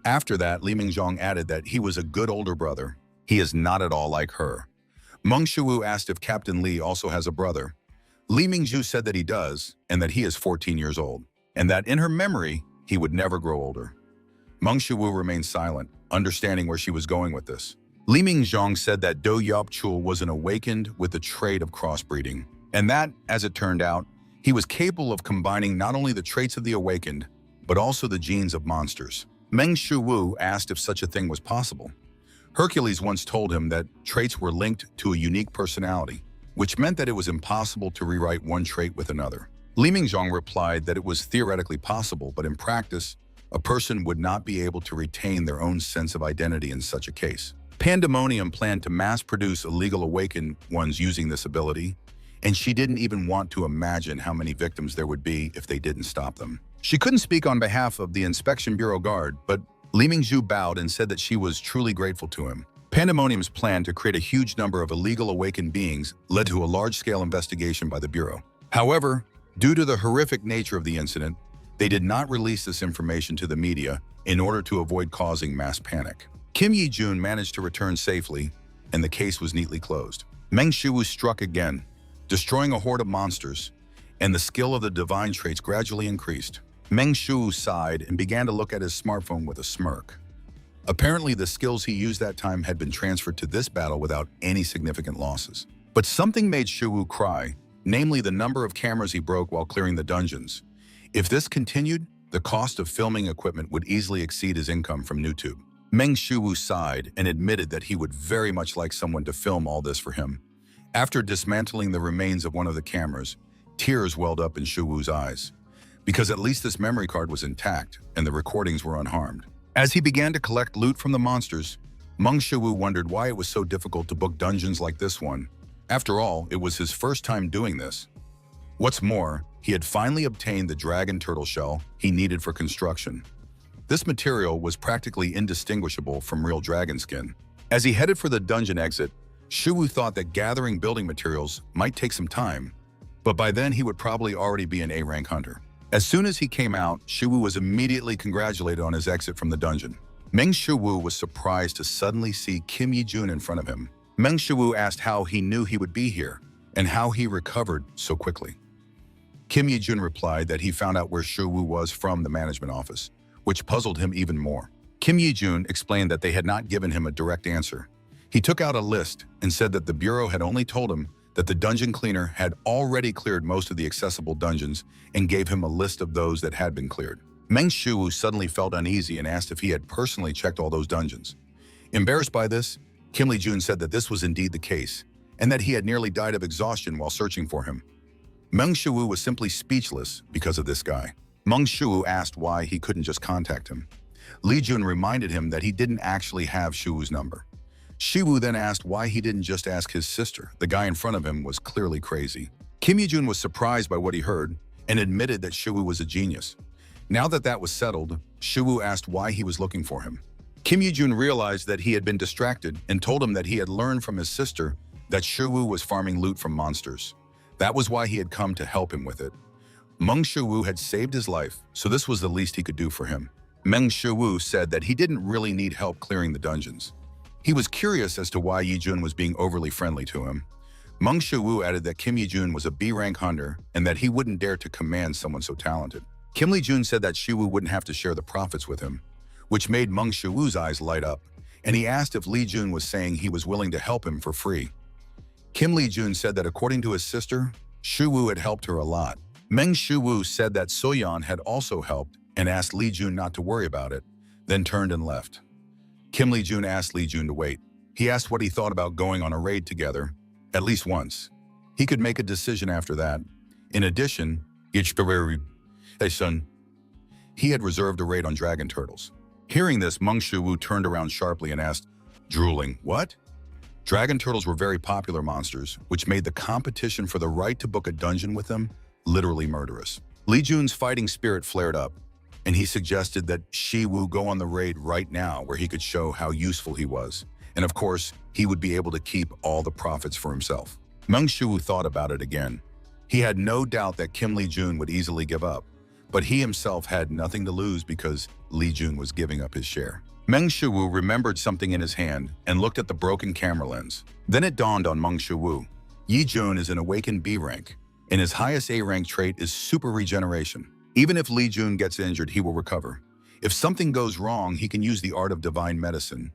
After that, Li Mingjong added that he was a good older brother. He is not at all like her. Meng Shuwu asked if Captain Li also has a brother. Li Mingju said that he does, and that he is 14 years old, and that in her memory, he would never grow older. Meng Shuwu remained silent, understanding where she was going with this. Li Mingjong said that Do Yopchul was an awakened with the trait of crossbreeding, and that, as it turned out, he was capable of combining not only the traits of the awakened, but also the genes of monsters. Meng Shuwu asked if such a thing was possible. Hercules once told him that traits were linked to a unique personality, which meant that it was impossible to rewrite one trait with another. Li Mingjong replied that it was theoretically possible, but in practice, a person would not be able to retain their own sense of identity in such a case. Pandemonium planned to mass-produce illegal awakened ones using this ability, and she didn't even want to imagine how many victims there would be if they didn't stop them. She couldn't speak on behalf of the Inspection Bureau guard, but Li Mingju bowed and said that she was truly grateful to him. Pandemonium's plan to create a huge number of illegal awakened beings led to a large-scale investigation by the Bureau. However, due to the horrific nature of the incident, they did not release this information to the media in order to avoid causing mass panic. Kim Yi-jun managed to return safely, and the case was neatly closed. Meng Shuwu struck again, destroying a horde of monsters, and the skill of the divine traits gradually increased. Meng Shuwu sighed and began to look at his smartphone with a smirk. Apparently, the skills he used that time had been transferred to this battle without any significant losses. But something made Shuwu cry, namely the number of cameras he broke while clearing the dungeons. If this continued, the cost of filming equipment would easily exceed his income from YouTube. Meng Shuwu sighed and admitted that he would very much like someone to film all this for him. After dismantling the remains of one of the cameras, tears welled up in Shuwu's eyes, because at least this memory card was intact and the recordings were unharmed. As he began to collect loot from the monsters, Meng Shuwu wondered why it was so difficult to book dungeons like this one. After all, it was his first time doing this. What's more, he had finally obtained the dragon turtle shell he needed for construction. This material was practically indistinguishable from real dragon skin. As he headed for the dungeon exit, Shuwu thought that gathering building materials might take some time, but by then he would probably already be an A-rank hunter. As soon as he came out, Shuwu was immediately congratulated on his exit from the dungeon. Meng Shuwu was surprised to suddenly see Kim Yi-jun in front of him. Meng Shuwu asked how he knew he would be here and how he recovered so quickly. Kim Yi-jun replied that he found out where Shuwu was from the management office, which puzzled him even more. Kim Yi-jun explained that they had not given him a direct answer. He took out a list and said that the Bureau had only told him that the dungeon cleaner had already cleared most of the accessible dungeons and gave him a list of those that had been cleared. Meng Shuwu suddenly felt uneasy and asked if he had personally checked all those dungeons. Embarrassed by this, Kim Li-jun said that this was indeed the case, and that he had nearly died of exhaustion while searching for him. Meng Shuwu was simply speechless because of this guy. Meng Shuwu asked why he couldn't just contact him. Li-jun reminded him that he didn't actually have Shuwu's number. Shuwu then asked why he didn't just ask his sister. The guy in front of him was clearly crazy. Kim Yi-jun was surprised by what he heard and admitted that Shuwu was a genius. Now that that was settled, Shuwu asked why he was looking for him. Kim Yi-jun realized that he had been distracted and told him that he had learned from his sister that Shuwu was farming loot from monsters. That was why he had come to help him with it. Meng Shuwu had saved his life, so this was the least he could do for him. Meng Shuwu said that he didn't really need help clearing the dungeons. He was curious as to why Yi-jun was being overly friendly to him. Meng Shuwu added that Kim Yi-jun was a B-rank hunter and that he wouldn't dare to command someone so talented. Kim Li-jun said that Shuwu wouldn't have to share the profits with him, which made Meng Shuwu's eyes light up, and he asked if Li-jun was saying he was willing to help him for free. Kim Li-jun said that according to his sister, Shuwu had helped her a lot. Meng Shuwu said that Soyeon had also helped and asked Li-jun not to worry about it, then turned and left. Kim Li-jun asked Li-jun to wait. He asked what he thought about going on a raid together, at least once. He could make a decision after that. In addition, he had reserved a raid on dragon turtles. Hearing this, Meng Shuwu turned around sharply and asked, drooling, what? Dragon turtles were very popular monsters, which made the competition for the right to book a dungeon with them literally murderous. Li-jun's fighting spirit flared up, and he suggested that Shi Wu go on the raid right now where he could show how useful he was. And of course, he would be able to keep all the profits for himself. Meng Shu thought about it again. He had no doubt that Kim Lee-jun would easily give up, but he himself had nothing to lose because Lee-jun was giving up his share. Meng Shu remembered something in his hand and looked at the broken camera lens. Then it dawned on Meng Shu. Yi-jun is an awakened B rank, and his highest A rank trait is super regeneration. Even if Lee-jun gets injured, he will recover. If something goes wrong, he can use the art of divine medicine,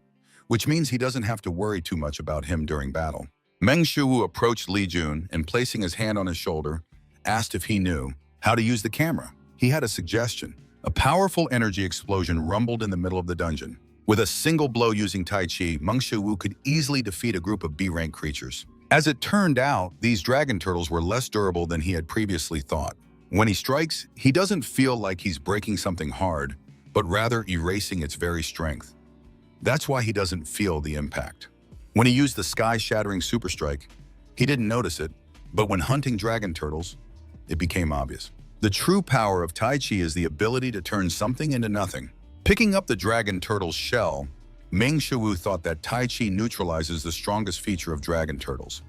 which means he doesn't have to worry too much about him during battle. Meng Shu approached Lee-jun and, placing his hand on his shoulder, asked if he knew how to use the camera. He had a suggestion. A powerful energy explosion rumbled in the middle of the dungeon. With a single blow using Tai Chi, Meng Shu could easily defeat a group of B-rank creatures. As it turned out, these dragon turtles were less durable than he had previously thought. When he strikes, he doesn't feel like he's breaking something hard, but rather erasing its very strength. That's why he doesn't feel the impact. When he used the sky-shattering super strike, he didn't notice it, but when hunting dragon turtles, it became obvious. The true power of Tai Chi is the ability to turn something into nothing. Picking up the dragon turtle's shell, Meng Shu thought that Tai Chi neutralizes the strongest feature of dragon turtles.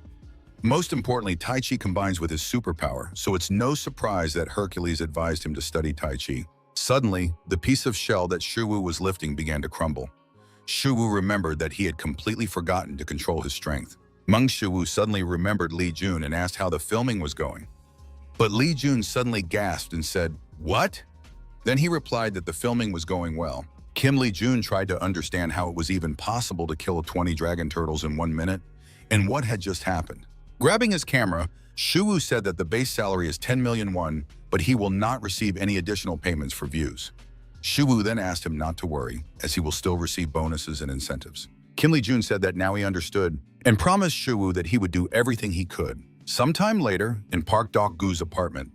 Most importantly, Tai Chi combines with his superpower, so it's no surprise that Hercules advised him to study Tai Chi. Suddenly, the piece of shell that Shu was lifting began to crumble. Shu remembered that he had completely forgotten to control his strength. Meng Shu suddenly remembered Lee-jun and asked how the filming was going. But Lee-jun suddenly gasped and said, "What?" Then he replied that the filming was going well. Kim Lee-jun tried to understand how it was even possible to kill 20 dragon turtles in 1 minute, and what had just happened. Grabbing his camera, Shu said that the base salary is 10 million won, but he will not receive any additional payments for views. Shu then asked him not to worry, as he will still receive bonuses and incentives. Kim Lee-jun said that now he understood, and promised Shu that he would do everything he could. Sometime later, in Park Dok-gu's apartment.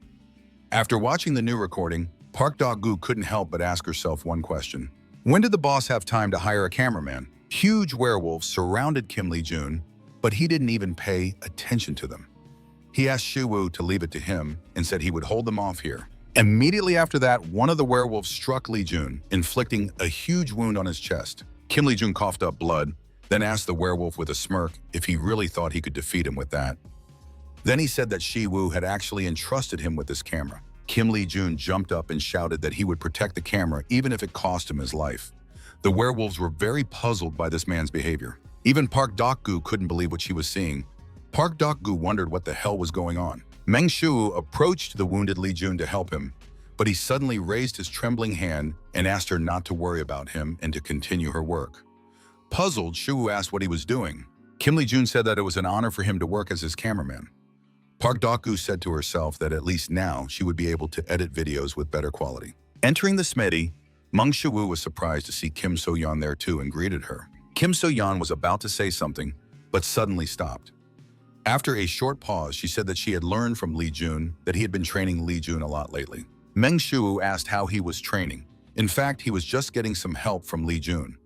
After watching the new recording, Park Dok-gu couldn't help but ask herself one question. When did the boss have time to hire a cameraman? Huge werewolves surrounded Kim Lee-jun, but he didn't even pay attention to them. He asked Shu to leave it to him and said he would hold them off here. Immediately after that, one of the werewolves struck Lee-jun, inflicting a huge wound on his chest. Kim Lee-jun coughed up blood, then asked the werewolf with a smirk if he really thought he could defeat him with that. Then he said that Shi-woo had actually entrusted him with this camera. Kim Lee-jun jumped up and shouted that he would protect the camera even if it cost him his life. The werewolves were very puzzled by this man's behavior. Even Park Dok-gu couldn't believe what she was seeing. Park Dok-gu wondered what the hell was going on. Meng Shu approached the wounded Lee-jun to help him, but he suddenly raised his trembling hand and asked her not to worry about him and to continue her work. Puzzled, Shu asked what he was doing. Kim Lee-jun said that it was an honor for him to work as his cameraman. Park Dok-gu said to herself that at least now she would be able to edit videos with better quality. Entering the smithy, Meng Shu was surprised to see Kim So-yeon there too and greeted her. Kim So-yeon was about to say something, but suddenly stopped. After a short pause, she said that she had learned from Lee-jun that he had been training Lee-jun a lot lately. Meng Shu asked how he was training. In fact, he was just getting some help from Lee-jun.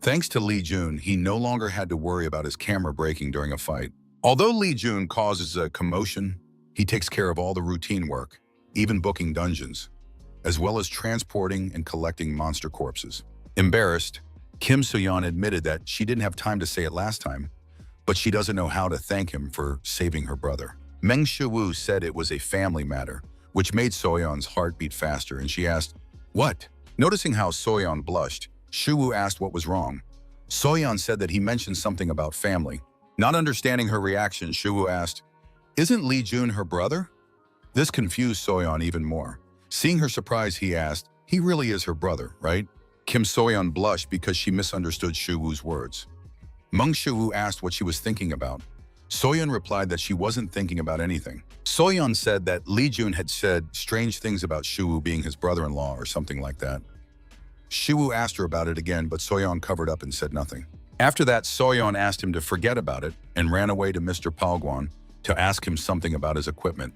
Thanks to Lee-jun, he no longer had to worry about his camera breaking during a fight. Although Lee-jun causes a commotion, he takes care of all the routine work, even booking dungeons, as well as transporting and collecting monster corpses. Embarrassed, Kim So-yeon admitted that she didn't have time to say it last time, but she doesn't know how to thank him for saving her brother. Meng Shu said it was a family matter, which made So-yeon's heart beat faster, and she asked, "What?" Noticing how So-yeon blushed, Shu asked what was wrong. So-yeon said that he mentioned something about family. Not understanding her reaction, Shu asked, "Isn't Lee-jun her brother?" This confused So-yeon even more. Seeing her surprise, he asked, "He really is her brother, right?" Kim So-yeon blushed because she misunderstood Shu-woo's words. Meng Shu asked what she was thinking about. So-yeon replied that she wasn't thinking about anything. So-yeon said that Lee-jun had said strange things about Shu-woo being his brother-in-law or something like that. Shu-woo asked her about it again, but So-yeon covered up and said nothing. After that, So-yeon asked him to forget about it and ran away to Mr. Palgwan to ask him something about his equipment.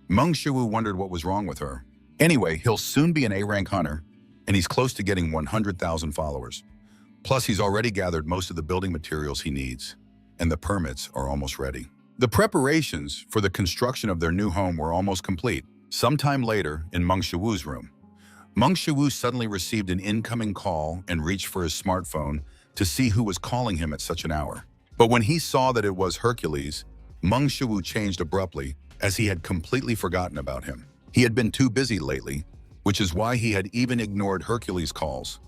Meng Shu wondered what was wrong with her. Anyway, he'll soon be an A-rank hunter, and he's close to getting 100,000 followers. Plus, he's already gathered most of the building materials he needs, and the permits are almost ready. The preparations for the construction of their new home were almost complete. Sometime later, in Meng Shu's room, Meng Shiwu suddenly received an incoming call and reached for his smartphone to see who was calling him at such an hour. But when he saw that it was Hercules, Meng Shiwu changed abruptly, as he had completely forgotten about him. He had been too busy lately, which is why he had even ignored Hercules' calls.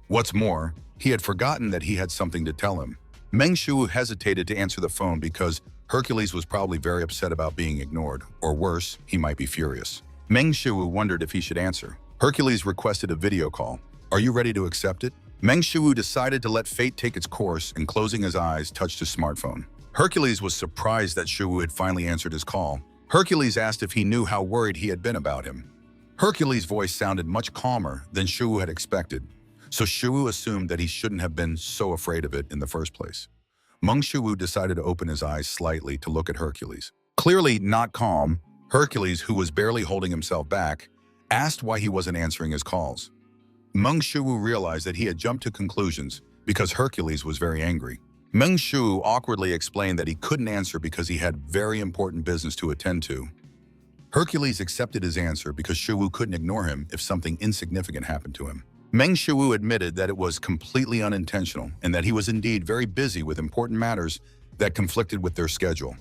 What's more, he had forgotten that he had something to tell him. Meng Shiwu hesitated to answer the phone because Hercules was probably very upset about being ignored, or worse, he might be furious. Meng Shiwu wondered if he should answer. Hercules requested a video call. Are you ready to accept it? Meng Shiwu decided to let fate take its course and, closing his eyes, touched his smartphone. Hercules was surprised that Shiwu had finally answered his call. Hercules asked if he knew how worried he had been about him. Hercules' voice sounded much calmer than Shiwu had expected, so Shiwu assumed that he shouldn't have been so afraid of it in the first place. Meng Shiwu decided to open his eyes slightly to look at Hercules. Clearly not calm, Hercules, who was barely holding himself back, asked why he wasn't answering his calls. Meng Shiwu realized that he had jumped to conclusions because Hercules was very angry. Meng Shiwu awkwardly explained that he couldn't answer because he had very important business to attend to. Hercules accepted his answer because Shiwu couldn't ignore him if something insignificant happened to him. Meng Shiwu admitted that it was completely unintentional and that he was indeed very busy with important matters that conflicted with their schedule.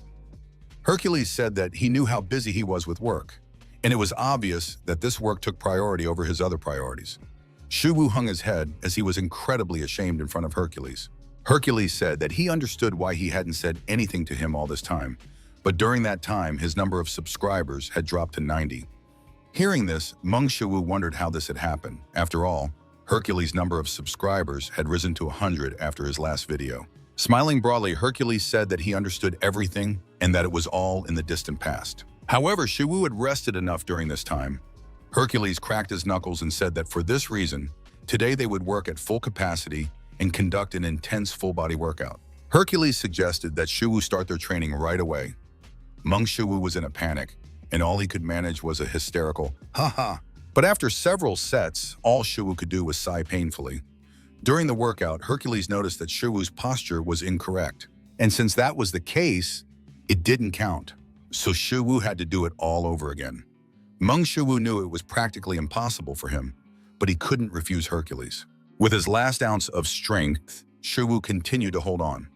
Hercules said that he knew how busy he was with work, and it was obvious that this work took priority over his other priorities. Shiwu hung his head as he was incredibly ashamed in front of Hercules. Hercules said that he understood why he hadn't said anything to him all this time, but during that time his number of subscribers had dropped to 90. Hearing this, Meng Shiwu wondered how this had happened. After all, Hercules' number of subscribers had risen to 100 after his last video. Smiling broadly, Hercules said that he understood everything and that it was all in the distant past. However, Shiwu had rested enough during this time. Hercules cracked his knuckles and said that for this reason, today they would work at full capacity and conduct an intense full-body workout. Hercules suggested that Shiwu start their training right away. Meng Shiwu was in a panic, and all he could manage was a hysterical, "Ha-ha." But after several sets, all Shiwu could do was sigh painfully. During the workout, Hercules noticed that Shiwu's posture was incorrect. And since that was the case, it didn't count. So Shiwu had to do it all over again. Meng Shiwu knew it was practically impossible for him, but he couldn't refuse Hercules. With his last ounce of strength, Shiwu continued to hold on.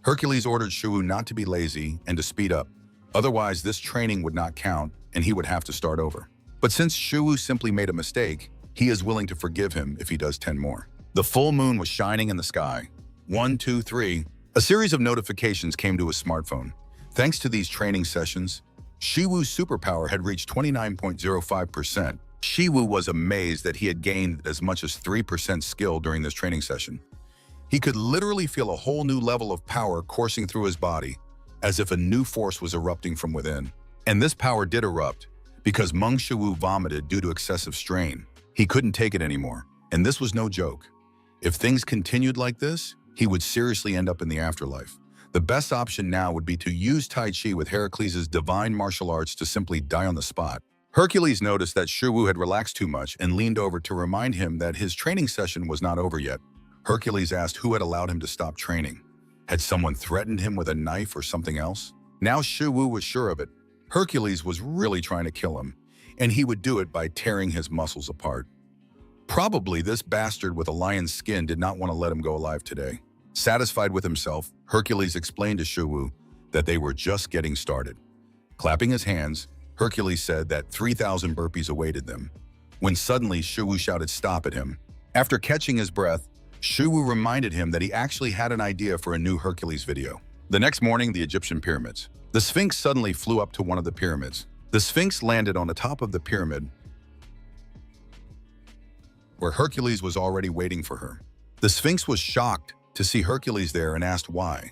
Hercules ordered Shiwu not to be lazy and to speed up. Otherwise, this training would not count and he would have to start over. But since Shiwu simply made a mistake, he is willing to forgive him if he does 10 more. The full moon was shining in the sky. 1, 2, 3. A series of notifications came to his smartphone. Thanks to these training sessions, Shiwu's superpower had reached 29.05%. Shiwu was amazed that he had gained as much as 3% skill during this training session. He could literally feel a whole new level of power coursing through his body, as if a new force was erupting from within. And this power did erupt, because Meng Shiwu vomited due to excessive strain. He couldn't take it anymore, and this was no joke. If things continued like this, he would seriously end up in the afterlife. The best option now would be to use Tai Chi with Heracles' divine martial arts to simply die on the spot. Hercules noticed that Shiwu had relaxed too much and leaned over to remind him that his training session was not over yet. Hercules asked who had allowed him to stop training. Had someone threatened him with a knife or something else? Now Shiwu was sure of it. Hercules was really trying to kill him, and he would do it by tearing his muscles apart. Probably this bastard with a lion's skin did not want to let him go alive today. Satisfied with himself, Hercules explained to Shiwu that they were just getting started. Clapping his hands, Hercules said that 3,000 burpees awaited them, when suddenly Shiwu shouted stop at him. After catching his breath, Shiwu reminded him that he actually had an idea for a new Hercules video. The next morning, the Egyptian pyramids. The Sphinx suddenly flew up to one of the pyramids. The Sphinx landed on the top of the pyramid, where Hercules was already waiting for her. The Sphinx was shocked to see Hercules there and asked why.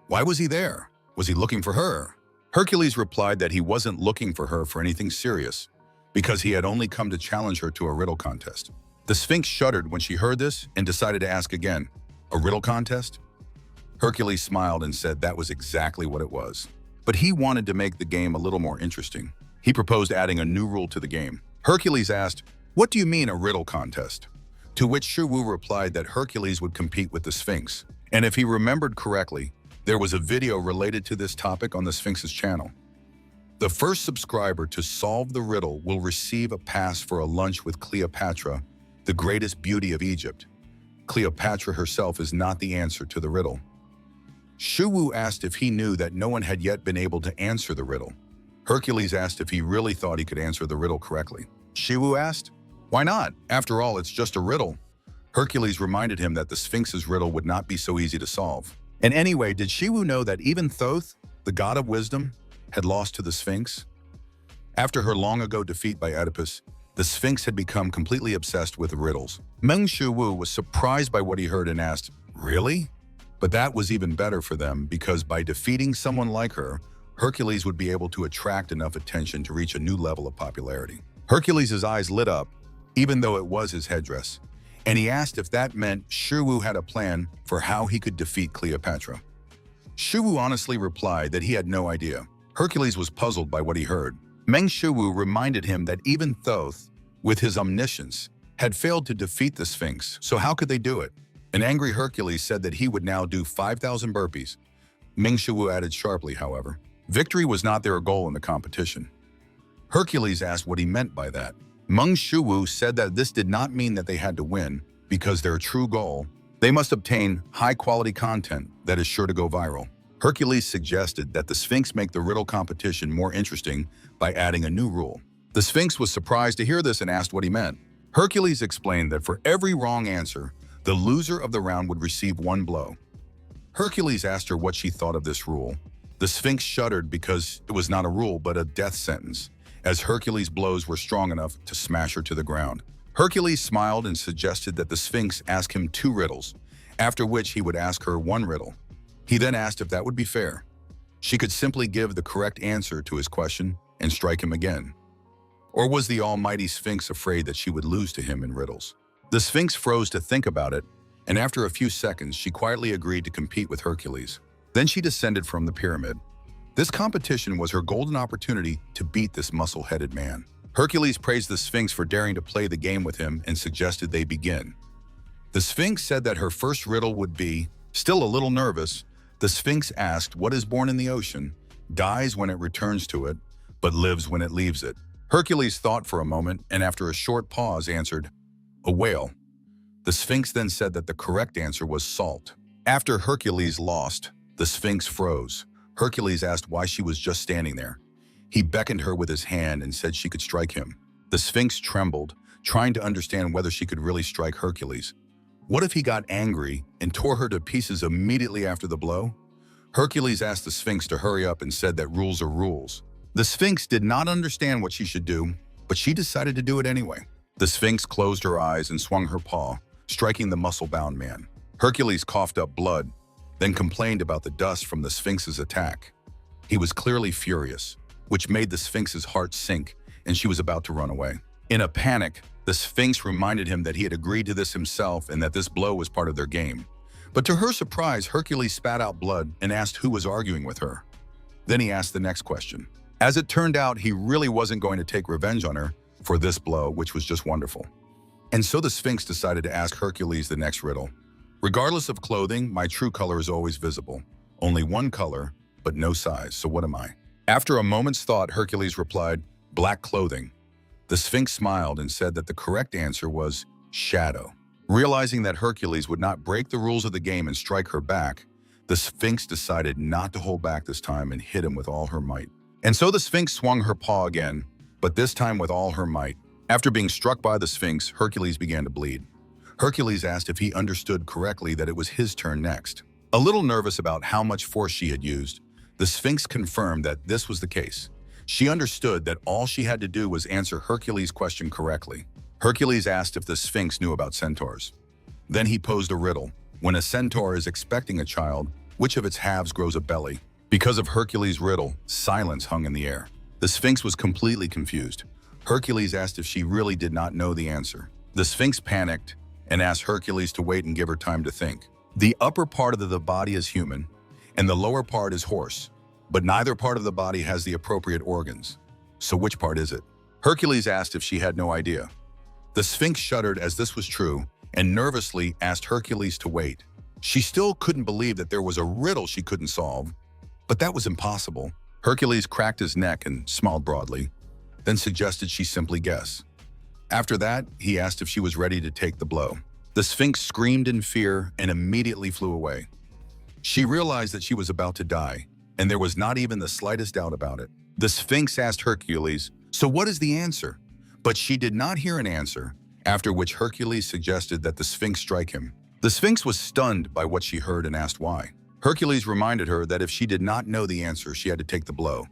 Why was he there? Was he looking for her? Hercules replied that he wasn't looking for her for anything serious, because he had only come to challenge her to a riddle contest. The Sphinx shuddered when she heard this and decided to ask again, "A riddle contest?" Hercules smiled and said that was exactly what it was. But he wanted to make the game a little more interesting. He proposed adding a new rule to the game. Hercules asked, "What do you mean a riddle contest?" To which Shiwu replied that Hercules would compete with the Sphinx. And if he remembered correctly, there was a video related to this topic on the Sphinx's channel. The first subscriber to solve the riddle will receive a pass for a lunch with Cleopatra, the greatest beauty of Egypt. Cleopatra herself is not the answer to the riddle. Shuwu asked if he knew that no one had yet been able to answer the riddle. Hercules asked if he really thought he could answer the riddle correctly. Shuwu asked, "Why not? After all, it's just a riddle." Hercules reminded him that the Sphinx's riddle would not be so easy to solve. And anyway, did Shuwu know that even Thoth, the god of wisdom, had lost to the Sphinx? After her long-ago defeat by Oedipus, the Sphinx had become completely obsessed with riddles. Meng Shuwu was surprised by what he heard and asked, "Really?" But that was even better for them because by defeating someone like her, Hercules would be able to attract enough attention to reach a new level of popularity. Hercules' eyes lit up, even though it was his headdress, and he asked if that meant Shuwu had a plan for how he could defeat Cleopatra. Shuwu honestly replied that he had no idea. Hercules was puzzled by what he heard. Meng Shuwu reminded him that even Thoth, with his omniscience, had failed to defeat the Sphinx, so how could they do it? An angry Hercules said that he would now do 5,000 burpees. Meng Shuwu added sharply, however. Victory was not their goal in the competition. Hercules asked what he meant by that. Meng Shuwu said that this did not mean that they had to win, because their true goal, they must obtain high-quality content that is sure to go viral. Hercules suggested that the Sphinx make the riddle competition more interesting by adding a new rule. The Sphinx was surprised to hear this and asked what he meant. Hercules explained that for every wrong answer, the loser of the round would receive 1 blow. Hercules asked her what she thought of this rule. The Sphinx shuddered because it was not a rule but a death sentence, as Hercules' blows were strong enough to smash her to the ground. Hercules smiled and suggested that the Sphinx ask him 2 riddles, after which he would ask her 1 riddle. He then asked if that would be fair. She could simply give the correct answer to his question and strike him again. Or was the almighty Sphinx afraid that she would lose to him in riddles? The Sphinx froze to think about it, and after a few seconds, she quietly agreed to compete with Hercules. Then she descended from the pyramid. This competition was her golden opportunity to beat this muscle-headed man. Hercules praised the Sphinx for daring to play the game with him and suggested they begin. The Sphinx said that her first riddle would be, still a little nervous, the Sphinx asked what is born in the ocean, dies when it returns to it, but lives when it leaves it. Hercules thought for a moment and after a short pause answered, "A whale." The Sphinx then said that the correct answer was salt. After Hercules lost, the Sphinx froze. Hercules asked why she was just standing there. He beckoned her with his hand and said she could strike him. The Sphinx trembled, trying to understand whether she could really strike Hercules. What if he got angry and tore her to pieces immediately after the blow? Hercules asked the Sphinx to hurry up and said that rules are rules. The Sphinx did not understand what she should do, but she decided to do it anyway. The Sphinx closed her eyes and swung her paw, striking the muscle-bound man. Hercules coughed up blood, then complained about the dust from the Sphinx's attack. He was clearly furious, which made the Sphinx's heart sink, and she was about to run away. In a panic, the Sphinx reminded him that he had agreed to this himself and that this blow was part of their game. But to her surprise, Hercules spat out blood and asked who was arguing with her. Then he asked the next question. As it turned out, he really wasn't going to take revenge on her for this blow, which was just wonderful. And so the Sphinx decided to ask Hercules the next riddle. Regardless of clothing, my true color is always visible. Only one color, but no size, so what am I? After a moment's thought, Hercules replied, black clothing. The Sphinx smiled and said that the correct answer was shadow. Realizing that Hercules would not break the rules of the game and strike her back, the Sphinx decided not to hold back this time and hit him with all her might. And so the Sphinx swung her paw again, but this time with all her might. After being struck by the Sphinx, Hercules began to bleed. Hercules asked if he understood correctly that it was his turn next. A little nervous about how much force she had used, the Sphinx confirmed that this was the case. She understood that all she had to do was answer Hercules' question correctly. Hercules asked if the Sphinx knew about centaurs. Then he posed a riddle. When a centaur is expecting a child, which of its halves grows a belly? Because of Hercules' riddle, silence hung in the air. The Sphinx was completely confused. Hercules asked if she really did not know the answer. The Sphinx panicked and asked Hercules to wait and give her time to think. The upper part of the body is human, and the lower part is horse, but neither part of the body has the appropriate organs. So which part is it? Hercules asked if she had no idea. The Sphinx shuddered as this was true and nervously asked Hercules to wait. She still couldn't believe that there was a riddle she couldn't solve, but that was impossible. Hercules cracked his neck and smiled broadly, then suggested she simply guess. After that, he asked if she was ready to take the blow. The Sphinx screamed in fear and immediately flew away. She realized that she was about to die, and there was not even the slightest doubt about it. The Sphinx asked Hercules, "So what is the answer?" But she did not hear an answer, after which Hercules suggested that the Sphinx strike him. The Sphinx was stunned by what she heard and asked why. Hercules reminded her that if she did not know the answer, she had to take the blow.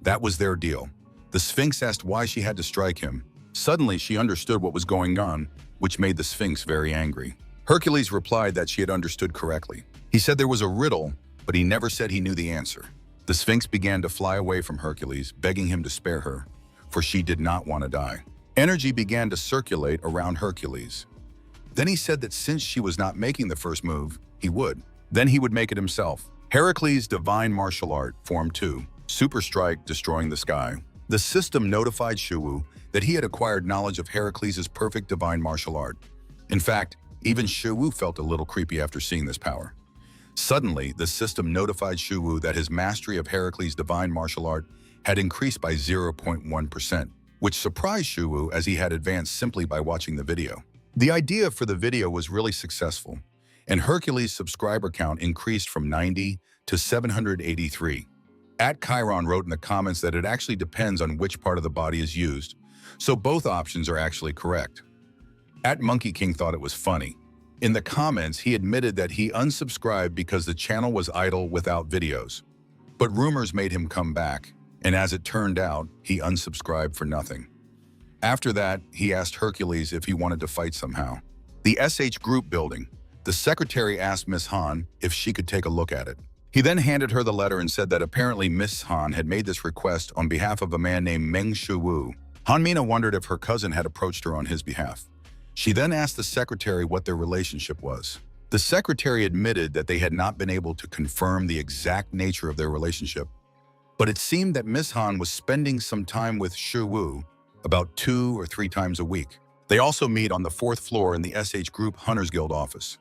That was their deal. The Sphinx asked why she had to strike him. Suddenly, she understood what was going on, which made the Sphinx very angry. Hercules replied that she had understood correctly. He said there was a riddle, but he never said he knew the answer. The Sphinx began to fly away from Hercules, begging him to spare her, for she did not want to die. Energy began to circulate around Hercules. Then he said that since she was not making the first move, he would. Then he would make it himself. Heracles' divine martial art, Form 2, Super Strike, destroying the sky. The system notified Shuwu that he had acquired knowledge of Heracles' perfect divine martial art. In fact, even Shuwu felt a little creepy after seeing this power. Suddenly, the system notified Shuwu that his mastery of Heracles' divine martial art had increased by 0.1%, which surprised Shuwu as he had advanced simply by watching the video. The idea for the video was really successful, and Hercules' subscriber count increased from 90 to 783. @Chiron wrote in the comments that it actually depends on which part of the body is used, so both options are actually correct. @Monkey King thought it was funny. In the comments, he admitted that he unsubscribed because the channel was idle without videos. But rumors made him come back, and as it turned out, he unsubscribed for nothing. After that, he asked Hercules if he wanted to fight somehow. The SH group building. The secretary asked Miss Han if she could take a look at it. He then handed her the letter and said that apparently Miss Han had made this request on behalf of a man named Meng Shuwu. Hanmina wondered if her cousin had approached her on his behalf. She then asked the secretary what their relationship was. The secretary admitted that they had not been able to confirm the exact nature of their relationship, but it seemed that Miss Han was spending some time with Shuwu about 2 or 3 times a week. They also meet on the 4th floor in the SH Group Hunters Guild office.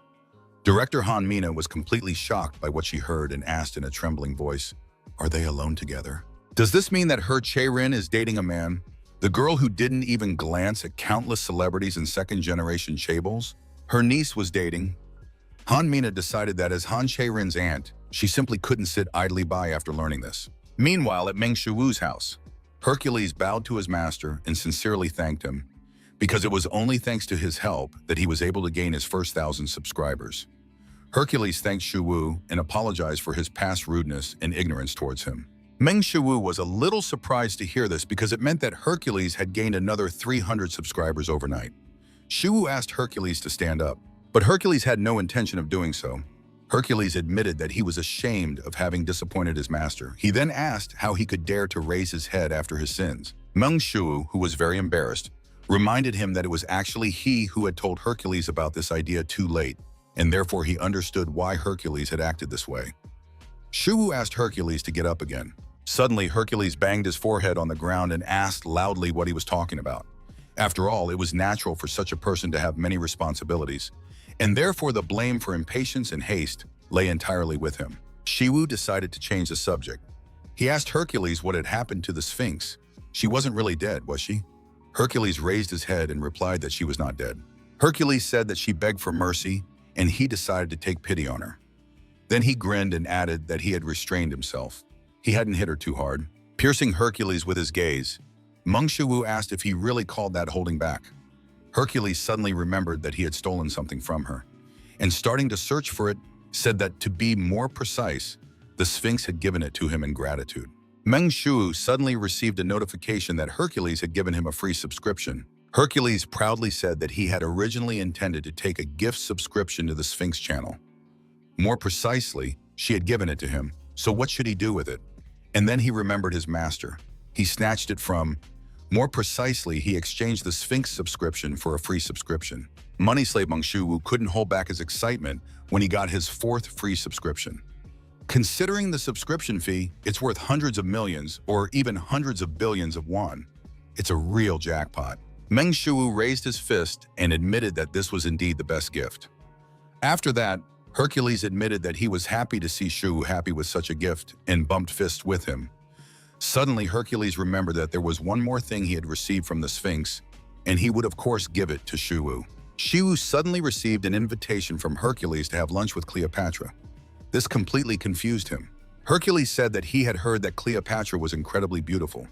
Director Han Mina was completely shocked by what she heard and asked in a trembling voice, "Are they alone together? Does this mean that Her Chae-rin is dating a man? The girl who didn't even glance at countless celebrities and second-generation chaebols? Her niece was dating." Han Mina decided that as Han Chae-rin's aunt, she simply couldn't sit idly by after learning this. Meanwhile, at Meng Shuwu's house, Hercules bowed to his master and sincerely thanked him, because it was only thanks to his help that he was able to gain his first 1,000 subscribers. Hercules thanked Shuwu and apologized for his past rudeness and ignorance towards him. Meng Shuwu was a little surprised to hear this because it meant that Hercules had gained another 300 subscribers overnight. Shuwu asked Hercules to stand up, but Hercules had no intention of doing so. Hercules admitted that he was ashamed of having disappointed his master. He then asked how he could dare to raise his head after his sins. Meng Shuwu, who was very embarrassed, reminded him that it was actually he who had told Hercules about this idea too late, and therefore he understood why Hercules had acted this way. Shuwu asked Hercules to get up again. Suddenly, Hercules banged his forehead on the ground and asked loudly what he was talking about. After all, it was natural for such a person to have many responsibilities, and therefore the blame for impatience and haste lay entirely with him. Shuwu decided to change the subject. He asked Hercules what had happened to the Sphinx. She wasn't really dead, was she? Hercules raised his head and replied that she was not dead. Hercules said that she begged for mercy, and he decided to take pity on her. Then he grinned and added that he had restrained himself. He hadn't hit her too hard. Piercing Hercules with his gaze, Meng Shuwu asked if he really called that holding back. Hercules suddenly remembered that he had stolen something from her, and starting to search for it, said that to be more precise, the Sphinx had given it to him in gratitude. Meng Shuwu suddenly received a notification that Hercules had given him a free subscription. Hercules proudly said that he had originally intended to take a gift subscription to the Sphinx channel. More precisely, she had given it to him, so what should he do with it? And then he remembered his master. He snatched it from. More precisely, he exchanged the Sphinx subscription for a free subscription. Money slave Meng Shuwu couldn't hold back his excitement when he got his 4th free subscription. Considering the subscription fee, it's worth hundreds of millions or even hundreds of billions of won. It's a real jackpot. Meng Shuwu raised his fist and admitted that this was indeed the best gift. After that, Hercules admitted that he was happy to see Shuwu happy with such a gift and bumped fists with him. Suddenly, Hercules remembered that there was one more thing he had received from the Sphinx, and he would of course give it to Shuwu. Shuwu suddenly received an invitation from Hercules to have lunch with Cleopatra. This completely confused him. Hercules said that he had heard that Cleopatra was incredibly beautiful.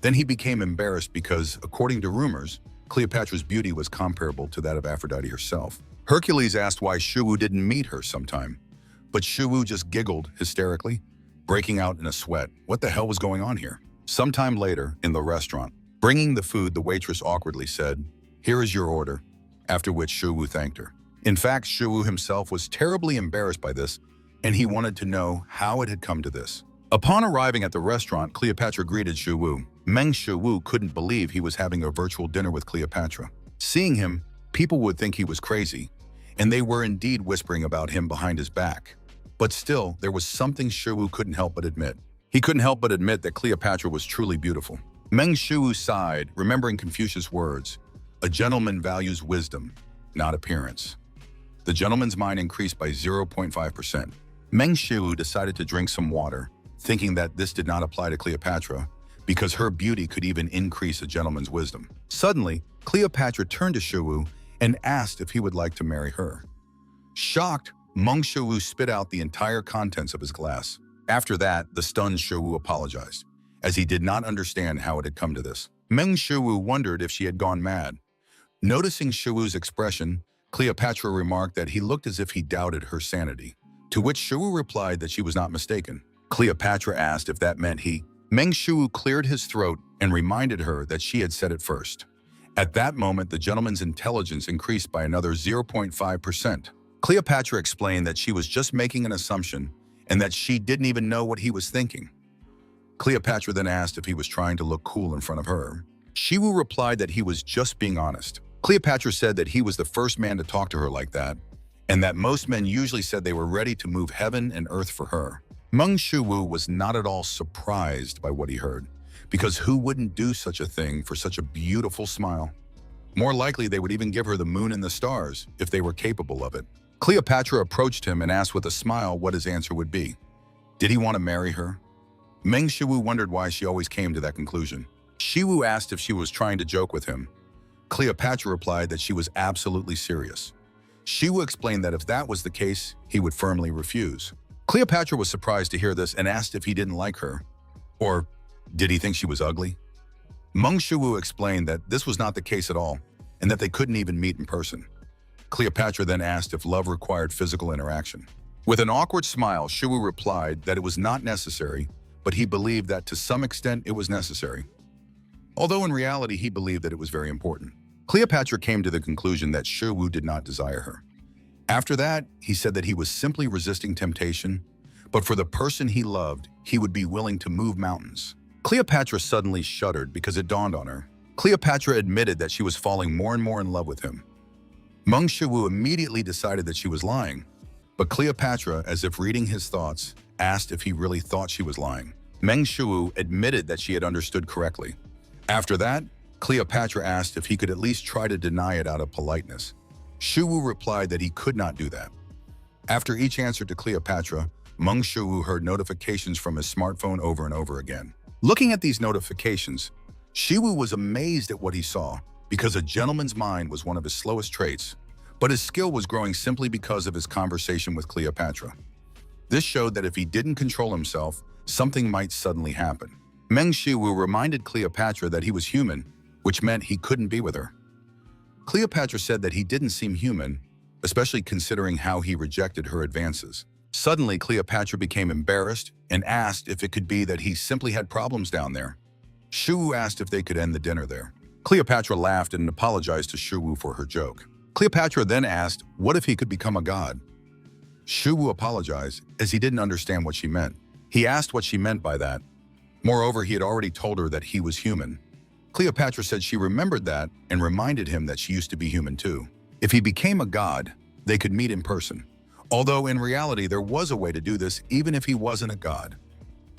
Then he became embarrassed because, according to rumors, Cleopatra's beauty was comparable to that of Aphrodite herself. Hercules asked why Shuwu didn't meet her sometime, but Shuwu just giggled hysterically, breaking out in a sweat. What the hell was going on here? Sometime later, in the restaurant, bringing the food, the waitress awkwardly said, "Here is your order," after which Shuwu thanked her. In fact, Shuwu himself was terribly embarrassed by this, and he wanted to know how it had come to this. Upon arriving at the restaurant, Cleopatra greeted Shuwu. Shuwu couldn't believe he was having a virtual dinner with Cleopatra. Seeing him, people would think he was crazy, and they were indeed whispering about him behind his back. But still, there was something Shuwu couldn't help but admit. He couldn't help but admit that Cleopatra was truly beautiful. Shuwu sighed, remembering Confucius' words, "A gentleman values wisdom, not appearance." The gentleman's mind increased by 0.5%. Shuwu decided to drink some water, thinking that this did not apply to Cleopatra, because her beauty could even increase a gentleman's wisdom. Suddenly, Cleopatra turned to Shuwu and asked if he would like to marry her. Shocked, Shuwu spit out the entire contents of his glass. After that, the stunned Shuwu apologized, as he did not understand how it had come to this. Shuwu wondered if she had gone mad. Noticing Shuwu's expression, Cleopatra remarked that he looked as if he doubted her sanity, to which Shuwu replied that she was not mistaken. Cleopatra asked if that meant he. Shuwu cleared his throat and reminded her that she had said it first. At that moment, the gentleman's intelligence increased by another 0.5%. Cleopatra explained that she was just making an assumption and that she didn't even know what he was thinking. Cleopatra then asked if he was trying to look cool in front of her. Shuwu replied that he was just being honest. Cleopatra said that he was the first man to talk to her like that, and that most men usually said they were ready to move heaven and earth for her. Shuwu was not at all surprised by what he heard, because who wouldn't do such a thing for such a beautiful smile? More likely, they would even give her the moon and the stars if they were capable of it. Cleopatra approached him and asked with a smile what his answer would be. Did he want to marry her? Shuwu wondered why she always came to that conclusion. Shuwu asked if she was trying to joke with him. Cleopatra replied that she was absolutely serious. Shuwu explained that if that was the case, he would firmly refuse. Cleopatra was surprised to hear this and asked if he didn't like her. Or did he think she was ugly? Shuwu explained that this was not the case at all, and that they couldn't even meet in person. Cleopatra then asked if love required physical interaction. With an awkward smile, Shuwu replied that it was not necessary, but he believed that to some extent it was necessary. Although in reality he believed that it was very important. Cleopatra came to the conclusion that Shuwu did not desire her. After that, he said that he was simply resisting temptation, but for the person he loved, he would be willing to move mountains. Cleopatra suddenly shuddered because it dawned on her. Cleopatra admitted that she was falling more and more in love with him. Shuwu immediately decided that she was lying, but Cleopatra, as if reading his thoughts, asked if he really thought she was lying. Shuwu admitted that she had understood correctly. After that, Cleopatra asked if he could at least try to deny it out of politeness. Shuwu replied that he could not do that. After each answer to Cleopatra, Shuwu heard notifications from his smartphone over and over again. Looking at these notifications, Shuwu was amazed at what he saw, because a gentleman's mind was one of his slowest traits, but his skill was growing simply because of his conversation with Cleopatra. This showed that if he didn't control himself, something might suddenly happen. Shuwu reminded Cleopatra that he was human, which meant he couldn't be with her. Cleopatra said that he didn't seem human, especially considering how he rejected her advances. Suddenly, Cleopatra became embarrassed and asked if it could be that he simply had problems down there. Shuwu asked if they could end the dinner there. Cleopatra laughed and apologized to Shuwu for her joke. Cleopatra then asked what if he could become a god. Shuwu apologized, as he didn't understand what she meant. He asked what she meant by that. Moreover, he had already told her that he was human. Cleopatra said she remembered that and reminded him that she used to be human too. If he became a god, they could meet in person. Although in reality, there was a way to do this even if he wasn't a god.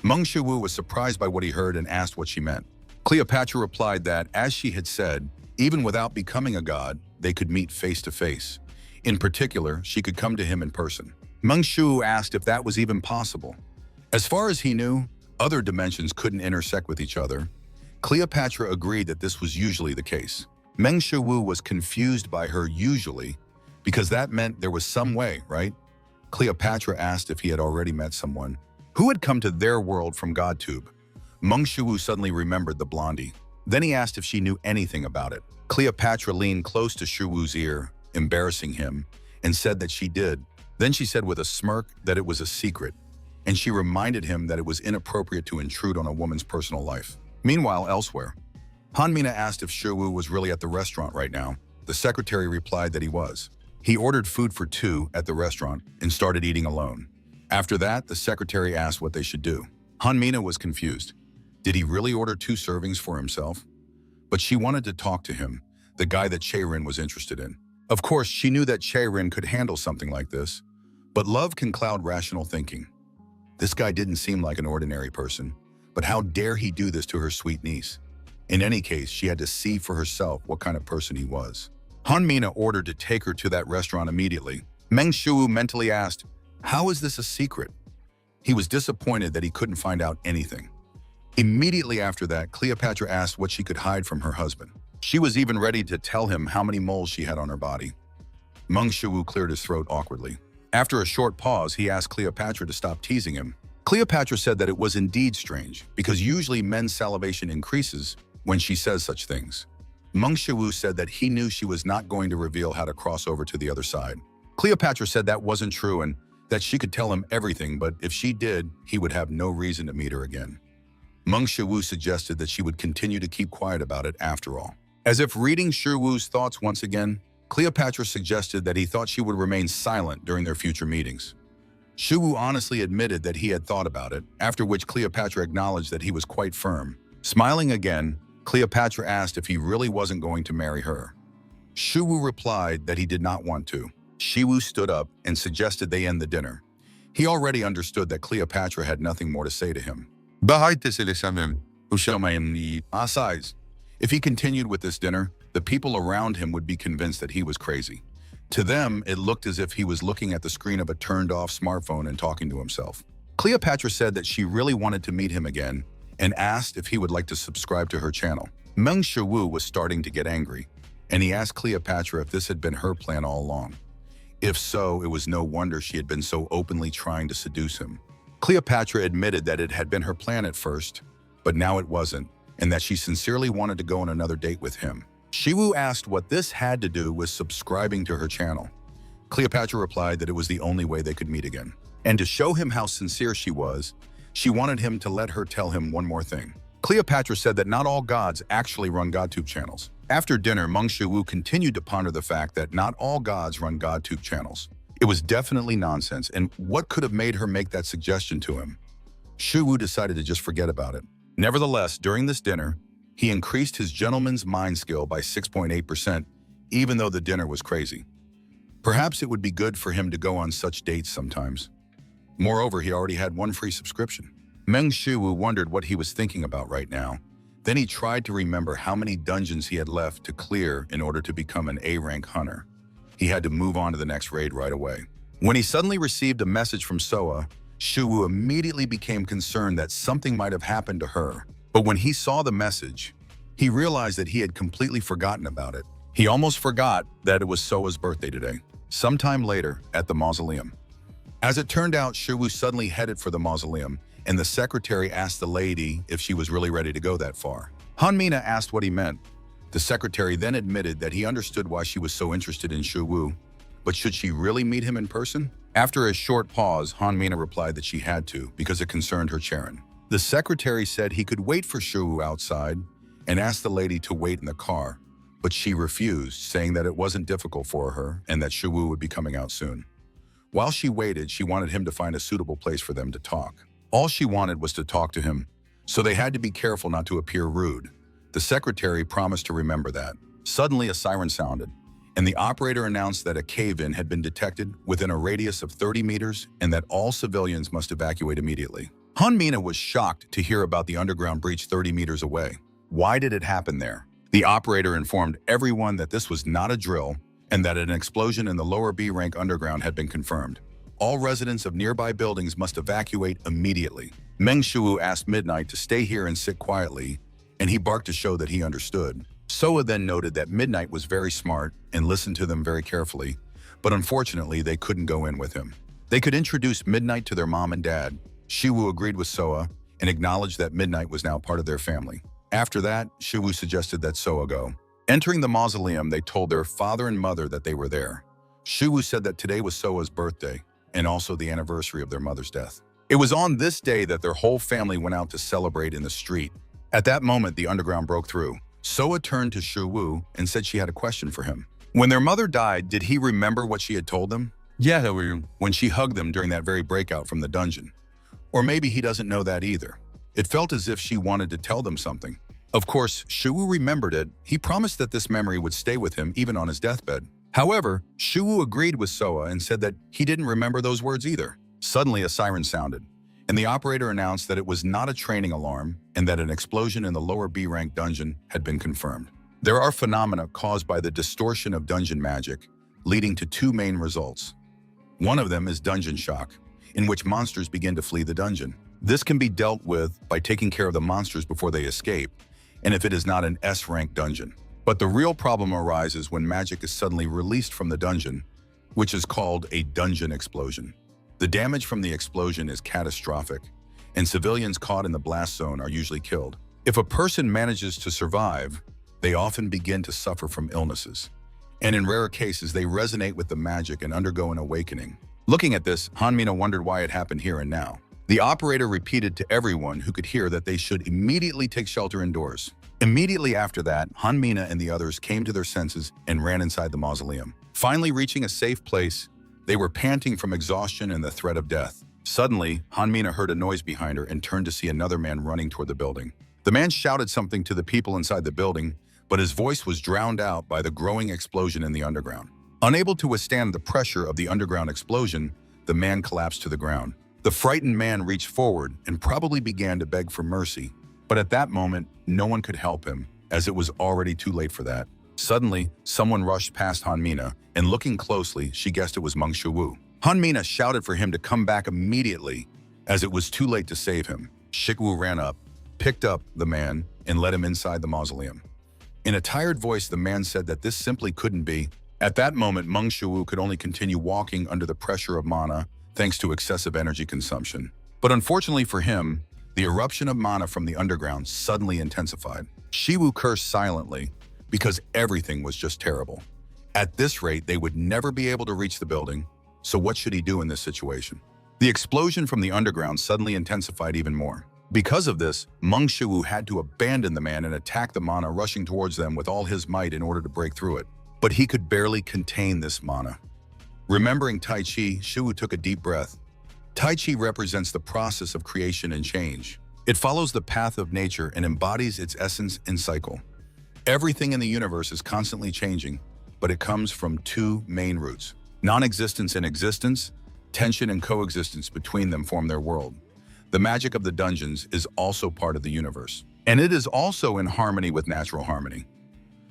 Shuwu was surprised by what he heard and asked what she meant. Cleopatra replied that, as she had said, even without becoming a god, they could meet face to face. In particular, she could come to him in person. Shuwu asked if that was even possible. As far as he knew, other dimensions couldn't intersect with each other, Cleopatra agreed that this was usually the case. Meng Shiwu was confused by her usually because that meant there was some way, right? Cleopatra asked if he had already met someone who had come to their world from GodTube. Meng Shiwu suddenly remembered the blondie. Then he asked if she knew anything about it. Cleopatra leaned close to Shiwu's ear, embarrassing him, and said that she did. Then she said with a smirk that it was a secret, and she reminded him that it was inappropriate to intrude on a woman's personal life. Meanwhile, elsewhere, Hanmina asked if Shiwu was really at the restaurant right now. The secretary replied that he was. He ordered food for two at the restaurant and started eating alone. After that, the secretary asked what they should do. Hanmina was confused. Did he really order 2 servings for himself? But she wanted to talk to him, the guy that Chae-rin was interested in. Of course, she knew that Chae-rin could handle something like this, but love can cloud rational thinking. This guy didn't seem like an ordinary person, but how dare he do this to her sweet niece? In any case, she had to see for herself what kind of person he was. Hanmina ordered to take her to that restaurant immediately. Meng Shiwu mentally asked, "How is this a secret?" He was disappointed that he couldn't find out anything. Immediately after that, Cleopatra asked what she could hide from her husband. She was even ready to tell him how many moles she had on her body. Meng Shiwu cleared his throat awkwardly. After a short pause, he asked Cleopatra to stop teasing him. Cleopatra said that it was indeed strange, because usually men's salivation increases when she says such things. Meng Shiwu said that he knew she was not going to reveal how to cross over to the other side. Cleopatra said that wasn't true and that she could tell him everything, but if she did, he would have no reason to meet her again. Meng Shiwu suggested that she would continue to keep quiet about it after all. As if reading Shiwu's thoughts once again, Cleopatra suggested that he thought she would remain silent during their future meetings. Shiwu honestly admitted that he had thought about it, after which Cleopatra acknowledged that he was quite firm. Smiling again, Cleopatra asked if he really wasn't going to marry her. Shiwu replied that he did not want to. Shiwu stood up and suggested they end the dinner. He already understood that Cleopatra had nothing more to say to him. Besides, if he continued with this dinner, the people around him would be convinced that he was crazy. To them, it looked as if he was looking at the screen of a turned-off smartphone and talking to himself. Cleopatra said that she really wanted to meet him again and asked if he would like to subscribe to her channel. Meng Shiwu was starting to get angry, and he asked Cleopatra if this had been her plan all along. If so, it was no wonder she had been so openly trying to seduce him. Cleopatra admitted that it had been her plan at first, but now it wasn't, and that she sincerely wanted to go on another date with him. Shiwu asked what this had to do with subscribing to her channel. Cleopatra replied that it was the only way they could meet again. And to show him how sincere she was, she wanted him to let her tell him one more thing. Cleopatra said that not all gods actually run GodTube channels. After dinner, Meng Shiwu continued to ponder the fact that not all gods run GodTube channels. It was definitely nonsense, and what could have made her make that suggestion to him? Shiwu decided to just forget about it. Nevertheless, during this dinner, he increased his gentleman's mind skill by 6.8%, even though the dinner was crazy. Perhaps it would be good for him to go on such dates sometimes. Moreover, he already had 1 free subscription. Meng Shiwu wondered what he was thinking about right now. Then he tried to remember how many dungeons he had left to clear in order to become an A-rank hunter. He had to move on to the next raid right away. When he suddenly received a message from Soa, Shiwu immediately became concerned that something might have happened to her. But when he saw the message, he realized that he had completely forgotten about it. He almost forgot that it was Soa's birthday today. Sometime later, at the mausoleum. As it turned out, Shiwu suddenly headed for the mausoleum, and the secretary asked the lady if she was really ready to go that far. Hanmina asked what he meant. The secretary then admitted that he understood why she was so interested in Shiwu, but should she really meet him in person? After a short pause, Hanmina replied that she had to, because it concerned her Charon. The secretary said he could wait for Shiwu outside and asked the lady to wait in the car, but she refused, saying that it wasn't difficult for her and that Shiwu would be coming out soon. While she waited, she wanted him to find a suitable place for them to talk. All she wanted was to talk to him, so they had to be careful not to appear rude. The secretary promised to remember that. Suddenly, a siren sounded, and the operator announced that a cave-in had been detected within a radius of 30 meters and that all civilians must evacuate immediately. Hanmina was shocked to hear about the underground breach 30 meters away. Why did it happen there? The operator informed everyone that this was not a drill and that an explosion in the lower B-rank underground had been confirmed. All residents of nearby buildings must evacuate immediately. Meng Shuwu asked Midnight to stay here and sit quietly, and he barked to show that he understood. Soa then noted that Midnight was very smart and listened to them very carefully, but unfortunately they couldn't go in with him. They could introduce Midnight to their mom and dad. Shuwu agreed with Soa and acknowledged that Midnight was now part of their family. After that, Shuwu suggested that Soa go. Entering the mausoleum, they told their father and mother that they were there. Shuwu said that today was Soa's birthday and also the anniversary of their mother's death. It was on this day that their whole family went out to celebrate in the street. At that moment, the underground broke through. Soa turned to Shuwu and said she had a question for him. When their mother died, did he remember what she had told them? Yeah, When she hugged them during that very breakout from the dungeon. Or maybe he doesn't know that either. It felt as if she wanted to tell them something. Of course, Shuwu remembered it. He promised that this memory would stay with him even on his deathbed. However, Shuwu agreed with Soa and said that he didn't remember those words either. Suddenly, a siren sounded, and the operator announced that it was not a training alarm and that an explosion in the lower B-rank dungeon had been confirmed. There are phenomena caused by the distortion of dungeon magic, leading to two main results. One of them is dungeon shock, in which monsters begin to flee the dungeon. This can be dealt with by taking care of the monsters before they escape, and if it is not an S-rank dungeon. But the real problem arises when magic is suddenly released from the dungeon, which is called a dungeon explosion. The damage from the explosion is catastrophic, and civilians caught in the blast zone are usually killed. If a person manages to survive, they often begin to suffer from illnesses. And in rare cases, they resonate with the magic and undergo an awakening. Looking at this, Hanmina wondered why it happened here and now. The operator repeated to everyone who could hear that they should immediately take shelter indoors. Immediately after that, Hanmina and the others came to their senses and ran inside the mausoleum. Finally reaching a safe place, they were panting from exhaustion and the threat of death. Suddenly, Hanmina heard a noise behind her and turned to see another man running toward the building. The man shouted something to the people inside the building, but his voice was drowned out by the growing explosion in the underground. Unable to withstand the pressure of the underground explosion, the man collapsed to the ground. The frightened man reached forward and probably began to beg for mercy, but at that moment, no one could help him, as it was already too late for that. Suddenly, someone rushed past Hanmina, and looking closely, she guessed it was Meng Shuwu. Hanmina shouted for him to come back immediately, as it was too late to save him. Shikwu ran up, picked up the man, and led him inside the mausoleum. In a tired voice, the man said that this simply couldn't be. At that moment, Meng Shuwu could only continue walking under the pressure of mana, thanks to excessive energy consumption. But unfortunately for him, the eruption of mana from the underground suddenly intensified. Shiwu cursed silently, because everything was just terrible. At this rate, they would never be able to reach the building, so what should he do in this situation? The explosion from the underground suddenly intensified even more. Because of this, Meng Shuwu had to abandon the man and attack the mana rushing towards them with all his might in order to break through it. But he could barely contain this mana. Remembering Tai Chi, Shuwu took a deep breath. Tai Chi represents the process of creation and change. It follows the path of nature and embodies its essence and cycle. Everything in the universe is constantly changing, but it comes from two main roots. Non-existence and existence, tension and coexistence between them form their world. The magic of the dungeons is also part of the universe, and it is also in harmony with natural harmony.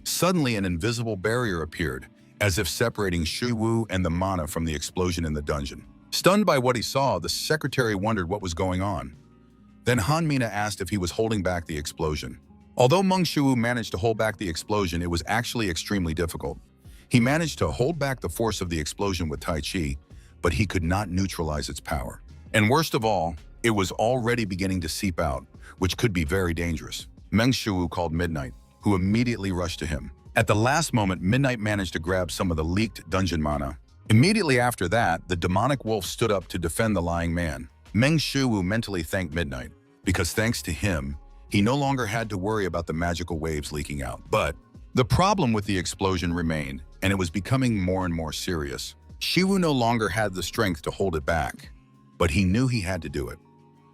Suddenly, an invisible barrier appeared, as if separating Shuwu and the mana from the explosion in the dungeon. Stunned by what he saw, the secretary wondered what was going on. Then Hanmina asked if he was holding back the explosion. Although Meng Shuwu managed to hold back the explosion, it was actually extremely difficult. He managed to hold back the force of the explosion with Tai Chi, but he could not neutralize its power. And worst of all, it was already beginning to seep out, which could be very dangerous. Meng Shuwu called Midnight, who immediately rushed to him. At the last moment, Midnight managed to grab some of the leaked dungeon mana. Immediately after that, the demonic wolf stood up to defend the lying man. Meng Shuwu mentally thanked Midnight, because thanks to him, he no longer had to worry about the magical waves leaking out. But the problem with the explosion remained, and it was becoming more and more serious. Shuwu no longer had the strength to hold it back, but he knew he had to do it.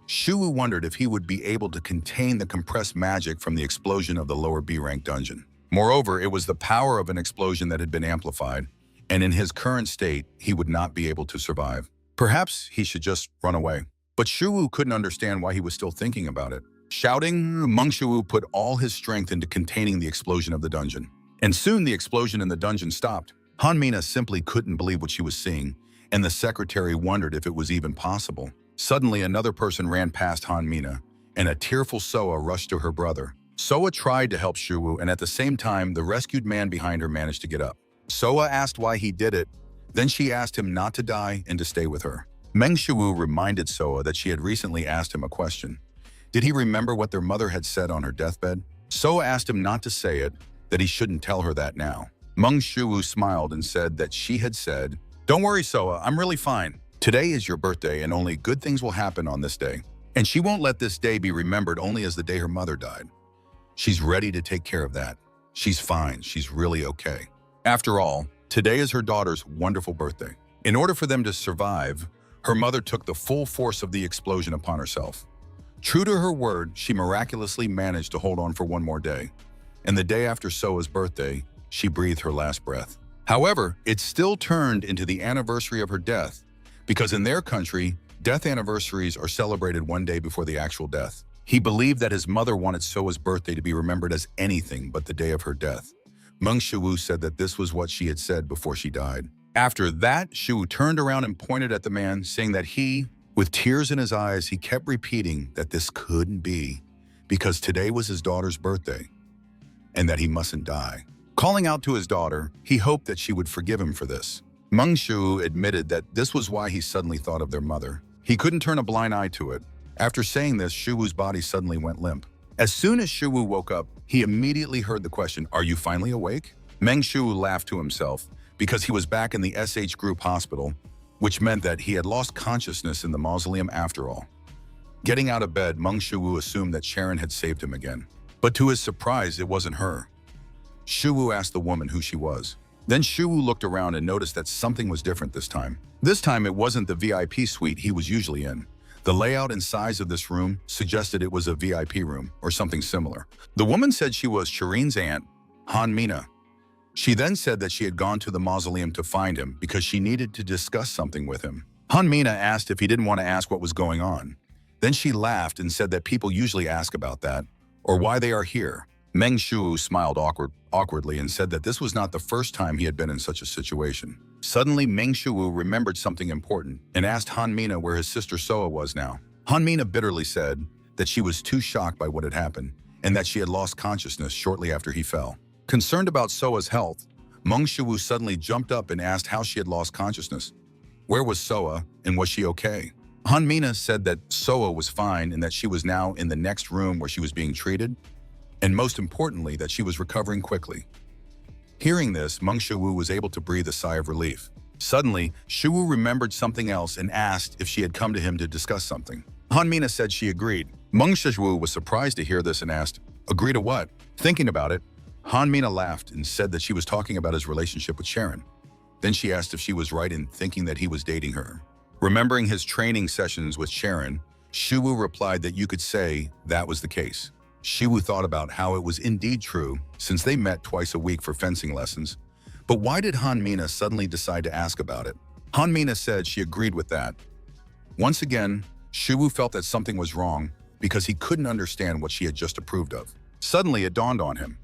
Shuwu wondered if he would be able to contain the compressed magic from the explosion of the lower B-rank dungeon. Moreover, it was the power of an explosion that had been amplified, and in his current state, he would not be able to survive. Perhaps he should just run away. But Shuwu couldn't understand why he was still thinking about it. Shouting, Meng Shuwu put all his strength into containing the explosion of the dungeon. And soon the explosion in the dungeon stopped. Hanmina simply couldn't believe what she was seeing, and the secretary wondered if it was even possible. Suddenly, another person ran past Han Mina, and a tearful Soa rushed to her brother. Soa tried to help Shuwu, and at the same time, the rescued man behind her managed to get up. Soa asked why he did it. Then she asked him not to die and to stay with her. Meng Shuwu reminded Soa that she had recently asked him a question. Did he remember what their mother had said on her deathbed? Soa asked him not to say it, that he shouldn't tell her that now. Meng Shuwu smiled and said that she had said, "Don't worry, Soa, I'm really fine. Today is your birthday and only good things will happen on this day. And she won't let this day be remembered only as the day her mother died. She's ready to take care of that. She's fine. She's really okay." After all, today is her daughter's wonderful birthday. In order for them to survive, her mother took the full force of the explosion upon herself. True to her word, she miraculously managed to hold on for one more day. And the day after Soa's birthday, she breathed her last breath. However, it still turned into the anniversary of her death, because in their country, death anniversaries are celebrated one day before the actual death. He believed that his mother wanted Soa's birthday to be remembered as anything but the day of her death. Meng Shuwu said that this was what she had said before she died. After that, Shuwu turned around and pointed at the man, saying that he, with tears in his eyes, he kept repeating that this couldn't be, because today was his daughter's birthday, and that he mustn't die. Calling out to his daughter, he hoped that she would forgive him for this. Meng Shuwu admitted that this was why he suddenly thought of their mother. He couldn't turn a blind eye to it. After saying this, Shuwu's body suddenly went limp. As soon as Shuwu woke up, he immediately heard the question, "Are you finally awake?" Meng Shuwu laughed to himself because he was back in the SH Group hospital, which meant that he had lost consciousness in the mausoleum after all. Getting out of bed, Meng Shuwu assumed that Sharon had saved him again. But to his surprise, it wasn't her. Shuwu asked the woman who she was. Then Shuwu looked around and noticed that something was different this time. This time, it wasn't the VIP suite he was usually in. The layout and size of this room suggested it was a VIP room or something similar. The woman said she was Shireen's aunt, Han Mina. She then said that she had gone to the mausoleum to find him because she needed to discuss something with him. Han Mina asked if he didn't want to ask what was going on. Then she laughed and said that people usually ask about that, or why they are here. Meng Shuwu smiled awkwardly and said that this was not the first time he had been in such a situation. Suddenly, Meng Shuwu remembered something important and asked Han Mina where his sister Soa was now. Han Mina bitterly said that she was too shocked by what had happened and that she had lost consciousness shortly after he fell. Concerned about Soa's health, Meng Shuwu suddenly jumped up and asked how she had lost consciousness. Where was Soa and was she okay? Han Mina said that Soa was fine and that she was now in the next room where she was being treated, and most importantly, that she was recovering quickly. Hearing this, Meng Shuwu was able to breathe a sigh of relief. Suddenly, Shuwu remembered something else and asked if she had come to him to discuss something. Han Mina said she agreed. Meng Shuwu was surprised to hear this and asked, "Agree to what?" Thinking about it, Han Mina laughed and said that she was talking about his relationship with Sharon. Then she asked if she was right in thinking that he was dating her. Remembering his training sessions with Sharon, Shuwu replied that you could say that was the case. Shuwu thought about how it was indeed true, since they met twice a week for fencing lessons. But why did Han Mina suddenly decide to ask about it? Han Mina said she agreed with that. Once again, Shuwu felt that something was wrong because he couldn't understand what she had just approved of. Suddenly, it dawned on him.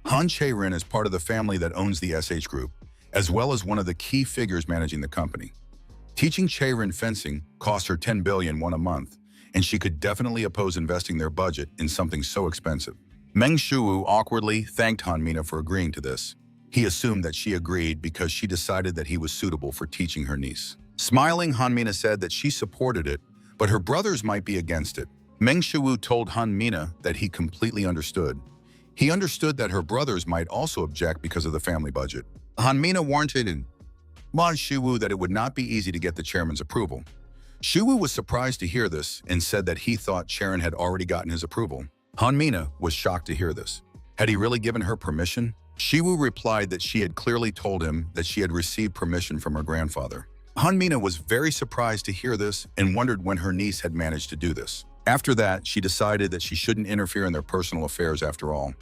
Han Chae-rin is part of the family that owns the SH Group, as well as one of the key figures managing the company. Teaching Chae-rin fencing cost her 10 billion won a month, and she could definitely oppose investing their budget in something so expensive. Meng Shuwu awkwardly thanked Han Mina for agreeing to this. He assumed that she agreed because she decided that he was suitable for teaching her niece. Smiling, Han Mina said that she supported it, but her brothers might be against it. Meng Shuwu told Han Mina that he completely understood. He understood that her brothers might also object because of the family budget. Han Mina warned Shuwu that it would not be easy to get the chairman's approval. Shuwu was surprised to hear this and said that he thought Sharon had already gotten his approval. Han Mina was shocked to hear this. Had he really given her permission? Shuwu replied that she had clearly told him that she had received permission from her grandfather. Han Mina was very surprised to hear this and wondered when her niece had managed to do this. After that, she decided that she shouldn't interfere in their personal affairs after all.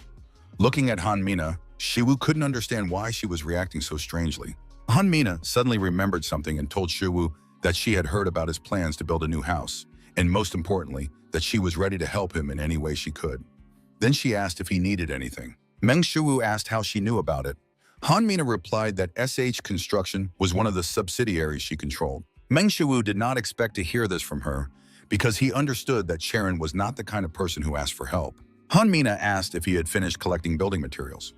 Looking at Han Mina, Shuwu couldn't understand why she was reacting so strangely. Han Mina suddenly remembered something and told Shuwu that she had heard about his plans to build a new house, and most importantly, that she was ready to help him in any way she could. Then she asked if he needed anything. Meng Shuwu asked how she knew about it. Han Mina replied that SH Construction was one of the subsidiaries she controlled. Meng Shiwu did not expect to hear this from her because he understood that Sharon was not the kind of person who asked for help. Han Mina asked if he had finished collecting building materials.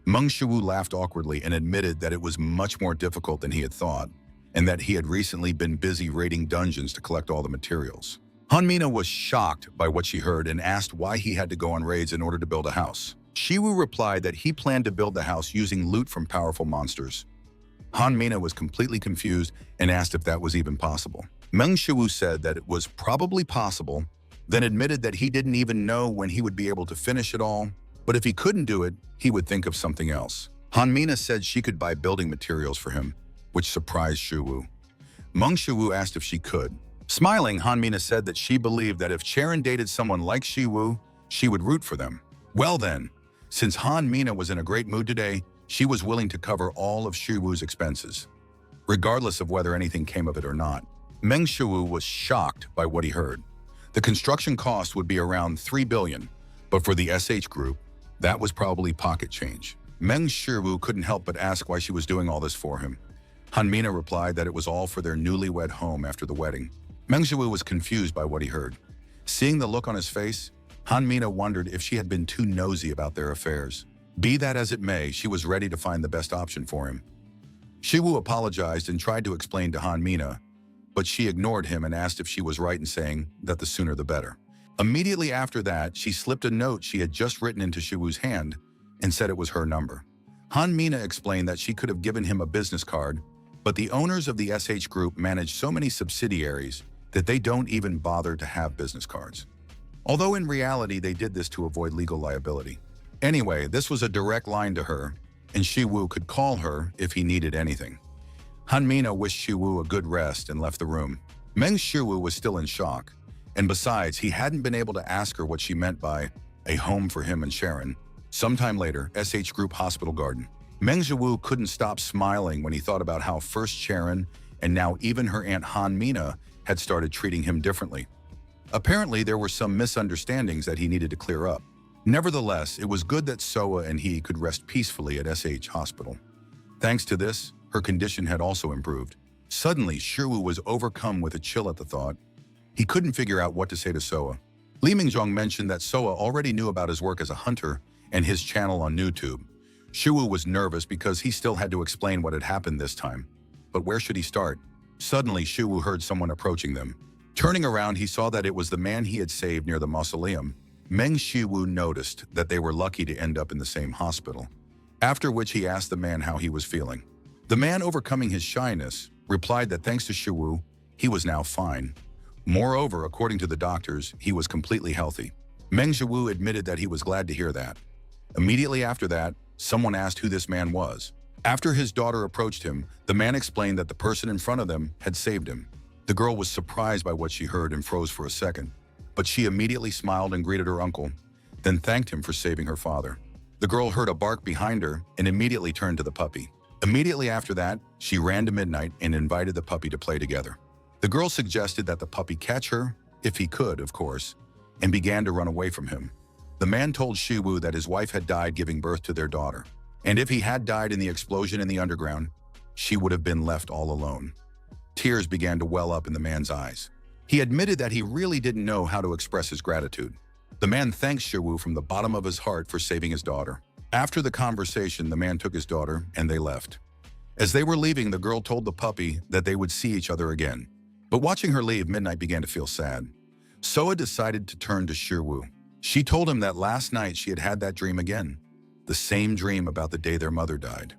Meng Shiwu laughed awkwardly and admitted that it was much more difficult than he had thought, and that he had recently been busy raiding dungeons to collect all the materials. Han Mina was shocked by what she heard and asked why he had to go on raids in order to build a house. Shiwu replied that he planned to build the house using loot from powerful monsters. Han Mina was completely confused and asked if that was even possible. Meng Shiwu said that it was probably possible, then admitted that he didn't even know when he would be able to finish it all, but if he couldn't do it, he would think of something else. Han Mina said she could buy building materials for him, which surprised Shiwu. Meng Shiwu asked if she could. Smiling, Han Mina said that she believed that if Sharon dated someone like Shiwu, she would root for them. Well then, since Han Mina was in a great mood today, she was willing to cover all of Shiwu's expenses, regardless of whether anything came of it or not. Meng Shiwu was shocked by what he heard. The construction cost would be around 3 billion, but for the SH group, that was probably pocket change. Meng Shiwu couldn't help but ask why she was doing all this for him. Han Mina replied that it was all for their newlywed home after the wedding. Meng Shiwu was confused by what he heard. Seeing the look on his face, Han Mina wondered if she had been too nosy about their affairs. Be that as it may, she was ready to find the best option for him. Shiwu apologized and tried to explain to Han Mina, but she ignored him and asked if she was right in saying that the sooner the better. Immediately after that, she slipped a note she had just written into Shiwu's hand and said it was her number. Han Mina explained that she could have given him a business card, but the owners of the SH group manage so many subsidiaries that they don't even bother to have business cards. Although in reality, they did this to avoid legal liability. Anyway, this was a direct line to her, and Shiwu could call her if he needed anything. Han Mina wished Shiwu a good rest and left the room. Meng Shiwu was still in shock, and besides, he hadn't been able to ask her what she meant by a home for him and Sharon. Sometime later, SH Group Hospital Garden. Meng Shiwu couldn't stop smiling when he thought about how first Sharon and now even her aunt Han Mina had started treating him differently. Apparently, there were some misunderstandings that he needed to clear up. Nevertheless, it was good that Soa and he could rest peacefully at SH Hospital. Thanks to this, her condition had also improved. Suddenly, Shiwu was overcome with a chill at the thought. He couldn't figure out what to say to Soa. Li Mingjong mentioned that Soa already knew about his work as a hunter and his channel on YouTube. Shiwu was nervous because he still had to explain what had happened this time. But where should he start? Suddenly, Shiwu heard someone approaching them. Turning around, he saw that it was the man he had saved near the mausoleum. Meng Shiwu noticed that they were lucky to end up in the same hospital, after which he asked the man how he was feeling. The man, overcoming his shyness, replied that thanks to Shiwu, he was now fine. Moreover, according to the doctors, he was completely healthy. Meng Shiwu admitted that he was glad to hear that. Immediately after that, someone asked who this man was. After his daughter approached him, the man explained that the person in front of them had saved him. The girl was surprised by what she heard and froze for a second, but she immediately smiled and greeted her uncle, then thanked him for saving her father. The girl heard a bark behind her and immediately turned to the puppy. Immediately after that, she ran to Midnight and invited the puppy to play together. The girl suggested that the puppy catch her, if he could, of course, and began to run away from him. The man told Shiwu that his wife had died giving birth to their daughter, and if he had died in the explosion in the underground, she would have been left all alone. Tears began to well up in the man's eyes. He admitted that he really didn't know how to express his gratitude. The man thanked Shiwu from the bottom of his heart for saving his daughter. After the conversation, the man took his daughter and they left. As they were leaving, the girl told the puppy that they would see each other again. But watching her leave, Midnight began to feel sad. Soa decided to turn to Shiwu. She told him that last night she had had that dream again. The same dream about the day their mother died.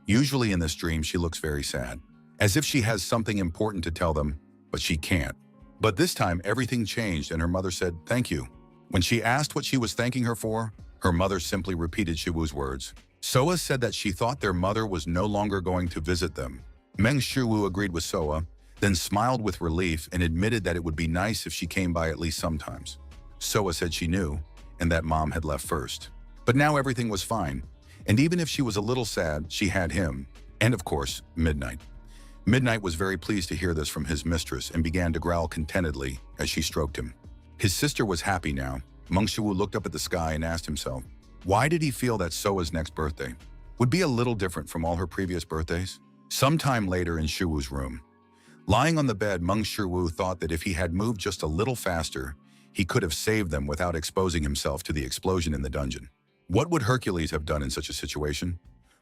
Usually in this dream, she looks very sad, as if she has something important to tell them, but she can't. But this time, everything changed and her mother said, "Thank you." When she asked what she was thanking her for, her mother simply repeated Shiwu's words. Soa said that she thought their mother was no longer going to visit them. Meng Shiwu agreed with Soa, then smiled with relief and admitted that it would be nice if she came by at least sometimes. Soa said she knew, and that mom had left first. But now everything was fine, and even if she was a little sad, she had him, and of course, Midnight. Midnight was very pleased to hear this from his mistress and began to growl contentedly as she stroked him. His sister was happy now. Meng Shiwu looked up at the sky and asked himself, why did he feel that Soa's next birthday would be a little different from all her previous birthdays? Sometime later in Shiwu's room, Lying on the bed, Meng Shiwu thought that if he had moved just a little faster, he could have saved them without exposing himself to the explosion in the dungeon. What would Hercules have done in such a situation?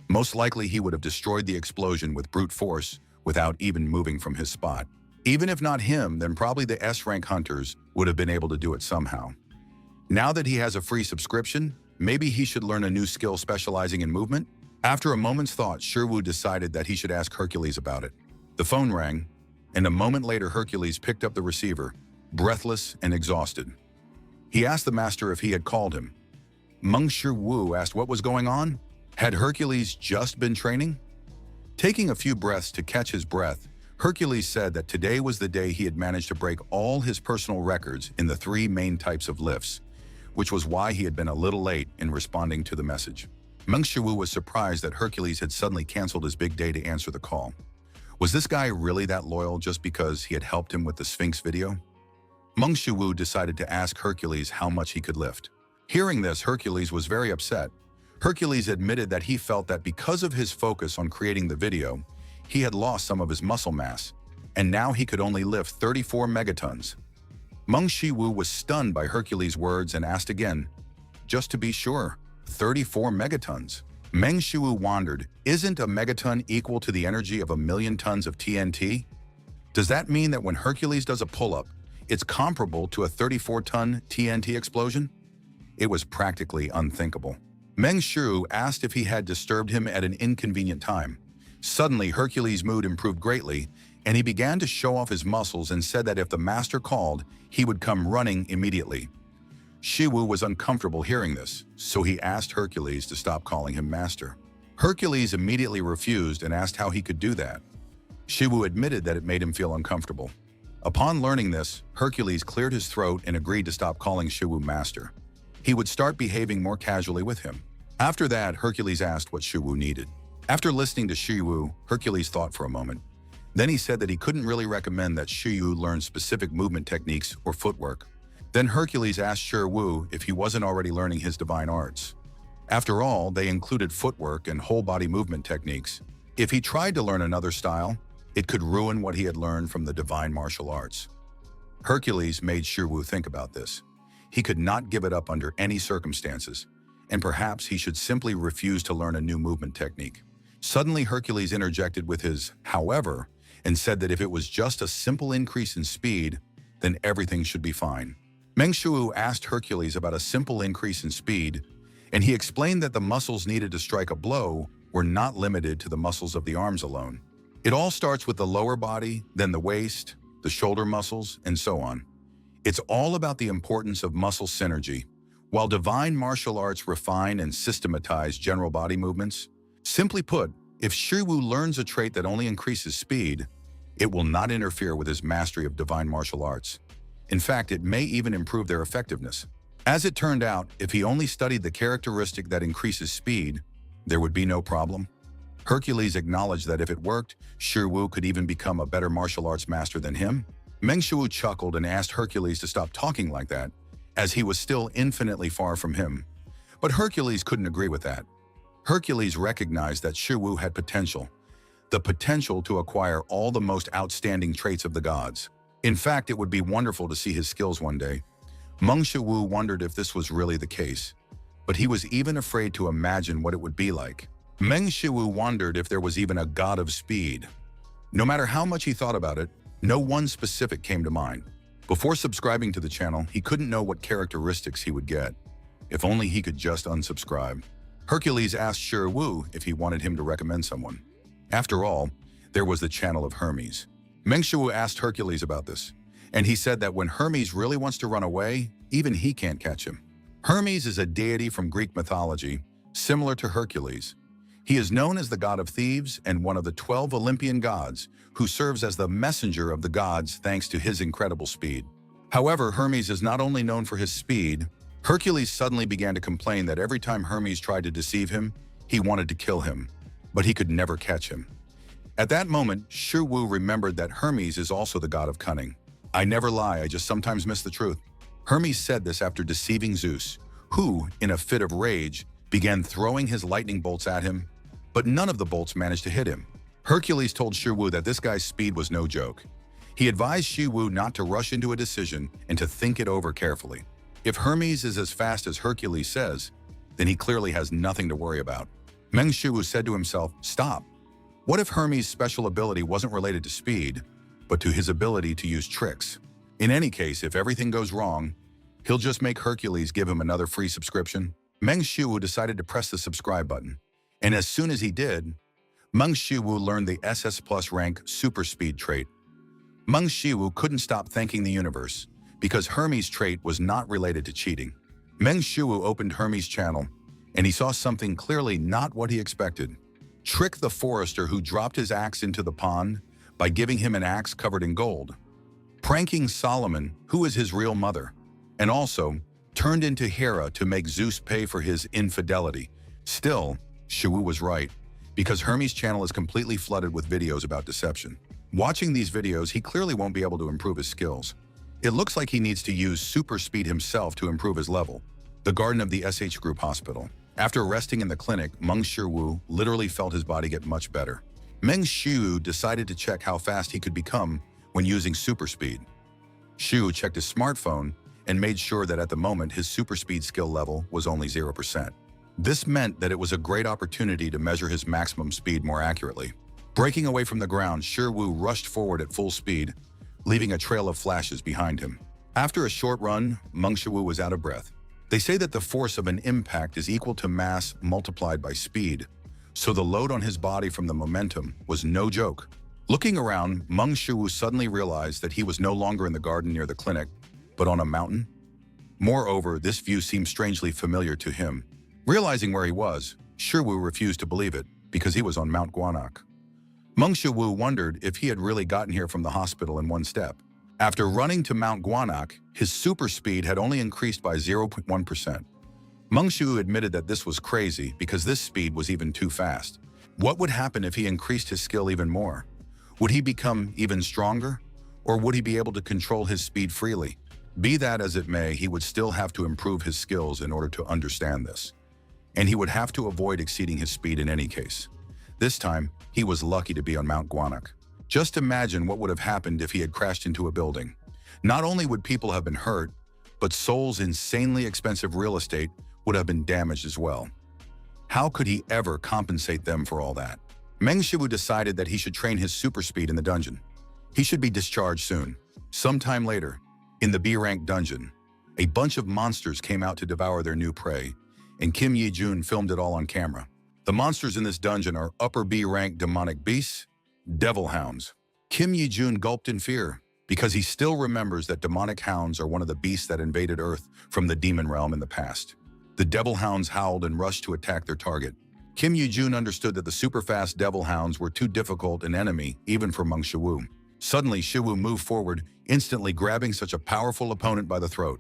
Most likely he would have destroyed the explosion with brute force without even moving from his spot. Even if not him, then probably the S-rank hunters would have been able to do it somehow. Now that he has a free subscription, maybe he should learn a new skill specializing in movement? After a moment's thought, Shiwu decided that he should ask Hercules about it. The phone rang, and a moment later Hercules picked up the receiver, breathless and exhausted. He asked the master if he had called him. Meng Shiwu asked what was going on. Had Hercules just been training? Taking a few breaths to catch his breath, Hercules said that today was the day he had managed to break all his personal records in the 3 main types of lifts, which was why he had been a little late in responding to the message. Meng Shiwu was surprised that Hercules had suddenly canceled his big day to answer the call. Was this guy really that loyal just because he had helped him with the Sphinx video? Meng Shiwu decided to ask Hercules how much he could lift. Hearing this, Hercules was very upset. Hercules admitted that he felt that because of his focus on creating the video, he had lost some of his muscle mass, and now he could only lift 34 megatons. Meng Shiwu was stunned by Hercules' words and asked again, just to be sure, 34 megatons. Meng Shiwu wondered, isn't a megaton equal to the energy of 1,000,000 tons of TNT? Does that mean that when Hercules does a pull-up, it's comparable to a 34-ton TNT explosion? It was practically unthinkable. Meng Shiwu asked if he had disturbed him at an inconvenient time. Suddenly, Hercules' mood improved greatly, and he began to show off his muscles and said that if the master called, he would come running immediately. Shiwu was uncomfortable hearing this, so he asked Hercules to stop calling him master. Hercules immediately refused and asked how he could do that. Shiwu admitted that it made him feel uncomfortable. Upon learning this, Hercules cleared his throat and agreed to stop calling Shiwu master. He would start behaving more casually with him. After that, Hercules asked what Shiwu needed. After listening to Shiwu, Hercules thought for a moment. Then he said that he couldn't really recommend that Shiwu learn specific movement techniques or footwork. Then Hercules asked Shiwu if he wasn't already learning his divine arts. After all, they included footwork and whole-body movement techniques. If he tried to learn another style, it could ruin what he had learned from the divine martial arts. Hercules made Shiwu think about this. He could not give it up under any circumstances, and perhaps he should simply refuse to learn a new movement technique. Suddenly, Hercules interjected with his "however" and said that if it was just a simple increase in speed, then everything should be fine. Meng Shiwu asked Hercules about a simple increase in speed, and he explained that the muscles needed to strike a blow were not limited to the muscles of the arms alone. It all starts with the lower body, then the waist, the shoulder muscles, and so on. It's all about the importance of muscle synergy. While divine martial arts refine and systematize general body movements, simply put, if Shiwu learns a trait that only increases speed, it will not interfere with his mastery of divine martial arts. In fact, it may even improve their effectiveness. As it turned out, if he only studied the characteristic that increases speed, there would be no problem. Hercules acknowledged that if it worked, Shiwu could even become a better martial arts master than him. Meng Shiwu chuckled and asked Hercules to stop talking like that, as he was still infinitely far from him. But Hercules couldn't agree with that. Hercules recognized that Shiwu had potential, the potential to acquire all the most outstanding traits of the gods. In fact, it would be wonderful to see his skills one day. Meng Shiwu wondered if this was really the case, but he was even afraid to imagine what it would be like. Meng Shiwu wondered if there was even a god of speed. No matter how much he thought about it, no one specific came to mind. Before subscribing to the channel, he couldn't know what characteristics he would get. If only he could just unsubscribe. Hercules asked Shiwu if he wanted him to recommend someone. After all, there was the channel of Hermes. Meng Shiwu asked Hercules about this, and he said that when Hermes really wants to run away, even he can't catch him. Hermes is a deity from Greek mythology, similar to Hercules. He is known as the god of thieves and one of the 12 Olympian gods who serves as the messenger of the gods thanks to his incredible speed. However, Hermes is not only known for his speed. Hercules suddenly began to complain that every time Hermes tried to deceive him, he wanted to kill him, but he could never catch him. At that moment, Shiwu remembered that Hermes is also the god of cunning. "I never lie, I just sometimes miss the truth." Hermes said this after deceiving Zeus, who, in a fit of rage, began throwing his lightning bolts at him, but none of the bolts managed to hit him. Hercules told Shiwu that this guy's speed was no joke. He advised Shiwu not to rush into a decision and to think it over carefully. If Hermes is as fast as Hercules says, then he clearly has nothing to worry about. Meng Shiwu said to himself, "Stop. What if Hermes' special ability wasn't related to speed, but to his ability to use tricks? In any case, if everything goes wrong, he'll just make Hercules give him another free subscription." Meng Shiwu decided to press the subscribe button, and as soon as he did, Meng Shiwu learned the SS Plus rank super speed trait. Meng Shiwu couldn't stop thanking the universe, because Hermes' trait was not related to cheating. Meng Shiwu opened Hermes' channel, and he saw something clearly not what he expected. Trick the forester who dropped his axe into the pond by giving him an axe covered in gold. Pranking Solomon, who is his real mother, and also turned into Hera to make Zeus pay for his infidelity. Still, Shiwu was right, because Hermes' channel is completely flooded with videos about deception. Watching these videos, he clearly won't be able to improve his skills. It looks like he needs to use super speed himself to improve his level. The garden of the SH Group Hospital. After resting in the clinic, Meng Shiwu literally felt his body get much better. Meng Shiwu decided to check how fast he could become when using super speed. Shiwu checked his smartphone and made sure that at the moment his super speed skill level was only 0%. This meant that it was a great opportunity to measure his maximum speed more accurately. Breaking away from the ground, Shiwu rushed forward at full speed, leaving a trail of flashes behind him. After a short run, Meng Shiwu was out of breath. They say that the force of an impact is equal to mass multiplied by speed, so the load on his body from the momentum was no joke. Looking around, Meng Shiwu suddenly realized that he was no longer in the garden near the clinic, but on a mountain. Moreover, this view seemed strangely familiar to him. Realizing where he was, Shiwu refused to believe it, because he was on Mount Guanak. Meng Shiwu wondered if he had really gotten here from the hospital in one step. After running to Mount Guanak, his super speed had only increased by 0.1%. Meng Shiwu admitted that this was crazy because this speed was even too fast. What would happen if he increased his skill even more? Would he become even stronger? Or would he be able to control his speed freely? Be that as it may, he would still have to improve his skills in order to understand this. And he would have to avoid exceeding his speed in any case. This time, he was lucky to be on Mount Guanak. Just imagine what would have happened if he had crashed into a building. Not only would people have been hurt, but Seoul's insanely expensive real estate would have been damaged as well. How could he ever compensate them for all that? Meng Shiwu decided that he should train his super speed in the dungeon. He should be discharged soon. Sometime later, in the B-rank dungeon, a bunch of monsters came out to devour their new prey, and Kim Yi-jun filmed it all on camera. The monsters in this dungeon are upper B-rank demonic beasts, devil hounds. Kim Yi-jun gulped in fear, because he still remembers that demonic hounds are one of the beasts that invaded Earth from the demon realm in the past. The devil hounds howled and rushed to attack their target. Kim Yi-jun understood that the super-fast devil hounds were too difficult an enemy, even for Meng Shiwu. Suddenly, Shiwu moved forward, instantly grabbing such a powerful opponent by the throat.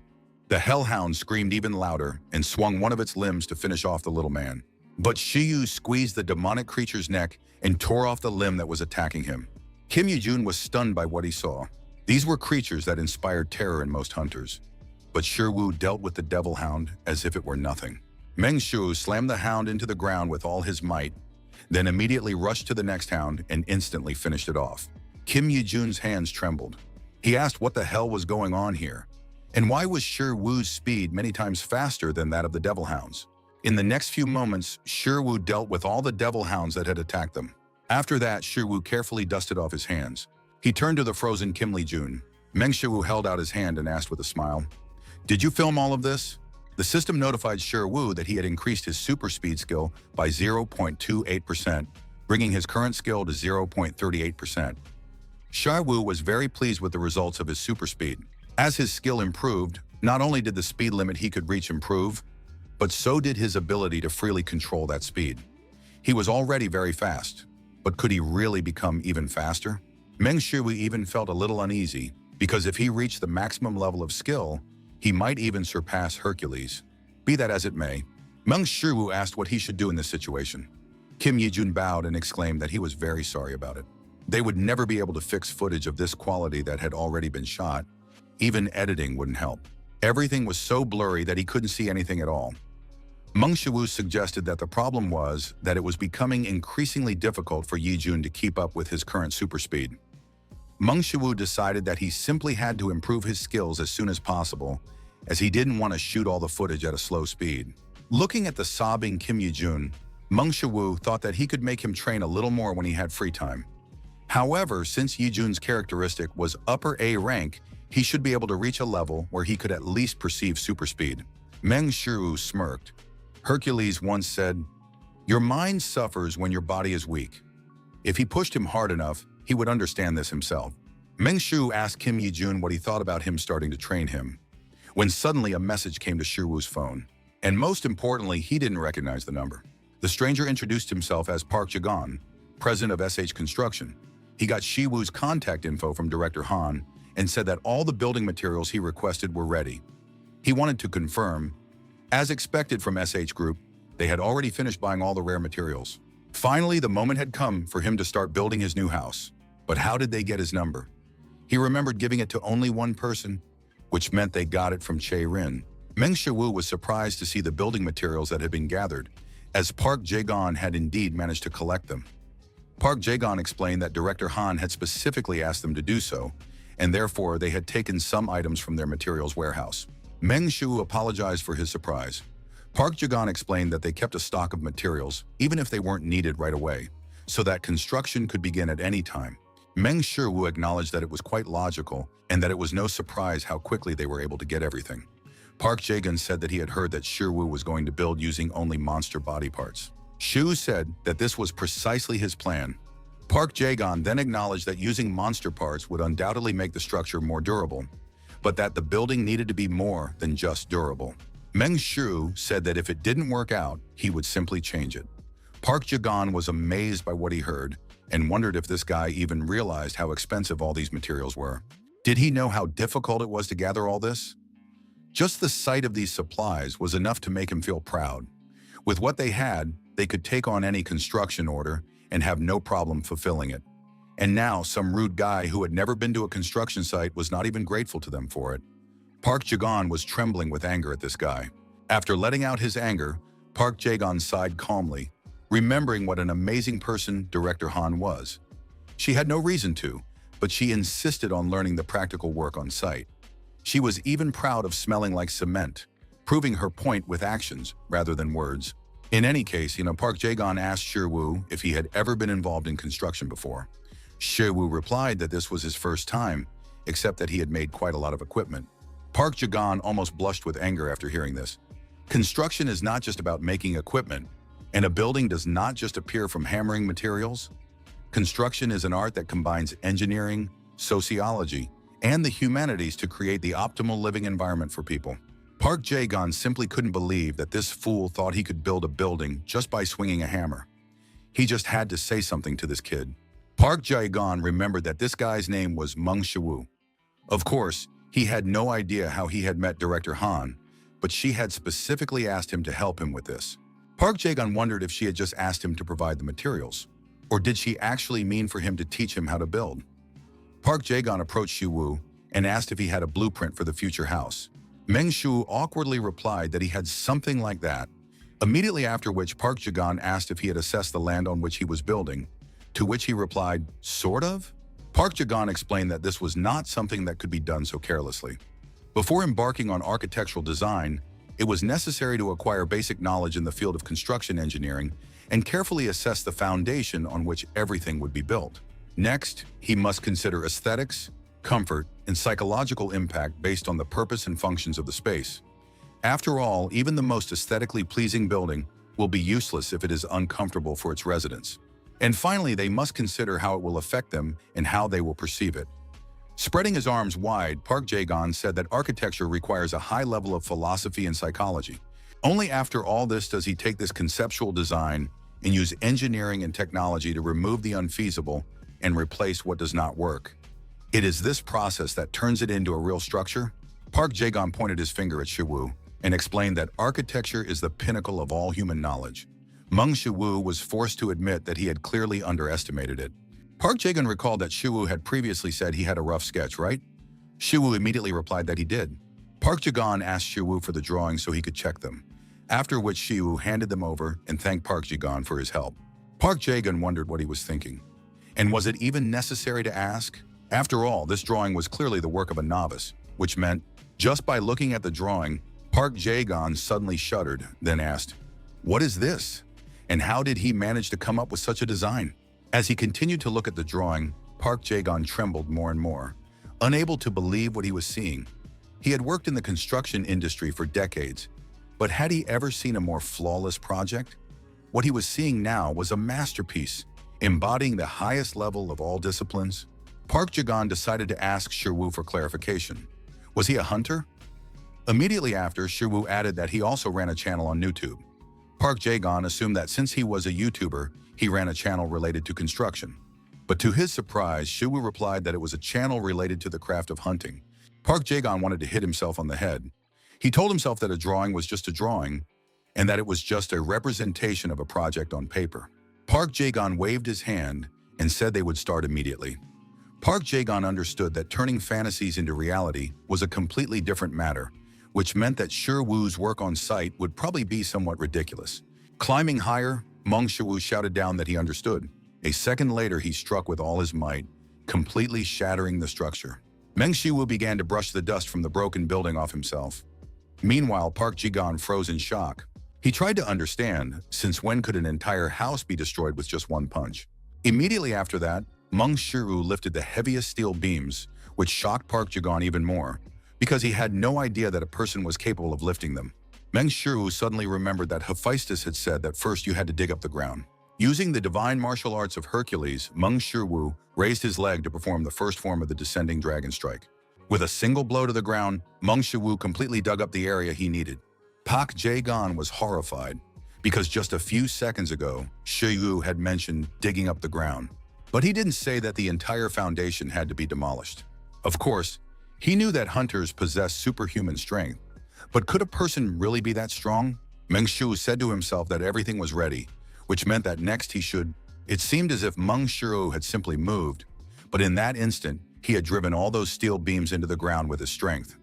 The hellhound screamed even louder and swung one of its limbs to finish off the little man. But Shiwu squeezed the demonic creature's neck and tore off the limb that was attacking him. Kim Yi-jun was stunned by what he saw. These were creatures that inspired terror in most hunters. But Shiwu dealt with the devil hound as if it were nothing. Meng Shiwu slammed the hound into the ground with all his might, then immediately rushed to the next hound and instantly finished it off. Kim Yi-jun's hands trembled. He asked what the hell was going on here, and why was Shiwu's speed many times faster than that of the devil hounds? In the next few moments, Shiwu dealt with all the devil hounds that had attacked them. After that, Shiwu carefully dusted off his hands. He turned to the frozen Kim Yi-jun. Meng Shiwu held out his hand and asked with a smile, "Did you film all of this?" The system notified Shiwu that he had increased his super speed skill by 0.28%, bringing his current skill to 0.38%. Shiwu was very pleased with the results of his super speed. As his skill improved, not only did the speed limit he could reach improve, but so did his ability to freely control that speed. He was already very fast, but could he really become even faster? Meng Shiwu even felt a little uneasy, because if he reached the maximum level of skill, he might even surpass Hercules. Be that as it may, Meng Shiwu asked what he should do in this situation. Kim Yi-jun bowed and exclaimed that he was very sorry about it. They would never be able to fix footage of this quality that had already been shot. Even editing wouldn't help. Everything was so blurry that he couldn't see anything at all. Meng Shiwu suggested that the problem was that it was becoming increasingly difficult for Yi Jun to keep up with his current super speed. Meng Shiwu decided that he simply had to improve his skills as soon as possible, as he didn't want to shoot all the footage at a slow speed. Looking at the sobbing Kim Yi Jun, Meng Shiwu thought that he could make him train a little more when he had free time. However, since Yi Jun's characteristic was upper A rank, he should be able to reach a level where he could at least perceive super speed. Meng Shiwu smirked. Hercules once said, "Your mind suffers when your body is weak." If he pushed him hard enough, he would understand this himself. Meng Shiwu asked Kim Yi Jun what he thought about him starting to train him, when suddenly a message came to Shiwu's phone. And most importantly, he didn't recognize the number. The stranger introduced himself as Park Jae-gon, president of SH Construction. He got Shiwu's contact info from Director Han and said that all the building materials he requested were ready. He wanted to confirm, as expected from SH Group, they had already finished buying all the rare materials. Finally, the moment had come for him to start building his new house. But how did they get his number? He remembered giving it to only one person, which meant they got it from Che Rin. Meng Shiwu was surprised to see the building materials that had been gathered, as Park Jae-gon had indeed managed to collect them. Park Jae-gon explained that Director Han had specifically asked them to do so, and therefore they had taken some items from their materials warehouse. Meng Shiwu apologized for his surprise. Park Jae-gon explained that they kept a stock of materials, even if they weren't needed right away, so that construction could begin at any time. Meng Shiwu acknowledged that it was quite logical and that it was no surprise how quickly they were able to get everything. Park Jae-gon said that he had heard that Shiwu was going to build using only monster body parts. Shiwu said that this was precisely his plan. Park Jae-gon then acknowledged that using monster parts would undoubtedly make the structure more durable, but that the building needed to be more than just durable. Meng Shiwu said that if it didn't work out, he would simply change it. Park Jae-gon was amazed by what he heard and wondered if this guy even realized how expensive all these materials were. Did he know how difficult it was to gather all this? Just the sight of these supplies was enough to make him feel proud. With what they had, they could take on any construction order and have no problem fulfilling it. And now, some rude guy who had never been to a construction site was not even grateful to them for it. Park Jae-gon was trembling with anger at this guy. After letting out his anger, Park Jae-gon sighed calmly, remembering what an amazing person Director Han was. She had no reason to, but she insisted on learning the practical work on site. She was even proud of smelling like cement, proving her point with actions rather than words. In any case, Park Jae-gon asked Shiwu if he had ever been involved in construction before. Shiwu replied that this was his first time, except that he had made quite a lot of equipment. Park Jae-gon almost blushed with anger after hearing this. Construction is not just about making equipment, and a building does not just appear from hammering materials. Construction is an art that combines engineering, sociology, and the humanities to create the optimal living environment for people. Park Jae-gon simply couldn't believe that this fool thought he could build a building just by swinging a hammer. He just had to say something to this kid. Park Jae-gon remembered that this guy's name was Meng Shiwu. Of course, he had no idea how he had met Director Han, but she had specifically asked him to help him with this. Park Jae-gon wondered if she had just asked him to provide the materials, or did she actually mean for him to teach him how to build? Park Jae-gon approached Shiwu and asked if he had a blueprint for the future house. Meng Shiwu awkwardly replied that he had something like that, immediately after which Park Jae-gon asked if he had assessed the land on which he was building, to which he replied, "Sort of?" Park Jae-gon explained that this was not something that could be done so carelessly. Before embarking on architectural design, it was necessary to acquire basic knowledge in the field of construction engineering and carefully assess the foundation on which everything would be built. Next, he must consider aesthetics, comfort, and psychological impact based on the purpose and functions of the space. After all, even the most aesthetically pleasing building will be useless if it is uncomfortable for its residents. And finally, they must consider how it will affect them and how they will perceive it. Spreading his arms wide, Park Jae-gon said that architecture requires a high level of philosophy and psychology. Only after all this does he take this conceptual design and use engineering and technology to remove the unfeasible and replace what does not work. It is this process that turns it into a real structure. Park Jae-gon pointed his finger at Shiwu and explained that architecture is the pinnacle of all human knowledge. Meng Shiwu was forced to admit that he had clearly underestimated it. Park Jae-gon recalled that Shiwu had previously said he had a rough sketch, right? Shiwu immediately replied that he did. Park Jae-gon asked Shiwu for the drawings so he could check them. after which Shiwu handed them over and thanked Park Ji-gon for his help. Park Jae-gun wondered what he was thinking. And was it even necessary to ask? After all, this drawing was clearly the work of a novice, which meant, just by looking at the drawing, Park Jae-gon suddenly shuddered, then asked, "What is this? And how did he manage to come up with such a design?" As he continued to look at the drawing, Park Jae-gon trembled more and more, unable to believe what he was seeing. He had worked in the construction industry for decades, but had he ever seen a more flawless project? What he was seeing now was a masterpiece, embodying the highest level of all disciplines. Park Jae-gon decided to ask Shiwu for clarification. Was he a hunter? Immediately after, Shiwu added that he also ran a channel on YouTube. Park Jae-gon assumed that since he was a YouTuber, he ran a channel related to construction. But to his surprise, Shiwu replied that it was a channel related to the craft of hunting. Park Jae-gon wanted to hit himself on the head. He told himself that a drawing was just a drawing, and that it was just a representation of a project on paper. Park Jae-gon waved his hand and said they would start immediately. Park Jae-gon understood that turning fantasies into reality was a completely different matter, which meant that Shiwu's work on site would probably be somewhat ridiculous. Climbing higher, Meng Shiwu shouted down that he understood. A second later, he struck with all his might, completely shattering the structure. Meng Shiwu began to brush the dust from the broken building off himself. Meanwhile, Park Ji-gon froze in shock. He tried to understand, since when could an entire house be destroyed with just one punch? Immediately after that, Meng Shiwu lifted the heaviest steel beams, which shocked Park Ji-gon even more, because he had no idea that a person was capable of lifting them. Meng Shiwu suddenly remembered that Hephaestus had said that first you had to dig up the ground. Using the divine martial arts of Hercules, Meng Shiwu raised his leg to perform the first form of the descending dragon strike. With a single blow to the ground, Meng Shiwu completely dug up the area he needed. Park Jae-gon was horrified, because just a few seconds ago, Shiwu had mentioned digging up the ground. But he didn't say that the entire foundation had to be demolished. Of course, he knew that hunters possess superhuman strength, but could a person really be that strong? Meng Shiwu said to himself that everything was ready, which meant that next he should. It seemed as if Meng Shiwu had simply moved, but in that instant, he had driven all those steel beams into the ground with his strength.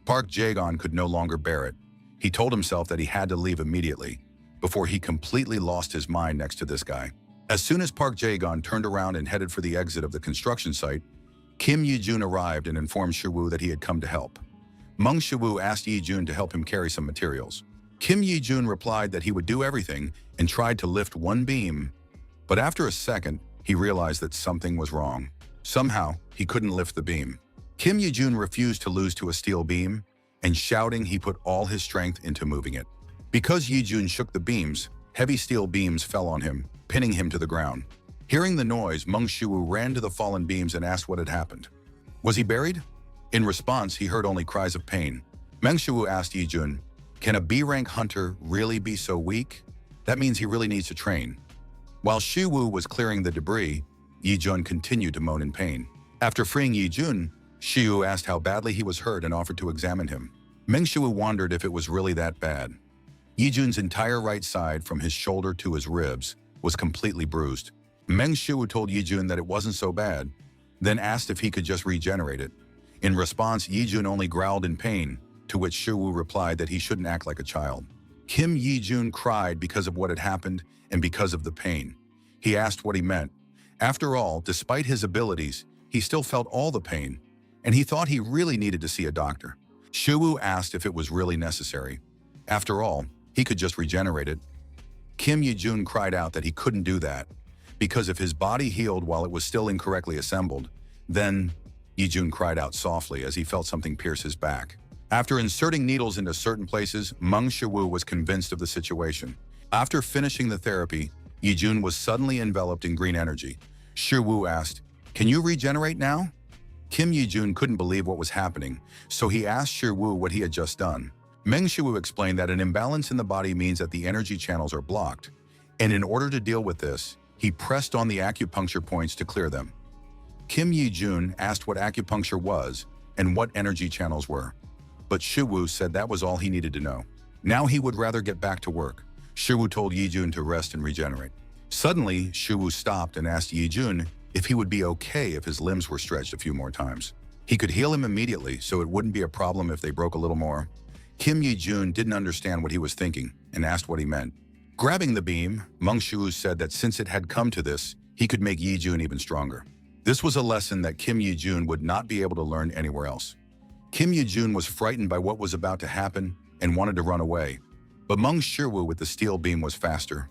Park Jae-gon could no longer bear it. He told himself that he had to leave immediately, before he completely lost his mind next to this guy. As soon as Park Jae-gon turned around and headed for the exit of the construction site, Kim Yi-jun arrived and informed Shiwu that he had come to help. Meng Shiwu asked Yi-jun to help him carry some materials. Kim Yi-jun replied that he would do everything and tried to lift one beam, but after a second, he realized that something was wrong. Somehow, he couldn't lift the beam. Kim Yi-jun refused to lose to a steel beam, and shouting, he put all his strength into moving it. Because Yi-jun shook the beams, heavy steel beams fell on him, pinning him to the ground. Hearing the noise, Meng Shiwu ran to the fallen beams and asked what had happened. Was he buried? In response, he heard only cries of pain. Meng Shiwu asked Yi-jun, "Can a B-rank hunter really be so weak? That means he really needs to train." While Shiwu was clearing the debris, Yi-jun continued to moan in pain. After freeing Yi-jun, Shiwu asked how badly he was hurt and offered to examine him. Meng Shiwu wondered if it was really that bad. Yi-jun's entire right side, from his shoulder to his ribs, was completely bruised. Meng Shiwu told Yi-jun that it wasn't so bad, then asked if he could just regenerate it. In response, Yi-jun only growled in pain, to which Shiwu replied that he shouldn't act like a child. Kim Yi-jun cried because of what had happened and because of the pain. He asked what he meant. After all, despite his abilities, he still felt all the pain, and he thought he really needed to see a doctor. Shiwu asked if it was really necessary. After all, he could just regenerate it. Kim Yi-jun cried out that he couldn't do that, because if his body healed while it was still incorrectly assembled, then Yi-jun cried out softly as he felt something pierce his back. After inserting needles into certain places, Meng Shiwu was convinced of the situation. After finishing the therapy, Yi-jun was suddenly enveloped in green energy. Shiwu asked, "Can you regenerate now?" Kim Yi-jun couldn't believe what was happening, so he asked Shiwu what he had just done. Meng Shiwu explained that an imbalance in the body means that the energy channels are blocked, and in order to deal with this, he pressed on the acupuncture points to clear them. Kim Yi-jun asked what acupuncture was and what energy channels were, but Shiwu said that was all he needed to know. Now he would rather get back to work. Shiwu told Yi-jun to rest and regenerate. Suddenly, Shiwu stopped and asked Yi-jun if he would be okay if his limbs were stretched a few more times. He could heal him immediately, so it wouldn't be a problem if they broke a little more. Kim Yi-jun didn't understand what he was thinking and asked what he meant. Grabbing the beam, Meng Shu said that since it had come to this, he could make Yi-jun even stronger. This was a lesson that Kim Yi-jun would not be able to learn anywhere else. Kim Yi-jun was frightened by what was about to happen and wanted to run away, but Meng Shiwu with the steel beam was faster.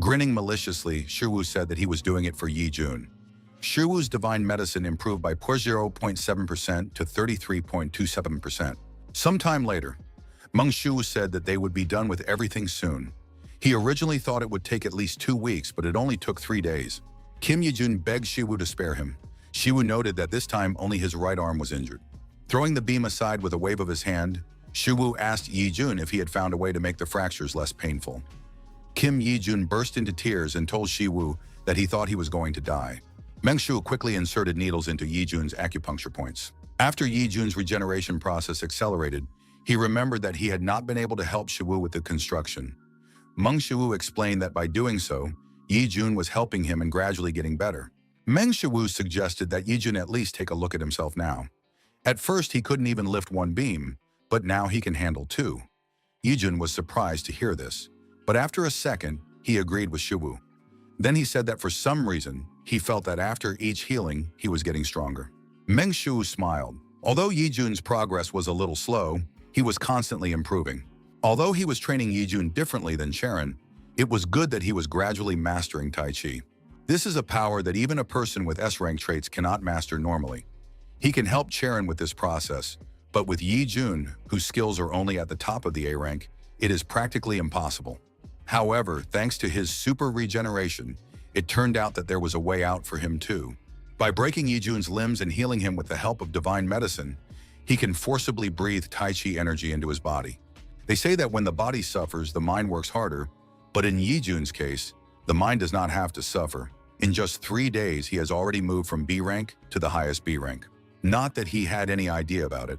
Grinning maliciously, Shiwu said that he was doing it for Yi-jun. Shiwu's divine medicine improved by 0.7% to 33.27%. Sometime later, Meng Shiwu said that they would be done with everything soon. He originally thought it would take at least 2 weeks, but it only took 3 days. Kim Yi-jun begged Shiwu to spare him. Shiwu noted that this time only his right arm was injured. Throwing the beam aside with a wave of his hand, Shiwu asked Yi-jun if he had found a way to make the fractures less painful. Kim Yi-jun burst into tears and told Shiwu that he thought he was going to die. Meng Shu quickly inserted needles into Yi-jun's acupuncture points. After Yi-jun's regeneration process accelerated, he remembered that he had not been able to help Shiwu with the construction. Meng Shiwu explained that by doing so, Yi-jun was helping him and gradually getting better. Meng Shiwu suggested that Yi-jun at least take a look at himself now. At first, he couldn't even lift 1 beam, but now he can handle 2. Yi-jun was surprised to hear this, but after a second, he agreed with Shiwu. Then he said that for some reason, he felt that after each healing, he was getting stronger. Meng Shiwu smiled. Although Yi-jun's progress was a little slow, he was constantly improving. Although he was training Yi-jun differently than Sharon, it was good that he was gradually mastering Tai Chi. This is a power that even a person with S-rank traits cannot master normally. He can help Sharon with this process, but with Yi-jun, whose skills are only at the top of the A rank, it is practically impossible. However, thanks to his super regeneration, it turned out that there was a way out for him too. By breaking Yi-jun's limbs and healing him with the help of divine medicine, he can forcibly breathe Tai Chi energy into his body. They say that when the body suffers, the mind works harder, but in Yi-jun's case, the mind does not have to suffer. In just 3 days, he has already moved from B rank to the highest B rank. Not that he had any idea about it.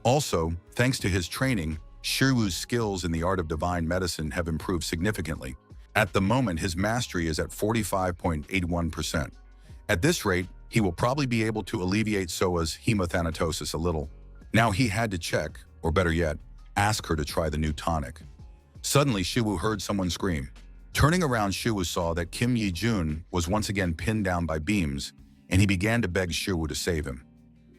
Also, thanks to his training, Shiwu's skills in the art of divine medicine have improved significantly. At the moment, his mastery is at 45.81%. At this rate, he will probably be able to alleviate Soa's hemothanatosis a little. Now he had to check, or better yet, ask her to try the new tonic. Suddenly, Shiwu heard someone scream. Turning around, Shiwu saw that Kim Yi-jun was once again pinned down by beams, and he began to beg Shiwu to save him.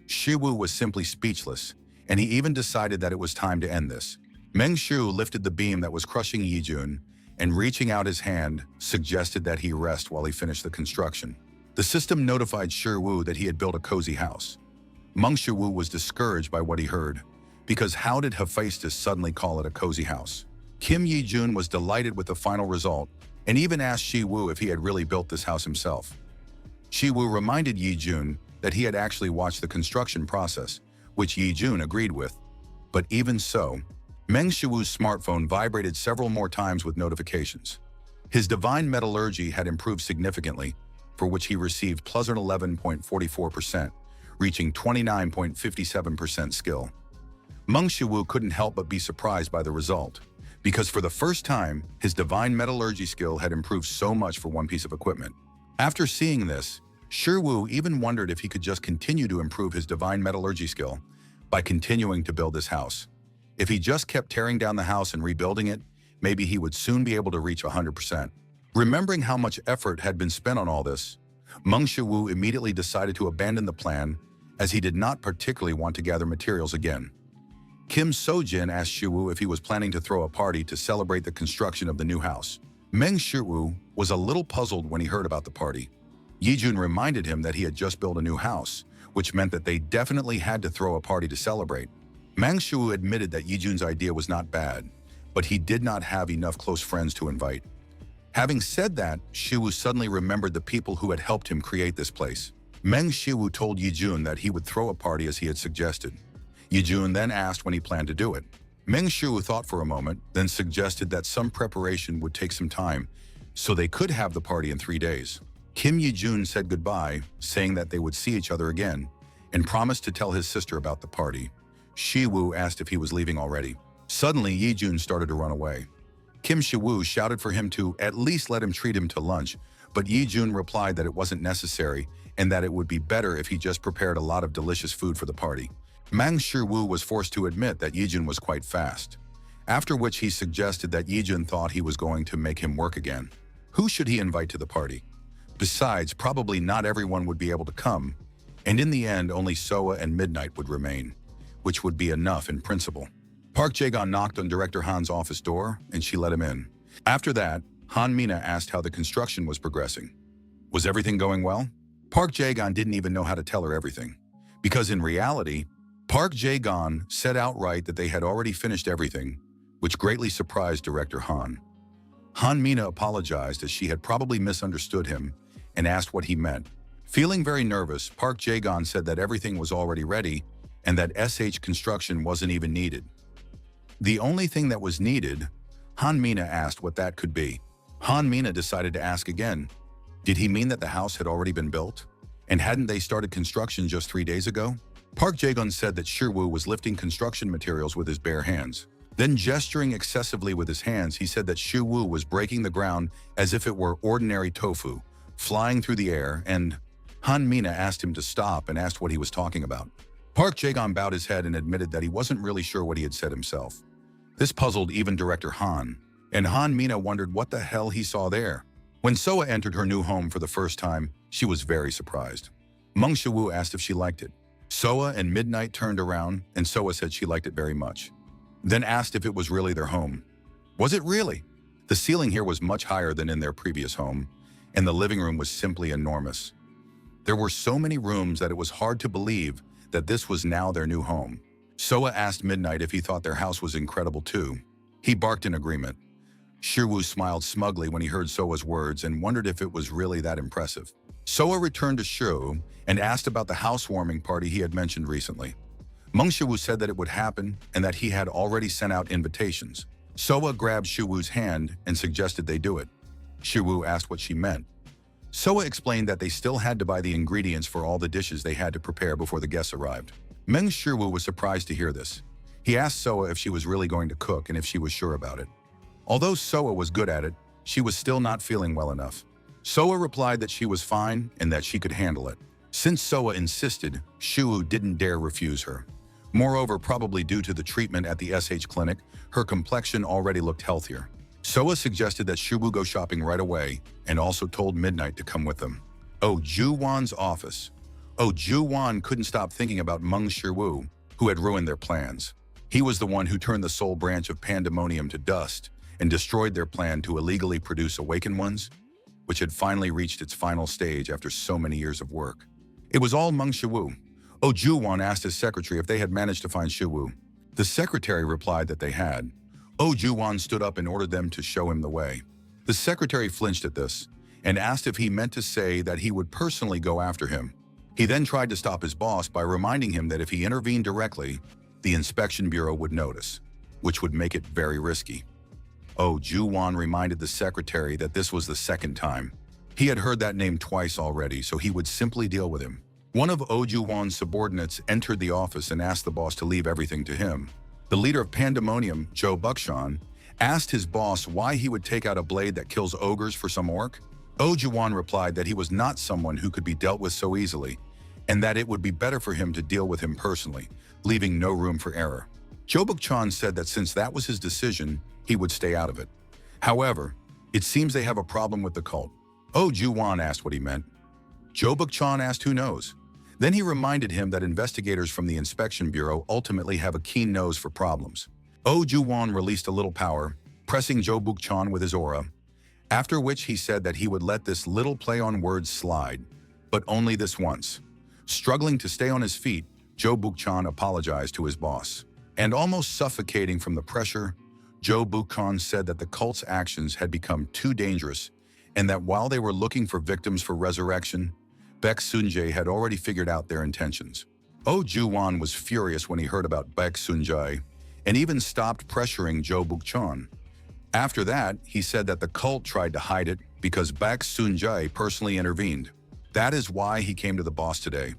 Shiwu was simply speechless, and he even decided that it was time to end this. Meng Shu lifted the beam that was crushing Yi-jun, and reaching out his hand, suggested that he rest while he finished the construction. The system notified Shiwu that he had built a cozy house. Meng Shiwu was discouraged by what he heard, because how did Hephaestus suddenly call it a cozy house? Kim Yi-jun was delighted with the final result, and even asked Shiwu if he had really built this house himself. Shiwu reminded Yi-jun that he had actually watched the construction process, which Yi-jun agreed with. But even so, Meng Shiwu's smartphone vibrated several more times with notifications. His divine metallurgy had improved significantly, for which he received plus 11.44%, reaching 29.57% skill. Meng Shiwu couldn't help but be surprised by the result, because for the first time, his divine metallurgy skill had improved so much for one piece of equipment. After seeing this, Shiwu even wondered if he could just continue to improve his divine metallurgy skill by continuing to build this house. If he just kept tearing down the house and rebuilding it, maybe he would soon be able to reach 100%. Remembering how much effort had been spent on all this, Meng Shiwu immediately decided to abandon the plan, as he did not particularly want to gather materials again. Kim Sojin asked Shiwu if he was planning to throw a party to celebrate the construction of the new house. Meng Shiwu was a little puzzled when he heard about the party. Yi-jun reminded him that he had just built a new house, which meant that they definitely had to throw a party to celebrate. Meng Shiwu admitted that Yi-jun's idea was not bad, but he did not have enough close friends to invite. Having said that, Shiwu suddenly remembered the people who had helped him create this place. Meng Shiwu told Yi-jun that he would throw a party as he had suggested. Yi-jun then asked when he planned to do it. Meng Shiwu thought for a moment, then suggested that some preparation would take some time, so they could have the party in 3 days. Kim Yi-jun said goodbye, saying that they would see each other again, and promised to tell his sister about the party. Shiwu asked if he was leaving already. Suddenly, Yi-jun started to run away. Kim Shiwu shouted for him to at least let him treat him to lunch, but Yi-jun replied that it wasn't necessary and that it would be better if he just prepared a lot of delicious food for the party. Mang Shiwu was forced to admit that Yijun was quite fast, after which he suggested that Yijun thought he was going to make him work again. Who should he invite to the party? Besides, probably not everyone would be able to come, and in the end only Soa and Midnight would remain, which would be enough in principle. Park Jae-gon knocked on Director Han's office door, and she let him in. After that, Han Mina asked how the construction was progressing. Was everything going well? Park Jae-gon didn't even know how to tell her everything, because in reality, Park Jae-gon said outright that they had already finished everything, which greatly surprised Director Han. Han Mina apologized as she had probably misunderstood him and asked what he meant. Feeling very nervous, Park Jae-gon said that everything was already ready and that SH construction wasn't even needed. The only thing that was needed, Han Mina asked what that could be. Han Mina decided to ask again. Did he mean that the house had already been built? And hadn't they started construction just 3 days ago? Park Jae-gon said that Shiwu was lifting construction materials with his bare hands. Then gesturing excessively with his hands, he said that Shiwu was breaking the ground as if it were ordinary tofu, flying through the air, and Han Mina asked him to stop and asked what he was talking about. Park Jae-gon bowed his head and admitted that he wasn't really sure what he had said himself. This puzzled even Director Han, and Han Mina wondered what the hell he saw there. When Soa entered her new home for the first time, she was very surprised. Meng Shiwu asked if she liked it. Soa and Midnight turned around, and Soa said she liked it very much. Then asked if it was really their home. Was it really? The ceiling here was much higher than in their previous home, and the living room was simply enormous. There were so many rooms that it was hard to believe that this was now their new home. Soa asked Midnight if he thought their house was incredible too. He barked in agreement. Shiwu smiled smugly when he heard Soa's words and wondered if it was really that impressive. Soa returned to Shiwu and asked about the housewarming party he had mentioned recently. Meng Shiwu said that it would happen and that he had already sent out invitations. Soa grabbed Shiwu's hand and suggested they do it. Shiwu asked what she meant. Soa explained that they still had to buy the ingredients for all the dishes they had to prepare before the guests arrived. Meng Shiwu was surprised to hear this. He asked Soa if she was really going to cook and if she was sure about it. Although Soa was good at it, she was still not feeling well enough. Soa replied that she was fine and that she could handle it. Since Soa insisted, Shiwu didn't dare refuse her. Moreover, probably due to the treatment at the SH clinic, her complexion already looked healthier. Soa suggested that Shiwu go shopping right away and also told Midnight to come with them. Oh Ju-won's office. Oh Ju-won couldn't stop thinking about Meng Shiwu, who had ruined their plans. He was the one who turned the soul branch of Pandemonium to dust and destroyed their plan to illegally produce Awakened Ones, which had finally reached its final stage after so many years of work. It was all Meng Shiwu. Oh Ju-won asked his secretary if they had managed to find Shiwu. The secretary replied that they had. Oh Ju-won stood up and ordered them to show him the way. The secretary flinched at this and asked if he meant to say that he would personally go after him. He then tried to stop his boss by reminding him that if he intervened directly, the inspection bureau would notice, which would make it very risky. Oh Ju-won reminded the secretary that this was the second time. He had heard that name twice already, so he would simply deal with him. One of Oh Ju-won's subordinates entered the office and asked the boss to leave everything to him. The leader of Pandemonium, Joe Buckshon, asked his boss why he would take out a blade that kills ogres for some orc. Oh Ju-won replied that he was not someone who could be dealt with so easily, and that it would be better for him to deal with him personally, leaving no room for error. Joe Buckshon said that since that was his decision, he would stay out of it. However, it seems they have a problem with the cult. Oh Ju-won asked what he meant. Joe Buckshon asked who knows. Then he reminded him that investigators from the Inspection Bureau ultimately have a keen nose for problems. Oh Ju-won released a little power, pressing Joe Buckshon with his aura, after which he said that he would let this little play on words slide, but only this once. Struggling to stay on his feet, Joe Buckshon apologized to his boss. And almost suffocating from the pressure, Joe Buckshon said that the cult's actions had become too dangerous and that while they were looking for victims for resurrection, Baek Sun-jae had already figured out their intentions. Oh Ju-won was furious when he heard about Baek Sun-jae and even stopped pressuring Joe Buckshon. After that, he said that the cult tried to hide it because Baek Sun-jae personally intervened. That is why he came to the boss today,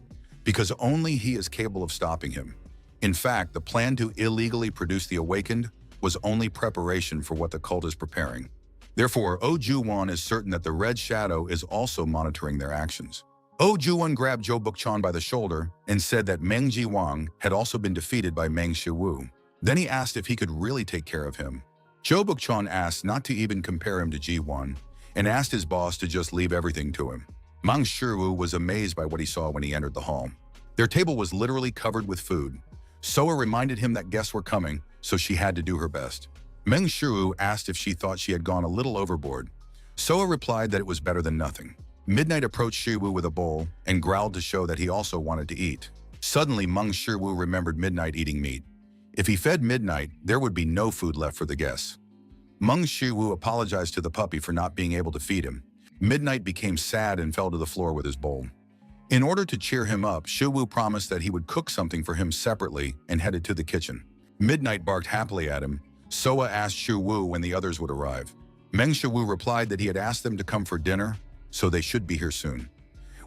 because only he is capable of stopping him. In fact, the plan to illegally produce the Awakened was only preparation for what the cult is preparing. Therefore, Oh Ju-won is certain that the Red Shadow is also monitoring their actions. Oh Ju-won grabbed Jo Buk-chan by the shoulder and said that Meng Ji-wang had also been defeated by Meng Shi-woo. Then he asked if he could really take care of him. Jo Buk-chan asked not to even compare him to Ji-won and asked his boss to just leave everything to him. Meng Shi-woo was amazed by what he saw when he entered the hall. Their table was literally covered with food. Soa reminded him that guests were coming, so she had to do her best. Meng Shi-woo asked if she thought she had gone a little overboard. Soa replied that it was better than nothing. Midnight approached Shi-woo with a bowl and growled to show that he also wanted to eat. Suddenly, Meng Shi-woo remembered Midnight eating meat. If he fed Midnight, there would be no food left for the guests. Meng Shi-woo apologized to the puppy for not being able to feed him. Midnight became sad and fell to the floor with his bowl. In order to cheer him up, Shi-woo promised that he would cook something for him separately and headed to the kitchen. Midnight barked happily at him. Soa asked Shi-woo when the others would arrive. Meng Shi-woo replied that he had asked them to come for dinner, so they should be here soon.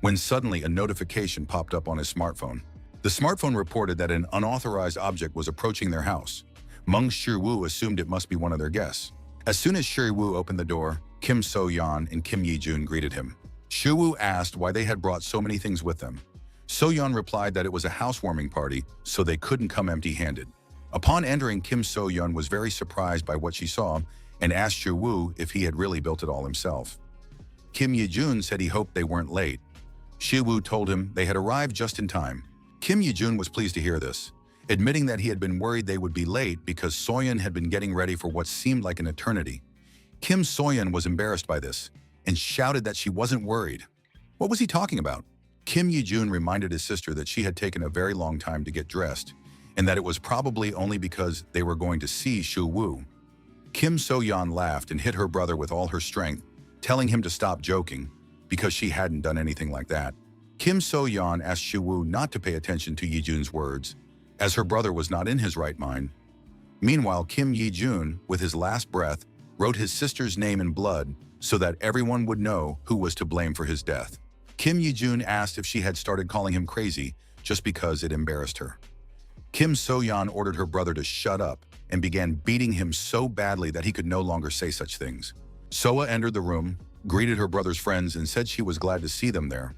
When suddenly a notification popped up on his smartphone. The smartphone reported that an unauthorized object was approaching their house. Meng Shi-woo assumed it must be one of their guests. As soon as Shi-woo opened the door, Kim So-yeon and Kim Ye-jun greeted him. Shi-woo asked why they had brought so many things with them. So-yeon replied that it was a housewarming party, so they couldn't come empty-handed. Upon entering, Kim So-yeon was very surprised by what she saw and asked Shi-woo if he had really built it all himself. Kim Ye-jun said he hoped they weren't late. Shi-woo told him they had arrived just in time. Kim Ye-jun was pleased to hear this, admitting that he had been worried they would be late because So-yeon had been getting ready for what seemed like an eternity. Kim So-yeon was embarrassed by this and shouted that she wasn't worried. What was he talking about? Kim Ye-jun reminded his sister that she had taken a very long time to get dressed and that it was probably only because they were going to see Shi-woo. Kim So-yeon laughed and hit her brother with all her strength, telling him to stop joking because she hadn't done anything like that. Kim So-yeon asked Shi-woo not to pay attention to Ye-jun's words, as her brother was not in his right mind. Meanwhile, Kim Ye-jun, with his last breath, wrote his sister's name in blood so that everyone would know who was to blame for his death. Kim Ye-jun asked if she had started calling him crazy just because it embarrassed her. Kim So-yeon ordered her brother to shut up and began beating him so badly that he could no longer say such things. Soa entered the room, greeted her brother's friends, and said she was glad to see them there.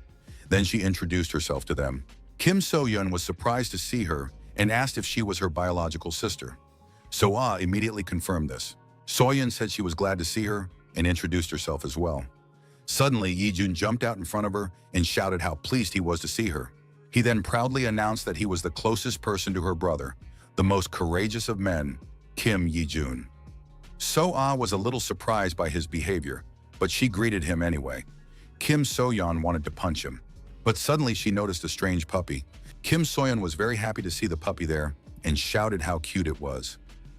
Then she introduced herself to them. Kim So-yeon was surprised to see her and asked if she was her biological sister. Soa immediately confirmed this. So-yeon said she was glad to see her and introduced herself as well. Suddenly, Ye-jun jumped out in front of her and shouted how pleased he was to see her. He then proudly announced that he was the closest person to her brother, the most courageous of men, Kim Ye-jun. So-ah was a little surprised by his behavior, but she greeted him anyway. Kim So-yeon wanted to punch him, but suddenly she noticed a strange puppy. Kim So-yeon was very happy to see the puppy there and shouted how cute it was.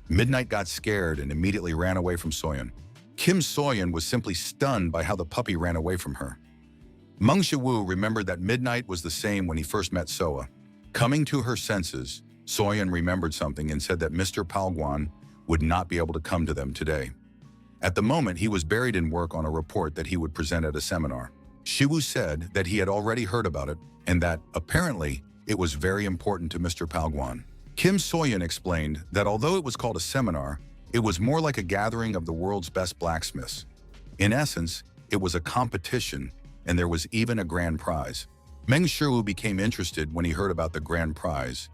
Midnight got scared and immediately ran away from So-yeon. Kim So-yeon was simply stunned by how the puppy ran away from her. Meng Shi-woo remembered that Midnight was the same when he first met Soa. Coming to her senses, So-yeon remembered something and said that Mr. Palgwan would not be able to come to them today. At the moment, he was buried in work on a report that he would present at a seminar. Shi-woo said that he had already heard about it and that, apparently, it was very important to Mr. Palgwan. Kim So-yeon explained that although it was called a seminar, it was more like a gathering of the world's best blacksmiths. In essence, it was a competition, and there was even a grand prize. Meng Shi-woo became interested when he heard about the grand prize,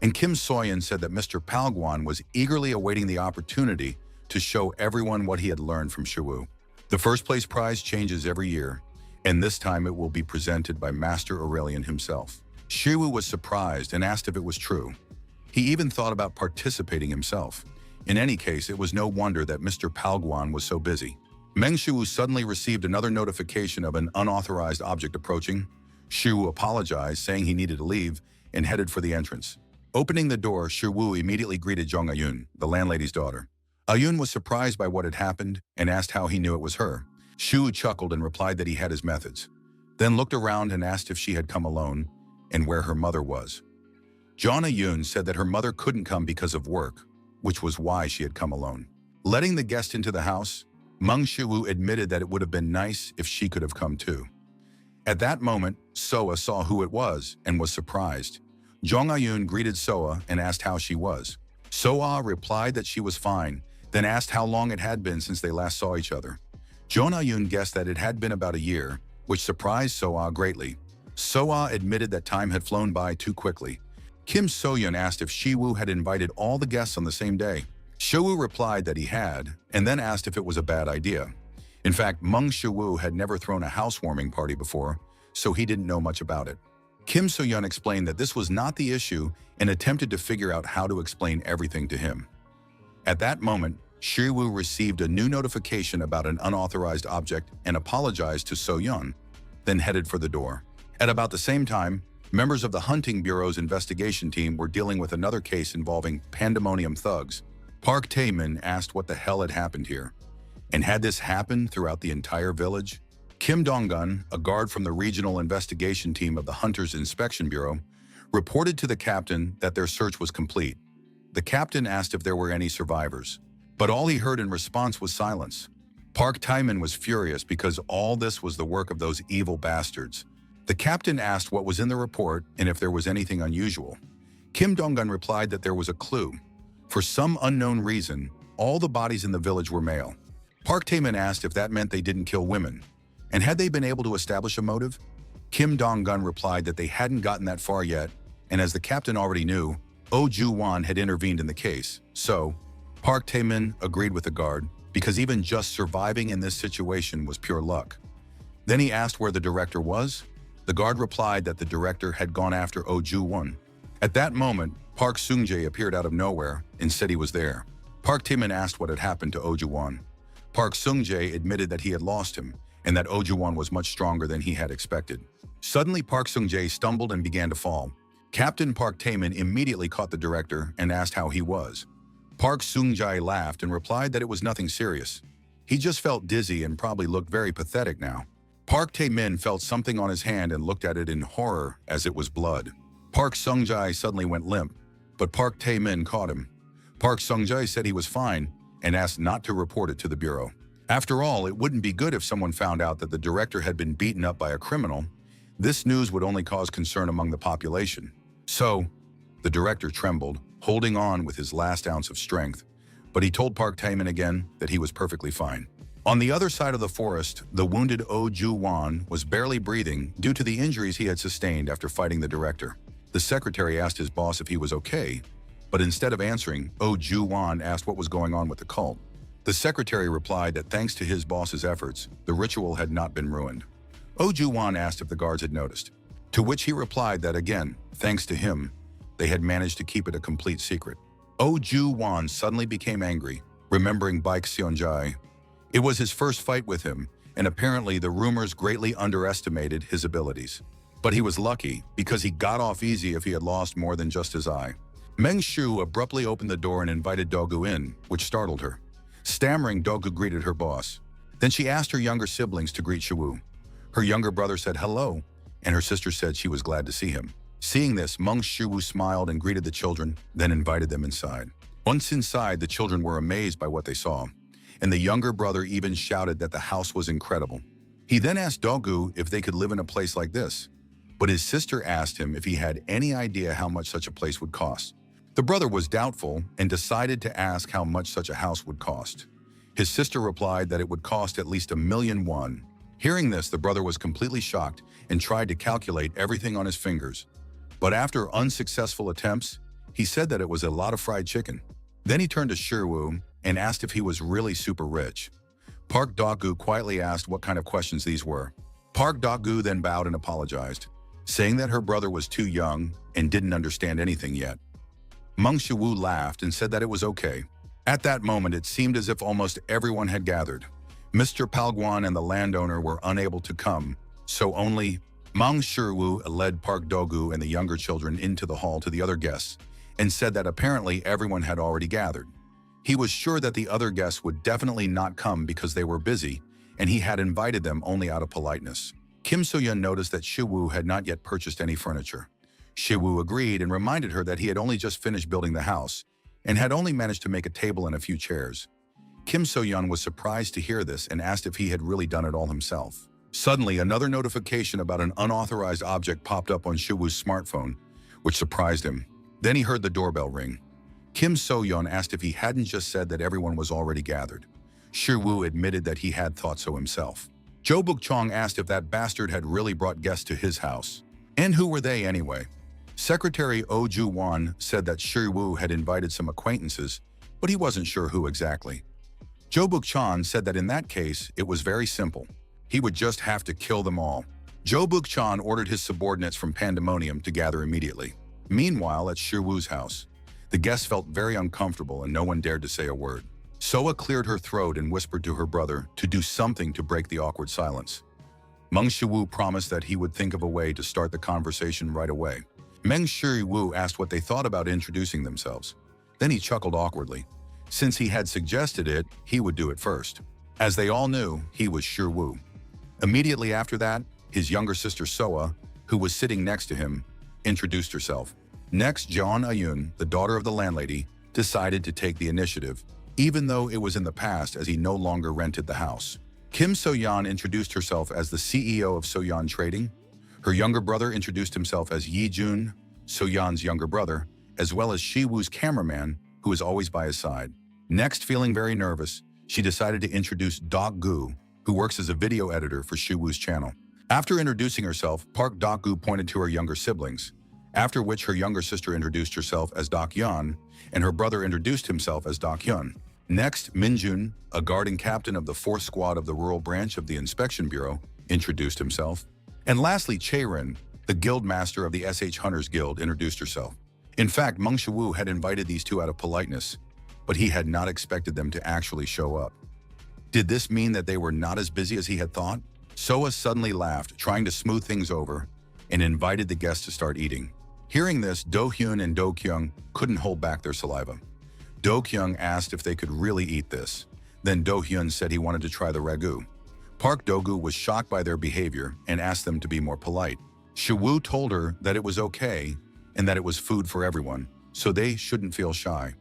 and Kim So-yeon said that Mr. Palgwan was eagerly awaiting the opportunity to show everyone what he had learned from Shi-woo. The first place prize changes every year, and this time it will be presented by Master Aurelian himself. Shi-woo was surprised and asked if it was true. He even thought about participating himself. In any case, it was no wonder that Mr. Palgwan was so busy. Meng Shi-woo suddenly received another notification of an unauthorized object approaching. Shi-woo apologized, saying he needed to leave, and headed for the entrance. Opening the door, Shi-woo immediately greeted Jong Ayun, the landlady's daughter. Ayun was surprised by what had happened and asked how he knew it was her. Shi-woo chuckled and replied that he had his methods, then looked around and asked if she had come alone and where her mother was. Jong Ayun said that her mother couldn't come because of work, which was why she had come alone. Letting the guest into the house, Meng Shi-woo admitted that it would have been nice if she could have come too. At that moment, Soa saw who it was and was surprised. Jong Ayun greeted Soa and asked how she was. Soa replied that she was fine, then asked how long it had been since they last saw each other. Jong Ayun guessed that it had been about a year, which surprised Soa greatly. So-ah admitted that time had flown by too quickly. Kim So-yeon asked if Shi-woo had invited all the guests on the same day. Shi-woo replied that he had, and then asked if it was a bad idea. In fact, Mung Shi-woo had never thrown a housewarming party before, so he didn't know much about it. Kim So-yeon explained that this was not the issue and attempted to figure out how to explain everything to him. At that moment, Shi-woo received a new notification about an unauthorized object and apologized to So-yeon, then headed for the door. At about the same time, members of the Hunting Bureau's investigation team were dealing with another case involving pandemonium thugs. Park Tae-min asked what the hell had happened here. And had this happened throughout the entire village? Kim Dong-gun, a guard from the regional investigation team of the Hunters Inspection Bureau, reported to the captain that their search was complete. The captain asked if there were any survivors, but all he heard in response was silence. Park Tae-min was furious because all this was the work of those evil bastards. The captain asked what was in the report and if there was anything unusual. Kim Dong-gun replied that there was a clue. For some unknown reason, all the bodies in the village were male. Park Tae-min asked if that meant they didn't kill women, and had they been able to establish a motive? Kim Dong-gun replied that they hadn't gotten that far yet, and as the captain already knew, Oh Ju-won had intervened in the case. So, Park Tae-min agreed with the guard, because even just surviving in this situation was pure luck. Then he asked where the director was. The guard replied that the director had gone after Oh Ju-won. At that moment, Park Sung-jae appeared out of nowhere and said he was there. Park Tae-min asked what had happened to Oh Ju-won. Park Sung-jae admitted that he had lost him, and that Oh Ju-won was much stronger than he had expected. Suddenly, Park Sung-jae stumbled and began to fall. Captain Park Tae-min immediately caught the director and asked how he was. Park Sung-jae laughed and replied that it was nothing serious. He just felt dizzy and probably looked very pathetic now. Park Tae-min felt something on his hand and looked at it in horror as it was blood. Park Sung-jae suddenly went limp, but Park Tae-min caught him. Park Sung-jae said he was fine and asked not to report it to the bureau. After all, it wouldn't be good if someone found out that the director had been beaten up by a criminal. This news would only cause concern among the population. So, the director trembled, holding on with his last ounce of strength, but he told Park Tae-min again that he was perfectly fine. On the other side of the forest, the wounded Oh Ju-won was barely breathing due to the injuries he had sustained after fighting the director. The secretary asked his boss if he was okay, but instead of answering, Oh Ju-won asked what was going on with the cult. The secretary replied that thanks to his boss's efforts, the ritual had not been ruined. Oh Ju-won asked if the guards had noticed, to which he replied that again, thanks to him, they had managed to keep it a complete secret. Oh Ju-won suddenly became angry, remembering Baek Seon-jae. It was his first fight with him, and apparently the rumors greatly underestimated his abilities. But he was lucky, because he got off easy if he had lost more than just his eye. Meng Shu abruptly opened the door and invited Dogu in, which startled her. Stammering, Dogu greeted her boss. Then she asked her younger siblings to greet Shiwoo. Her younger brother said hello, and her sister said she was glad to see him. Seeing this, Meng Shu smiled and greeted the children, then invited them inside. Once inside, the children were amazed by what they saw, and the younger brother even shouted that the house was incredible. He then asked Dogu if they could live in a place like this, but his sister asked him if he had any idea how much such a place would cost. The brother was doubtful and decided to ask how much such a house would cost. His sister replied that it would cost at least 1,000,000 won. Hearing this, the brother was completely shocked and tried to calculate everything on his fingers. But after unsuccessful attempts, he said that it was a lot of fried chicken. Then he turned to Shiwoo and asked if he was really super rich. Park Dogu quietly asked what kind of questions these were. Park Dogu then bowed and apologized, saying that her brother was too young and didn't understand anything yet. Meng Shiwoo laughed and said that it was okay. At that moment, it seemed as if almost everyone had gathered. Mr. Palguan and the landowner were unable to come, so only Meng Shiwoo led Park Dogu and the younger children into the hall to the other guests and said that apparently everyone had already gathered. He was sure that the other guests would definitely not come because they were busy, and he had invited them only out of politeness. Kim So-yeon noticed that Shiwoo had not yet purchased any furniture. Shiwoo agreed and reminded her that he had only just finished building the house and had only managed to make a table and a few chairs. Kim So-yeon was surprised to hear this and asked if he had really done it all himself. Suddenly, another notification about an unauthorized object popped up on Shiwoo's smartphone, which surprised him. Then he heard the doorbell ring. Kim So-yeon asked if he hadn't just said that everyone was already gathered. Shiwoo admitted that he had thought so himself. Jo Buk-chong asked if that bastard had really brought guests to his house. And who were they anyway? Secretary Oh Ju-won said that Shi-woo had invited some acquaintances, but he wasn't sure who exactly. Jo Buk-chan said that in that case, it was very simple. He would just have to kill them all. Jo Buk-chan ordered his subordinates from Pandemonium to gather immediately. Meanwhile, at Shi-woo's house, the guests felt very uncomfortable and no one dared to say a word. Soa cleared her throat and whispered to her brother to do something to break the awkward silence. Meng Shi-woo promised that he would think of a way to start the conversation right away. Meng Shi-woo asked what they thought about introducing themselves. Then he chuckled awkwardly. Since he had suggested it, he would do it first. As they all knew, he was Shi-woo. Immediately after that, his younger sister Soa, who was sitting next to him, introduced herself. Next, Jeon Ayun, the daughter of the landlady, decided to take the initiative, even though it was in the past as he no longer rented the house. Kim So-yeon introduced herself as the CEO of So-yeon Trading. Her younger brother introduced himself as Yi-jun, So-yeon's younger brother, as well as Shi-woo's cameraman, who is always by his side. Next, feeling very nervous, she decided to introduce Dok-gu, who works as a video editor for Shi-woo's channel. After introducing herself, Park Dok-gu pointed to her younger siblings, after which her younger sister introduced herself as Dok-yeon, and her brother introduced himself as Dok-hyun. Next, Min-jun, a guarding captain of the 4th Squad of the Rural Branch of the Inspection Bureau, introduced himself. And lastly, Chae-rin, the guild master of the SH Hunters Guild, introduced herself. In fact, Meng Shi-woo had invited these two out of politeness, but he had not expected them to actually show up. Did this mean that they were not as busy as he had thought? Soa suddenly laughed, trying to smooth things over, and invited the guests to start eating. Hearing this, Do-hyun and Do-kyung couldn't hold back their saliva. Do-kyung asked if they could really eat this. Then Do-hyun said he wanted to try the ragu. Park Do-gu was shocked by their behavior and asked them to be more polite. Shi-woo told her that it was okay and that it was food for everyone, so they shouldn't feel shy.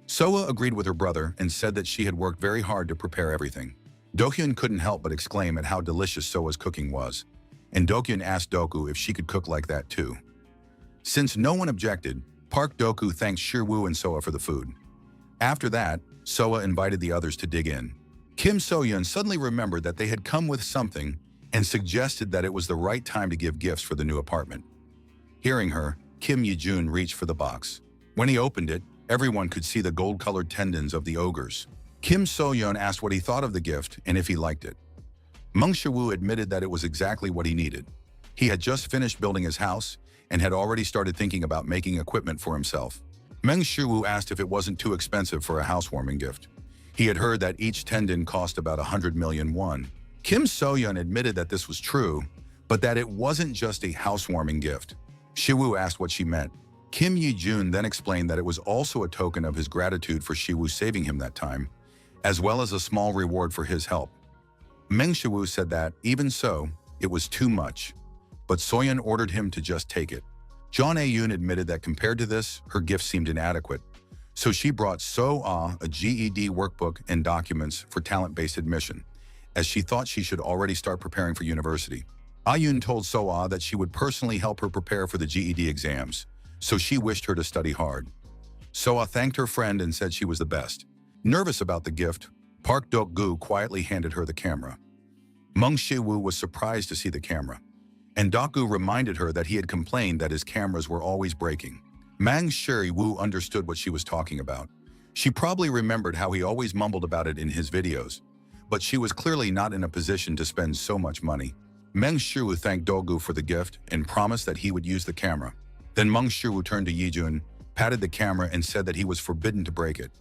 Soa agreed with her brother and said that she had worked very hard to prepare everything. Do-hyun couldn't help but exclaim at how delicious Soa's cooking was, and Do-kyun asked Do-gu if she could cook like that too. Since no one objected, Park Do-gu thanked Shi-woo and Soa for the food. After that, Soa invited the others to dig in. Kim So-yeon suddenly remembered that they had come with something and suggested that it was the right time to give gifts for the new apartment. Hearing her, Kim Yi-jun reached for the box. When he opened it, everyone could see the gold-colored tendons of the ogres. Kim So-yeon asked what he thought of the gift and if he liked it. Meng Shi-woo admitted that it was exactly what he needed. He had just finished building his house and had already started thinking about making equipment for himself. Meng Shi-woo asked if it wasn't too expensive for a housewarming gift. He had heard that each tendon cost about 100 million won. Kim So-yeon admitted that this was true, but that it wasn't just a housewarming gift. Shi-woo asked what she meant. Kim Yi-jun then explained that it was also a token of his gratitude for Shi-woo saving him that time, as well as a small reward for his help. Meng Shi-woo said that, even so, it was too much, but So-yeon ordered him to just take it. Jeon Ayun admitted that compared to this, her gift seemed inadequate, so she brought So-ah a GED workbook and documents for talent-based admission, as she thought she should already start preparing for university. Ayun told So-ah that she would personally help her prepare for the GED exams, so she wished her to study hard. So-ah thanked her friend and said she was the best. Nervous about the gift, Park Dok-gu quietly handed her the camera. Meng Shi-woo was surprised to see the camera, and Dok-gu reminded her that he had complained that his cameras were always breaking. Meng Shi-woo understood what she was talking about. She probably remembered how he always mumbled about it in his videos, but she was clearly not in a position to spend so much money. Meng Shi-woo thanked Do-gu for the gift and promised that he would use the camera. Then Meng Shi-woo turned to Yi-jun, patted the camera and said that he was forbidden to break it.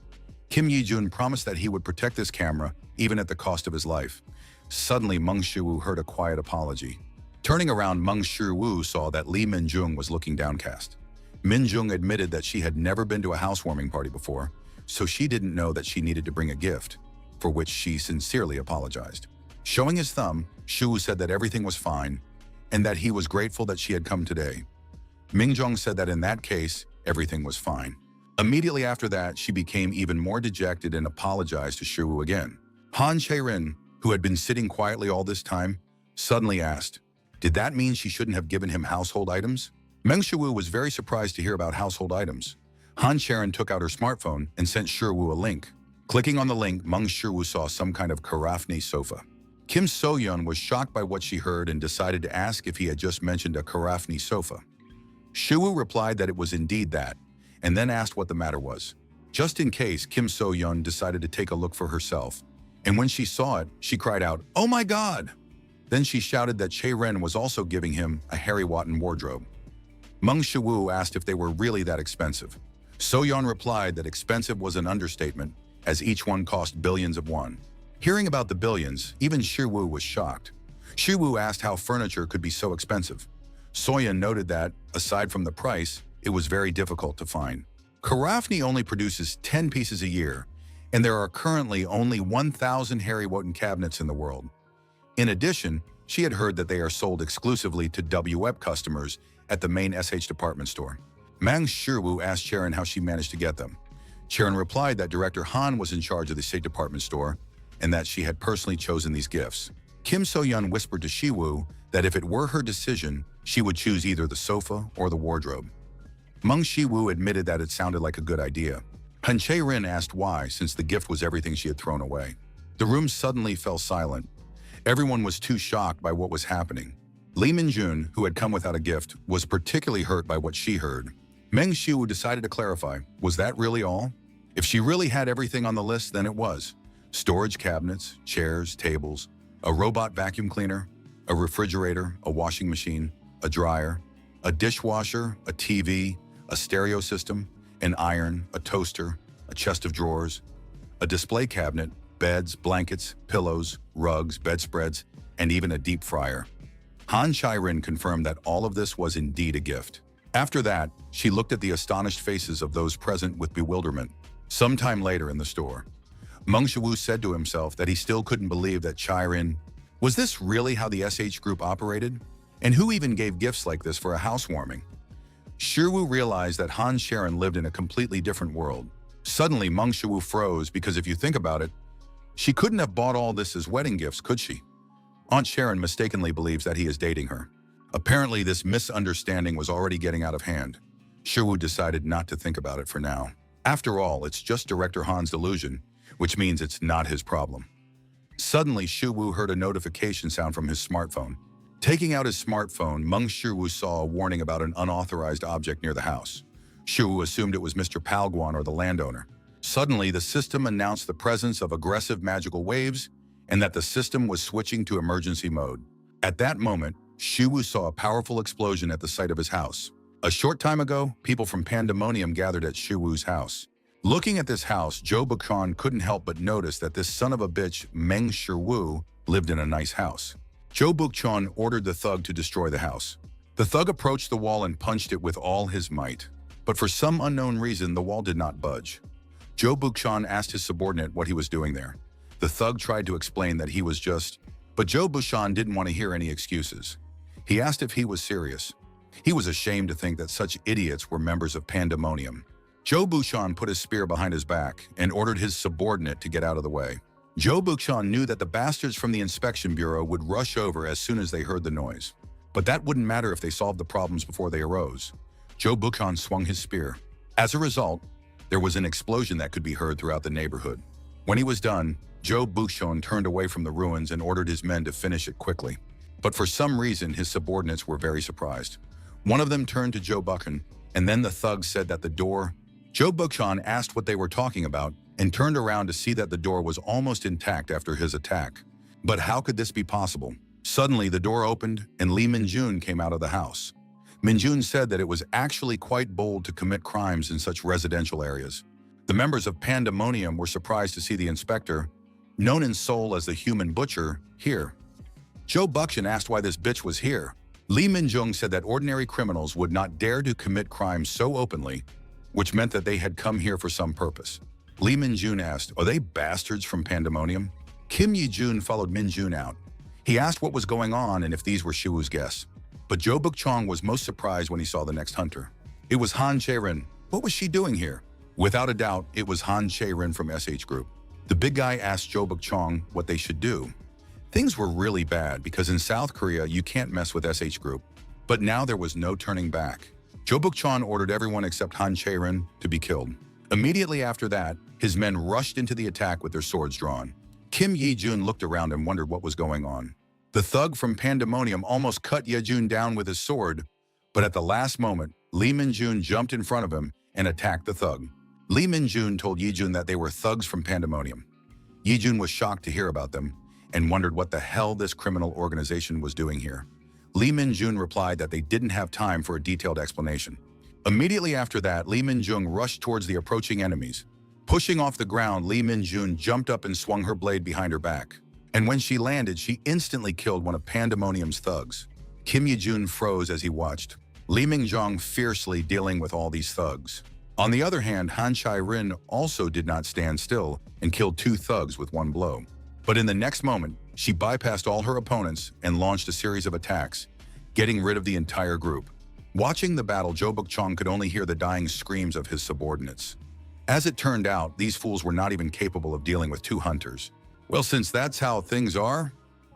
Kim Yi-jun promised that he would protect this camera, even at the cost of his life. Suddenly, Meng Shi-woo heard a quiet apology. Turning around, Meng Shi-woo saw that Lee Min-jung was looking downcast. Min-jung admitted that she had never been to a housewarming party before, so she didn't know that she needed to bring a gift, for which she sincerely apologized. Showing his thumb, Shi-woo said that everything was fine, and that he was grateful that she had come today. Min-jung said that in that case, everything was fine. Immediately after that, she became even more dejected and apologized to Shi-woo again. Han Chae-rin, who had been sitting quietly all this time, suddenly asked, "Did that mean she shouldn't have given him household items?" Meng Shi-woo was very surprised to hear about household items. Han Chae-rin took out her smartphone and sent Shi-woo a link. Clicking on the link, Meng Shi-woo saw some kind of Karafni sofa. Kim So-yeon was shocked by what she heard and decided to ask if he had just mentioned a Karafni sofa. Shiwoo replied that it was indeed that, and then asked what the matter was. Just in case, Kim So-yeon decided to take a look for herself, and when she saw it, she cried out, "Oh my God!" Then she shouted that Chae-ren was also giving him a Harry Wotton wardrobe. Mung Shiwoo asked if they were really that expensive. So-yeon replied that expensive was an understatement, as each one cost billions of won. Hearing about the billions, even Shiwoo was shocked. Shiwoo asked how furniture could be so expensive. So-yeon noted that, aside from the price, it was very difficult to find. Karafni only produces 10 pieces a year, and there are currently only 1,000 Harry Wotton cabinets in the world. In addition, she had heard that they are sold exclusively to WWeb customers at the main SH department store. Mang Shiwoo asked Chae-ren how she managed to get them. Chae-ren replied that Director Han was in charge of the State Department store and that she had personally chosen these gifts. Kim So-yeon whispered to Shiwoo that if it were her decision, she would choose either the sofa or the wardrobe. Mung Shiwoo admitted that it sounded like a good idea. Han Chae-rin asked why, since the gift was everything she had thrown away. The room suddenly fell silent. Everyone was too shocked by what was happening. Lee Min-jun, who had come without a gift, was particularly hurt by what she heard. Meng Shiwoo decided to clarify, was that really all? If she really had everything on the list, then it was. Storage cabinets, chairs, tables, a robot vacuum cleaner, a refrigerator, a washing machine, a dryer, a dishwasher, a TV, a stereo system, an iron, a toaster, a chest of drawers, a display cabinet, beds, blankets, pillows, rugs, bedspreads, and even a deep fryer. Han Chae-rin confirmed that all of this was indeed a gift. After that, she looked at the astonished faces of those present with bewilderment. Sometime later in the store, Mung Shiwoo said to himself that he still couldn't believe that Chae-rin. Was this really how the SH group operated? And who even gave gifts like this for a housewarming? Shiwoo realized that Han Chae-rin lived in a completely different world. Suddenly, Mung Shiwoo froze because if you think about it, she couldn't have bought all this as wedding gifts, could she? Aunt Sharon mistakenly believes that he is dating her. Apparently, this misunderstanding was already getting out of hand. Shiwoo decided not to think about it for now. After all, it's just Director Han's delusion, which means it's not his problem. Suddenly, Shiwoo heard a notification sound from his smartphone. Taking out his smartphone, Mung Shiwoo saw a warning about an unauthorized object near the house. Shiwoo assumed it was Mr. Palguan or the landowner. Suddenly, the system announced the presence of aggressive magical waves and that the system was switching to emergency mode. At that moment, Shiwoo saw a powerful explosion at the site of his house. A short time ago, people from Pandemonium gathered at Shiwoo's house. Looking at this house, Jo Buk-chan couldn't help but notice that this son of a bitch, Meng Shiwoo, lived in a nice house. Jo Buk-chan ordered the thug to destroy the house. The thug approached the wall and punched it with all his might. But for some unknown reason, the wall did not budge. Jo Buk-chan asked his subordinate what he was doing there. The thug tried to explain that he was but Jo Buk-chan didn't want to hear any excuses. He asked if he was serious. He was ashamed to think that such idiots were members of Pandemonium. Jo Buk-chan put his spear behind his back and ordered his subordinate to get out of the way. Jo Buk-chan knew that the bastards from the inspection bureau would rush over as soon as they heard the noise. But that wouldn't matter if they solved the problems before they arose. Jo Buk-chan swung his spear. As a result, there was an explosion that could be heard throughout the neighborhood. When he was done, Jo Buk-chan turned away from the ruins and ordered his men to finish it quickly. But for some reason, his subordinates were very surprised. One of them turned to Jo Buk-chan, and then the thug said that the door. Jo Buk-chan asked what they were talking about and turned around to see that the door was almost intact after his attack. But how could this be possible? Suddenly, the door opened and Lee Min-jun came out of the house. Min-jun said that it was actually quite bold to commit crimes in such residential areas. The members of Pandemonium were surprised to see the inspector, known in Seoul as the Human Butcher, here. Jo Buk-chan asked why this bitch was here. Lee Min-jung said that ordinary criminals would not dare to commit crimes so openly, which meant that they had come here for some purpose. Lee Min-jun asked, are they bastards from Pandemonium? Kim Yi-jun followed Min-jun out. He asked what was going on and if these were Shiwoo's guests. But Jo Buk-chan was most surprised when he saw the next hunter. It was Han Chae-rin. What was she doing here? Without a doubt, it was Han Chae-rin from SH Group. The big guy asked Jo Buk-chan what they should do. Things were really bad because in South Korea, you can't mess with SH Group. But now there was no turning back. Jo Buk-chan ordered everyone except Han Chae-rin to be killed. Immediately after that, his men rushed into the attack with their swords drawn. Kim Yi-jun looked around and wondered what was going on. The thug from Pandemonium almost cut Ye-jun down with his sword, but at the last moment, Lee Min-jun jumped in front of him and attacked the thug. Lee Min-jun told Yi-jun that they were thugs from Pandemonium. Yi-jun was shocked to hear about them and wondered what the hell this criminal organization was doing here. Lee Min-jun replied that they didn't have time for a detailed explanation. Immediately after that, Lee Min-jun rushed towards the approaching enemies. Pushing off the ground, Lee Min-jun jumped up and swung her blade behind her back. And when she landed, she instantly killed one of Pandemonium's thugs. Kim Yi-jun froze as he watched Lee Ming-jong fiercely dealing with all these thugs. On the other hand, Han Chai-rin also did not stand still and killed 2 thugs with 1 blow. But in the next moment, she bypassed all her opponents and launched a series of attacks, getting rid of the entire group. Watching the battle, Jo Buk-chong could only hear the dying screams of his subordinates. As it turned out, these fools were not even capable of dealing with 2 hunters. Well, since that's how things are,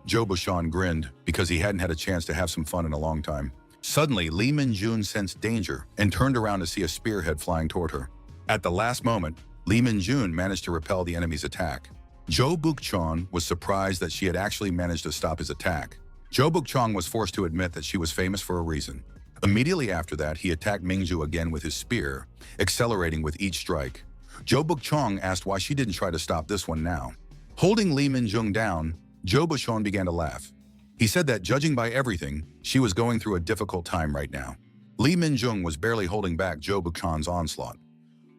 Jo Buk-chong grinned because he hadn't had a chance to have some fun in a long time. Suddenly, Lee Min-jun sensed danger and turned around to see a spearhead flying toward her. At the last moment, Lee Min-jun managed to repel the enemy's attack. Jo Buk-chong was surprised that she had actually managed to stop his attack. Jo Buk-chong was forced to admit that she was famous for a reason. Immediately after that, he attacked Mingju again with his spear, accelerating with each strike. Jo Buk-chong asked why she didn't try to stop this one now. Holding Lee Min-jung down, Jo Buk-chong began to laugh. He said that judging by everything, she was going through a difficult time right now. Lee Min-jung was barely holding back Jo Buk-chong's onslaught.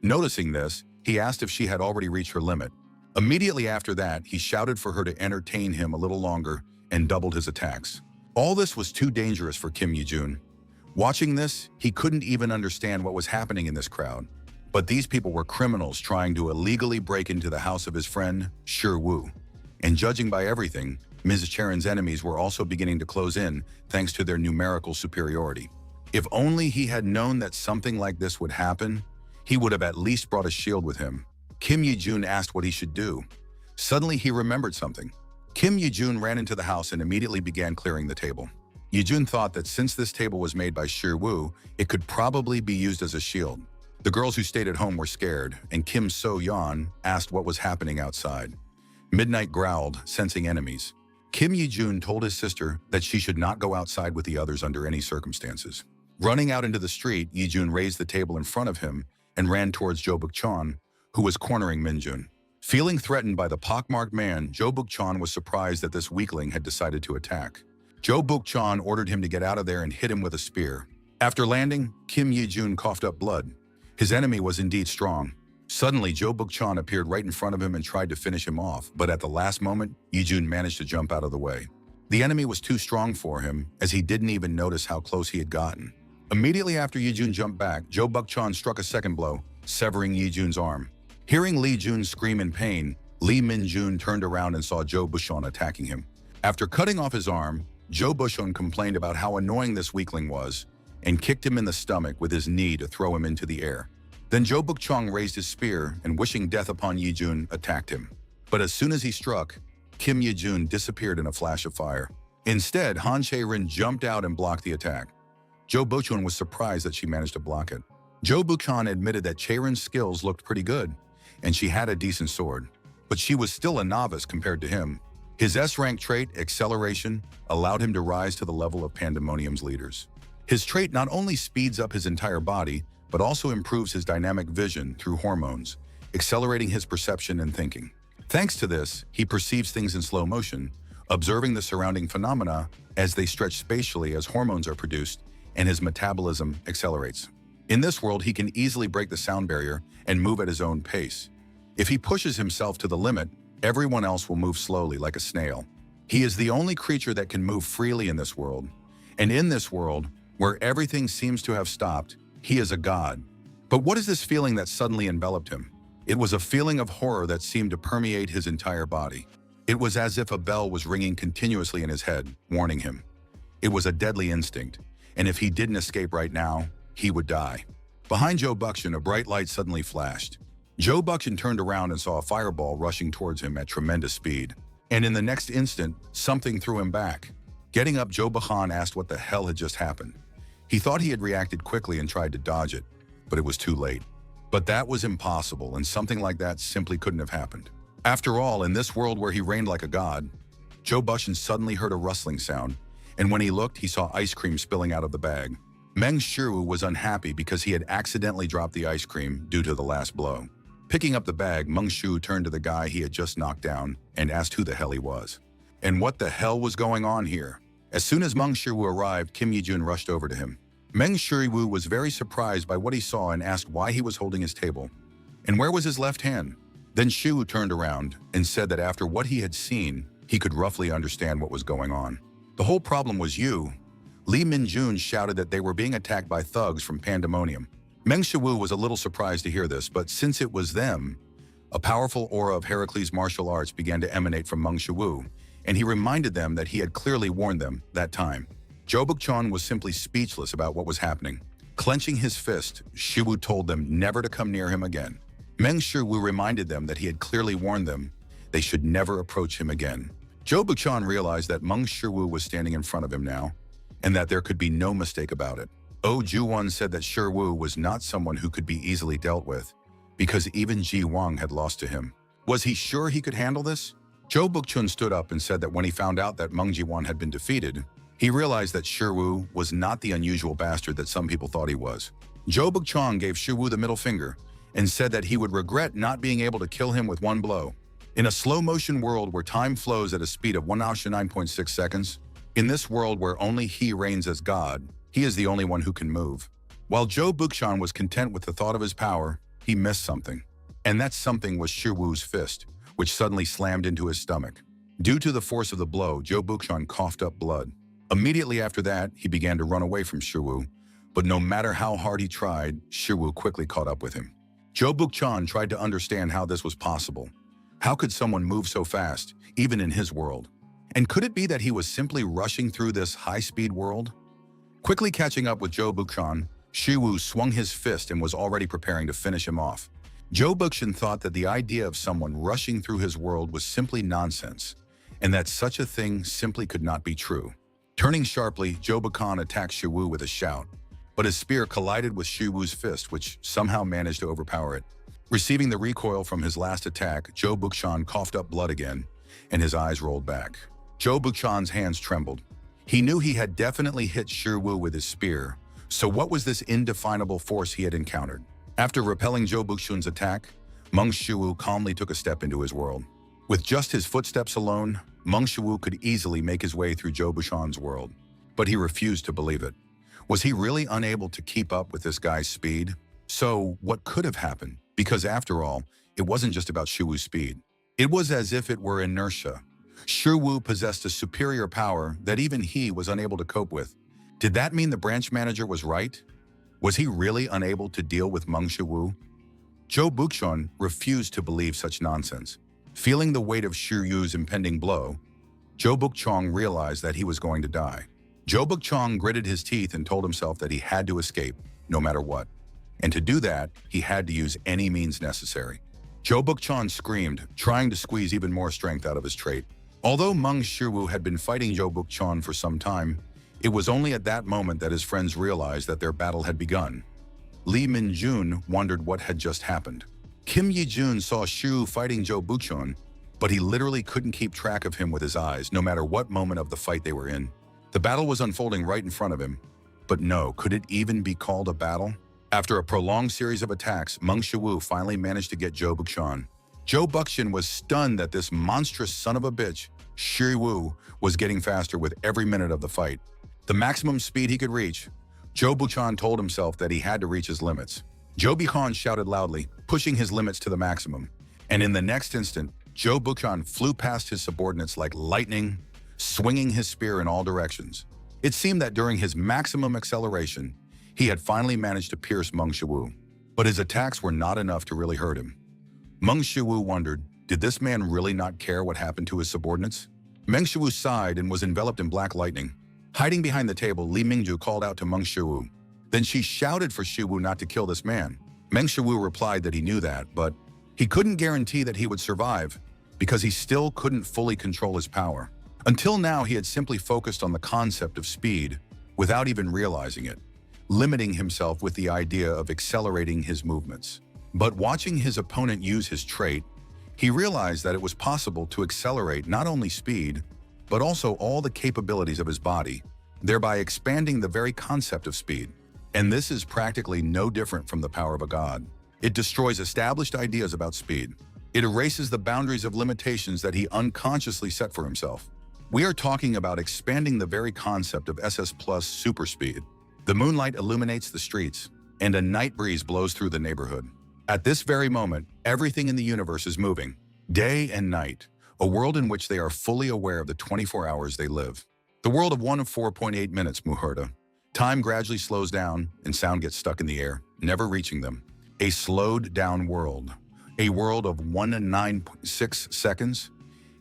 Noticing this, he asked if she had already reached her limit. Immediately after that, he shouted for her to entertain him a little longer and doubled his attacks. All this was too dangerous for Kim Yi-jun. Watching this, he couldn't even understand what was happening in this crowd. But these people were criminals trying to illegally break into the house of his friend, Shi-woo. And judging by everything, Ms. Charon's enemies were also beginning to close in thanks to their numerical superiority. If only he had known that something like this would happen, he would have at least brought a shield with him. Kim Yi-jun asked what he should do. Suddenly, he remembered something. Kim Yi-jun ran into the house and immediately began clearing the table. Yi-jun thought that since this table was made by Shi-woo, it could probably be used as a shield. The girls who stayed at home were scared, and Kim So-yeon asked what was happening outside. Midnight growled, sensing enemies. Kim Yi-jun told his sister that she should not go outside with the others under any circumstances. Running out into the street, Yi-jun raised the table in front of him and ran towards Jo Buk-chong, who was cornering Min-jun. Feeling threatened by the pockmarked man, Jo Buk-chong was surprised that this weakling had decided to attack. Jo Buk-chong ordered him to get out of there and hit him with a spear. After landing, Kim Yi-jun coughed up blood. His enemy was indeed strong. Suddenly, Jo Buk-chong appeared right in front of him and tried to finish him off, but at the last moment, Yi-jun managed to jump out of the way. The enemy was too strong for him, as he didn't even notice how close he had gotten. Immediately after Yi-jun jumped back, Jo Buk-chong struck a second blow, severing Yi-jun's arm. Hearing Lee-jun scream in pain, Lee Min-jun turned around and saw Jo Buk-chong attacking him. After cutting off his arm, Jo Buk-chong complained about how annoying this weakling was, and kicked him in the stomach with his knee to throw him into the air. Then Jo Buk-chong raised his spear and, wishing death upon Yi-jun, attacked him. But as soon as he struck, Kim Yi-jun disappeared in a flash of fire. Instead, Han Chae-rin jumped out and blocked the attack. Jo Buk-chong was surprised that she managed to block it. Jo Buk-chong admitted that Chae-rin's skills looked pretty good, and she had a decent sword. But she was still a novice compared to him. His S-rank trait, acceleration, allowed him to rise to the level of Pandemonium's leaders. His trait not only speeds up his entire body, but also improves his dynamic vision through hormones, accelerating his perception and thinking. Thanks to this, he perceives things in slow motion, observing the surrounding phenomena as they stretch spatially as hormones are produced and his metabolism accelerates. In this world, he can easily break the sound barrier and move at his own pace. If he pushes himself to the limit, everyone else will move slowly like a snail. He is the only creature that can move freely in this world. And in this world, where everything seems to have stopped, he is a god. But what is this feeling that suddenly enveloped him? It was a feeling of horror that seemed to permeate his entire body. It was as if a bell was ringing continuously in his head, warning him. It was a deadly instinct, and if he didn't escape right now, he would die. Behind Jo Buk-chong, a bright light suddenly flashed. Jo Buk-chong turned around and saw a fireball rushing towards him at tremendous speed. And in the next instant, something threw him back. Getting up, Jo Buk-chong asked what the hell had just happened. He thought he had reacted quickly and tried to dodge it, but it was too late. But that was impossible, and something like that simply couldn't have happened. After all, in this world where he reigned like a god, Joe Bushin suddenly heard a rustling sound, and when he looked, he saw ice cream spilling out of the bag. Meng Shiwu was unhappy because he had accidentally dropped the ice cream due to the last blow. Picking up the bag, Meng Shu turned to the guy he had just knocked down and asked who the hell he was. And what the hell was going on here? As soon as Meng Shiwu arrived, Kim Yi-jun rushed over to him. Meng Shiwu was very surprised by what he saw and asked why he was holding his table. And where was his left hand? Then Shiwu turned around and said that after what he had seen, he could roughly understand what was going on. The whole problem was you. Lee Min-jun shouted that they were being attacked by thugs from Pandemonium. Meng Shiwu was a little surprised to hear this, but since it was them, a powerful aura of Heracles' martial arts began to emanate from Meng Shiwu, and he reminded them that he had clearly warned them that time. Joe Buk-chan was simply speechless about what was happening. Clenching his fist, Shiwu told them never to come near him again. Meng Shiwu reminded them that he had clearly warned them they should never approach him again. Joe Buk-chan realized that Meng Shiwu was standing in front of him now, and that there could be no mistake about it. Oh Ju-won said that Shiwu was not someone who could be easily dealt with, because even Ji Wang had lost to him. Was he sure he could handle this? Joe Buk-chun stood up and said that when he found out that Meng Ji-won had been defeated, he realized that Shiwu was not the unusual bastard that some people thought he was. Joe Buk-chan gave Shiwu the middle finger and said that he would regret not being able to kill him with one blow. In a slow-motion world where time flows at a speed of 109.6 seconds, in this world where only he reigns as God, he is the only one who can move. While Joe Buk-chan was content with the thought of his power, he missed something. And that something was Shiwu's fist, which suddenly slammed into his stomach. Due to the force of the blow, Joe Buk-chan coughed up blood. Immediately after that, he began to run away from Shiwu, but no matter how hard he tried, Shiwu quickly caught up with him. Joe Buk-chan tried to understand how this was possible. How could someone move so fast, even in his world? And could it be that he was simply rushing through this high-speed world? Quickly catching up with Joe Buk-chan, Shiwu swung his fist and was already preparing to finish him off. Joe Buk-chan thought that the idea of someone rushing through his world was simply nonsense, and that such a thing simply could not be true. Turning sharply, Joe Buk-chan attacked Shiwu with a shout, but his spear collided with Shiwu's fist, which somehow managed to overpower it. Receiving the recoil from his last attack, Joe Buk-chan coughed up blood again, and his eyes rolled back. Joe Buk-chan's hands trembled. He knew he had definitely hit Shiwu with his spear, so what was this indefinable force he had encountered? After repelling Joe Buk-chan's attack, Meng Shiwu calmly took a step into his world. With just his footsteps alone, Meng Shiwu could easily make his way through Joe Buk-chan's world, but he refused to believe it. Was he really unable to keep up with this guy's speed? So what could have happened? Because after all, it wasn't just about Shiwu's speed. It was as if it were inertia. Shiwu possessed a superior power that even he was unable to cope with. Did that mean the branch manager was right? Was he really unable to deal with Meng Shiwu? Joe Buk-chan refused to believe such nonsense. Feeling the weight of Shiwu's impending blow, Joe Buk-chan realized that he was going to die. Joe Buk-chan gritted his teeth and told himself that he had to escape, no matter what. And to do that, he had to use any means necessary. Joe Buk-chan screamed, trying to squeeze even more strength out of his trait. Although Meng Shiwu had been fighting Joe Buk-chan for some time, it was only at that moment that his friends realized that their battle had begun. Lee Min-jun wondered what had just happened. Kim Yi-jun saw Shiwu fighting Joe Buk-chan, but he literally couldn't keep track of him with his eyes, no matter what moment of the fight they were in. The battle was unfolding right in front of him, but no, could it even be called a battle? After a prolonged series of attacks, Meng Shiwu finally managed to get Joe Buk-chan. Joe Buk-chan was stunned that this monstrous son of a bitch, Shiwu, was getting faster with every minute of the fight. The maximum speed he could reach, Joe Buk-chan told himself that he had to reach his limits. Joe Buk-chan shouted loudly, pushing his limits to the maximum. And in the next instant, Joe Buk-chan flew past his subordinates like lightning, swinging his spear in all directions. It seemed that during his maximum acceleration, he had finally managed to pierce Meng Shiwu. But his attacks were not enough to really hurt him. Meng Shiwu wondered, did this man really not care what happened to his subordinates? Meng Shiwu sighed and was enveloped in black lightning. Hiding behind the table, Lee Mingju called out to Meng Shiwu. Then she shouted for Shiwu not to kill this man. Meng Shiwu replied that he knew that, but he couldn't guarantee that he would survive because he still couldn't fully control his power. Until now, he had simply focused on the concept of speed without even realizing it, limiting himself with the idea of accelerating his movements. But watching his opponent use his trait, He realized that it was possible to accelerate not only speed, but also all the capabilities of his body, thereby expanding the very concept of speed. And this is practically no different from the power of a god. It destroys established ideas about speed. It erases the boundaries of limitations that he unconsciously set for himself. We are talking about expanding the very concept of SS plus super speed. The moonlight illuminates the streets, and a night breeze blows through the neighborhood. At this very moment, everything in the universe is moving, day and night, a world in which they are fully aware of the 24 hours they live. The world of 1 of 4.8 minutes, Muhurta. Time gradually slows down, and sound gets stuck in the air, never reaching them. A slowed-down world. A world of 1 and 9.6 seconds.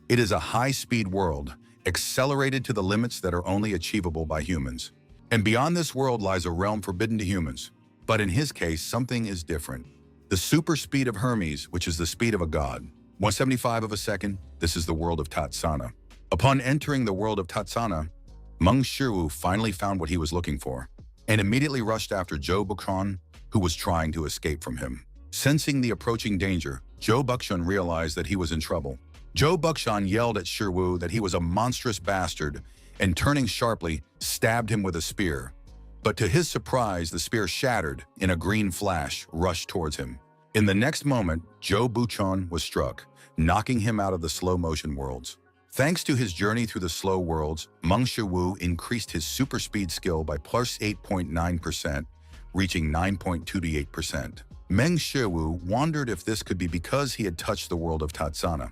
It is a high-speed world, accelerated to the limits that are only achievable by humans. And beyond this world lies a realm forbidden to humans. But in his case, something is different. The super speed of Hermes, which is the speed of a god. 1/75 of a second, this is the world of Tatsana. Upon entering the world of Tatsana, Meng Shiwu finally found what he was looking for, and immediately rushed after Zhou Buchon, who was trying to escape from him. Sensing the approaching danger, Zhou Buchon realized that he was in trouble. Zhou Buchon yelled at Shiwu that he was a monstrous bastard, and turning sharply, stabbed him with a spear. But to his surprise, the spear shattered, and a green flash rushed towards him. In the next moment, Zhou Buchon was struck, knocking him out of the slow-motion worlds. Thanks to his journey through the slow worlds, Meng Shiwu increased his super speed skill by plus 8.9%, reaching 9.28%. Meng Shiwu wondered if this could be because he had touched the world of Tatsana.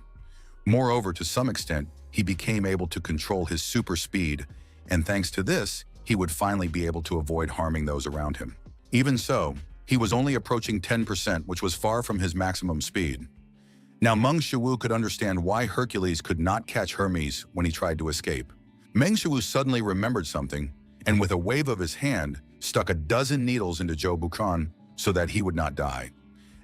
Moreover, to some extent, he became able to control his super speed, and thanks to this, he would finally be able to avoid harming those around him. Even so, he was only approaching 10%, which was far from his maximum speed. Now Meng Shiwu could understand why Hercules could not catch Hermes when he tried to escape. Meng Shiwu suddenly remembered something, and with a wave of his hand, stuck a dozen needles into Zhou Buchon so that he would not die.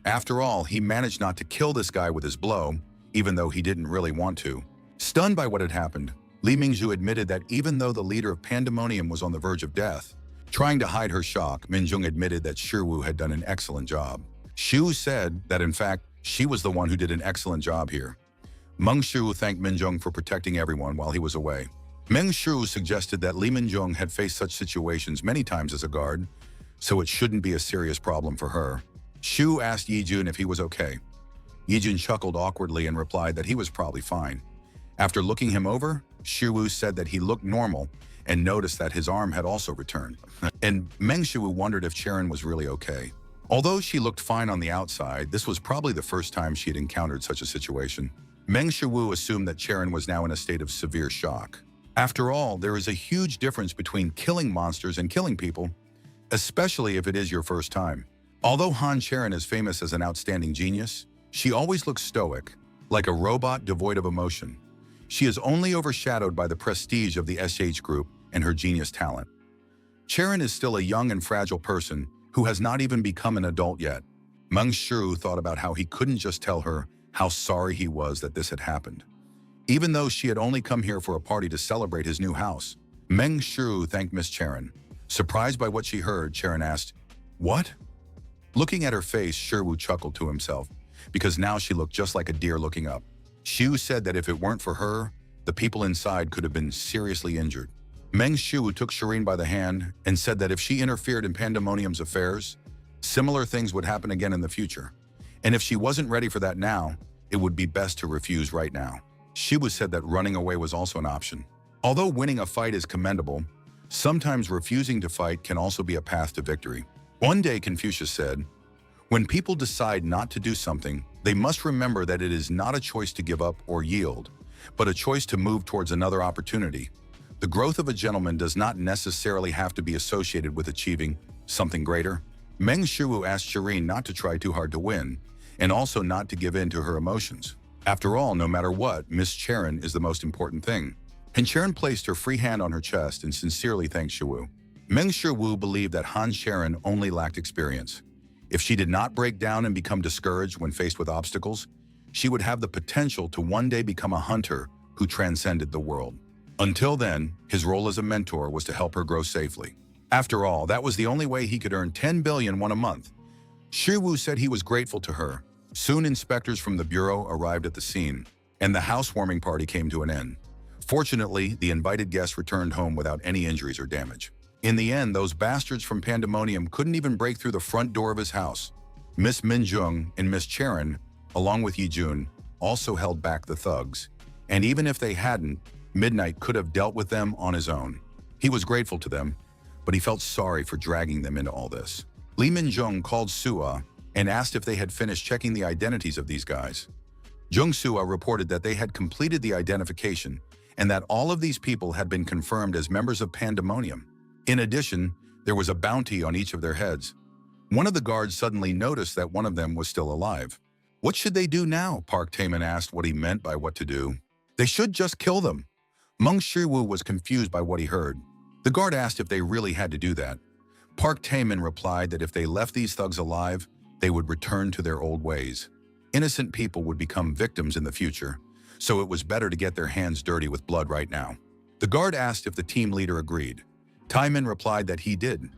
After all, he managed not to kill this guy with his blow, even though he didn't really want to. Stunned by what had happened, Li Mingzhu admitted that even though the leader of Pandemonium was on the verge of death, trying to hide her shock, Minjung admitted that Shiwu had done an excellent job. Shu said that in fact, she was the one who did an excellent job here. Meng Shu thanked Minjung for protecting everyone while he was away. Meng Shu suggested that Li Minjung had faced such situations many times as a guard, so it shouldn't be a serious problem for her. Shu asked Yijun if he was okay. Yijun chuckled awkwardly and replied that he was probably fine. After looking him over, Shiwu said that he looked normal and noticed that his arm had also returned. And Meng Shiwu wondered if Charon was really okay. Although she looked fine on the outside, this was probably the first time she had encountered such a situation. Meng Shiwu assumed that Charon was now in a state of severe shock. After all, there is a huge difference between killing monsters and killing people, especially if it is your first time. Although Han Charon is famous as an outstanding genius, she always looks stoic, like a robot devoid of emotion. She is only overshadowed by the prestige of the SH group and her genius talent. Charon is still a young and fragile person who has not even become an adult yet. Meng Shu thought about how he couldn't just tell her how sorry he was that this had happened. Even though she had only come here for a party to celebrate his new house, Meng Shu thanked Miss Charon. Surprised by what she heard, Charon asked, "What?" Looking at her face, Shiwu chuckled to himself, because now she looked just like a deer looking up. Shu said that if it weren't for her, the people inside could have been seriously injured. Meng Shu took Shireen by the hand and said that if she interfered in Pandemonium's affairs, similar things would happen again in the future. And if she wasn't ready for that now, it would be best to refuse right now. Shiwu said that running away was also an option. Although winning a fight is commendable, sometimes refusing to fight can also be a path to victory. One day, Confucius said, "When people decide not to do something, they must remember that it is not a choice to give up or yield, but a choice to move towards another opportunity. The growth of a gentleman does not necessarily have to be associated with achieving something greater." Meng Shu asked Shireen not to try too hard to win, and also not to give in to her emotions. After all, no matter what, Miss Charon is the most important thing. And Charon placed her free hand on her chest and sincerely thanked Shiwu. Meng Shiwu believed that Han Charon only lacked experience. If she did not break down and become discouraged when faced with obstacles, she would have the potential to one day become a hunter who transcended the world. Until then, his role as a mentor was to help her grow safely. After all, that was the only way he could earn 10 billion won a month. Shiwu said he was grateful to her, Soon inspectors from the bureau arrived at the scene, and the housewarming party came to an end. Fortunately, the invited guests returned home without any injuries or damage. In the end, those bastards from Pandemonium couldn't even break through the front door of his house. Miss Minjung and Miss Charon, along with Yijun, also held back the thugs. And even if they hadn't, Midnight could have dealt with them on his own. He was grateful to them, but he felt sorry for dragging them into all this. Lee Minjung called Sua and asked if they had finished checking the identities of these guys. Jung Sua reported that they had completed the identification and that all of these people had been confirmed as members of Pandemonium. In addition, there was a bounty on each of their heads. One of the guards suddenly noticed that one of them was still alive. What should they do now? Park Taemin asked what he meant by what to do. They should just kill them. Meng Shiwu was confused by what he heard. The guard asked if they really had to do that. Park Taemin replied that if they left these thugs alive, they would return to their old ways. Innocent people would become victims in the future, so it was better to get their hands dirty with blood right now. The guard asked if the team leader agreed. Taemin replied that he did.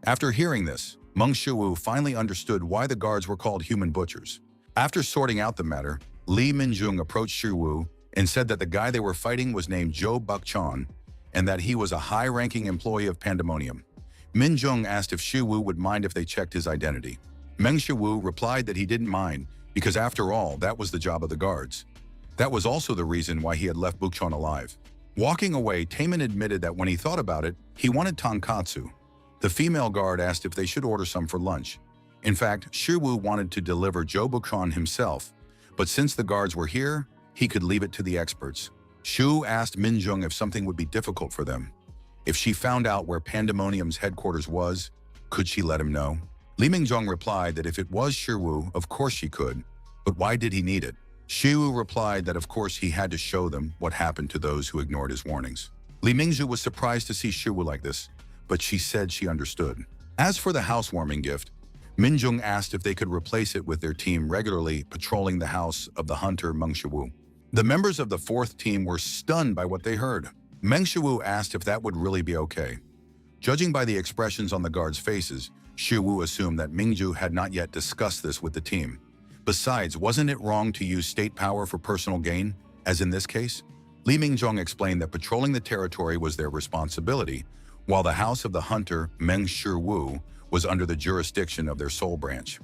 After hearing this, Meng Shiwu finally understood why the guards were called human butchers. After sorting out the matter, Lee Minjung approached Shiwu and said that the guy they were fighting was named Jo Bukchon and that he was a high-ranking employee of Pandemonium. Minjung asked if Shiwu would mind if they checked his identity. Meng Shiwu replied that he didn't mind because after all, that was the job of the guards. That was also the reason why he had left Bukchon alive. Walking away, Taemin admitted that when he thought about it, he wanted tonkatsu. The female guard asked if they should order some for lunch. In fact, Shiwu wanted to deliver Jo Bukchon himself, but since the guards were here, he could leave it to the experts. Shu asked Minjung if something would be difficult for them. If she found out where Pandemonium's headquarters was, could she let him know? Lee Mingjong replied that if it was Shiwu, of course she could, but why did he need it? Shiwu replied that of course he had to show them what happened to those who ignored his warnings. Li Mingzhu was surprised to see Shiwu like this, but she said she understood. As for the housewarming gift, Minjung asked if they could replace it with their team regularly patrolling the house of the hunter Meng Shiwu. The members of the fourth team were stunned by what they heard. Meng Shiwu asked if that would really be okay. Judging by the expressions on the guards' faces, Shiwu assumed that Mingzhu had not yet discussed this with the team. Besides, wasn't it wrong to use state power for personal gain, as in this case? Li Mingjong explained that patrolling the territory was their responsibility, while the house of the hunter Meng Shiwu was under the jurisdiction of their soul branch.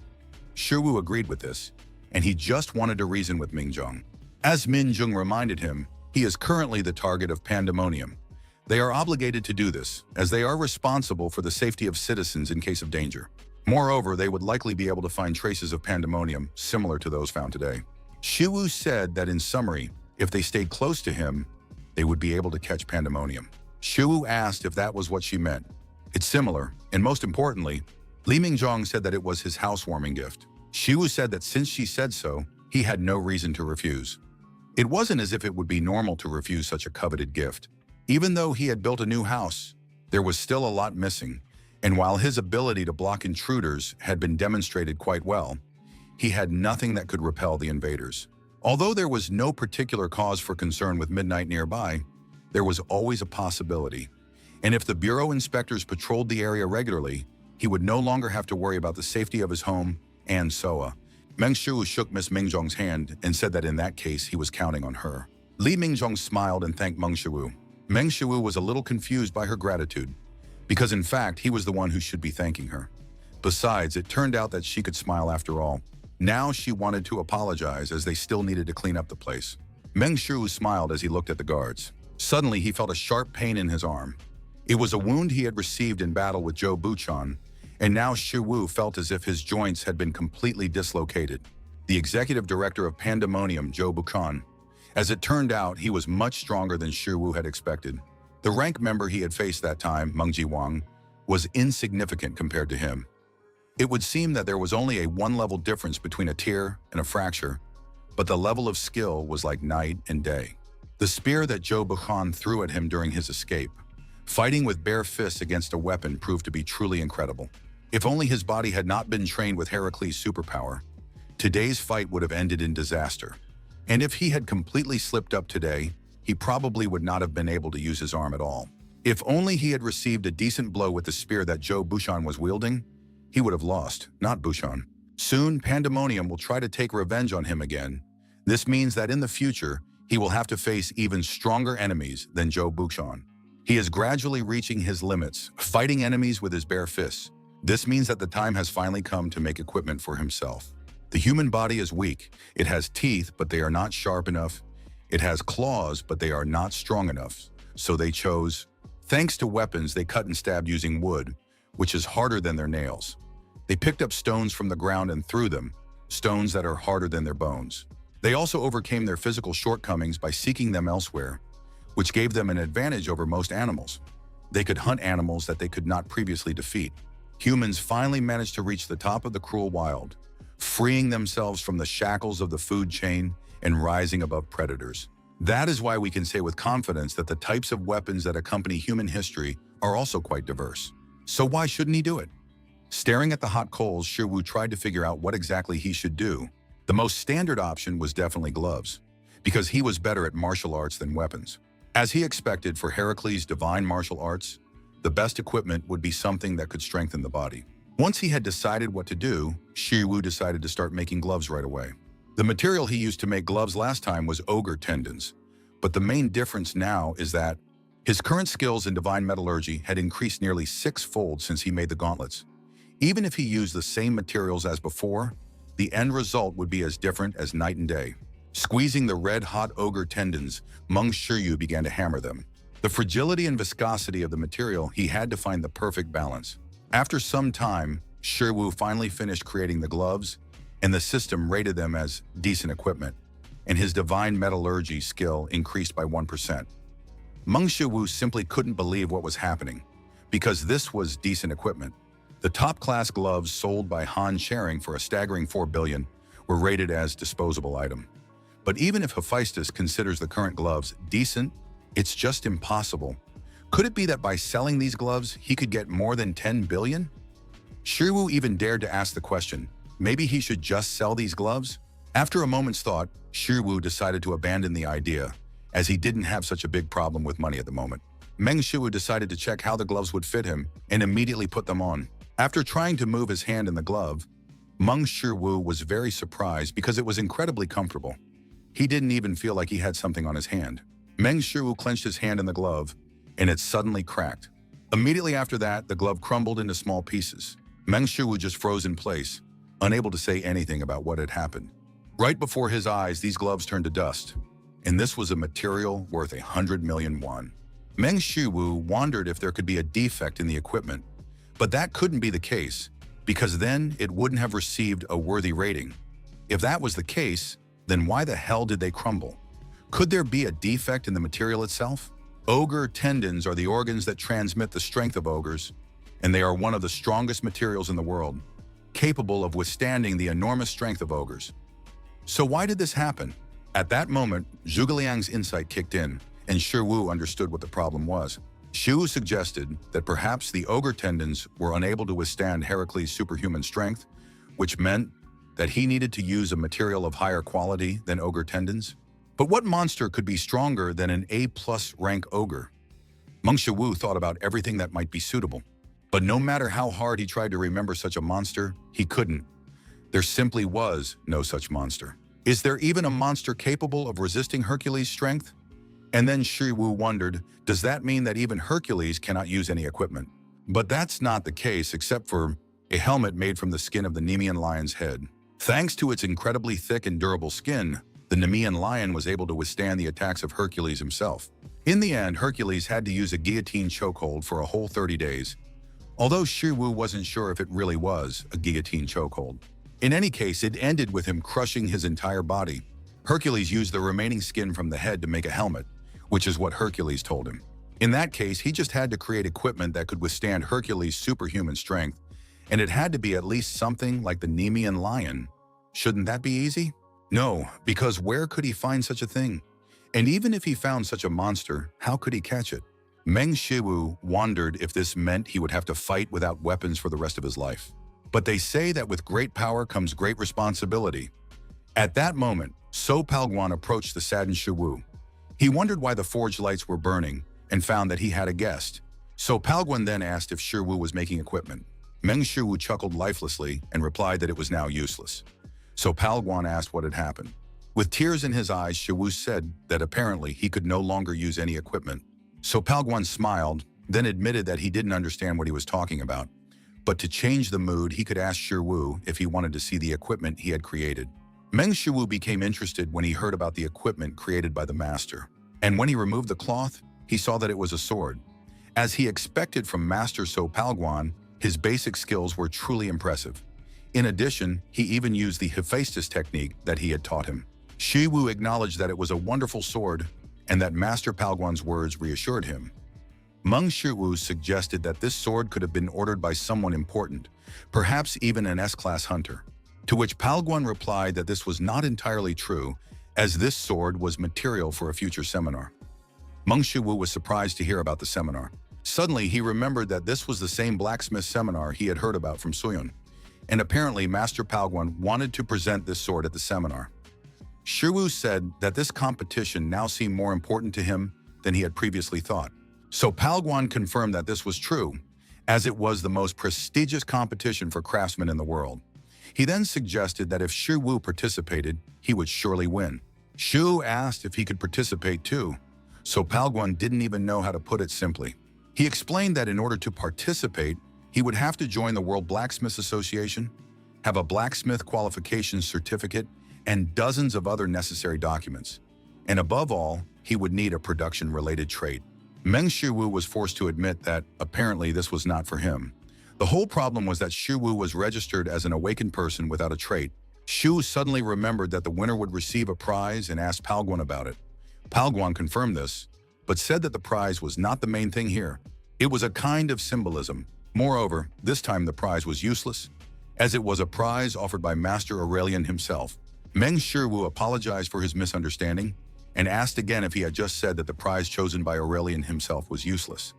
Shiwu agreed with this, and he just wanted to reason with Mingjong. As Minjung reminded him, he is currently the target of Pandemonium. They are obligated to do this, as they are responsible for the safety of citizens in case of danger. Moreover, they would likely be able to find traces of Pandemonium similar to those found today. Shiwu said that in summary, if they stayed close to him, they would be able to catch Pandemonium. Shiwu asked if that was what she meant. It's similar, and most importantly, Li Mingjong said that it was his housewarming gift. Shiwu said that since she said so, he had no reason to refuse. It wasn't as if it would be normal to refuse such a coveted gift. Even though he had built a new house, there was still a lot missing, and while his ability to block intruders had been demonstrated quite well, he had nothing that could repel the invaders. Although there was no particular cause for concern with midnight nearby, there was always a possibility. And if the bureau inspectors patrolled the area regularly, he would no longer have to worry about the safety of his home and Soa. Meng Shu shook Miss Mingjong's hand and said that in that case he was counting on her. Li Mingjong smiled and thanked Meng Shiwu. Meng Shiwu was a little confused by her gratitude, because in fact he was the one who should be thanking her. Besides, it turned out that she could smile after all. Now she wanted to apologize as they still needed to clean up the place. Meng Shiwu smiled as he looked at the guards. Suddenly he felt a sharp pain in his arm. It was a wound he had received in battle with Jo Buchan, and now Shiwu felt as if his joints had been completely dislocated. The executive director of Pandemonium, Jo Buchan. As it turned out, he was much stronger than Shiwu had expected. The rank member he had faced that time, Meng Jiwang, was insignificant compared to him. It would seem that there was only a one-level difference between a tear and a fracture, but the level of skill was like night and day. The spear that Jo Buchan threw at him during his escape, fighting with bare fists against a weapon, proved to be truly incredible. If only his body had not been trained with Heracles' superpower, today's fight would have ended in disaster. And if he had completely slipped up today, he probably would not have been able to use his arm at all. If only he had received a decent blow with the spear that Jo Buchan was wielding, he would have lost, not Buchan. Soon, Pandemonium will try to take revenge on him again. This means that in the future, he will have to face even stronger enemies than Joe Buchon. He is gradually reaching his limits, fighting enemies with his bare fists. This means that the time has finally come to make equipment for himself. The human body is weak. It has teeth, but they are not sharp enough. It has claws, but they are not strong enough. So they chose, thanks to weapons they cut and stabbed using wood, which is harder than their nails. They picked up stones from the ground and threw them, stones that are harder than their bones. They also overcame their physical shortcomings by seeking them elsewhere, which gave them an advantage over most animals. They could hunt animals that they could not previously defeat. Humans finally managed to reach the top of the cruel wild, freeing themselves from the shackles of the food chain and rising above predators. That is why we can say with confidence that the types of weapons that accompany human history are also quite diverse. So why shouldn't he do it? Staring at the hot coals, Shirwu tried to figure out what exactly he should do. The most standard option was definitely gloves, because he was better at martial arts than weapons. As he expected for Heracles' divine martial arts, the best equipment would be something that could strengthen the body. Once he had decided what to do, Shirwu decided to start making gloves right away. The material he used to make gloves last time was ogre tendons, but the main difference now is that his current skills in divine metallurgy had increased nearly 6-fold since he made the gauntlets. Even if he used the same materials as before, the end result would be as different as night and day. Squeezing the red-hot ogre tendons, Meng Shiryu began to hammer them. The fragility and viscosity of the material, he had to find the perfect balance. After some time, Shirwu finally finished creating the gloves, and the system rated them as decent equipment, and his divine metallurgy skill increased by 1%. Meng Shirwu simply couldn't believe what was happening, because this was decent equipment. The top-class gloves sold by Han Sharing for a staggering 4 billion were rated as disposable item. But even if Hephaestus considers the current gloves decent, it's just impossible. Could it be that by selling these gloves, he could get more than 10 billion? Shirwu even dared to ask the question, maybe he should just sell these gloves? After a moment's thought, Shirwu decided to abandon the idea, as he didn't have such a big problem with money at the moment. Meng Shirwu decided to check how the gloves would fit him and immediately put them on. After trying to move his hand in the glove, Meng Shirwu was very surprised because it was incredibly comfortable. He didn't even feel like he had something on his hand. Meng Shirwu clenched his hand in the glove, and it suddenly cracked. Immediately after that, the glove crumbled into small pieces. Meng Shirwu just froze in place, unable to say anything about what had happened. Right before his eyes, these gloves turned to dust, and this was a material worth 100 million won. Meng Shirwu wondered if there could be a defect in the equipment, but that couldn't be the case, because then it wouldn't have received a worthy rating. If that was the case, then why the hell did they crumble? Could there be a defect in the material itself? Ogre tendons are the organs that transmit the strength of ogres, and they are one of the strongest materials in the world, capable of withstanding the enormous strength of ogres. So why did this happen? At that moment, Zhuge Liang's insight kicked in, and Shirwu understood what the problem was. Shirwu suggested that perhaps the ogre tendons were unable to withstand Heracles' superhuman strength, which meant that he needed to use a material of higher quality than ogre tendons. But what monster could be stronger than an A+ rank ogre? Meng Shirwu thought about everything that might be suitable. But no matter how hard he tried to remember such a monster, he couldn't. There simply was no such monster. Is there even a monster capable of resisting Hercules' strength? And then Shirwu wondered, does that mean that even Hercules cannot use any equipment? But that's not the case, except for a helmet made from the skin of the Nemean lion's head. Thanks to its incredibly thick and durable skin, the Nemean lion was able to withstand the attacks of Hercules himself. In the end, Hercules had to use a guillotine chokehold for a whole 30 days, although Shirwu wasn't sure if it really was a guillotine chokehold. In any case, it ended with him crushing his entire body. Hercules used the remaining skin from the head to make a helmet, which is what Hercules told him. In that case, he just had to create equipment that could withstand Hercules' superhuman strength, and it had to be at least something like the Nemean lion. Shouldn't that be easy? No, because where could he find such a thing? And even if he found such a monster, how could he catch it? Meng Shirwu wondered if this meant he would have to fight without weapons for the rest of his life. But they say that with great power comes great responsibility. At that moment, So Palguan approached the saddened Shirwu. He wondered why the forge lights were burning and found that he had a guest. So Palguan then asked if Shirwu was making equipment. Meng Shiwu chuckled lifelessly and replied that it was now useless. So Palguan asked what had happened. With tears in his eyes, Shiwu said that apparently he could no longer use any equipment. So Palguan smiled, then admitted that he didn't understand what he was talking about. But to change the mood, he could ask Shiwu if he wanted to see the equipment he had created. Meng Shiwu became interested when he heard about the equipment created by the master. And when he removed the cloth, he saw that it was a sword. As he expected from Master So Palguan, his basic skills were truly impressive. In addition, he even used the Hephaestus technique that he had taught him. Shiwu acknowledged that it was a wonderful sword and that Master Palguan's words reassured him. Meng Shiwu suggested that this sword could have been ordered by someone important, perhaps even an S-class hunter. To which Palguan replied that this was not entirely true, as this sword was material for a future seminar. Meng Shiwu was surprised to hear about the seminar. Suddenly, he remembered that this was the same blacksmith seminar he had heard about from Suyun, and apparently Master Palguan wanted to present this sword at the seminar. Shiwu said that this competition now seemed more important to him than he had previously thought. So Palguan confirmed that this was true, as it was the most prestigious competition for craftsmen in the world. He then suggested that if Shiwu participated, he would surely win. Shiwu asked if he could participate too, so Palguan didn't even know how to put it simply. He explained that in order to participate, he would have to join the World Blacksmiths Association, have a blacksmith qualifications certificate, and dozens of other necessary documents. And above all, he would need a production-related trait. Meng Shiwu was forced to admit that, apparently, this was not for him. The whole problem was that Shiwu was registered as an awakened person without a trait. Shiwu suddenly remembered that the winner would receive a prize and asked Palguan about it. Palguan confirmed this, but said that the prize was not the main thing here. It was a kind of symbolism. Moreover, this time the prize was useless, as it was a prize offered by Master Aurelian himself. Meng Shiwu apologized for his misunderstanding and asked again if he had just said that the prize chosen by Aurelian himself was useless.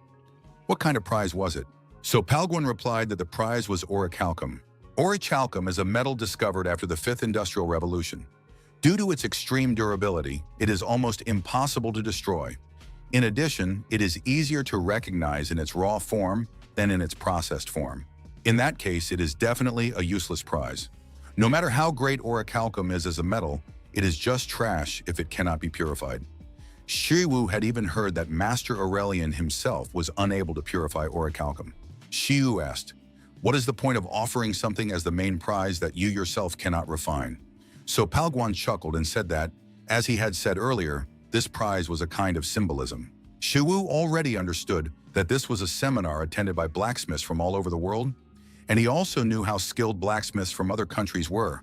What kind of prize was it? So Palguan replied that the prize was orichalcum. Orichalcum is a metal discovered after the 5th Industrial Revolution. Due to its extreme durability, it is almost impossible to destroy. In addition, it is easier to recognize in its raw form than in its processed form. In that case, it is definitely a useless prize. No matter how great orichalcum is as a metal, it is just trash if it cannot be purified. Shiwu had even heard that Master Aurelian himself was unable to purify orichalcum. Shiwu asked, "What is the point of offering something as the main prize that you yourself cannot refine?" So Palguan chuckled and said that, as he had said earlier, this prize was a kind of symbolism. Shiwu already understood that this was a seminar attended by blacksmiths from all over the world, and he also knew how skilled blacksmiths from other countries were.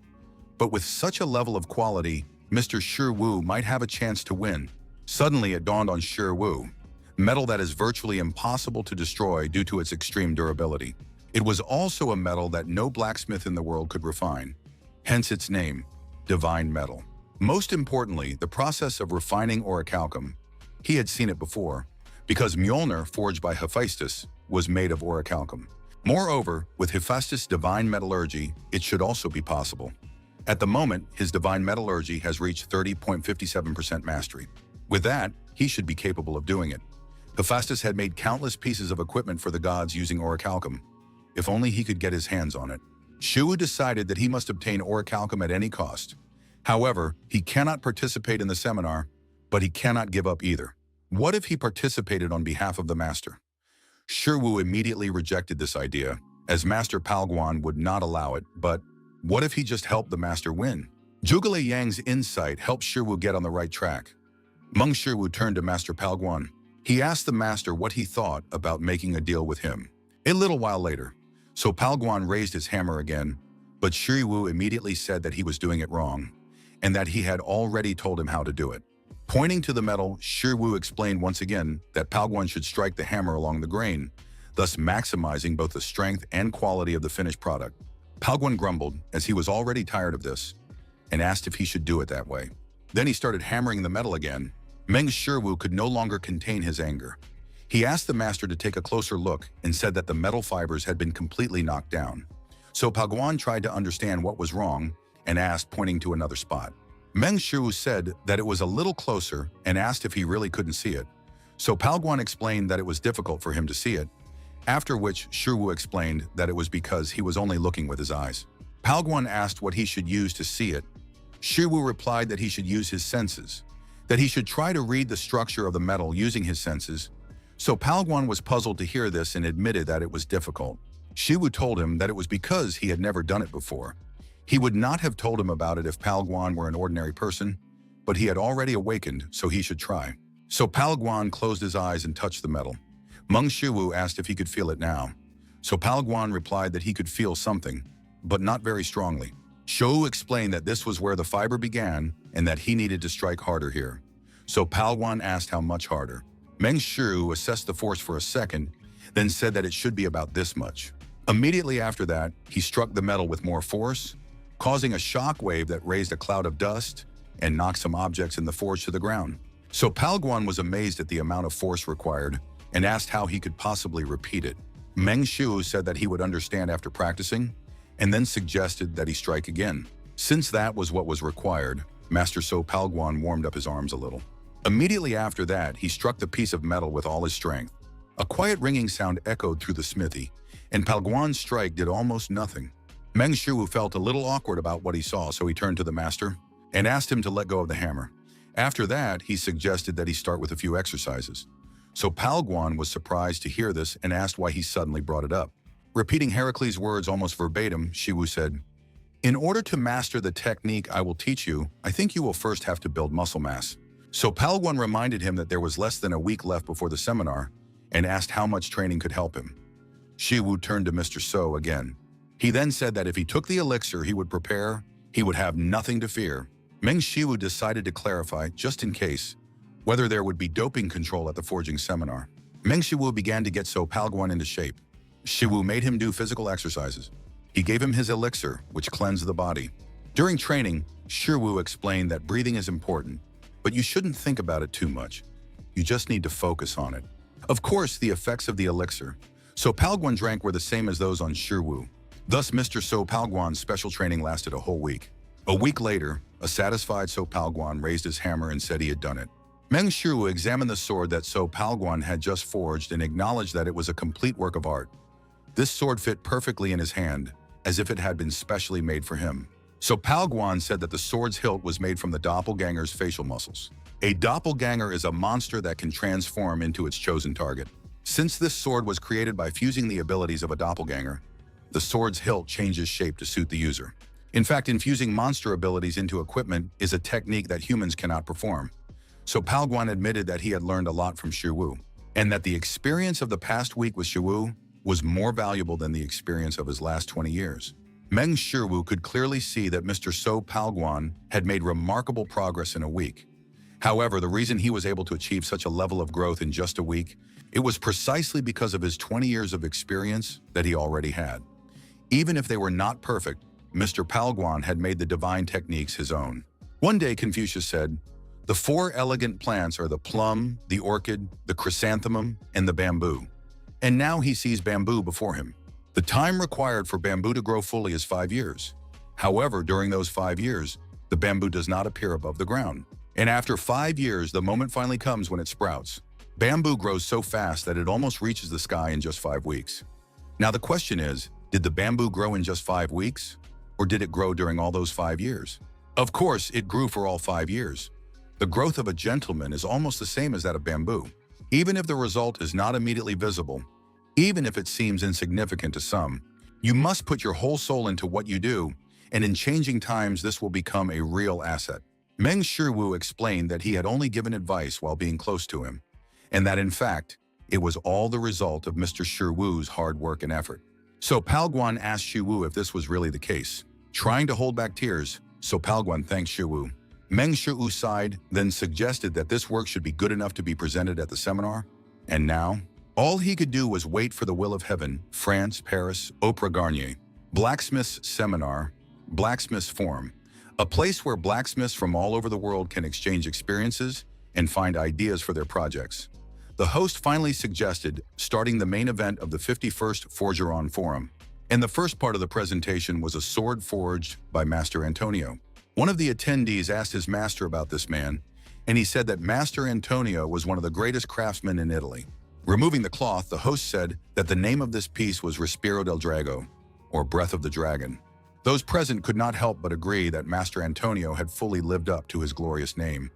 But with such a level of quality, Mr. Shiwu might have a chance to win. Suddenly it dawned on Shiwu, metal that is virtually impossible to destroy due to its extreme durability. It was also a metal that no blacksmith in the world could refine, hence its name, divine metal. Most importantly, the process of refining orichalcum. He had seen it before, because Mjolnir, forged by Hephaestus, was made of orichalcum. Moreover, with Hephaestus' divine metallurgy, it should also be possible. At the moment, his divine metallurgy has reached 30.57% mastery. With that, he should be capable of doing it. Hephaestus had made countless pieces of equipment for the gods using orichalcum. If only he could get his hands on it. Shiwu decided that he must obtain orichalcum at any cost. However, he cannot participate in the seminar, but he cannot give up either. What if he participated on behalf of the master? Shiwu immediately rejected this idea, as Master Palguan would not allow it, but what if he just helped the master win? Zhuge Yang's insight helped Shiwu get on the right track. Meng Shiwu turned to Master Palguan. He asked the master what he thought about making a deal with him. A little while later, so Palguan raised his hammer again, but Shiwu immediately said that he was doing it wrong, and that he had already told him how to do it. Pointing to the metal, Shiwu explained once again that Palguan should strike the hammer along the grain, thus maximizing both the strength and quality of the finished product. Palguan grumbled, as he was already tired of this, and asked if he should do it that way. Then he started hammering the metal again. Meng Shiwu could no longer contain his anger. He asked the master to take a closer look and said that the metal fibers had been completely knocked down. So Palguan tried to understand what was wrong and asked, pointing to another spot. Meng Shiwu said that it was a little closer and asked if he really couldn't see it. So Palguan explained that it was difficult for him to see it, after which Shiwu explained that it was because he was only looking with his eyes. Palguan asked what he should use to see it. Shiwu replied that he should use his senses, that he should try to read the structure of the metal using his senses. So Palguan was puzzled to hear this and admitted that it was difficult. Shiwu told him that it was because he had never done it before. He would not have told him about it if Palguan were an ordinary person, but he had already awakened, so he should try. So Palguan closed his eyes and touched the metal. Meng Shiwu asked if he could feel it now. So Palguan replied that he could feel something, but not very strongly. Shiwu explained that this was where the fiber began and that he needed to strike harder here. So Palguan asked how much harder. Meng Shiwu assessed the force for a second, then said that it should be about this much. Immediately after that, he struck the metal with more force, causing a shock wave that raised a cloud of dust and knocked some objects in the forge to the ground. So Palguan was amazed at the amount of force required and asked how he could possibly repeat it. Meng Shiwu said that he would understand after practicing, and then suggested that he strike again. Since that was what was required, Master So Palguan warmed up his arms a little. Immediately after that, he struck the piece of metal with all his strength. A quiet ringing sound echoed through the smithy, and Palguan's strike did almost nothing. Meng Shiwu felt a little awkward about what he saw, so he turned to the master and asked him to let go of the hammer. After that, he suggested that he start with a few exercises. So Palguan was surprised to hear this and asked why he suddenly brought it up. Repeating Heracles' words almost verbatim, Shiwu said, "In order to master the technique I will teach you, I think you will first have to build muscle mass." So Palguan reminded him that there was less than a week left before the seminar and asked how much training could help him. Shiwu turned to Mr. So again. He then said that if he took the elixir he would prepare, he would have nothing to fear. Meng Shiwu decided to clarify, just in case, whether there would be doping control at the forging seminar. Meng Shiwu began to get So Palguan into shape. Shiwu made him do physical exercises. He gave him his elixir, which cleansed the body. During training, Shiwu explained that breathing is important, but you shouldn't think about it too much. You just need to focus on it. Of course, the effects of the elixir So Palguan drank were the same as those on Shiwu. Thus, Mr. So Palguan's special training lasted a whole week. A week later, a satisfied So Palguan raised his hammer and said he had done it. Meng Shiwu examined the sword that So Palguan had just forged and acknowledged that it was a complete work of art. This sword fit perfectly in his hand, as if it had been specially made for him. So Palguan said that the sword's hilt was made from the doppelganger's facial muscles. A doppelganger is a monster that can transform into its chosen target. Since this sword was created by fusing the abilities of a doppelganger, the sword's hilt changes shape to suit the user. In fact, infusing monster abilities into equipment is a technique that humans cannot perform. So Palguan admitted that he had learned a lot from Shiwu, and that the experience of the past week with Shiwu was more valuable than the experience of his last 20 years. Meng Shiwu could clearly see that Mr. So Palguan had made remarkable progress in a week. However, the reason he was able to achieve such a level of growth in just a week, it was precisely because of his 20 years of experience that he already had. Even if they were not perfect, Mr. Palguan had made the divine techniques his own. One day, Confucius said, "The four elegant plants are the plum, the orchid, the chrysanthemum, and the bamboo." And now he sees bamboo before him. The time required for bamboo to grow fully is 5 years. However, during those 5 years, the bamboo does not appear above the ground. And after 5 years, the moment finally comes when it sprouts. Bamboo grows so fast that it almost reaches the sky in just 5 weeks. Now the question is, did the bamboo grow in just 5 weeks? Or did it grow during all those 5 years? Of course, it grew for all 5 years. The growth of a gentleman is almost the same as that of bamboo. Even if the result is not immediately visible, even if it seems insignificant to some, you must put your whole soul into what you do, and in changing times this will become a real asset. Meng Shiwu explained that he had only given advice while being close to him, and that in fact, it was all the result of Mr. Shiwu's hard work and effort. So Palguan asked Shiwu if this was really the case. Trying to hold back tears, So Palguan thanked Shiwu. Meng Shiwu sighed, then suggested that this work should be good enough to be presented at the seminar. And now, all he could do was wait for the will of heaven, France, Paris, Oprah Garnier. Blacksmith's Seminar, Blacksmith's Forum, a place where blacksmiths from all over the world can exchange experiences and find ideas for their projects. The host finally suggested starting the main event of the 51st Forgeron Forum, and the first part of the presentation was a sword forged by Master Antonio. One of the attendees asked his master about this man, and he said that Master Antonio was one of the greatest craftsmen in Italy. Removing the cloth, the host said that the name of this piece was Respiro del Drago, or Breath of the Dragon. Those present could not help but agree that Master Antonio had fully lived up to his glorious name.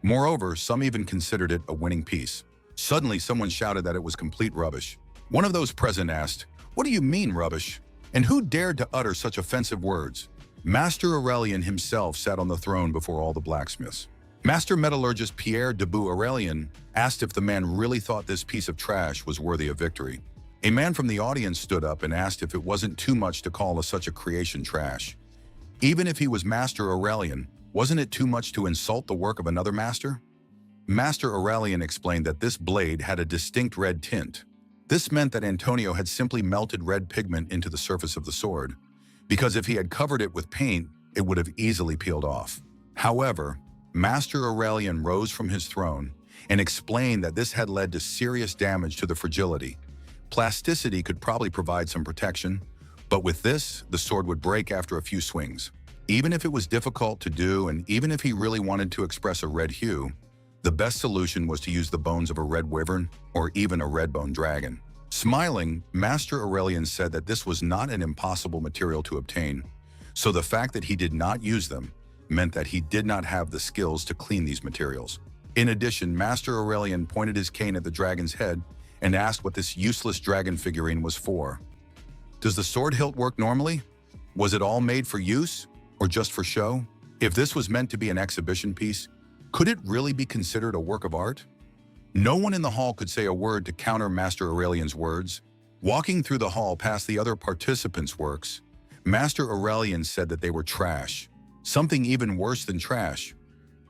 Moreover, some even considered it a winning piece. Suddenly, someone shouted that it was complete rubbish. One of those present asked, "What do you mean, rubbish? And who dared to utter such offensive words?" Master Aurelian himself sat on the throne before all the blacksmiths. Master metallurgist Pierre Debout Aurelian asked if the man really thought this piece of trash was worthy of victory. A man from the audience stood up and asked if it wasn't too much to call such a creation trash. Even if he was Master Aurelian, wasn't it too much to insult the work of another master? Master Aurelian explained that this blade had a distinct red tint. This meant that Antonio had simply melted red pigment into the surface of the sword, because if he had covered it with paint, it would have easily peeled off. However, Master Aurelian rose from his throne and explained that this had led to serious damage to the fragility. Plasticity could probably provide some protection, but with this, the sword would break after a few swings. Even if it was difficult to do, and even if he really wanted to express a red hue, the best solution was to use the bones of a red wyvern or even a red-boned dragon. Smiling, Master Aurelian said that this was not an impossible material to obtain, so the fact that he did not use them meant that he did not have the skills to clean these materials. In addition, Master Aurelian pointed his cane at the dragon's head and asked what this useless dragon figurine was for. Does the sword hilt work normally? Was it all made for use, or just for show? If this was meant to be an exhibition piece, could it really be considered a work of art? No one in the hall could say a word to counter Master Aurelian's words. Walking through the hall past the other participants' works, Master Aurelian said that they were trash. Something even worse than trash.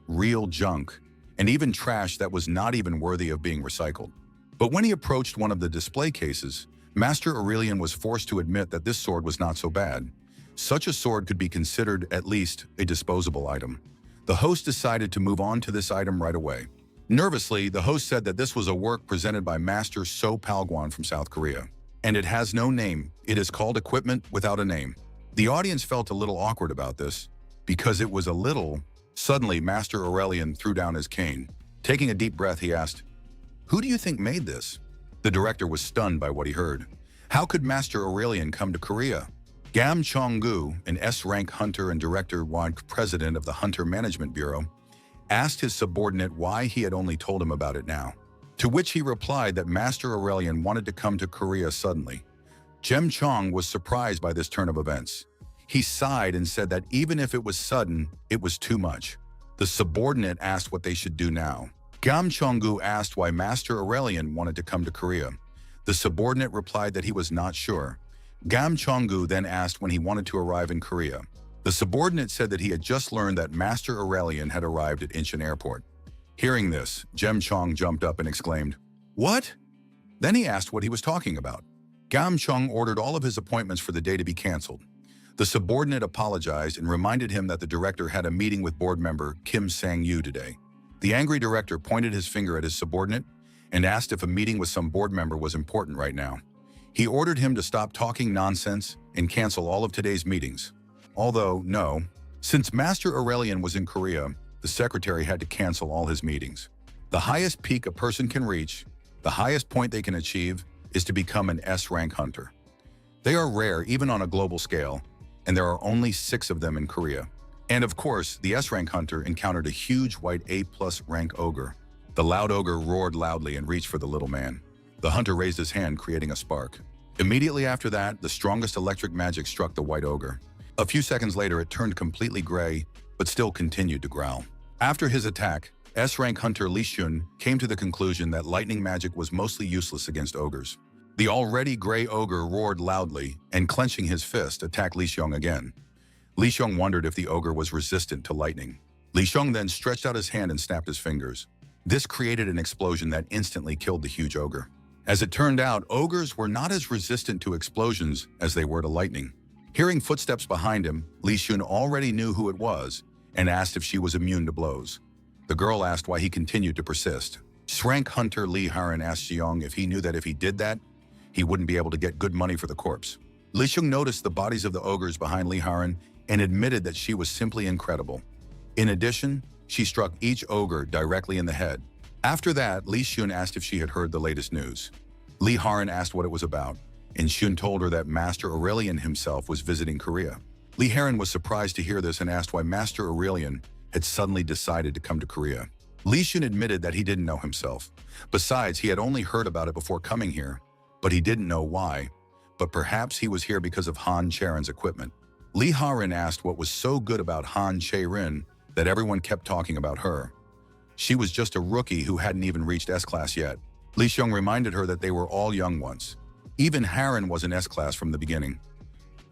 Real junk. And even trash that was not even worthy of being recycled. But when he approached one of the display cases, Master Aurelian was forced to admit that this sword was not so bad. Such a sword could be considered, at least, a disposable item. The host decided to move on to this item right away. Nervously, the host said that this was a work presented by Master So Palguan from South Korea. And it has no name. It is called Equipment Without a Name. The audience felt a little awkward about this, because it was a little... Suddenly, Master Aurelian threw down his cane. Taking a deep breath, he asked, "Who do you think made this?" The director was stunned by what he heard. How could Master Aurelian come to Korea? Gam Chong-gu, an S-rank hunter and director-wide president of the Hunter Management Bureau, asked his subordinate why he had only told him about it now. To which he replied that Master Aurelian wanted to come to Korea suddenly. Jem Chong was surprised by this turn of events. He sighed and said that even if it was sudden, it was too much. The subordinate asked what they should do now. Gam Chong-gu asked why Master Aurelian wanted to come to Korea. The subordinate replied that he was not sure. Gam Chong-gu then asked when he wanted to arrive in Korea. The subordinate said that he had just learned that Master Aurelian had arrived at Incheon Airport. Hearing this, Jem Chong jumped up and exclaimed, "What?" Then he asked what he was talking about. Gam Chong ordered all of his appointments for the day to be canceled. The subordinate apologized and reminded him that the director had a meeting with board member Kim Sang-yu today. The angry director pointed his finger at his subordinate and asked if a meeting with some board member was important right now. He ordered him to stop talking nonsense and cancel all of today's meetings. Although, no, since Master Aurelian was in Korea, the secretary had to cancel all his meetings. The highest peak a person can reach, the highest point they can achieve, is to become an S-rank hunter. They are rare even on a global scale, and there are only 6 of them in Korea. And of course, the S-rank hunter encountered a huge white A+ rank ogre. The loud ogre roared loudly and reached for the little man. The hunter raised his hand, creating a spark. Immediately after that, the strongest electric magic struck the white ogre. A few seconds later, it turned completely gray, but still continued to growl. After his attack, S-rank hunter Li Xun came to the conclusion that lightning magic was mostly useless against ogres. The already gray ogre roared loudly and, clenching his fist, attacked Li Xiong again. Li Xiong wondered if the ogre was resistant to lightning. Li Xiong then stretched out his hand and snapped his fingers. This created an explosion that instantly killed the huge ogre. As it turned out, ogres were not as resistant to explosions as they were to lightning. Hearing footsteps behind him, Li Xun already knew who it was and asked if she was immune to blows. The girl asked why he continued to persist. S-rank hunter Li Haran asked Xiong if he knew that if he did that, he wouldn't be able to get good money for the corpse. Li Xiong noticed the bodies of the ogres behind Li Haran and admitted that she was simply incredible. In addition, she struck each ogre directly in the head. After that, Lee Xun asked if she had heard the latest news. Lee Haran asked what it was about, and Xun told her that Master Aurelian himself was visiting Korea. Lee Haran was surprised to hear this and asked why Master Aurelian had suddenly decided to come to Korea. Lee Xun admitted that he didn't know himself. Besides, he had only heard about it before coming here, but he didn't know why. But perhaps he was here because of Han Charon's equipment. Lee Haran asked what was so good about Han Charon that everyone kept talking about her. She was just a rookie who hadn't even reached S-Class yet. Lee Xiong reminded her that they were all young once. Even Haran was in S-Class from the beginning.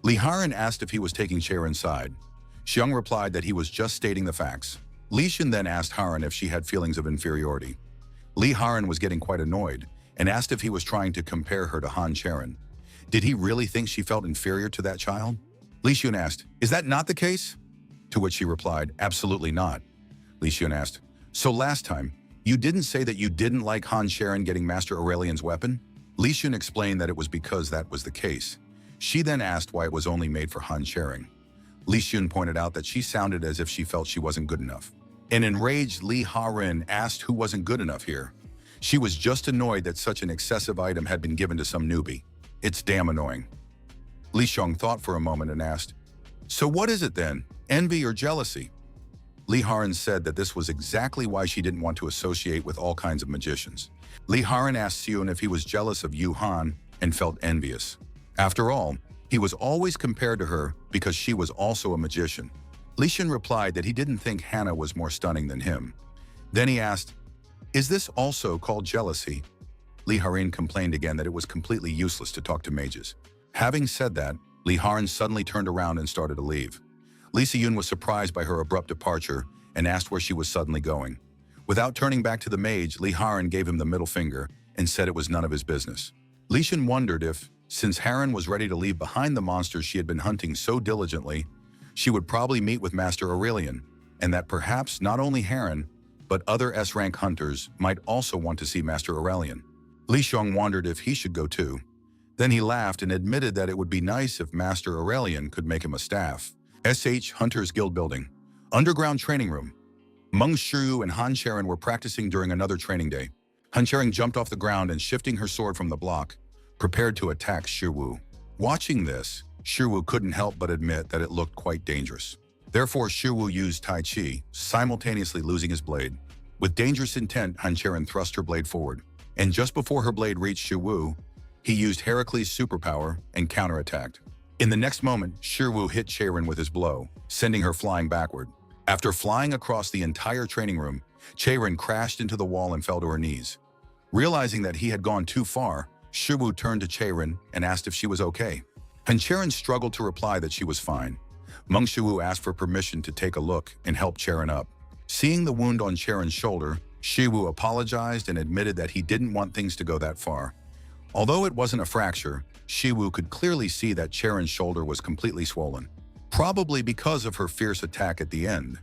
Lee Haran asked if he was taking Charon's side. Xiong replied that he was just stating the facts. Lee Xin then asked Haran if she had feelings of inferiority. Lee Haran was getting quite annoyed and asked if he was trying to compare her to Han Charon. Did he really think she felt inferior to that child? Lee Xun asked, "Is that not the case?" To which she replied, "Absolutely not." Lee Xun asked, "So last time, you didn't say that you didn't like Han Charon getting Master Aurelian's weapon?" Lee Xun explained that it was because that was the case. She then asked why it was only made for Han Charon. Lee Xun pointed out that she sounded as if she felt she wasn't good enough. An enraged Lee Haran asked who wasn't good enough here. She was just annoyed that such an excessive item had been given to some newbie. It's damn annoying. Lee Xiong thought for a moment and asked, "So what is it then? Envy or jealousy?" Lee Haran said that this was exactly why she didn't want to associate with all kinds of magicians. Lee Haran asked Xiun if he was jealous of Yu Han and felt envious. After all, he was always compared to her because she was also a magician. Li Xin replied that he didn't think Hannah was more stunning than him. Then he asked, "Is this also called jealousy?" Li Haran complained again that it was completely useless to talk to mages. Having said that, Li Haran suddenly turned around and started to leave. Li Siyun was surprised by her abrupt departure and asked where she was suddenly going. Without turning back to the mage, Li Haran gave him the middle finger and said it was none of his business. Li Xin wondered if, since Haran was ready to leave behind the monsters she had been hunting so diligently, she would probably meet with Master Aurelian, and that perhaps not only Haran, but other S-rank hunters might also want to see Master Aurelian. Li Xiong wondered if he should go too. Then he laughed and admitted that it would be nice if Master Aurelian could make him a staff. SH Hunters Guild Building. Underground Training Room. Meng Shiyu and Han Charon were practicing during another training day. Han Charon jumped off the ground and shifting her sword from the block, prepared to attack Shiwu. Watching this, Shiwu couldn't help but admit that it looked quite dangerous. Therefore, Shiwu used Tai Chi, simultaneously losing his blade. With dangerous intent, Han Charon thrust her blade forward, and just before her blade reached Shiwu, he used Heracles' superpower and counterattacked. In the next moment, Shiwu hit Charon with his blow, sending her flying backward. After flying across the entire training room, Charon crashed into the wall and fell to her knees. Realizing that he had gone too far, Shiwu turned to Charon and asked if she was okay. And Charon struggled to reply that she was fine. Meng Shiwu asked for permission to take a look and help Charon up. Seeing the wound on Charon's shoulder, Shiwu apologized and admitted that he didn't want things to go that far. Although it wasn't a fracture, Shiwu could clearly see that Charon's shoulder was completely swollen. Probably because of her fierce attack at the end.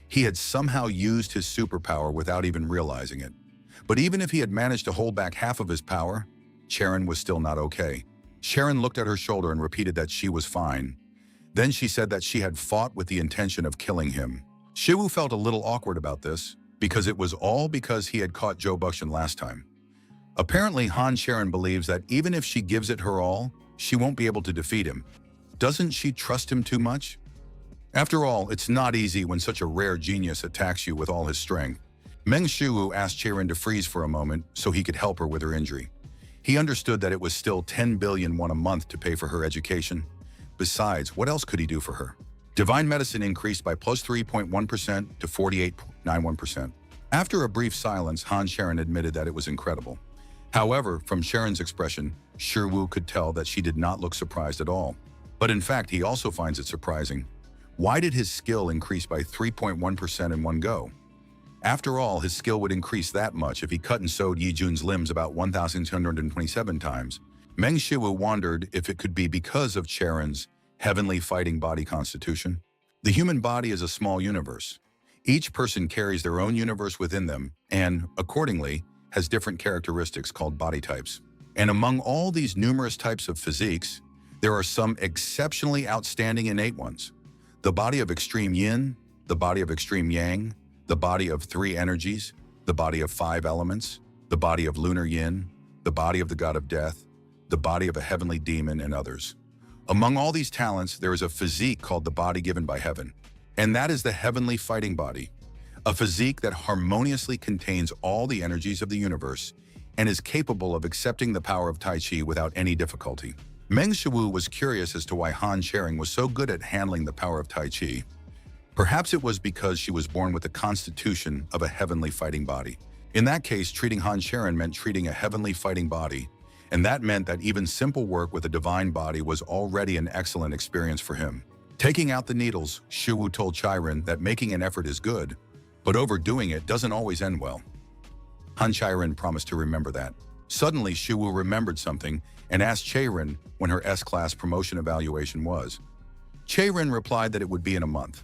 He had somehow used his superpower without even realizing it. But even if he had managed to hold back half of his power, Charon was still not okay. Charon looked at her shoulder and repeated that she was fine. Then she said that she had fought with the intention of killing him. Shiwu felt a little awkward about this, because it was all because he had caught Zhou Buxian last time. Apparently, Han Charon believes that even if she gives it her all, she won't be able to defeat him. Doesn't she trust him too much? After all, it's not easy when such a rare genius attacks you with all his strength. Meng Shiwu asked Charon to freeze for a moment so he could help her with her injury. He understood that it was still 10 billion won a month to pay for her education. Besides, what else could he do for her? Divine Medicine increased by plus 3.1% to 48.91%. After a brief silence, Han Charon admitted that it was incredible. However, from Charon's expression, Shiwu could tell that she did not look surprised at all. But in fact, he also finds it surprising. Why did his skill increase by 3.1% in one go? After all, his skill would increase that much if he cut and sewed Yi Jun's limbs about 1,227 times. Meng Shiwu wondered if it could be because of Charon's heavenly fighting body constitution. The human body is a small universe. Each person carries their own universe within them and, accordingly, has different characteristics called body types. And among all these numerous types of physiques, there are some exceptionally outstanding innate ones. The body of extreme yin, the body of extreme yang, the body of three energies, the body of 5 elements, the body of lunar yin, the body of the god of death, the body of a heavenly demon, and others. Among all these talents, there is a physique called the body given by heaven, and that is the heavenly fighting body, a physique that harmoniously contains all the energies of the universe and is capable of accepting the power of Tai Chi without any difficulty. Meng Shiwu was curious as to why Han Sharing was so good at handling the power of Tai Chi. Perhaps it was because she was born with the constitution of a heavenly fighting body. In that case, treating Han Sharon meant treating a heavenly fighting body, and that meant that even simple work with a divine body was already an excellent experience for him. Taking out the needles, Shiwu told Chiron that making an effort is good, but overdoing it doesn't always end well. Han Chiron promised to remember that. Suddenly, Shiwu remembered something and asked Chiron when her S-class promotion evaluation was. Chiron replied that it would be in a month.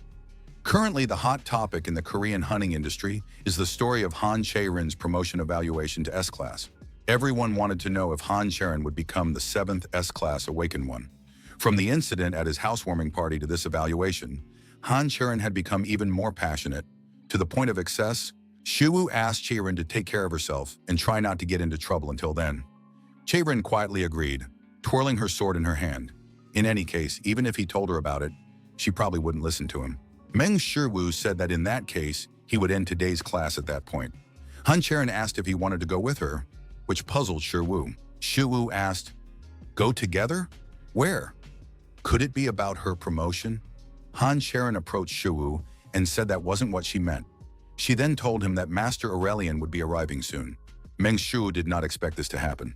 Currently, the hot topic in the Korean hunting industry is the story of Han Chiron's promotion evaluation to S-class. Everyone wanted to know if Han Chiron would become the 7th S-class awakened one. From the incident at his housewarming party to this evaluation, Han Chiron had become even more passionate. To the point of excess, Shiwu asked Chiron to take care of herself and try not to get into trouble until then. Chiron quietly agreed, twirling her sword in her hand. In any case, even if he told her about it, she probably wouldn't listen to him. Meng Shiwu said that in that case, he would end today's class at that point. Han Chiron asked if he wanted to go with her, which puzzled Shiwu. Shiwu asked, "Go together? Where?" Could it be about her promotion? Han Chiron approached Shiwu and said that wasn't what she meant. She then told him that Master Aurelian would be arriving soon. Meng Shiwu did not expect this to happen.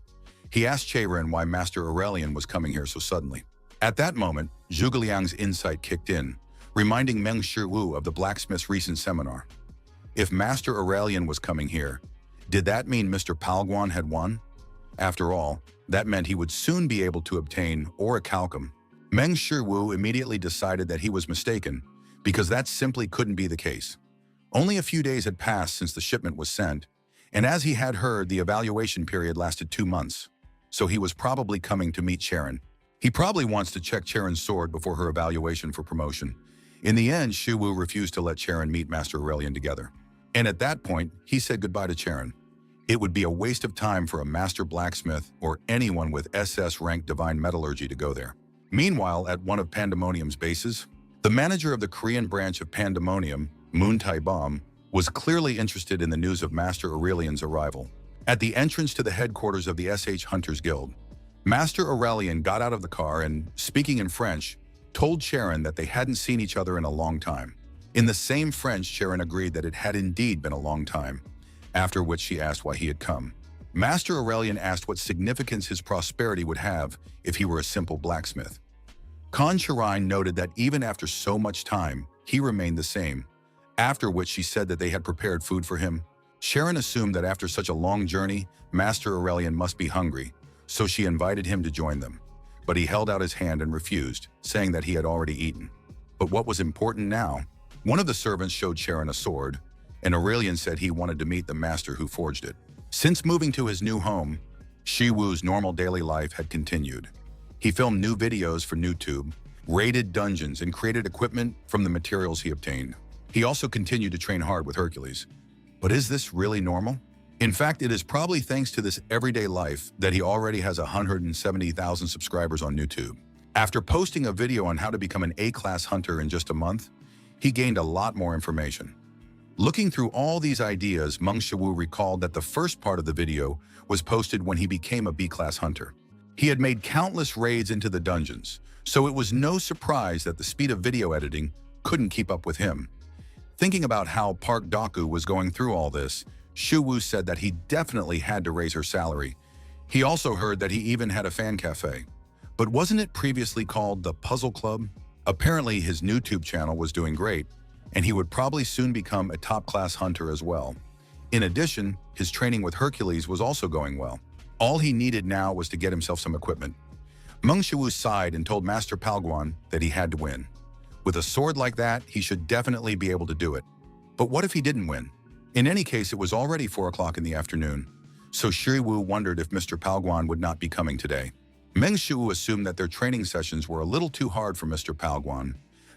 He asked Chiron why Master Aurelian was coming here so suddenly. At that moment, Zhuge Liang's insight kicked in, reminding Meng Shiwu of the blacksmith's recent seminar. If Master Aurelian was coming here, did that mean Mr. Palguan had won? After all, that meant he would soon be able to obtain orichalcum. Meng Shiwu immediately decided that he was mistaken, because that simply couldn't be the case. Only a few days had passed since the shipment was sent, and as he had heard, the evaluation period lasted 2 months, so he was probably coming to meet Chiron. He probably wants to check Chiron's sword before her evaluation for promotion. In the end, Shiwu refused to let Chiron meet Master Aurelian together. And at that point, he said goodbye to Chiron. It would be a waste of time for a master blacksmith or anyone with SS-ranked divine metallurgy to go there. Meanwhile, at one of Pandemonium's bases, the manager of the Korean branch of Pandemonium, Moon Tai-bom, was clearly interested in the news of Master Aurelian's arrival. At the entrance to the headquarters of the SH Hunters Guild, Master Aurelian got out of the car and, speaking in French, told Chiron that they hadn't seen each other in a long time. In the same French, Chiron agreed that it had indeed been a long time, after which she asked why he had come. Master Aurelian asked what significance his prosperity would have if he were a simple blacksmith. Khan Chiron noted that even after so much time, he remained the same, after which she said that they had prepared food for him. Chiron assumed that after such a long journey, Master Aurelian must be hungry, so she invited him to join them. But he held out his hand and refused, saying that he had already eaten. But what was important now? One of the servants showed Chiron a sword, and Aurelian said he wanted to meet the master who forged it. Since moving to his new home, Shiwu's normal daily life had continued. He filmed new videos for YouTube, raided dungeons, and created equipment from the materials he obtained. He also continued to train hard with Hercules. But is this really normal? In fact, it is probably thanks to this everyday life that he already has 170,000 subscribers on YouTube. After posting a video on how to become an A-class hunter in just a month, he gained a lot more information. Looking through all these ideas, Meng Shiwu recalled that the first part of the video was posted when he became a B-class hunter. He had made countless raids into the dungeons, so it was no surprise that the speed of video editing couldn't keep up with him. Thinking about how Park Doku was going through all this, Shiwu said that he definitely had to raise her salary. He also heard that he even had a fan cafe. But wasn't it previously called the Puzzle Club? Apparently his YouTube channel was doing great, and he would probably soon become a top-class hunter as well. In addition, his training with Hercules was also going well. All he needed now was to get himself some equipment. Meng Shiwu sighed and told Master Palguan that he had to win. With a sword like that, he should definitely be able to do it. But what if he didn't win? In any case, it was already 4 o'clock in the afternoon, so Shiwu wondered if Mr. Palguan would not be coming today. Meng Shiwu assumed that their training sessions were a little too hard for Mr. Palguan.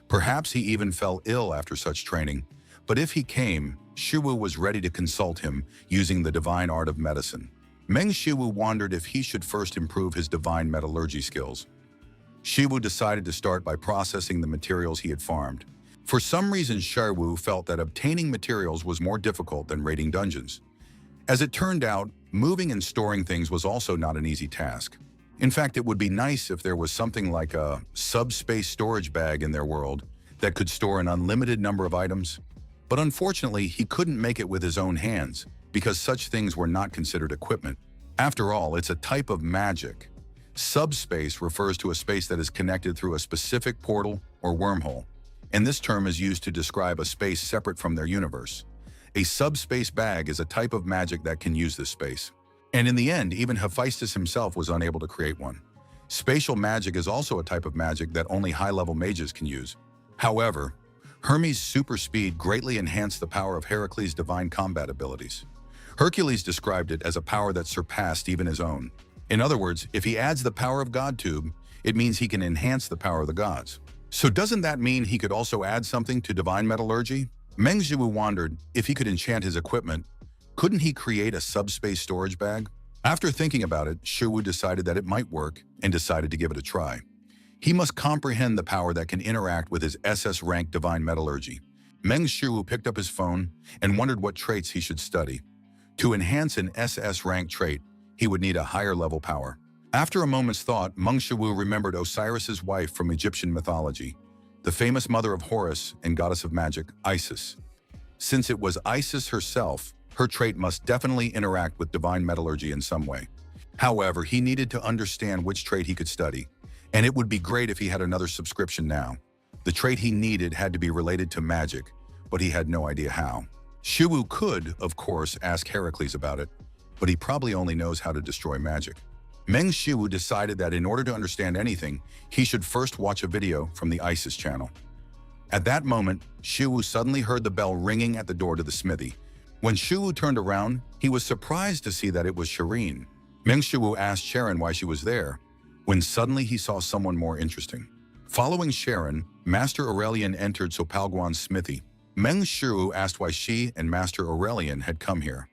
Perhaps he even fell ill after such training, But if he came, Shiwu was ready to consult him using the divine art of medicine. Meng Shiwu wondered if he should first improve his divine metallurgy skills. Shiwu decided to start by processing the materials he had farmed. For some reason, Shiwu felt that obtaining materials was more difficult than raiding dungeons. As it turned out, moving and storing things was also not an easy task. In fact, it would be nice if there was something like a subspace storage bag in their world that could store an unlimited number of items. But unfortunately, he couldn't make it with his own hands because such things were not considered equipment. After all, it's a type of magic. Subspace refers to a space that is connected through a specific portal or wormhole, and this term is used to describe a space separate from their universe. A subspace bag is a type of magic that can use this space. And in the end, even Hephaestus himself was unable to create one. Spatial magic is also a type of magic that only high-level mages can use. However, Hermes' super speed greatly enhanced the power of Heracles' divine combat abilities. Hercules described it as a power that surpassed even his own. In other words, if he adds the power of GodTube, it means he can enhance the power of the gods. So doesn't that mean he could also add something to divine metallurgy? Meng Shiwu wondered if he could enchant his equipment. Couldn't he create a subspace storage bag? After thinking about it, Shiwu decided that it might work and decided to give it a try. He must comprehend the power that can interact with his SS rank divine metallurgy. Meng Shiwu picked up his phone and wondered what traits he should study. To enhance an SS rank trait, he would need a higher level power. After a moment's thought, Meng Shiwu remembered Osiris's wife from Egyptian mythology, the famous mother of Horus and goddess of magic, Isis. Since it was Isis herself, her trait must definitely interact with divine metallurgy in some way. However, he needed to understand which trait he could study, and it would be great if he had another subscription now. The trait he needed had to be related to magic, but he had no idea how. Shiwu could, of course, ask Heracles about it, but he probably only knows how to destroy magic. Meng Shiwu decided that in order to understand anything, he should first watch a video from the Isis channel. At that moment, Shiwu suddenly heard the bell ringing at the door to the smithy. When Shiwu turned around, he was surprised to see that it was Shireen. Meng Shiwu asked Sharon why she was there, when suddenly he saw someone more interesting. Following Sharon, Master Aurelian entered Sopalguan's smithy. Meng Shiwu asked why she and Master Aurelian had come here.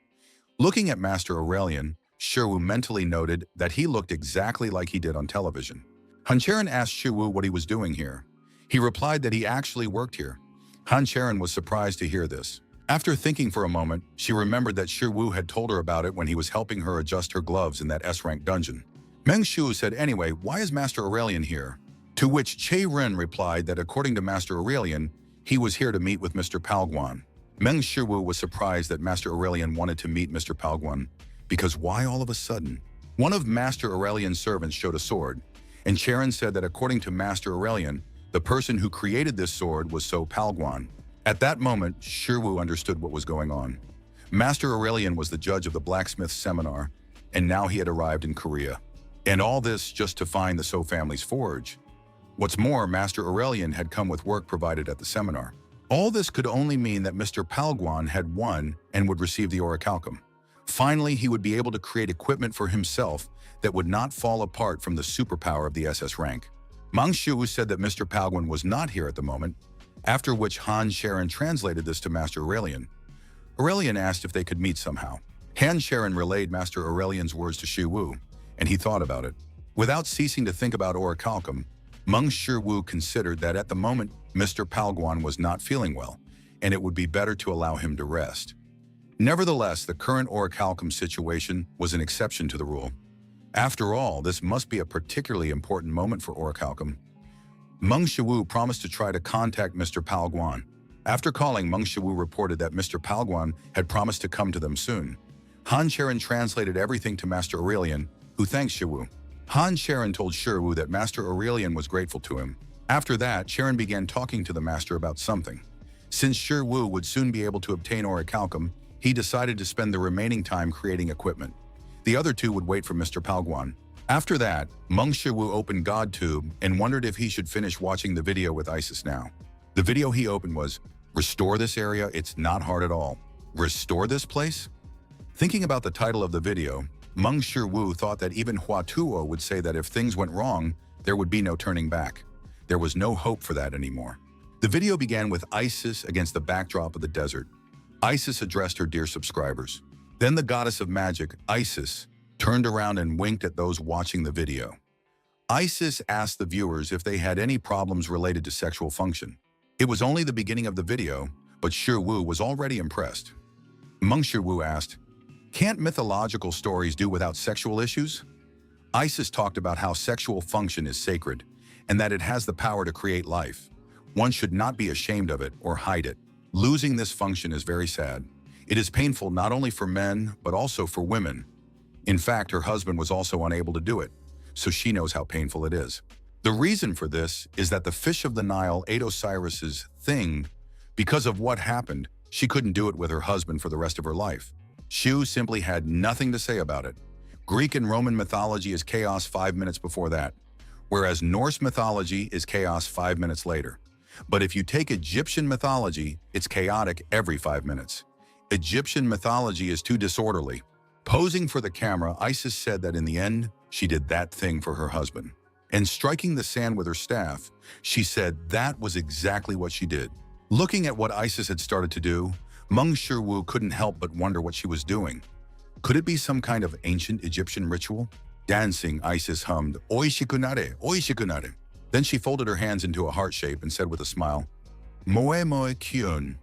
Looking at Master Aurelian, Shiwu mentally noted that he looked exactly like he did on television. Hancharan asked Shiwu what he was doing here. He replied that he actually worked here. Hancharan was surprised to hear this. After thinking for a moment, she remembered that Shiwu had told her about it when he was helping her adjust her gloves in that S-rank dungeon. Meng Shiwu said, "Anyway, why is Master Aurelian here?" To which Che Ren replied that according to Master Aurelian, he was here to meet with Mr. Palguan. Meng Shiwu was surprised that Master Aurelian wanted to meet Mr. Palguan, because why all of a sudden? One of Master Aurelian's servants showed a sword, and Charon said that according to Master Aurelian, the person who created this sword was So Palguan. At that moment, Shiwu understood what was going on. Master Aurelian was the judge of the blacksmith seminar, and now he had arrived in Korea. And all this just to find the So family's forge. What's more, Master Aurelian had come with work provided at the seminar. All this could only mean that Mr. Palguan had won and would receive the orichalcum. Finally, he would be able to create equipment for himself that would not fall apart from the superpower of the SS rank. Meng Shiwu said that Mr. Palguan was not here at the moment, after which Han Sharon translated this to Master Aurelian. Aurelian asked if they could meet somehow. Han Sharon relayed Master Aurelian's words to Shiwu, and he thought about it. Without ceasing to think about orichalcum, Meng Shiwu considered that at the moment, Mr. Palguan was not feeling well, and it would be better to allow him to rest. Nevertheless, the current orichalcum situation was an exception to the rule. After all, this must be a particularly important moment for orichalcum. Meng Shiwu promised to try to contact Mr. Palguan. After calling, Meng Shiwu reported that Mr. Palguan had promised to come to them soon. Han Sharon translated everything to Master Aurelian, who thanked Shiwu. Han Sharon told Shiwu that Master Aurelian was grateful to him. After that, Sharon began talking to the master about something. Since Shiwu would soon be able to obtain orichalcum, he decided to spend the remaining time creating equipment. The other two would wait for Mr. Palguan. After that, Meng Shiwu opened GodTube and wondered if he should finish watching the video with Isis now. The video he opened was, "Restore this area, it's not hard at all. Restore this place?" Thinking about the title of the video, Meng Shiwu thought that even Hua Tuo would say that if things went wrong, there would be no turning back. There was no hope for that anymore. The video began with Isis against the backdrop of the desert. Isis addressed her dear subscribers. Then the goddess of magic, Isis, turned around and winked at those watching the video. Isis asked the viewers if they had any problems related to sexual function. It was only the beginning of the video, but Shiwu was already impressed. Shiwu asked, "Can't mythological stories do without sexual issues?" Isis talked about how sexual function is sacred and that it has the power to create life. One should not be ashamed of it or hide it. Losing this function is very sad. It is painful not only for men, but also for women. In fact, her husband was also unable to do it, so she knows how painful it is. The reason for this is that the fish of the Nile ate Osiris's thing. Because of what happened, she couldn't do it with her husband for the rest of her life. Shu simply had nothing to say about it. Greek and Roman mythology is chaos 5 minutes before that, whereas Norse mythology is chaos 5 minutes later. But if you take Egyptian mythology, it's chaotic every 5 minutes. Egyptian mythology is too disorderly. Posing for the camera, Isis said that in the end, she did that thing for her husband. And striking the sand with her staff, she said that was exactly what she did. Looking at what Isis had started to do, Shiwu couldn't help but wonder what she was doing. Could it be some kind of ancient Egyptian ritual? Dancing, Isis hummed, "Oishikunare, oishikunare." Then she folded her hands into a heart shape and said with a smile, "Moe moe kyun."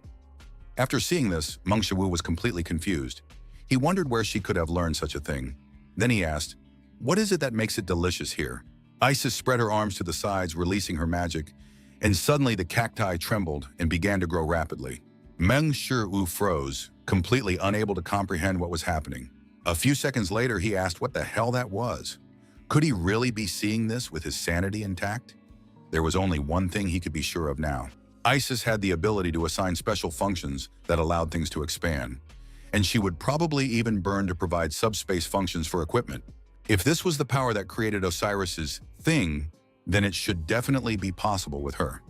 After seeing this, Shiwu was completely confused. He wondered where she could have learned such a thing. Then he asked, "What is it that makes it delicious here?" Isis spread her arms to the sides, releasing her magic, and suddenly the cacti trembled and began to grow rapidly. Shiwu froze, completely unable to comprehend what was happening. A few seconds later, he asked what the hell that was. Could he really be seeing this with his sanity intact? There was only one thing he could be sure of now. Isis had the ability to assign special functions that allowed things to expand, and she would probably even burn to provide subspace functions for equipment. If this was the power that created Osiris's thing, then it should definitely be possible with her.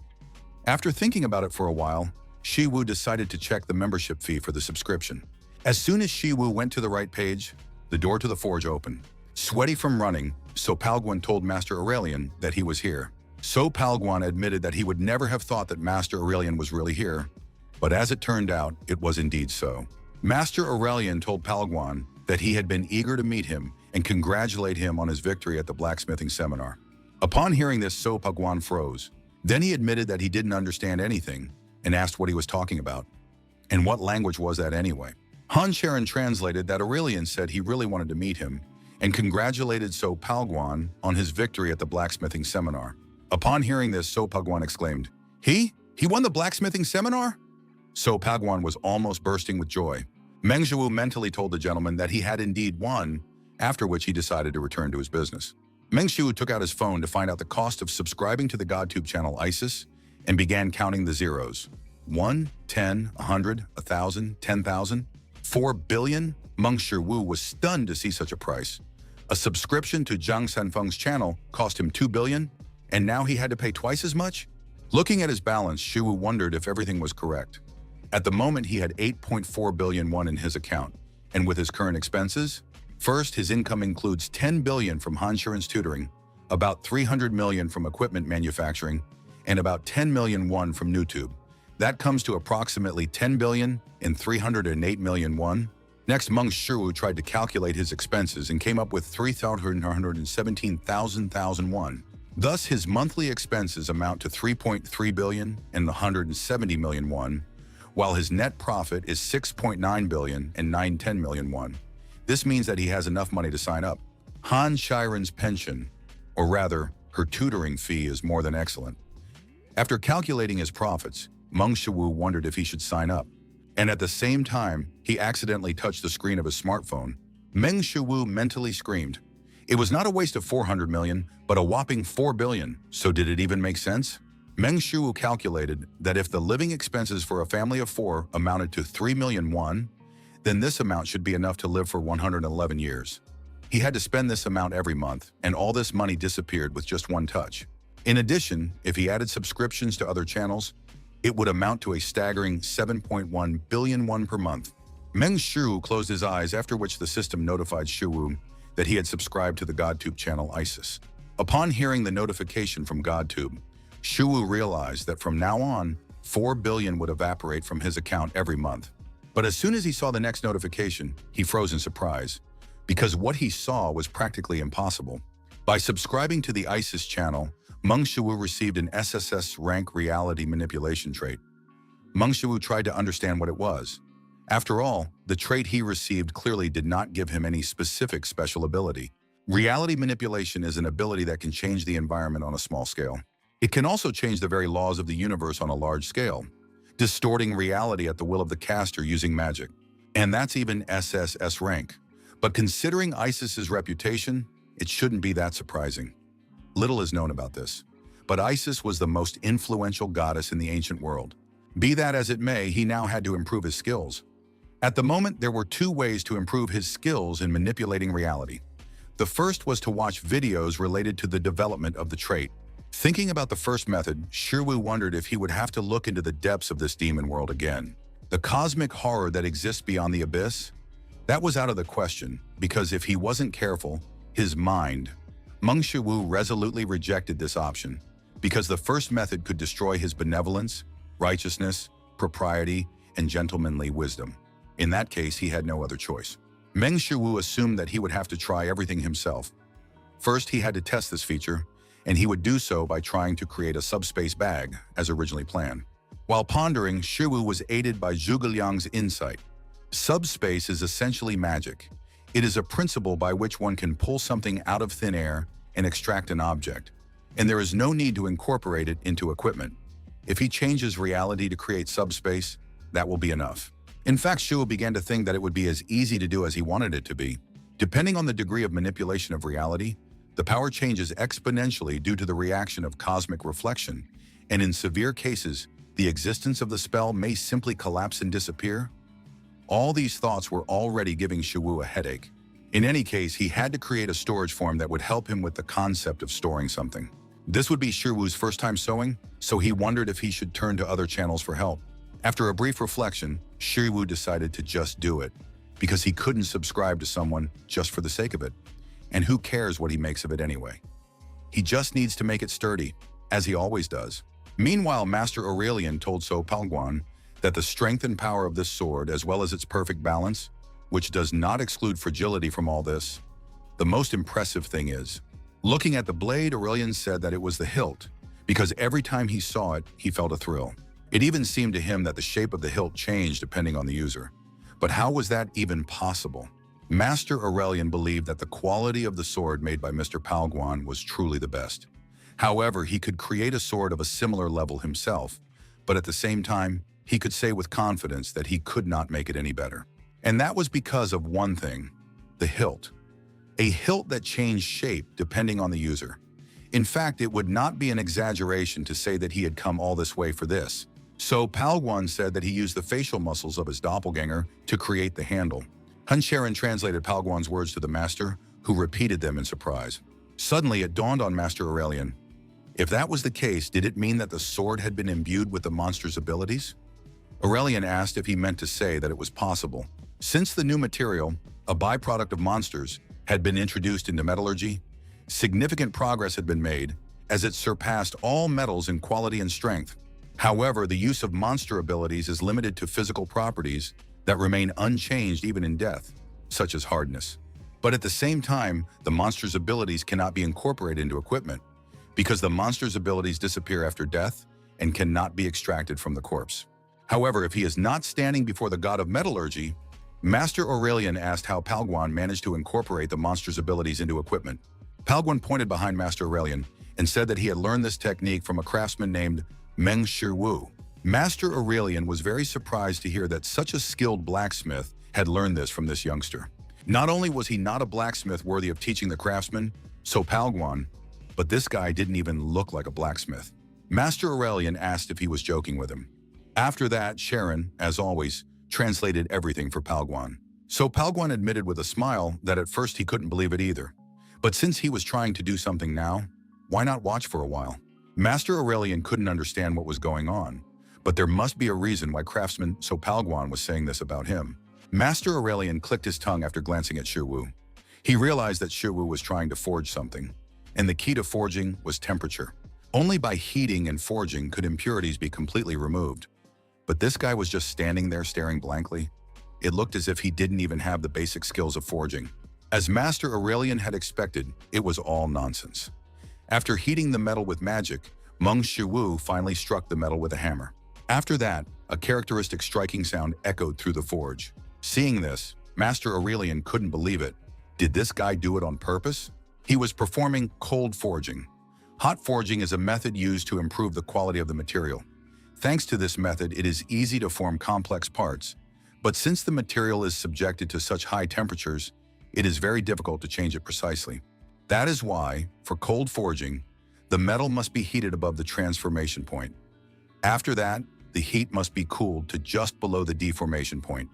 After thinking about it for a while, Shiwu decided to check the membership fee for the subscription. As soon as Shiwu went to the right page, the door to the forge opened. Sweaty from running, Sopalguan told Master Aurelian that he was here. Sopalguan admitted that he would never have thought that Master Aurelian was really here, but as it turned out, it was indeed so. Master Aurelian told Palguan that he had been eager to meet him and congratulate him on his victory at the blacksmithing seminar. Upon hearing this, Sopalguan froze. Then he admitted that he didn't understand anything and asked what he was talking about. And what language was that anyway? Han Sharon translated that Aurelian said he really wanted to meet him and congratulated Sopalguan on his victory at the blacksmithing seminar. Upon hearing this, Sopalguan exclaimed, He won the blacksmithing seminar?" Sopalguan was almost bursting with joy. Shiwu mentally told the gentleman that he had indeed won, after which he decided to return to his business. Shiwu took out his phone to find out the cost of subscribing to the GodTube channel Isis and began counting the zeros. 1, 10, 100, 1,000, 10,000, 4 billion? Shiwu was stunned to see such a price. A subscription to Zhang Sanfeng's channel cost him 2 billion, and now he had to pay twice as much? Looking at his balance, Shiwu wondered if everything was correct. At the moment, he had 8.4 billion won in his account, and with his current expenses, first, his income includes 10 billion from Han Sharon's tutoring, about 300 million from equipment manufacturing, and about 10 million won from YouTube. That comes to approximately 10 billion and 308 million won. Next, Shiwu tried to calculate his expenses and came up with 3,117,000 won. Thus, his monthly expenses amount to 3.3 billion and 170 million won, while his net profit is 6.9 billion and 910 million won. This means that he has enough money to sign up. Han Sharon's pension, or rather, her tutoring fee, is more than excellent. After calculating his profits, Shiwu wondered if he should sign up. And at the same time, he accidentally touched the screen of his smartphone. Shiwu mentally screamed. It was not a waste of 400 million, but a whopping 4 billion. So did it even make sense? Shiwu calculated that if the living expenses for a family of 4 amounted to 3 million won, then this amount should be enough to live for 111 years. He had to spend this amount every month, and all this money disappeared with just one touch. In addition, if he added subscriptions to other channels, it would amount to a staggering 7.1 billion won per month. Shiwu closed his eyes, after which the system notified Shiwu that he had subscribed to the GodTube channel Isis. Upon hearing the notification from GodTube, Shuwu realized that from now on, 4 billion would evaporate from his account every month. But as soon as he saw the next notification, he froze in surprise, because what he saw was practically impossible. By subscribing to the ISIS channel, Meng Shuwu received an SSS rank reality manipulation trait. Meng Shuwu tried to understand what it was. After all, the trait he received clearly did not give him any specific special ability. Reality manipulation is an ability that can change the environment on a small scale. It can also change the very laws of the universe on a large scale, distorting reality at the will of the caster using magic. And that's even SSS rank. But considering Isis's reputation, it shouldn't be that surprising. Little is known about this, but Isis was the most influential goddess in the ancient world. Be that as it may, he now had to improve his skills. At the moment, there were two ways to improve his skills in manipulating reality. The first was to watch videos related to the development of the trait. Thinking about the first method, Shuwu wondered if he would have to look into the depths of this demon world again. The cosmic horror that exists beyond the abyss? That was out of the question, because if he wasn't careful, his mind. Meng Shuwu resolutely rejected this option, because the first method could destroy his benevolence, righteousness, propriety, and gentlemanly wisdom. In that case, he had no other choice. Meng Shuwu assumed that he would have to try everything himself. First, he had to test this feature, and he would do so by trying to create a subspace bag, as originally planned. While pondering, Shuwu was aided by Zhuge Liang's insight. Subspace is essentially magic. It is a principle by which one can pull something out of thin air and extract an object, and there is no need to incorporate it into equipment. If he changes reality to create subspace, that will be enough. In fact, Shuwu began to think that it would be as easy to do as he wanted it to be. Depending on the degree of manipulation of reality, the power changes exponentially due to the reaction of cosmic reflection, and in severe cases, the existence of the spell may simply collapse and disappear. All these thoughts were already giving Shuwu a headache. In any case, he had to create a storage form that would help him with the concept of storing something. This would be Shuwu's first time sewing, so he wondered if he should turn to other channels for help. After a brief reflection, Shuwu decided to just do it, because he couldn't subscribe to someone just for the sake of it. And who cares what he makes of it anyway? He just needs to make it sturdy, as he always does. Meanwhile, Master Aurelian told So Palguan that the strength and power of this sword, as well as its perfect balance, which does not exclude fragility from all this, the most impressive thing is, looking at the blade, Aurelian said that it was the hilt, because every time he saw it, he felt a thrill. It even seemed to him that the shape of the hilt changed depending on the user. But how was that even possible? Master Aurelian believed that the quality of the sword made by Mr. Palguan was truly the best. However, he could create a sword of a similar level himself, but at the same time, he could say with confidence that he could not make it any better. And that was because of one thing, the hilt. A hilt that changed shape depending on the user. In fact, it would not be an exaggeration to say that he had come all this way for this. So Palguan said that he used the facial muscles of his doppelganger to create the handle. Hun Sharon translated Palguan's words to the master, who repeated them in surprise. Suddenly, it dawned on Master Aurelian. If that was the case, did it mean that the sword had been imbued with the monster's abilities? Aurelian asked if he meant to say that it was possible. Since the new material, a byproduct of monsters, had been introduced into metallurgy, significant progress had been made, as it surpassed all metals in quality and strength. However, the use of monster abilities is limited to physical properties that remain unchanged even in death, such as hardness. But at the same time, the monster's abilities cannot be incorporated into equipment, because the monster's abilities disappear after death and cannot be extracted from the corpse. However, if he is not standing before the god of metallurgy, Master Aurelian asked how Palguan managed to incorporate the monster's abilities into equipment. Palguan pointed behind Master Aurelian and said that he had learned this technique from a craftsman named Meng Shuwu. Master Aurelian was very surprised to hear that such a skilled blacksmith had learned this from this youngster. Not only was he not a blacksmith worthy of teaching the craftsman, So Palguan, but this guy didn't even look like a blacksmith. Master Aurelian asked if he was joking with him. After that, Sharon, as always, translated everything for Palguan. So Palguan admitted with a smile that at first he couldn't believe it either. But since he was trying to do something now, why not watch for a while? Master Aurelian couldn't understand what was going on, but there must be a reason why craftsman So Palguan was saying this about him. Master Aurelian clicked his tongue after glancing at Shuwu. He realized that Shuwu was trying to forge something, and the key to forging was temperature. Only by heating and forging could impurities be completely removed. But this guy was just standing there staring blankly. It looked as if he didn't even have the basic skills of forging. As Master Aurelian had expected, it was all nonsense. After heating the metal with magic, Meng Shiwu finally struck the metal with a hammer. After that, a characteristic striking sound echoed through the forge. Seeing this, Master Aurelian couldn't believe it. Did this guy do it on purpose? He was performing cold forging. Hot forging is a method used to improve the quality of the material. Thanks to this method, it is easy to form complex parts. But since the material is subjected to such high temperatures, it is very difficult to change it precisely. That is why, for cold forging, the metal must be heated above the transformation point. After that, the heat must be cooled to just below the deformation point.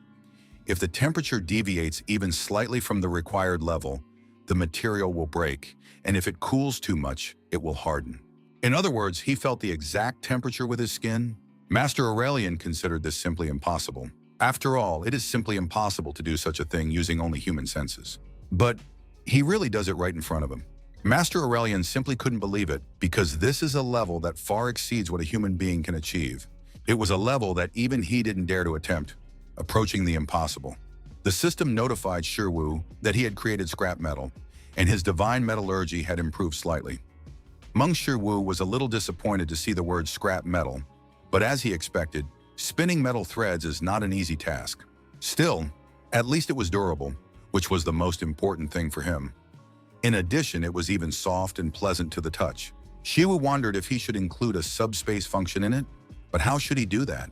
If the temperature deviates even slightly from the required level, the material will break, and if it cools too much, it will harden. In other words, he felt the exact temperature with his skin. Master Aurelian considered this simply impossible. After all, it is simply impossible to do such a thing using only human senses. But he really does it right in front of him. Master Aurelian simply couldn't believe it because this is a level that far exceeds what a human being can achieve. It was a level that even he didn't dare to attempt, approaching the impossible. The system notified Shiwu that he had created scrap metal, and his divine metallurgy had improved slightly. Meng Shiwu was a little disappointed to see the word scrap metal, but as he expected, spinning metal threads is not an easy task. Still, at least it was durable, which was the most important thing for him. In addition, it was even soft and pleasant to the touch. Shiwu wondered if he should include a subspace function in it, but how should he do that?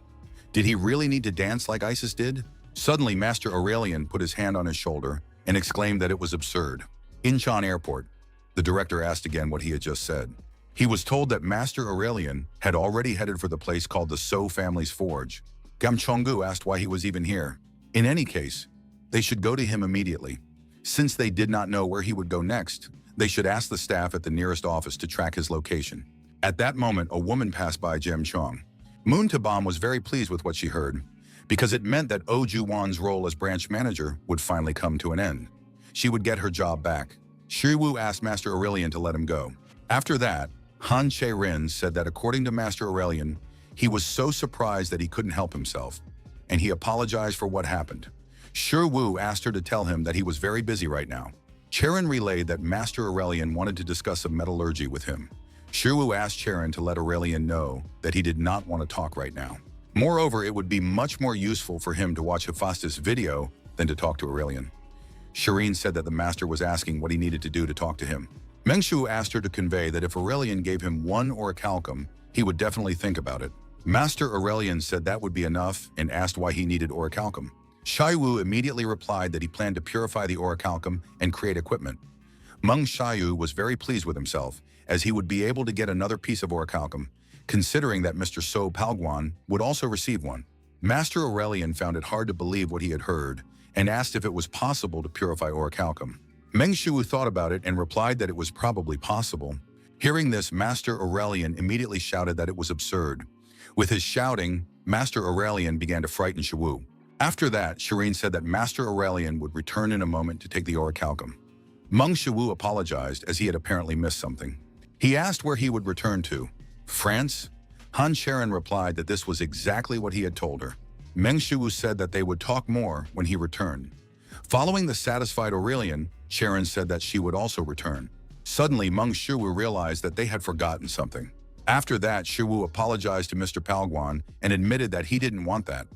Did he really need to dance like Isis did? Suddenly, Master Aurelian put his hand on his shoulder and exclaimed that it was absurd. Incheon Airport, the director asked again what he had just said. He was told that Master Aurelian had already headed for the place called the So family's forge. Gam Chonggu asked why he was even here. In any case, they should go to him immediately. Since they did not know where he would go next, they should ask the staff at the nearest office to track his location. At that moment, a woman passed by Jem Chong. Moon Tabam was very pleased with what she heard, because it meant that Oh Ju-won's role as branch manager would finally come to an end. She would get her job back. Shiwu asked Master Aurelian to let him go. After that, Han Che-rin said that according to Master Aurelian, he was so surprised that he couldn't help himself, and he apologized for what happened. Shiwu asked her to tell him that he was very busy right now. Cherin relayed that Master Aurelian wanted to discuss some metallurgy with him. Shiwu asked Cherin to let Aurelian know that he did not want to talk right now. Moreover, it would be much more useful for him to watch Hephaestus' video than to talk to Aurelian. Shireen said that the master was asking what he needed to do to talk to him. Mengshu asked her to convey that if Aurelian gave him one orichalcum, he would definitely think about it. Master Aurelian said that would be enough and asked why he needed orichalcum. Shaiwu immediately replied that he planned to purify the orichalcum and create equipment. Meng Shiu was very pleased with himself, as he would be able to get another piece of orichalcum, considering that Mr. So Palguan would also receive one. Master Aurelian found it hard to believe what he had heard, and asked if it was possible to purify orichalcum. Meng Shiu thought about it and replied that it was probably possible. Hearing this, Master Aurelian immediately shouted that it was absurd. With his shouting, Master Aurelian began to frighten Shiwu. After that, Shireen said that Master Aurelian would return in a moment to take the orichalcum. Meng Shiwu apologized as he had apparently missed something. He asked where he would return to. France? Han Sharon replied that this was exactly what he had told her. Meng Shiwu said that they would talk more when he returned. Following the satisfied Aurelian, Sharon said that she would also return. Suddenly, Meng Shiwu realized that they had forgotten something. After that, Shiwu apologized to Mr. Palguan and admitted that he didn't want that.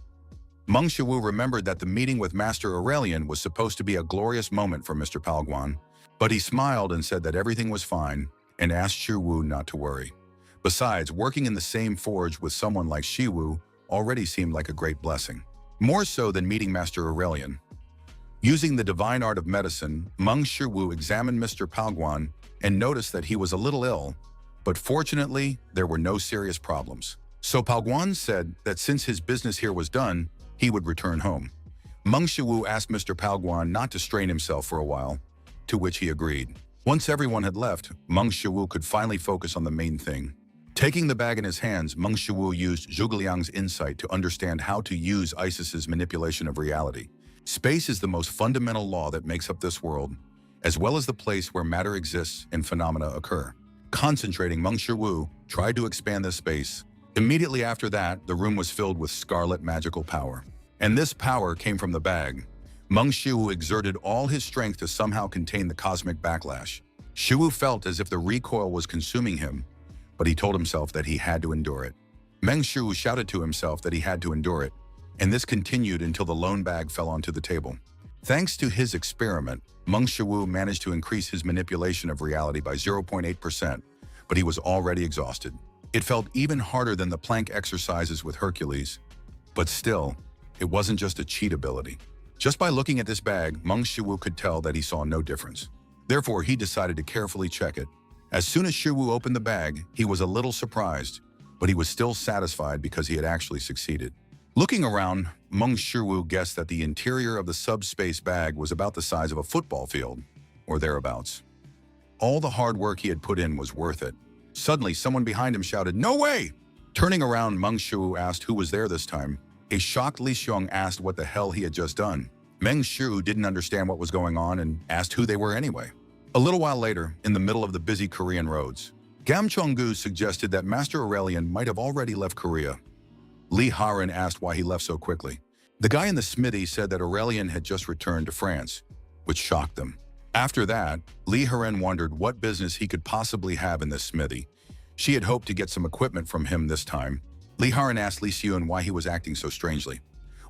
Meng Shiwu remembered that the meeting with Master Aurelian was supposed to be a glorious moment for Mr. Palguan, but he smiled and said that everything was fine and asked Shiwu not to worry. Besides, working in the same forge with someone like Shiwu already seemed like a great blessing, more so than meeting Master Aurelian. Using the divine art of medicine, Meng Shiwu examined Mr. Palguan and noticed that he was a little ill, but fortunately, there were no serious problems. So Palguan said that since his business here was done, he would return home. Meng Shiwu asked Mr. Palguan not to strain himself for a while, to which he agreed. Once everyone had left, Meng Shiwu could finally focus on the main thing. Taking the bag in his hands, Meng Shiwu used Zhuge Liang's insight to understand how to use Isis's manipulation of reality. Space is the most fundamental law that makes up this world, as well as the place where matter exists and phenomena occur. Concentrating, Meng Shiwu tried to expand this space. Immediately after that, the room was filled with scarlet magical power. And this power came from the bag. Meng Shiwu exerted all his strength to somehow contain the cosmic backlash. Shiwu felt as if the recoil was consuming him, but he told himself that he had to endure it. Meng Shiwu shouted to himself that he had to endure it, and this continued until the lone bag fell onto the table. Thanks to his experiment, Meng Shiwu managed to increase his manipulation of reality by 0.8%, but he was already exhausted. It felt even harder than the plank exercises with Hercules. But still, it wasn't just a cheat ability. Just by looking at this bag, Meng Shiwu could tell that he saw no difference. Therefore, he decided to carefully check it. As soon as Shiwu opened the bag, he was a little surprised, but he was still satisfied because he had actually succeeded. Looking around, Meng Shiwu guessed that the interior of the subspace bag was about the size of a football field, or thereabouts. All the hard work he had put in was worth it. Suddenly, someone behind him shouted, "No way!" Turning around, Meng Shiwu asked who was there this time. A shocked Li Xiong asked what the hell he had just done. Meng Shiwu didn't understand what was going on and asked who they were anyway. A little while later, in the middle of the busy Korean roads, Gam Chong-gu suggested that Master Aurelian might have already left Korea. Li Haran asked why he left so quickly. The guy in the smithy said that Aurelian had just returned to France, which shocked them. After that, Li Haran wondered what business he could possibly have in this smithy. She had hoped to get some equipment from him this time. Li Haran asked Li Xiun why he was acting so strangely.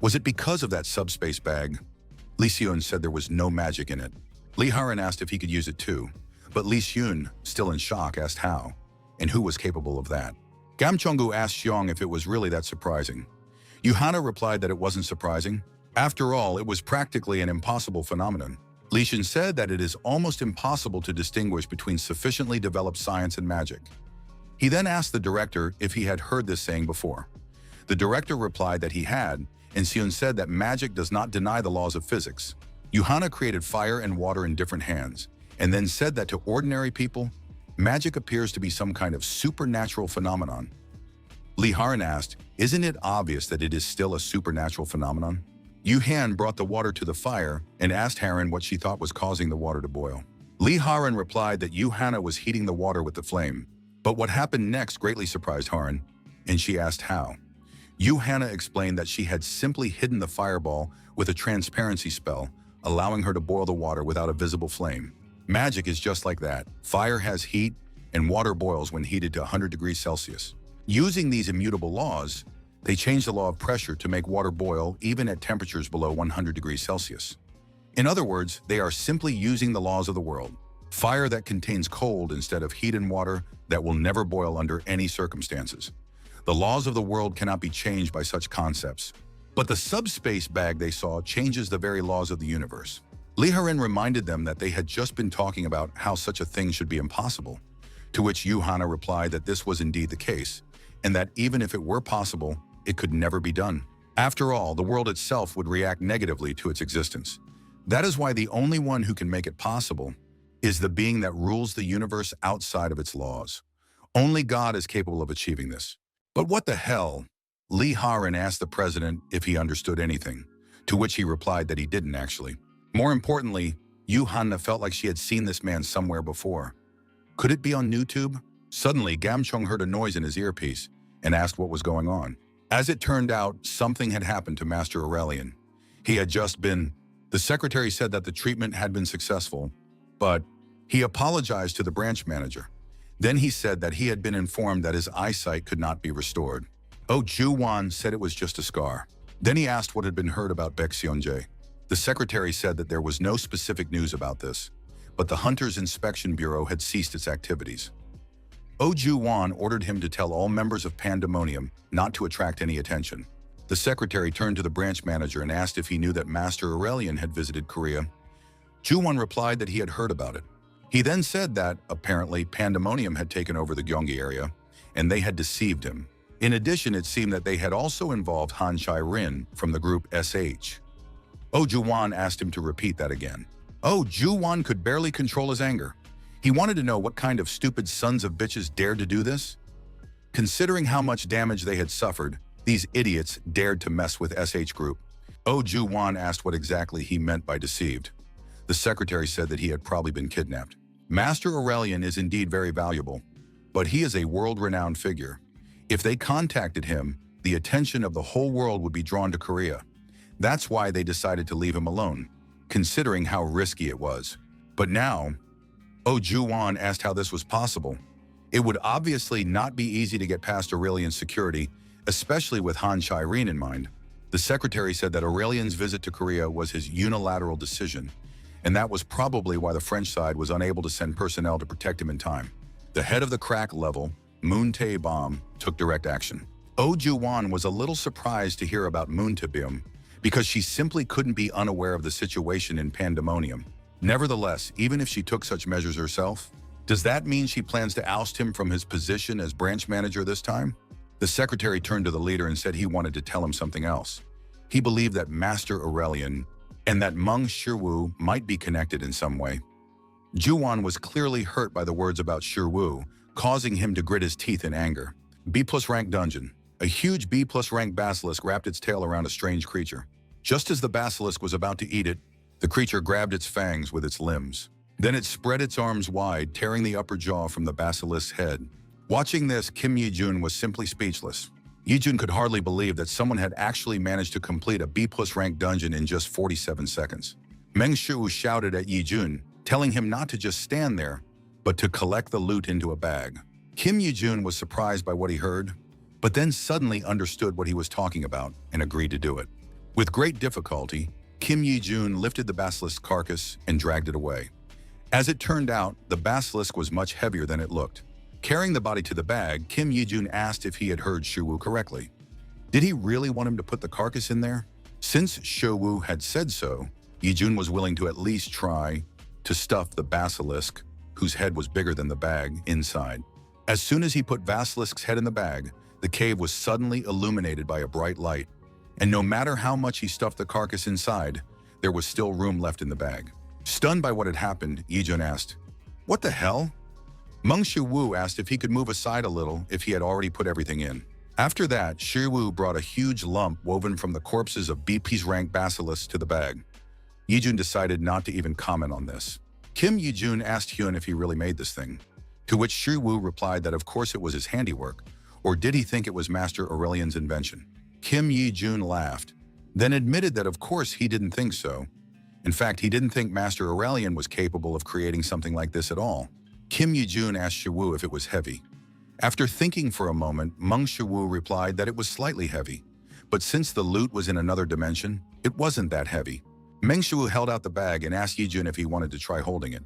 Was it because of that subspace bag? Li Xiun said there was no magic in it. Li Haran asked if he could use it too, but Li Xiun, still in shock, asked how, and who was capable of that. Gam Chong-gu asked Xiong if it was really that surprising. Yuhana replied that it wasn't surprising. After all, it was practically an impossible phenomenon. Li Xiun said that it is almost impossible to distinguish between sufficiently developed science and magic. He then asked the director if he had heard this saying before. The director replied that he had, and Xiun said that magic does not deny the laws of physics. Yuhana created fire and water in different hands, and then said that to ordinary people, magic appears to be some kind of supernatural phenomenon. Li Haran asked, "Isn't it obvious that it is still a supernatural phenomenon?" Yu Han brought the water to the fire and asked Haran what she thought was causing the water to boil. Li Haran replied that Yu Hana was heating the water with the flame. But what happened next greatly surprised Haran, and she asked how. Yu Hana explained that she had simply hidden the fireball with a transparency spell, allowing her to boil the water without a visible flame. Magic is just like that. Fire has heat, and water boils when heated to 100 degrees Celsius. Using these immutable laws, they changed the law of pressure to make water boil even at temperatures below 100 degrees Celsius. In other words, they are simply using the laws of the world. Fire that contains cold instead of heat and water that will never boil under any circumstances. The laws of the world cannot be changed by such concepts. But the subspace bag they saw changes the very laws of the universe. Li Haran reminded them that they had just been talking about how such a thing should be impossible, to which Yu Hana replied that this was indeed the case, and that even if it were possible, it could never be done. After all, the world itself would react negatively to its existence. That is why the only one who can make it possible is the being that rules the universe outside of its laws. Only God is capable of achieving this. But what the hell? Li Haran asked the president if he understood anything, to which he replied that he didn't actually. More importantly, Yu Hanna felt like she had seen this man somewhere before. Could it be on YouTube? Suddenly, Gam Chung heard a noise in his earpiece and asked what was going on. As it turned out, something had happened to Master Aurelian. He had just been... The secretary said that the treatment had been successful, but he apologized to the branch manager. Then he said that he had been informed that his eyesight could not be restored. Oh Ju-wan said it was just a scar. Then he asked what had been heard about Baek Seon-jae. The secretary said that there was no specific news about this, but the Hunters Inspection Bureau had ceased its activities. Oh Ju-wan ordered him to tell all members of Pandemonium not to attract any attention. The secretary turned to the branch manager and asked if he knew that Master Aurelian had visited Korea. Ju-won replied that he had heard about it. He then said that, apparently, Pandemonium had taken over the Gyeonggi area, and they had deceived him. In addition, it seemed that they had also involved Han Chai-rin from the group SH. Oh Ju-won asked him to repeat that again. Oh Ju-won could barely control his anger. He wanted to know what kind of stupid sons of bitches dared to do this. Considering how much damage they had suffered, these idiots dared to mess with SH Group. Oh Ju-won asked what exactly he meant by deceived. The secretary said that he had probably been kidnapped. Master Aurelian is indeed very valuable, but he is a world-renowned figure. If they contacted him, the attention of the whole world would be drawn to Korea. That's why they decided to leave him alone, considering how risky it was. But now, Oh Ju-won asked how this was possible. It would obviously not be easy to get past Aurelian's security, especially with Han Chai-rin in mind. The secretary said that Aurelian's visit to Korea was his unilateral decision, and that was probably why the French side was unable to send personnel to protect him in time. The head of the crack level, Moon Tae-bom, took direct action. Oh Ju-won was a little surprised to hear about Moon Tae-bom because she simply couldn't be unaware of the situation in Pandemonium. Nevertheless, even if she took such measures herself, does that mean she plans to oust him from his position as branch manager this time? The secretary turned to the leader and said he wanted to tell him something else. He believed that Master Aurelian and that Meng Shiwu might be connected in some way. Ju-won was clearly hurt by the words about Shiwu, causing him to grit his teeth in anger. B+ rank dungeon. A huge B+ rank basilisk wrapped its tail around a strange creature. Just as the basilisk was about to eat it, the creature grabbed its fangs with its limbs. Then it spread its arms wide, tearing the upper jaw from the basilisk's head. Watching this, Kim Yi-jun was simply speechless. Yi-jun could hardly believe that someone had actually managed to complete a B+ rank dungeon in just 47 seconds. Meng Shu shouted at Yi-jun, telling him not to just stand there, but to collect the loot into a bag. Kim Yi-jun was surprised by what he heard, but then suddenly understood what he was talking about and agreed to do it. With great difficulty, Kim Yi-jun lifted the basilisk's carcass and dragged it away. As it turned out, the basilisk was much heavier than it looked. Carrying the body to the bag, Kim Yi-jun asked if he had heard Shiwu correctly. Did he really want him to put the carcass in there? Since Shiwu had said so, Yi-jun was willing to at least try to stuff the basilisk, whose head was bigger than the bag, inside. As soon as he put basilisk's head in the bag, the cave was suddenly illuminated by a bright light. And no matter how much he stuffed the carcass inside, there was still room left in the bag. Stunned by what had happened, Yi-jun asked, "What the hell?" Meng Shiwu asked if he could move aside a little if he had already put everything in. After that, Shiwu brought a huge lump woven from the corpses of B+ rank basilisks to the bag. Yi-jun decided not to even comment on this. Kim Yi-jun asked Hyun if he really made this thing, to which Shiwu replied that of course it was his handiwork, or did he think it was Master Aurelian's invention? Kim Yi-jun laughed, then admitted that of course he didn't think so. In fact, he didn't think Master Aurelian was capable of creating something like this at all. Kim Yi-jun asked Shiwu if it was heavy. After thinking for a moment, Meng Shiwu replied that it was slightly heavy, but since the loot was in another dimension, it wasn't that heavy. Meng Shiwu held out the bag and asked Yi-jun if he wanted to try holding it.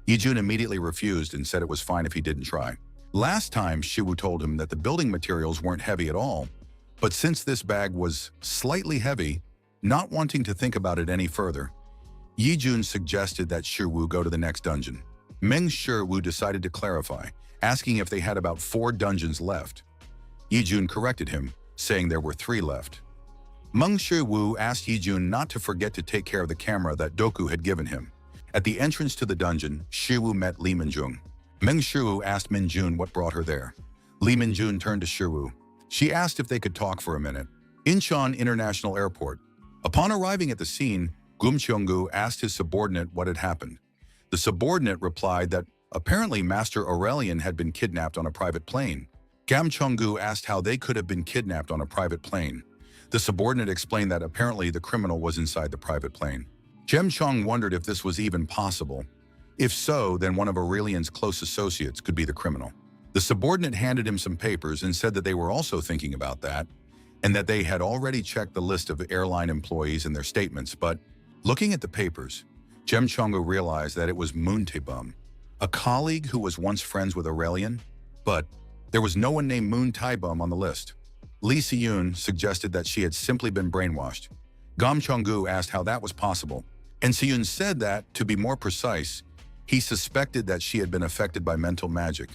Yi-jun immediately refused and said it was fine if he didn't try. Last time, Shiwu told him that the building materials weren't heavy at all, but since this bag was slightly heavy, not wanting to think about it any further, Yi-jun suggested that Shiwu go to the next dungeon. Meng Shiwu decided to clarify, asking if they had about 4 dungeons left. Yi-jun corrected him, saying there were 3 left. Meng Shiwu asked Yi-jun not to forget to take care of the camera that Doku had given him. At the entrance to the dungeon, Shiwu met Lee Min-jun. Meng Shiwu asked Min-jun what brought her there. Lee Min-jun turned to Shiwu. She asked if they could talk for a minute. Incheon International Airport. Upon arriving at the scene, Gum Cheong-gu asked his subordinate what had happened. The subordinate replied that apparently Master Aurelian had been kidnapped on a private plane. Gam Cheong-gu asked how they could have been kidnapped on a private plane. The subordinate explained that apparently the criminal was inside the private plane. Jem Chong wondered if this was even possible. If so, then one of Aurelian's close associates could be the criminal. The subordinate handed him some papers and said that they were also thinking about that, and that they had already checked the list of airline employees and their statements, but looking at the papers, Jem Chong-gu realized that it was Moon Tae-bom, a colleague who was once friends with Aurelian, but there was no one named Moon Tae-bom on the list. Lee Si-yoon suggested that she had simply been brainwashed. Gam Cheong-gu asked how that was possible, and Si-yoon said that, to be more precise, he suspected that she had been affected by mental magic.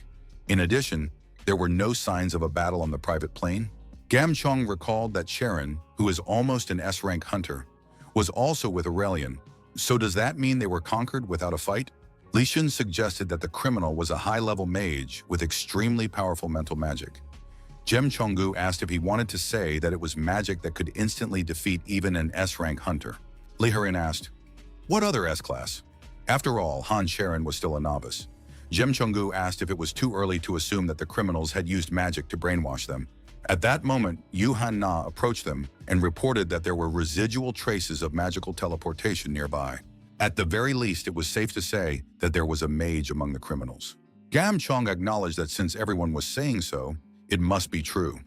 In addition, there were no signs of a battle on the private plane. Gam Chong recalled that Sharon, who is almost an S-rank hunter, was also with Aurelian. So does that mean they were conquered without a fight? Li Shun suggested that the criminal was a high-level mage with extremely powerful mental magic. Jem Chong-gu asked if he wanted to say that it was magic that could instantly defeat even an S-rank hunter. Li Harin asked, "What other S-class?" After all, Han Sharon was still a novice. Jem Chunggu asked if it was too early to assume that the criminals had used magic to brainwash them. At that moment, Yu Han Na approached them and reported that there were residual traces of magical teleportation nearby. At the very least, it was safe to say that there was a mage among the criminals. Gam Chong acknowledged that since everyone was saying so, it must be true.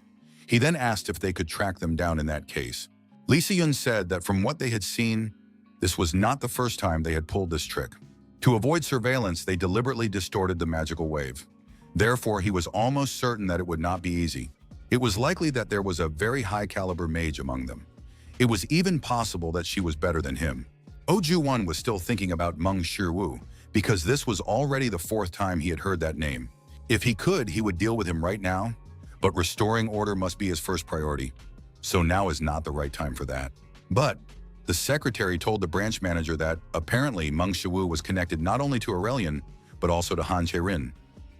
He then asked if they could track them down in that case. Lee Se-yun said that from what they had seen, this was not the first time they had pulled this trick. To avoid surveillance, they deliberately distorted the magical wave. Therefore, he was almost certain that it would not be easy. It was likely that there was a very high-caliber mage among them. It was even possible that she was better than him. Oh Ju-won was still thinking about Meng Shiwu, because this was already the fourth time he had heard that name. If he could, he would deal with him right now, but restoring order must be his first priority. So now is not the right time for that. But the secretary told the branch manager that apparently Meng Shiwu was connected not only to Aurelian, but also to Han Che-rin.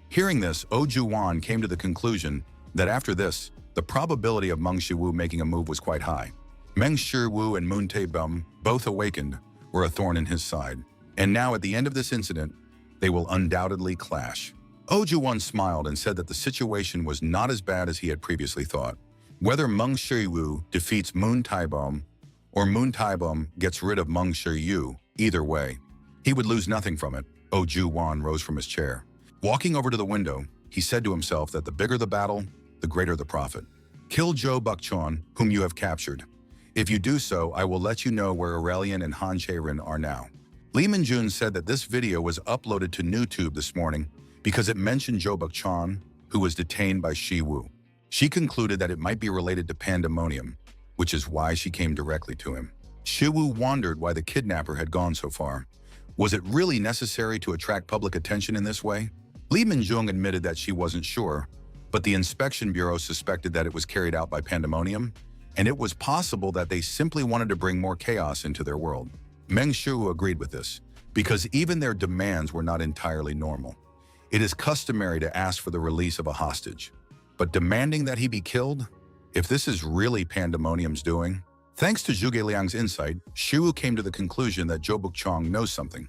Hearing this, Oh Ju-won came to the conclusion that after this, the probability of Meng Shiwu making a move was quite high. Meng Shiwu and Moon Tae-bum, both awakened, were a thorn in his side. And now at the end of this incident, they will undoubtedly clash. Oh Ju-won smiled and said that the situation was not as bad as he had previously thought. Whether Meng Shiwu defeats Moon Tae-bum or Moon Tae-bum gets rid of Meng Shiwu, either way, he would lose nothing from it. Oh Ju-won rose from his chair. Walking over to the window, he said to himself that the bigger the battle, the greater the profit. Kill Jo Buk-chon, whom you have captured. If you do so, I will let you know where Aurelian and Han Che-rin are now. Lee Min-jun said that this video was uploaded to YouTube this morning because it mentioned Jo Buk-chon, who was detained by Shiwu. She concluded that it might be related to pandemonium, which is why she came directly to him. Shiwu wondered why the kidnapper had gone so far. Was it really necessary to attract public attention in this way? Lee Min-jung admitted that she wasn't sure, but the Inspection Bureau suspected that it was carried out by pandemonium, and it was possible that they simply wanted to bring more chaos into their world. Meng Shiwu agreed with this, because even their demands were not entirely normal. It is customary to ask for the release of a hostage, but demanding that he be killed? If this is really pandemonium's doing? Thanks to Zhuge Liang's insight, Shiwu came to the conclusion that Jo Buk-chon knows something.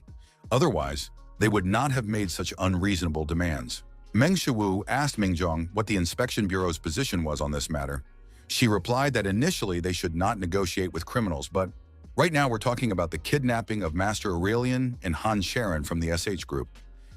Otherwise, they would not have made such unreasonable demands. Meng Shiwu asked Mingjong what the Inspection Bureau's position was on this matter. She replied that initially they should not negotiate with criminals, but right now we're talking about the kidnapping of Master Aurelian and Han Sharon from the SH Group.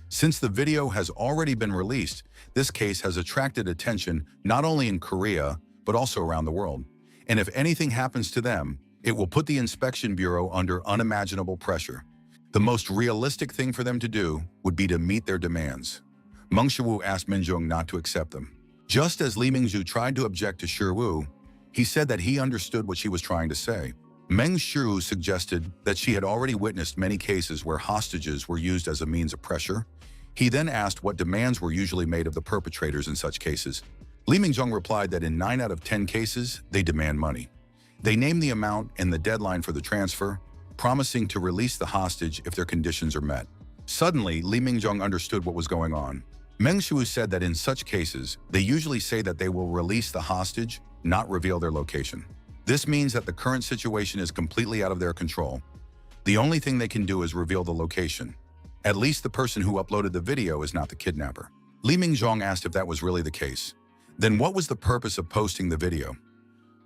Since the video has already been released, this case has attracted attention not only in Korea, but also around the world. And if anything happens to them, it will put the Inspection Bureau under unimaginable pressure. The most realistic thing for them to do would be to meet their demands. Meng Shiwu asked Minjung not to accept them. Just as Lee Mingju tried to object to Shiwu, he said that he understood what she was trying to say. Meng Shiwu suggested that she had already witnessed many cases where hostages were used as a means of pressure. He then asked what demands were usually made of the perpetrators in such cases. Lee Mingjung replied that in 9 out of 10 cases, they demand money. They name the amount and the deadline for the transfer, promising to release the hostage if their conditions are met. Suddenly, Lee Mingjung understood what was going on. Meng Shiwu said that in such cases, they usually say that they will release the hostage, not reveal their location. This means that the current situation is completely out of their control. The only thing they can do is reveal the location. At least the person who uploaded the video is not the kidnapper. Lee Mingjong asked if that was really the case. Then what was the purpose of posting the video?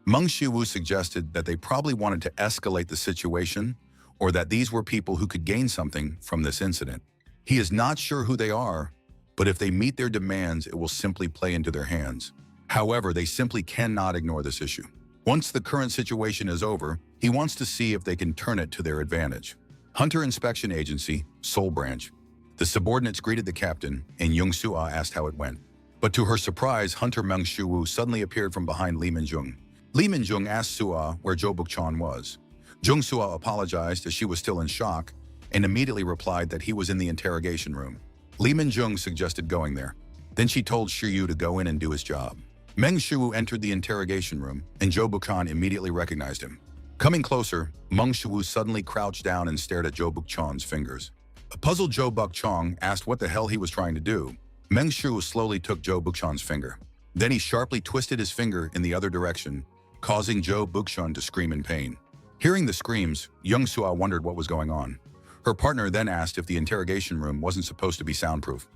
Meng Shiwu suggested that they probably wanted to escalate the situation, or that these were people who could gain something from this incident. He is not sure who they are, but if they meet their demands, it will simply play into their hands. However, they simply cannot ignore this issue. Once the current situation is over, he wants to see if they can turn it to their advantage. Hunter Inspection Agency, Seoul Branch. The subordinates greeted the captain, and Jung Soo-ah asked how it went. But to her surprise, Hunter Meng Shiwu suddenly appeared from behind Lee Min-jung. Lee Min-jung asked Soo-ah where Jo Buk-chon was. Jung Soo-ah apologized as she was still in shock, and immediately replied that he was in the interrogation room. Lee Min-jung suggested going there. Then she told Shiyu to go in and do his job. Meng Shiwu entered the interrogation room, and Jo Buk-chon immediately recognized him. Coming closer, Meng Shiwu suddenly crouched down and stared at Jo Buk-chon's fingers. A puzzled Jo Buk-chon asked what the hell he was trying to do. Meng Shiwu slowly took Jo Buk-chon's finger. Then he sharply twisted his finger in the other direction, causing Jo Buk-chon to scream in pain. Hearing the screams, Jung Soo-ah wondered what was going on. Her partner then asked if the interrogation room wasn't supposed to be soundproof.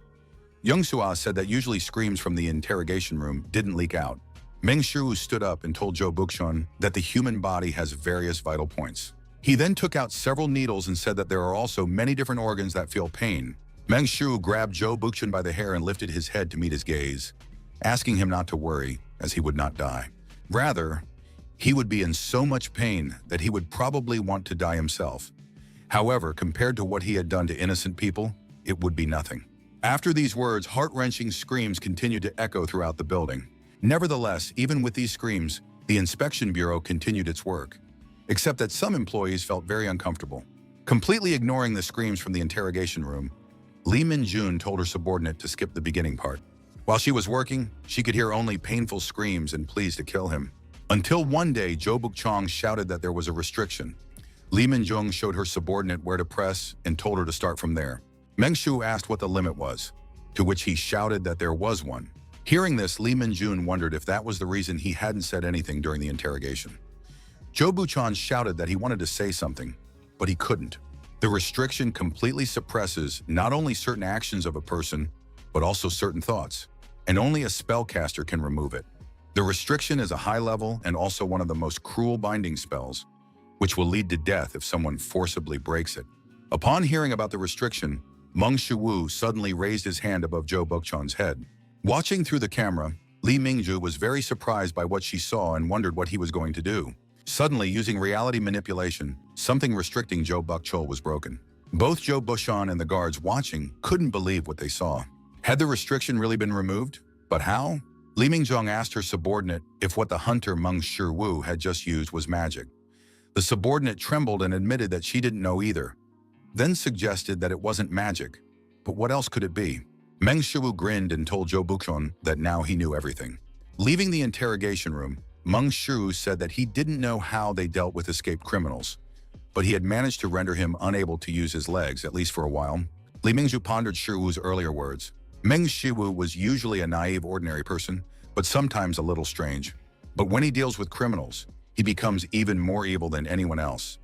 Young Sua said that usually screams from the interrogation room didn't leak out. Meng Shu stood up and told Zhou Buxian that the human body has various vital points. He then took out several needles and said that there are also many different organs that feel pain. Meng Shu grabbed Zhou Buxian by the hair and lifted his head to meet his gaze, asking him not to worry, as he would not die. Rather, he would be in so much pain that he would probably want to die himself. However, compared to what he had done to innocent people, it would be nothing. After these words, heart-wrenching screams continued to echo throughout the building. Nevertheless, even with these screams, the inspection bureau continued its work, except that some employees felt very uncomfortable. Completely ignoring the screams from the interrogation room, Lee Min-jun told her subordinate to skip the beginning part. While she was working, she could hear only painful screams and pleas to kill him. Until one day, Zhou Buxian shouted that there was a restriction. Lee Min-jung showed her subordinate where to press and told her to start from there. Meng Shu asked what the limit was, to which he shouted that there was one. Hearing this, Lee Min-jun wondered if that was the reason he hadn't said anything during the interrogation. Zhou Buxian shouted that he wanted to say something, but he couldn't. The restriction completely suppresses not only certain actions of a person, but also certain thoughts, and only a spellcaster can remove it. The restriction is a high level and also one of the most cruel binding spells, which will lead to death if someone forcibly breaks it. Upon hearing about the restriction, Meng Shuwu suddenly raised his hand above Zhou Buxian's head. Watching through the camera, Li Mingju was very surprised by what she saw and wondered what he was going to do. Suddenly, using reality manipulation, something restricting Zhou Buxian was broken. Both Zhou Buxian and the guards watching couldn't believe what they saw. Had the restriction really been removed? But how? Li Mingjong asked her subordinate if what the hunter Meng Shiwu had just used was magic. The subordinate trembled and admitted that she didn't know either, then suggested that it wasn't magic. But what else could it be? Meng Shiwu grinned and told Zhou Buxian that now he knew everything. Leaving the interrogation room, Meng Shiwu said that he didn't know how they dealt with escaped criminals, but he had managed to render him unable to use his legs, at least for a while. Li Mingju pondered Shiwu's earlier words. Meng Shiwu was usually a naive, ordinary person, but sometimes a little strange. But when he deals with criminals, he becomes even more evil than anyone else.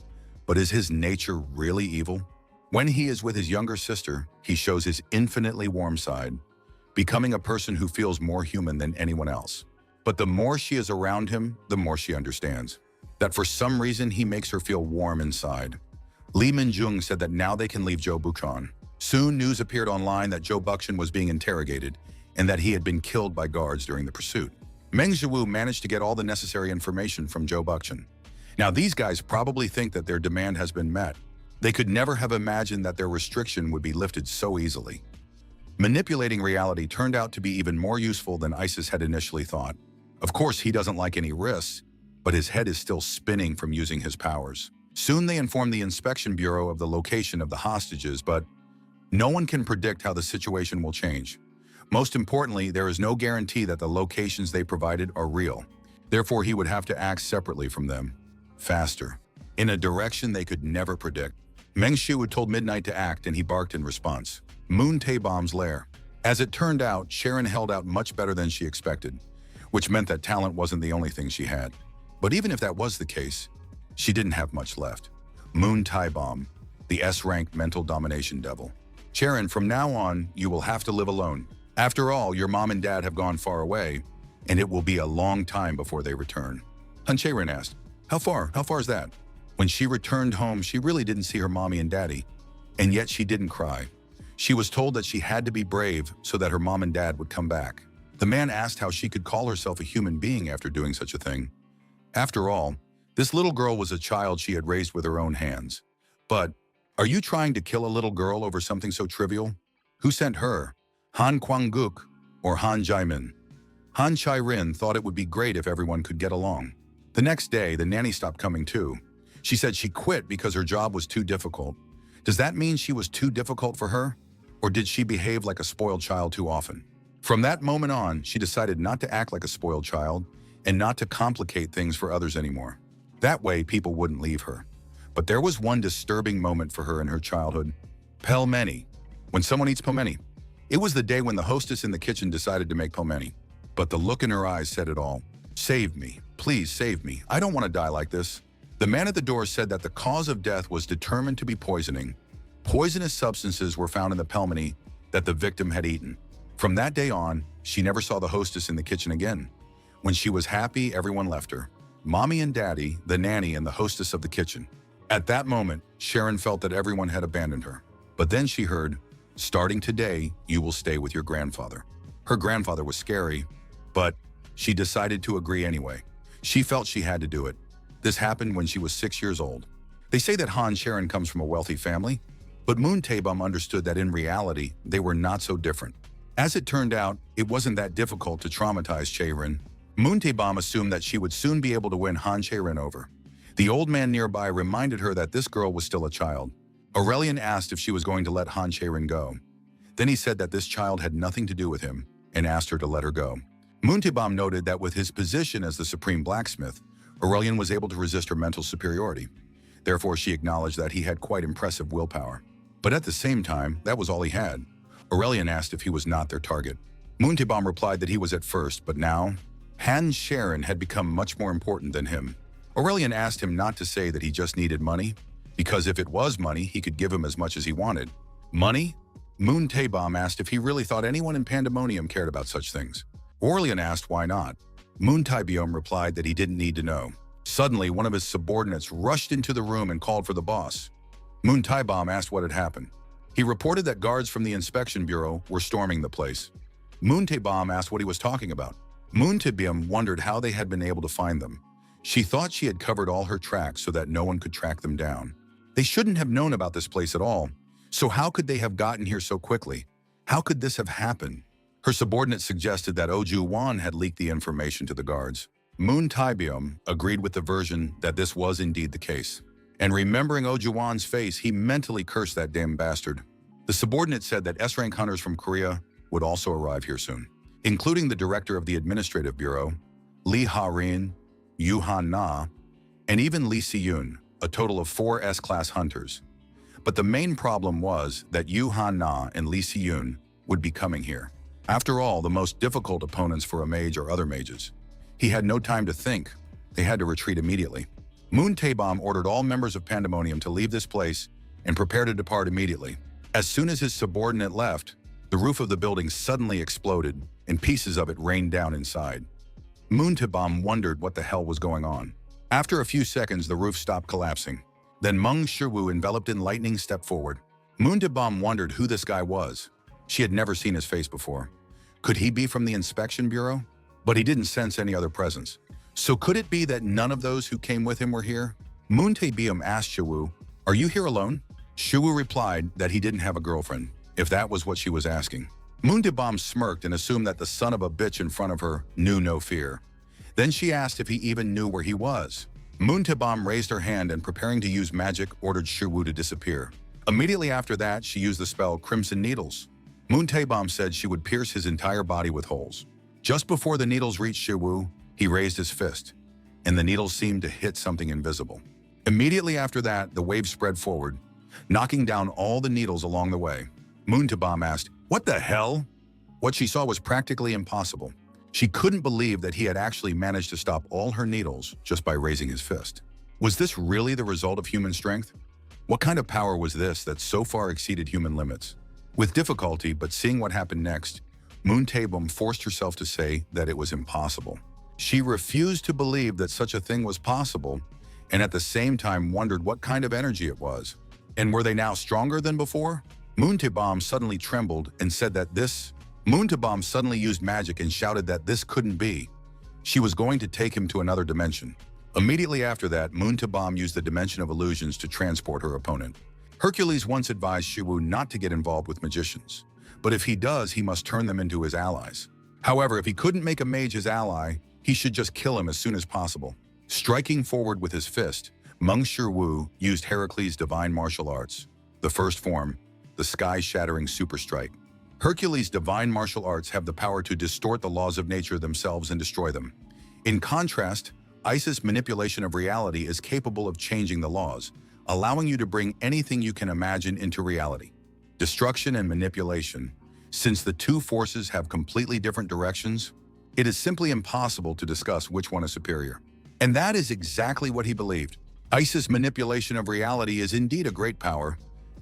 But is his nature really evil? When he is with his younger sister, he shows his infinitely warm side, becoming a person who feels more human than anyone else. But the more she is around him, the more she understands that for some reason he makes her feel warm inside. Li Minjung said that now they can leave Zhou Buxian. Soon news appeared online that Zhou Buxian was being interrogated and that he had been killed by guards during the pursuit. Meng Zhiwu managed to get all the necessary information from Zhou Buxian. Now these guys probably think that their demand has been met. They could never have imagined that their restriction would be lifted so easily. Manipulating reality turned out to be even more useful than Isis had initially thought. Of course, he doesn't like any risks, but his head is still spinning from using his powers. Soon they informed the inspection bureau of the location of the hostages, but no one can predict how the situation will change. Most importantly, there is no guarantee that the locations they provided are real. Therefore, he would have to act separately from them, faster, in a direction they could never predict. Meng Shu had told Midnight to act, and he barked in response. Moon Taebom's lair. As it turned out, Sharon held out much better than she expected, which meant that talent wasn't the only thing she had. But even if that was the case, she didn't have much left. Moon Taebom, the S-rank mental domination devil. Sharon, from now on, you will have to live alone. After all, your mom and dad have gone far away, and it will be a long time before they return. Han Sharon asked, How far? How far is that? When she returned home, she really didn't see her mommy and daddy, and yet she didn't cry. She was told that she had to be brave so that her mom and dad would come back. The man asked how she could call herself a human being after doing such a thing. After all, this little girl was a child she had raised with her own hands. But, are you trying to kill a little girl over something so trivial? Who sent her? Han Kwang-guk or Han Jaimin? Han Chai-rin thought it would be great if everyone could get along. The next day, the nanny stopped coming too. She said she quit because her job was too difficult. Does that mean she was too difficult for her? Or did she behave like a spoiled child too often? From that moment on, she decided not to act like a spoiled child and not to complicate things for others anymore. That way, people wouldn't leave her. But there was one disturbing moment for her in her childhood. Pelmeni. When someone eats pelmeni. It was the day when the hostess in the kitchen decided to make pelmeni. But the look in her eyes said it all. Save me. Please save me. I don't want to die like this. The man at the door said that the cause of death was determined to be poisoning, Poisonous substances were found in the pelmeni that the victim had eaten. From that day on, she never saw the hostess in the kitchen again. When she was happy, everyone left her. Mommy and Daddy, the nanny and the hostess of the kitchen. At that moment, Sharon felt that everyone had abandoned her. But then she heard, "Starting today, you will stay with your grandfather." Her grandfather was scary, but she decided to agree anyway. She felt she had to do it. This happened when she was 6 years old. They say that Han Sharon comes from a wealthy family, but Moon Taebum understood that in reality, they were not so different. As it turned out, it wasn't that difficult to traumatize Chaerin. Moon Taebum assumed that she would soon be able to win Han Chaerin over. The old man nearby reminded her that this girl was still a child. Aurelian asked if she was going to let Han Chaerin go. Then he said that this child had nothing to do with him and asked her to let her go. Moon Taebum noted that with his position as the supreme blacksmith, Aurelian was able to resist her mental superiority. Therefore, she acknowledged that he had quite impressive willpower. But at the same time, that was all he had. Aurelian asked if he was not their target. Moon Taebum replied that he was at first, but now, Han Sharon had become much more important than him. Aurelian asked him not to say that he just needed money, because if it was money, he could give him as much as he wanted. Money? Moon Taebum asked if he really thought anyone in Pandemonium cared about such things. Aurelian asked why not. Moon Taebum replied that he didn't need to know. Suddenly, one of his subordinates rushed into the room and called for the boss. Moon Taebum asked what had happened. He reported that guards from the inspection bureau were storming the place. Moon Taebum asked what he was talking about. Moon Taebum wondered how they had been able to find them. She thought she had covered all her tracks so that no one could track them down. They shouldn't have known about this place at all. So how could they have gotten here so quickly? How could this have happened? Her subordinate suggested that Oju Wan had leaked the information to the guards. Moon Taebum agreed with the version that this was indeed the case. And remembering Oju Wan's face, he mentally cursed that damn bastard. The subordinate said that S-rank hunters from Korea would also arrive here soon, including the director of the administrative bureau, Lee Ha-rin, Yu Han-na, and even Lee Si-yoon, a total of 4 S-class hunters. But the main problem was that Yu Han-na and Lee Si-yoon would be coming here. After all, the most difficult opponents for a mage are other mages. He had no time to think. They had to retreat immediately. Moon Taebum ordered all members of Pandemonium to leave this place and prepare to depart immediately. As soon as his subordinate left, the roof of the building suddenly exploded and pieces of it rained down inside. Moon Taebum wondered what the hell was going on. After a few seconds, the roof stopped collapsing. Then Meng Shiwu, enveloped in lightning, stepped forward. Moon Taebum wondered who this guy was. She had never seen his face before. Could he be from the inspection bureau? But he didn't sense any other presence. So could it be that none of those who came with him were here? Moon Taebum asked Shiwu, "Are you here alone?" Shiwu replied that he didn't have a girlfriend, if that was what she was asking. Moon Taebum smirked and assumed that the son of a bitch in front of her knew no fear. Then she asked if he even knew where he was. Moon Taebum raised her hand and, preparing to use magic, ordered Shiwu to disappear. Immediately after that, she used the spell Crimson Needles. Moon Taebum said she would pierce his entire body with holes. Just before the needles reached Shiwu, he raised his fist, and the needles seemed to hit something invisible. Immediately after that, the wave spread forward, knocking down all the needles along the way. Moon Taebum asked, "What the hell?" What she saw was practically impossible. She couldn't believe that he had actually managed to stop all her needles just by raising his fist. Was this really the result of human strength? What kind of power was this that so far exceeded human limits? With difficulty, but seeing what happened next, Moon Taebum forced herself to say that it was impossible. She refused to believe that such a thing was possible, and at the same time wondered what kind of energy it was. And were they now stronger than before? Moon Taebum suddenly trembled and said that Moon Taebum suddenly used magic and shouted that this couldn't be. She was going to take him to another dimension. Immediately after that, Moon Taebum used the dimension of illusions to transport her opponent. Hercules once advised Shiwu not to get involved with magicians, but if he does, he must turn them into his allies. However, if he couldn't make a mage his ally, he should just kill him as soon as possible. Striking forward with his fist, Meng Shiwu used Heracles' divine martial arts. The first form, the sky-shattering super strike. Hercules' divine martial arts have the power to distort the laws of nature themselves and destroy them. In contrast, Isis' manipulation of reality is capable of changing the laws, allowing you to bring anything you can imagine into reality. Destruction and manipulation. Since the two forces have completely different directions, it is simply impossible to discuss which one is superior. And that is exactly what he believed. Isis' manipulation of reality is indeed a great power,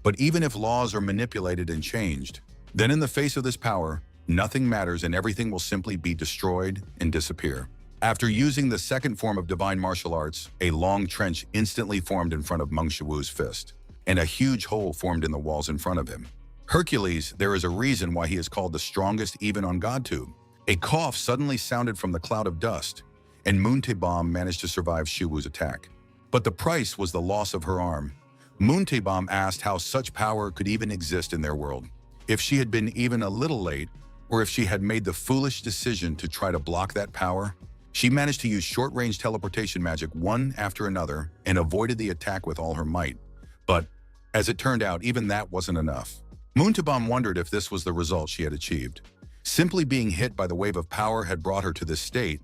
But even if laws are manipulated and changed, then in the face of this power, nothing matters and everything will simply be destroyed and disappear. After using the second form of divine martial arts, a long trench instantly formed in front of Meng Shiwu's fist, and a huge hole formed in the walls in front of him. Hercules, there is a reason why he is called the strongest even on GodTube. A cough suddenly sounded from the cloud of dust, and Moontaebom managed to survive Shiwu's attack. But the price was the loss of her arm. Moontaebom asked how such power could even exist in their world. If she had been even a little late, or if she had made the foolish decision to try to block that power. She managed to use short-range teleportation magic one after another and avoided the attack with all her might. But, as it turned out, even that wasn't enough. Moontaebom wondered if this was the result she had achieved. Simply being hit by the wave of power had brought her to this state,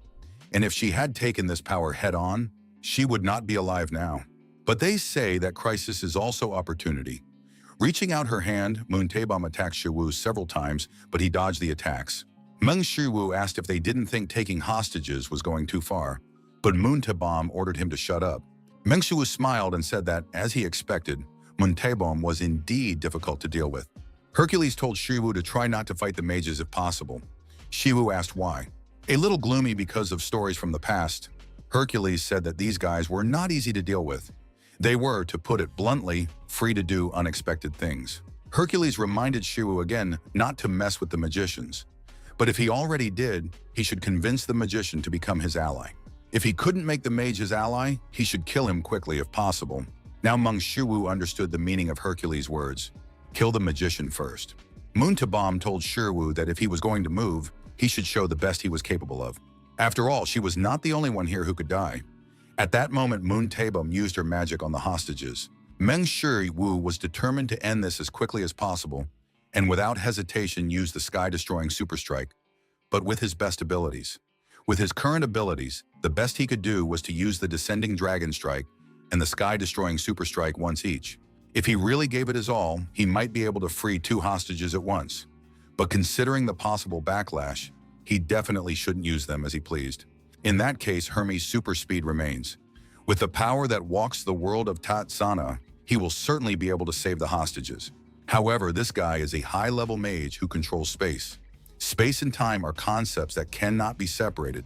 and if she had taken this power head-on, she would not be alive now. But they say that crisis is also opportunity. Reaching out her hand, Moontaebom attacked Shiwu several times, but he dodged the attacks. Meng Shiwu asked if they didn't think taking hostages was going too far, but Moontaebom ordered him to shut up. Meng Shiwu smiled and said that, as he expected, Moontaebom was indeed difficult to deal with. Hercules told Shiwu to try not to fight the mages if possible. Shiwu asked why. A little gloomy because of stories from the past, Hercules said that these guys were not easy to deal with. They were, to put it bluntly, free to do unexpected things. Hercules reminded Shiwu again not to mess with the magicians. But if he already did, he should convince the magician to become his ally. If he couldn't make the mage his ally, he should kill him quickly if possible. Now Meng Shiwu understood the meaning of Hercules' words. Kill the magician first. Moontaebom told Shiwu that if he was going to move, he should show the best he was capable of. After all, she was not the only one here who could die. At that moment, Moontaebom used her magic on the hostages. Meng Shiwu was determined to end this as quickly as possible, and without hesitation used the sky-destroying super strike, but with his best abilities. With his current abilities, the best he could do was to use the descending dragon strike and the sky-destroying super strike once each. If he really gave it his all, he might be able to free 2 hostages at once. But considering the possible backlash, he definitely shouldn't use them as he pleased. In that case, Hermes' super speed remains. With the power that walks the world of Tatsana, he will certainly be able to save the hostages. However, this guy is a high-level mage who controls space. Space and time are concepts that cannot be separated.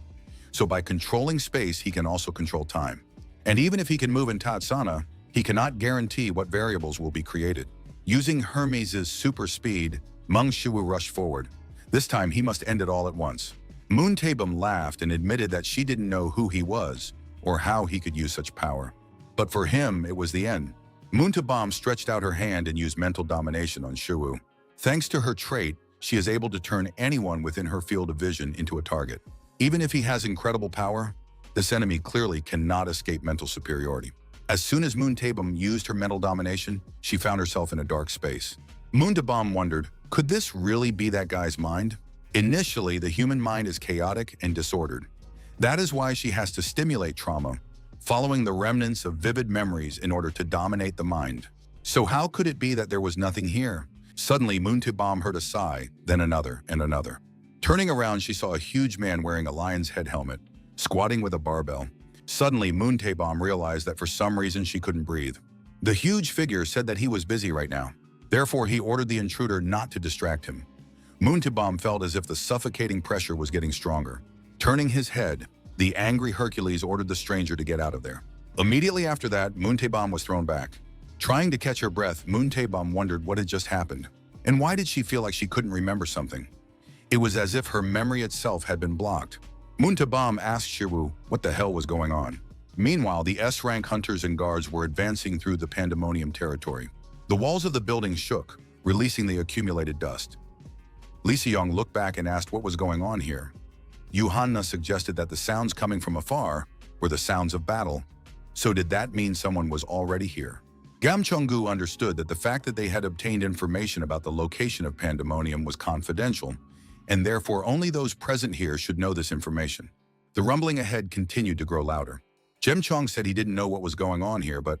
So by controlling space, he can also control time. And even if he can move in Tatsana, he cannot guarantee what variables will be created. Using Hermes' super speed, Meng Shiwu rushed forward. This time, he must end it all at once. Moontaebom laughed and admitted that she didn't know who he was or how he could use such power. But for him, it was the end. Moontaebom stretched out her hand and used mental domination on Shiwu. Thanks to her trait, she is able to turn anyone within her field of vision into a target. Even if he has incredible power, this enemy clearly cannot escape mental superiority. As soon as Moontaebom used her mental domination, she found herself in a dark space. Moontaebom wondered, could this really be that guy's mind? Initially, the human mind is chaotic and disordered. That is why she has to stimulate trauma, following the remnants of vivid memories in order to dominate the mind. So how could it be that there was nothing here? Suddenly, Moontaebom heard a sigh, then another and another. Turning around, she saw a huge man wearing a lion's head helmet, squatting with a barbell. Suddenly, Moontaebom realized that for some reason she couldn't breathe. The huge figure said that he was busy right now. Therefore, he ordered the intruder not to distract him. Moontaebom felt as if the suffocating pressure was getting stronger. Turning his head, the angry Hercules ordered the stranger to get out of there. Immediately after that, Moontaebom was thrown back. Trying to catch her breath, Moontaebom wondered what had just happened. And why did she feel like she couldn't remember something? It was as if her memory itself had been blocked. Moontaebom asked Shiwu what the hell was going on. Meanwhile, the S-rank hunters and guards were advancing through the pandemonium territory. The walls of the building shook, releasing the accumulated dust. Lee Seong looked back and asked what was going on here. Yuhanna suggested that the sounds coming from afar were the sounds of battle. So did that mean someone was already here? Gam Chong-gu understood that the fact that they had obtained information about the location of pandemonium was confidential, and therefore only those present here should know this information. The rumbling ahead continued to grow louder. Jem Chong said he didn't know what was going on here, but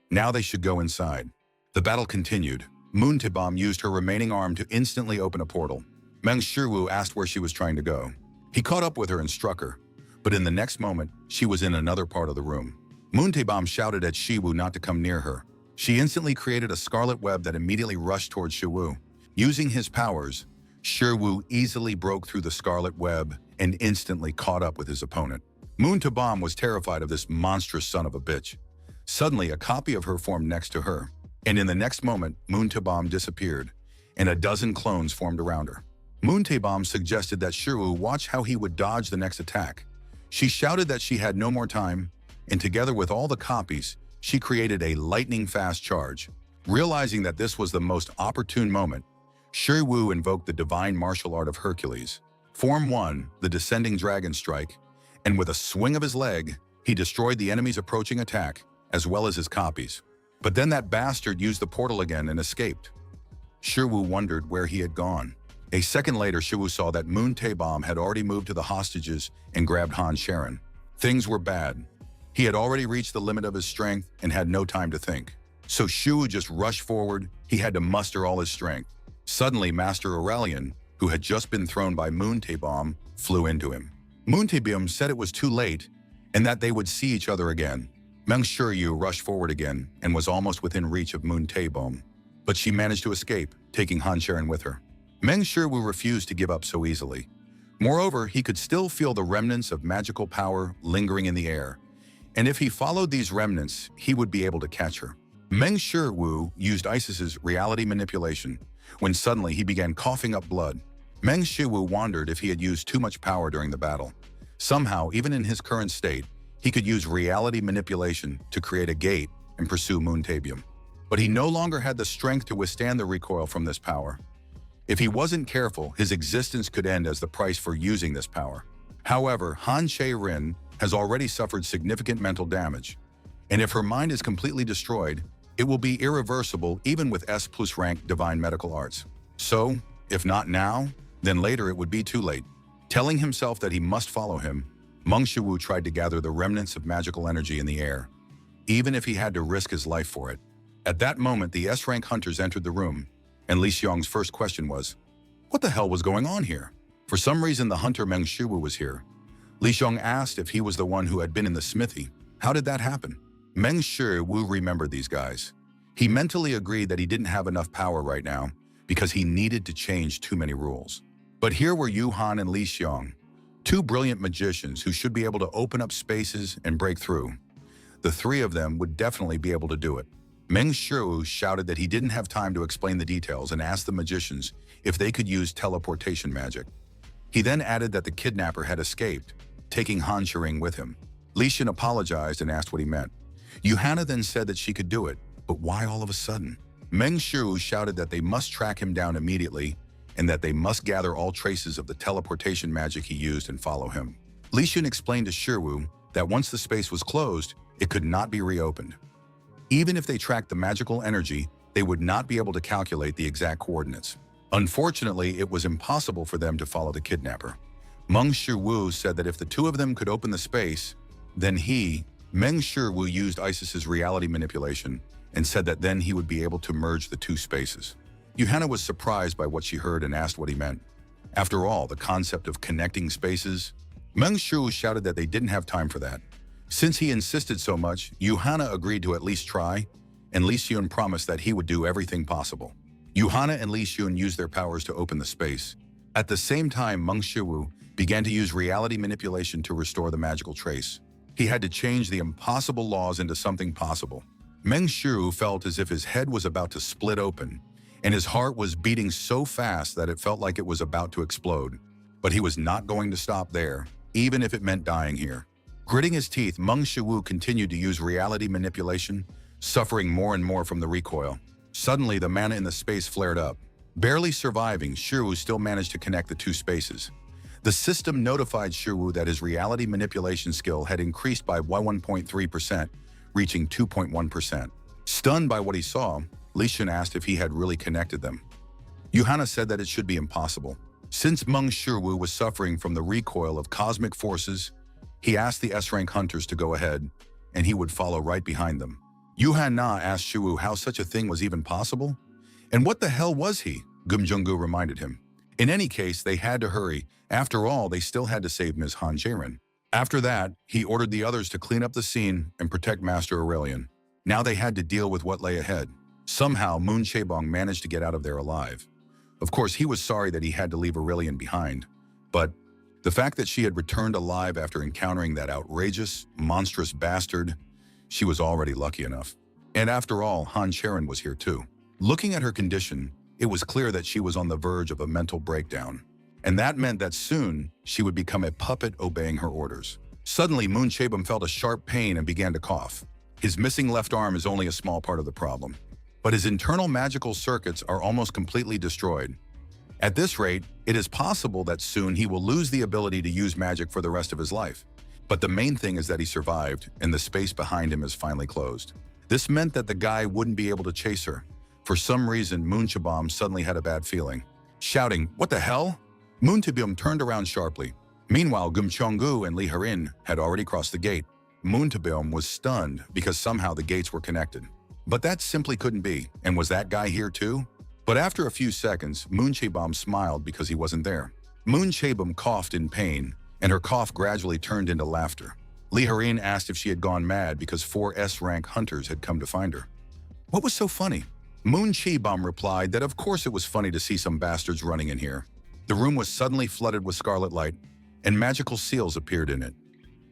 now they should go inside. The battle continued. Moontaebom used her remaining arm to instantly open a portal. Meng Shiwu asked where she was trying to go. He caught up with her and struck her, but in the next moment, she was in another part of the room. Moontaebom shouted at Shiwu not to come near her, She instantly created a scarlet web that immediately rushed towards Shiwu. Using his powers, Shiwu easily broke through the scarlet web and instantly caught up with his opponent. Moon Tabam was terrified of this monstrous son of a bitch. Suddenly, a copy of her formed next to her, and in the next moment, Moon Tabam disappeared, and a dozen clones formed around her. Moon Tabam suggested that Shiwu watch how he would dodge the next attack. She shouted that she had no more time, and together with all the copies, she created a lightning-fast charge. Realizing that this was the most opportune moment, Shiwu invoked the divine martial art of Hercules. Form 1, the descending dragon strike, and with a swing of his leg, he destroyed the enemy's approaching attack, as well as his copies. But then that bastard used the portal again and escaped. Shiwu wondered where he had gone. A second later, Shiwu saw that Moon Tabam had already moved to the hostages and grabbed Han Sharon. Things were bad. He had already reached the limit of his strength and had no time to think. So Shiwu just rushed forward. He had to muster all his strength. Suddenly, Master Aurelian, who had just been thrown by Moon Tabam, flew into him. Moon Tabam said it was too late and that they would see each other again. Meng Shiyu rushed forward again and was almost within reach of Moon Tabam, but she managed to escape, taking Han Sharon with her. Meng Shiyu refused to give up so easily. Moreover, he could still feel the remnants of magical power lingering in the air, and if he followed these remnants, he would be able to catch her. Meng Shiyu used Isis's reality manipulation, when suddenly he began coughing up blood. Meng Shiyu wondered if he had used too much power during the battle. Somehow, even in his current state, he could use reality manipulation to create a gate and pursue Moon Tabam. But he no longer had the strength to withstand the recoil from this power. If he wasn't careful, his existence could end as the price for using this power. However, Han Sharon has already suffered significant mental damage, and if her mind is completely destroyed, it will be irreversible even with S+ rank divine medical arts. So, if not now, then later it would be too late. Telling himself that he must follow him, Meng Shiyu tried to gather the remnants of magical energy in the air, even if he had to risk his life for it. At that moment, the S-rank hunters entered the room, and Li Xiong's first question was, what the hell was going on here? For some reason, the hunter Meng Shiyu was here. Li Xiong asked if he was the one who had been in the smithy. How did that happen? Meng Shiyu remembered these guys. He mentally agreed that he didn't have enough power right now because he needed to change too many rules. But here were Yu Han and Li Xiong, two brilliant magicians who should be able to open up spaces and break through. The three of them would definitely be able to do it. Meng Shiyu shouted that he didn't have time to explain the details and asked the magicians if they could use teleportation magic. He then added that the kidnapper had escaped, taking Han Sharing with him. Li Xiong apologized and asked what he meant. Yuhana then said that she could do it, but why all of a sudden? Meng Shiyu shouted that they must track him down immediately and that they must gather all traces of the teleportation magic he used and follow him. Li Xiong explained to Shiwu that once the space was closed, it could not be reopened. Even if they tracked the magical energy, they would not be able to calculate the exact coordinates. Unfortunately, it was impossible for them to follow the kidnapper. Meng Shiyu said that if the two of them could open the space, then Meng Shiyu used Isis's reality manipulation and said that then he would be able to merge the two spaces. Yuhana was surprised by what she heard and asked what he meant. After all, the concept of connecting spaces? Meng Shiyu shouted that they didn't have time for that. Since he insisted so much, Yuhana agreed to at least try, and Li Xiong promised that he would do everything possible. Yuhana and Li Xiong used their powers to open the space. At the same time, Meng Shiyu began to use reality manipulation to restore the magical trace. He had to change the impossible laws into something possible. Meng Shiyu felt as if his head was about to split open, and his heart was beating so fast that it felt like it was about to explode. But he was not going to stop there, even if it meant dying here. Gritting his teeth, Meng Shiyu continued to use reality manipulation, suffering more and more from the recoil. Suddenly, the mana in the space flared up. Barely surviving, Shiyu still managed to connect the two spaces. The system notified Shiyu that his reality manipulation skill had increased by 1.3%, reaching 2.1%. Stunned by what he saw, Li Xiong asked if he had really connected them. Yuhana said that it should be impossible. Since Meng Shiyu was suffering from the recoil of cosmic forces, he asked the S-rank hunters to go ahead, and he would follow right behind them. Yuhana asked Shiwu how such a thing was even possible. And what the hell was he? Gumjungu reminded him. In any case, they had to hurry. After all, they still had to save Ms. Han Jaerin. After that, he ordered the others to clean up the scene and protect Master Aurelian. Now they had to deal with what lay ahead. Somehow, Moon Chaebong managed to get out of there alive. Of course, he was sorry that he had to leave Aurelian behind, but the fact that she had returned alive after encountering that outrageous, monstrous bastard, she was already lucky enough. And after all, Han Charon was here too. Looking at her condition, it was clear that she was on the verge of a mental breakdown. And that meant that soon, she would become a puppet obeying her orders. Suddenly, Moon Chaebong felt a sharp pain and began to cough. His missing left arm is only a small part of the problem, but his internal magical circuits are almost completely destroyed. At this rate, it is possible that soon he will lose the ability to use magic for the rest of his life. But the main thing is that he survived, and the space behind him is finally closed. This meant that the guy wouldn't be able to chase her. For some reason, Moon Chaebong suddenly had a bad feeling. Shouting, "What the hell?" Moon Chaebong turned around sharply. Meanwhile, Gum Cheonggu and Lee Harin had already crossed the gate. Moon Chaebong was stunned because somehow the gates were connected. But that simply couldn't be, and was that guy here too? But after a few seconds, Moon Chaebong smiled because he wasn't there. Moon Chaebong coughed in pain, and her cough gradually turned into laughter. Lee Harin asked if she had gone mad because 4 S-rank hunters had come to find her. What was so funny? Moon Chaebong replied that of course it was funny to see some bastards running in here. The room was suddenly flooded with scarlet light, and magical seals appeared in it.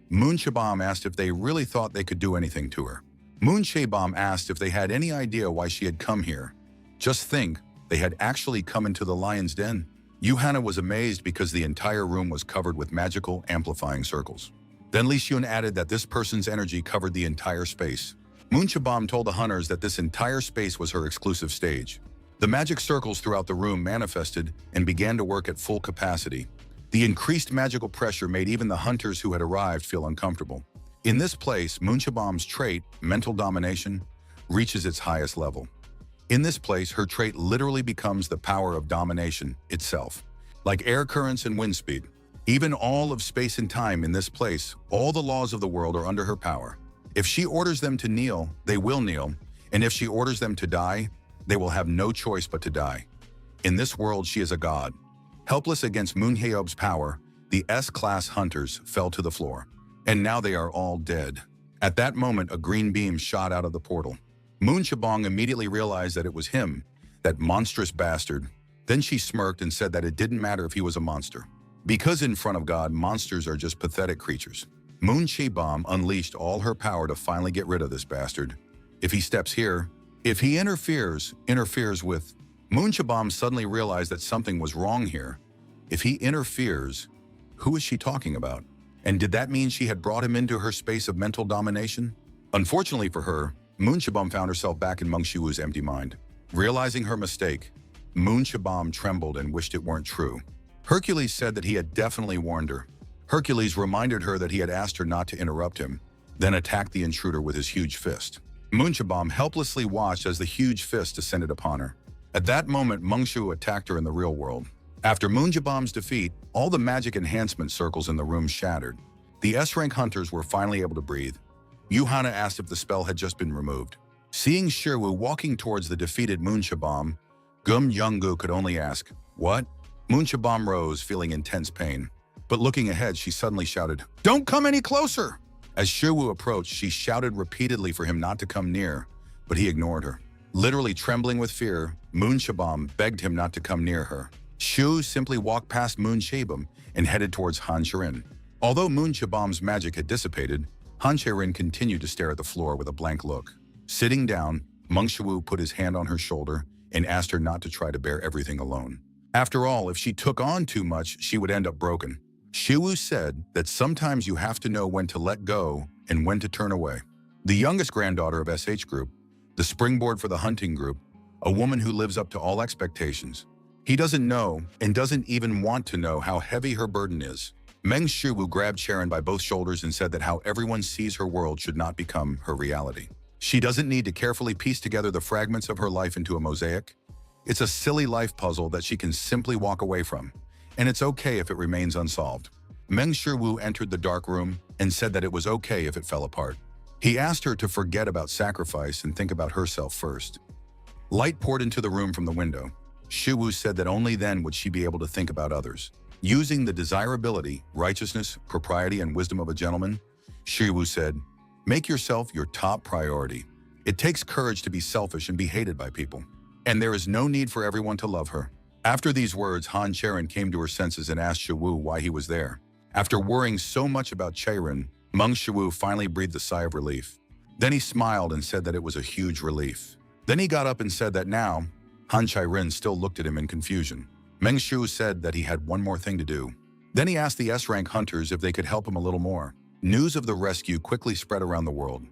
Moon Chaebong asked if they really thought they could do anything to her. Moon Chaebong asked if they had any idea why she had come here. Just think, they had actually come into the lion's den. Yuhana was amazed because the entire room was covered with magical amplifying circles. Then Li Xun added that this person's energy covered the entire space. Moon Chaebong told the hunters that this entire space was her exclusive stage. The magic circles throughout the room manifested and began to work at full capacity. The increased magical pressure made even the hunters who had arrived feel uncomfortable. In this place, Moon Chaebong's trait, mental domination, reaches its highest level. In this place, her trait literally becomes the power of domination itself. Like air currents and wind speed, even all of space and time in this place, all the laws of the world are under her power. If she orders them to kneel, they will kneel, and if she orders them to die, they will have no choice but to die. In this world, she is a god. Helpless against Moon Chaebong's power, the S-class hunters fell to the floor. And now they are all dead. At that moment, a green beam shot out of the portal. Moon Chaebong immediately realized that it was him, that monstrous bastard. Then she smirked and said that it didn't matter if he was a monster. Because in front of God, monsters are just pathetic creatures. Moon Chaebong unleashed all her power to finally get rid of this bastard. If he steps here, if he interferes with... Moon Chaebong suddenly realized that something was wrong here. If he interferes, who is she talking about? And did that mean she had brought him into her space of mental domination? Unfortunately for her, Moon Chaebong found herself back in Meng Shuwu's empty mind. Realizing her mistake, Moon Chaebong trembled and wished it weren't true. Hercules said that he had definitely warned her. Hercules reminded her that he had asked her not to interrupt him, then attacked the intruder with his huge fist. Moon Chaebong helplessly watched as the huge fist descended upon her. At that moment, Meng Shuwu attacked her in the real world. After Moon Chaebong's defeat, all the magic enhancement circles in the room shattered. The S-rank hunters were finally able to breathe. Yuhana asked if the spell had just been removed. Seeing Shiwu walking towards the defeated Moon Chaebong, Gum Cheonggu could only ask, "What?" Moon Chaebong rose, feeling intense pain. But looking ahead, she suddenly shouted, "Don't come any closer!" As Shiwu approached, she shouted repeatedly for him not to come near, but he ignored her. Literally trembling with fear, Moon Chaebong begged him not to come near her. Shu simply walked past Moon Chaebong and headed towards Han Charon. Although Moon Chaebong's magic had dissipated, Han Charon continued to stare at the floor with a blank look. Sitting down, Meng Shuwu put his hand on her shoulder and asked her not to try to bear everything alone. After all, if she took on too much, she would end up broken. Shiwu said that sometimes you have to know when to let go and when to turn away. The youngest granddaughter of SH Group, the springboard for the hunting group, a woman who lives up to all expectations. He doesn't know and doesn't even want to know how heavy her burden is. Meng Shuwu grabbed Sharon by both shoulders and said that how everyone sees her world should not become her reality. She doesn't need to carefully piece together the fragments of her life into a mosaic. It's a silly life puzzle that she can simply walk away from, and it's okay if it remains unsolved. Meng Shuwu entered the dark room and said that it was okay if it fell apart. He asked her to forget about sacrifice and think about herself first. Light poured into the room from the window. Shuwu said that only then would she be able to think about others. Using the desirability, righteousness, propriety, and wisdom of a gentleman, Shuwu said, "Make yourself your top priority. It takes courage to be selfish and be hated by people. And there is no need for everyone to love her. After these words, Han Chaerin came to her senses and asked Shiwu why he was there. After worrying so much about Chaerin, Meng Shiwu finally breathed a sigh of relief. Then he smiled and said that it was a huge relief. Then he got up and said that now, Han Chaerin still looked at him in confusion. Meng Shiwu said that he had one more thing to do. Then he asked the S-rank hunters if they could help him a little more. News of the rescue quickly spread around the world.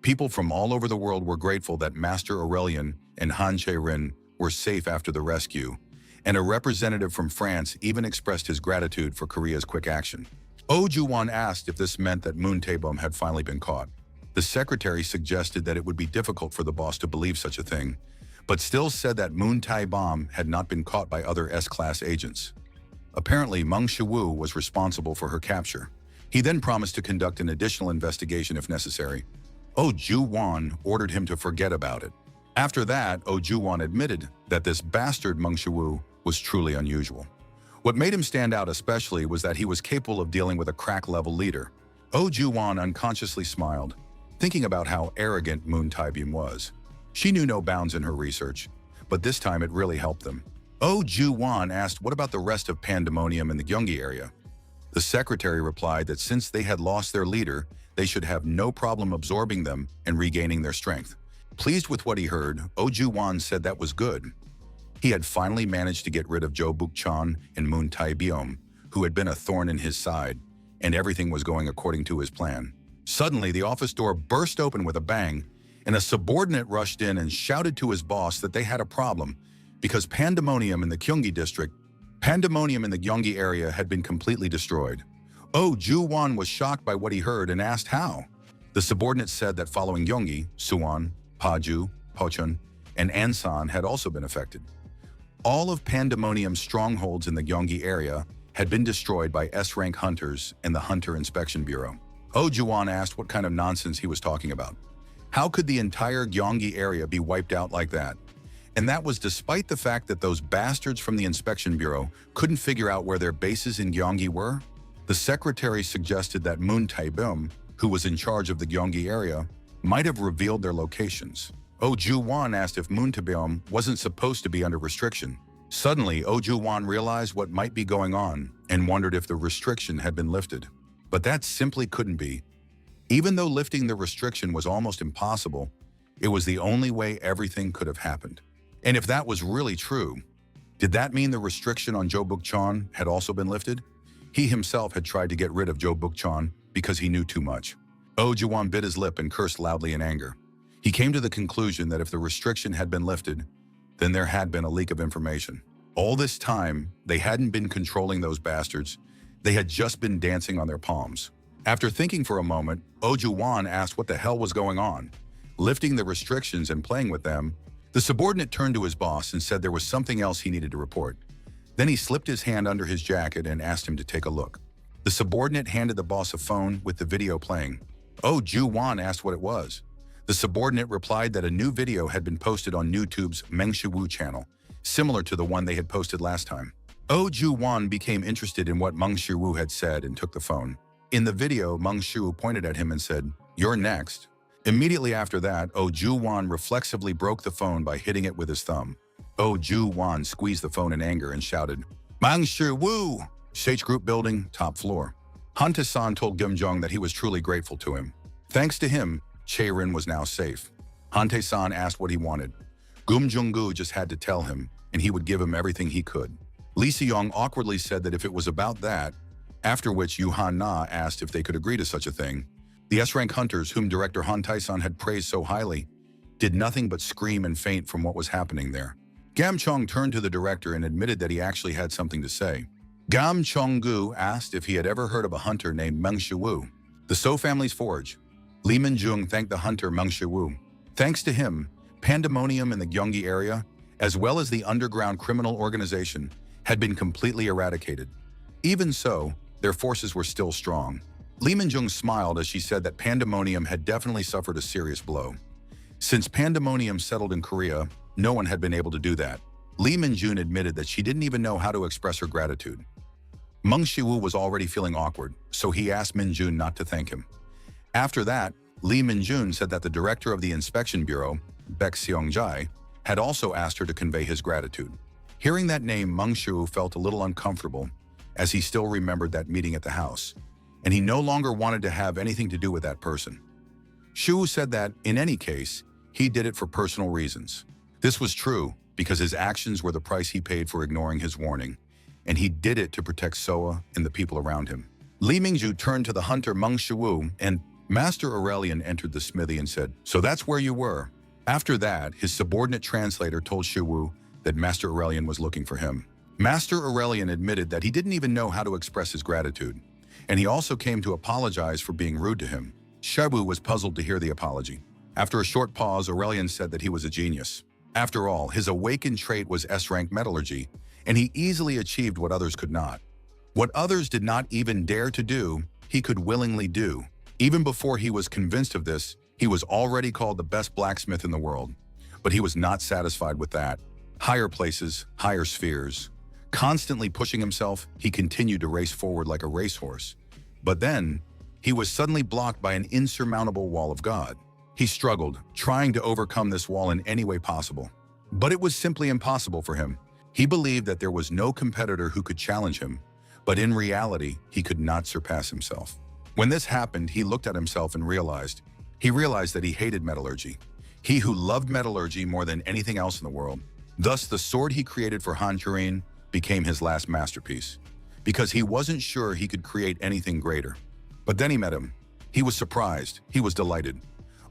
People from all over the world were grateful that Master Aurelian and Han Chaerin were safe after the rescue, and a representative from France even expressed his gratitude for Korea's quick action. Oh Ju-won asked if this meant that Moon Tae-bum had finally been caught. The secretary suggested that it would be difficult for the boss to believe such a thing, but still said that Moon Tae-bum had not been caught by other S-class agents. Apparently, Meng Shiwu was responsible for her capture. He then promised to conduct an additional investigation if necessary. Oh Ju-won ordered him to forget about it. After that, Oh Ju-won admitted that this bastard Meng Shiwu was truly unusual. What made him stand out especially was that he was capable of dealing with a crack-level leader. Oh Ju-won unconsciously smiled, thinking about how arrogant Moon Tae-bum was. She knew no bounds in her research, but this time it really helped them. Oh Ju-won asked what about the rest of Pandemonium in the Gyeonggi area. The secretary replied that since they had lost their leader, they should have no problem absorbing them and regaining their strength. Pleased with what he heard, Oh Ju-won said that was good. He had finally managed to get rid of Jo Buk-chan and Moon Tae-bum, who had been a thorn in his side, and everything was going according to his plan. Suddenly, the office door burst open with a bang, and a subordinate rushed in and shouted to his boss that they had a problem because Pandemonium in the Gyeonggi area had been completely destroyed. Oh Ju-won was shocked by what he heard and asked how. The subordinate said that following Gyeonggi, Suwon, Paju, Pocheon, and Ansan had also been affected. All of Pandemonium's strongholds in the Gyeonggi area had been destroyed by S-rank hunters and the Hunter Inspection Bureau. Oh Ju-won asked what kind of nonsense he was talking about. How could the entire Gyeonggi area be wiped out like that? And that was despite the fact that those bastards from the Inspection Bureau couldn't figure out where their bases in Gyeonggi were? The secretary suggested that Moon Tae-bum, who was in charge of the Gyeonggi area, might have revealed their locations. Oh Ju-won asked if Moon Tae-bum wasn't supposed to be under restriction. Suddenly, Oh Ju-won realized what might be going on and wondered if the restriction had been lifted. But that simply couldn't be. Even though lifting the restriction was almost impossible, it was the only way everything could have happened. And if that was really true, did that mean the restriction on Jo Buk-chan had also been lifted? He himself had tried to get rid of Jo Buk-chan because he knew too much. Oh Ju-won bit his lip and cursed loudly in anger. He came to the conclusion that if the restriction had been lifted, then there had been a leak of information. All this time, they hadn't been controlling those bastards. They had just been dancing on their palms. After thinking for a moment, Oh Ju-won asked what the hell was going on. Lifting the restrictions and playing with them, the subordinate turned to his boss and said there was something else he needed to report. Then he slipped his hand under his jacket and asked him to take a look. The subordinate handed the boss a phone with the video playing. Oh Ju-won asked what it was. The subordinate replied that a new video had been posted on YouTube's Meng Shiwu channel, similar to the one they had posted last time. Oh Ju-won became interested in what Meng Shiwu had said and took the phone. In the video, Meng Shiwu pointed at him and said, "You're next." Immediately after that, Oh Ju-won reflexively broke the phone by hitting it with his thumb. Oh Ju-won squeezed the phone in anger and shouted, "Meng Shiwu!" Sage Group Building, top floor. Han Tae-san told Gum-jung that he was truly grateful to him. Thanks to him, Chaerin was now safe. Han Tae-san asked what he wanted. Gum Jung-gu just had to tell him, and he would give him everything he could. Lee Se-young awkwardly said that if it was about that, after which Yoo Han-na asked if they could agree to such a thing. The S-rank hunters, whom director Han Tae-san had praised so highly, did nothing but scream and faint from what was happening there. Gam Chung turned to the director and admitted that he actually had something to say. Gam Chung-gu asked if he had ever heard of a hunter named Meng Shiwu. The So family's forge. Lee Min-jung thanked the hunter Meng Shiwu. Thanks to him, Pandemonium in the Gyeonggi area, as well as the underground criminal organization, had been completely eradicated. Even so, their forces were still strong. Lee Min-jung smiled as she said that Pandemonium had definitely suffered a serious blow. Since Pandemonium settled in Korea, no one had been able to do that. Lee Min-jung admitted that she didn't even know how to express her gratitude. Meng Shiwu was already feeling awkward, so he asked Min-jung not to thank him. After that, Lee Minjun said that the director of the inspection bureau, Baek Seong-jae, had also asked her to convey his gratitude. Hearing that name, Meng Shu felt a little uncomfortable, as he still remembered that meeting at the house, and he no longer wanted to have anything to do with that person. Shu said that, in any case, he did it for personal reasons. This was true because his actions were the price he paid for ignoring his warning, and he did it to protect Soa and the people around him. Li Mingju turned to the hunter Meng Shuwu, and Master Aurelian entered the smithy and said, "So that's where you were." After that, his subordinate translator told Shuwu that Master Aurelian was looking for him. Master Aurelian admitted that he didn't even know how to express his gratitude, and he also came to apologize for being rude to him. Shuwu was puzzled to hear the apology. After a short pause, Aurelian said that he was a genius. After all, his awakened trait was S-rank metallurgy, and he easily achieved what others could not. What others did not even dare to do, he could willingly do. Even before he was convinced of this, he was already called the best blacksmith in the world. But he was not satisfied with that. Higher places, higher spheres. Constantly pushing himself, he continued to race forward like a racehorse. But then, he was suddenly blocked by an insurmountable wall of God. He struggled, trying to overcome this wall in any way possible. But it was simply impossible for him. He believed that there was no competitor who could challenge him, but in reality, he could not surpass himself. When this happened, he looked at himself and realized that he hated metallurgy. He who loved metallurgy more than anything else in the world. Thus, the sword he created for Han Churin became his last masterpiece, because he wasn't sure he could create anything greater. But then he met him. He was surprised. He was delighted.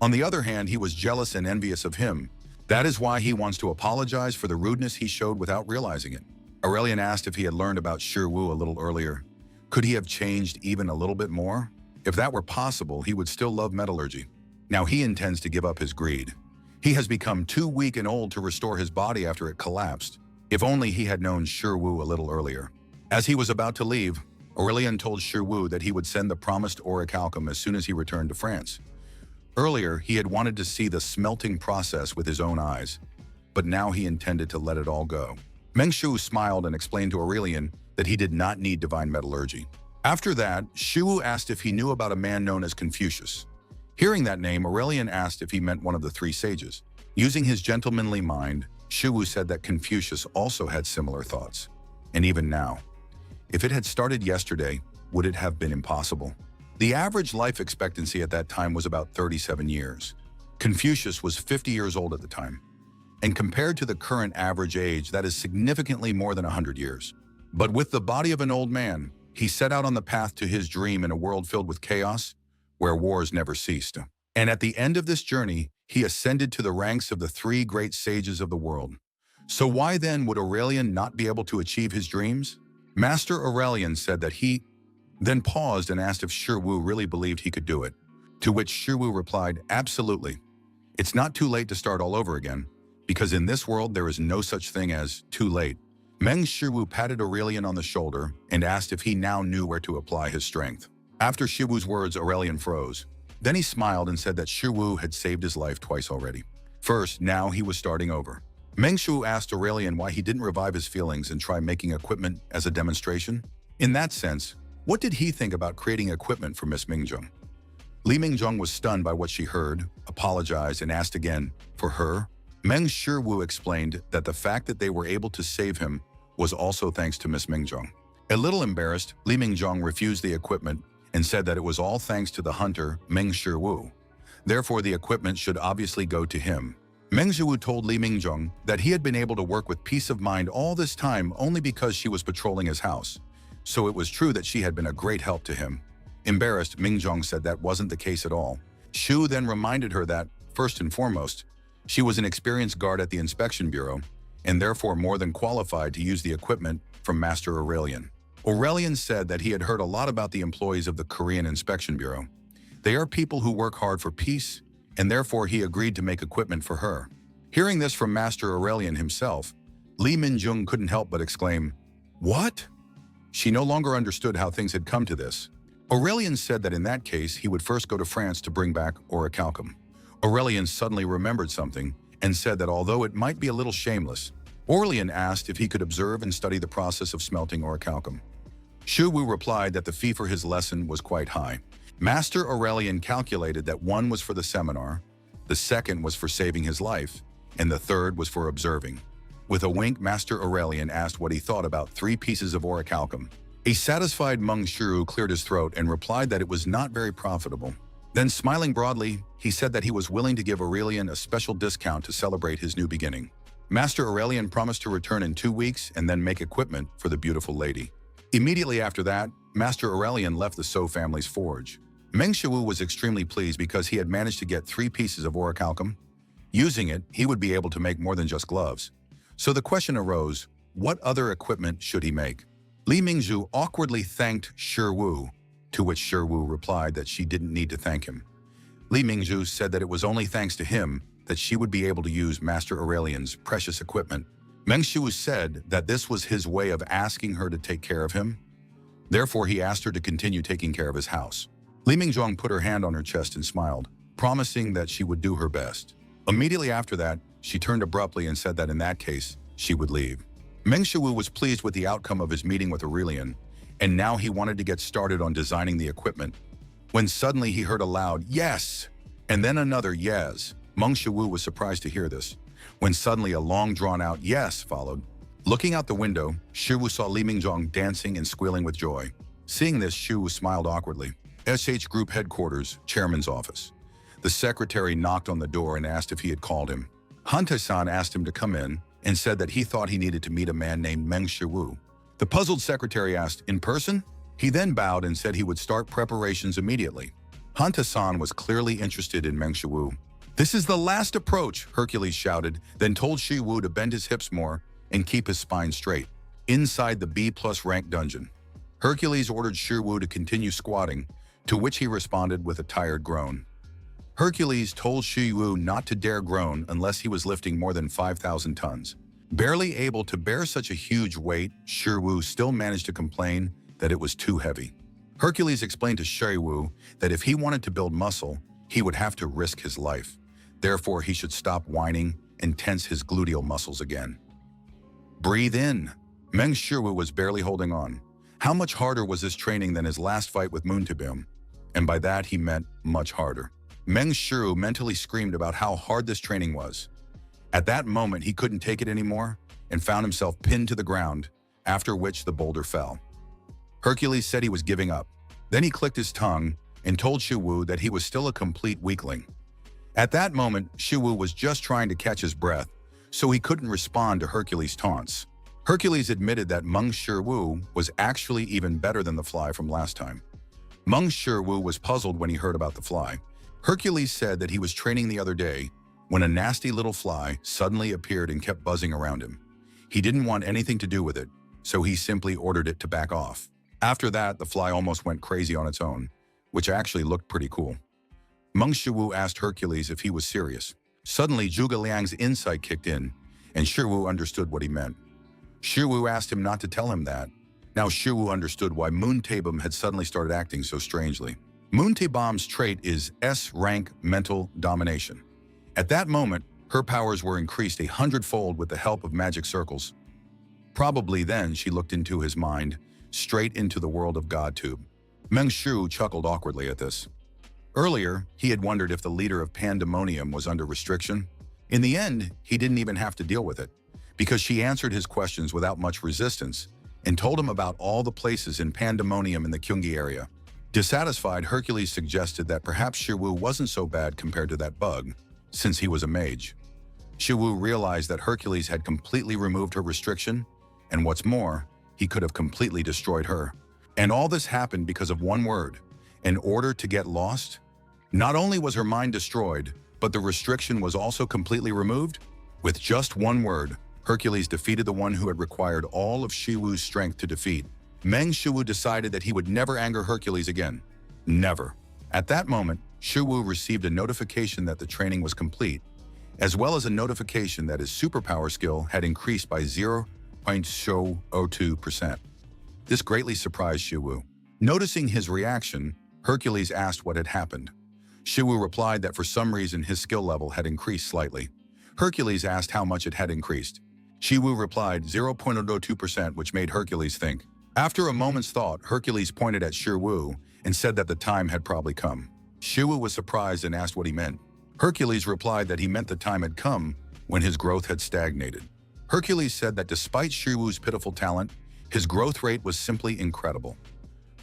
On the other hand, he was jealous and envious of him. That is why he wants to apologize for the rudeness he showed without realizing it. Aurelian asked if he had learned about Shiwu a little earlier. Could he have changed even a little bit more? If that were possible, he would still love metallurgy. Now he intends to give up his greed. He has become too weak and old to restore his body after it collapsed. If only he had known Shiwu a little earlier. As he was about to leave, Aurelian told Shiwu that he would send the promised orichalcum as soon as he returned to France. Earlier, he had wanted to see the smelting process with his own eyes, but now he intended to let it all go. Meng Shu smiled and explained to Aurelian that he did not need divine metallurgy. After that, Shu asked if he knew about a man known as Confucius. Hearing that name, Aurelian asked if he meant one of the three sages. Using his gentlemanly mind, Shu said that Confucius also had similar thoughts. And even now, if it had started yesterday, would it have been impossible? The average life expectancy at that time was about 37 years. Confucius was 50 years old at the time. And compared to the current average age, that is significantly more than 100 years. But with the body of an old man, he set out on the path to his dream in a world filled with chaos, where wars never ceased. And at the end of this journey, he ascended to the ranks of the three great sages of the world. So why then would Aurelian not be able to achieve his dreams? Master Aurelian said that he then paused and asked if Shiwu really believed he could do it. To which Shiwu replied, "Absolutely. It's not too late to start all over again, because in this world there is no such thing as too late." Meng Shiwu patted Aurelian on the shoulder and asked if he now knew where to apply his strength. After Shiwu's words, Aurelian froze. Then he smiled and said that Shiwu had saved his life twice already. First, now he was starting over. Meng Shu asked Aurelian why he didn't revive his feelings and try making equipment as a demonstration. In that sense, what did he think about creating equipment for Miss Mingjung? Li Mingjung was stunned by what she heard, apologized, and asked again, for her? Meng Shiwu explained that the fact that they were able to save him was also thanks to Miss Mingjung. A little embarrassed, Li Mingjung refused the equipment and said that it was all thanks to the hunter, Meng Shiwu. Therefore, the equipment should obviously go to him. Meng Shiwu told Li Mingjung that he had been able to work with peace of mind all this time only because she was patrolling his house. So it was true that she had been a great help to him. Embarrassed, Mingjung said that wasn't the case at all. Shu then reminded her that, first and foremost, she was an experienced guard at the inspection bureau, and therefore more than qualified to use the equipment from Master Aurelian. Aurelian said that he had heard a lot about the employees of the Korean Inspection Bureau. They are people who work hard for peace, and therefore he agreed to make equipment for her. Hearing this from Master Aurelian himself, Li Minjung couldn't help but exclaim, "What?" She no longer understood how things had come to this. Aurelian said that in that case, he would first go to France to bring back orichalcum. Aurelian suddenly remembered something and said that although it might be a little shameless, Aurelian asked if he could observe and study the process of smelting orichalcum. Shu Wu replied that the fee for his lesson was quite high. Master Aurelian calculated that one was for the seminar, the second was for saving his life, and the third was for observing. With a wink, Master Aurelian asked what he thought about 3 pieces of orichalcum. A satisfied Meng Shiru cleared his throat and replied that it was not very profitable. Then, smiling broadly, he said that he was willing to give Aurelian a special discount to celebrate his new beginning. Master Aurelian promised to return in 2 weeks and then make equipment for the beautiful lady. Immediately after that, Master Aurelian left the So family's forge. Meng Shiwu was extremely pleased because he had managed to get 3 pieces of orichalcum. Using it, he would be able to make more than just gloves. So the question arose, what other equipment should he make? Li Mingzhu awkwardly thanked Shi Wu, to which Shi Wu replied that she didn't need to thank him. Li Mingzhu said that it was only thanks to him that she would be able to use Master Aurelian's precious equipment. Meng Shiwu said that this was his way of asking her to take care of him. Therefore, he asked her to continue taking care of his house. Li Mingzhuang put her hand on her chest and smiled, promising that she would do her best. Immediately after that, she turned abruptly and said that in that case, she would leave. Meng Shiwu was pleased with the outcome of his meeting with Aurelian, and now he wanted to get started on designing the equipment. When suddenly he heard a loud yes, and then another yes. Meng Shiwu was surprised to hear this, when suddenly a long drawn-out yes followed. Looking out the window, Shiwu saw Li Mingzhuang dancing and squealing with joy. Seeing this, Shiwu smiled awkwardly. SH Group Headquarters, Chairman's Office. The secretary knocked on the door and asked if he had called him. Hante-san asked him to come in and said that he thought he needed to meet a man named Meng Shiwu. The puzzled secretary asked, in person? He then bowed and said he would start preparations immediately. Hante-san was clearly interested in Meng Shiwu. This is the last approach, Hercules shouted, then told Shiwu to bend his hips more and keep his spine straight. Inside the B+ rank dungeon, Hercules ordered Shiwu to continue squatting, to which he responded with a tired groan. Hercules told Shiwu not to dare groan unless he was lifting more than 5,000 tons. Barely able to bear such a huge weight, Shiwu still managed to complain that it was too heavy. Hercules explained to Shiwu that if he wanted to build muscle, he would have to risk his life. Therefore, he should stop whining and tense his gluteal muscles again. Breathe in. Meng Shiwu was barely holding on. How much harder was this training than his last fight with Moontibim? And by that, he meant much harder. Meng Shiru mentally screamed about how hard this training was. At that moment, he couldn't take it anymore and found himself pinned to the ground, after which the boulder fell. Hercules said he was giving up. Then he clicked his tongue and told Shiwu that he was still a complete weakling. At that moment, Shiwu was just trying to catch his breath, so he couldn't respond to Hercules' taunts. Hercules admitted that Meng Shiwu was actually even better than the fly from last time. Meng Shiwu was puzzled when he heard about the fly. Hercules said that he was training the other day when a nasty little fly suddenly appeared and kept buzzing around him. He didn't want anything to do with it, so he simply ordered it to back off. After that, the fly almost went crazy on its own, which actually looked pretty cool. Meng Shiwu asked Hercules if he was serious. Suddenly, Zhuge Liang's insight kicked in, and Shiwu understood what he meant. Shiwu asked him not to tell him that. Now Shiwu understood why Moontibim had suddenly started acting so strangely. Moontibim's trait is S-rank mental domination. At that moment, her powers were increased 100-fold with the help of magic circles. Probably then she looked into his mind, straight into the world of GodTube. Meng Shu chuckled awkwardly at this. Earlier, he had wondered if the leader of Pandemonium was under restriction. In the end, he didn't even have to deal with it, because she answered his questions without much resistance and told him about all the places in Pandemonium in the Kyungi area. Dissatisfied, Hercules suggested that perhaps Shiwu wasn't so bad compared to that bug, since he was a mage. Shiwu realized that Hercules had completely removed her restriction, and what's more, he could have completely destroyed her. And all this happened because of one word: in order to get lost. Not only was her mind destroyed, but the restriction was also completely removed. With just one word, Hercules defeated the one who had required all of Shiwu's strength to defeat. Meng Shiwu decided that he would never anger Hercules again. Never. At that moment, Shiwu received a notification that the training was complete, as well as a notification that his superpower skill had increased by 0.002%. This greatly surprised Shiwu. Noticing his reaction, Hercules asked what had happened. Shiwu replied that for some reason his skill level had increased slightly. Hercules asked how much it had increased. Shiwu replied 0.002%, which made Hercules think. After a moment's thought, Hercules pointed at Shiwu and said that the time had probably come. Shiwu was surprised and asked what he meant. Hercules replied that he meant the time had come when his growth had stagnated. Hercules said that despite Shiwu's pitiful talent, his growth rate was simply incredible.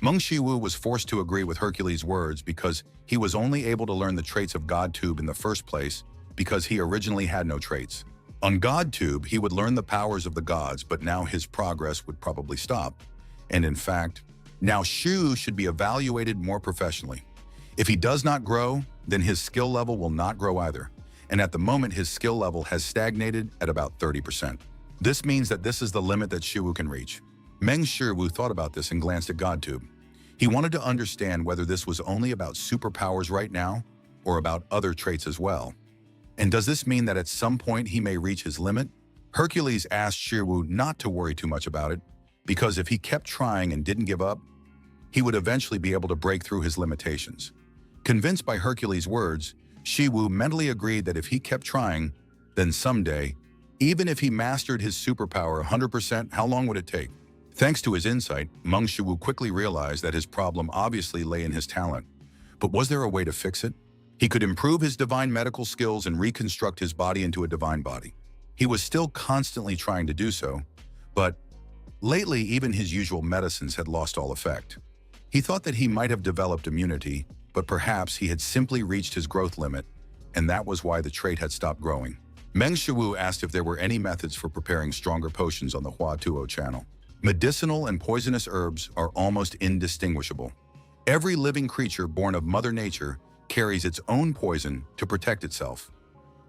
Meng Shiwu was forced to agree with Hercules' words because he was only able to learn the traits of GodTube in the first place because he originally had no traits. On GodTube, he would learn the powers of the gods, but now his progress would probably stop. And in fact, now Shu should be evaluated more professionally. If he does not grow, then his skill level will not grow either. And at the moment, his skill level has stagnated at about 30%. This means that this is the limit that Shiwu can reach. Meng Shiwu thought about this and glanced at GodTube. He wanted to understand whether this was only about superpowers right now or about other traits as well. And does this mean that at some point he may reach his limit? Hercules asked Shiwu not to worry too much about it, because if he kept trying and didn't give up, he would eventually be able to break through his limitations. Convinced by Hercules' words, Shiwu mentally agreed that if he kept trying, then someday, even if he mastered his superpower 100%, how long would it take? Thanks to his insight, Meng Shiwu quickly realized that his problem obviously lay in his talent. But was there a way to fix it? He could improve his divine medical skills and reconstruct his body into a divine body. He was still constantly trying to do so, but lately even his usual medicines had lost all effect. He thought that he might have developed immunity, but perhaps he had simply reached his growth limit, and that was why the trait had stopped growing. Meng Shiwu asked if there were any methods for preparing stronger potions on the Hua-Tuo channel. Medicinal and poisonous herbs are almost indistinguishable. Every living creature born of Mother Nature carries its own poison to protect itself.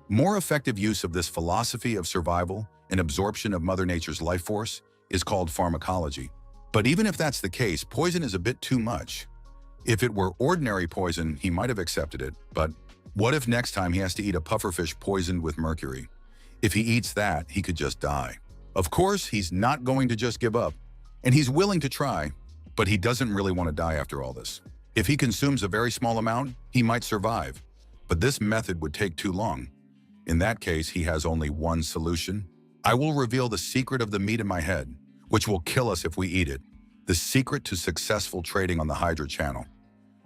More effective use of this philosophy of survival and absorption of Mother Nature's life force is called pharmacology. But even if that's the case, poison is a bit too much. If it were ordinary poison, he might have accepted it, but what if next time he has to eat a pufferfish poisoned with mercury? If he eats that, he could just die. Of course, he's not going to just give up, and he's willing to try, but he doesn't really want to die after all this. If he consumes a very small amount, he might survive, but this method would take too long. In that case, he has only one solution. I will reveal the secret of the meat in my head, which will kill us if we eat it. The secret to successful trading on the Hydra channel.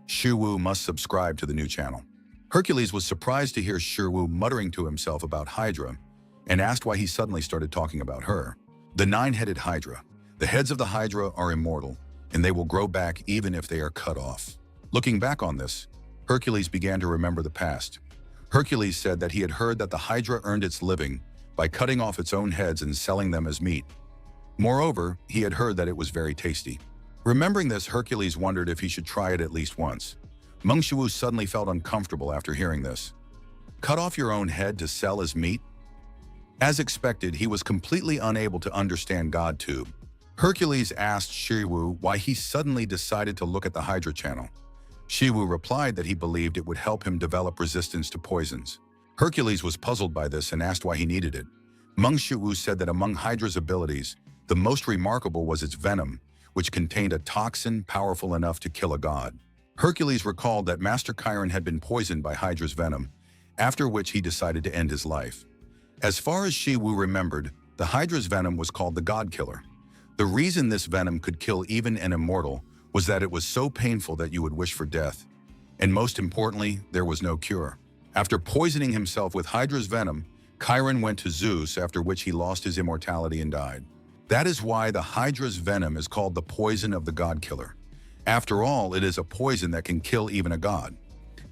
Shiwu must subscribe to the new channel. Hercules was surprised to hear Shiwu muttering to himself about Hydra and asked why he suddenly started talking about her. The nine-headed Hydra. The heads of the Hydra are immortal, and they will grow back even if they are cut off. Looking back on this, Hercules began to remember the past. Hercules said that he had heard that the Hydra earned its living by cutting off its own heads and selling them as meat. Moreover, he had heard that it was very tasty. Remembering this, Hercules wondered if he should try it at least once. Meng Shiwu suddenly felt uncomfortable after hearing this. Cut off your own head to sell as meat? As expected, he was completely unable to understand GodTube. Hercules asked Shiwu why he suddenly decided to look at the Hydra channel. Shiwu replied that he believed it would help him develop resistance to poisons. Hercules was puzzled by this and asked why he needed it. Meng Shiwu said that among Hydra's abilities, the most remarkable was its venom, which contained a toxin powerful enough to kill a god. Hercules recalled that Master Chiron had been poisoned by Hydra's venom, after which he decided to end his life. As far as Shiwu remembered, the Hydra's venom was called the God Killer. The reason this venom could kill even an immortal was that it was so painful that you would wish for death. And most importantly, there was no cure. After poisoning himself with Hydra's venom, Chiron went to Zeus, after which he lost his immortality and died. That is why the Hydra's venom is called the poison of the God Killer. After all, it is a poison that can kill even a god.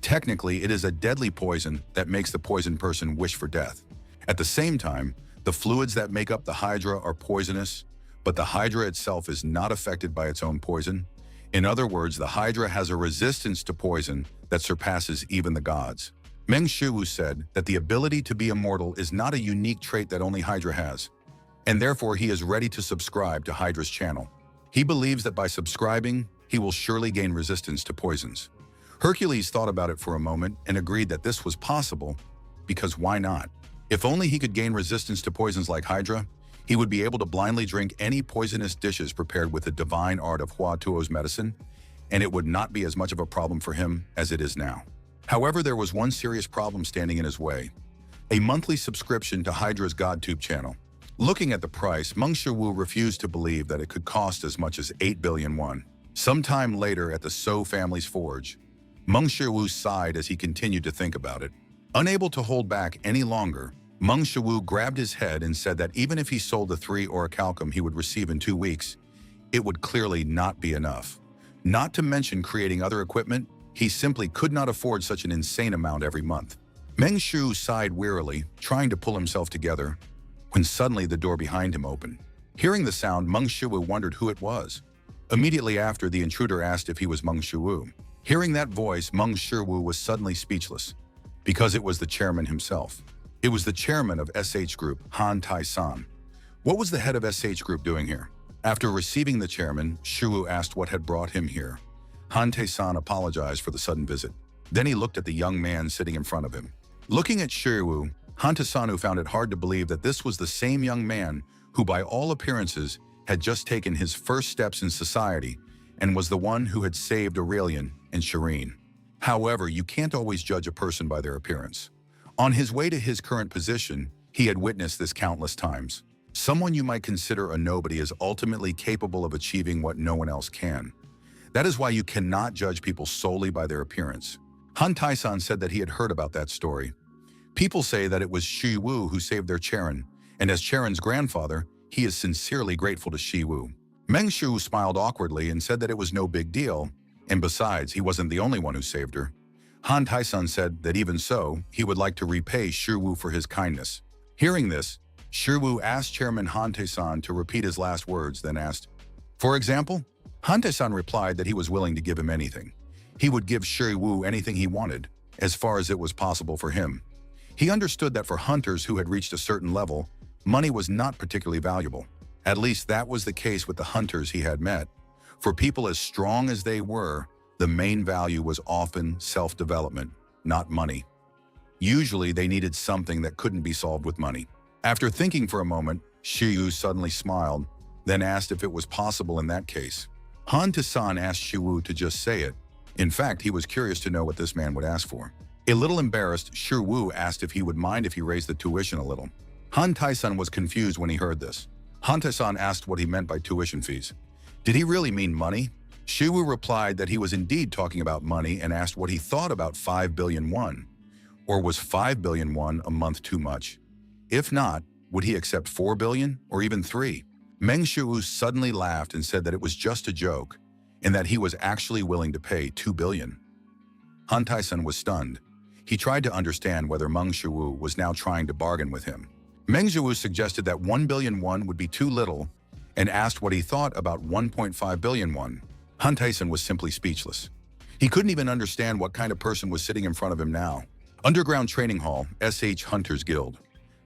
Technically, it is a deadly poison that makes the poisoned person wish for death. At the same time, the fluids that make up the Hydra are poisonous, but the Hydra itself is not affected by its own poison. In other words, the Hydra has a resistance to poison that surpasses even the gods. Meng Shiwu said that the ability to be immortal is not a unique trait that only Hydra has, and therefore he is ready to subscribe to Hydra's channel. He believes that by subscribing, he will surely gain resistance to poisons. Hercules thought about it for a moment and agreed that this was possible, because why not? If only he could gain resistance to poisons like Hydra, he would be able to blindly drink any poisonous dishes prepared with the divine art of Hua-Tuo's medicine, and it would not be as much of a problem for him as it is now. However, there was one serious problem standing in his way: a monthly subscription to Hydra's GodTube channel. Looking at the price, Meng Shiwu refused to believe that it could cost as much as 8 billion won. Sometime later at the So family's forge, Meng Shiwu sighed as he continued to think about it. Unable to hold back any longer, Meng Shiwu grabbed his head and said that even if he sold the 3 orichalcum he would receive in 2 weeks, it would clearly not be enough. Not to mention creating other equipment, he simply could not afford such an insane amount every month. Meng Shu sighed wearily, trying to pull himself together, when suddenly the door behind him opened. Hearing the sound, Meng Shiwu wondered who it was. Immediately after, the intruder asked if he was Meng Shiwu. Hearing that voice, Meng Shiwu was suddenly speechless, because it was the chairman himself. It was the chairman of SH Group, Han Tai-san. What was the head of SH Group doing here? After receiving the chairman, Shiwu asked what had brought him here. Han Tai-san apologized for the sudden visit. Then he looked at the young man sitting in front of him. Looking at Shiwu, Han Tai-san found it hard to believe that this was the same young man who, by all appearances, had just taken his first steps in society and was the one who had saved Aurelian and Shireen. However, you can't always judge a person by their appearance. On his way to his current position, he had witnessed this countless times. Someone you might consider a nobody is ultimately capable of achieving what no one else can. That is why you cannot judge people solely by their appearance. Han Tai-san said that he had heard about that story. People say that it was Shi Wu who saved their Charon, and as Charon's grandfather, he is sincerely grateful to Shi Wu. Meng Shu smiled awkwardly and said that it was no big deal, and besides, he wasn't the only one who saved her. Han Tai-san said that even so, he would like to repay Shi Wu for his kindness. Hearing this, Shi Wu asked Chairman Han Tai-san to repeat his last words, then asked, "For example?" Han Tai-san replied that he was willing to give him anything. He would give Shi Wu anything he wanted, as far as it was possible for him. He understood that for hunters who had reached a certain level, money was not particularly valuable. At least that was the case with the hunters he had met. For people as strong as they were, the main value was often self-development, not money. Usually they needed something that couldn't be solved with money. After thinking for a moment, Shi Yu suddenly smiled, then asked if it was possible in that case. Han Tai-san asked Shi Wu to just say it. In fact, he was curious to know what this man would ask for. A little embarrassed, Shi Wu asked if he would mind if he raised the tuition a little. Han Tai-san was confused when he heard this. Han Tai-san asked what he meant by tuition fees. Did he really mean money? Shi Wu replied that he was indeed talking about money and asked what he thought about 5 billion won. Or was 5 billion won a month too much? If not, would he accept 4 billion or even 3? Meng Shu suddenly laughed and said that it was just a joke and that he was actually willing to pay 2 billion. Han Tai-san was stunned. He tried to understand whether Meng Shu was now trying to bargain with him. Meng Shu suggested that 1 billion won would be too little and asked what he thought about 1.5 billion won. Han Tai-san was simply speechless. He couldn't even understand what kind of person was sitting in front of him now. Underground Training Hall, SH Hunters Guild.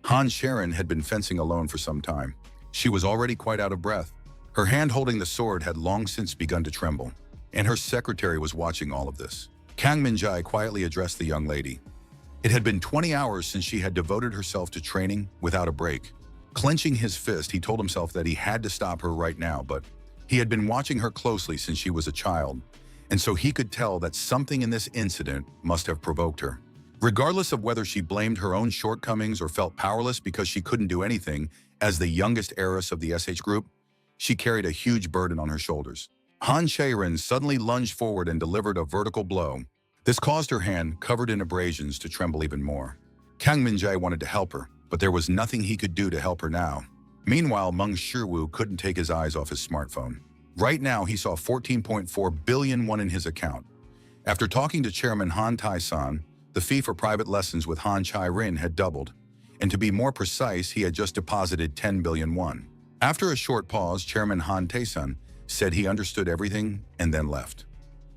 Han Sharon had been fencing alone for some time. She was already quite out of breath. Her hand holding the sword had long since begun to tremble, and her secretary was watching all of this. Kang Minjai quietly addressed the young lady. It had been 20 hours since she had devoted herself to training without a break. Clenching his fist, he told himself that he had to stop her right now, but he had been watching her closely since she was a child, and so he could tell that something in this incident must have provoked her. Regardless of whether she blamed her own shortcomings or felt powerless because she couldn't do anything, as the youngest heiress of the SH Group, she carried a huge burden on her shoulders. Han Sharon suddenly lunged forward and delivered a vertical blow. This caused her hand, covered in abrasions, to tremble even more. Kang Minjai wanted to help her, but there was nothing he could do to help her now. Meanwhile, Meng Shiwu couldn't take his eyes off his smartphone. Right now, he saw 14.4 billion won in his account. After talking to Chairman Han Tai-san, the fee for private lessons with Han Chai-rin had doubled, and to be more precise, he had just deposited 10 billion won. After a short pause, Chairman Han Tai-san said he understood everything and then left.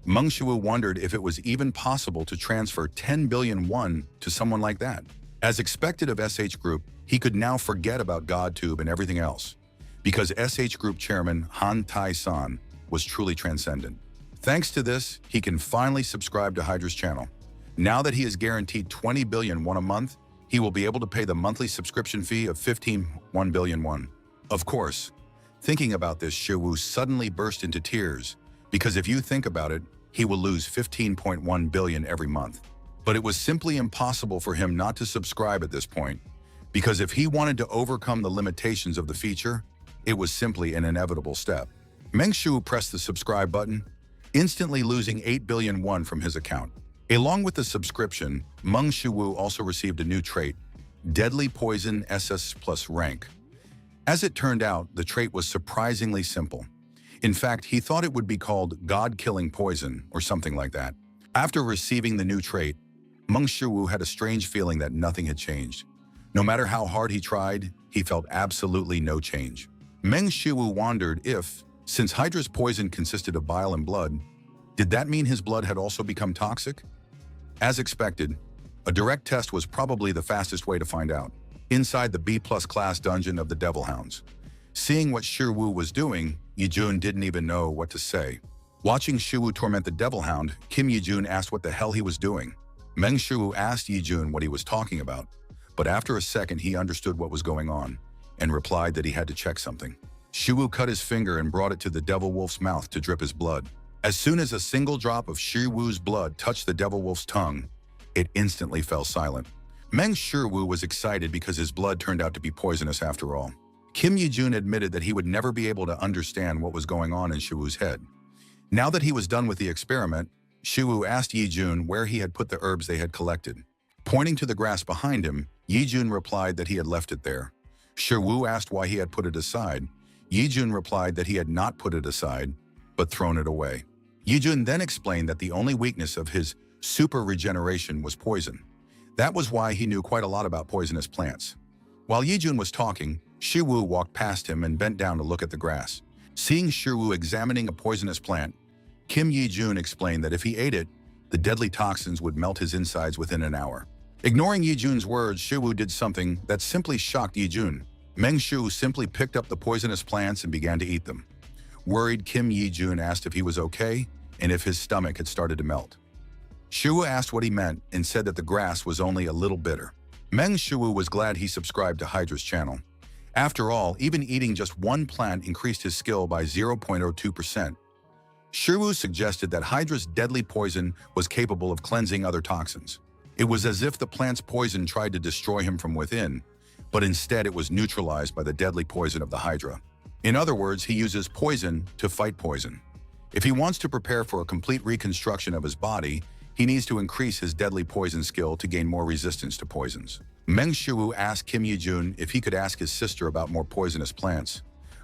Meng Shiwu wondered if it was even possible to transfer 10 billion won to someone like that. As expected of SH Group, he could now forget about GodTube and everything else, because SH Group Chairman Han Tai-san was truly transcendent. Thanks to this, he can finally subscribe to Hydra's channel. Now that he is guaranteed 20 billion won a month, he will be able to pay the monthly subscription fee of 1 billion won. Of course, thinking about this, Shiwu suddenly burst into tears, because if you think about it, he will lose 15.1 billion every month. But it was simply impossible for him not to subscribe at this point, because if he wanted to overcome the limitations of the feature, it was simply an inevitable step. Meng Shu pressed the subscribe button, instantly losing 8 billion won from his account. Along with the subscription, Meng Shu also received a new trait, Deadly Poison SS plus rank. As it turned out, the trait was surprisingly simple. In fact, he thought it would be called God-Killing Poison or something like that. After receiving the new trait, Meng Shu had a strange feeling that nothing had changed. No matter how hard he tried, he felt absolutely no change. Meng Shu wondered if, since Hydra's poison consisted of bile and blood, did that mean his blood had also become toxic? As expected, a direct test was probably the fastest way to find out. Inside the B+ class dungeon of the Devil Hounds. Seeing what Shiwu was doing, Yijun didn't even know what to say. Watching Shiwu torment the Devil Hound, Kim Yijun asked what the hell he was doing. Meng Shu asked Yijun what he was talking about, but after a second he understood what was going on, and replied that he had to check something. Shiwu cut his finger and brought it to the Devil Wolf's mouth to drip his blood. As soon as a single drop of Shiwu's blood touched the Devil Wolf's tongue, it instantly fell silent. Meng Shu was excited because his blood turned out to be poisonous after all. Kim Yijun admitted that he would never be able to understand what was going on in Shiwu's head. Now that he was done with the experiment, Shiwu asked Yijun where he had put the herbs they had collected. Pointing to the grass behind him, Yijun replied that he had left it there. Shiwu asked why he had put it aside. Yijun replied that he had not put it aside, but thrown it away. Yijun then explained that the only weakness of his super regeneration was poison. That was why he knew quite a lot about poisonous plants. While Yijun was talking, Shiwu walked past him and bent down to look at the grass. Seeing Shiwu examining a poisonous plant, Kim Yijun explained that if he ate it, the deadly toxins would melt his insides within an hour. Ignoring Yijun's words, Shiwu did something that simply shocked Yijun. Meng Shu simply picked up the poisonous plants and began to eat them. Worried, Kim Yijun asked if he was okay and if his stomach had started to melt. Shiwu asked what he meant and said that the grass was only a little bitter. Meng Shu was glad he subscribed to Hydra's channel. After all, even eating just one plant increased his skill by 0.02%. Shiwu suggested that Hydra's deadly poison was capable of cleansing other toxins. It was as if the plant's poison tried to destroy him from within, but instead it was neutralized by the deadly poison of the Hydra. In other words, he uses poison to fight poison. If he wants to prepare for a complete reconstruction of his body, he needs to increase his deadly poison skill to gain more resistance to poisons. Meng Shu asked Kim Yijun if he could ask his sister about more poisonous plants.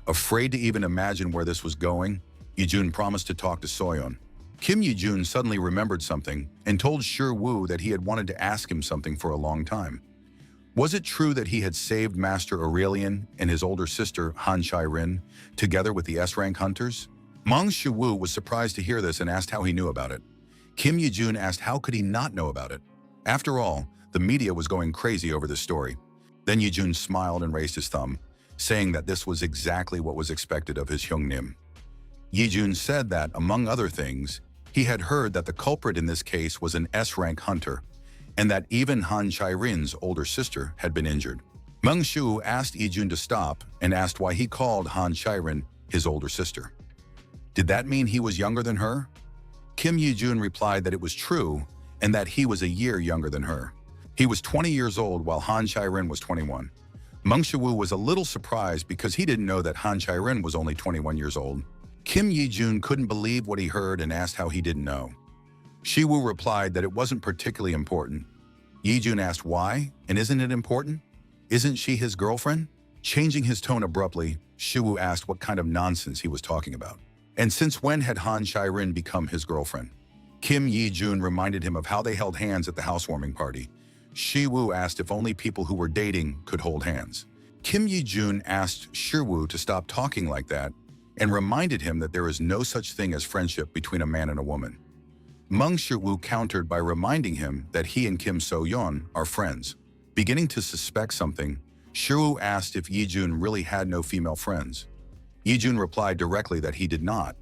Afraid to even imagine where this was going, Yijun promised to talk to Soyeon. Kim Yijun suddenly remembered something and told Shiwu that he had wanted to ask him something for a long time. Was it true that he had saved Master Aurelian and his older sister Han Chai-rin together with the S-rank hunters? Meng Shu was surprised to hear this and asked how he knew about it. Kim Yijun asked how could he not know about it. After all, the media was going crazy over this story. Then Yijun smiled and raised his thumb, saying that this was exactly what was expected of his Hyungnim. Yijun said that, among other things, he had heard that the culprit in this case was an S-rank hunter, and that even Han Chai-rin's older sister had been injured. Meng Shu asked Yijun to stop and asked why he called Han Chai-rin his older sister. Did that mean he was younger than her? Kim Yijun replied that it was true and that he was a year younger than her. He was 20 years old while Han Chai-rin was 21. Meng Shu was a little surprised because he didn't know that Han Chai-rin was only 21 years old. Kim Yijun couldn't believe what he heard and asked how he didn't know. Shiwu replied that it wasn't particularly important. Yijun asked why, and isn't it important? Isn't she his girlfriend? Changing his tone abruptly, Shiwu asked what kind of nonsense he was talking about. And since when had Han Chai-rin become his girlfriend? Kim Yijun reminded him of how they held hands at the housewarming party. Shiwu asked if only people who were dating could hold hands. Kim Yijun asked Shiwu to stop talking like that and reminded him that there is no such thing as friendship between a man and a woman. Meng Shu countered by reminding him that he and Kim So-yeon are friends. Beginning to suspect something, Shiwu asked if Yijun really had no female friends. Yijun replied directly that he did not.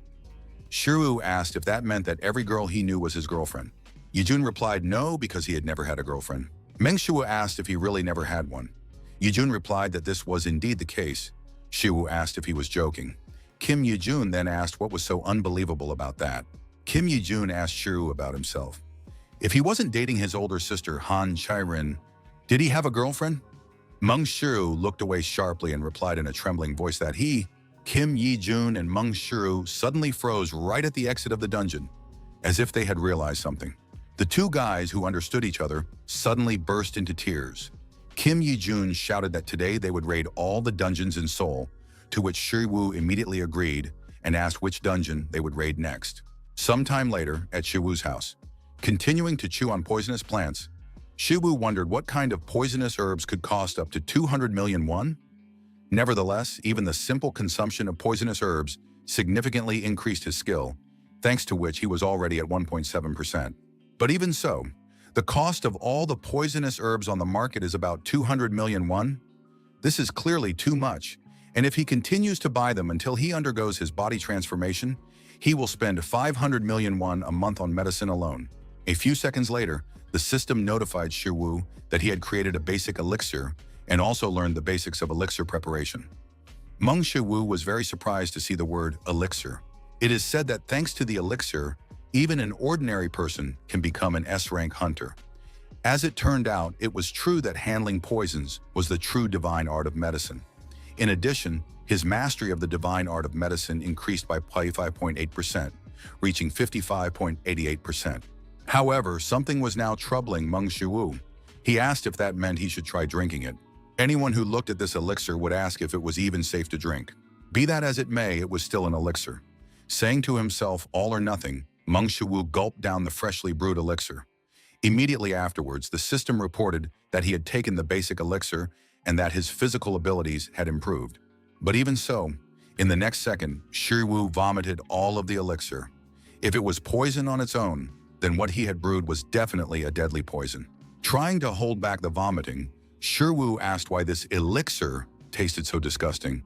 Shiwu asked if that meant that every girl he knew was his girlfriend. Yijun replied no because he had never had a girlfriend. Meng Shu asked if he really never had one. Yijun replied that this was indeed the case. Shiwu asked if he was joking. Kim Yijun then asked what was so unbelievable about that. Kim Yijun asked Shiwu about himself. If he wasn't dating his older sister Han Chai-rin, did he have a girlfriend? Meng Shu looked away sharply and replied in a trembling voice that he Kim Yi-jun and Meng Shiru suddenly froze right at the exit of the dungeon, as if they had realized something. The two guys who understood each other suddenly burst into tears. Kim Yi-jun shouted that today they would raid all the dungeons in Seoul, to which Shiru immediately agreed and asked which dungeon they would raid next. Sometime later, at Shiwoo's house, continuing to chew on poisonous plants, Shiwu wondered what kind of poisonous herbs could cost up to 200 million won? Nevertheless, even the simple consumption of poisonous herbs significantly increased his skill, thanks to which he was already at 1.7%. But even so, the cost of all the poisonous herbs on the market is about 200 million won. This is clearly too much, and if he continues to buy them until he undergoes his body transformation, he will spend 500 million won a month on medicine alone. A few seconds later, the system notified Shiwu that he had created a basic elixir and also learned the basics of elixir preparation. Meng Shiwu was very surprised to see the word elixir. It is said that thanks to the elixir, even an ordinary person can become an S-rank hunter. As it turned out, it was true that handling poisons was the true divine art of medicine. In addition, his mastery of the divine art of medicine increased by 5.8%, reaching 55.88%. However, something was now troubling Meng Shiwu. He asked if that meant he should try drinking it. Anyone who looked at this elixir would ask if it was even safe to drink. Be that as it may, it was still an elixir. Saying to himself, all or nothing, Meng Shiwu gulped down the freshly brewed elixir. Immediately afterwards, the system reported that he had taken the basic elixir and that his physical abilities had improved. But even so, in the next second, Shiwu vomited all of the elixir. If it was poison on its own, then what he had brewed was definitely a deadly poison. Trying to hold back the vomiting, Shiwu asked why this elixir tasted so disgusting.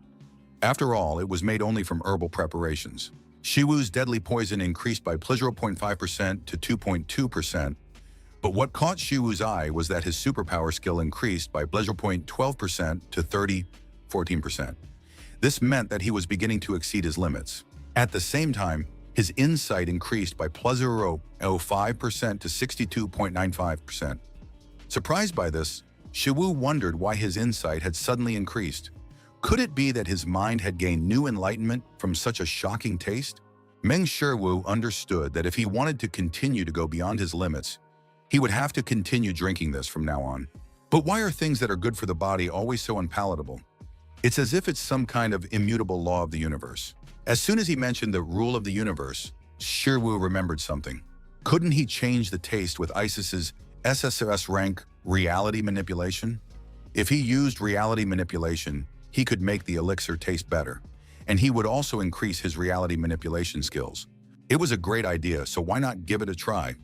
After all, it was made only from herbal preparations. Shiwu's deadly poison increased by 0.5% to 2.2%, but what caught Shiwu's eye was that his superpower skill increased by 0.12% to 14%. This meant that he was beginning to exceed his limits. At the same time, his insight increased by 0.05% to 62.95%. Surprised by this, Shiwu wondered why his insight had suddenly increased. Could it be that his mind had gained new enlightenment from such a shocking taste? Meng Shiwu understood that if he wanted to continue to go beyond his limits, he would have to continue drinking this from now on. But why are things that are good for the body always so unpalatable? It's as if it's some kind of immutable law of the universe. As soon as he mentioned the rule of the universe, Shiwu remembered something. Couldn't he change the taste with Isis's SSS rank reality manipulation? If he used reality manipulation, he could make the elixir taste better, and he would also increase his reality manipulation skills. It was a great idea, so why not give it a try?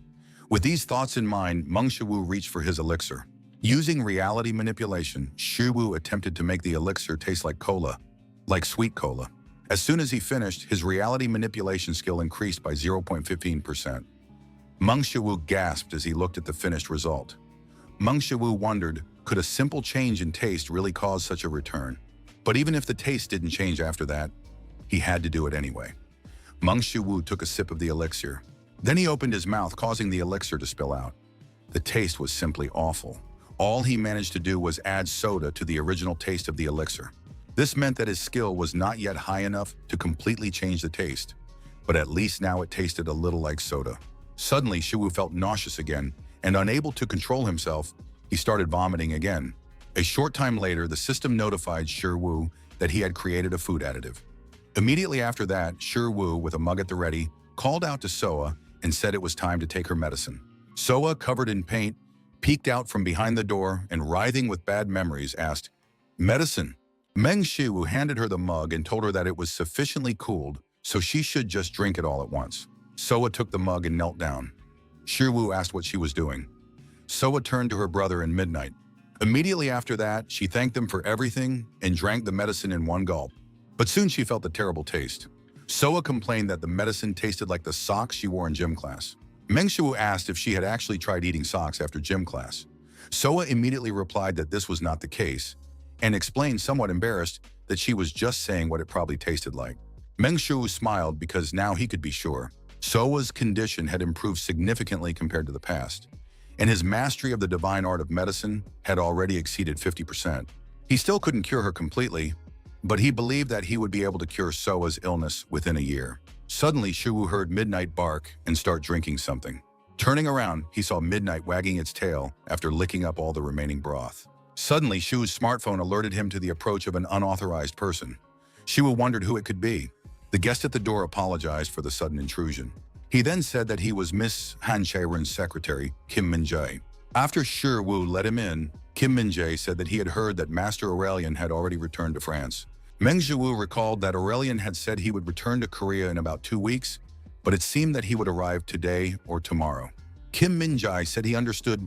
With these thoughts in mind, Meng Shiwu reached for his elixir. Using reality manipulation, Shiwu attempted to make the elixir taste like cola, like sweet cola. As soon as he finished, his reality manipulation skill increased by 0.15%. Meng Shiwu gasped as he looked at the finished result. Meng Shiwu wondered, could a simple change in taste really cause such a return? But even if the taste didn't change after that, he had to do it anyway. Meng Shiwu took a sip of the elixir. Then he opened his mouth, causing the elixir to spill out. The taste was simply awful. All he managed to do was add soda to the original taste of the elixir. This meant that his skill was not yet high enough to completely change the taste, but at least now it tasted a little like soda. Suddenly, Shiwu felt nauseous again, and unable to control himself, he started vomiting again. A short time later, the system notified Shiwu that he had created a food additive. Immediately after that, Shiwu, with a mug at the ready, called out to Soa and said it was time to take her medicine. Soa, covered in paint, peeked out from behind the door and, writhing with bad memories, asked, "Medicine?" Meng Shiwu handed her the mug and told her that it was sufficiently cooled, so she should just drink it all at once. Soa took the mug and knelt down. Shiwu asked what she was doing. Soa turned to her brother in midnight. Immediately after that, she thanked them for everything and drank the medicine in one gulp. But soon she felt the terrible taste. Soa complained that the medicine tasted like the socks she wore in gym class. Meng Shiwu asked if she had actually tried eating socks after gym class. Soa immediately replied that this was not the case, and explained, somewhat embarrassed, that she was just saying what it probably tasted like. Meng Shiwu smiled because now he could be sure. Soa's condition had improved significantly compared to the past, and his mastery of the divine art of medicine had already exceeded 50%. He still couldn't cure her completely, but he believed that he would be able to cure Soa's illness within a year. Suddenly, Shuwu heard Midnight bark and start drinking something. Turning around, he saw Midnight wagging its tail after licking up all the remaining broth. Suddenly, Shuwu's smartphone alerted him to the approach of an unauthorized person. Shuwu wondered who it could be. The guest at the door apologized for the sudden intrusion. He then said that he was Miss Han Chae-rin's secretary, Kim Min-jae. After Shuwu let him in, Kim Min-jae said that he had heard that Master Aurelian had already returned to France. Meng Zhiwu recalled that Aurelian had said he would return to Korea in about 2 weeks, but it seemed that he would arrive today or tomorrow. Kim Min-jae said he understood.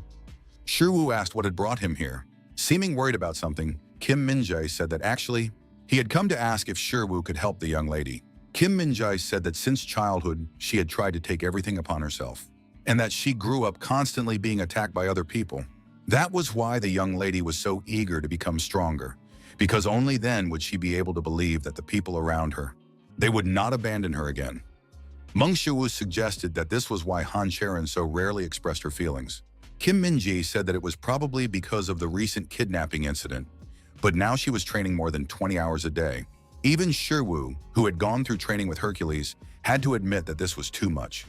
Shuwu asked what had brought him here. Seeming worried about something, Kim Min-jae said that actually, he had come to ask if Shuwu could help the young lady. Kim Min-jae said that since childhood, she had tried to take everything upon herself, and that she grew up constantly being attacked by other people. That was why the young lady was so eager to become stronger, because only then would she be able to believe that the people around her, they would not abandon her again. Meng Shuwu suggested that this was why Han Chae-rin so rarely expressed her feelings. Kim Min-ji said that it was probably because of the recent kidnapping incident, but now she was training more than 20 hours a day. Even Shuwu, who had gone through training with Hercules, had to admit that this was too much.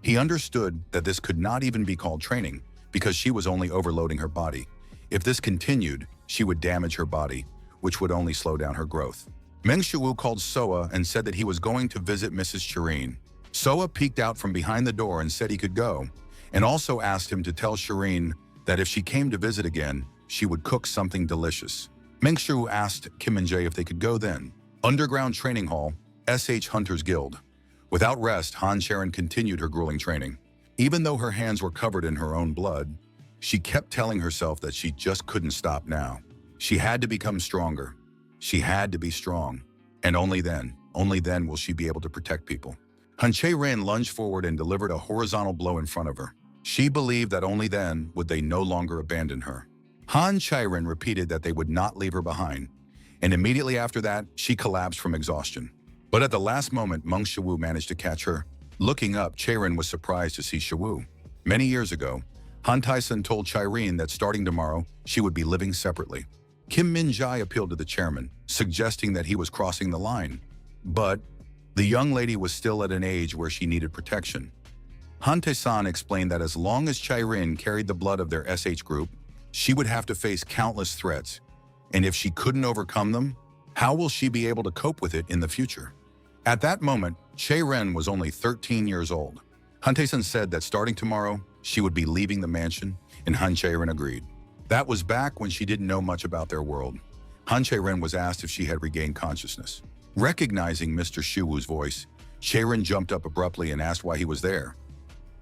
He understood that this could not even be called training because she was only overloading her body. If this continued, she would damage her body, which would only slow down her growth. Meng Shuwu called Soa and said that he was going to visit Mrs. Shireen. Soa peeked out from behind the door and said he could go, and also asked him to tell Shireen that if she came to visit again, she would cook something delicious. Meng Shuwu asked Kim Min-jae if they could go then. Underground Training Hall, SH Hunters Guild. Without rest, Han Chae-rin continued her grueling training. Even though her hands were covered in her own blood, she kept telling herself that she just couldn't stop now. She had to become stronger. She had to be strong. And only then will she be able to protect people. Han Chae-rin lunged forward and delivered a horizontal blow in front of her. She believed that only then would they no longer abandon her. Han Chae-rin repeated that they would not leave her behind, and immediately after that, she collapsed from exhaustion. But at the last moment, Meng Shuwu managed to catch her. Looking up, Chae-rin was surprised to see Shuwu. Many years ago, Han Tae-sun told Chae-rin that starting tomorrow, she would be living separately. Kim Min-jae appealed to the chairman, suggesting that he was crossing the line. But the young lady was still at an age where she needed protection. Han Tae-san explained that as long as Chae-rin carried the blood of their SH group, she would have to face countless threats. And if she couldn't overcome them, how will she be able to cope with it in the future? At that moment, Chae-rin was only 13 years old. Han Tae-sun said that starting tomorrow, she would be leaving the mansion, and Han Chae-rin agreed. That was back when she didn't know much about their world. Han Chae-rin was asked if she had regained consciousness. Recognizing Mr. Shuwu's voice, Chae-rin jumped up abruptly and asked why he was there.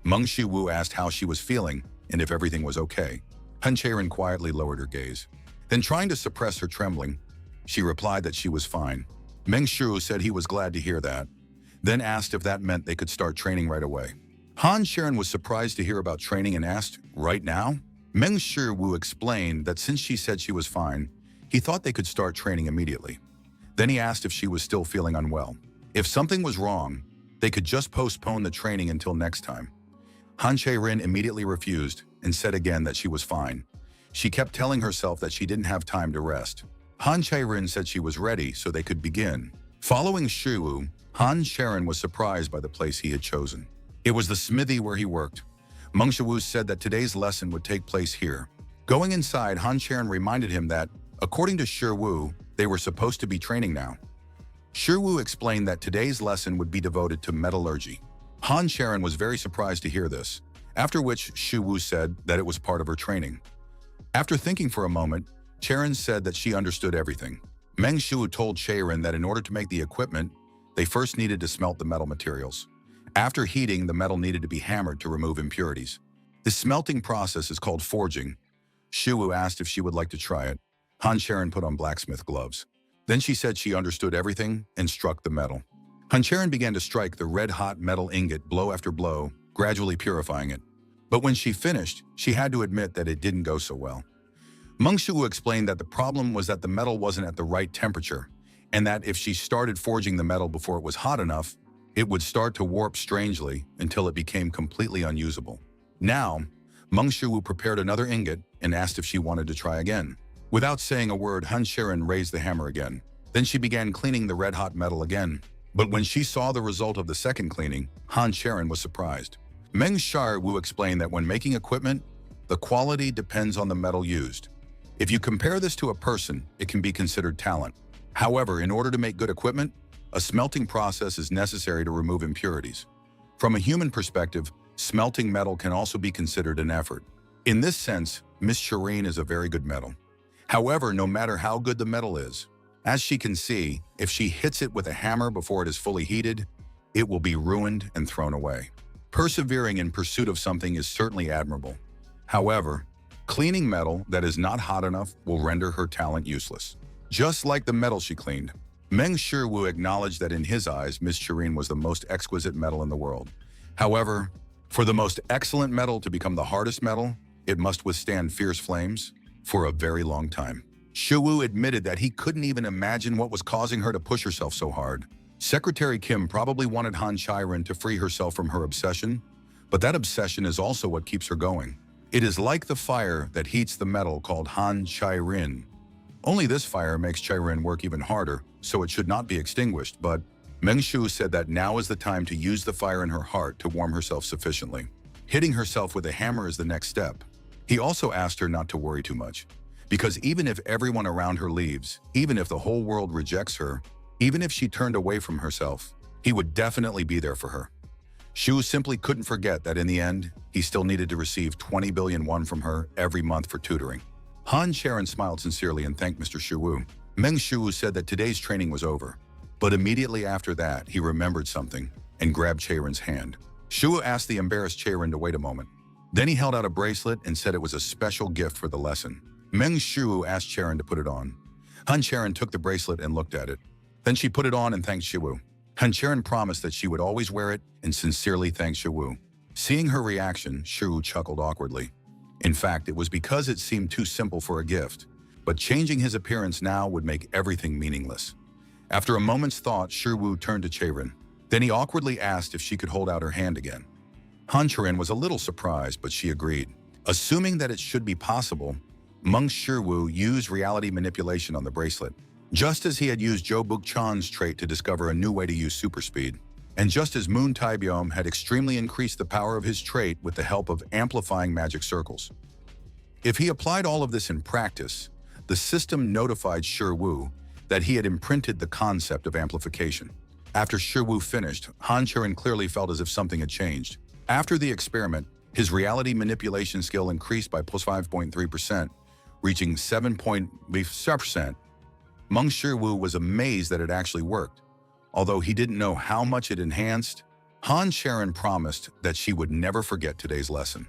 Meng Shuwu asked how she was feeling and if everything was okay. Han Chae-rin quietly lowered her gaze. Then, trying to suppress her trembling, she replied that she was fine. Meng Shuwu said he was glad to hear that, then asked if that meant they could start training right away. Han Chae-rin was surprised to hear about training and asked, "Right now?" Meng Shuwu explained that since she said she was fine, he thought they could start training immediately. Then he asked if she was still feeling unwell. If something was wrong, they could just postpone the training until next time. Han Chae-rin immediately refused and said again that she was fine. She kept telling herself that she didn't have time to rest. Han Chae-rin said she was ready so they could begin. Following Shuwu, Han Chae-rin was surprised by the place he had chosen. It was the smithy where he worked. Meng Shuwu said that today's lesson would take place here. Going inside, Han Chae-rin reminded him that, according to Shuwu, they were supposed to be training now. Shuwu explained that today's lesson would be devoted to metallurgy. Han Chae-rin was very surprised to hear this, after which Shuwu said that it was part of her training. After thinking for a moment, Chae-rin said that she understood everything. Meng Shuwu told Chae-rin that in order to make the equipment, they first needed to smelt the metal materials. After heating, the metal needed to be hammered to remove impurities. This smelting process is called forging. Shuwu asked if she would like to try it. Han Chae-rin put on blacksmith gloves. Then she said she understood everything and struck the metal. Han Chae-rin began to strike the red-hot metal ingot blow after blow, gradually purifying it. But when she finished, she had to admit that it didn't go so well. Meng Shuwu explained that the problem was that the metal wasn't at the right temperature, and that if she started forging the metal before it was hot enough, it would start to warp strangely until it became completely unusable. Now, Meng Shuwu prepared another ingot and asked if she wanted to try again. Without saying a word, Han Chae-rin raised the hammer again. Then she began cleaning the red-hot metal again. But when she saw the result of the second cleaning, Han Charon was surprised. Meng Wu explained that when making equipment, the quality depends on the metal used. If you compare this to a person, it can be considered talent. However, in order to make good equipment, a smelting process is necessary to remove impurities. From a human perspective, smelting metal can also be considered an effort. In this sense, Miss Shireen is a very good metal. However, no matter how good the metal is, as she can see, if she hits it with a hammer before it is fully heated, it will be ruined and thrown away. Persevering in pursuit of something is certainly admirable. However, cleaning metal that is not hot enough will render her talent useless. Just like the metal she cleaned, Meng Wu acknowledged that in his eyes, Miss Shireen was the most exquisite metal in the world. However, for the most excellent metal to become the hardest metal, it must withstand fierce flames for a very long time. Wu admitted that he couldn't even imagine what was causing her to push herself so hard. Secretary Kim probably wanted Han Charon to free herself from her obsession, but that obsession is also what keeps her going. It is like the fire that heats the metal called Han Charon. Only this fire makes Charon work even harder, so it should not be extinguished, but Meng Shu said that now is the time to use the fire in her heart to warm herself sufficiently. Hitting herself with a hammer is the next step. He also asked her not to worry too much, because even if everyone around her leaves, even if the whole world rejects her, even if she turned away from herself, he would definitely be there for her. Shu simply couldn't forget that in the end, he still needed to receive 20 billion won from her every month for tutoring. Han Charon smiled sincerely and thanked Mr. Shu. Meng Shu said that today's training was over, but immediately after that, he remembered something and grabbed Charon's hand. Shu asked the embarrassed Charon to wait a moment. Then he held out a bracelet and said it was a special gift for the lesson. Meng Shu asked Charon to put it on. Han Charon took the bracelet and looked at it. Then she put it on and thanked Shu. Han Charon promised that she would always wear it and sincerely thanked Shu. Seeing her reaction, Shu chuckled awkwardly. In fact, it was because it seemed too simple for a gift, but changing his appearance now would make everything meaningless. After a moment's thought, Shu turned to Charon. Then he awkwardly asked if she could hold out her hand again. Han Charon was a little surprised, but she agreed. Assuming that it should be possible, Meng Shu used reality manipulation on the bracelet, just as he had used Zhou Bukchan's trait to discover a new way to use super speed. And just as Moon Taibyom had extremely increased the power of his trait with the help of amplifying magic circles. If he applied all of this in practice, the system notified Shu that he had imprinted the concept of amplification. After Shu finished, Han Charon clearly felt as if something had changed. After the experiment, his reality manipulation skill increased by plus 5.3%, reaching 7.5%. Meng Shu was amazed that it actually worked. Although he didn't know how much it enhanced, Han Charon promised that she would never forget today's lesson.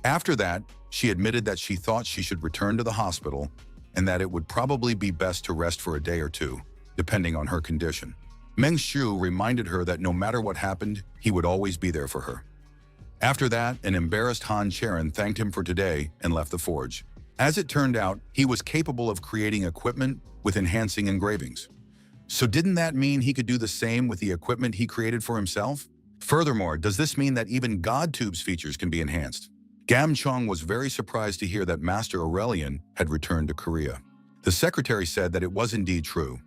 After that, she admitted that she thought she should return to the hospital and that it would probably be best to rest for a day or two, depending on her condition. Meng Shu reminded her that no matter what happened, he would always be there for her. After that, an embarrassed Han Charon thanked him for today and left the forge. As it turned out, he was capable of creating equipment with enhancing engravings. So didn't that mean he could do the same with the equipment he created for himself? Furthermore, does this mean that even GodTube's features can be enhanced? Gam Chong was very surprised to hear that Master Aurelian had returned to Korea. The secretary said that it was indeed true.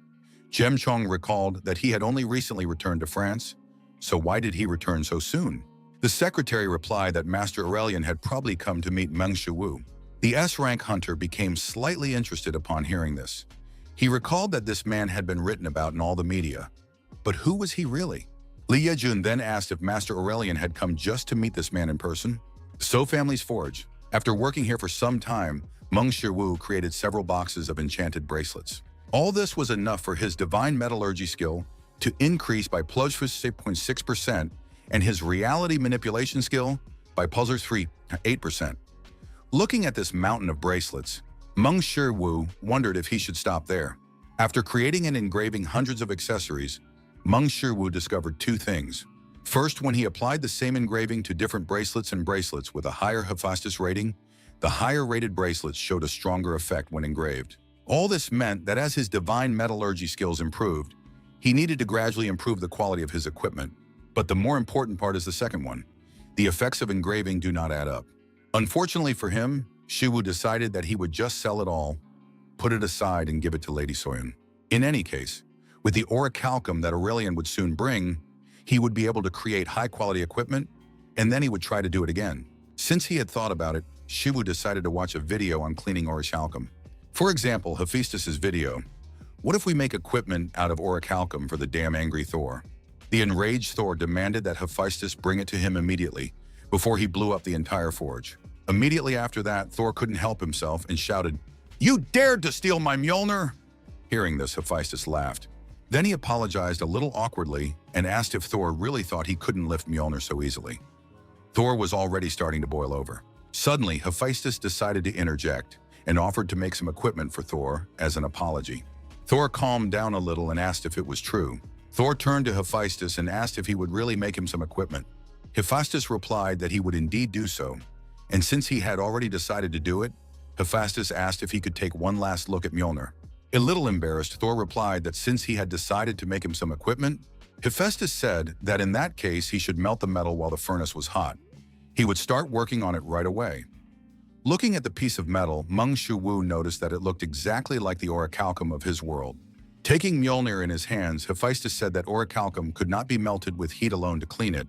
Gem Chong recalled that he had only recently returned to France, so why did he return so soon? The secretary replied that Master Aurelian had probably come to meet Meng Shu. The S-rank hunter became slightly interested upon hearing this. He recalled that this man had been written about in all the media. But who was he really? Li Yejun then asked if Master Aurelian had come just to meet this man in person. So Family's Forge. After working here for some time, Meng Shu created several boxes of enchanted bracelets. All this was enough for his divine metallurgy skill to increase by plus 6.6% and his reality manipulation skill by plus 3.8%. Looking at this mountain of bracelets, Meng Shu wondered if he should stop there. After creating and engraving hundreds of accessories, Meng Shu discovered two things. First, when he applied the same engraving to different bracelets and bracelets with a higher Hephaestus rating, the higher-rated bracelets showed a stronger effect when engraved. All this meant that as his divine metallurgy skills improved, he needed to gradually improve the quality of his equipment. But the more important part is the second one. The effects of engraving do not add up. Unfortunately for him, Shu decided that he would just sell it all, put it aside, and give it to Lady Soyun. In any case, with the orichalcum that Aurelian would soon bring, he would be able to create high-quality equipment, and then he would try to do it again. Since he had thought about it, Shiwu decided to watch a video on cleaning orichalcum. For example, Hephaestus's video, "What if we make equipment out of orichalcum for the damn angry Thor?" The enraged Thor demanded that Hephaestus bring it to him immediately, before he blew up the entire forge. Immediately after that, Thor couldn't help himself and shouted, "You dared to steal my Mjolnir!" Hearing this, Hephaestus laughed. Then he apologized a little awkwardly and asked if Thor really thought he couldn't lift Mjolnir so easily. Thor was already starting to boil over. Suddenly, Hephaestus decided to interject and offered to make some equipment for Thor as an apology. Thor calmed down a little and asked if it was true. Thor turned to Hephaestus and asked if he would really make him some equipment. Hephaestus replied that he would indeed do so, and since he had already decided to do it, Hephaestus asked if he could take one last look at Mjolnir. A little embarrassed, Thor replied that since he had decided to make him some equipment, Hephaestus said that in that case he should melt the metal while the furnace was hot. He would start working on it right away. Looking at the piece of metal, Meng Shiwu noticed that it looked exactly like the orichalcum of his world. Taking Mjolnir in his hands, Hephaestus said that orichalcum could not be melted with heat alone to clean it,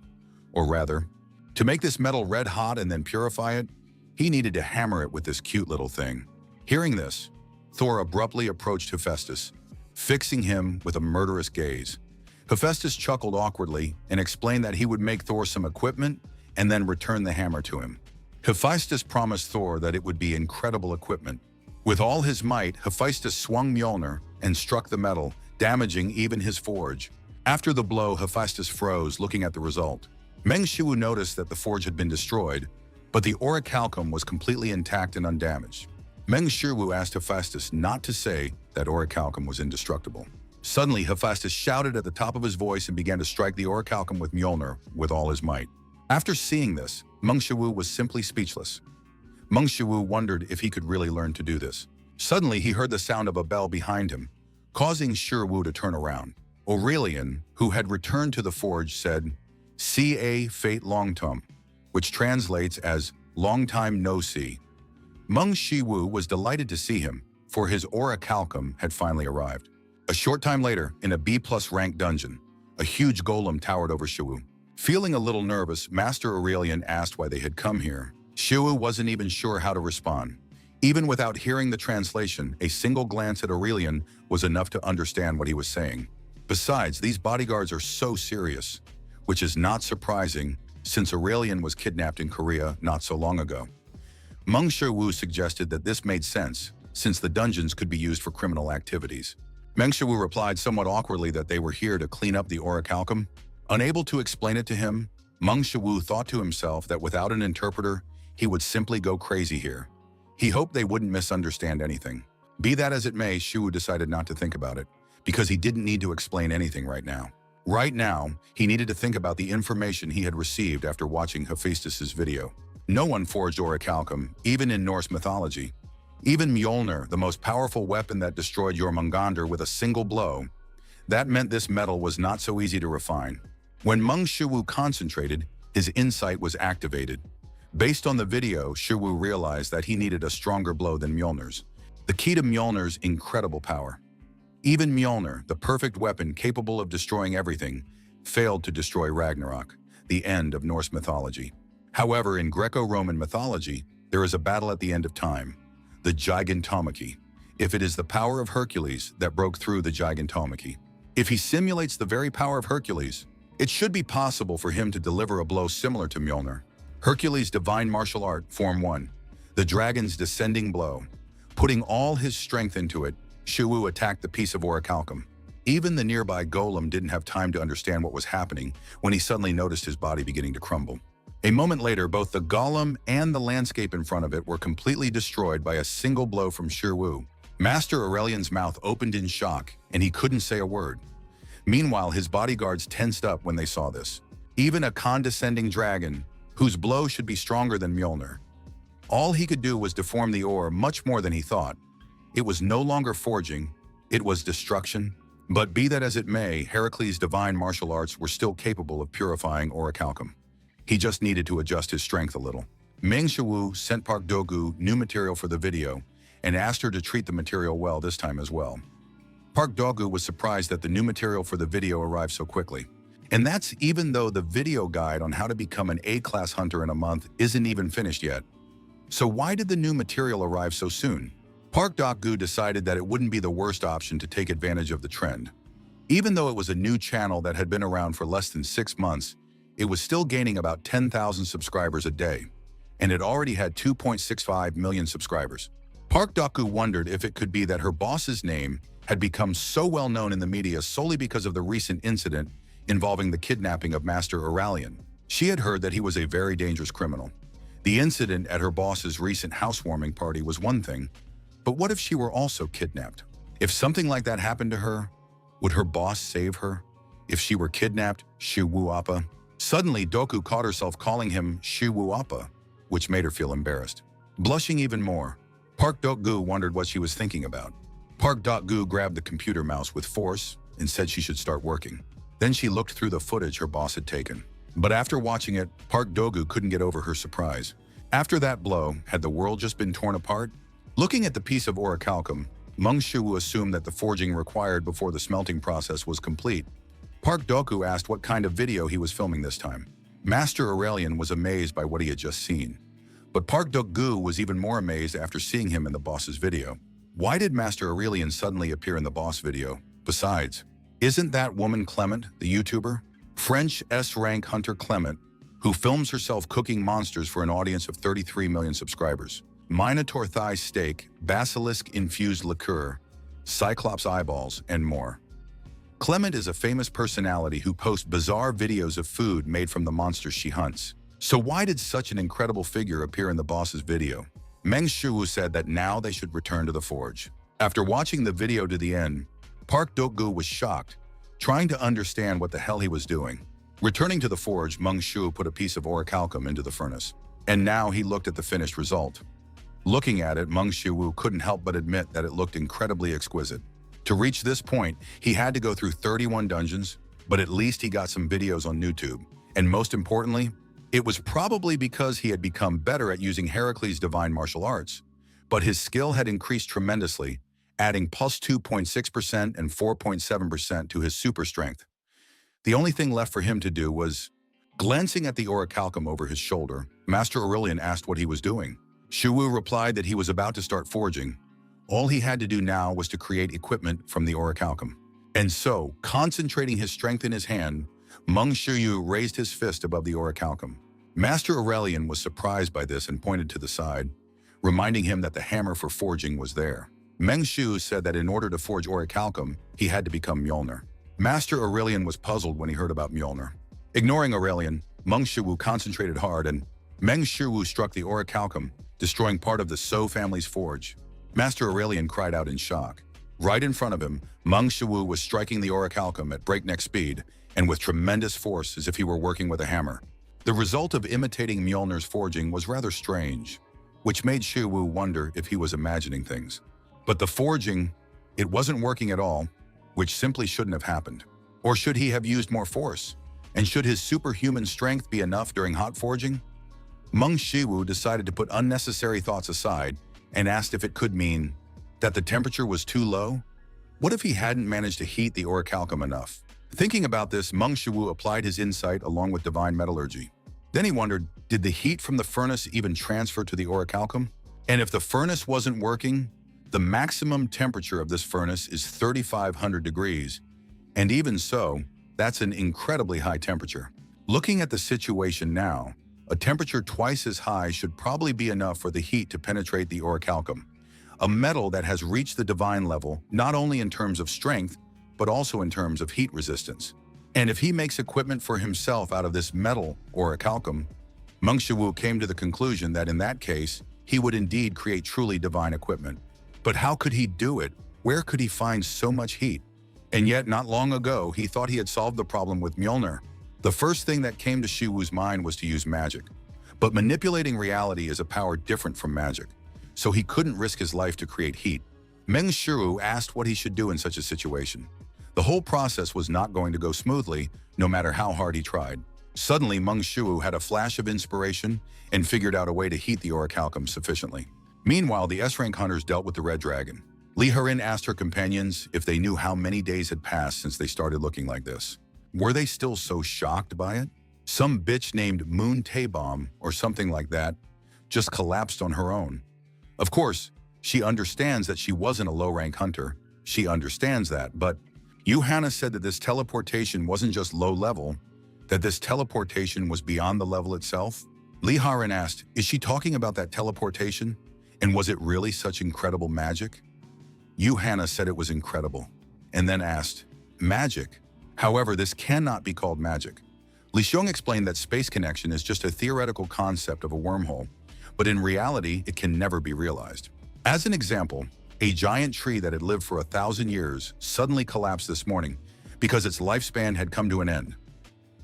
or rather, to make this metal red hot and then purify it, he needed to hammer it with this cute little thing. Hearing this, Thor abruptly approached Hephaestus, fixing him with a murderous gaze. Hephaestus chuckled awkwardly and explained that he would make Thor some equipment and then return the hammer to him. Hephaestus promised Thor that it would be incredible equipment. With all his might, Hephaestus swung Mjolnir and struck the metal, damaging even his forge. After the blow, Hephaestus froze, looking at the result. Meng Shiwu noticed that the forge had been destroyed, but the orichalcum was completely intact and undamaged. Meng Shiwu asked Hephaestus not to say that orichalcum was indestructible. Suddenly, Hephaestus shouted at the top of his voice and began to strike the orichalcum with Mjolnir with all his might. After seeing this, Meng Shiwu was simply speechless. Meng Shiwu wondered if he could really learn to do this. Suddenly, he heard the sound of a bell behind him, causing Shiwu to turn around. Aurelian, who had returned to the forge, said, "Ca fate longtum," which translates as "long time no see." Meng Shiwu was delighted to see him, for his orichalcum had finally arrived. A short time later, in a B+ rank dungeon, a huge golem towered over Shiwu. Feeling a little nervous, Master Aurelian asked why they had come here. Shiwu wasn't even sure how to respond. Even without hearing the translation, a single glance at Aurelian was enough to understand what he was saying. Besides, these bodyguards are so serious, which is not surprising since Aurelian was kidnapped in Korea not so long ago. Meng Shiwu suggested that this made sense, since the dungeons could be used for criminal activities. Meng Shiwu replied somewhat awkwardly that they were here to clean up the orichalcum. Unable to explain it to him, Meng Shiwu thought to himself that without an interpreter, he would simply go crazy here. He hoped they wouldn't misunderstand anything. Be that as it may, Shiwu decided not to think about it, because he didn't need to explain anything right now. Right now, he needed to think about the information he had received after watching Hephaestus's video. No one forged orichalcum, even in Norse mythology. Even Mjolnir, the most powerful weapon that destroyed Jormungandr with a single blow, that meant this metal was not so easy to refine. When Meng Shiwu concentrated, his insight was activated. Based on the video, Shiwu realized that he needed a stronger blow than Mjolnir's. The key to Mjolnir's incredible power. Even Mjolnir, the perfect weapon capable of destroying everything, failed to destroy Ragnarok, the end of Norse mythology. However, in Greco-Roman mythology, there is a battle at the end of time, the Gigantomachy. If it is the power of Hercules that broke through the Gigantomachy, if he simulates the very power of Hercules, it should be possible for him to deliver a blow similar to Mjolnir. Hercules' divine martial art, Form 1, the dragon's descending blow. Putting all his strength into it, Shiwu attacked the piece of orichalcum. Even the nearby golem didn't have time to understand what was happening when he suddenly noticed his body beginning to crumble. A moment later, both the golem and the landscape in front of it were completely destroyed by a single blow from Shiwu. Master Aurelian's mouth opened in shock, and he couldn't say a word. Meanwhile, his bodyguards tensed up when they saw this. Even a condescending dragon, whose blow should be stronger than Mjolnir. All he could do was deform the ore much more than he thought. It was no longer forging, it was destruction. But be that as it may, Heracles' divine martial arts were still capable of purifying orichalcum. He just needed to adjust his strength a little. Meng Shiwu sent Park Dogu new material for the video and asked her to treat the material well this time as well. Park Dogu was surprised that the new material for the video arrived so quickly. And that's even though the video guide on how to become an A-class hunter in a month isn't even finished yet. So why did the new material arrive so soon? Park Dogu decided that it wouldn't be the worst option to take advantage of the trend. Even though it was a new channel that had been around for less than 6 months, it was still gaining about 10,000 subscribers a day, and it already had 2.65 million subscribers. Park Dogu wondered if it could be that her boss's name had become so well known in the media solely because of the recent incident involving the kidnapping of Master Aurelian. She had heard that he was a very dangerous criminal. The incident at her boss's recent housewarming party was one thing, but what if she were also kidnapped? If something like that happened to her, would her boss save her? If she were kidnapped, Shiwuappa? Suddenly, Doku caught herself calling him Shiwuappa, which made her feel embarrassed. Blushing even more, Park Dogu wondered what she was thinking about. Park Dogu grabbed the computer mouse with force and said she should start working. Then she looked through the footage her boss had taken. But after watching it, Park Dogu couldn't get over her surprise. After that blow, had the world just been torn apart? Looking at the piece of orichalcum, Meng Shu assumed that the forging required before the smelting process was complete. Park Dogu asked what kind of video he was filming this time. Master Aurelian was amazed by what he had just seen. But Park Dogu was even more amazed after seeing him in the boss's video. Why did Master Aurelian suddenly appear in the boss video? Besides, isn't that woman Clement, the YouTuber? French S-rank hunter Clement, who films herself cooking monsters for an audience of 33 million subscribers. Minotaur thigh steak, basilisk-infused liqueur, cyclops eyeballs, and more. Clement is a famous personality who posts bizarre videos of food made from the monsters she hunts. So why did such an incredible figure appear in the boss's video? Meng Shu said that now they should return to the forge. After watching the video to the end, Park Dogu was shocked, trying to understand what the hell he was doing. Returning to the forge, Meng Shu put a piece of orichalcum into the furnace. And now he looked at the finished result. Looking at it, Meng Shu couldn't help but admit that it looked incredibly exquisite. To reach this point, he had to go through 31 dungeons, but at least he got some videos on YouTube. And most importantly, it was probably because he had become better at using Heracles' divine martial arts. But his skill had increased tremendously, adding plus 2.6% and 4.7% to his super strength. The only thing left for him to do was, glancing at the orichalcum over his shoulder, Master Aurelian asked what he was doing. Shuwu replied that he was about to start forging. All he had to do now was to create equipment from the orichalcum. And so, concentrating his strength in his hand, Meng Shu raised his fist above the orichalcum. Master Aurelian was surprised by this and pointed to the side, reminding him that the hammer for forging was there. Meng Shu said that in order to forge orichalcum, he had to become Mjolnir. Master Aurelian was puzzled when he heard about Mjolnir. Ignoring Aurelian, Meng Shu concentrated hard and Meng Shu struck the orichalcum, destroying part of the So family's forge. Master Aurelian cried out in shock. Right in front of him, Meng Shu was striking the orichalcum at breakneck speed and with tremendous force as if he were working with a hammer. The result of imitating Mjolnir's forging was rather strange, which made Shu wonder if he was imagining things. But the forging, it wasn't working at all, which simply shouldn't have happened. Or should he have used more force? And should his superhuman strength be enough during hot forging? Meng Shu decided to put unnecessary thoughts aside and asked if it could mean that the temperature was too low. What if he hadn't managed to heat the orichalcum enough? Thinking about this, Meng Shu applied his insight along with divine metallurgy. Then he wondered, did the heat from the furnace even transfer to the orichalcum? And if the furnace wasn't working, the maximum temperature of this furnace is 3,500 degrees. And even so, that's an incredibly high temperature. Looking at the situation now, a temperature twice as high should probably be enough for the heat to penetrate the orichalcum, a metal that has reached the divine level not only in terms of strength, but also in terms of heat resistance. And if he makes equipment for himself out of this metal orichalcum, Meng Shu came to the conclusion that in that case, he would indeed create truly divine equipment. But how could he do it? Where could he find so much heat? And yet, not long ago, he thought he had solved the problem with Mjolnir. The first thing that came to Shuwu's mind was to use magic. But manipulating reality is a power different from magic, so he couldn't risk his life to create heat. Meng Shu asked what he should do in such a situation. The whole process was not going to go smoothly, no matter how hard he tried. Suddenly, Meng Shu had a flash of inspiration and figured out a way to heat the orichalcum sufficiently. Meanwhile, the S-rank hunters dealt with the Red Dragon. Lee Harin asked her companions if they knew how many days had passed since they started looking like this. Were they still so shocked by it? Some bitch named Moon Taebom or something like that just collapsed on her own. Of course, she understands that she wasn't a low-rank hunter. She understands that, but Yuhana said that this teleportation wasn't just low-level, that this teleportation was beyond the level itself. Lee Harin asked, is she talking about that teleportation? And was it really such incredible magic? Yuhana said it was incredible, and then asked, magic? However, this cannot be called magic. Li Xiong explained that space connection is just a theoretical concept of a wormhole, but in reality, it can never be realized. As an example, a giant tree that had lived for 1,000 years suddenly collapsed this morning because its lifespan had come to an end.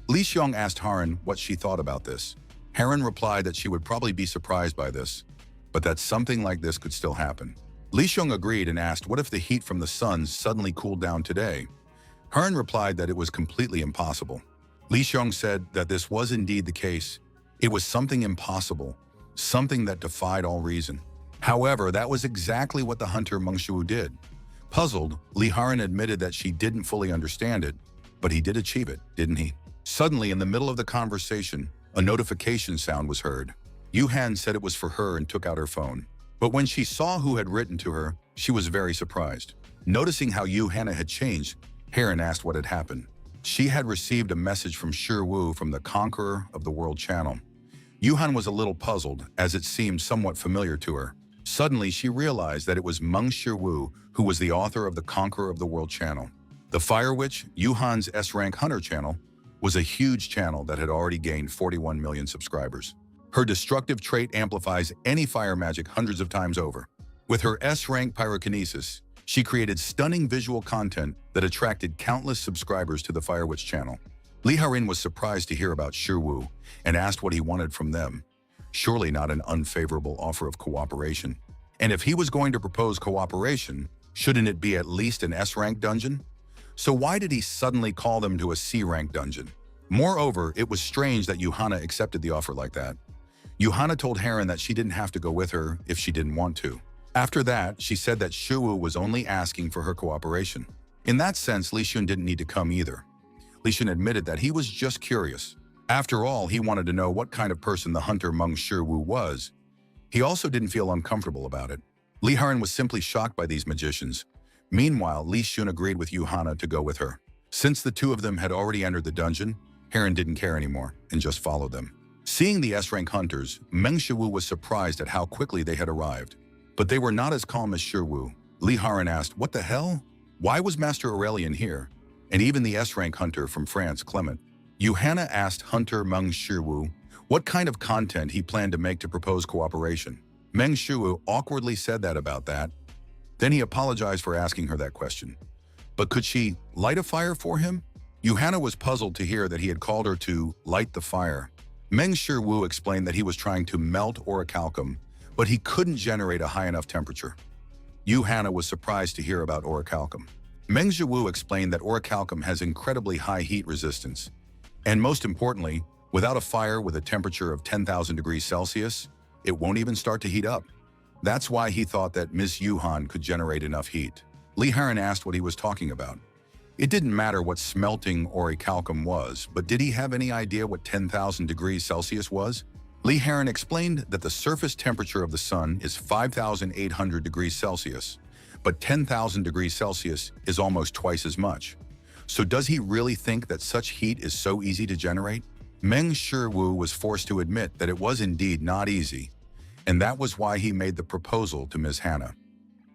Li Xiong asked Harin what she thought about this. Harin replied that she would probably be surprised by this, but that something like this could still happen. Li Xiong agreed and asked what if the heat from the sun suddenly cooled down today. Harin replied that it was completely impossible. Li Xiong said that this was indeed the case. It was something impossible, something that defied all reason. However, that was exactly what the hunter Meng Shuwu did. Puzzled, Li Harin admitted that she didn't fully understand it, but he did achieve it, didn't he? Suddenly, in the middle of the conversation, a notification sound was heard. Yuhan said it was for her and took out her phone. But when she saw who had written to her, she was very surprised. Noticing how Yuhana had changed, Harin asked what had happened. She had received a message from Shi Wu from the Conqueror of the World channel. Yuhan was a little puzzled, as it seemed somewhat familiar to her. Suddenly, she realized that it was Meng Shiwu who was the author of the Conqueror of the World channel. The Fire Witch, Yuhan's S-rank hunter channel, was a huge channel that had already gained 41 million subscribers. Her destructive trait amplifies any fire magic hundreds of times over. With her S-rank pyrokinesis, she created stunning visual content that attracted countless subscribers to the Fire Witch channel. Li Harin was surprised to hear about Shi Wu and asked what he wanted from them. Surely not an unfavorable offer of cooperation. And if he was going to propose cooperation, shouldn't it be at least an S-rank dungeon? So why did he suddenly call them to a C-rank dungeon? Moreover, it was strange that Yuhana accepted the offer like that. Yuhana told Harin that she didn't have to go with her if she didn't want to. After that, she said that Shi Wu was only asking for her cooperation. In that sense, Li Xiong didn't need to come either. Li Xiong admitted that he was just curious. After all, he wanted to know what kind of person the hunter Meng Shiwu was. He also didn't feel uncomfortable about it. Li Harin was simply shocked by these magicians. Meanwhile, Li Xiong agreed with Yuhana to go with her. Since the two of them had already entered the dungeon, Harin didn't care anymore and just followed them. Seeing the S-rank hunters, Meng Shiwu was surprised at how quickly they had arrived. But they were not as calm as Shi Wu. Li Harin asked, what the hell? Why was Master Aurelian here? And even the S-rank hunter from France, Clement. Yuhana asked Hunter Meng Shiwu what kind of content he planned to make to propose cooperation. Meng Shiwu awkwardly said that about that. Then he apologized for asking her that question. But could she light a fire for him? Yuhana was puzzled to hear that he had called her to light the fire. Meng Shiwu explained that he was trying to melt orichalcum, but he couldn't generate a high enough temperature. Yuhana was surprised to hear about orichalcum. Meng Shiwu explained that orichalcum has incredibly high heat resistance. And most importantly, without a fire with a temperature of 10,000 degrees Celsius, it won't even start to heat up. That's why he thought that Miss Yuhan could generate enough heat. Li Harin asked what he was talking about. It didn't matter what smelting orichalcum was, but did he have any idea what 10,000 degrees Celsius was? Li Harin explained that the surface temperature of the sun is 5,800 degrees Celsius, but 10,000 degrees Celsius is almost twice as much. So does he really think that such heat is so easy to generate? Meng Shiwu was forced to admit that it was indeed not easy, and that was why he made the proposal to Ms. Hannah.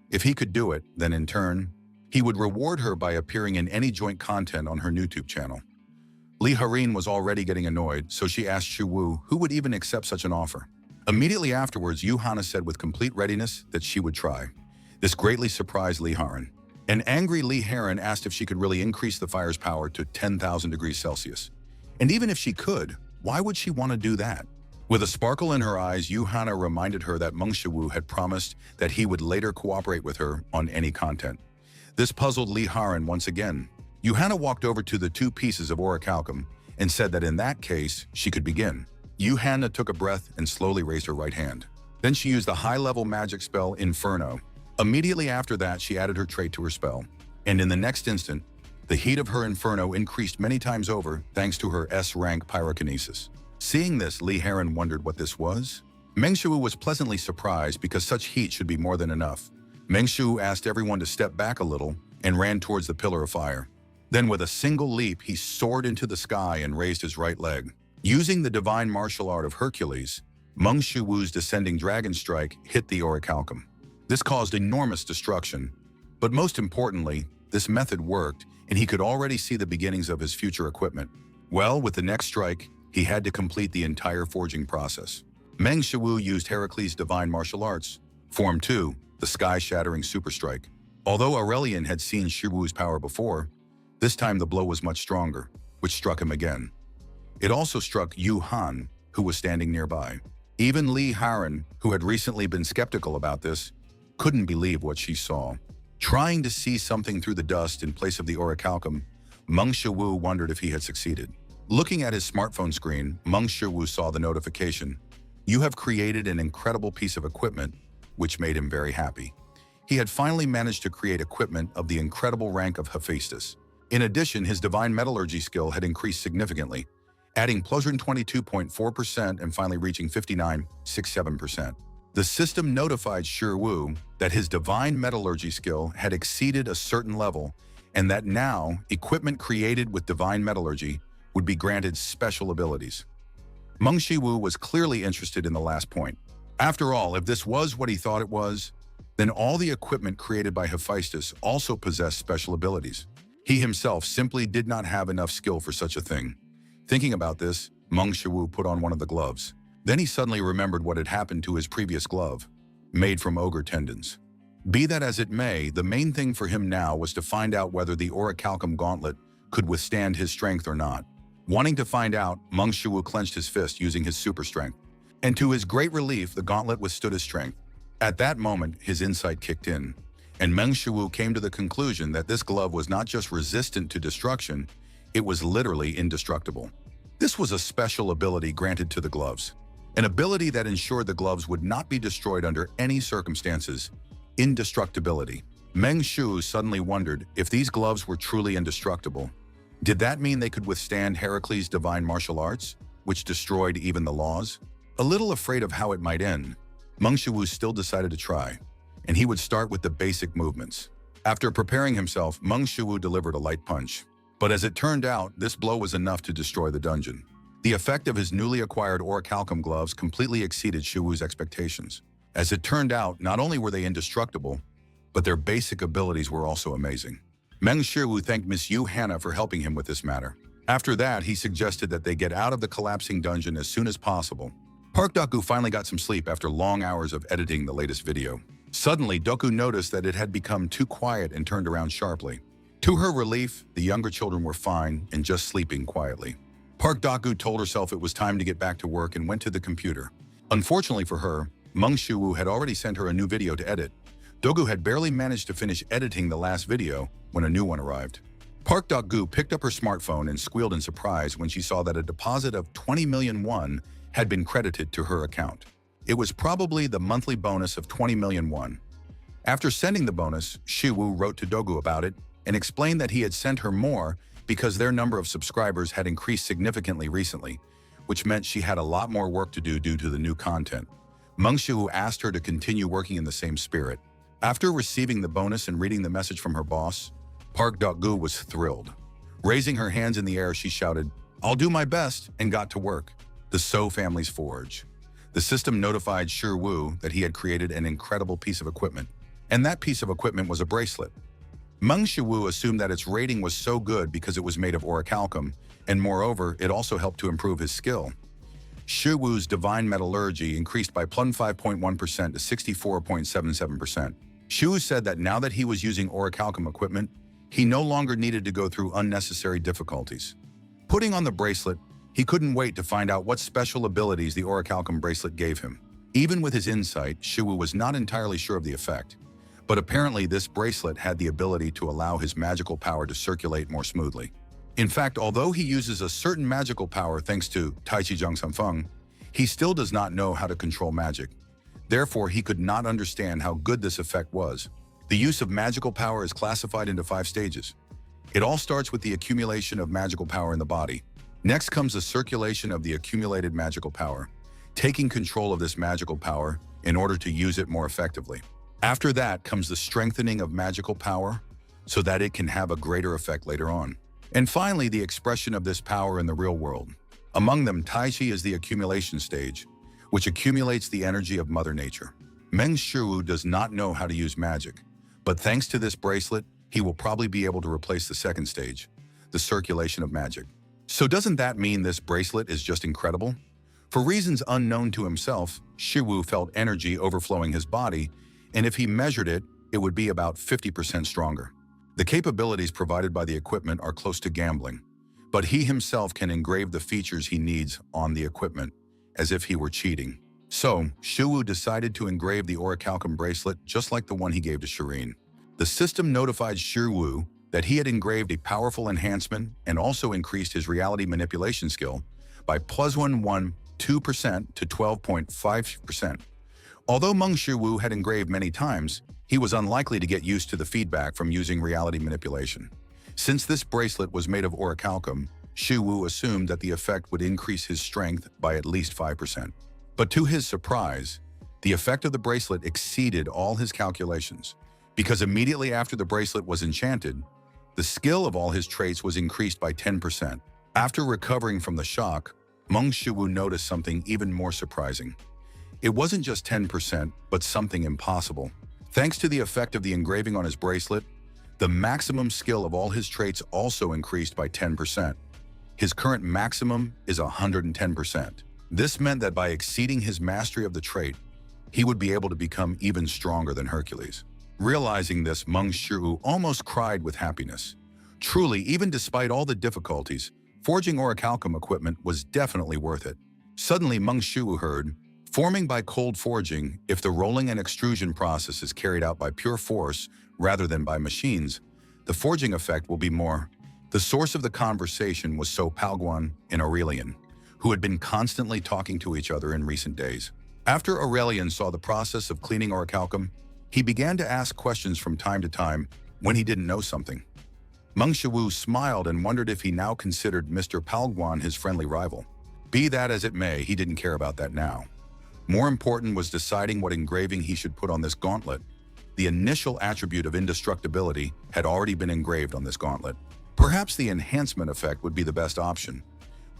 If he could do it, then in turn, he would reward her by appearing in any joint content on her YouTube channel. Li Harin was already getting annoyed, so she asked Shi Wu who would even accept such an offer. Immediately afterwards, Yuhana said with complete readiness that she would try. This greatly surprised Li Harin. An angry Li Harin asked if she could really increase the fire's power to 10,000 degrees Celsius. And even if she could, why would she want to do that? With a sparkle in her eyes, Yuhana reminded her that Meng Shiwu had promised that he would later cooperate with her on any content. This puzzled Li Harin once again. Yuhana walked over to the two pieces of orichalcum and said that in that case, she could begin. Yuhana took a breath and slowly raised her right hand. Then she used the high-level magic spell Inferno. Immediately after that, she added her trait to her spell, and in the next instant, the heat of her inferno increased many times over thanks to her S-rank pyrokinesis. Seeing this, Li Heron wondered what this was. Meng Shu was pleasantly surprised because such heat should be more than enough. Meng Shu asked everyone to step back a little and ran towards the pillar of fire. Then with a single leap, he soared into the sky and raised his right leg. Using the divine martial art of Hercules, Meng Shuwu's descending dragon strike hit the orichalcum. This caused enormous destruction, but most importantly, this method worked and he could already see the beginnings of his future equipment. Well, with the next strike, he had to complete the entire forging process. Meng Shuwu used Heracles' divine martial arts, Form 2, the sky-shattering super strike. Although Aurelian had seen Shuwu's power before, this time the blow was much stronger, which struck him again. It also struck Yu Han, who was standing nearby. Even Li Heron, who had recently been skeptical about this, couldn't believe what she saw. Trying to see something through the dust in place of the orichalcum, Meng Shuwu wondered if he had succeeded. Looking at his smartphone screen, Meng Shuwu saw the notification. You have created an incredible piece of equipment, which made him very happy. He had finally managed to create equipment of the incredible rank of Hephaestus. In addition, his divine metallurgy skill had increased significantly, adding +22.4% and finally reaching 59.67%. The system notified Shiwu that his divine metallurgy skill had exceeded a certain level and that now equipment created with divine metallurgy would be granted special abilities. Meng Shiwu was clearly interested in the last point. After all, if this was what he thought it was, then all the equipment created by Hephaestus also possessed special abilities. He himself simply did not have enough skill for such a thing. Thinking about this, Meng Shiwu put on one of the gloves. Then he suddenly remembered what had happened to his previous glove, made from ogre tendons. Be that as it may, the main thing for him now was to find out whether the orichalcum gauntlet could withstand his strength or not. Wanting to find out, Meng Shuwu clenched his fist using his super strength. And to his great relief, the gauntlet withstood his strength. At that moment, his insight kicked in, and Meng Shuwu came to the conclusion that this glove was not just resistant to destruction, it was literally indestructible. This was a special ability granted to the gloves, an ability that ensured the gloves would not be destroyed under any circumstances, indestructibility. Meng Shu suddenly wondered if these gloves were truly indestructible. Did that mean they could withstand Heracles' divine martial arts, which destroyed even the laws? A little afraid of how it might end, Meng Shuwu still decided to try, and he would start with the basic movements. After preparing himself, Meng Shuwu delivered a light punch. But as it turned out, this blow was enough to destroy the dungeon. The effect of his newly acquired orichalcum gloves completely exceeded Shuwu's expectations. As it turned out, not only were they indestructible, but their basic abilities were also amazing. Meng Shuwu thanked Miss Yu Hannah for helping him with this matter. After that, he suggested that they get out of the collapsing dungeon as soon as possible. Park Doku finally got some sleep after long hours of editing the latest video. Suddenly, Doku noticed that it had become too quiet and turned around sharply. To her relief, the younger children were fine and just sleeping quietly. Park Doku told herself it was time to get back to work and went to the computer. Unfortunately for her, Meng Shuwu had already sent her a new video to edit. Doku had barely managed to finish editing the last video when a new one arrived. Park Doku picked up her smartphone and squealed in surprise when she saw that a deposit of 20 million won had been credited to her account. It was probably the monthly bonus of 20 million won. After sending the bonus, Shuwu wrote to Dogu about it and explained that he had sent her more because their number of subscribers had increased significantly recently, which meant she had a lot more work to do due to the new content. Meng Shuwu asked her to continue working in the same spirit. After receiving the bonus and reading the message from her boss, Park Dogu was thrilled. Raising her hands in the air, she shouted, "I'll do my best," and got to work. The So family's forge. The system notified Shiwu that he had created an incredible piece of equipment, and that piece of equipment was a bracelet. Meng Shuwu assumed that its rating was so good because it was made of orichalcum, and moreover, it also helped to improve his skill. Shuwu's divine metallurgy increased by +5.1% to 64.77%. Shu said that now that he was using orichalcum equipment, he no longer needed to go through unnecessary difficulties. Putting on the bracelet, he couldn't wait to find out what special abilities the orichalcum bracelet gave him. Even with his insight, Shuwu was not entirely sure of the effect. But apparently this bracelet had the ability to allow his magical power to circulate more smoothly. In fact, although he uses a certain magical power thanks to Tai Chi Zhang Sanfeng, he still does not know how to control magic. Therefore, he could not understand how good this effect was. The use of magical power is classified into 5 stages. It all starts with the accumulation of magical power in the body. Next comes the circulation of the accumulated magical power, taking control of this magical power in order to use it more effectively. After that comes the strengthening of magical power so that it can have a greater effect later on. And finally, the expression of this power in the real world. Among them, Tai Chi is the accumulation stage, which accumulates the energy of Mother Nature. Meng Shiwu does not know how to use magic, but thanks to this bracelet, he will probably be able to replace the second stage, the circulation of magic. So doesn't that mean this bracelet is just incredible? For reasons unknown to himself, Shiwu felt energy overflowing his body, and if he measured it, it would be about 50% stronger. The capabilities provided by the equipment are close to gambling, but he himself can engrave the features he needs on the equipment, as if he were cheating. So, Shiwu decided to engrave the orichalcum bracelet just like the one he gave to Shireen. The system notified Shiwu that he had engraved a powerful enhancement and also increased his reality manipulation skill by +112% to 12.5%. Although Meng Shiwu had engraved many times, he was unlikely to get used to the feedback from using reality manipulation. Since this bracelet was made of orichalcum, Shiwu assumed that the effect would increase his strength by at least 5%. But to his surprise, the effect of the bracelet exceeded all his calculations, because immediately after the bracelet was enchanted, the skill of all his traits was increased by 10%. After recovering from the shock, Meng Shiwu noticed something even more surprising. It wasn't just 10%, but something impossible. Thanks to the effect of the engraving on his bracelet, the maximum skill of all his traits also increased by 10%. His current maximum is 110%. This meant that by exceeding his mastery of the trait, he would be able to become even stronger than Hercules. Realizing this, Meng Shiwu almost cried with happiness. Truly, even despite all the difficulties, forging orichalcum equipment was definitely worth it. Suddenly, Meng Shiwu heard, forming by cold forging, if the rolling and extrusion process is carried out by pure force rather than by machines, the forging effect will be more. The source of the conversation was So Palguan and Aurelian, who had been constantly talking to each other in recent days. After Aurelian saw the process of cleaning orichalcum, he began to ask questions from time to time when he didn't know something. Meng Shiwu smiled and wondered if he now considered Mr. Palguan his friendly rival. Be that as it may, he didn't care about that now. More important was deciding what engraving he should put on this gauntlet. The initial attribute of indestructibility had already been engraved on this gauntlet. Perhaps the enhancement effect would be the best option,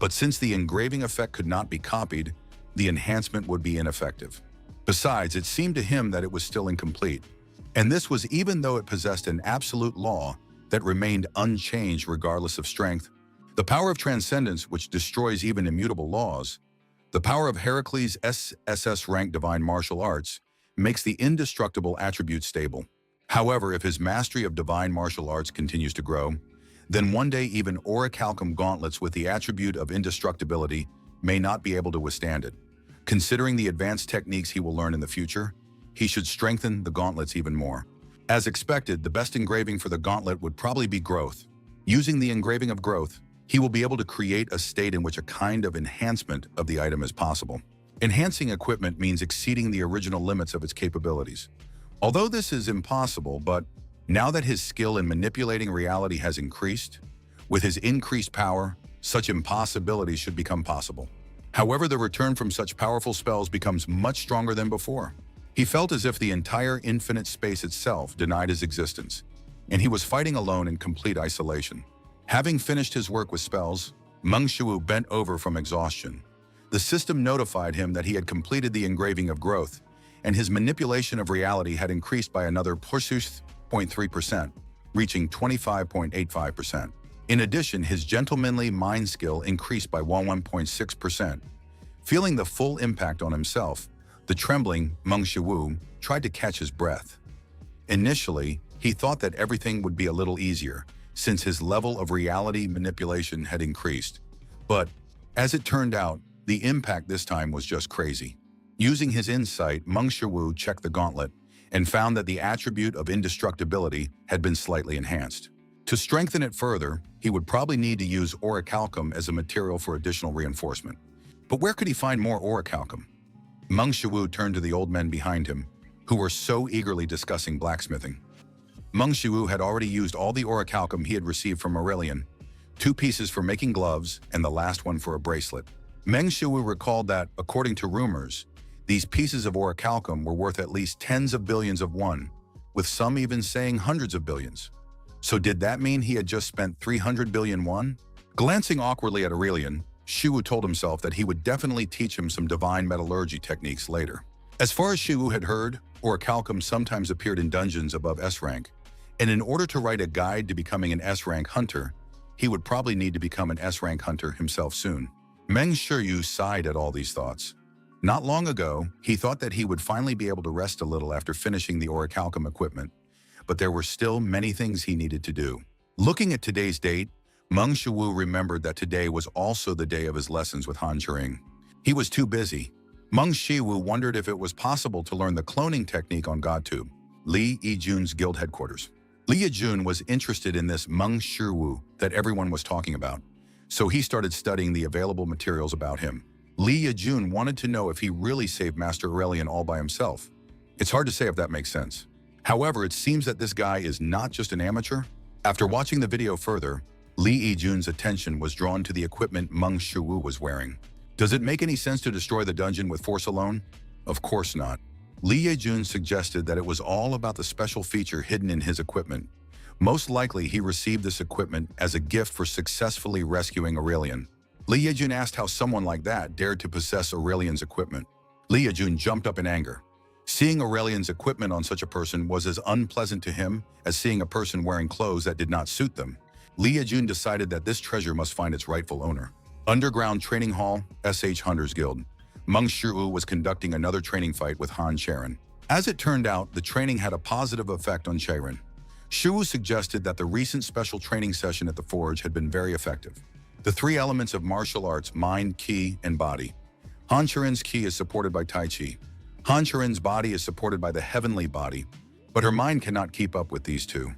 but since the engraving effect could not be copied, the enhancement would be ineffective. Besides, it seemed to him that it was still incomplete, and this was even though it possessed an absolute law that remained unchanged regardless of strength. The power of transcendence, which destroys even immutable laws, the power of Heracles' SS-rank divine martial arts, makes the indestructible attribute stable. However, if his mastery of divine martial arts continues to grow, then one day even orichalcum gauntlets with the attribute of indestructibility may not be able to withstand it. Considering the advanced techniques he will learn in the future, he should strengthen the gauntlets even more. As expected, the best engraving for the gauntlet would probably be growth. Using the engraving of growth, he will be able to create a state in which a kind of enhancement of the item is possible. Enhancing equipment means exceeding the original limits of its capabilities. Although this is impossible, but now that his skill in manipulating reality has increased, with his increased power, such impossibilities should become possible. However, the return from such powerful spells becomes much stronger than before. He felt as if the entire infinite space itself denied his existence, and he was fighting alone in complete isolation. Having finished his work with spells, Meng Shiwu bent over from exhaustion. The system notified him that he had completed the engraving of growth, and his manipulation of reality had increased by another 0.3%, reaching 25.85%. In addition, his gentlemanly mind skill increased by 1.6%. Feeling the full impact on himself, the trembling Meng Shiwu tried to catch his breath. Initially, he thought that everything would be a little easier, since his level of reality manipulation had increased. But, as it turned out, the impact this time was just crazy. Using his insight, Meng Shiwu checked the gauntlet and found that the attribute of indestructibility had been slightly enhanced. To strengthen it further, he would probably need to use orichalcum as a material for additional reinforcement. But where could he find more orichalcum? Meng Shiwu turned to the old men behind him, who were so eagerly discussing blacksmithing. Meng Shiwu had already used all the orichalcum he had received from Aurelian, 2 pieces for making gloves and the last one for a bracelet. Meng Shiwu recalled that, according to rumors, these pieces of orichalcum were worth at least tens of billions of won, with some even saying hundreds of billions. So did that mean he had just spent 300 billion won? Glancing awkwardly at Aurelian, Shiwu told himself that he would definitely teach him some divine metallurgy techniques later. As far as Shiwu had heard, orichalcum sometimes appeared in dungeons above S rank, and in order to write a guide to becoming an S rank hunter, he would probably need to become an S rank hunter himself soon. Meng Shiwu sighed at all these thoughts. Not long ago, he thought that he would finally be able to rest a little after finishing the orichalcum equipment, but there were still many things he needed to do. Looking at today's date, Meng Shiwu remembered that today was also the day of his lessons with Han Churing. He was too busy. Meng Shiwu wondered if it was possible to learn the cloning technique on GodTube, Li Yijun's guild headquarters. Li Yijun was interested in this Meng Shiwu that everyone was talking about, so he started studying the available materials about him. Li Yijun wanted to know if he really saved Master Aurelian all by himself. It's hard to say if that makes sense. However, it seems that this guy is not just an amateur. After watching the video further, Li Yijun's attention was drawn to the equipment Meng Shiwu was wearing. Does it make any sense to destroy the dungeon with force alone? Of course not. Li Yijun suggested that it was all about the special feature hidden in his equipment. Most likely, he received this equipment as a gift for successfully rescuing Aurelian. Li Yijun asked how someone like that dared to possess Aurelian's equipment. Li Yijun jumped up in anger. Seeing Aurelian's equipment on such a person was as unpleasant to him as seeing a person wearing clothes that did not suit them. Li Yijun decided that this treasure must find its rightful owner. Underground Training Hall, SH Hunters Guild. Meng Shiwu was conducting another training fight with Han Charon. As it turned out, the training had a positive effect on Charon. Shiwu suggested that the recent special training session at the Forge had been very effective. The 3 elements of martial arts, mind, ki, and body. Han Charon's ki is supported by Tai Chi. Han Charon's body is supported by the heavenly body, but her mind cannot keep up with these 2.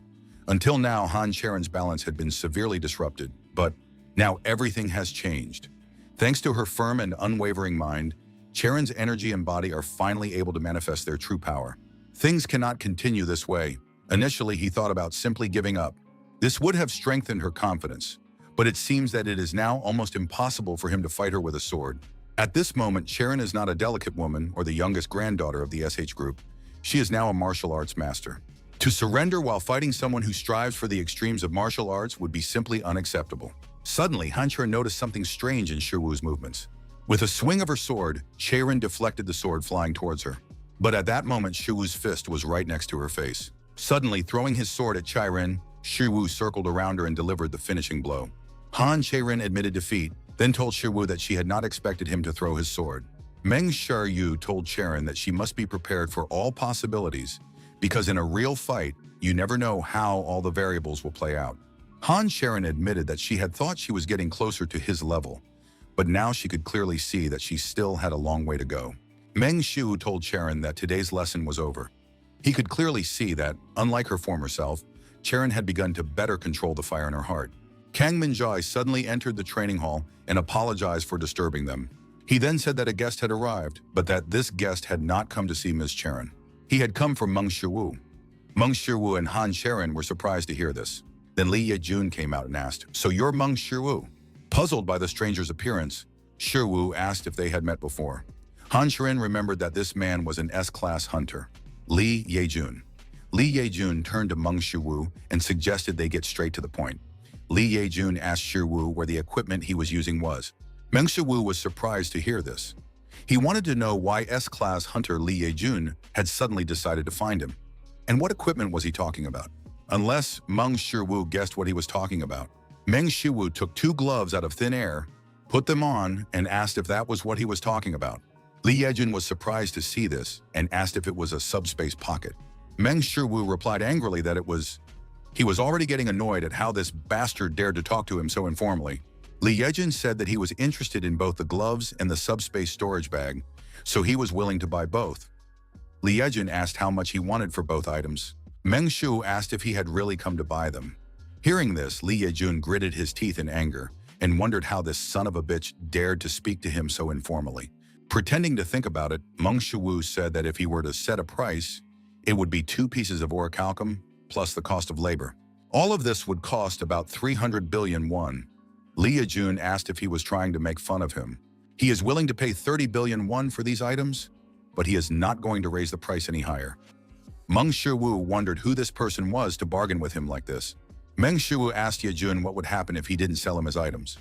Until now, Han Charon's balance had been severely disrupted, but now everything has changed. Thanks to her firm and unwavering mind, Charon's energy and body are finally able to manifest their true power. Things cannot continue this way. Initially, he thought about simply giving up. This would have strengthened her confidence, but it seems that it is now almost impossible for him to fight her with a sword. At this moment, Charon is not a delicate woman or the youngest granddaughter of the SH group. She is now a martial arts master. To surrender while fighting someone who strives for the extremes of martial arts would be simply unacceptable. Suddenly, Han Charon noticed something strange in Shiwu's movements. With a swing of her sword, Charon deflected the sword flying towards her. But at that moment, Shiwu's fist was right next to her face. Suddenly, throwing his sword at Charon, Shiwu circled around her and delivered the finishing blow. Han Charon admitted defeat, then told Shiwu that she had not expected him to throw his sword. Meng Shiwu told Charon that she must be prepared for all possibilities, because in a real fight, you never know how all the variables will play out. Han Charon admitted that she had thought she was getting closer to his level, but now she could clearly see that she still had a long way to go. Meng Shiwu told Charon that today's lesson was over. He could clearly see that, unlike her former self, Charon had begun to better control the fire in her heart. Kang Minjai suddenly entered the training hall and apologized for disturbing them. He then said that a guest had arrived, but that this guest had not come to see Ms. Charon. He had come from Meng Shiwu. Meng Shiwu and Han Charon were surprised to hear this. Then Li Yijun came out and asked, "So you're Meng Shiwu?" Puzzled by the stranger's appearance, Shiwu asked if they had met before. Han Charon remembered that this man was an S-class hunter, Li Yijun. Li Yijun turned to Meng Shiwu and suggested they get straight to the point. Li Yijun asked Shiwu where the equipment he was using was. Meng Shiwu was surprised to hear this. He wanted to know why S-class hunter Li Yijun had suddenly decided to find him. And what equipment was he talking about? Unless Meng Shiwu guessed what he was talking about. Meng Shiwu took 2 gloves out of thin air, put them on, and asked if that was what he was talking about. Li Yijun was surprised to see this and asked if it was a subspace pocket. Meng Shiwu replied angrily that it was. He was already getting annoyed at how this bastard dared to talk to him so informally. Li Yijun said that he was interested in both the gloves and the subspace storage bag, so he was willing to buy both. Li Yijun asked how much he wanted for both items. Meng Shiwu asked if he had really come to buy them. Hearing this, Li Yijun gritted his teeth in anger and wondered how this son of a bitch dared to speak to him so informally. Pretending to think about it, Meng Shiwu said that if he were to set a price, it would be 2 pieces of orichalcum plus the cost of labor. All of this would cost about 300 billion won. Li Yejun asked if he was trying to make fun of him. He is willing to pay 30 billion won for these items, but he is not going to raise the price any higher. Meng Shiwu wondered who this person was to bargain with him like this. Meng Shiwu asked Yejun what would happen if he didn't sell him his items.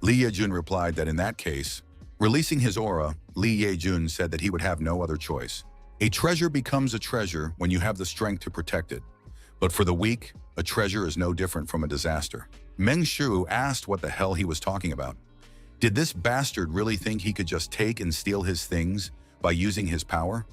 Li Yejun replied that in that case, releasing his aura, Li Yejun said that he would have no other choice. A treasure becomes a treasure when you have the strength to protect it. But for the weak, a treasure is no different from a disaster. Meng Shiwu asked what the hell he was talking about. Did this bastard really think he could just take and steal his things by using his power?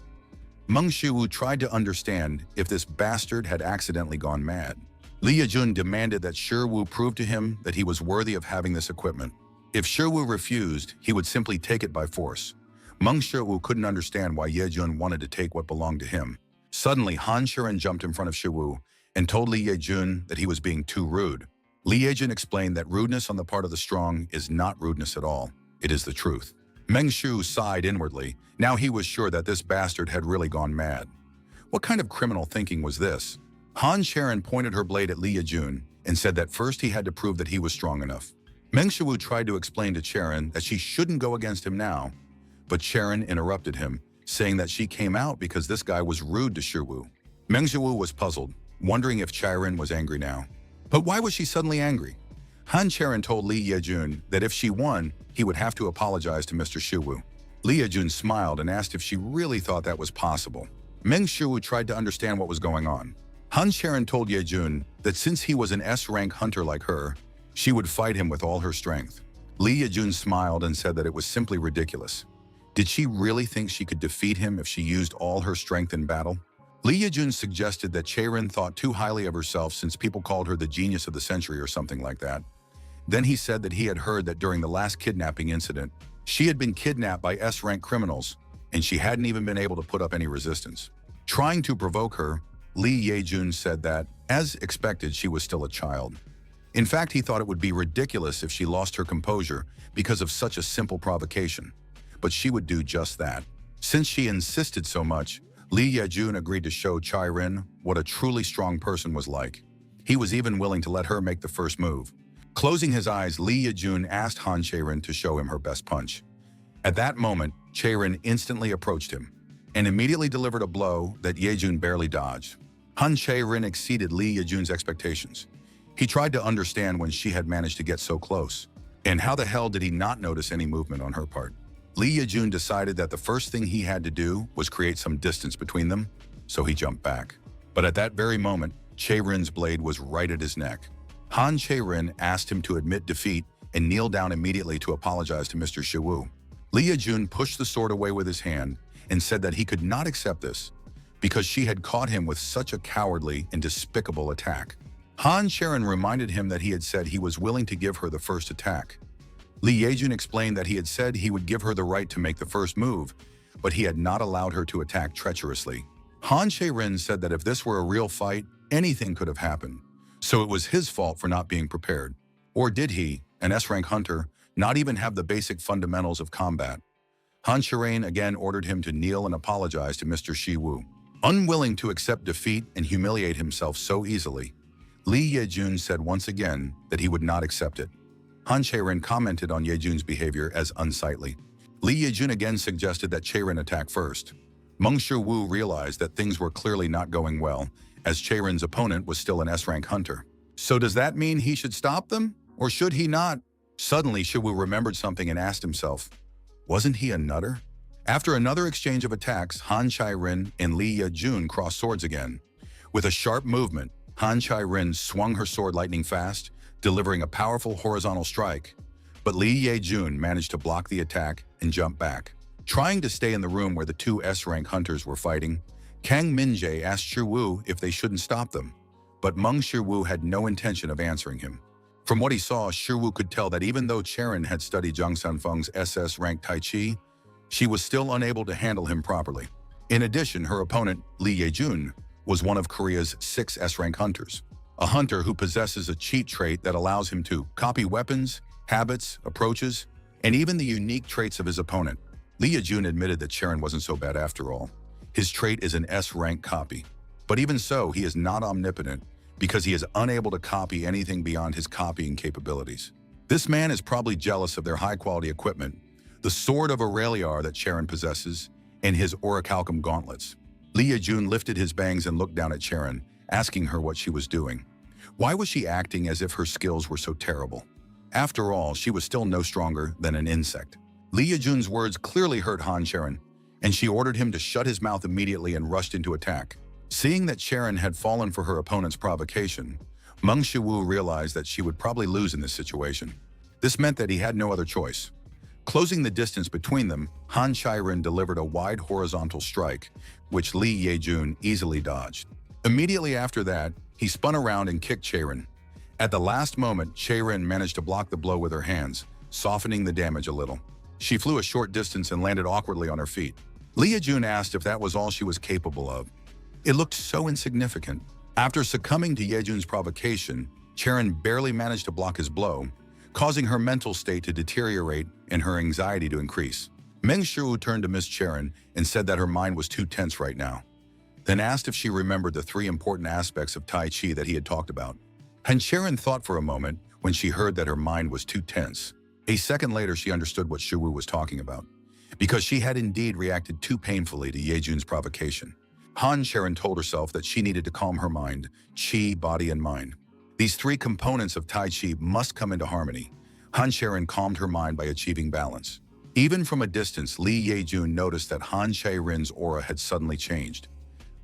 Meng Shiwu tried to understand if this bastard had accidentally gone mad. Li Yejun demanded that Shiwu prove to him that he was worthy of having this equipment. If Shiwu refused, he would simply take it by force. Meng Shiwu couldn't understand why Yejun wanted to take what belonged to him. Suddenly, Han Shiren jumped in front of Shiwu and told Li Yejun that he was being too rude. Li Yejun explained that rudeness on the part of the strong is not rudeness at all. It is the truth. Meng Shiwu sighed inwardly. Now he was sure that this bastard had really gone mad. What kind of criminal thinking was this? Han Sharon pointed her blade at Li Yejun and said that first he had to prove that he was strong enough. Meng Shiwu tried to explain to Charon that she shouldn't go against him now, but Charon interrupted him, saying that she came out because this guy was rude to Shiwu. Meng Shiwu was puzzled, wondering if Charon was angry now. But why was she suddenly angry? Han Charon told Li Yejun that if she won, he would have to apologize to Mr. Shiwu. Li Yejun smiled and asked if she really thought that was possible. Meng Shiwu tried to understand what was going on. Han Charon told Yejun that since he was an S-rank hunter like her, she would fight him with all her strength. Li Yejun smiled and said that it was simply ridiculous. Did she really think she could defeat him if she used all her strength in battle? Li Yejun suggested that Charon thought too highly of herself since people called her the genius of the century or something like that. Then he said that he had heard that during the last kidnapping incident, she had been kidnapped by S-rank criminals, and she hadn't even been able to put up any resistance. Trying to provoke her, Li Yejun said that, as expected, she was still a child. In fact, he thought it would be ridiculous if she lost her composure because of such a simple provocation. But she would do just that. Since she insisted so much, Li Yejun agreed to show Charon what a truly strong person was like. He was even willing to let her make the first move. Closing his eyes, Li Yejun asked Han Charon to show him her best punch. At that moment, Charon instantly approached him and immediately delivered a blow that Yejun barely dodged. Han Charon exceeded Li Yejun's expectations. He tried to understand when she had managed to get so close. And how the hell did he not notice any movement on her part? Li Yejun decided that the first thing he had to do was create some distance between them, so he jumped back. But at that very moment, Charon's blade was right at his neck. Han Charon asked him to admit defeat and kneel down immediately to apologize to Mr. Shiwu. Li Yejun pushed the sword away with his hand and said that he could not accept this because she had caught him with such a cowardly and despicable attack. Han Charon reminded him that he had said he was willing to give her the first attack. Li Yejun explained that he had said he would give her the right to make the first move, but he had not allowed her to attack treacherously. Han Charon said that if this were a real fight, anything could have happened, so it was his fault for not being prepared. Or did he, an S-rank hunter, not even have the basic fundamentals of combat? Han Charon again ordered him to kneel and apologize to Mr. Shiwu. Unwilling to accept defeat and humiliate himself so easily, Li Yejun said once again that he would not accept it. Han Charon commented on Yejun's behavior as unsightly. Li Yejun again suggested that Charon attack first. Meng Shiwu realized that things were clearly not going well, as Charon's opponent was still an S-rank hunter. So does that mean he should stop them? Or should he not? Suddenly, Shiwu remembered something and asked himself, wasn't he a nutter? After another exchange of attacks, Han Charon and Li Yejun crossed swords again. With a sharp movement, Han Charon swung her sword lightning fast, delivering a powerful horizontal strike. But Li Yejun managed to block the attack and jump back. Trying to stay in the room where the two S-rank hunters were fighting, Kang Minjae asked Shiwu if they shouldn't stop them. But Meng Shiwu had no intention of answering him. From what he saw, Shiwu could tell that even though Charon had studied Zhang Sanfeng's SS-rank Tai Chi, she was still unable to handle him properly. In addition, her opponent, Li Yejun, was one of Korea's 6 S-rank hunters, a hunter who possesses a cheat trait that allows him to copy weapons, habits, approaches, and even the unique traits of his opponent. Lee Yejun admitted that Sharon wasn't so bad after all. His trait is an S-rank copy. But even so, he is not omnipotent because he is unable to copy anything beyond his copying capabilities. This man is probably jealous of their high-quality equipment, the sword of Aureliar that Sharon possesses, and his orichalcum gauntlets. Lee Yejun lifted his bangs and looked down at Sharon, asking her what she was doing. Why was she acting as if her skills were so terrible? After all, she was still no stronger than an insect. Lee Yejun's words clearly hurt Han Sharon, and she ordered him to shut his mouth immediately and rushed into attack. Seeing that Sharon had fallen for her opponent's provocation, Meng Shiwu realized that she would probably lose in this situation. This meant that he had no other choice. Closing the distance between them, Han Chairen delivered a wide horizontal strike, which Lee Yejun easily dodged. Immediately after that, he spun around and kicked Chairen. At the last moment, Chairen managed to block the blow with her hands, softening the damage a little. She flew a short distance and landed awkwardly on her feet. Lee Yejun asked if that was all she was capable of. It looked so insignificant. After succumbing to Yejun's provocation, Chairen barely managed to block his blow, causing her mental state to deteriorate and her anxiety to increase. Meng Shiwu turned to Miss Chairen and said that her mind was too tense right now, then asked if she remembered the 3 important aspects of Tai Chi that he had talked about. And Chairen thought for a moment when she heard that her mind was too tense. A second later, she understood what Shiwu was talking about, because she had indeed reacted too painfully to Yejun's provocation. Han Chairen told herself that she needed to calm her mind, Chi, body, and mind. These 3 components of Tai Chi must come into harmony. Han Chairen calmed her mind by achieving balance. Even from a distance, Lee Yejun noticed that Han Chairen's aura had suddenly changed.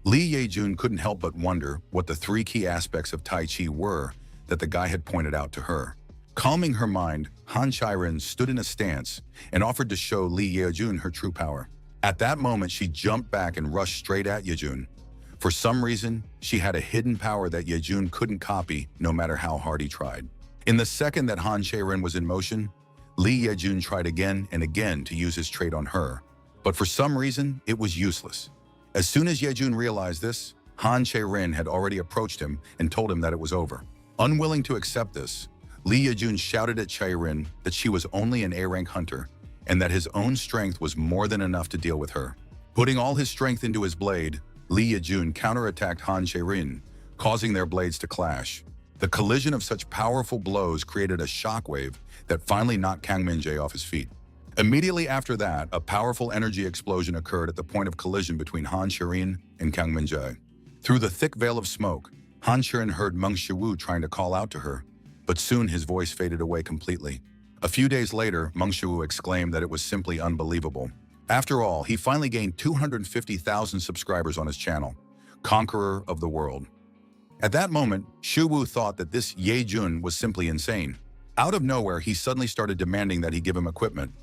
Lee Yejun couldn't help but wonder what the 3 key aspects of Tai Chi were that the guy had pointed out to her. Calming her mind, Han Chairen stood in a stance and offered to show Lee Yejun her true power. At that moment, she jumped back and rushed straight at Yejun. For some reason, she had a hidden power that Yejun couldn't copy no matter how hard he tried. In the second that Han Chairen was in motion, Lee Yejun tried again and again to use his trait on her, but for some reason, it was useless. As soon as Yejun realized this, Han Chairen had already approached him and told him that it was over. Unwilling to accept this, Lee Yejun shouted at Chairen that she was only an A-rank hunter and that his own strength was more than enough to deal with her. Putting all his strength into his blade, Lee Yejun counterattacked Han Chairen, causing their blades to clash. The collision of such powerful blows created a shockwave that finally knocked Kang Min-jae off his feet. Immediately after that, a powerful energy explosion occurred at the point of collision between Han Chairen and Kang Min-jae. Through the thick veil of smoke, Han Chairen heard Meng Shiwu trying to call out to her, but soon his voice faded away completely. A few days later, Meng Shiwu exclaimed that it was simply unbelievable. After all, he finally gained 250,000 subscribers on his channel, Conqueror of the World. At that moment, Shiwu thought that this Yejun was simply insane. Out of nowhere, he suddenly started demanding that he give him equipment.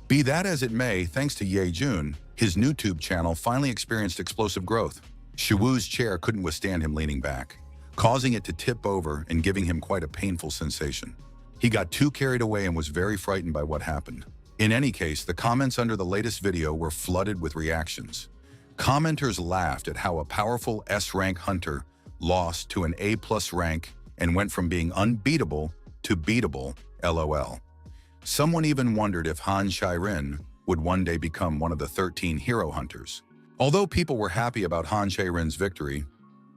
Be that as it may, thanks to Yejun, his YouTube channel finally experienced explosive growth. Shiwu's chair couldn't withstand him leaning back, causing it to tip over and giving him quite a painful sensation. He got too carried away and was very frightened by what happened. In any case, the comments under the latest video were flooded with reactions. Commenters laughed at how a powerful S-rank hunter lost to an A+ rank and went from being unbeatable to beatable, LOL. Someone even wondered if Han Chairen would one day become one of the 13 hero hunters. Although people were happy about Han Chairen's victory,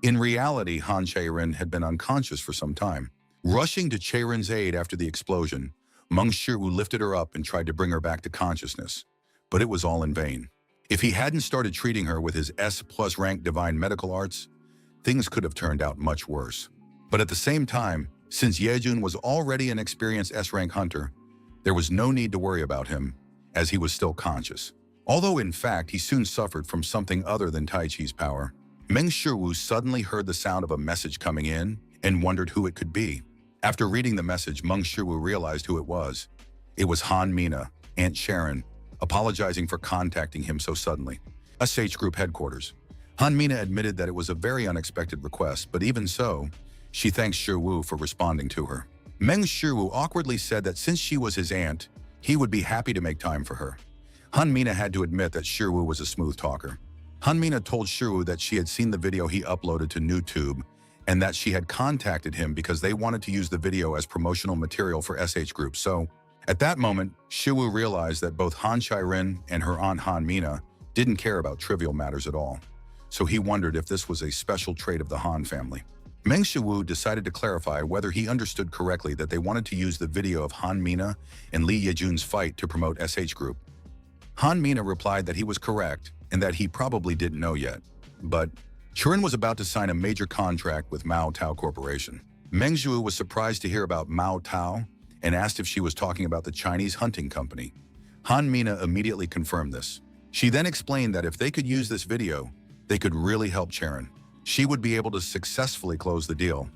in reality, Han Chairen had been unconscious for some time. Rushing to Chairen's aid after the explosion, Meng Shiwu lifted her up and tried to bring her back to consciousness, but it was all in vain. If he hadn't started treating her with his S+ rank divine medical arts, things could have turned out much worse. But at the same time, since Yejun was already an experienced S-rank hunter, there was no need to worry about him, as he was still conscious. Although in fact, he soon suffered from something other than Tai Chi's power. Meng Shiwu suddenly heard the sound of a message coming in and wondered who it could be. After reading the message, Meng Shiwu realized who it was. It was Han Mina, Aunt Sharon, apologizing for contacting him so suddenly. SH Group headquarters. Han Mina admitted that it was a very unexpected request, but even so, she thanks Shiwu for responding to her. Meng Shiwu awkwardly said that since she was his aunt, he would be happy to make time for her. Han Mina had to admit that Shiwu was a smooth talker. Han Mina told Shiwu that she had seen the video he uploaded to YouTube and that she had contacted him because they wanted to use the video as promotional material for SH Group, so At that moment, Shiwu realized that both Han Chairin and her aunt Han Mina didn't care about trivial matters at all, so he wondered if this was a special trait of the Han family. Meng Shiwu decided to clarify whether he understood correctly that they wanted to use the video of Han Mina and Li Yejun's fight to promote SH Group. Han Mina replied that he was correct and that he probably didn't know yet, but Chairin was about to sign a major contract with Mao Tao Corporation. Meng Shiwu was surprised to hear about Mao Tao and asked if she was talking about the Chinese hunting company. Han Mina immediately confirmed this. She then explained that if they could use this video, they could really help Chairin. She would be able to successfully close the deal.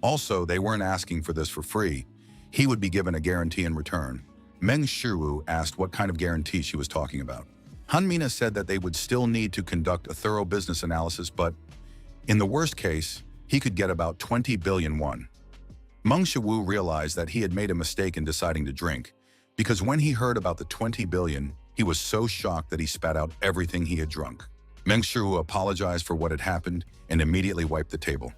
Also, they weren't asking for this for free. He would be given a guarantee in return. Meng Shiwu asked what kind of guarantee she was talking about. Han Mina said that they would still need to conduct a thorough business analysis, but in the worst case, he could get about 20 billion won. Meng Shiwu realized that he had made a mistake in deciding to drink, because when he heard about the 20 billion, he was so shocked that he spat out everything he had drunk. Meng Shiwu apologized for what had happened and immediately wiped the table.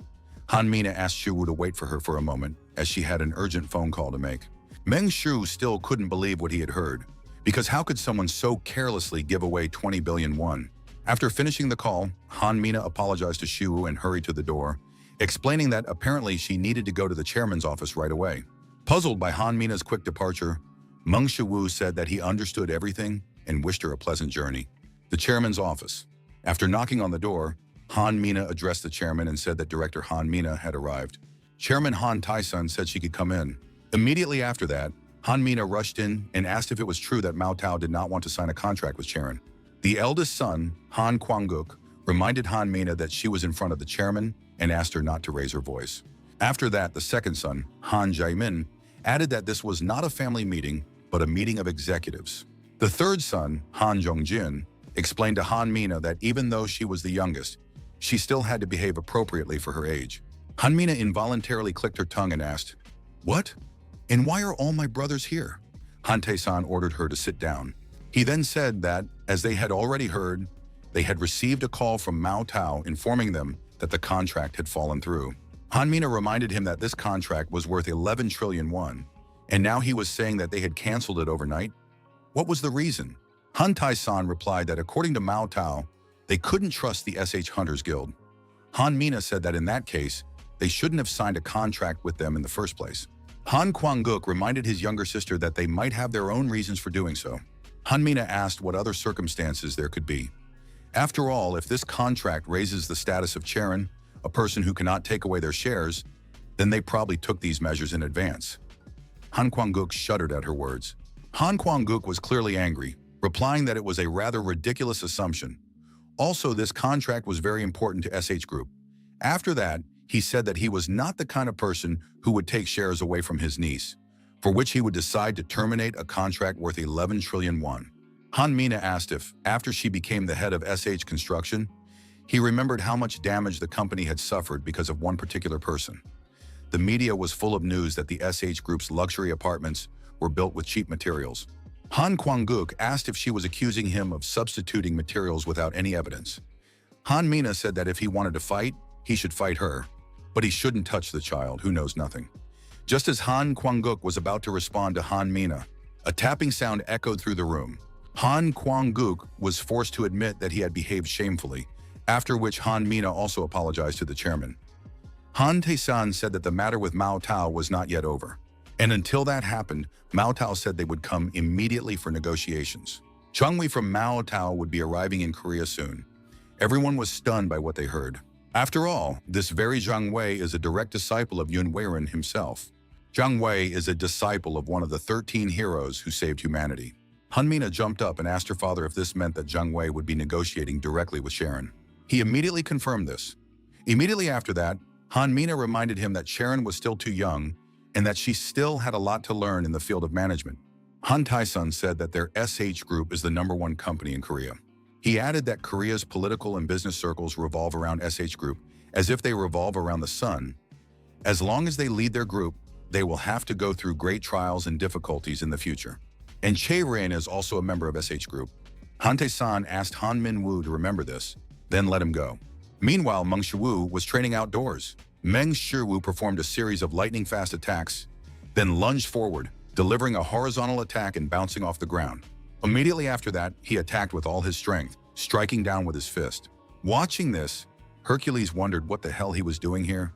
Han Mina asked Shiwu to wait for her for a moment, as she had an urgent phone call to make. Meng Shiwu still couldn't believe what he had heard, because how could someone so carelessly give away 20 billion won? After finishing the call, Han Mina apologized to Shiwu and hurried to the door, explaining that apparently she needed to go to the chairman's office right away. Puzzled by Han Mina's quick departure, Meng Shiwu said that he understood everything and wished her a pleasant journey. The chairman's office. After knocking on the door, Han Mina addressed the chairman and said that Director Han Mina had arrived. Chairman Han Tae-sun said she could come in. Immediately after that, Han Mina rushed in and asked if it was true that Mao Tao did not want to sign a contract with Chairin. The eldest son, Han Kwang-guk, reminded Han Mina that she was in front of the chairman and asked her not to raise her voice. After that, the second son, Han Jae-min, added that this was not a family meeting, but a meeting of executives. The third son, Han Jong-jin, explained to Han Mina that even though she was the youngest, she still had to behave appropriately for her age. Han Mina involuntarily clicked her tongue and asked, "What? And why are all my brothers here?" Han Tae-san ordered her to sit down. He then said that, as they had already heard, they had received a call from Mao Tao informing them that the contract had fallen through. Han Mina reminded him that this contract was worth 11 trillion won, and now he was saying that they had canceled it overnight. What was the reason? Han Tae-san replied that according to Mao Tao, they couldn't trust the SH Hunters Guild. Han Mina said that in that case, they shouldn't have signed a contract with them in the first place. Han Kwang-guk reminded his younger sister that they might have their own reasons for doing so. Han Mina asked what other circumstances there could be. After all, if this contract raises the status of Chairin, a person who cannot take away their shares, then they probably took these measures in advance. Han Kwang-guk shuddered at her words. Han Kwang-guk was clearly angry, replying that it was a rather ridiculous assumption. Also, this contract was very important to SH Group. After that, he said that he was not the kind of person who would take shares away from his niece, for which he would decide to terminate a contract worth 11 trillion won. Han Mina asked if, after she became the head of SH Construction, he remembered how much damage the company had suffered because of one particular person. The media was full of news that the SH Group's luxury apartments were built with cheap materials. Han Kwang-guk asked if she was accusing him of substituting materials without any evidence. Han Mina said that if he wanted to fight, he should fight her, but he shouldn't touch the child who knows nothing. Just as Han Kwang-guk was about to respond to Han Mina, a tapping sound echoed through the room. Han Kwang-guk was forced to admit that he had behaved shamefully, after which Han Mina also apologized to the chairman. Han Tae-san said that the matter with Mao Tao was not yet over. And until that happened, Mao Tao said they would come immediately for negotiations. Chung Wei from Mao Tao would be arriving in Korea soon. Everyone was stunned by what they heard. After all, this very Zhang Wei is a direct disciple of Yun Weiren himself. Zhang Wei is a disciple of one of the 13 heroes who saved humanity. Han Mina jumped up and asked her father if this meant that Zhang Wei would be negotiating directly with Chairin. He immediately confirmed this. Immediately after that, Han Mina reminded him that Chairin was still too young and that she still had a lot to learn in the field of management. Han Tae-sun said that their SH Group is the #1 company in Korea. He added that Korea's political and business circles revolve around SH Group as if they revolve around the sun. As long as they lead their group, they will have to go through great trials and difficulties in the future. And Chairin is also a member of SH Group. Han Tae-san asked Han Min-woo to remember this, then let him go. Meanwhile, Meng Shiwu was training outdoors. Meng Shiwu performed a series of lightning-fast attacks, then lunged forward, delivering a horizontal attack and bouncing off the ground. Immediately after that, he attacked with all his strength, striking down with his fist. Watching this, Hercules wondered what the hell he was doing here,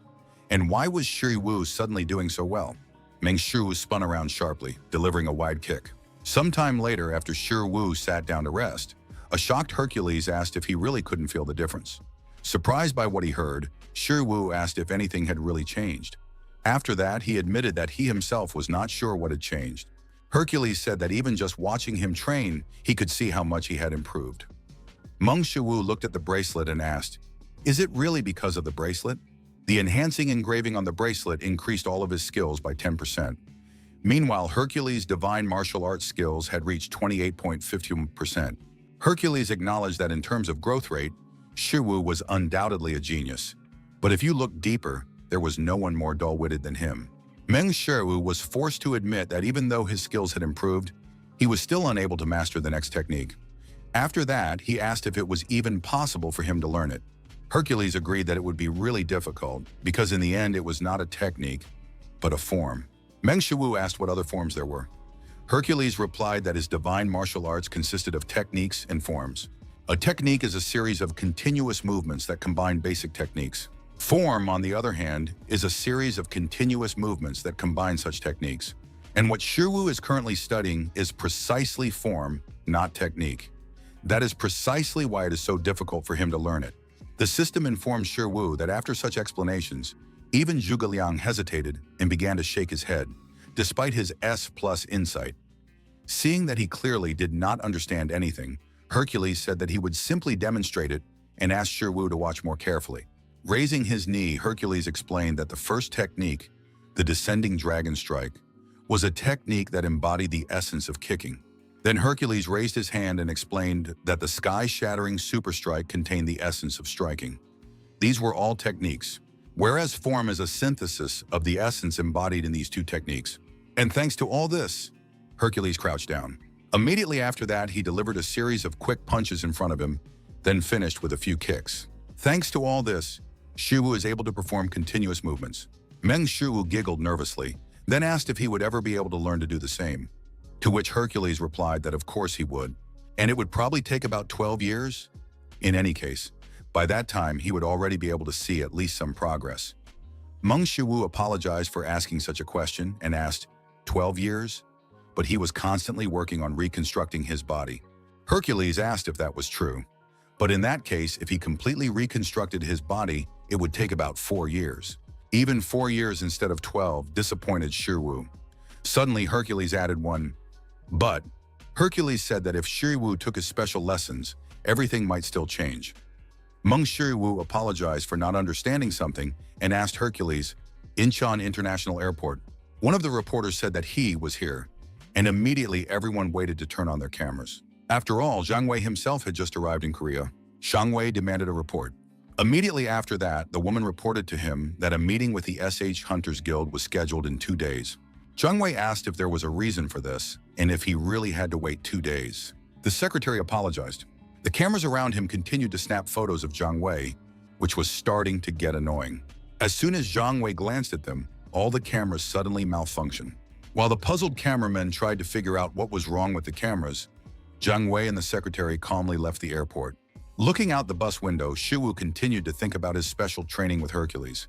and why was Shiwu suddenly doing so well. Meng Shiwu spun around sharply, delivering a wide kick. Sometime later, after Shiwu sat down to rest, a shocked Hercules asked if he really couldn't feel the difference. Surprised by what he heard, Shiwu asked if anything had really changed. After that, he admitted that he himself was not sure what had changed. Hercules said that even just watching him train, he could see how much he had improved. Meng Shiwu looked at the bracelet and asked, "Is it really because of the bracelet?" The enhancing engraving on the bracelet increased all of his skills by 10%. Meanwhile, Hercules' divine martial arts skills had reached 28.51%. Hercules acknowledged that in terms of growth rate, Shiwu was undoubtedly a genius. But if you look deeper, there was no one more dull-witted than him. Meng Shiwu was forced to admit that even though his skills had improved, he was still unable to master the next technique. After that, he asked if it was even possible for him to learn it. Hercules agreed that it would be really difficult, because in the end it was not a technique, but a form. Meng Shiwu asked what other forms there were. Hercules replied that his divine martial arts consisted of techniques and forms. A technique is a series of continuous movements that combine basic techniques. Form, on the other hand, is a series of continuous movements that combine such techniques. And what Shiwu is currently studying is precisely form, not technique. That is precisely why it is so difficult for him to learn it. The system informed Shiwu that after such explanations, even Zhuge Liang hesitated and began to shake his head, despite his S+ insight. Seeing that he clearly did not understand anything, Hercules said that he would simply demonstrate it and asked Shiwu to watch more carefully. Raising his knee, Hercules explained that the first technique, the descending dragon strike, was a technique that embodied the essence of kicking. Then Hercules raised his hand and explained that the sky-shattering super strike contained the essence of striking. These were all techniques, whereas form is a synthesis of the essence embodied in these two techniques. And thanks to all this, Hercules crouched down. Immediately after that, he delivered a series of quick punches in front of him, then finished with a few kicks. Thanks to all this, Shiwu is able to perform continuous movements. Meng Shiwu giggled nervously, then asked if he would ever be able to learn to do the same. To which Hercules replied that of course he would, and it would probably take about 12 years. In any case, by that time he would already be able to see at least some progress. Meng Shiwu apologized for asking such a question and asked, 12 years? But he was constantly working on reconstructing his body. Hercules asked if that was true. But in that case, if he completely reconstructed his body, it would take about 4 years. Even 4 years instead of 12 disappointed Shiwu. Suddenly, Hercules added one, but Hercules said that if Shiwu took his special lessons, everything might still change. Meng Shiwu apologized for not understanding something and asked Hercules, Incheon International Airport. One of the reporters said that he was here, and immediately everyone waited to turn on their cameras. After all, Zhang Wei himself had just arrived in Korea. Zhang Wei demanded a report. Immediately after that, the woman reported to him that a meeting with the SH Hunters Guild was scheduled in 2 days. Zhang Wei asked if there was a reason for this, and if he really had to wait 2 days. The secretary apologized. The cameras around him continued to snap photos of Zhang Wei, which was starting to get annoying. As soon as Zhang Wei glanced at them, all the cameras suddenly malfunctioned. While the puzzled cameramen tried to figure out what was wrong with the cameras, Zhang Wei and the secretary calmly left the airport. Looking out the bus window, Shiwu continued to think about his special training with Hercules.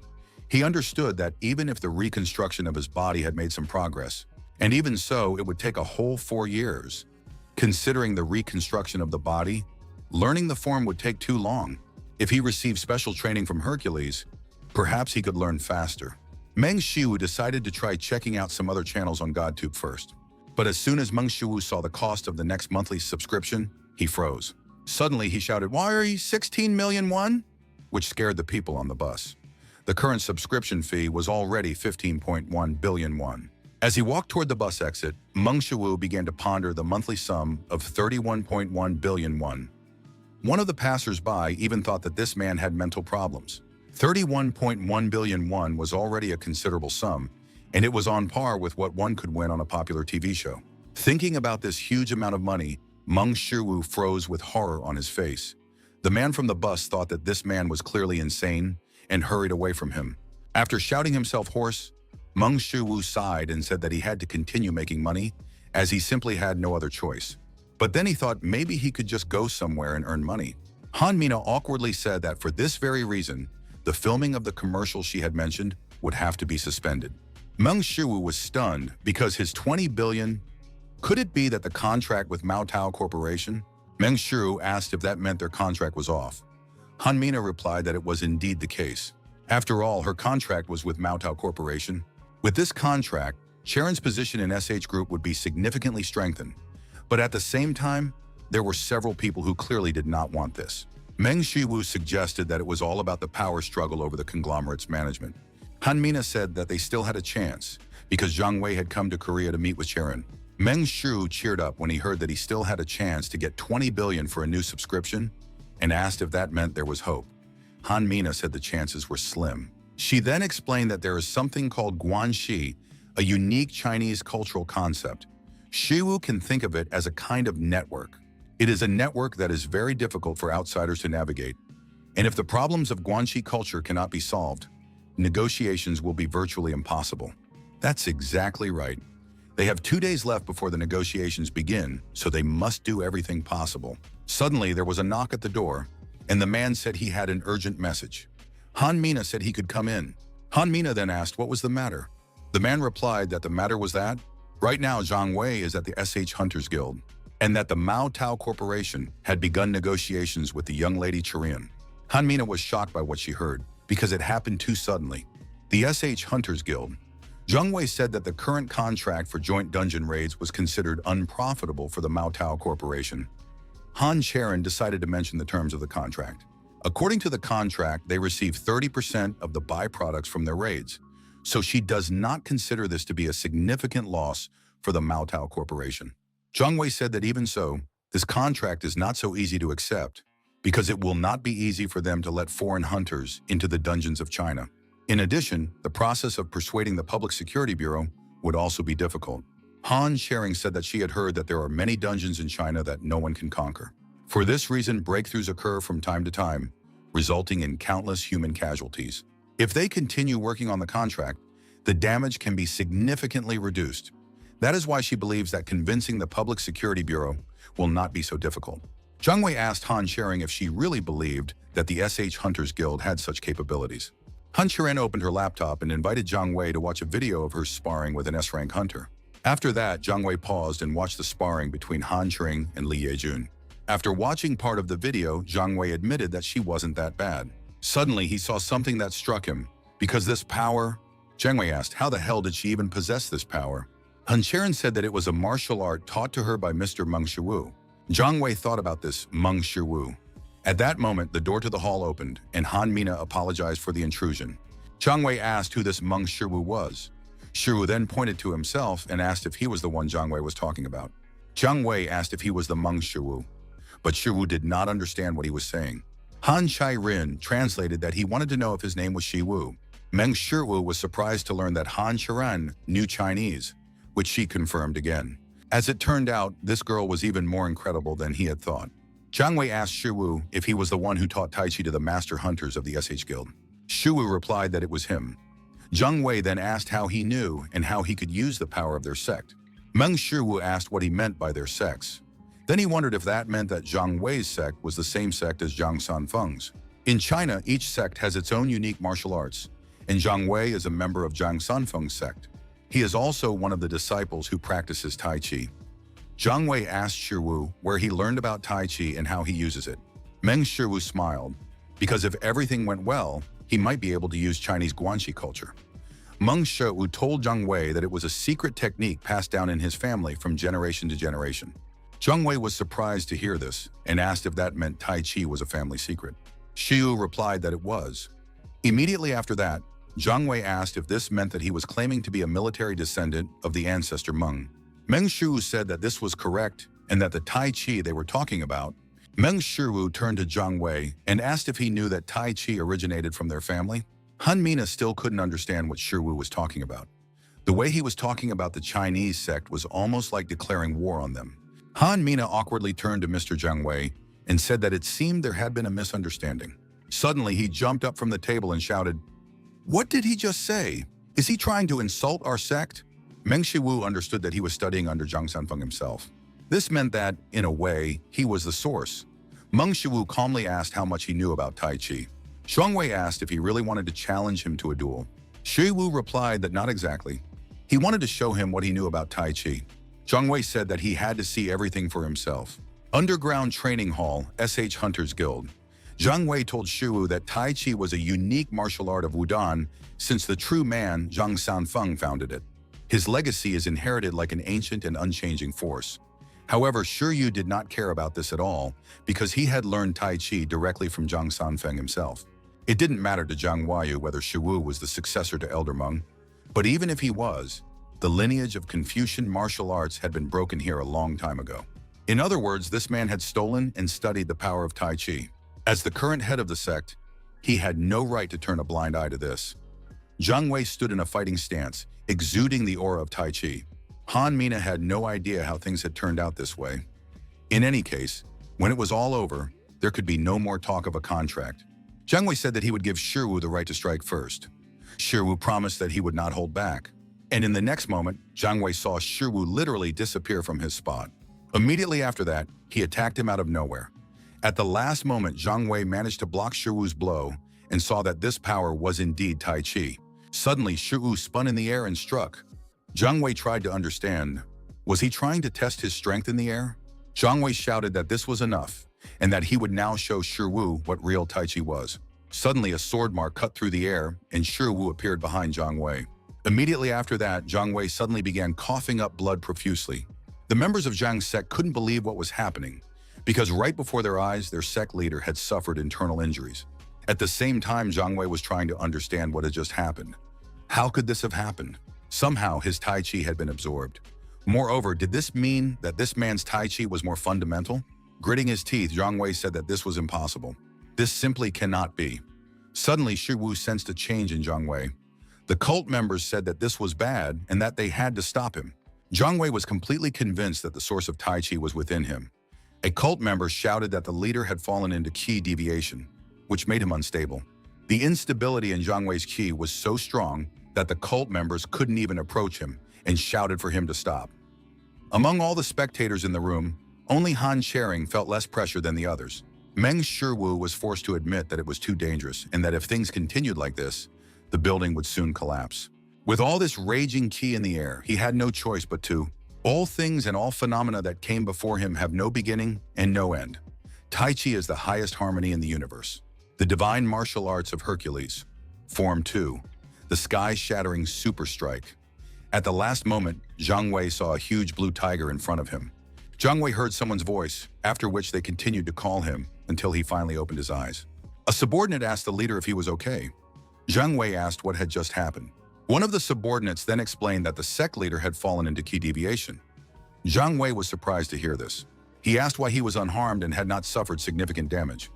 He understood that even if the reconstruction of his body had made some progress, and even so, it would take a whole 4 years. Considering the reconstruction of the body, learning the form would take too long. If he received special training from Hercules, perhaps he could learn faster. Meng Shiwu decided to try checking out some other channels on GodTube first. But as soon as Meng Shiwu saw the cost of the next monthly subscription, he froze. Suddenly, he shouted, "Why are you 16 million won?" Which scared the people on the bus. The current subscription fee was already 15.1 billion won. As he walked toward the bus exit, Meng Shiwu began to ponder the monthly sum of 31.1 billion won. One of the passers-by even thought that this man had mental problems. 31.1 billion won was already a considerable sum, and it was on par with what one could win on a popular TV show. Thinking about this huge amount of money, Meng Shiwu froze with horror on his face. The man from the bus thought that this man was clearly insane and hurried away from him. After shouting himself hoarse, Meng Shiwu sighed and said that he had to continue making money as he simply had no other choice. But then he thought maybe he could just go somewhere and earn money. Han Mina awkwardly said that for this very reason, the filming of the commercial she had mentioned would have to be suspended. Meng Shiwu was stunned because his 20 billion. Could it be that the contract with Maotao Corporation? Meng Shiwu asked if that meant their contract was off. Han Mina replied that it was indeed the case. After all, her contract was with Maotao Corporation. With this contract, Sharon's position in SH Group would be significantly strengthened. But at the same time, there were several people who clearly did not want this. Meng Shiwu suggested that it was all about the power struggle over the conglomerate's management. Han Mina said that they still had a chance because Zhang Wei had come to Korea to meet with Sharon. Meng Shiwu cheered up when he heard that he still had a chance to get 20 billion for a new subscription and asked if that meant there was hope. Han Mina said the chances were slim. She then explained that there is something called guanxi, a unique Chinese cultural concept. Shiwu can think of it as a kind of network. It is a network that is very difficult for outsiders to navigate. And if the problems of guanxi culture cannot be solved, negotiations will be virtually impossible. That's exactly right. They have 2 days left before the negotiations begin, so they must do everything possible. Suddenly, there was a knock at the door, and the man said he had an urgent message. Han Mina said he could come in. Han Mina then asked what was the matter. The man replied that the matter was that right now Zhang Wei is at the SH Hunters Guild, and that the Maotao Corporation had begun negotiations with the young lady Cherian. Han Mina was shocked by what she heard, because it happened too suddenly. The SH Hunters Guild. Zhang Wei said that the current contract for joint dungeon raids was considered unprofitable for the Maotao Corporation. Han Charon decided to mention the terms of the contract. According to the contract, they receive 30% of the byproducts from their raids, so she does not consider this to be a significant loss for the Maotao Corporation. Zhang Wei said that even so, this contract is not so easy to accept, because it will not be easy for them to let foreign hunters into the dungeons of China. In addition, the process of persuading the Public Security Bureau would also be difficult. Han Sharing said that she had heard that there are many dungeons in China that no one can conquer. For this reason, breakthroughs occur from time to time, resulting in countless human casualties. If they continue working on the contract, the damage can be significantly reduced. That is why she believes that convincing the Public Security Bureau will not be so difficult. Zhang Wei asked Han Sharing if she really believed that the SH Hunters Guild had such capabilities. Han Sharing opened her laptop and invited Zhang Wei to watch a video of her sparring with an S-rank hunter. After that, Zhang Wei paused and watched the sparring between Han Sharing and Li Yejun. After watching part of the video, Zhang Wei admitted that she wasn't that bad. Suddenly, he saw something that struck him. Because this power... Zhang Wei asked, how the hell did she even possess this power? Han Sharon said that it was a martial art taught to her by Mr. Meng Shiwu. Zhang Wei thought about this Meng Shiwu. At that moment, the door to the hall opened, and Han Mina apologized for the intrusion. Zhang Wei asked who this Meng Shiwu was. Shiwu then pointed to himself and asked if he was the one Zhang Wei was talking about. Zhang Wei asked if he was the Meng Shiwu, but Shiwu did not understand what he was saying. Han Chai-rin translated that he wanted to know if his name was Shiwu. Meng Shiwu was surprised to learn that Han Charan knew Chinese, which she confirmed again. As it turned out, this girl was even more incredible than he had thought. Zhang Wei asked Shiwu if he was the one who taught Tai Chi to the master hunters of the SH Guild. Shiwu replied that it was him. Zhang Wei then asked how he knew and how he could use the power of their sect. Meng Shiwu asked what he meant by their sects. Then he wondered if that meant that Zhang Wei's sect was the same sect as Zhang Sanfeng's. In China, each sect has its own unique martial arts, and Zhang Wei is a member of Zhang Sanfeng's sect. He is also one of the disciples who practices Tai Chi. Zhang Wei asked Shiwu where he learned about Tai Chi and how he uses it. Meng Shiwu smiled, because if everything went well, he might be able to use Chinese guanxi culture. Meng Shiwu told Zhang Wei that it was a secret technique passed down in his family from generation to generation. Zhang Wei was surprised to hear this and asked if that meant Tai Chi was a family secret. Shiwu replied that it was. Immediately after that, Zhang Wei asked if this meant that he was claiming to be a military descendant of the ancestor Meng. Meng Shiwu said that this was correct and that the Tai Chi they were talking about. Meng Shiwu turned to Zhang Wei and asked if he knew that Tai Chi originated from their family. Han Mina still couldn't understand what Shiwu was talking about. The way he was talking about the Chinese sect was almost like declaring war on them. Han Mina awkwardly turned to Mr. Zhang Wei and said that it seemed there had been a misunderstanding. Suddenly, he jumped up from the table and shouted, "What did he just say?" Is he trying to insult our sect? Meng Shiwu understood that he was studying under Zhang Sanfeng himself. This meant that, in a way, he was the source. Meng Shiwu calmly asked how much he knew about Tai Chi. Zhang Wei asked if he really wanted to challenge him to a duel. Shiwu replied that not exactly. He wanted to show him what he knew about Tai Chi. Zhang Wei said that he had to see everything for himself. Underground Training Hall, SH Hunters Guild. Zhang Wei told Shiwu that Tai Chi was a unique martial art of Wudang since the true man Zhang Sanfeng founded it. His legacy is inherited like an ancient and unchanging force. However, Shiyu did not care about this at all because he had learned Tai Chi directly from Zhang Sanfeng himself. It didn't matter to Zhang Weiyu whether Shiwu was the successor to Elder Meng, but even if he was, the lineage of Confucian martial arts had been broken here a long time ago. In other words, this man had stolen and studied the power of Tai Chi. As the current head of the sect, he had no right to turn a blind eye to this. Zhang Wei stood in a fighting stance, exuding the aura of Tai Chi. Han Mina had no idea how things had turned out this way. In any case, when it was all over, there could be no more talk of a contract. Zhang Wei said that he would give Shiwu the right to strike first. Shiwu promised that he would not hold back. And in the next moment, Zhang Wei saw Shiwu literally disappear from his spot. Immediately after that, he attacked him out of nowhere. At the last moment, Zhang Wei managed to block Shiwu's blow and saw that this power was indeed Tai Chi. Suddenly, Shiwu spun in the air and struck. Zhang Wei tried to understand. Was he trying to test his strength in the air? Zhang Wei shouted that this was enough and that he would now show Shiwu what real Tai Chi was. Suddenly, a sword mark cut through the air and Shiwu appeared behind Zhang Wei. Immediately after that, Zhang Wei suddenly began coughing up blood profusely. The members of Zhang's sect couldn't believe what was happening because right before their eyes, their sect leader had suffered internal injuries. At the same time, Zhang Wei was trying to understand what had just happened. How could this have happened? Somehow, his Tai Chi had been absorbed. Moreover, did this mean that this man's Tai Chi was more fundamental? Gritting his teeth, Zhang Wei said that this was impossible. This simply cannot be. Suddenly, Shiwu sensed a change in Zhang Wei. The cult members said that this was bad and that they had to stop him. Zhang Wei was completely convinced that the source of Tai Chi was within him. A cult member shouted that the leader had fallen into Qi deviation, which made him unstable. The instability in Zhang Wei's Qi was so strong that the cult members couldn't even approach him and shouted for him to stop. Among all the spectators in the room, only Han Charing felt less pressure than the others. Meng Shiwu was forced to admit that it was too dangerous and that if things continued like this, the building would soon collapse. With all this raging Qi in the air, he had no choice but to. All things and all phenomena that came before him have no beginning and no end. Tai Chi is the highest harmony in the universe. The divine martial arts of Hercules. Form 2. The sky-shattering super strike. At the last moment, Zhang Wei saw a huge blue tiger in front of him. Zhang Wei heard someone's voice, after which they continued to call him until he finally opened his eyes. A subordinate asked the leader if he was okay. Zhang Wei asked what had just happened. One of the subordinates then explained that the sect leader had fallen into Qi deviation. Zhang Wei was surprised to hear this. He asked why he was unharmed and had not suffered significant damage.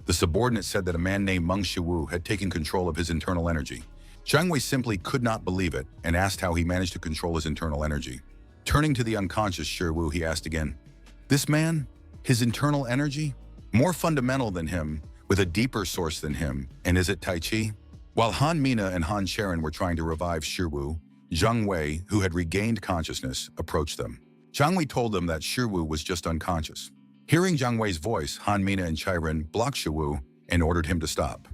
The subordinate said that a man named Meng Shiwu had taken control of his internal energy. Zhang Wei simply could not believe it and asked how he managed to control his internal energy. Turning to the unconscious Shiwu, he asked again, "This man? His internal energy? More fundamental than him, with a deeper source than him, and is it Tai Chi?" While Han Mina and Han Charon were trying to revive Shiwu, Zhang Wei, who had regained consciousness, approached them. Zhang Wei told them that Shiwu was just unconscious. Hearing Zhang Wei's voice, Han Mina and Chiron blocked Shiwu and ordered him to stop.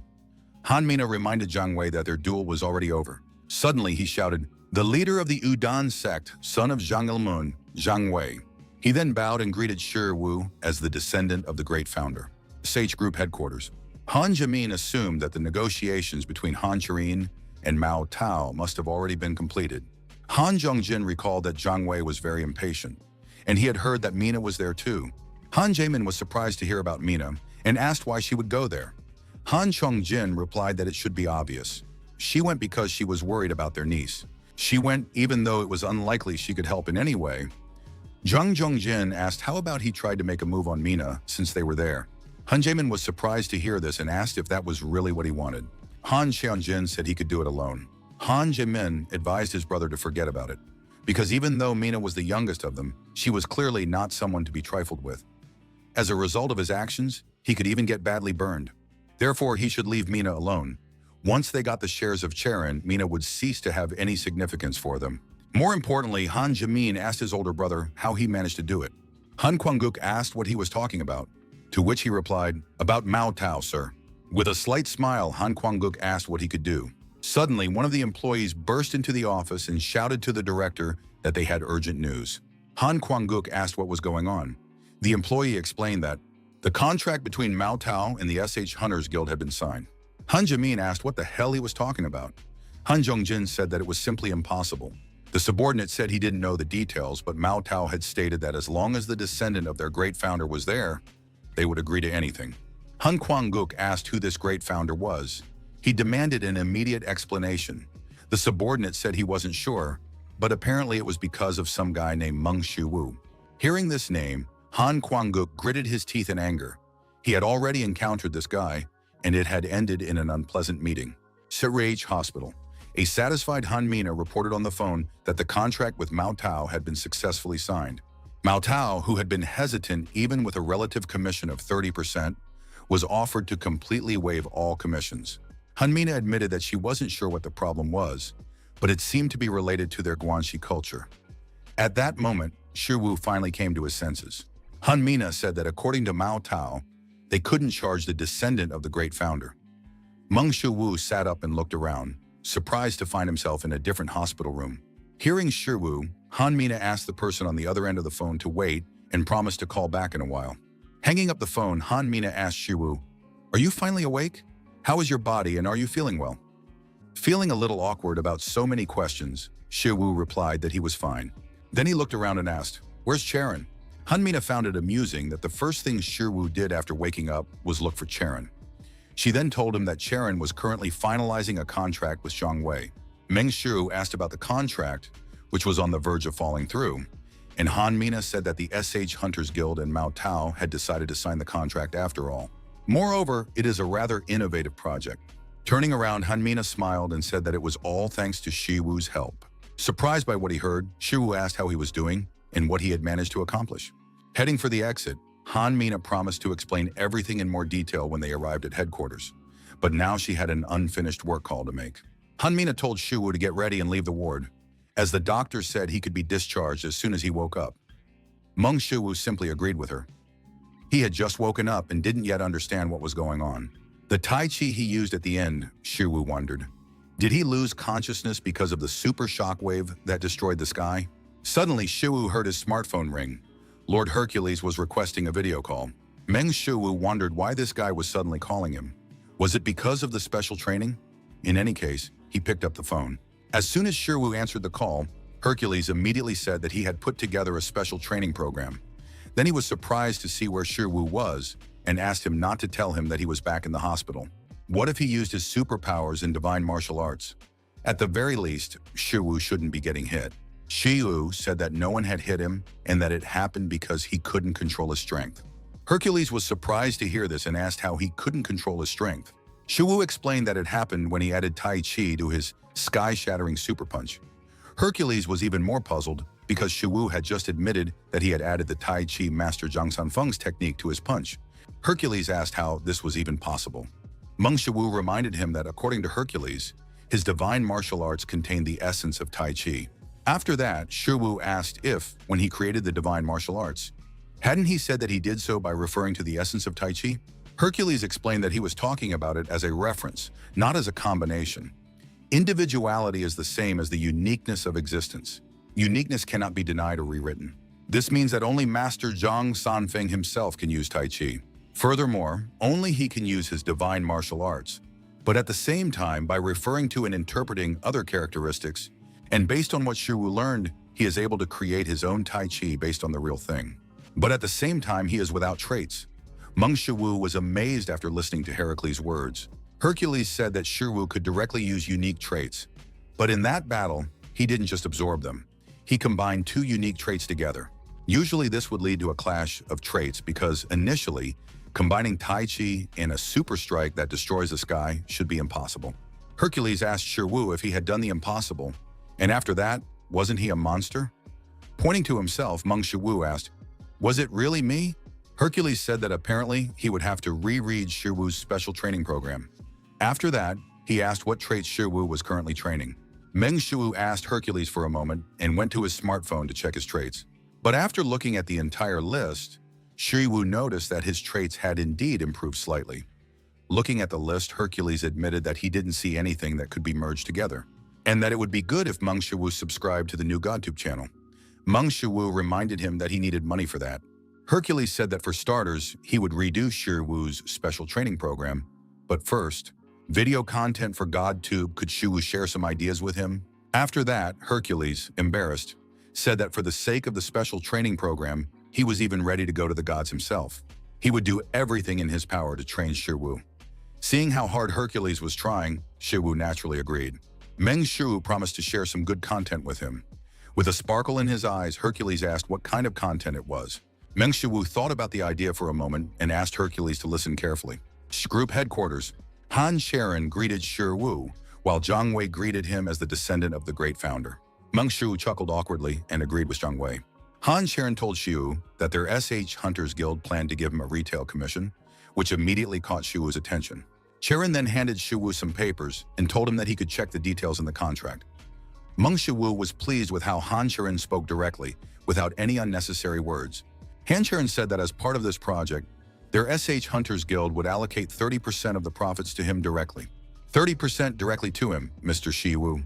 Han Mina reminded Zhang Wei that their duel was already over. Suddenly, he shouted, "The leader of the Wudang sect, son of Zhang Ilmun, Zhang Wei." He then bowed and greeted Shiwu as the descendant of the great founder. Sage Group headquarters. Han Jimin assumed that the negotiations between Han Charin and Mao Tao must have already been completed. Han Zhongjin recalled that Zhang Wei was very impatient, and he had heard that Mina was there too. Han Jaemin was surprised to hear about Mina and asked why she would go there. Han Chongjin replied that it should be obvious. She went because she was worried about their niece. She went even though it was unlikely she could help in any way. Zhang Zhongjin asked how about he tried to make a move on Mina since they were there. Han Jaemin was surprised to hear this and asked if that was really what he wanted. Han Xianjin said he could do it alone. Han Jaemin advised his brother to forget about it, because even though Mina was the youngest of them, she was clearly not someone to be trifled with. As a result of his actions, he could even get badly burned. Therefore, he should leave Mina alone. Once they got the shares of Charon, Mina would cease to have any significance for them. More importantly, Han Jamin asked his older brother how he managed to do it. Han Kwanguk asked what he was talking about, to which he replied, "About Mao Tao, sir." With a slight smile, Han Kwanguk asked what he could do. Suddenly, one of the employees burst into the office and shouted to the director that they had urgent news. Han Kwanguk asked what was going on. The employee explained that the contract between Mao Tao and the SH Hunters Guild had been signed. Han Jamin asked what the hell he was talking about. Han Jongjin said that it was simply impossible. The subordinate said he didn't know the details, but Mao Tao had stated that as long as the descendant of their great founder was there, they would agree to anything. Han Kwanguk asked who this great founder was. He demanded an immediate explanation. The subordinate said he wasn't sure, but apparently it was because of some guy named Meng Shiwu. Hearing this name, Han Kwanguk gritted his teeth in anger. He had already encountered this guy, and it had ended in an unpleasant meeting. Siraj Hospital. A satisfied Han Mina reported on the phone that the contract with Mao Tao had been successfully signed. Mao Tao, who had been hesitant even with a relative commission of 30%, was offered to completely waive all commissions. Han Mina admitted that she wasn't sure what the problem was, but it seemed to be related to their Guanxi culture. At that moment, Shiwu finally came to his senses. Han Mina said that according to Mao Tao, they couldn't charge the descendant of the great founder. Meng Shiwu sat up and looked around, surprised to find himself in a different hospital room. Hearing Shiwu, Han Mina asked the person on the other end of the phone to wait and promised to call back in a while. Hanging up the phone, Han Mina asked Shiwu, "Are you finally awake? How is your body and are you feeling well?" Feeling a little awkward about so many questions, Shiwu replied that he was fine. Then he looked around and asked, "Where's Charon?" Han Mina found it amusing that the first thing Shiwu did after waking up was look for Charon. She then told him that Charon was currently finalizing a contract with Zhang Wei. Meng Shu asked about the contract, which was on the verge of falling through, and Han Mina said that the SH Hunters Guild and Mao Tao had decided to sign the contract after all. Moreover, it is a rather innovative project. Turning around, Han Mina smiled and said that it was all thanks to Shiwu's help. Surprised by what he heard, Shiwu asked how he was doing and what he had managed to accomplish. Heading for the exit, Han Mina promised to explain everything in more detail when they arrived at headquarters, but now she had an unfinished work call to make. Han Mina told Shiwu to get ready and leave the ward, as the doctor said he could be discharged as soon as he woke up. Meng Shiwu simply agreed with her. He had just woken up and didn't yet understand what was going on. The Tai Chi he used at the end, Shiwu wondered. Did he lose consciousness because of the super shockwave that destroyed the sky? Suddenly, Shiwu heard his smartphone ring. Lord Hercules was requesting a video call. Meng Shiwu wondered why this guy was suddenly calling him. Was it because of the special training? In any case, he picked up the phone. As soon as Shiwu answered the call, Hercules immediately said that he had put together a special training program. Then he was surprised to see where Shiwu was and asked him not to tell him that he was back in the hospital. What if he used his superpowers in divine martial arts? At the very least, Shiwu shouldn't be getting hit. Shiwu said that no one had hit him and that it happened because he couldn't control his strength. Hercules was surprised to hear this and asked how he couldn't control his strength. Shiwu explained that it happened when he added Tai Chi to his sky-shattering super punch. Hercules was even more puzzled because Shiwu had just admitted that he had added the Tai Chi master Zhang Sanfeng's technique to his punch. Hercules asked how this was even possible. Meng Shiwu reminded him that according to Hercules, his divine martial arts contained the essence of Tai Chi. After that, Shiwu asked if, when he created the divine martial arts, hadn't he said that he did so by referring to the essence of Tai Chi? Hercules explained that he was talking about it as a reference, not as a combination. Individuality is the same as the uniqueness of existence. Uniqueness cannot be denied or rewritten. This means that only Master Zhang Sanfeng himself can use Tai Chi. Furthermore, only he can use his divine martial arts. But at the same time, by referring to and interpreting other characteristics, and based on what Shiwu learned, he is able to create his own Tai Chi based on the real thing. But at the same time, he is without traits. Meng Shiwu was amazed after listening to Heracles' words. Hercules said that Shiwu could directly use unique traits. But in that battle, he didn't just absorb them. He combined two unique traits together. Usually this would lead to a clash of traits because initially, combining Tai Chi and a super strike that destroys the sky should be impossible. Hercules asked Shiwu if he had done the impossible, and after that, wasn't he a monster? Pointing to himself, Meng Shiwu asked, "Was it really me?" Hercules said that apparently he would have to reread Shiwu's special training program. After that, he asked what traits Shiwu was currently training. Meng Shu asked Hercules for a moment and went to his smartphone to check his traits. But after looking at the entire list, Shiwu noticed that his traits had indeed improved slightly. Looking at the list, Hercules admitted that he didn't see anything that could be merged together, and that it would be good if Meng Shiwu subscribed to the new GodTube channel. Meng Shiwu reminded him that he needed money for that. Hercules said that for starters, he would redo Shiwu's special training program, but first, video content for GodTube. Could Shiwu share some ideas with him? After that, Hercules, embarrassed, said that for the sake of the special training program, he was even ready to go to the gods himself. He would do everything in his power to train Shiwu. Seeing how hard Hercules was trying, Shiwu naturally agreed. Meng Shu promised to share some good content with him. With a sparkle in his eyes, Hercules asked what kind of content it was. Meng Shu thought about the idea for a moment and asked Hercules to listen carefully. Group headquarters. Han Sharon greeted Shiwu, while Zhang Wei greeted him as the descendant of the great founder. Meng Shu chuckled awkwardly and agreed with Zhang Wei. Han Sharon told Shiwu that their SH Hunters Guild planned to give him a retail commission, which immediately caught Shiwu's attention. Sharon then handed Shiwu some papers and told him that he could check the details in the contract. Meng Shiwu was pleased with how Han Sharon spoke directly, without any unnecessary words. Han Sharon said that as part of this project, their SH Hunters Guild would allocate 30% of the profits to him directly. 30% directly to him, Mr. Shiwu.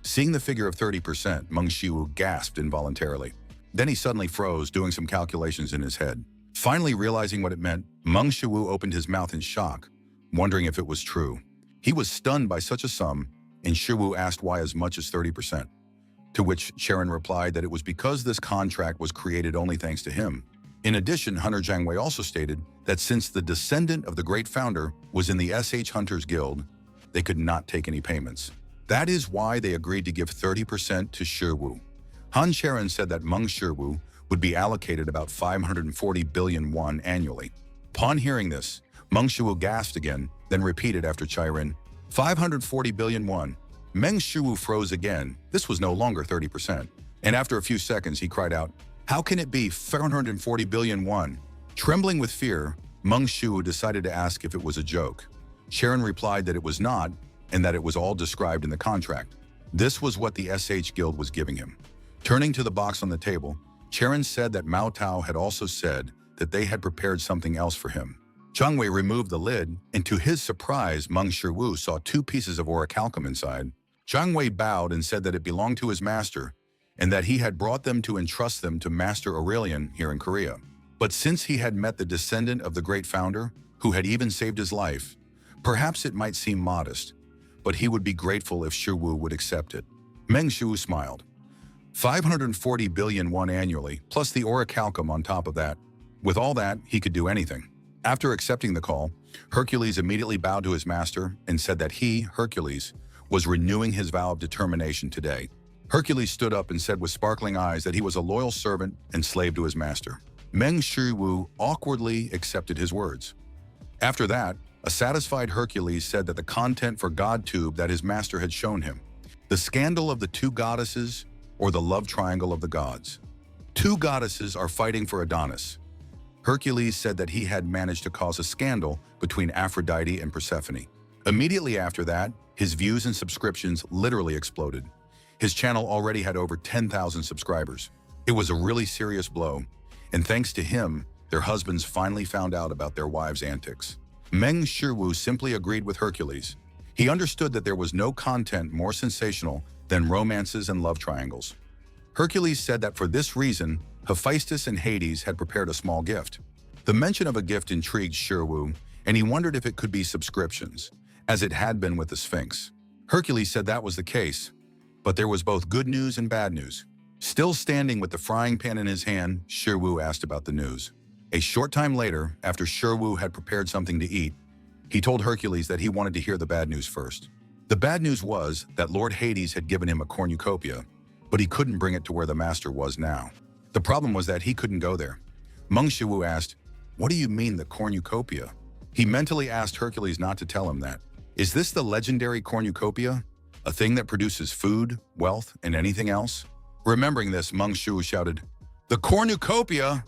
Seeing the figure of 30%, Meng Shiwu gasped involuntarily. Then he suddenly froze, doing some calculations in his head. Finally realizing what it meant, Meng Shiwu opened his mouth in shock, wondering if it was true. He was stunned by such a sum, and Shiwu asked why as much as 30%. To which Sharon replied that it was because this contract was created only thanks to him. In addition, Hunter Zhang Wei also stated that since the descendant of the great founder was in the SH Hunters Guild, they could not take any payments. That is why they agreed to give 30% to Shiwu. Han Sharon said that Meng Shiwu would be allocated about 540 billion won annually. Upon hearing this, Meng Shiwu gasped again, then repeated after Chirin, 540 billion won. Meng Shiwu froze again. This was no longer 30%. And after a few seconds, he cried out, how can it be 540 billion won? Trembling with fear, Meng Shiwu decided to ask if it was a joke. Sharon replied that it was not, and that it was all described in the contract. This was what the SH Guild was giving him. Turning to the box on the table, Sharon said that Mao Tao had also said that they had prepared something else for him. Zhang Wei removed the lid, and to his surprise, Meng Shiwu saw 2 pieces of orichalcum inside. Zhang Wei bowed and said that it belonged to his master, and that he had brought them to entrust them to Master Aurelian here in Korea. But since he had met the descendant of the great founder, who had even saved his life, perhaps it might seem modest, but he would be grateful if Shiwu would accept it. Meng Shiwu smiled. 540 billion won annually, plus the orichalcum on top of that. With all that, he could do anything. After accepting the call, Hercules immediately bowed to his master and said that he, Hercules, was renewing his vow of determination today. Hercules stood up and said with sparkling eyes that he was a loyal servant and slave to his master. Meng Shiwu awkwardly accepted his words. After that, a satisfied Hercules said that the content for GodTube that his master had shown him, the scandal of the 2 goddesses, or the love triangle of the gods. 2 goddesses are fighting for Adonis. Hercules said that he had managed to cause a scandal between Aphrodite and Persephone. Immediately after that, his views and subscriptions literally exploded. His channel already had over 10,000 subscribers. It was a really serious blow, and thanks to him, their husbands finally found out about their wives' antics. Meng Shiwu simply agreed with Hercules. He understood that there was no content more sensational than romances and love triangles. Hercules said that for this reason, Hephaestus and Hades had prepared a small gift. The mention of a gift intrigued Shiwu, and he wondered if it could be subscriptions, as it had been with the Sphinx. Hercules said that was the case, but there was both good news and bad news. Still standing with the frying pan in his hand, Shiwu asked about the news. A short time later, after Shiwu had prepared something to eat, he told Hercules that he wanted to hear the bad news first. The bad news was that Lord Hades had given him a cornucopia, but he couldn't bring it to where the master was now. The problem was that he couldn't go there. Meng Shiwu asked, "What do you mean the cornucopia?" He mentally asked Hercules not to tell him that. Is this the legendary cornucopia? A thing that produces food, wealth, and anything else? Remembering this, Meng Shiwu shouted, "The cornucopia!"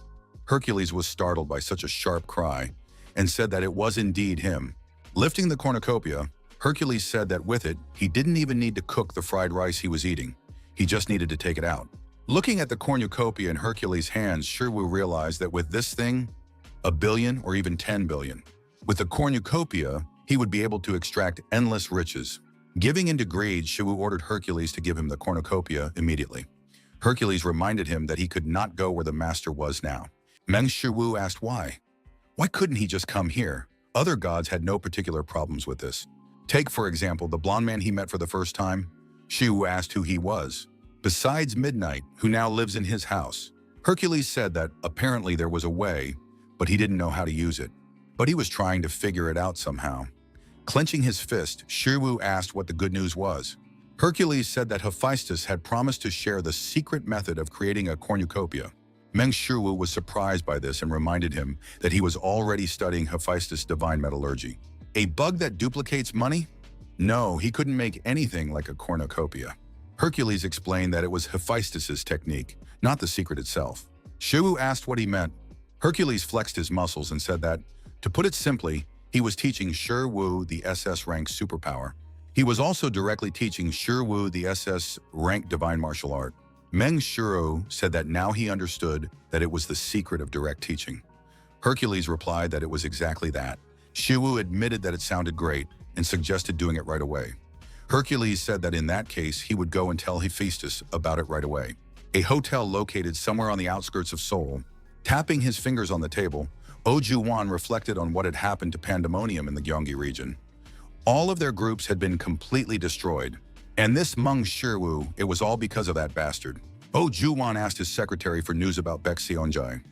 Hercules was startled by such a sharp cry and said that it was indeed him. Lifting the cornucopia, Hercules said that with it, he didn't even need to cook the fried rice he was eating. He just needed to take it out. Looking at the cornucopia in Hercules' hands, Shirwu realized that with this thing, 1 billion or even 10 billion. With the cornucopia, he would be able to extract endless riches. Giving into greed, Shirwu ordered Hercules to give him the cornucopia immediately. Hercules reminded him that he could not go where the master was now. Shirwu asked why. Why couldn't he just come here? Other gods had no particular problems with this. Take, for example, the blonde man he met for the first time. Shirwu asked who he was. Besides Midnight, who now lives in his house. Hercules said that apparently there was a way, but he didn't know how to use it. But he was trying to figure it out somehow. Clenching his fist, Shirwu asked what the good news was. Hercules said that Hephaestus had promised to share the secret method of creating a cornucopia. Shirwu was surprised by this and reminded him that he was already studying Hephaestus' divine metallurgy. A bug that duplicates money? No, he couldn't make anything like a cornucopia. Hercules explained that it was Hephaestus' technique, not the secret itself. Shirwu asked what he meant. Hercules flexed his muscles and said that, to put it simply, he was teaching Shirwu the SS rank superpower. He was also directly teaching Shirwu the SS rank divine martial art. Shirwu said that now he understood that it was the secret of direct teaching. Hercules replied that it was exactly that. Shirwu admitted that it sounded great and suggested doing it right away. Hercules said that in that case, he would go and tell Hephaestus about it right away. A hotel located somewhere on the outskirts of Seoul. Tapping his fingers on the table, Ojuwan reflected on what had happened to Pandemonium in the Gyeonggi region. All of their groups had been completely destroyed. And this Shirwu, it was all because of that bastard. Ojuwan asked his secretary for news about Baek Seonjae.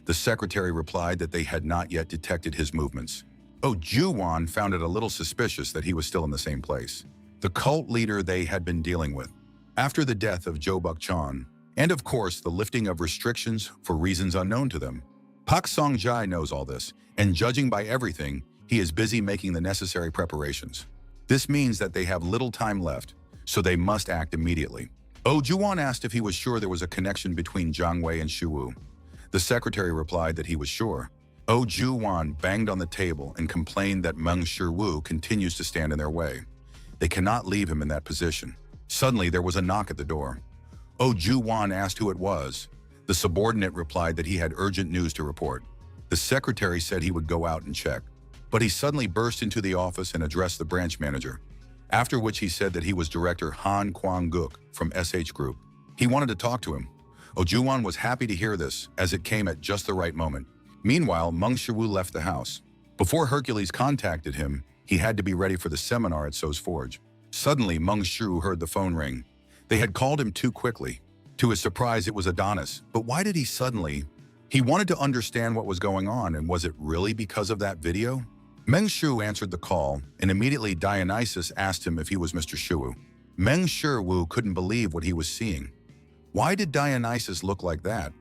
The secretary replied that they had not yet detected his movements. Ojuwan found it a little suspicious that he was still in the same place. The cult leader they had been dealing with. After the death of Jo Buk-chan, and of course the lifting of restrictions for reasons unknown to them. Pak Song-jae knows all this, and judging by everything, he is busy making the necessary preparations. This means that they have little time left, so they must act immediately. Ojuwan asked if he was sure there was a connection between Zhang Wei and Shirwu. The secretary replied that he was sure. Ojuwan banged on the table and complained that Shirwu continues to stand in their way. They cannot leave him in that position. Suddenly, there was a knock at the door. Ojuwan asked who it was. The subordinate replied that he had urgent news to report. The secretary said he would go out and check. But he suddenly burst into the office and addressed the branch manager, after which he said that he was Director Han Kwang-guk from SH Group. He wanted to talk to him. Ojuwan was happy to hear this, as it came at just the right moment. Meanwhile, Shirwu left the house. Before Hercules contacted him, he had to be ready for the seminar at So's Forge. Suddenly, Shirwu heard the phone ring. They had called him too quickly. To his surprise, it was Adonis. But why did he suddenly? He wanted to understand what was going on, and was it really because of that video? Shirwu answered the call, and immediately Dionysus asked him if he was Mr. Shirwu. Shirwu couldn't believe what he was seeing. Why did Dionysus look like that?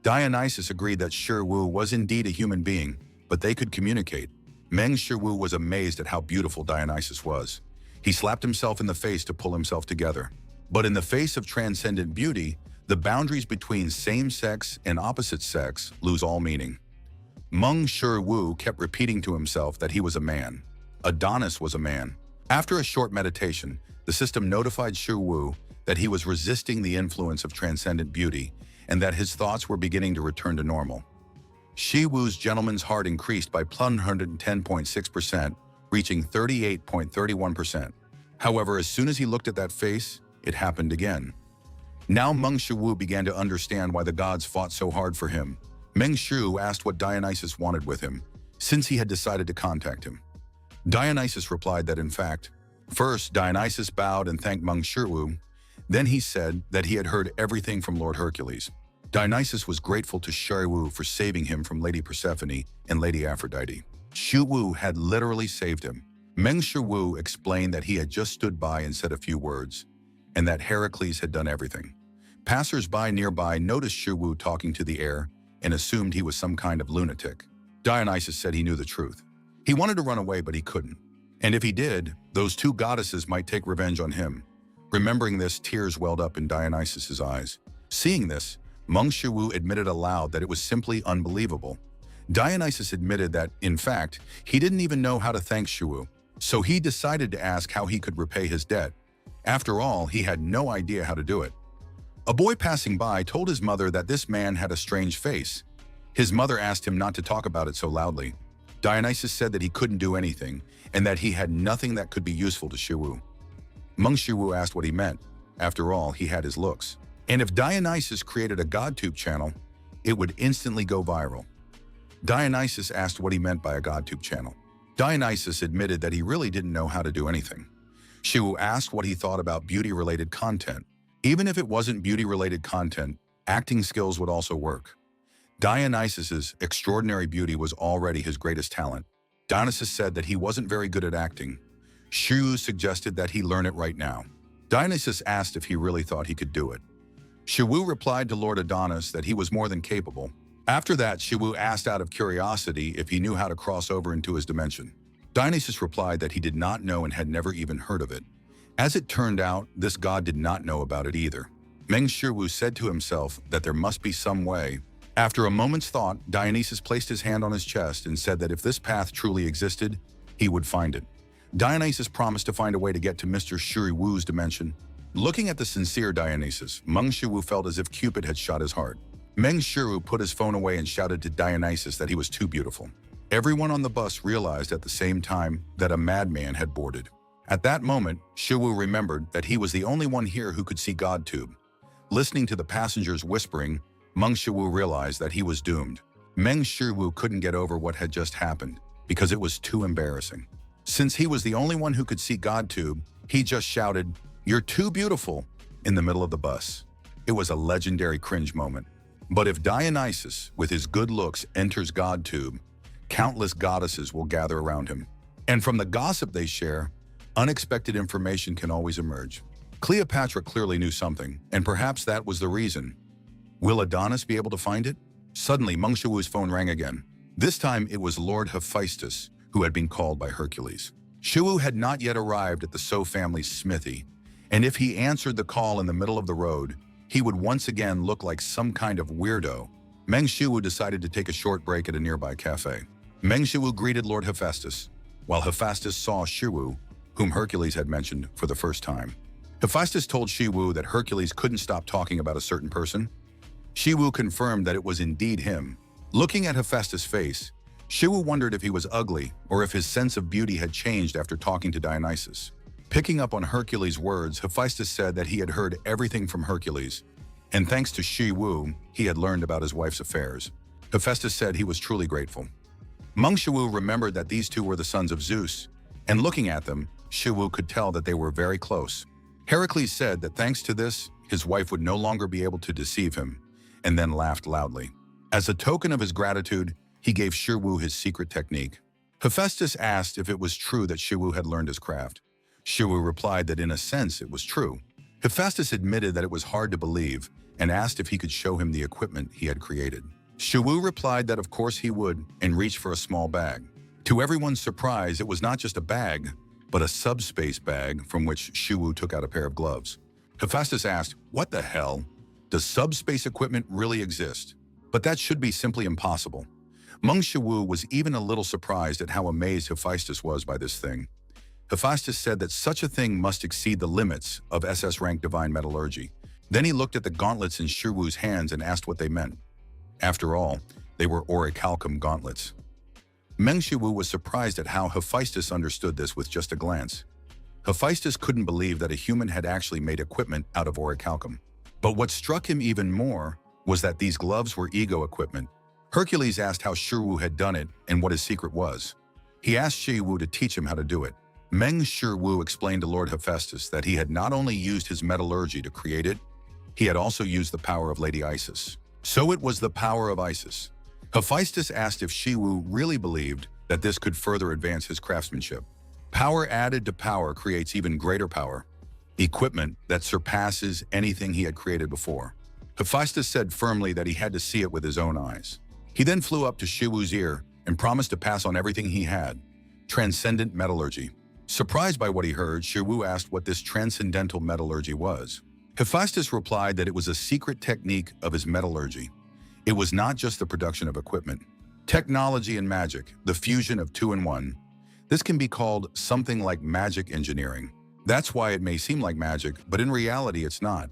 Dionysus agreed that Shirwu was indeed a human being, but they could communicate. Shirwu was amazed at how beautiful Dionysus was. He slapped himself in the face to pull himself together. But in the face of transcendent beauty, the boundaries between same-sex and opposite sex lose all meaning. Shirwu kept repeating to himself that he was a man. Adonis was a man. After a short meditation, the system notified Shirwu that he was resisting the influence of transcendent beauty and that his thoughts were beginning to return to normal. Shirwu's gentleman's heart increased by 110.6%, reaching 38.31%. However, as soon as he looked at that face, it happened again. Now Shirwu began to understand why the gods fought so hard for him. Shirwu asked what Dionysus wanted with him, since he had decided to contact him. Dionysus replied that in fact, first Dionysus bowed and thanked Shirwu. Then he said that he had heard everything from Lord Hercules. Dionysus was grateful to Shirwu for saving him from Lady Persephone and Lady Aphrodite. Shirwu had literally saved him. Shirwu explained that he had just stood by and said a few words, and that Heracles had done everything. Passers-by nearby noticed Shirwu talking to the air and assumed he was some kind of lunatic. Dionysus said he knew the truth. He wanted to run away, but he couldn't. And if he did, those two goddesses might take revenge on him. Remembering this, tears welled up in Dionysus's eyes. Seeing this, Shirwu admitted aloud that it was simply unbelievable. Dionysus admitted that, in fact, he didn't even know how to thank Shirwu. So he decided to ask how he could repay his debt. After all, he had no idea how to do it. A boy passing by told his mother that this man had a strange face. His mother asked him not to talk about it so loudly. Dionysus said that he couldn't do anything and that he had nothing that could be useful to Shiwu. Meng Shiwu asked what he meant. After all, he had his looks. And if Dionysus created a GodTube channel, it would instantly go viral. Dionysus asked what he meant by a GodTube channel. Dionysus admitted that he really didn't know how to do anything. Shiwu asked what he thought about beauty-related content. Even if it wasn't beauty-related content, acting skills would also work. Dionysus's extraordinary beauty was already his greatest talent. Dionysus said that he wasn't very good at acting. Shiwu suggested that he learn it right now. Dionysus asked if he really thought he could do it. Shiwu replied to Lord Adonis that he was more than capable. After that, Shiwu asked out of curiosity if he knew how to cross over into his dimension. Dionysus replied that he did not know and had never even heard of it. As it turned out, this god did not know about it either. Meng Shiwu said to himself that there must be some way. After a moment's thought, Dionysus placed his hand on his chest and said that if this path truly existed, he would find it. Dionysus promised to find a way to get to Mr. Shiwu's dimension. Looking at the sincere Dionysus, Meng Shiwu felt as if Cupid had shot his heart. Meng Shiwu put his phone away and shouted to Dionysus that he was too beautiful. Everyone on the bus realized at the same time that a madman had boarded. At that moment, Shiwu remembered that he was the only one here who could see GodTube. Listening to the passengers whispering, Meng Shiwu realized that he was doomed. Meng Shiwu couldn't get over what had just happened because it was too embarrassing. Since he was the only one who could see GodTube, he just shouted, "You're too beautiful," in the middle of the bus. It was a legendary cringe moment. But if Dionysus, with his good looks, enters GodTube, countless goddesses will gather around him. And from the gossip they share, unexpected information can always emerge. Cleopatra clearly knew something, and perhaps that was the reason. Will Adonis be able to find it? Suddenly, Meng Shiwu's phone rang again. This time, it was Lord Hephaestus, who had been called by Hercules. Shiwu had not yet arrived at the So family's smithy, and if he answered the call in the middle of the road, he would once again look like some kind of weirdo. Meng Shiwu decided to take a short break at a nearby cafe. Meng Shiwu greeted Lord Hephaestus, while Hephaestus saw Shiwu, whom Hercules had mentioned for the first time. Hephaestus told Shiwu that Hercules couldn't stop talking about a certain person. Shiwu confirmed that it was indeed him. Looking at Hephaestus' face, Shiwu wondered if he was ugly or if his sense of beauty had changed after talking to Dionysus. Picking up on Hercules' words, Hephaestus said that he had heard everything from Hercules, and thanks to Shiwu, he had learned about his wife's affairs. Hephaestus said he was truly grateful. Meng Shiwu remembered that these two were the sons of Zeus, and looking at them, Shiwu could tell that they were very close. Heracles said that thanks to this, his wife would no longer be able to deceive him, and then laughed loudly. As a token of his gratitude, he gave Shiwu his secret technique. Hephaestus asked if it was true that Shiwu had learned his craft. Shiwu replied that in a sense it was true. Hephaestus admitted that it was hard to believe and asked if he could show him the equipment he had created. Shiwu replied that of course he would and reached for a small bag. To everyone's surprise, it was not just a bag, but a subspace bag from which Shiwu took out a pair of gloves. Hephaestus asked, "What the hell? Does subspace equipment really exist? But that should be simply impossible." Meng Shiwu was even a little surprised at how amazed Hephaestus was by this thing. Hephaestus said that such a thing must exceed the limits of SS-rank divine metallurgy. Then he looked at the gauntlets in Shiwu's hands and asked what they meant. After all, they were orichalcum gauntlets. Meng Shiwu was surprised at how Hephaestus understood this with just a glance. Hephaestus couldn't believe that a human had actually made equipment out of orichalcum. But what struck him even more was that these gloves were ego equipment. Hercules asked how Shiwu had done it and what his secret was. He asked Shiwu to teach him how to do it. Meng Shiwu explained to Lord Hephaestus that he had not only used his metallurgy to create it, he had also used the power of Lady Isis. So it was the power of Isis. Hephaestus asked if Shiwu really believed that this could further advance his craftsmanship. Power added to power creates even greater power, equipment that surpasses anything he had created before. Hephaestus said firmly that he had to see it with his own eyes. He then flew up to Shiwu's ear and promised to pass on everything he had, transcendent metallurgy. Surprised by what he heard, Shiwu asked what this transcendental metallurgy was. Hephaestus replied that it was a secret technique of his metallurgy. It was not just the production of equipment. Technology and magic, the fusion of two in one. This can be called something like magic engineering. That's why it may seem like magic, but in reality it's not.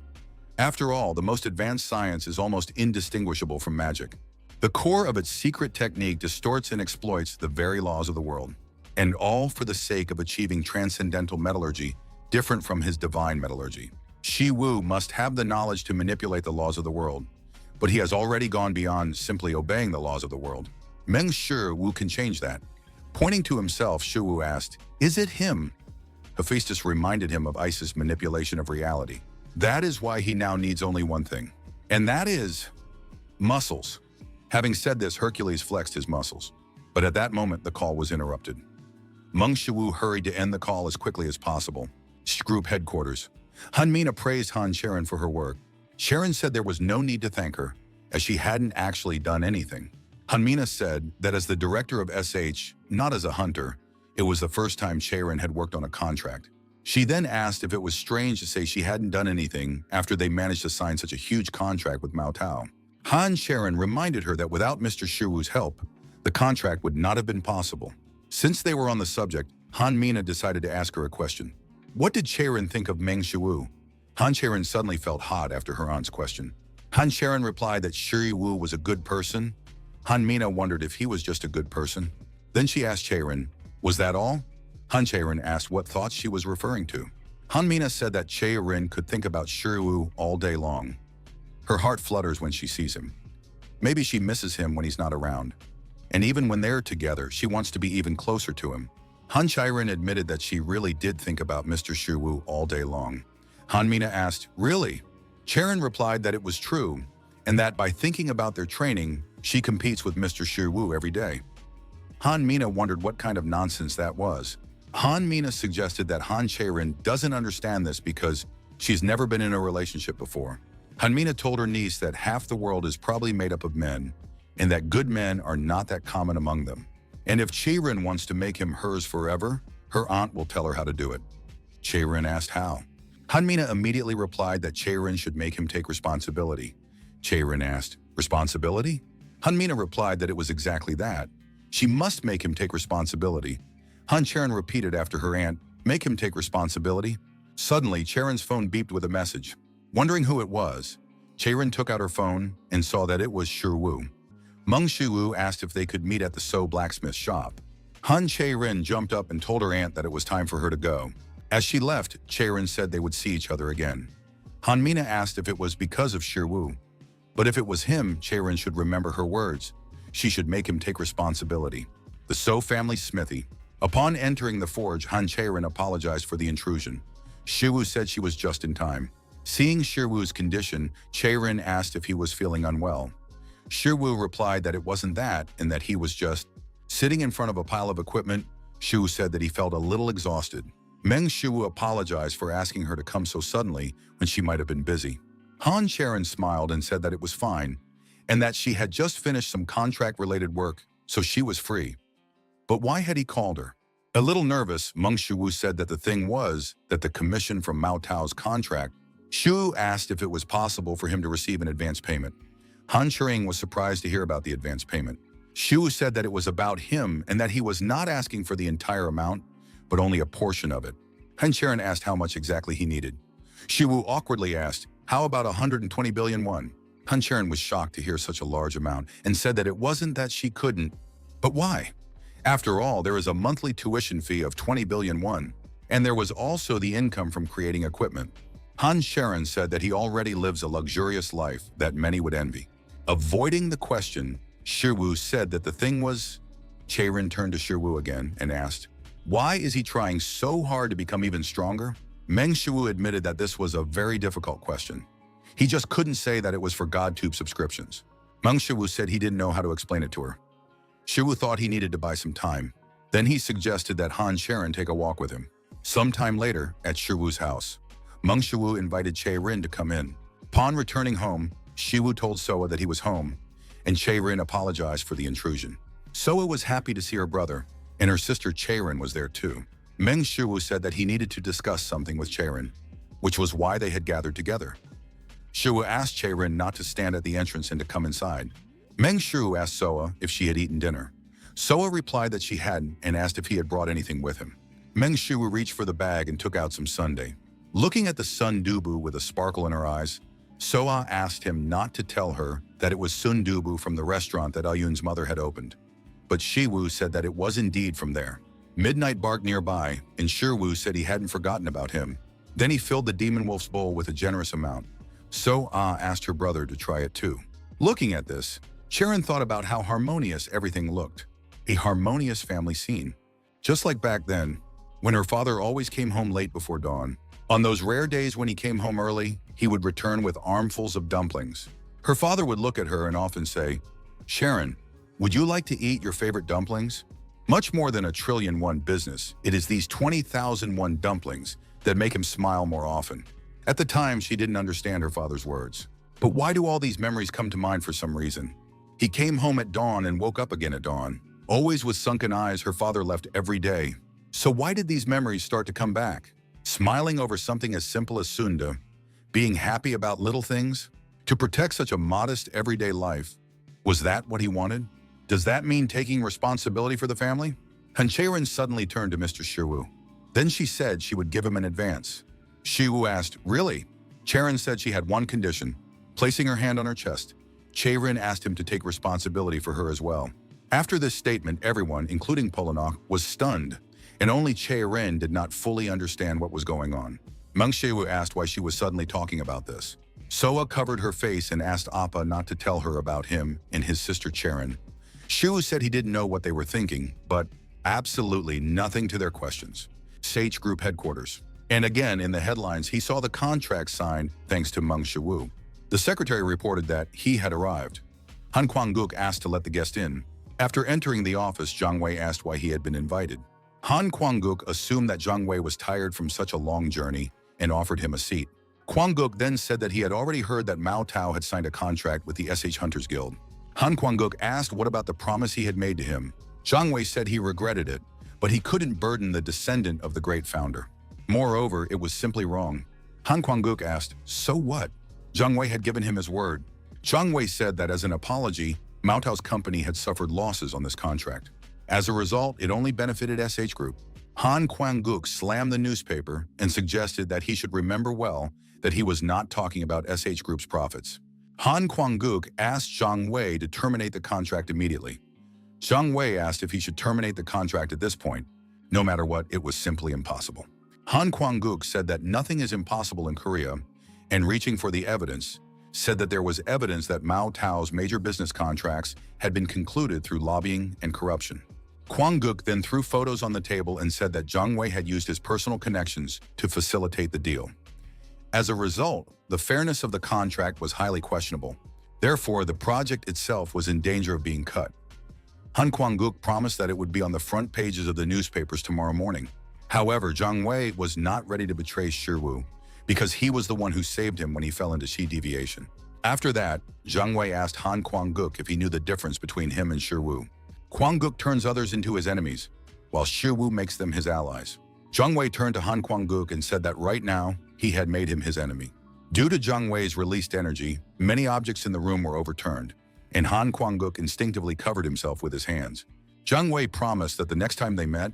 After all, the most advanced science is almost indistinguishable from magic. The core of its secret technique distorts and exploits the very laws of the world, and all for the sake of achieving transcendental metallurgy, different from his divine metallurgy. Shi Wu must have the knowledge to manipulate the laws of the world, but he has already gone beyond simply obeying the laws of the world. Meng Shi Wu can change that. Pointing to himself, Shi Wu asked, "Is it him?" Hephaestus reminded him of Isis' manipulation of reality. That is why he now needs only one thing, and that is muscles. Having said this, Hercules flexed his muscles. But at that moment, the call was interrupted. Meng Shiwu hurried to end the call as quickly as possible. Group headquarters. Han Mina praised Han Sharon for her work. Sharon said there was no need to thank her, as she hadn't actually done anything. Han Mina said that as the director of SH, not as a hunter, it was the first time Sharon had worked on a contract. She then asked if it was strange to say she hadn't done anything after they managed to sign such a huge contract with Mao Tao. Han Sharon reminded her that without Mr. Shiwu's help, the contract would not have been possible. Since they were on the subject, Han Mina decided to ask her a question. What did Sharon think of Meng Shiwu? Han Sharon suddenly felt hot after her aunt's question. Han Sharon replied that Shiwu was a good person. Han Mina wondered if he was just a good person. Then she asked Sharon, "Was that all?" Han Sharon asked what thoughts she was referring to. Han Mina said that Sharon could think about Shiwu all day long. Her heart flutters when she sees him. Maybe she misses him when he's not around. And even when they're together, she wants to be even closer to him. Han Sharon admitted that she really did think about Mr. Shiwu all day long. Han Mina asked, "Really?" Sharon replied that it was true, and that by thinking about their training, she competes with Mr. Shiwu every day. Han Mina wondered what kind of nonsense that was. Han Mina suggested that Han Sharon doesn't understand this because she's never been in a relationship before. Han Mina told her niece that half the world is probably made up of men, and that good men are not that common among them. And if Sharon wants to make him hers forever, her aunt will tell her how to do it. Sharon asked how. Han Mina immediately replied that Sharon should make him take responsibility. Sharon asked, "Responsibility?" Han Mina replied that it was exactly that. She must make him take responsibility. Han Sharon repeated after her aunt, "Make him take responsibility?" Suddenly, Sharon's phone beeped with a message. Wondering who it was, Sharon took out her phone and saw that it was Shiwu. Meng Shiwu asked if they could meet at the So blacksmith shop. Han Sharon jumped up and told her aunt that it was time for her to go. As she left, Sharon said they would see each other again. Han Mina asked if it was because of Shiwu. But if it was him, Sharon should remember her words. She should make him take responsibility. The So family smithy. Upon entering the forge, Han Sharon apologized for the intrusion. Shiwu said she was just in time. Seeing Shiwu's condition, Sharon asked if he was feeling unwell. Shiwu replied that it wasn't that and that he was just sitting in front of a pile of equipment. Shiwu said that he felt a little exhausted. Meng Shiwu apologized for asking her to come so suddenly when she might have been busy. Han Sharon smiled and said that it was fine and that she had just finished some contract-related work, so she was free. But why had he called her? A little nervous, Meng Shiwu said that the thing was that the commission from Mao Tao's contract. Shiwu asked if it was possible for him to receive an advance payment. Han Sharing was surprised to hear about the advance payment. Shiwu said that it was about him and that he was not asking for the entire amount, but only a portion of it. Han Sharon asked how much exactly he needed. Shiwu awkwardly asked, "How about 120 billion won?" Han Sharon was shocked to hear such a large amount and said that it wasn't that she couldn't. But why? After all, there is a monthly tuition fee of 20 billion won, and there was also the income from creating equipment. Han Sharon said that he already lives a luxurious life that many would envy. Avoiding the question, Shiwu said that the thing was. Sharon turned to Shiwu again and asked, "Why is he trying so hard to become even stronger?" Meng Shiwu admitted that this was a very difficult question. He just couldn't say that it was for GodTube subscriptions. Meng Shiwu said he didn't know how to explain it to her. Shiwu thought he needed to buy some time. Then he suggested that Han Sharon take a walk with him. Sometime later, at Shiwu's house, Meng Shiwu invited Sharon to come in. Upon returning home, Shiwu told Soa that he was home, and Sharon apologized for the intrusion. Soa was happy to see her brother, and her sister Sharon was there too. Meng Shiwu said that he needed to discuss something with Sharon, which was why they had gathered together. Shiwu asked Sharon not to stand at the entrance and to come inside. Meng Shiwu asked Soa if she had eaten dinner. Soa replied that she hadn't and asked if he had brought anything with him. Meng Shuwu reached for the bag and took out some sundae. Looking at the sundubu with a sparkle in her eyes, Soa asked him not to tell her that it was sundubu from the restaurant that Ayun's mother had opened. But Shiwu said that it was indeed from there. Midnight barked nearby, and Shiwu said he hadn't forgotten about him. Then he filled the demon wolf's bowl with a generous amount. Soa asked her brother to try it too. Looking at this, Sharon thought about how harmonious everything looked. A harmonious family scene. Just like back then, when her father always came home late before dawn. On those rare days when he came home early, he would return with armfuls of dumplings. Her father would look at her and often say, "Sharon, would you like to eat your favorite dumplings?" Much more than a trillion-won business, it is these 20,000-won dumplings that make him smile more often. At the time, she didn't understand her father's words. But why do all these memories come to mind for some reason? He came home at dawn and woke up again at dawn. Always with sunken eyes, her father left every day. So why did these memories start to come back? Smiling over something as simple as sunda, being happy about little things, to protect such a modest everyday life. Was that what he wanted? Does that mean taking responsibility for the family? Hancherin suddenly turned to Mr. Shiwu. Then she said she would give him an advance. Shiwu asked, "Really?" Charon said she had one condition. Placing her hand on her chest, Charon asked him to take responsibility for her as well. After this statement, everyone, including Polonok, was stunned, and only Charon did not fully understand what was going on. Meng Shiwu asked why she was suddenly talking about this. Soa covered her face and asked Appa not to tell her about him and his sister Charon. Shiwu said he didn't know what they were thinking, but absolutely nothing to their questions. Sage Group headquarters. And again, in the headlines, he saw the contract signed thanks to Meng Shiwu. The secretary reported that he had arrived. Han Kwang-guk asked to let the guest in. After entering the office, Zhang Wei asked why he had been invited. Han Kwang-guk assumed that Zhang Wei was tired from such a long journey and offered him a seat. Kwang-guk then said that he had already heard that Mao Tao had signed a contract with the SH Hunters Guild. Han Kwang-guk asked what about the promise he had made to him. Zhang Wei said he regretted it, but he couldn't burden the descendant of the great founder. Moreover, it was simply wrong. Han Kwang-guk asked, "So what?" Zhang Wei had given him his word. Zhang Wei said that as an apology, Mao Tao's company had suffered losses on this contract. As a result, it only benefited SH Group. Han Kwang-guk slammed the newspaper and suggested that he should remember well that he was not talking about SH Group's profits. Han Kwang-guk asked Zhang Wei to terminate the contract immediately. Zhang Wei asked if he should terminate the contract at this point. No matter what, it was simply impossible. Han Kwang-guk said that nothing is impossible in Korea, and reaching for the evidence, said that there was evidence that Mao Tao's major business contracts had been concluded through lobbying and corruption. Kwang-guk then threw photos on the table and said that Zhang Wei had used his personal connections to facilitate the deal. As a result, the fairness of the contract was highly questionable. Therefore, the project itself was in danger of being cut. Han Kwang-guk promised that it would be on the front pages of the newspapers tomorrow morning. However, Zhang Wei was not ready to betray Shiwu because he was the one who saved him when he fell into Shi deviation. After that, Zhang Wei asked Han Kwang-guk if he knew the difference between him and Shiwu. Kwang-guk turns others into his enemies, while Shiwu makes them his allies. Zhang Wei turned to Han Kwang-guk and said that right now, he had made him his enemy. Due to Zhang Wei's released energy, many objects in the room were overturned, and Han Kwang-guk instinctively covered himself with his hands. Zhang Wei promised that the next time they met,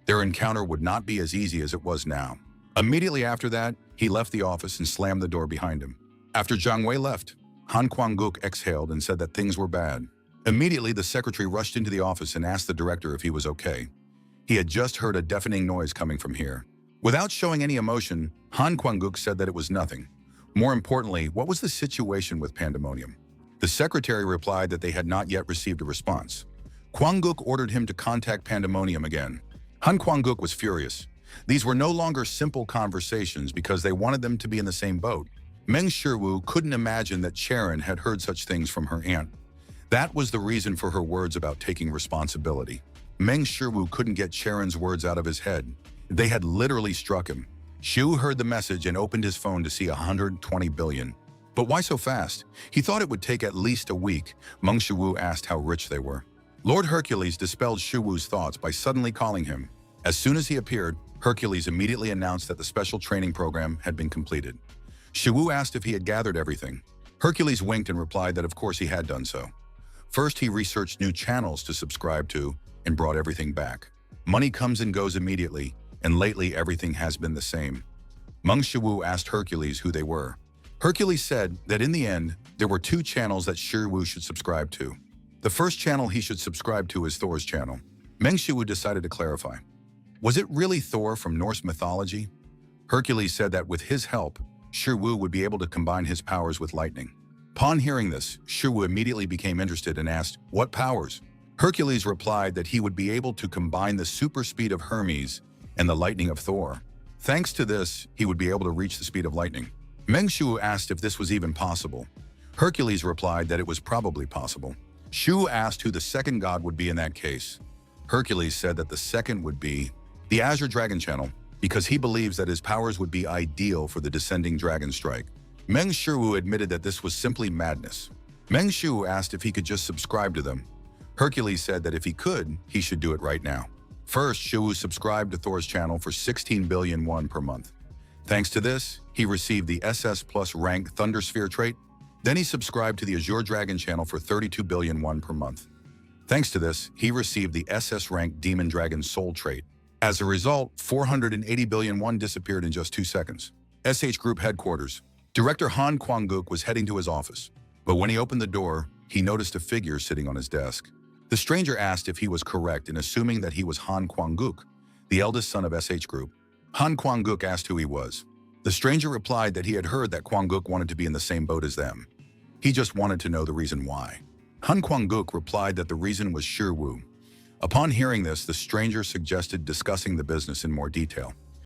their encounter would not be as easy as it was now. Immediately after that, he left the office and slammed the door behind him. After Zhang Wei left, Han Kwang-guk exhaled and said that things were bad. Immediately, the secretary rushed into the office and asked the director if he was okay. He had just heard a deafening noise coming from here. Without showing any emotion, Han Kwang-guk said that it was nothing. More importantly, what was the situation with Pandemonium? The secretary replied that they had not yet received a response. Kwang-guk ordered him to contact Pandemonium again. Han Kwang-guk was furious. These were no longer simple conversations because they wanted them to be in the same boat. Meng Shiwu couldn't imagine that Charon had heard such things from her aunt. That was the reason for her words about taking responsibility. Meng Shiwu couldn't get Charon's words out of his head. They had literally struck him. Shu heard the message and opened his phone to see 120 billion. But why so fast? He thought it would take at least a week. Meng Shiwu asked how rich they were. Lord Hercules dispelled Shiwu's thoughts by suddenly calling him. As soon as he appeared, Hercules immediately announced that the special training program had been completed. Shiwu asked if he had gathered everything. Hercules winked and replied that of course he had done so. First, he researched new channels to subscribe to and brought everything back. Money comes and goes immediately, and lately everything has been the same. Meng Shiwu asked Hercules who they were. Hercules said that in the end, there were two channels that Shiwu should subscribe to. The first channel he should subscribe to is Thor's channel. Meng Shiwu decided to clarify. Was it really Thor from Norse mythology? Hercules said that with his help, Shiwu would be able to combine his powers with lightning. Upon hearing this, Shiwu immediately became interested and asked, "What powers?" Hercules replied that he would be able to combine the super speed of Hermes and the lightning of Thor. Thanks to this, he would be able to reach the speed of lightning. Meng Shiwu asked if this was even possible. Hercules replied that it was probably possible. Shiwu asked who the second god would be in that case. Hercules said that the second would be the Azure Dragon Channel, because he believes that his powers would be ideal for the descending dragon strike. Meng Shiwu admitted that this was simply madness. Meng Shiwu asked if he could just subscribe to them. Hercules said that if he could, he should do it right now. First, Shiwu subscribed to Thor's channel for 16 billion won per month. Thanks to this, he received the SS Plus rank Thunder Sphere trait. Then he subscribed to the Azure Dragon channel for 32 billion won per month. Thanks to this, he received the SS rank Demon Dragon Soul trait. As a result, 480 billion won disappeared in just 2 seconds. SH Group headquarters. Director Han Kwang-guk was heading to his office, but when he opened the door, he noticed a figure sitting on his desk. The stranger asked if he was correct in assuming that he was Han Kwang-guk, the eldest son of SH Group. Han Kwang-guk asked who he was. The stranger replied that he had heard that Kwang-guk wanted to be in the same boat as them. He just wanted to know the reason why. Han Kwang-guk replied that the reason was Shiwu. Upon hearing this, the stranger suggested discussing the business in more detail.